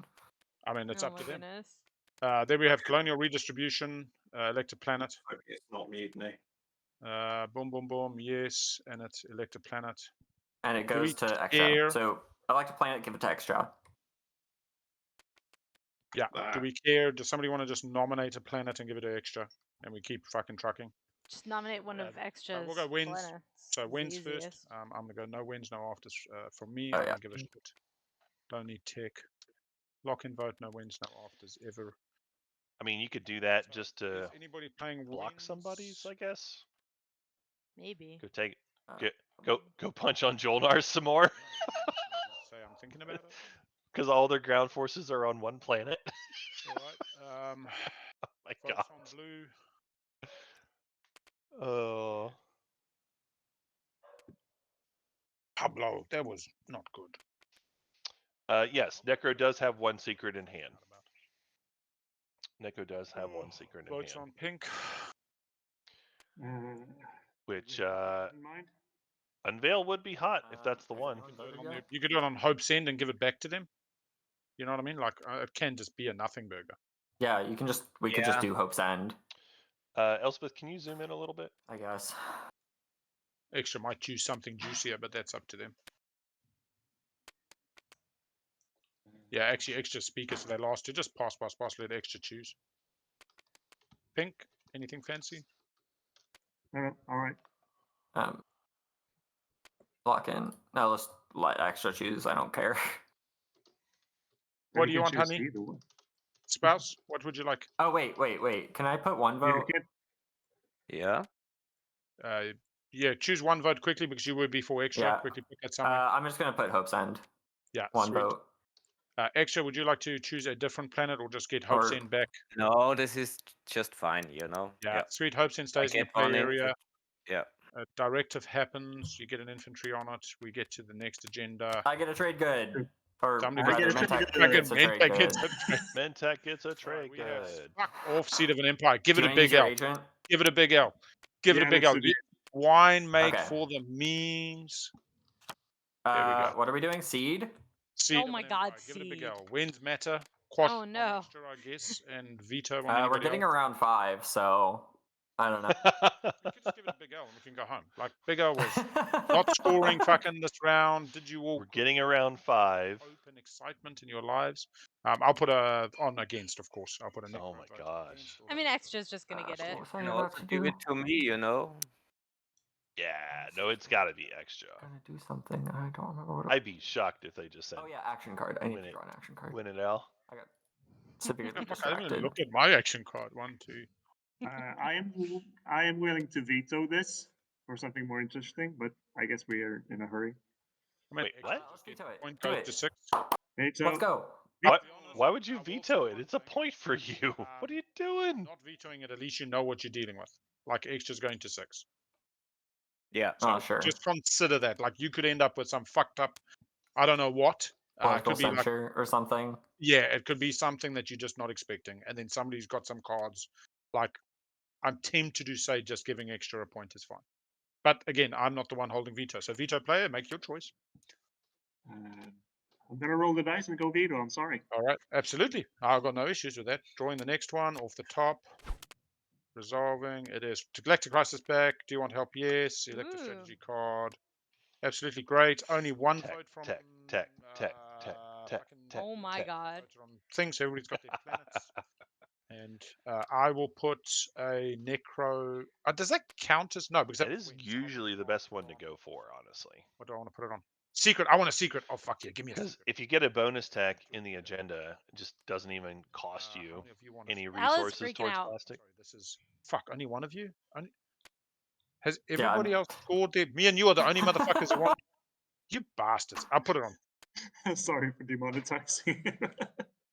I mean, it's Oh up my to them. goodness. Then we have colonial redistribution, elected planet. Hope it's not mutiny. Boom, boom, boom. Yes, and it's elected planet. And it Do goes we to extra. care? So I like to planet, give it to extra. Yeah. Ah. Do we care? Does somebody want to just nominate a planet and give it an extra, and we keep fucking trucking? Just nominate one of extras. we'll go wins. planets. So It's the wins first. easiest. I'm gonna go no wins, no afters from me. Oh, I yeah. don't give a shit. Don't need tech. Lock in vote, no wins, no afters ever. I mean, you could do that So, just is to anybody playing block wins? somebody's, I guess. Maybe. Go take Uh, go punch on Jolnar some more. Maybe say I'm thinking about it. Because all their ground forces are on one planet. All right. My Votes God. on blue. Oh. Pablo, that was not good. Yes, Necro does have one secret in hand. Necro does have one secret in Votes hand. on pink. which in mind? Unveil would be hot if that's the one. You could do it on Hope's End and give it back to them. You know what I mean? Like it can just be a nothing burger. Yeah, you can just we could just do Hope's End, Elspeth, can you zoom in a little bit? I guess. Extra might choose something juicier, but that's up to them. Yeah, actually, extra speakers for that last two. Just pass, let extra choose. Pink, anything fancy? All right. Lock in. No, let's let extra choose. I don't care. What do you want, honey? Spouse, what would you like? Oh wait. Can I put one vote? Yeah. Yeah, choose one vote quickly because you would be for extra. Yeah. Quickly pick that somewhere. I'm just gonna put Hope's End. Yeah, one sweet. vote. Extra, would you like to choose a different planet or just get Hope's End back? No, this is just fine, you know. Yeah, sweet. Hope's End stays in the play area. Yeah. A directive happens. You get an infantry on it. We get to the next agenda. I get a trade good. Or Somebody rather, Mentech gets a trade good. Mentech gets a trade good. Fuck off, Seed of an Empire. Give Do it I a need big your L. agent? Give it a big L. Give it a big L. Wine make Okay. for the memes. There we go. What are we doing? Seed? Seed Oh of my an God, Empire. Give it a big Seed. L. Wins matter. Quash Oh, no. extra, I guess, and veto on We're getting around 5, so I don't know. We could just give it a big L and we can go home. Like, big L was not scoring fucking this round. Did you all? We're getting around 5. Hope and excitement in your lives. I'll put a on against, of course. I'll put a. Oh my gosh. I mean, extra's just gonna get it. And also give it to me, you know. Yeah, no, it's got to be extra. Gonna do something. I don't remember what. I'd be shocked if they just said. Oh yeah, action card. I need to draw an action card. Win it, L. I got severely I haven't distracted. looked at my action card. 1, 2. I am willing to veto this for something more interesting, but I guess we are in a hurry. Wait, what? Let's veto it. Point Do goes it. to 6. Veto. Let's go. What? Why would you veto it? It's a point for you. What are you doing? Not vetoing it. At least you know what you're dealing with. Like extra's going to 6. Yeah. So sure. just consider that. Like you could end up with some fucked up. I don't know what. Political could be like, censure or something. yeah, it could be something that you're just not expecting, and then somebody's got some cards. Like I'm tempted to say just giving extra a point is fine. But again, I'm not the one holding veto. So veto player, make your choice. I'm gonna roll the dice and go veto. I'm sorry. All right, absolutely. I've got no issues with that. Drawing the next one off the top. Resolving. It is Galactic Crisis back. Do you want help? Yes. Select a strategy card. Absolutely great. Only one vote from tech. Oh my God. Things. Everybody's got their planets. And I will put a Necro. Does that count as no? Because that is usually the best one to go for, honestly. What do I want to put it on? Secret. I want a secret. Oh fuck yeah! Give me a secret. Because if you get a bonus tech in the agenda, it just doesn't even cost you any resources towards plastic. Sorry, this is fuck. Only one of you. Has everybody else scored there? Me and you are the only motherfuckers who want. You bastards! I'll put it on. Sorry for demonetizing.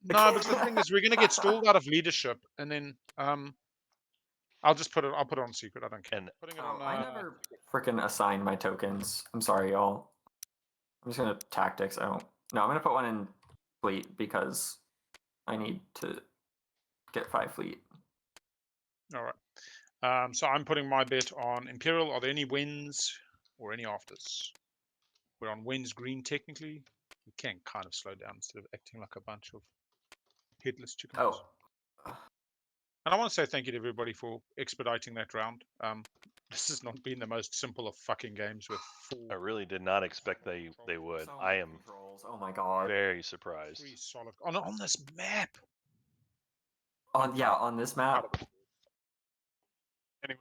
No, but the thing is, we're gonna get stalled out of leadership, and then I'll just put it. I'll put it on secret. I don't care. And putting it on. I never freaking assigned my tokens. I'm sorry, y'all. I'm just gonna tactics. No, I'm gonna put one in fleet because I need to get 5 fleet. All right. So I'm putting my bet on Imperial. Are there any wins or any afters? We're on wins green technically. We can kind of slow down instead of acting like a bunch of headless chickens. Oh. And I want to say thank you to everybody for expediting that round. This has not been the most simple of fucking games with 4. I really did not expect they would. I am Oh my God. very surprised. 3 solid on this map. On this map.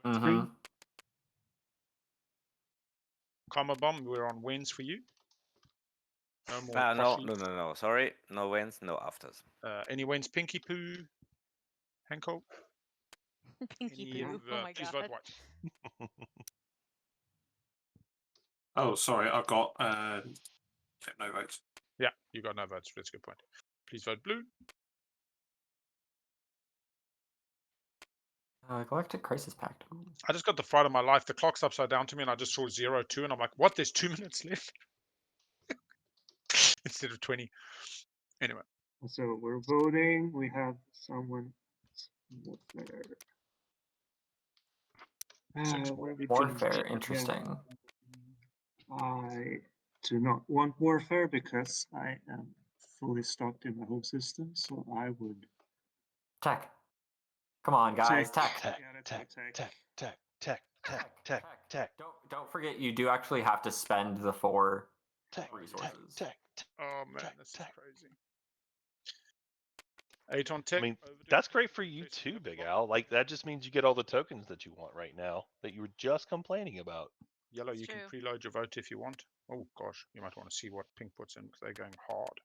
Anyway, Comma bomb. We're on wins for you. No more. No. Sorry, no wins, no afters. Any wins? Pinky Poo, Hanko. Pinky Poo. Oh my please God. vote white. Oh, sorry, I've got no votes. Yeah, you got no votes. That's a good point. Please vote blue. Galactic Crisis Pact. I just got the fright of my life. The clock's upside down to me, and I just saw 02, and I'm like, "What? There's 2 minutes left." Instead of 20. Anyway. So we're voting. We have someone there. Where we can Warfare, get- interesting. I do not want warfare because I am fully stocked in my home system, so I would Tech. Come on, guys, Tech. tech. Yeah, that's Tech, my tech, tech, tech, tech, tech, tech, Don't forget, you do actually have to spend the 4 tech, resources. tech. Oh man, Tech, this is tech. crazy. 8 on tech. I mean, overdoing that's it, great for you chasing too, up Big clock. Al. Like that just means you get all the tokens that you want right now that you were just complaining about. Yellow, It's you can true. preload your vote if you want. Oh gosh, you might want to see what pink puts in because they're going hard.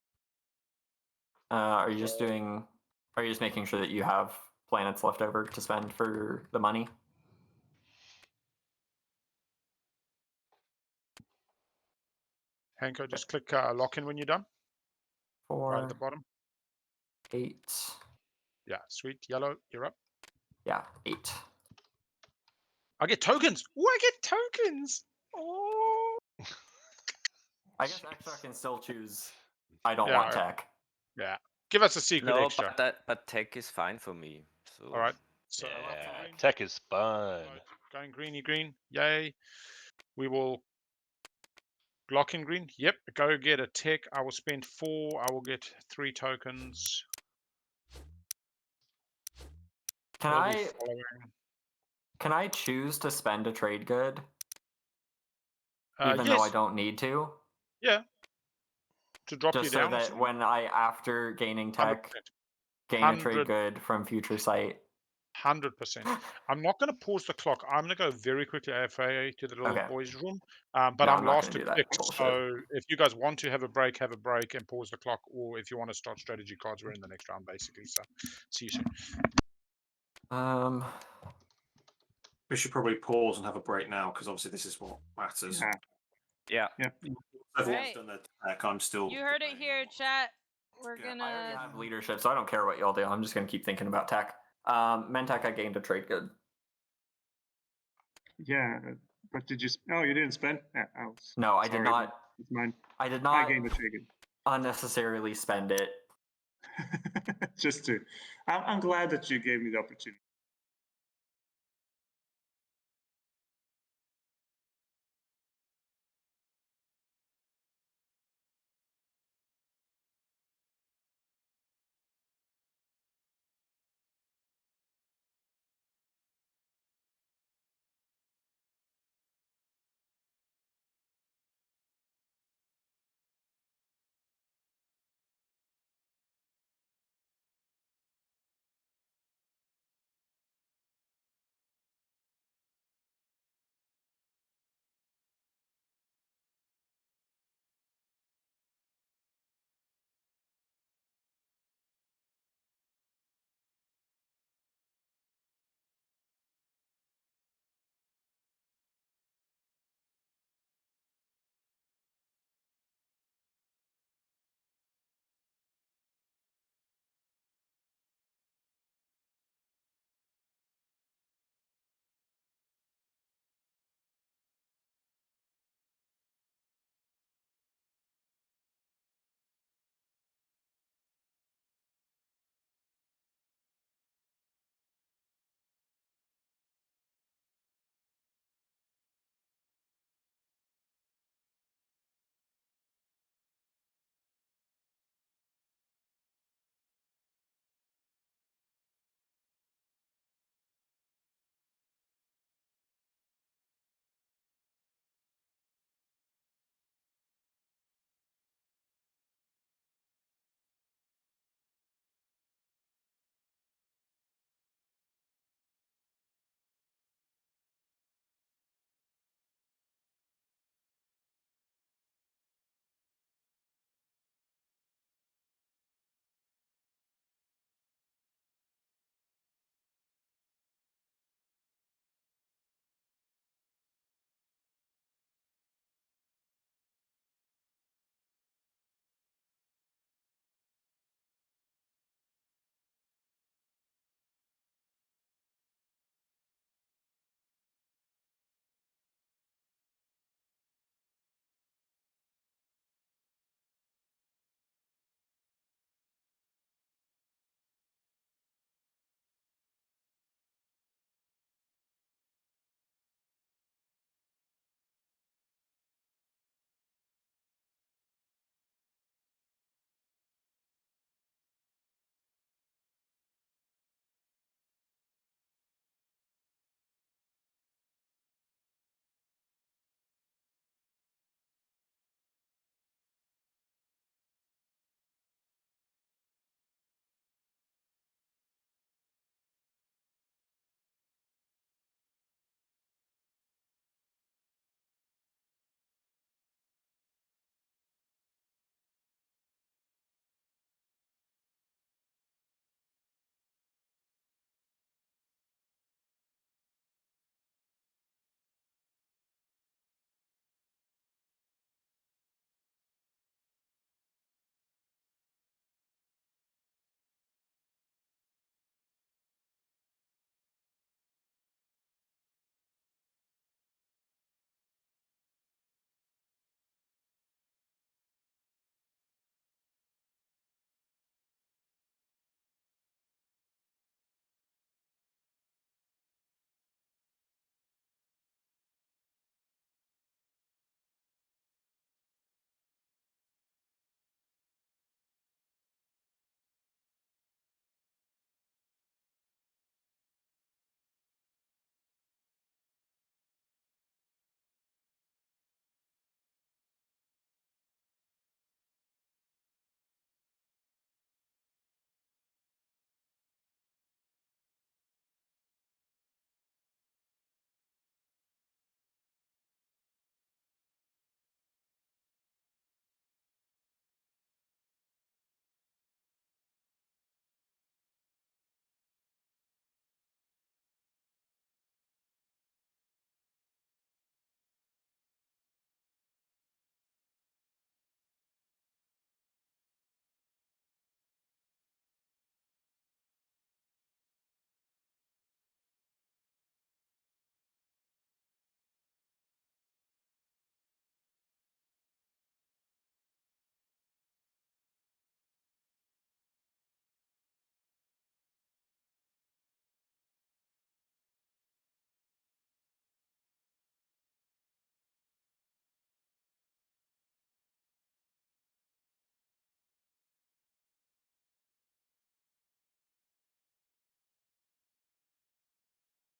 Are you just doing? Are you just making sure that you have planets left over to spend for the money? Hanko, just click lock in when you're done. Right at the 4, bottom. 8. Yeah, sweet. Yellow, you're up. Yeah, 8. I get tokens. Oh, I get tokens. Oh. I guess extra can still choose. I don't Yeah, want tech. yeah. Give us a secret No, extra. but tech is fine for me. So All right. So Yeah, green. tech is fun. Right, going greeny green. Yay. We will lock in green. Yep. Go get a tech. I will spend 4. I will get 3 tokens. Can We'll be I? following. Can I choose to spend a trade good, even though I Yes. don't need to? Yeah. To drop you Just so down. that when I, after gaining 100%. tech, gain a trade good from future site. 100%. I'm not going to pause the clock. I'm going to go very quickly AFA to the little Okay. boys' room. But No, I'm I'm not last gonna to do that pick. bullshit. So if you guys want to have a break and pause the clock. Or if you want to start strategy cards, we're in the next round, basically. So see you soon. We should probably pause and have a break now because obviously this is what matters. yeah. Yep. Everyone's Right. done their tech. I'm still. You heard it debating on here, what- chat. We're Yeah. I already gonna. have leadership, so I don't care what y'all do. I'm just gonna keep thinking about tech. Mentech, I gained a trade good. Yeah, but did you? Oh, you didn't spend. Yeah, No, I did sorry, not. It's mine. I did I not gained the trade. unnecessarily spend it. Just to. I'm glad that you gave me the opportunity.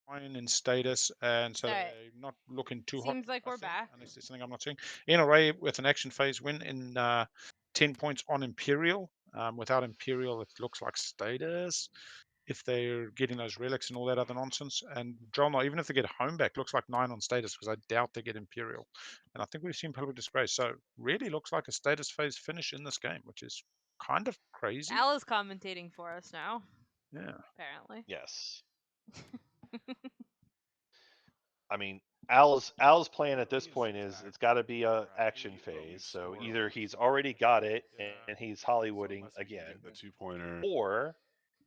9 in status, and so Alright. they're not looking too hot. Seems like I we're think, back. unless there's something I'm not seeing. NRA with an action phase win in 10 points on Imperial. Without Imperial, it looks like status. If they're getting those relics and all that other nonsense, and Drelnar, even if they get home back, looks like 9 on status because I doubt they get Imperial. And I think we've seen Public Disgrace, so really looks like a status phase finish in this game, which is kind of crazy. Al is commentating for us now. Yeah. Apparently. Yes. I mean, Al's plan at this point is it's got to be a action phase. So either he's already got it and he's Hollywooding again, The 2-pointer. or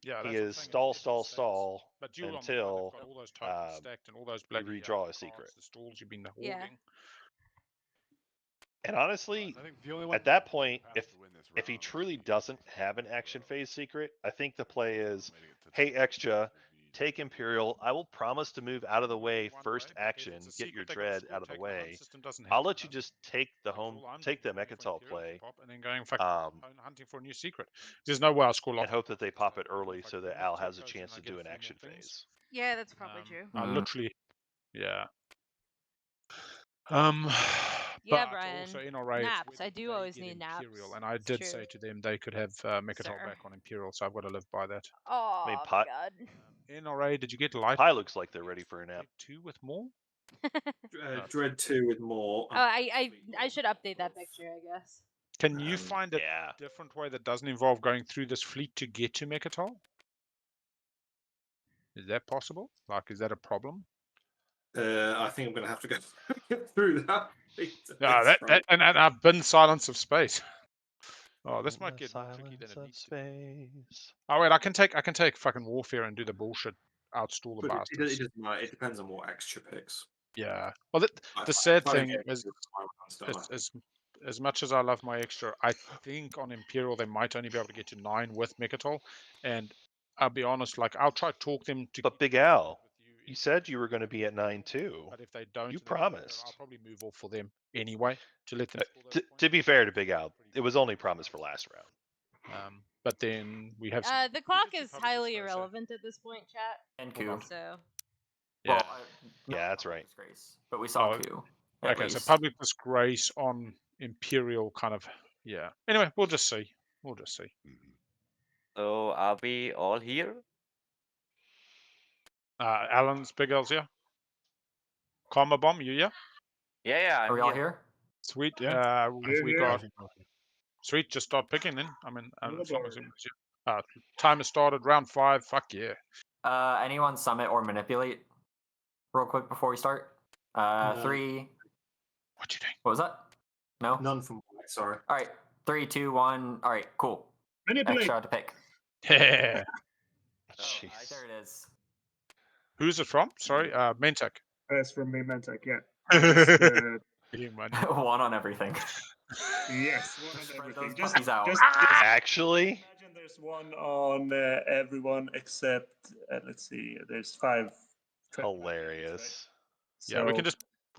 Yeah, he that's is what I'm saying, stall But you on the one, until they've got all those tokens stacked and all those you bloody redraw a cards, secret. the stalls you've been Yeah. hoarding. And honestly, I think the only one at that with point, the path to win this if he round truly is doesn't have an action phase secret, I think the play is, made it to hey, 10 extra, would be- take Imperial. I will promise to move out of the way One first way, but if action, it's a get your secret, they got dread score out of the taken, the hunt way. system doesn't I'll have let to you know. just take the That's home, all I'm take the doing, waiting for Mechatol Imperial to play, pop and then going fucking um, hunting for a new secret. There's no way I'll score and lots. hope that they pop it Even early if I so get that enough Al tech has a codes chance and I to get do a an few more action things. phase. Yeah, that's probably true. I literally, yeah. Yeah, But Brian. also NRA, it's Naps. whether I do they always get need naps. Imperial, and I It's did true. say to them they could have Mechatol Sir. back on Imperial, so I've got to live by that. Oh I mean, my god. NRA, did you get light? Pie looks like they're ready for a nap. 2 with more? Dread 2 with more. Oh, I should update that picture, I guess. Can you find a Yeah. different way that doesn't involve going through this fleet to get to Mechatol? Is that possible? Like, is that a problem? I think I'm going to have to go through that. Yeah, and I've been Silence of Space. Oh, this In might the get more tricky than silence it of needs to. space. Oh wait, I can take fucking Warfare and do the bullshit, outstall the But it bastards. doesn't matter. It depends on what extra picks. Yeah. Well, the sad thing is, as much as I love my extra, I think on Imperial they might only be able to get to 9 with Mechatol, and I'll be honest, like I'll try to talk them to. But Big Al, you said you were going to be at 9 too. But if they don't, You and they get promised. I'll probably move off for them anyway to let them. To be fair to Big Al, it was only promised for last round. But then we have. The clock is highly irrelevant at this point, chat. And coup. So. Yeah. Well, Yeah, that's right. Disgrace, but we saw Oh, coup. Okay, so Public Disgrace on Imperial kind of, yeah. Anyway, we'll just see. We'll just see. So are we all here? Alan's Big L's here. Karma Bomb, you here? Yeah, Are we all here? Sweet. Yeah. We got. Sweet, just start picking then. I mean, as long as time has started, round 5. Fuck yeah. Anyone summit or manipulate real quick before we start? 3. What you think? What was that? No? None from white, sorry. All right. 3, 2, 1. All right, cool. Manipulate. Extra to pick. Yeah. Jeez. There it is. Who's it from? Sorry, Mentek. That's from me, Mentek, yeah. One on everything. Yes, one on Spread everything. those puppies out. Actually? Imagine there's one on everyone except, let's see, there's 5. Hilarious. Yeah, we So-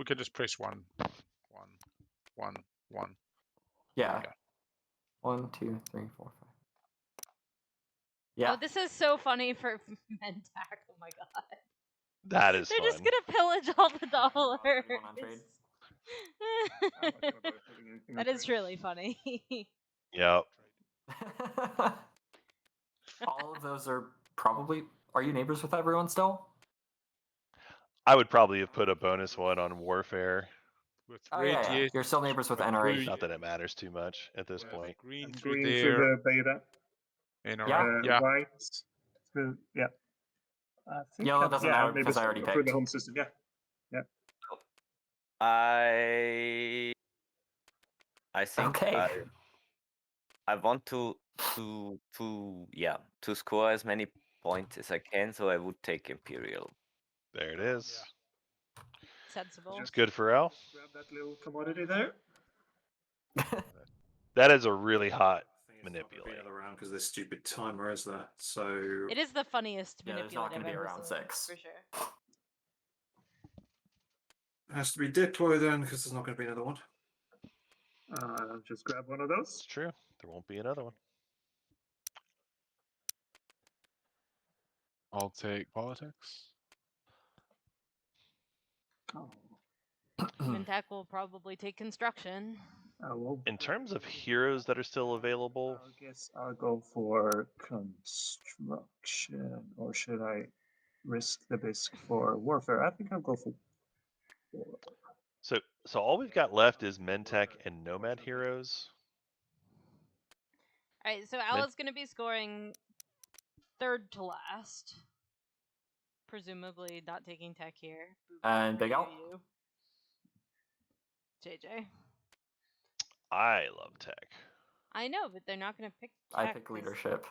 can just press 1. Yeah. 1, 2, 3, 4, 5. Yeah. Oh, this is so funny for Mentak. Oh my god. That is They're fun. just gonna pillage all the dollars. That is really funny. Yep. All of those are probably. Are you neighbors with everyone still? I would probably have put a bonus one on Warfare. With Oh, red, yeah. yes. You're still neighbors with NRA. Not that it matters too much at this point. Green And through green there. through the beta. Yeah. White through, yeah. I think Yellow doesn't matter because I already through picked. the home system, yeah. I think Okay. I want to score as many points as I can, so I would take Imperial. There it is. Sensible. It's good for L. Grab that little commodity there. That is a really hot manipulate. Another round because this stupid timer is there. So It is the funniest Yeah, there's manipulative not gonna be I've a round ever seen, 6. for sure. it has to be deploy then because there's not going to be another one. Just grab one of those. It's true. There won't be another one. I'll take politics. Oh, Mintek will probably take construction. In terms of heroes that are still available, I guess I'll go for construction, or should I risk the bisque for warfare? I think I'll go for. so all we've got left is Mentech and Nomad heroes. All right, so Al is going to be scoring third to last. Presumably not taking tech here. And Big Al? JJ. I love tech. I know, but they're not going to pick tech. I pick leadership.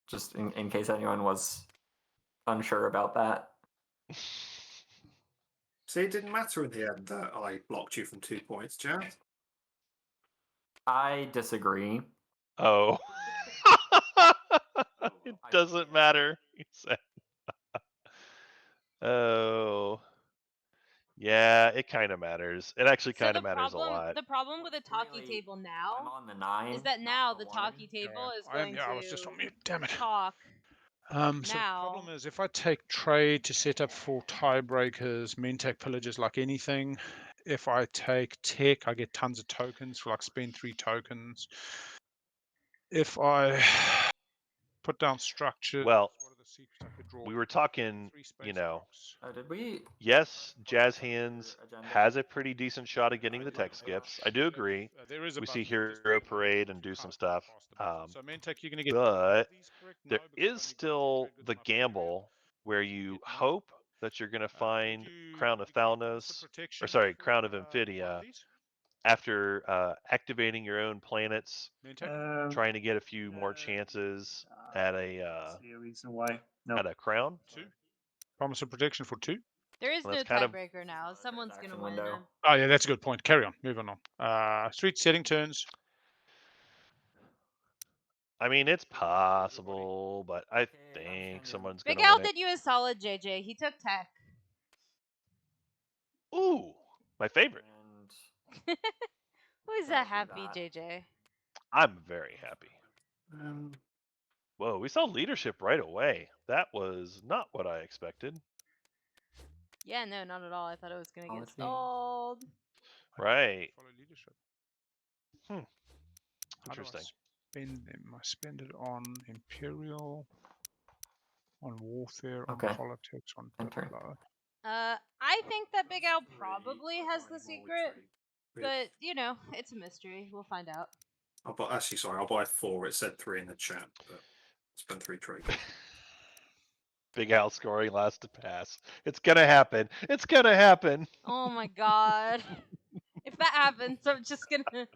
Just in case anyone was unsure about that. See, it didn't matter in the end that I blocked you from 2 points, Jazz. I disagree. Oh. It doesn't matter, he said. Oh. Yeah, it kind of matters. It actually kind of matters a lot. The problem with the talkie table now I'm on the 9. is that now the talkie table is going I was just on mute. Damn it. talk. So the problem is, if I take trade to set up for tiebreakers, Mentech pillages like anything. If I take tech, I get tons of tokens for like spend 3 tokens. If I put down structures, Well, what are the secrets I could draw? we were talking, 3 space you know, rocks. Did we? yes, Jazz Hands has a pretty decent shot at getting the tech skips. I do agree. There is a We see button, just Hero click Parade if and you do can't some get stuff. past the button. So Mentech, you're going to get But these correct? No, there because I is need to still trade goods the in my play area. gamble where you Get none. hope that you're going to find Crown of Thalnos, or sorry, Crown of Amphidia, after activating your own planets, trying to get a few more chances at a See a reason why. No. at a crown. 2. Promise of protection for 2. There is Well, no that's kind of- tiebreaker now. Someone's going to win. Window. Oh yeah, that's a good point. Carry on. Moving on. Street setting turns. I mean, it's possible, but I think someone's going Big to Al win it. did you a solid, JJ. He took tech. Ooh, my favorite. And Who's that happy, JJ? I'm very happy. Um, Whoa, we saw leadership right away. That was not what I expected. Yeah, no, not at all. I thought it was going to get Solid. stalled. Right. Follow leadership. Hmm. How do I Interesting. spend them? I spend it on Imperial, on warfare, on Okay. politics, on Enter. diplo. I think that Big Al probably has the secret, but you know, it's a mystery. We'll find out. I'll buy 4. It said 3 in the chat, but spend 3 trade. Big Al scoring last to pass. It's gonna happen. It's gonna happen. Oh my god. If that happens, I'm just gonna.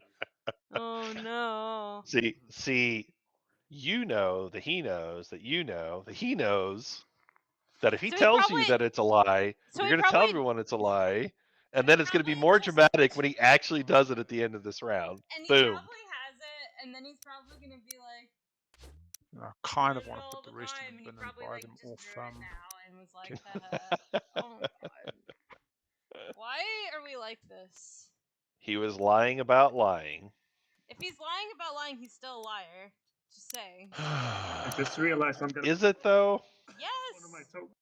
Oh no. See, you know that he knows that you know that he knows that if he So he tells probably- you that it's a lie, so you're he gonna tell probably- everyone it's a lie, and then it's gonna be more dramatic when he actually does it at the end of this round. And he Boom. probably has it, and then he's probably gonna be like. I kind of "Drew it want to all put the rest time," in and the he bin and probably buy like them just off. drew it now and was like, "Oh my god, why are we like this?" He was lying about lying. If he's lying about lying, he's still a liar. Just saying. I just realized I'm gonna. Is it though? Yes. One of my tokens.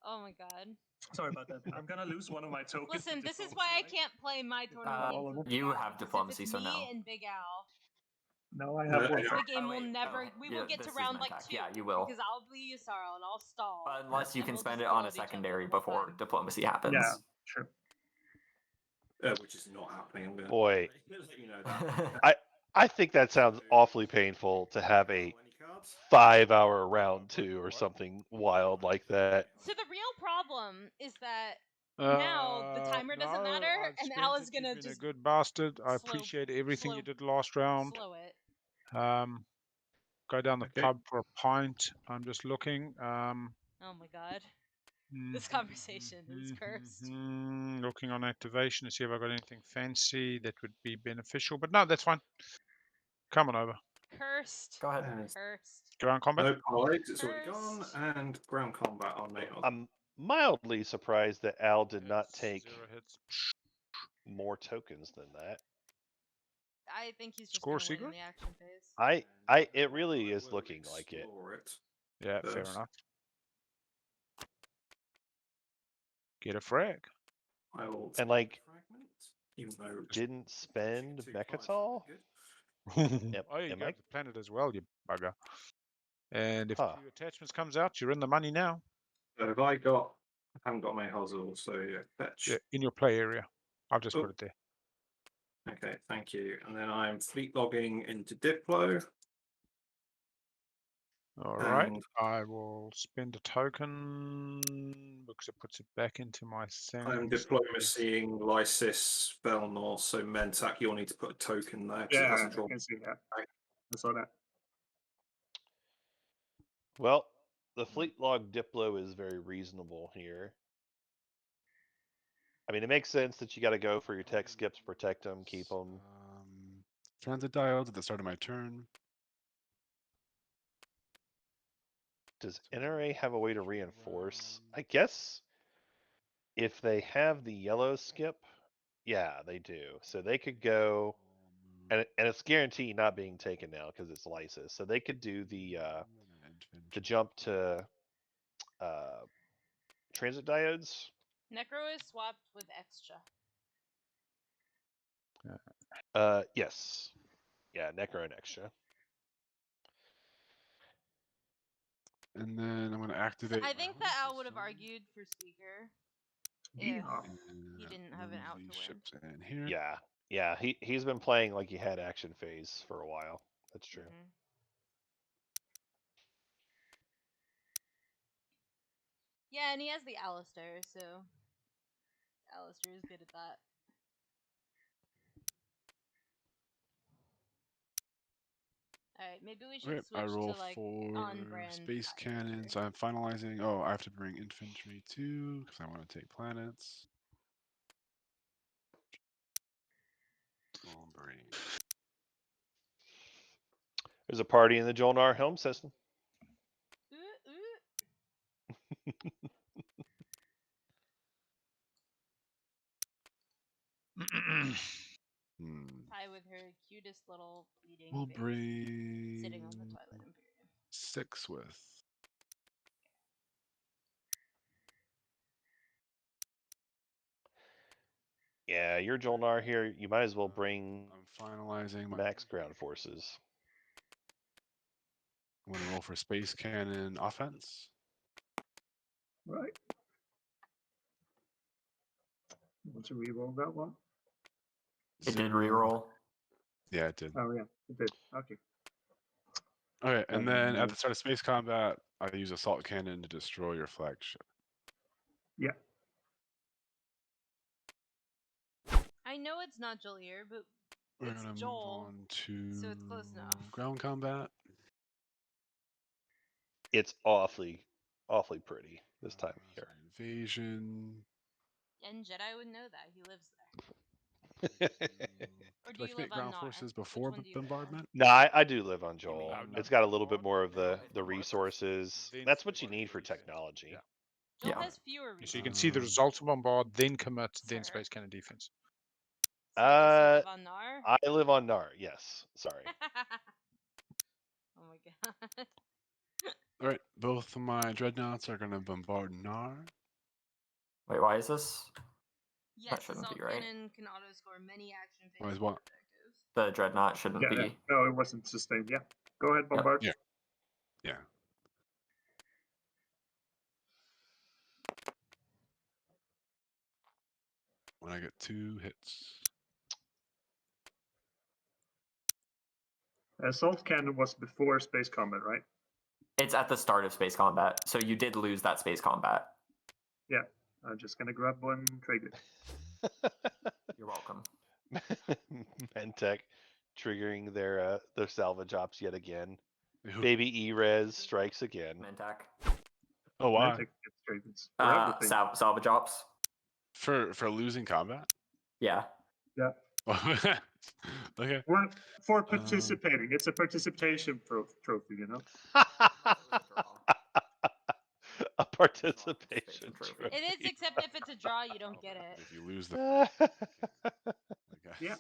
Oh my god. Sorry about that. I'm gonna lose one of my tokens. Listen, this is why I can't play my tournament games with Big You Al, have because diplomacy, if it's so me no. and Big Al, No, I have one. the game will never. We Yeah, will get to this is round my like attack. 2. Yeah, you will. Because I'll be Yusaro and I'll stall. Unless you and can we'll spend just it on build a each other secondary the whole before time. diplomacy happens. Yeah, sure. Which is not happening. I'm gonna Boy, let you know that. I think that sounds awfully painful to have a 5-hour round 2 or something wild like that. So the real problem is that now the timer doesn't matter, and Al is gonna Been just a good bastard. I slow- appreciate everything you slow- did last round. slow it. Go down the pub for a pint. I'm just looking. Oh my god. This conversation is cursed. Looking on activation to see if I got anything fancy that would be beneficial. But no, that's fine. Come on over. Cursed. Go ahead. Cursed. Ground combat. No parades, it's already gone, and ground combat on me. I'm mildly surprised that Al did not take 0 hits. more tokens than that. I think he's just Score gonna win secret? in the action phase. It really is looking like it. Yeah, fair enough. Get a frag. I will And take like, the fragment, even though didn't spend 2 cards would Mechatol? be good. Oh, you am got I? the planet as well, you bugger. And if Huh. 2 attachments comes out, you're in the money now. So have I got? I haven't got my Hazel, so yeah, fetch. Yeah, in your play area. I'll just Oh. put it there. Okay, thank you. And then I'm fleet logging into Diplo. All right. And I will spend a token because it puts it back into my thing. I'm diplomacying Lysis, Velnor, so Mentak, you'll need to put a token there because it Yeah, hasn't I drawn. can see that. I saw that. Well, the fleet log Diplo is very reasonable here. I mean, it makes sense that you got to go for your tech skips, protect them, keep them. Transit diodes at the start of my turn. Does NRA have a way to reinforce? I guess if they have the yellow skip, yeah, they do. So they could go, and it's guaranteed not being taken now because it's Lysis. So they could do the jump to transit diodes. Necro is swapped with extra. Yes. Yeah, Necro and extra. And then I'm going to activate. I think that Al would have argued for Speaker if he didn't have an out to win. In here. Yeah. He's been playing like he had action phase for a while. That's true. Mm-hmm. Yeah, and he has the Alistair, so Alistair is good at that. Alright, maybe we should switch I roll to like for on-brand space Pathfinder. cannons. I'm finalizing. Oh, I have to bring infantry too because I want to take planets. There's a party in the Jolnar Helm system. Pie with her cutest little eating We'll face bring sitting on the Twilight Imperium. 6 with. Yeah, you're Jolnar here. You might as well bring I'm finalizing my max ground forces. I'm going to roll for space cannon offense. Right. Want to re-roll that one? It did re-roll. Yeah, it did. Oh yeah, it did. Okay. Okay, and then at the start of space combat, I use assault cannon to destroy your flagship. Yeah. I know it's not Jolier, but We're it's gonna Joel, move on to so it's close enough. ground combat. It's awfully pretty this time of year. Invasion. And Jedi would know that. He lives there. Or do you live on ground Nar? forces before bombardment? No, I do live on Joel. mean It's got a little bit more of the bombardment, resources. then That's what you space need for defense. technology. Joel Yeah. has fewer So you can see the Um, results of bombard, then commit, then Sir. space cannon defense. So you also live on Nar? I live on Nar. Yes, sorry. Oh my god. All right, both of my dreadnoughts are gonna bombard Nar. Wait, why is this? Yes, shouldn't assault be right. cannon can auto score many action Why is phases what? objectives. The dreadnought shouldn't Yeah. be. No, it wasn't sustained. Yeah. Go ahead, bombard. Yeah. Yeah. When I get 2 hits. Assault cannon was before space combat, right? It's at the start of space combat, so you did lose that space combat. Yeah. I'm just gonna grab one trigger. You're welcome. Mentec triggering their salvage ops yet again. Baby E-Res strikes again. Mentak. Oh wow. Mantic gets triggers for everything. Salvage ops. For losing combat? Yeah. Yeah. Okay. Well, for participating, it's a participation trophy, you know. A participation trophy. It is, except if it's a draw, you don't get it. If you lose the Yeah.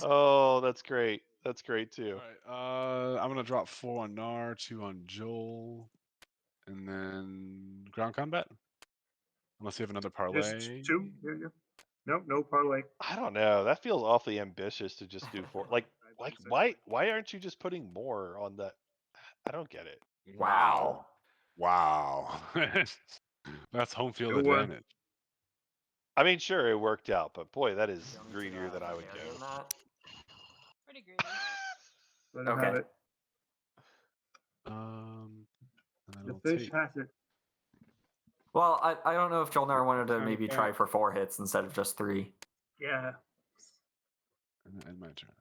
Oh, that's great. That's great too. Alright, I'm gonna drop 4 on Nar, 2 on Joel, and then ground combat. Unless you have another Just parlay. 2. Yeah. No parlay. I don't know. That feels awfully ambitious to just do 4. Like why aren't you just putting more on that? I don't get it. Wow. Wow. That's home field Good one. advantage. I mean, sure, it worked out, but boy, that is You want me greedier to than I would vary go. in that? Pretty greedy. Let him Okay. have it. And then The I'll fish take. has it. Well, I don't know if Jolnar wanted to Sorry, maybe cat. try for 4 hits instead of just 3. Yeah. And then my turn.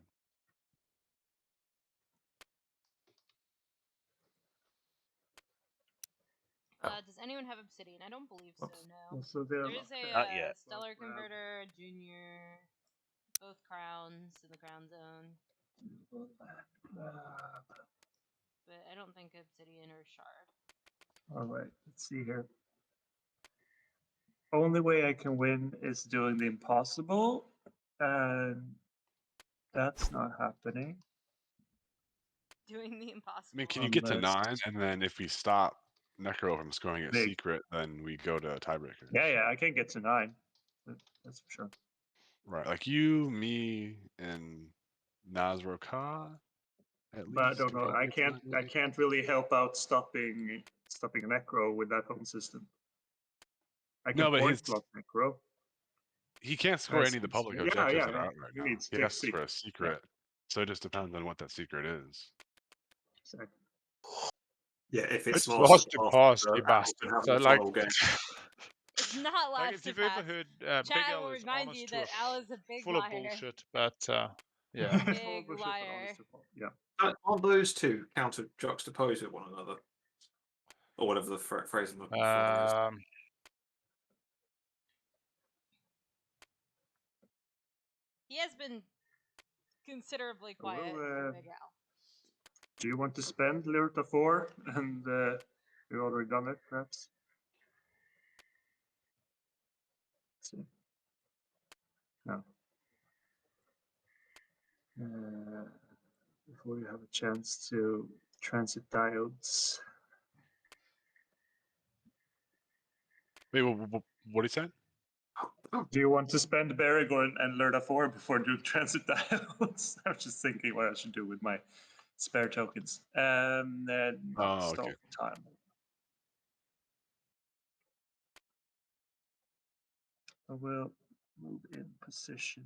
Does anyone have obsidian? I don't believe so. Oops. No. Also, there There is a Not yet. stellar converter, junior, both crowns in the crown zone, but I don't think obsidian or shard. All right, let's see here. Only way I can win is doing the impossible, and that's not happening. Doing the impossible. I mean, can you get to Unless- 9, and then if we stop Necro from scoring a Big. secret, then we go to tiebreaker? Yeah, I can get to 9. That's for sure. Right, like you, me, and Nazro Ka, at least. But I don't can know. probably I get to can't. 9. I can't really help out stopping Necro with that home system. I can No, but point block Necro. he can't score any of the public objectives that are out right He now. needs He to asks take for a secret. secret, so it just depends on what that secret is. Exactly. Yeah, if It's it's lost to Master pass, Blaster, you Alex bastard. can have So, the like, final game. It's not like last if to you've pass. ever heard Big Chat Al will is remind honest you to that a Al is a big full liar. of bullshit, but yeah. Big liar. Yeah. Aren't those two counter juxtaposed with one another? Or whatever the phrase I'm looking for there is. He has been considerably quiet Well, for Big Al. Do you want to spend Lyrta 4? And we've already done it, perhaps? Let's see. No. Before you have a chance to transit diodes. Wait, what are you saying? Do you want to spend Berigorn and Lyrta 4 before doing transit diodes? I was just thinking what I should do with my spare tokens. And then stall okay. for time. I will move in position.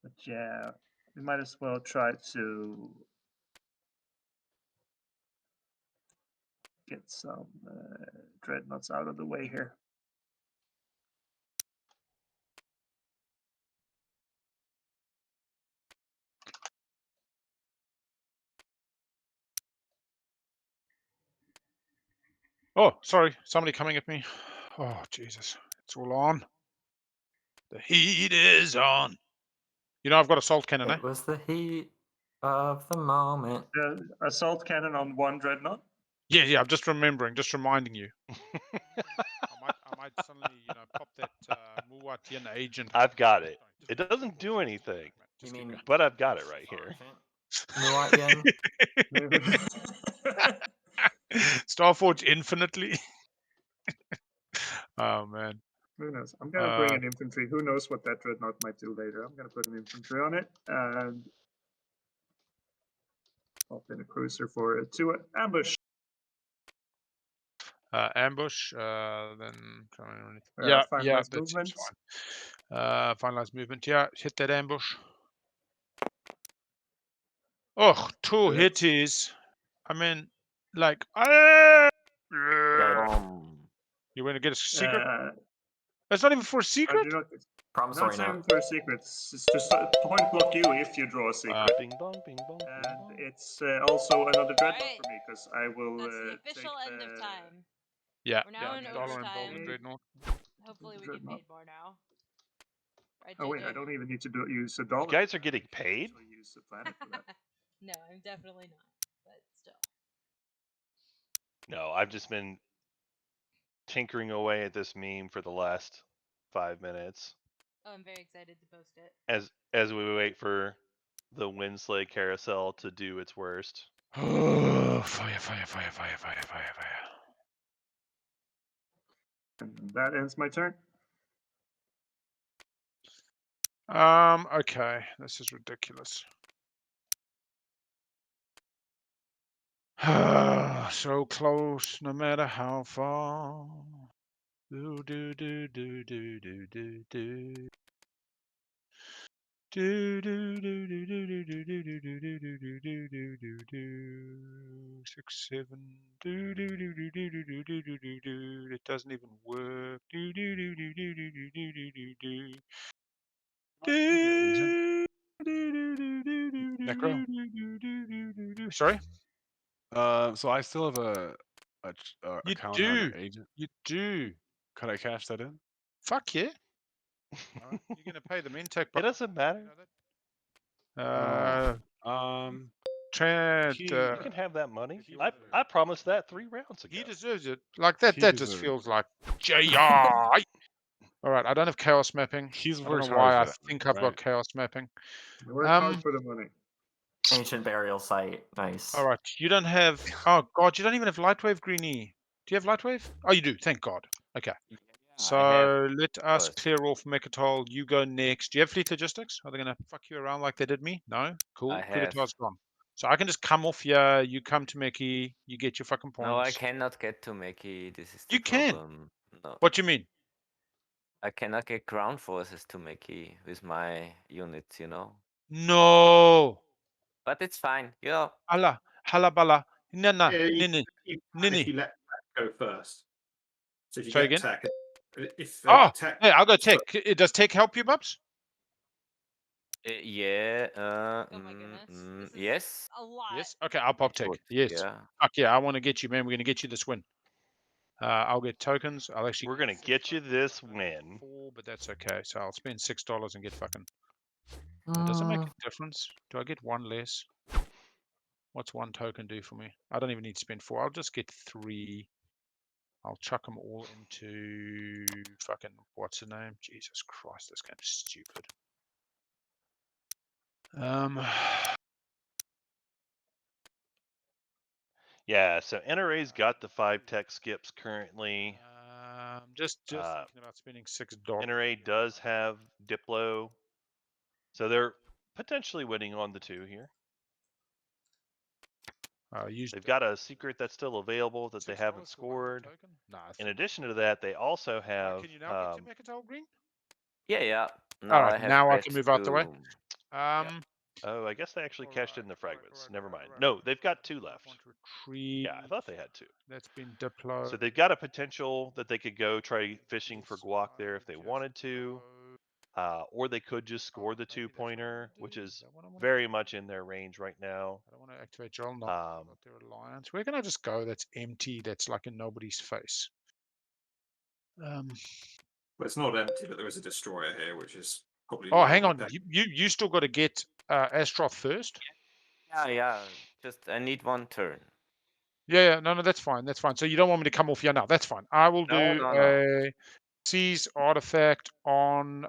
But yeah, we might as well try to get some dreadnoughts out of the way here. Oh, sorry, somebody coming at me. Oh, Jesus, it's all on. The heat is on. You know, I've got assault cannon, eh? It was the heat of the moment. Assault cannon on 1 dreadnought. Yeah, I'm just remembering, just reminding you. I might suddenly, pop that Muatian agent. I've got it. It doesn't do anything, You mean but I've got it right here. Muatian? Starforge infinitely. Oh man. Who knows? I'm gonna bring an infantry. Who knows what that dreadnought might do later? I'm gonna put an infantry on it and pop in a cruiser for it to ambush. Ambush. Then yeah, finalize that movement. seems fine. Finalize movement. Yeah, hit that ambush. Oh, 2 hitties. I mean, like, you want to get a secret? That's not even for a secret. Not even for a secret. It's just point block you if you draw a secret. Bing bong, bing bong, and it's also another dreadnought for me because I will. That's the official end of time. Yeah, We're now in dollar and overtime. dreadnought. Hopefully we get paid more now. Right, oh wait, JJ? I don't even need to use a dollar. You guys are getting paid? Use the planet for that. No, I'm definitely not. But still. No, I've just been tinkering away at this meme for the last 5 minutes. Oh, I'm very excited to post it. As we wait for the Winsley carousel to do its worst. Oh, fire, fire, fire, fire, fire, fire, fire. And that ends my turn. Okay, this is ridiculous. So close, no matter how far. Do do do do do do do do. Do do do do do do do do do do do do do do do do 6, 7. Do do do do do do do do do do do. It doesn't even work. Do do do do do do do do do do do. Do do do do do do do Necro. do do do do. Sorry. So I still have a You account do. under agent. You do. Could I cash that in? Fuck yeah. All right, you're gonna pay the intake. It doesn't matter. Trent. You can have that money. he I promised that 3 rounds ago. He deserves it. Like that. He That just deserves feels it. like JI. All right, I don't have chaos mapping. He's I don't worked know hard why for I that, think I've got right? chaos mapping. I work hard for the money. Ancient burial site. Nice. All right, you don't have. Oh God, you don't even have Lightwave Greenie. Do you have Lightwave? Oh, you do. Thank God. Okay. I have So let us first. clear off Mechatol. You go next. Do you have fleet logistics? Are they gonna fuck you around like they did me? No. Cool. I Coup have. d'etat's gone. So I can just come off here. You come to Meki. You get your fucking points. No, I cannot get to Meki. This is the You can. problem. No, What do you mean? I cannot get ground forces to Meki with my units, you know. No. But it's fine, you know. Allah. Halabala. Nana. Yeah, Nini. if Nini. you let tech go first. So if you Try get again. tech, if Oh, tech, hey, I'll go tech. Does tech help you, Bubs? Yeah. Oh my goodness. This is Yes. a lot. Yes. Okay, I'll pop It tech. would, Yes. yeah. Fuck yeah, I want to get you, man. We're gonna get you this win. I'll get tokens. I'll actually. We're gonna get you this win. 4, but that's okay. So I'll spend $6 and get fucking. Does it make a difference? Do I get 1 less? What's 1 token do for me? I don't even need to spend 4. I'll just get 3. I'll chuck them all into fucking what's the name? Jesus Christ, this game's stupid. Yeah, so NRA's got the 5 tech skips currently. Just thinking about spending $6. NRA does have Diplo, so they're potentially winning on the 2 here. They've got a secret that's still available that they haven't scored. In addition to that, they also have. Can you now get to Mechatol Green? Yeah. All right, now I can move out the way. Oh, I guess they actually cashed in the fragments. Never mind. No, they've got 2 left. Yeah, I thought they had 2. That's been Diplo. So they've got a potential that they could go try fishing for guac there if they wanted to. Or they could just score the 2-pointer, which is very much in their range right now. I don't want to activate Joel. Not their alliance. Where can I just go? That's empty. That's like in nobody's face. Well, it's not empty, but there is a destroyer here, which is probably. Oh, hang on. You still got to get Astroth first. Yeah. Just I need 1 turn. Yeah. No, that's fine. That's fine. So you don't want me to come off here now? That's fine. I will do a seize artifact on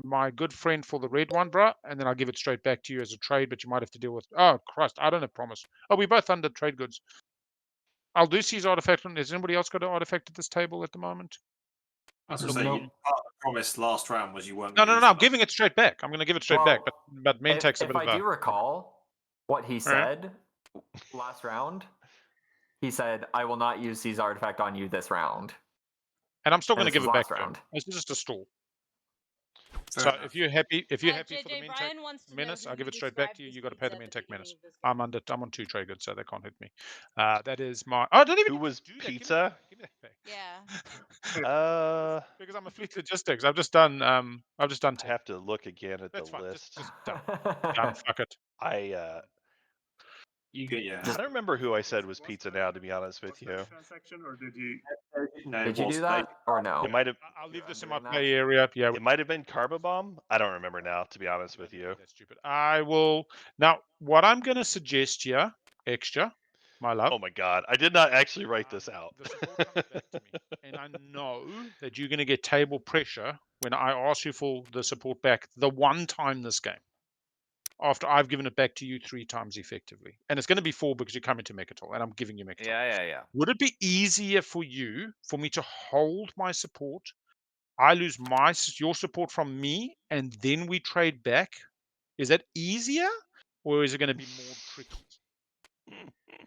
my good friend for the red one, bruh, and then I'll give it straight back to you as a trade. But you might have to deal with. Oh Christ, I don't have promise. Oh, we both under trade goods. I'll do seize artifact. Has anybody else got an artifact at this table at the moment? I was going to say, part of the promise last round was you weren't. No. I'm giving it straight back. I'm going to give it straight back. But main takes a bit of a. If I do recall what he said last round, he said, "I will not use Seize artifact on you this round." And I'm still going to give it back. Round. It's just a stall. So if you're happy, for the JJ main Brian tech wants to menace, know I'll who give it you straight back to you. described You got to as pay the pizza main at tech the menace. beginning of this game. I'm on 2 trade goods, so they can't hit me. That is my. Oh, don't even. Who was do that. pizza? Give me that back. Yeah. Because I'm a fleet logistics. I've just done. I tech. have to look again at That's the fine. list. Just done. Done. Fuck it. I don't remember who I said was pizza now, to be honest with you. Transaction, or did you? No, Did you do that or no? It might have. I'll leave this in my play area. Yeah. It might have been Carbabomb. I don't remember now, to be honest with you. That's stupid. I will now. What I'm going to suggest here, extra, my love. Oh my god, I did not actually write this out. The support comes back to me, and I know that you're going to get table pressure when I ask you for the support back the one time this game, after I've given it back to you 3 times effectively. And it's going to be 4 because you come into Mechatol, and I'm giving you Mechatol. Yeah. Would it be easier for me to hold my support? I lose your support from me, and then we trade back? Is that easier, or is it going to be more tricky?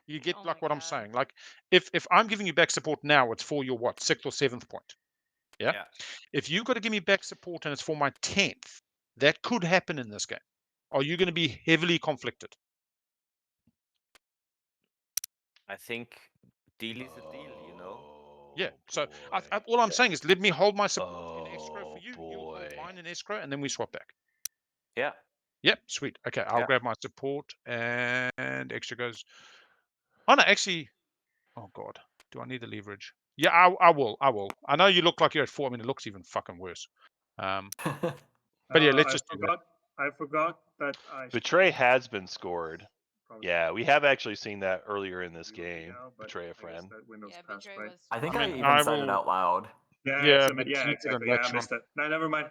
You get Oh like my what I'm God. saying. Like if I'm giving you back support now, it's for your what, 6th or 7th point. Yeah. Yeah. If you've got to give me back support and it's for my 10th, that could happen in this game. Are you going to be heavily conflicted? I think deal is a deal, you know. Yeah. So boy. all I'm saying is let me hold my support in escrow for Oh, you. You'll hold boy. mine in escrow, and then we swap back. Yeah. Yep. Sweet. Okay. I'll Yeah. grab my support, and extra goes. Oh no, actually. Oh god. Do I need the leverage? Yeah, I will. I know you look like you're at 4. I mean, it looks even fucking worse. But yeah, let's just do that. I forgot that I Betray has been scored. probably Yeah, we have actually seen that earlier in this do it game. now, but Betray a I guess friend. that window's Yeah, passed, Betray right? was. I think I I mean, even I said it will. out loud. Yeah, Yeah, it's but yeah, you exactly. didn't Yeah, I latch on. missed it. No, never mind.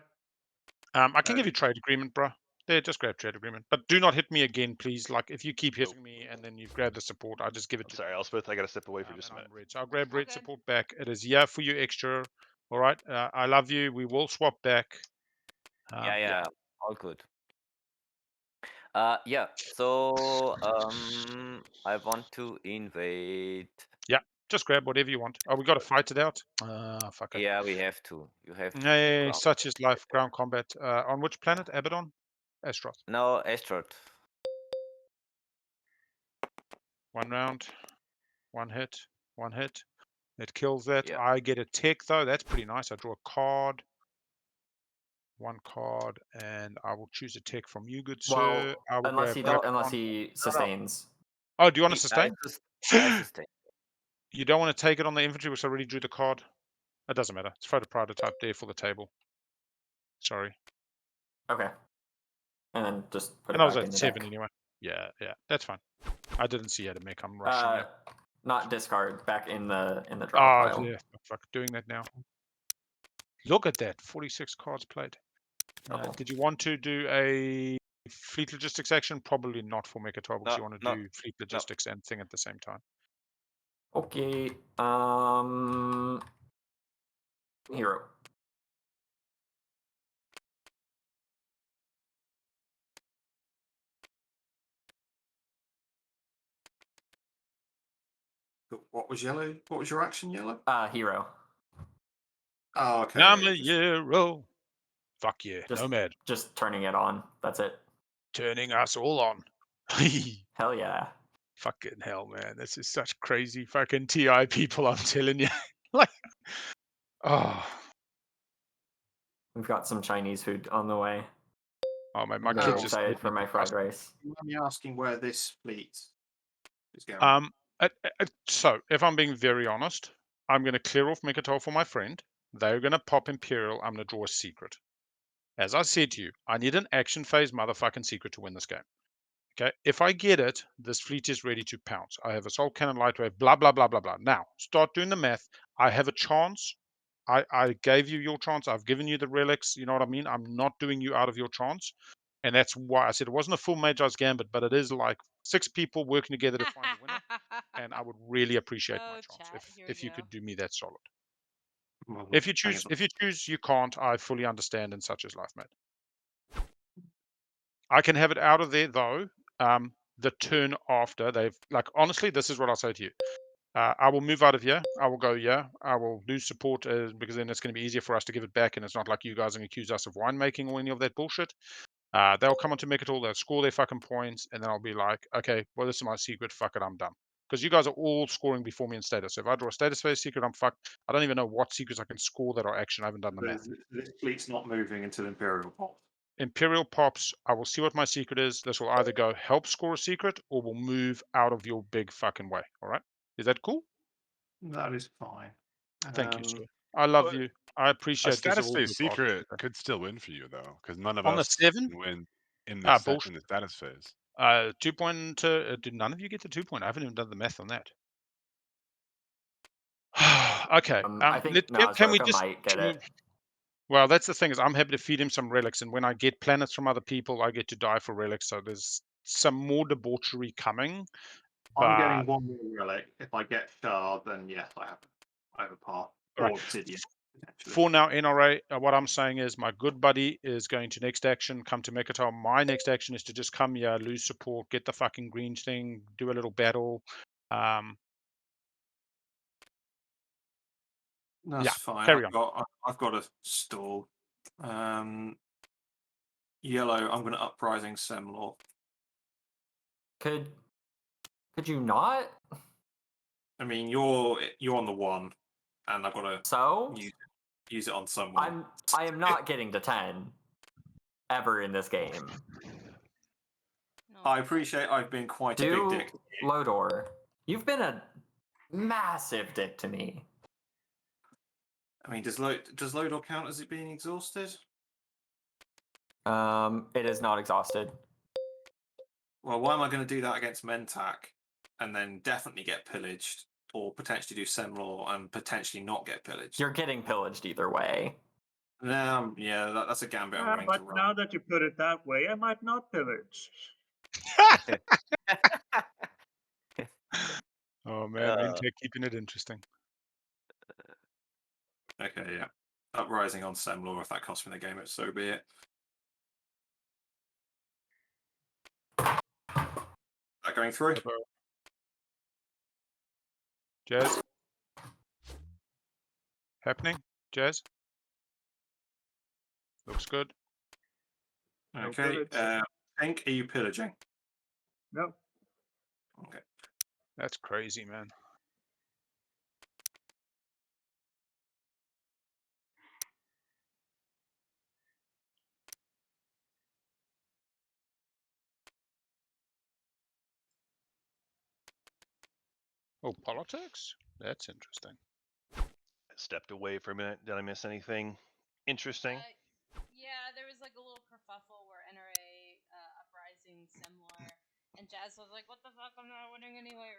I can give you trade agreement, bro. There, just grab trade agreement. But do not hit me again, please. Like, if you keep hitting me and then you grab the support, I just give it I'm to sorry, Elspeth. I gotta step away for just a and minute. I'm red. So I'll grab red Okay. support back. It is yeah for you extra. All right. I love you. We will swap back. Yeah. All good. Yeah. So I want to invade. Yeah. Just grab whatever you want. Oh, we got to fight it out. Fuck it. Yeah, we have to. You have to. Hey, ground such is life. Ground combat. On which planet? Abaddon? Astaroth. No, Asteroid. 1 round. 1 hit. 1 hit. It kills that. Yeah. I get a tick though. That's pretty nice. I draw a card. 1 card, and I will choose a tick from you, good sir. Well, I will unless grab he sustains. Oh, do you want to sustain? I sustain. You don't want to take it on the infantry, which I already drew the card. It doesn't matter. It's photo prototype there for the table. Sorry. Okay. And then just put And it I was back at in the 7 deck. anyway. Yeah, that's fine. I didn't see how to make. I'm rushing you. Not discard, back in the draw pile. Yeah, fuck, doing that now. Look at that, 46 cards played. Okay. Did you want to do a fleet logistics action? Probably not for Mechatol because you want to do fleet logistics and thing at the same time. Okay. Hero. What was yellow? What was your action, yellow? Hero. Oh, okay. I'm yeah, a just- hero. Fuck yeah, Just, Nomad. Just turning it on. That's it. Turning us all on. Hell yeah. Fucking hell, man. This is such crazy fucking TI people, I'm telling you. Like, oh. We've got some Chinese food on the way. Oh, man, my Very kids just excited for my fried rice. You mind me asking where this fleet is going? So, if I'm being very honest, I'm going to clear off Mechatol for my friend. They're going to pop Imperial. I'm going to draw a secret. As I said to you, I need an action phase motherfucking secret to win this game. Okay, if I get it, this fleet is ready to pounce. I have a Soul Cannon Light Wave, blah, blah, blah, blah, blah. Now, start doing the math. I have a chance. I gave you your chance. I've given you the relics. You know what I mean? I'm not doing you out of your chance. And that's why I said it wasn't a full Magi's Gambit, but it is like 6 people working together to find a winner. And I would really appreciate my chance Chat, if you could do me that solid. Well, If you choose, you can't. I fully understand, and such is life, mate. I can have it out of there though. The turn after they've honestly, this is what I'll say to you. I will move out of here. I will go here. I will lose support because then it's going to be easier for us to give it back, and it's not like you guys are going to accuse us of winemaking or any of that bullshit. They'll come onto Mechatol, they'll score their fucking points, and then I'll be like, okay, well, this is my secret. Fuck it, I'm done. Because you guys are all scoring before me in status. So if I draw a status phase secret, I'm fucked. I don't even know what secrets I can score that are action. I haven't done the math. This fleet's not moving until Imperial pops. Imperial pops, I will see what my secret is. This will either go help score a secret or will move out of your big fucking way. All right? Is that cool? That is fine. Thank you, sir. I love you. I A appreciate this. status all phase good art. secret could still win for you though, because none of On the us 7? can win in Ah, the bullshit. in the status phase. 2 point. Did none of you get the 2 point? I haven't even done the math on that. Okay. I think Can we Nazroka just? might get it. Well, that's the thing is I'm happy to feed him some relics, and when I get planets from other people, I get to die for relics. So there's some more debauchery coming. I'm But getting one more relic. If I get shard, then yes, I have a part or Right. obsidian. Potentially. for now, NRA, what I'm saying is my good buddy is going to next action, come to Mekatar. My next action is to just come here, lose support, get the fucking green thing, do a little battle. That's yeah, fine. carry on. I've got a stall. Yellow. I'm going to uprising Semlor. Could you not? I mean, you're on the 1, and I've got to So use it on someone. I am not getting to 10 ever in this game. No, I appreciate I've been quite a big dick. Lodor, you've been a massive dick to me. I mean, does Lodor count as it being exhausted? It is not exhausted. Well, why am I going to do that against Mentak and then definitely get pillaged, or potentially do Semlor and potentially not get pillaged? You're getting pillaged either way. No, yeah, that's a gambit I'm willing to But run. now that you put it that way, I might not pillage. Oh man, Intech keeping it interesting. Okay, yeah. Uprising on Semlor, if that costs me the game, so be it. That going through? Jazz? Happening? Jazz? Looks good. Okay. Pink, are you pillaging? No. Okay. That's crazy, man. Oh, politics? That's interesting. I stepped away for a minute. Did I miss anything interesting? Yeah, there was like a little kerfuffle where NRA uprising Semlor, and Jazz was like, "What the fuck? I'm not winning anyway."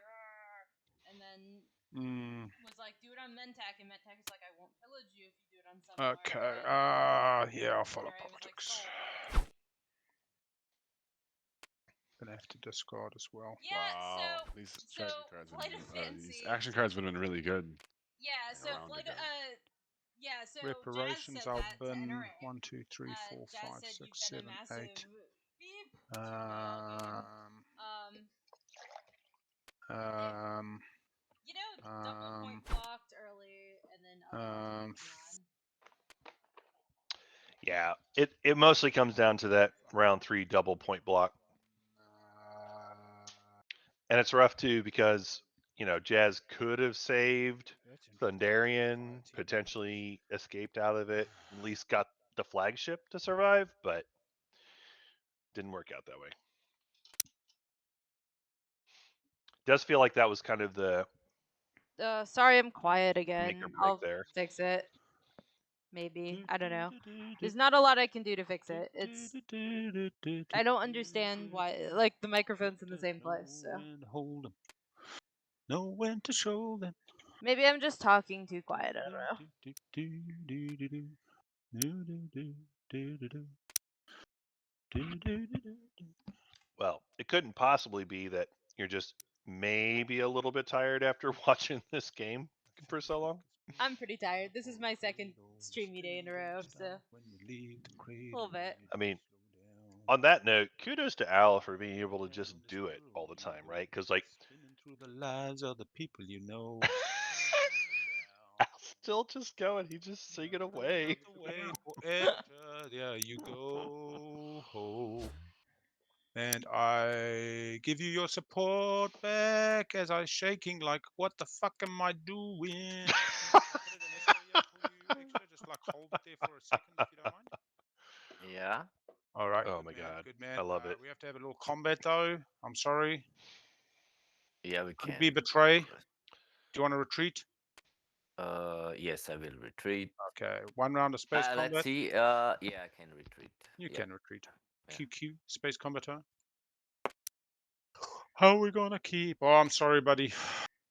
And then was like, "Do it on Mentak," and Mentak was like, "I won't pillage you if you do it on Semlor." Okay. Yeah, I'll follow NRA politics. was like, Gonna have to discard as well. yeah, Wow. These strategy cards, Flight of these Fancy. action cards would have been really good. Yeah, so Flight of so Reparations, Jazz said I'll that to bin NRA. 1, 2, 3, 4, Jazz 5, said 6, you've been 7, a massive 8. beep. You know, double point blocked early and then uprising on. Yeah, it mostly comes down to that round 3 double point block. And it's rough too because, you know, Jazz could have saved Thundarian, potentially escaped out of it, at least got the flagship to survive, but didn't work out that way. Does feel like that was kind of the Sorry, I'm quiet again. make or break I'll there. fix it. Maybe. I don't know. There's not a lot I can do to fix it. I don't understand why. Like, the microphone's in the same place, so. Know when to show them. Maybe I'm just talking too quiet. I don't know. Well, it couldn't possibly be that you're just maybe a little bit tired after watching this game for so long. I'm pretty tired. This is my second streamy day in a row, so a little bit. I mean, on that note, kudos to Al for being able to just do it all the time, right? Because like, through the lives of the people you know. Al's still just going. He's just singing away. There you go. And I give you your support back as I'm shaking like, what the fuck am I doing? Just like hold it there for a second if you don't mind. Yeah. All right. Oh my god. Good man. I love it. We have to have a little combat though. I'm sorry. Yeah, we can. Could be betray. Do you want to retreat? Yes, I will retreat. Okay. 1 round of space combat. Let's see. Yeah, I can retreat. You can retreat. Yeah. QQ space combat. How are we gonna keep? Oh, I'm sorry, buddy.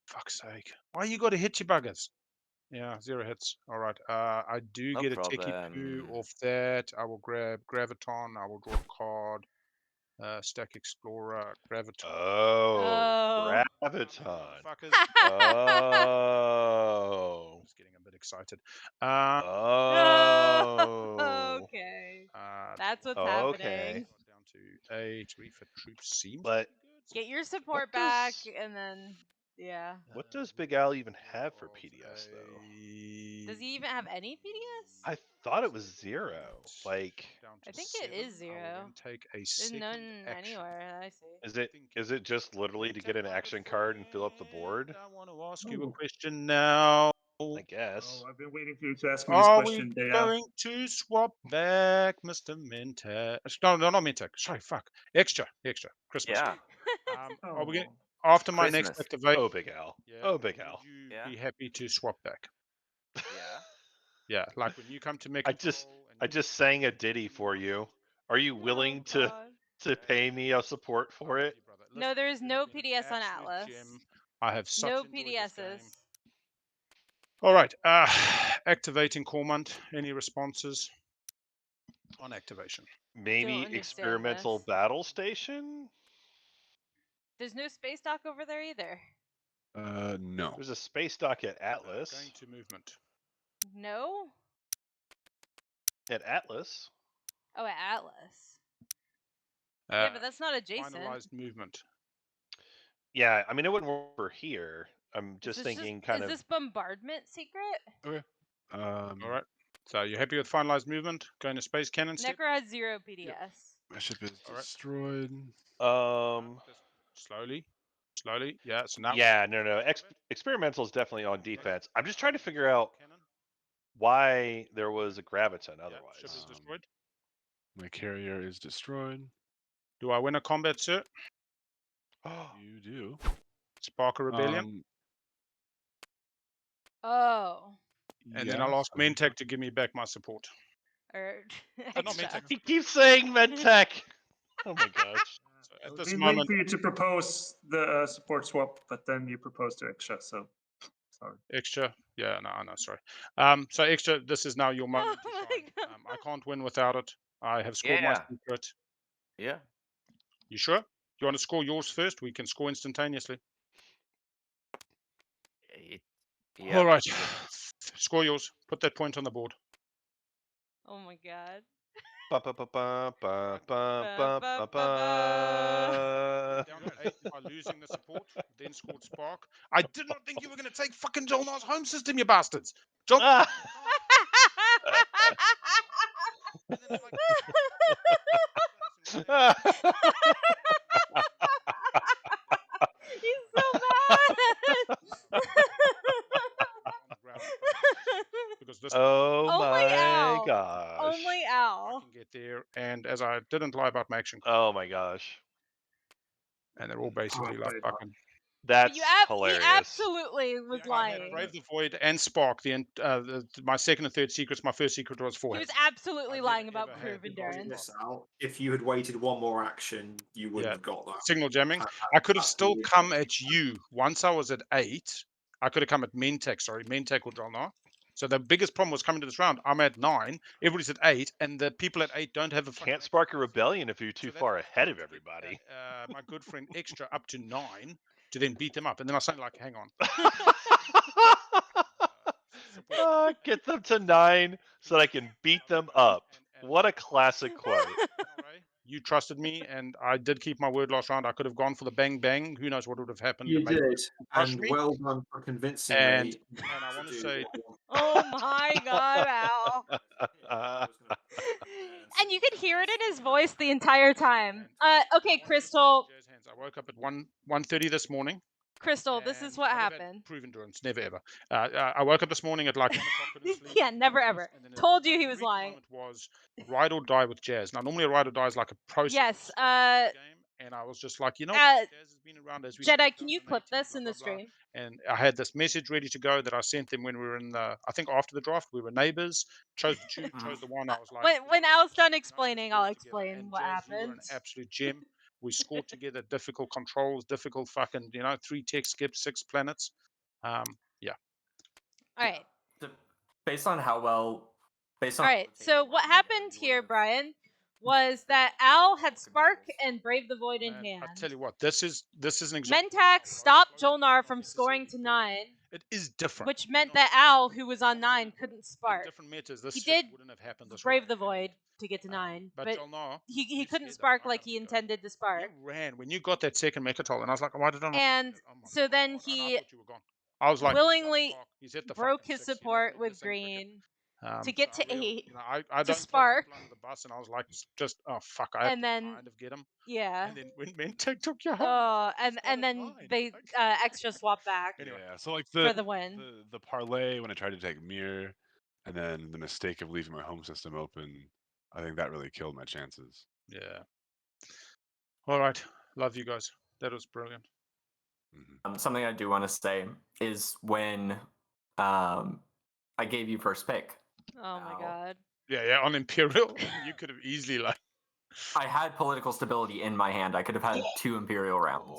Fuck's sake. Why you gotta hit you buggers? Yeah, 0 hits. All right. I do No get a techie poo problem. off that. I will grab Graviton. I will draw a card. Stack Explorer, Graviton. Oh, Oh. Graviton. Fuckers. Oh. Just getting a bit excited. Oh. Okay. Uh, That's what's Okay. happening. down to 8. Refit troops seems But pretty good. Get your what support back, does and then yeah. what does Big Al even have for PDS though? Does he even have any PDS? I thought it was 0. Like, Down to I think it 7. is I will 0. then take a There's second none action. anywhere that I see. is it just literally to get an action card and fill up the board? I want to ask you a Oh. question now. I guess. Oh, I've been waiting for you to ask me this Are we question, Dea. going to swap back, Mr. Mintek? No, not Mintek. Sorry, fuck. Extra. Christmas. Yeah. Are we going Oh. after my next Christmas. activation? Oh, Big Al. Yeah, Oh, Big Al. would you Yeah. be happy to swap back? Yeah. Yeah, like when you come to make I just sang a ditty for you. Are you willing Oh God. to pay me a support for it? No, there is no PDS on Atlas. I have such No enjoyed this game. PDSs. All right, activating Cormont. Any responses on activation? Maybe understand experimental this. battle station? There's no space dock over there either. No. There's a space dock at Going Atlas. to movement. No? At Atlas? Oh, at Atlas. Yeah, but that's not adjacent. Finalized movement. Yeah, I mean it wouldn't work for here. I'm just thinking kind is of this bombardment secret? Okay. All right. So you're happy with finalized movement? Going to space cannon step? Necro has 0 PDS. My ship is All right. destroyed. Slowly. Yeah. So now. yeah, no. Experimental is definitely on defense. I'm just trying to figure out why there was a graviton otherwise. Ship is destroyed. My carrier is destroyed. Do I win a combat, sir? You do. Spark a rebellion. Oh. And then I'll ask Mentech to give me back my support. Or Not extra. Mentech. He keeps saying Medtech. Oh my gosh. So at this Been moment, waiting for you to propose the support swap, but then you proposed to extra, so sorry. extra. Yeah, no, sorry. So extra. This is now your moment Oh to my shine. God. I can't win without it. I have scored my Yeah. secret. Yeah. You sure? You want to score yours first? We can score instantaneously. Yeah. All right. Score yours. Put that point on the board. Oh my God. Ba, ba, ba, ba, ba, ba, Ba, ba, ba, ba, ba. Down to 8 by losing the support. Then scored Spark. I did not think you were going to take fucking Jolnar's home system, you bastards. Jol. Ah! And then like, He's so mad. because this Oh Only my Al. gosh. Only I Al. can get there. And as I didn't lie about my action, Oh my gosh. and they're all basically like very fucking. That's He hilarious. absolutely was Yeah, I had lying. Brave the Void and Spark. My second and third secrets. My first secret was 4 He was hits. absolutely I've lying never about ever crew had of the endurance. This out. If you had waited one more action, you wouldn't have got that. Signal jamming. That- I could have still absolutely. come at you once I was at 8. I could have come at Mentech, or Drolnar. So the biggest problem was coming to this round. I'm at 9. Everybody's at 8, and the people at 8 don't have a fucking Can't spark a rebellion if you're too So far that's ahead to of get, everybody. my good friend extra up to 9 to then beat them up, and then I was saying like, hang on. Get them to 9 so that I can beat them up. What a classic quote. You trusted me, and I did keep my word last round. I could have gone for the bang bang. Who knows what would have happened? You Maybe did, crushed and me. well done for convincing And me. I want to say, Oh my God, Al. And you could hear it in his voice the entire time. Okay, Crystal. I woke up at 1:30 this morning. Crystal, this is what I never had happened. Prove endurance, never ever. I woke up this morning at like 1 o'clock. Couldn't sleep. Yeah, never ever. And then Told you my he was Eureka lying. moment was ride or die with Jazz. Now, normally a ride or die is like a process. Yes, game, and I was just like, you know, Jazz has been around as we said, Jedi, can you clip 2018, this in blah, the blah, blah. stream? And I had this message ready to go that I sent them when we were in the, I think after the draft, we were neighbors, chose the tube, chose the one. I was like, When Al's done nice explaining, to I'll work together. explain And what Jazz, you were happened. an absolute gem. We scored together difficult controls, difficult fucking 3 tech skips, 6 planets. Yeah. All right. Based on how well, based on All how right. the So table what worked, happened you here, would've- Brian, was that Al had Spark controls. and Brave the Void in Man, hand. I tell you what, this is an example. Mentax stopped Jolnar from scoring to 9, It is different. which meant that Al, who was on 9, couldn't In spark. different metas, this He shit did wouldn't have happened this Brave way. the Void to get to 9, But but Jolnar, he you couldn't scared the spark fuck like out of he me, guys. intended to spark. You ran when you got that second Mechatol, and I was like, why did I not? And Oh my so then God, and I he thought you were gone. I was like, willingly he's at the broke fucking his 6, support what I mean? with This ain't cricket. green to get So to 8 I to don't spark. throw people under the bus, and I was like, just oh fuck, I have And to then kind of get him. yeah. And then when Mentec took you home, Oh, and then 9. they Like, extra swap back anyway. Yeah, so like for the win. the parlay when I tried to take mirror, and then the mistake of leaving my home system open, I think that really killed my chances. Yeah. All right, love you guys. That was brilliant. Something I do want to say is when I gave you first pick. Oh my god. Yeah, on Imperial, you could have easily like. I had political stability in my hand. I could have had 2 Imperial rounds.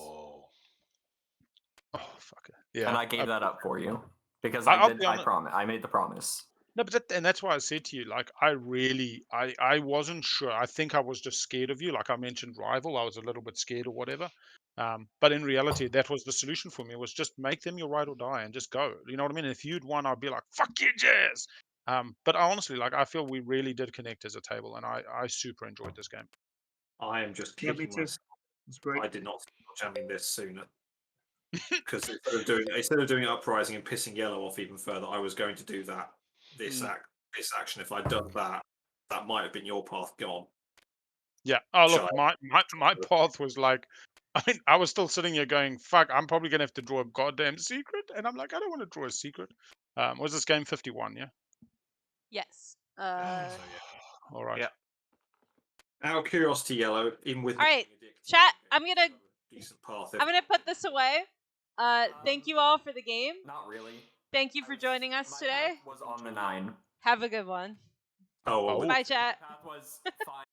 Oh fuck it. Yeah. And I gave that up for you because I'll I be honest. I made the promise. No, but and that's why I said to you, like, I wasn't sure. I think I was just scared of you. Like I mentioned, rival. I was a little bit scared or whatever. But in reality, that was the solution for me. Was just make them your ride or die and just go. You know what I mean? If you'd won, I'd be like, fuck you, Jazz. But honestly, like, I feel we really did connect as a table, and I super enjoyed this game. I am just Yeah, me kicking too. myself. It's great. I did not start jamming this sooner. Because instead of doing uprising and pissing yellow off even further, I was going to do that. This action. If I'd done that, that might have been your path gone. Yeah. Oh, look, Shall my path was like, I mean, I was still sitting here going, fuck, I'm probably going to have to draw a goddamn secret. And I'm like, I don't want to draw a secret. Was this game 51, yeah? Yes. All right. Yeah. Out of curiosity, yellow, even with All right, chat. I'm gonna put this away. Thank you all for the game. Not really. Thank you for joining us today. Was on the 9. Have a good one. Oh, Bye, chat. My path was fine.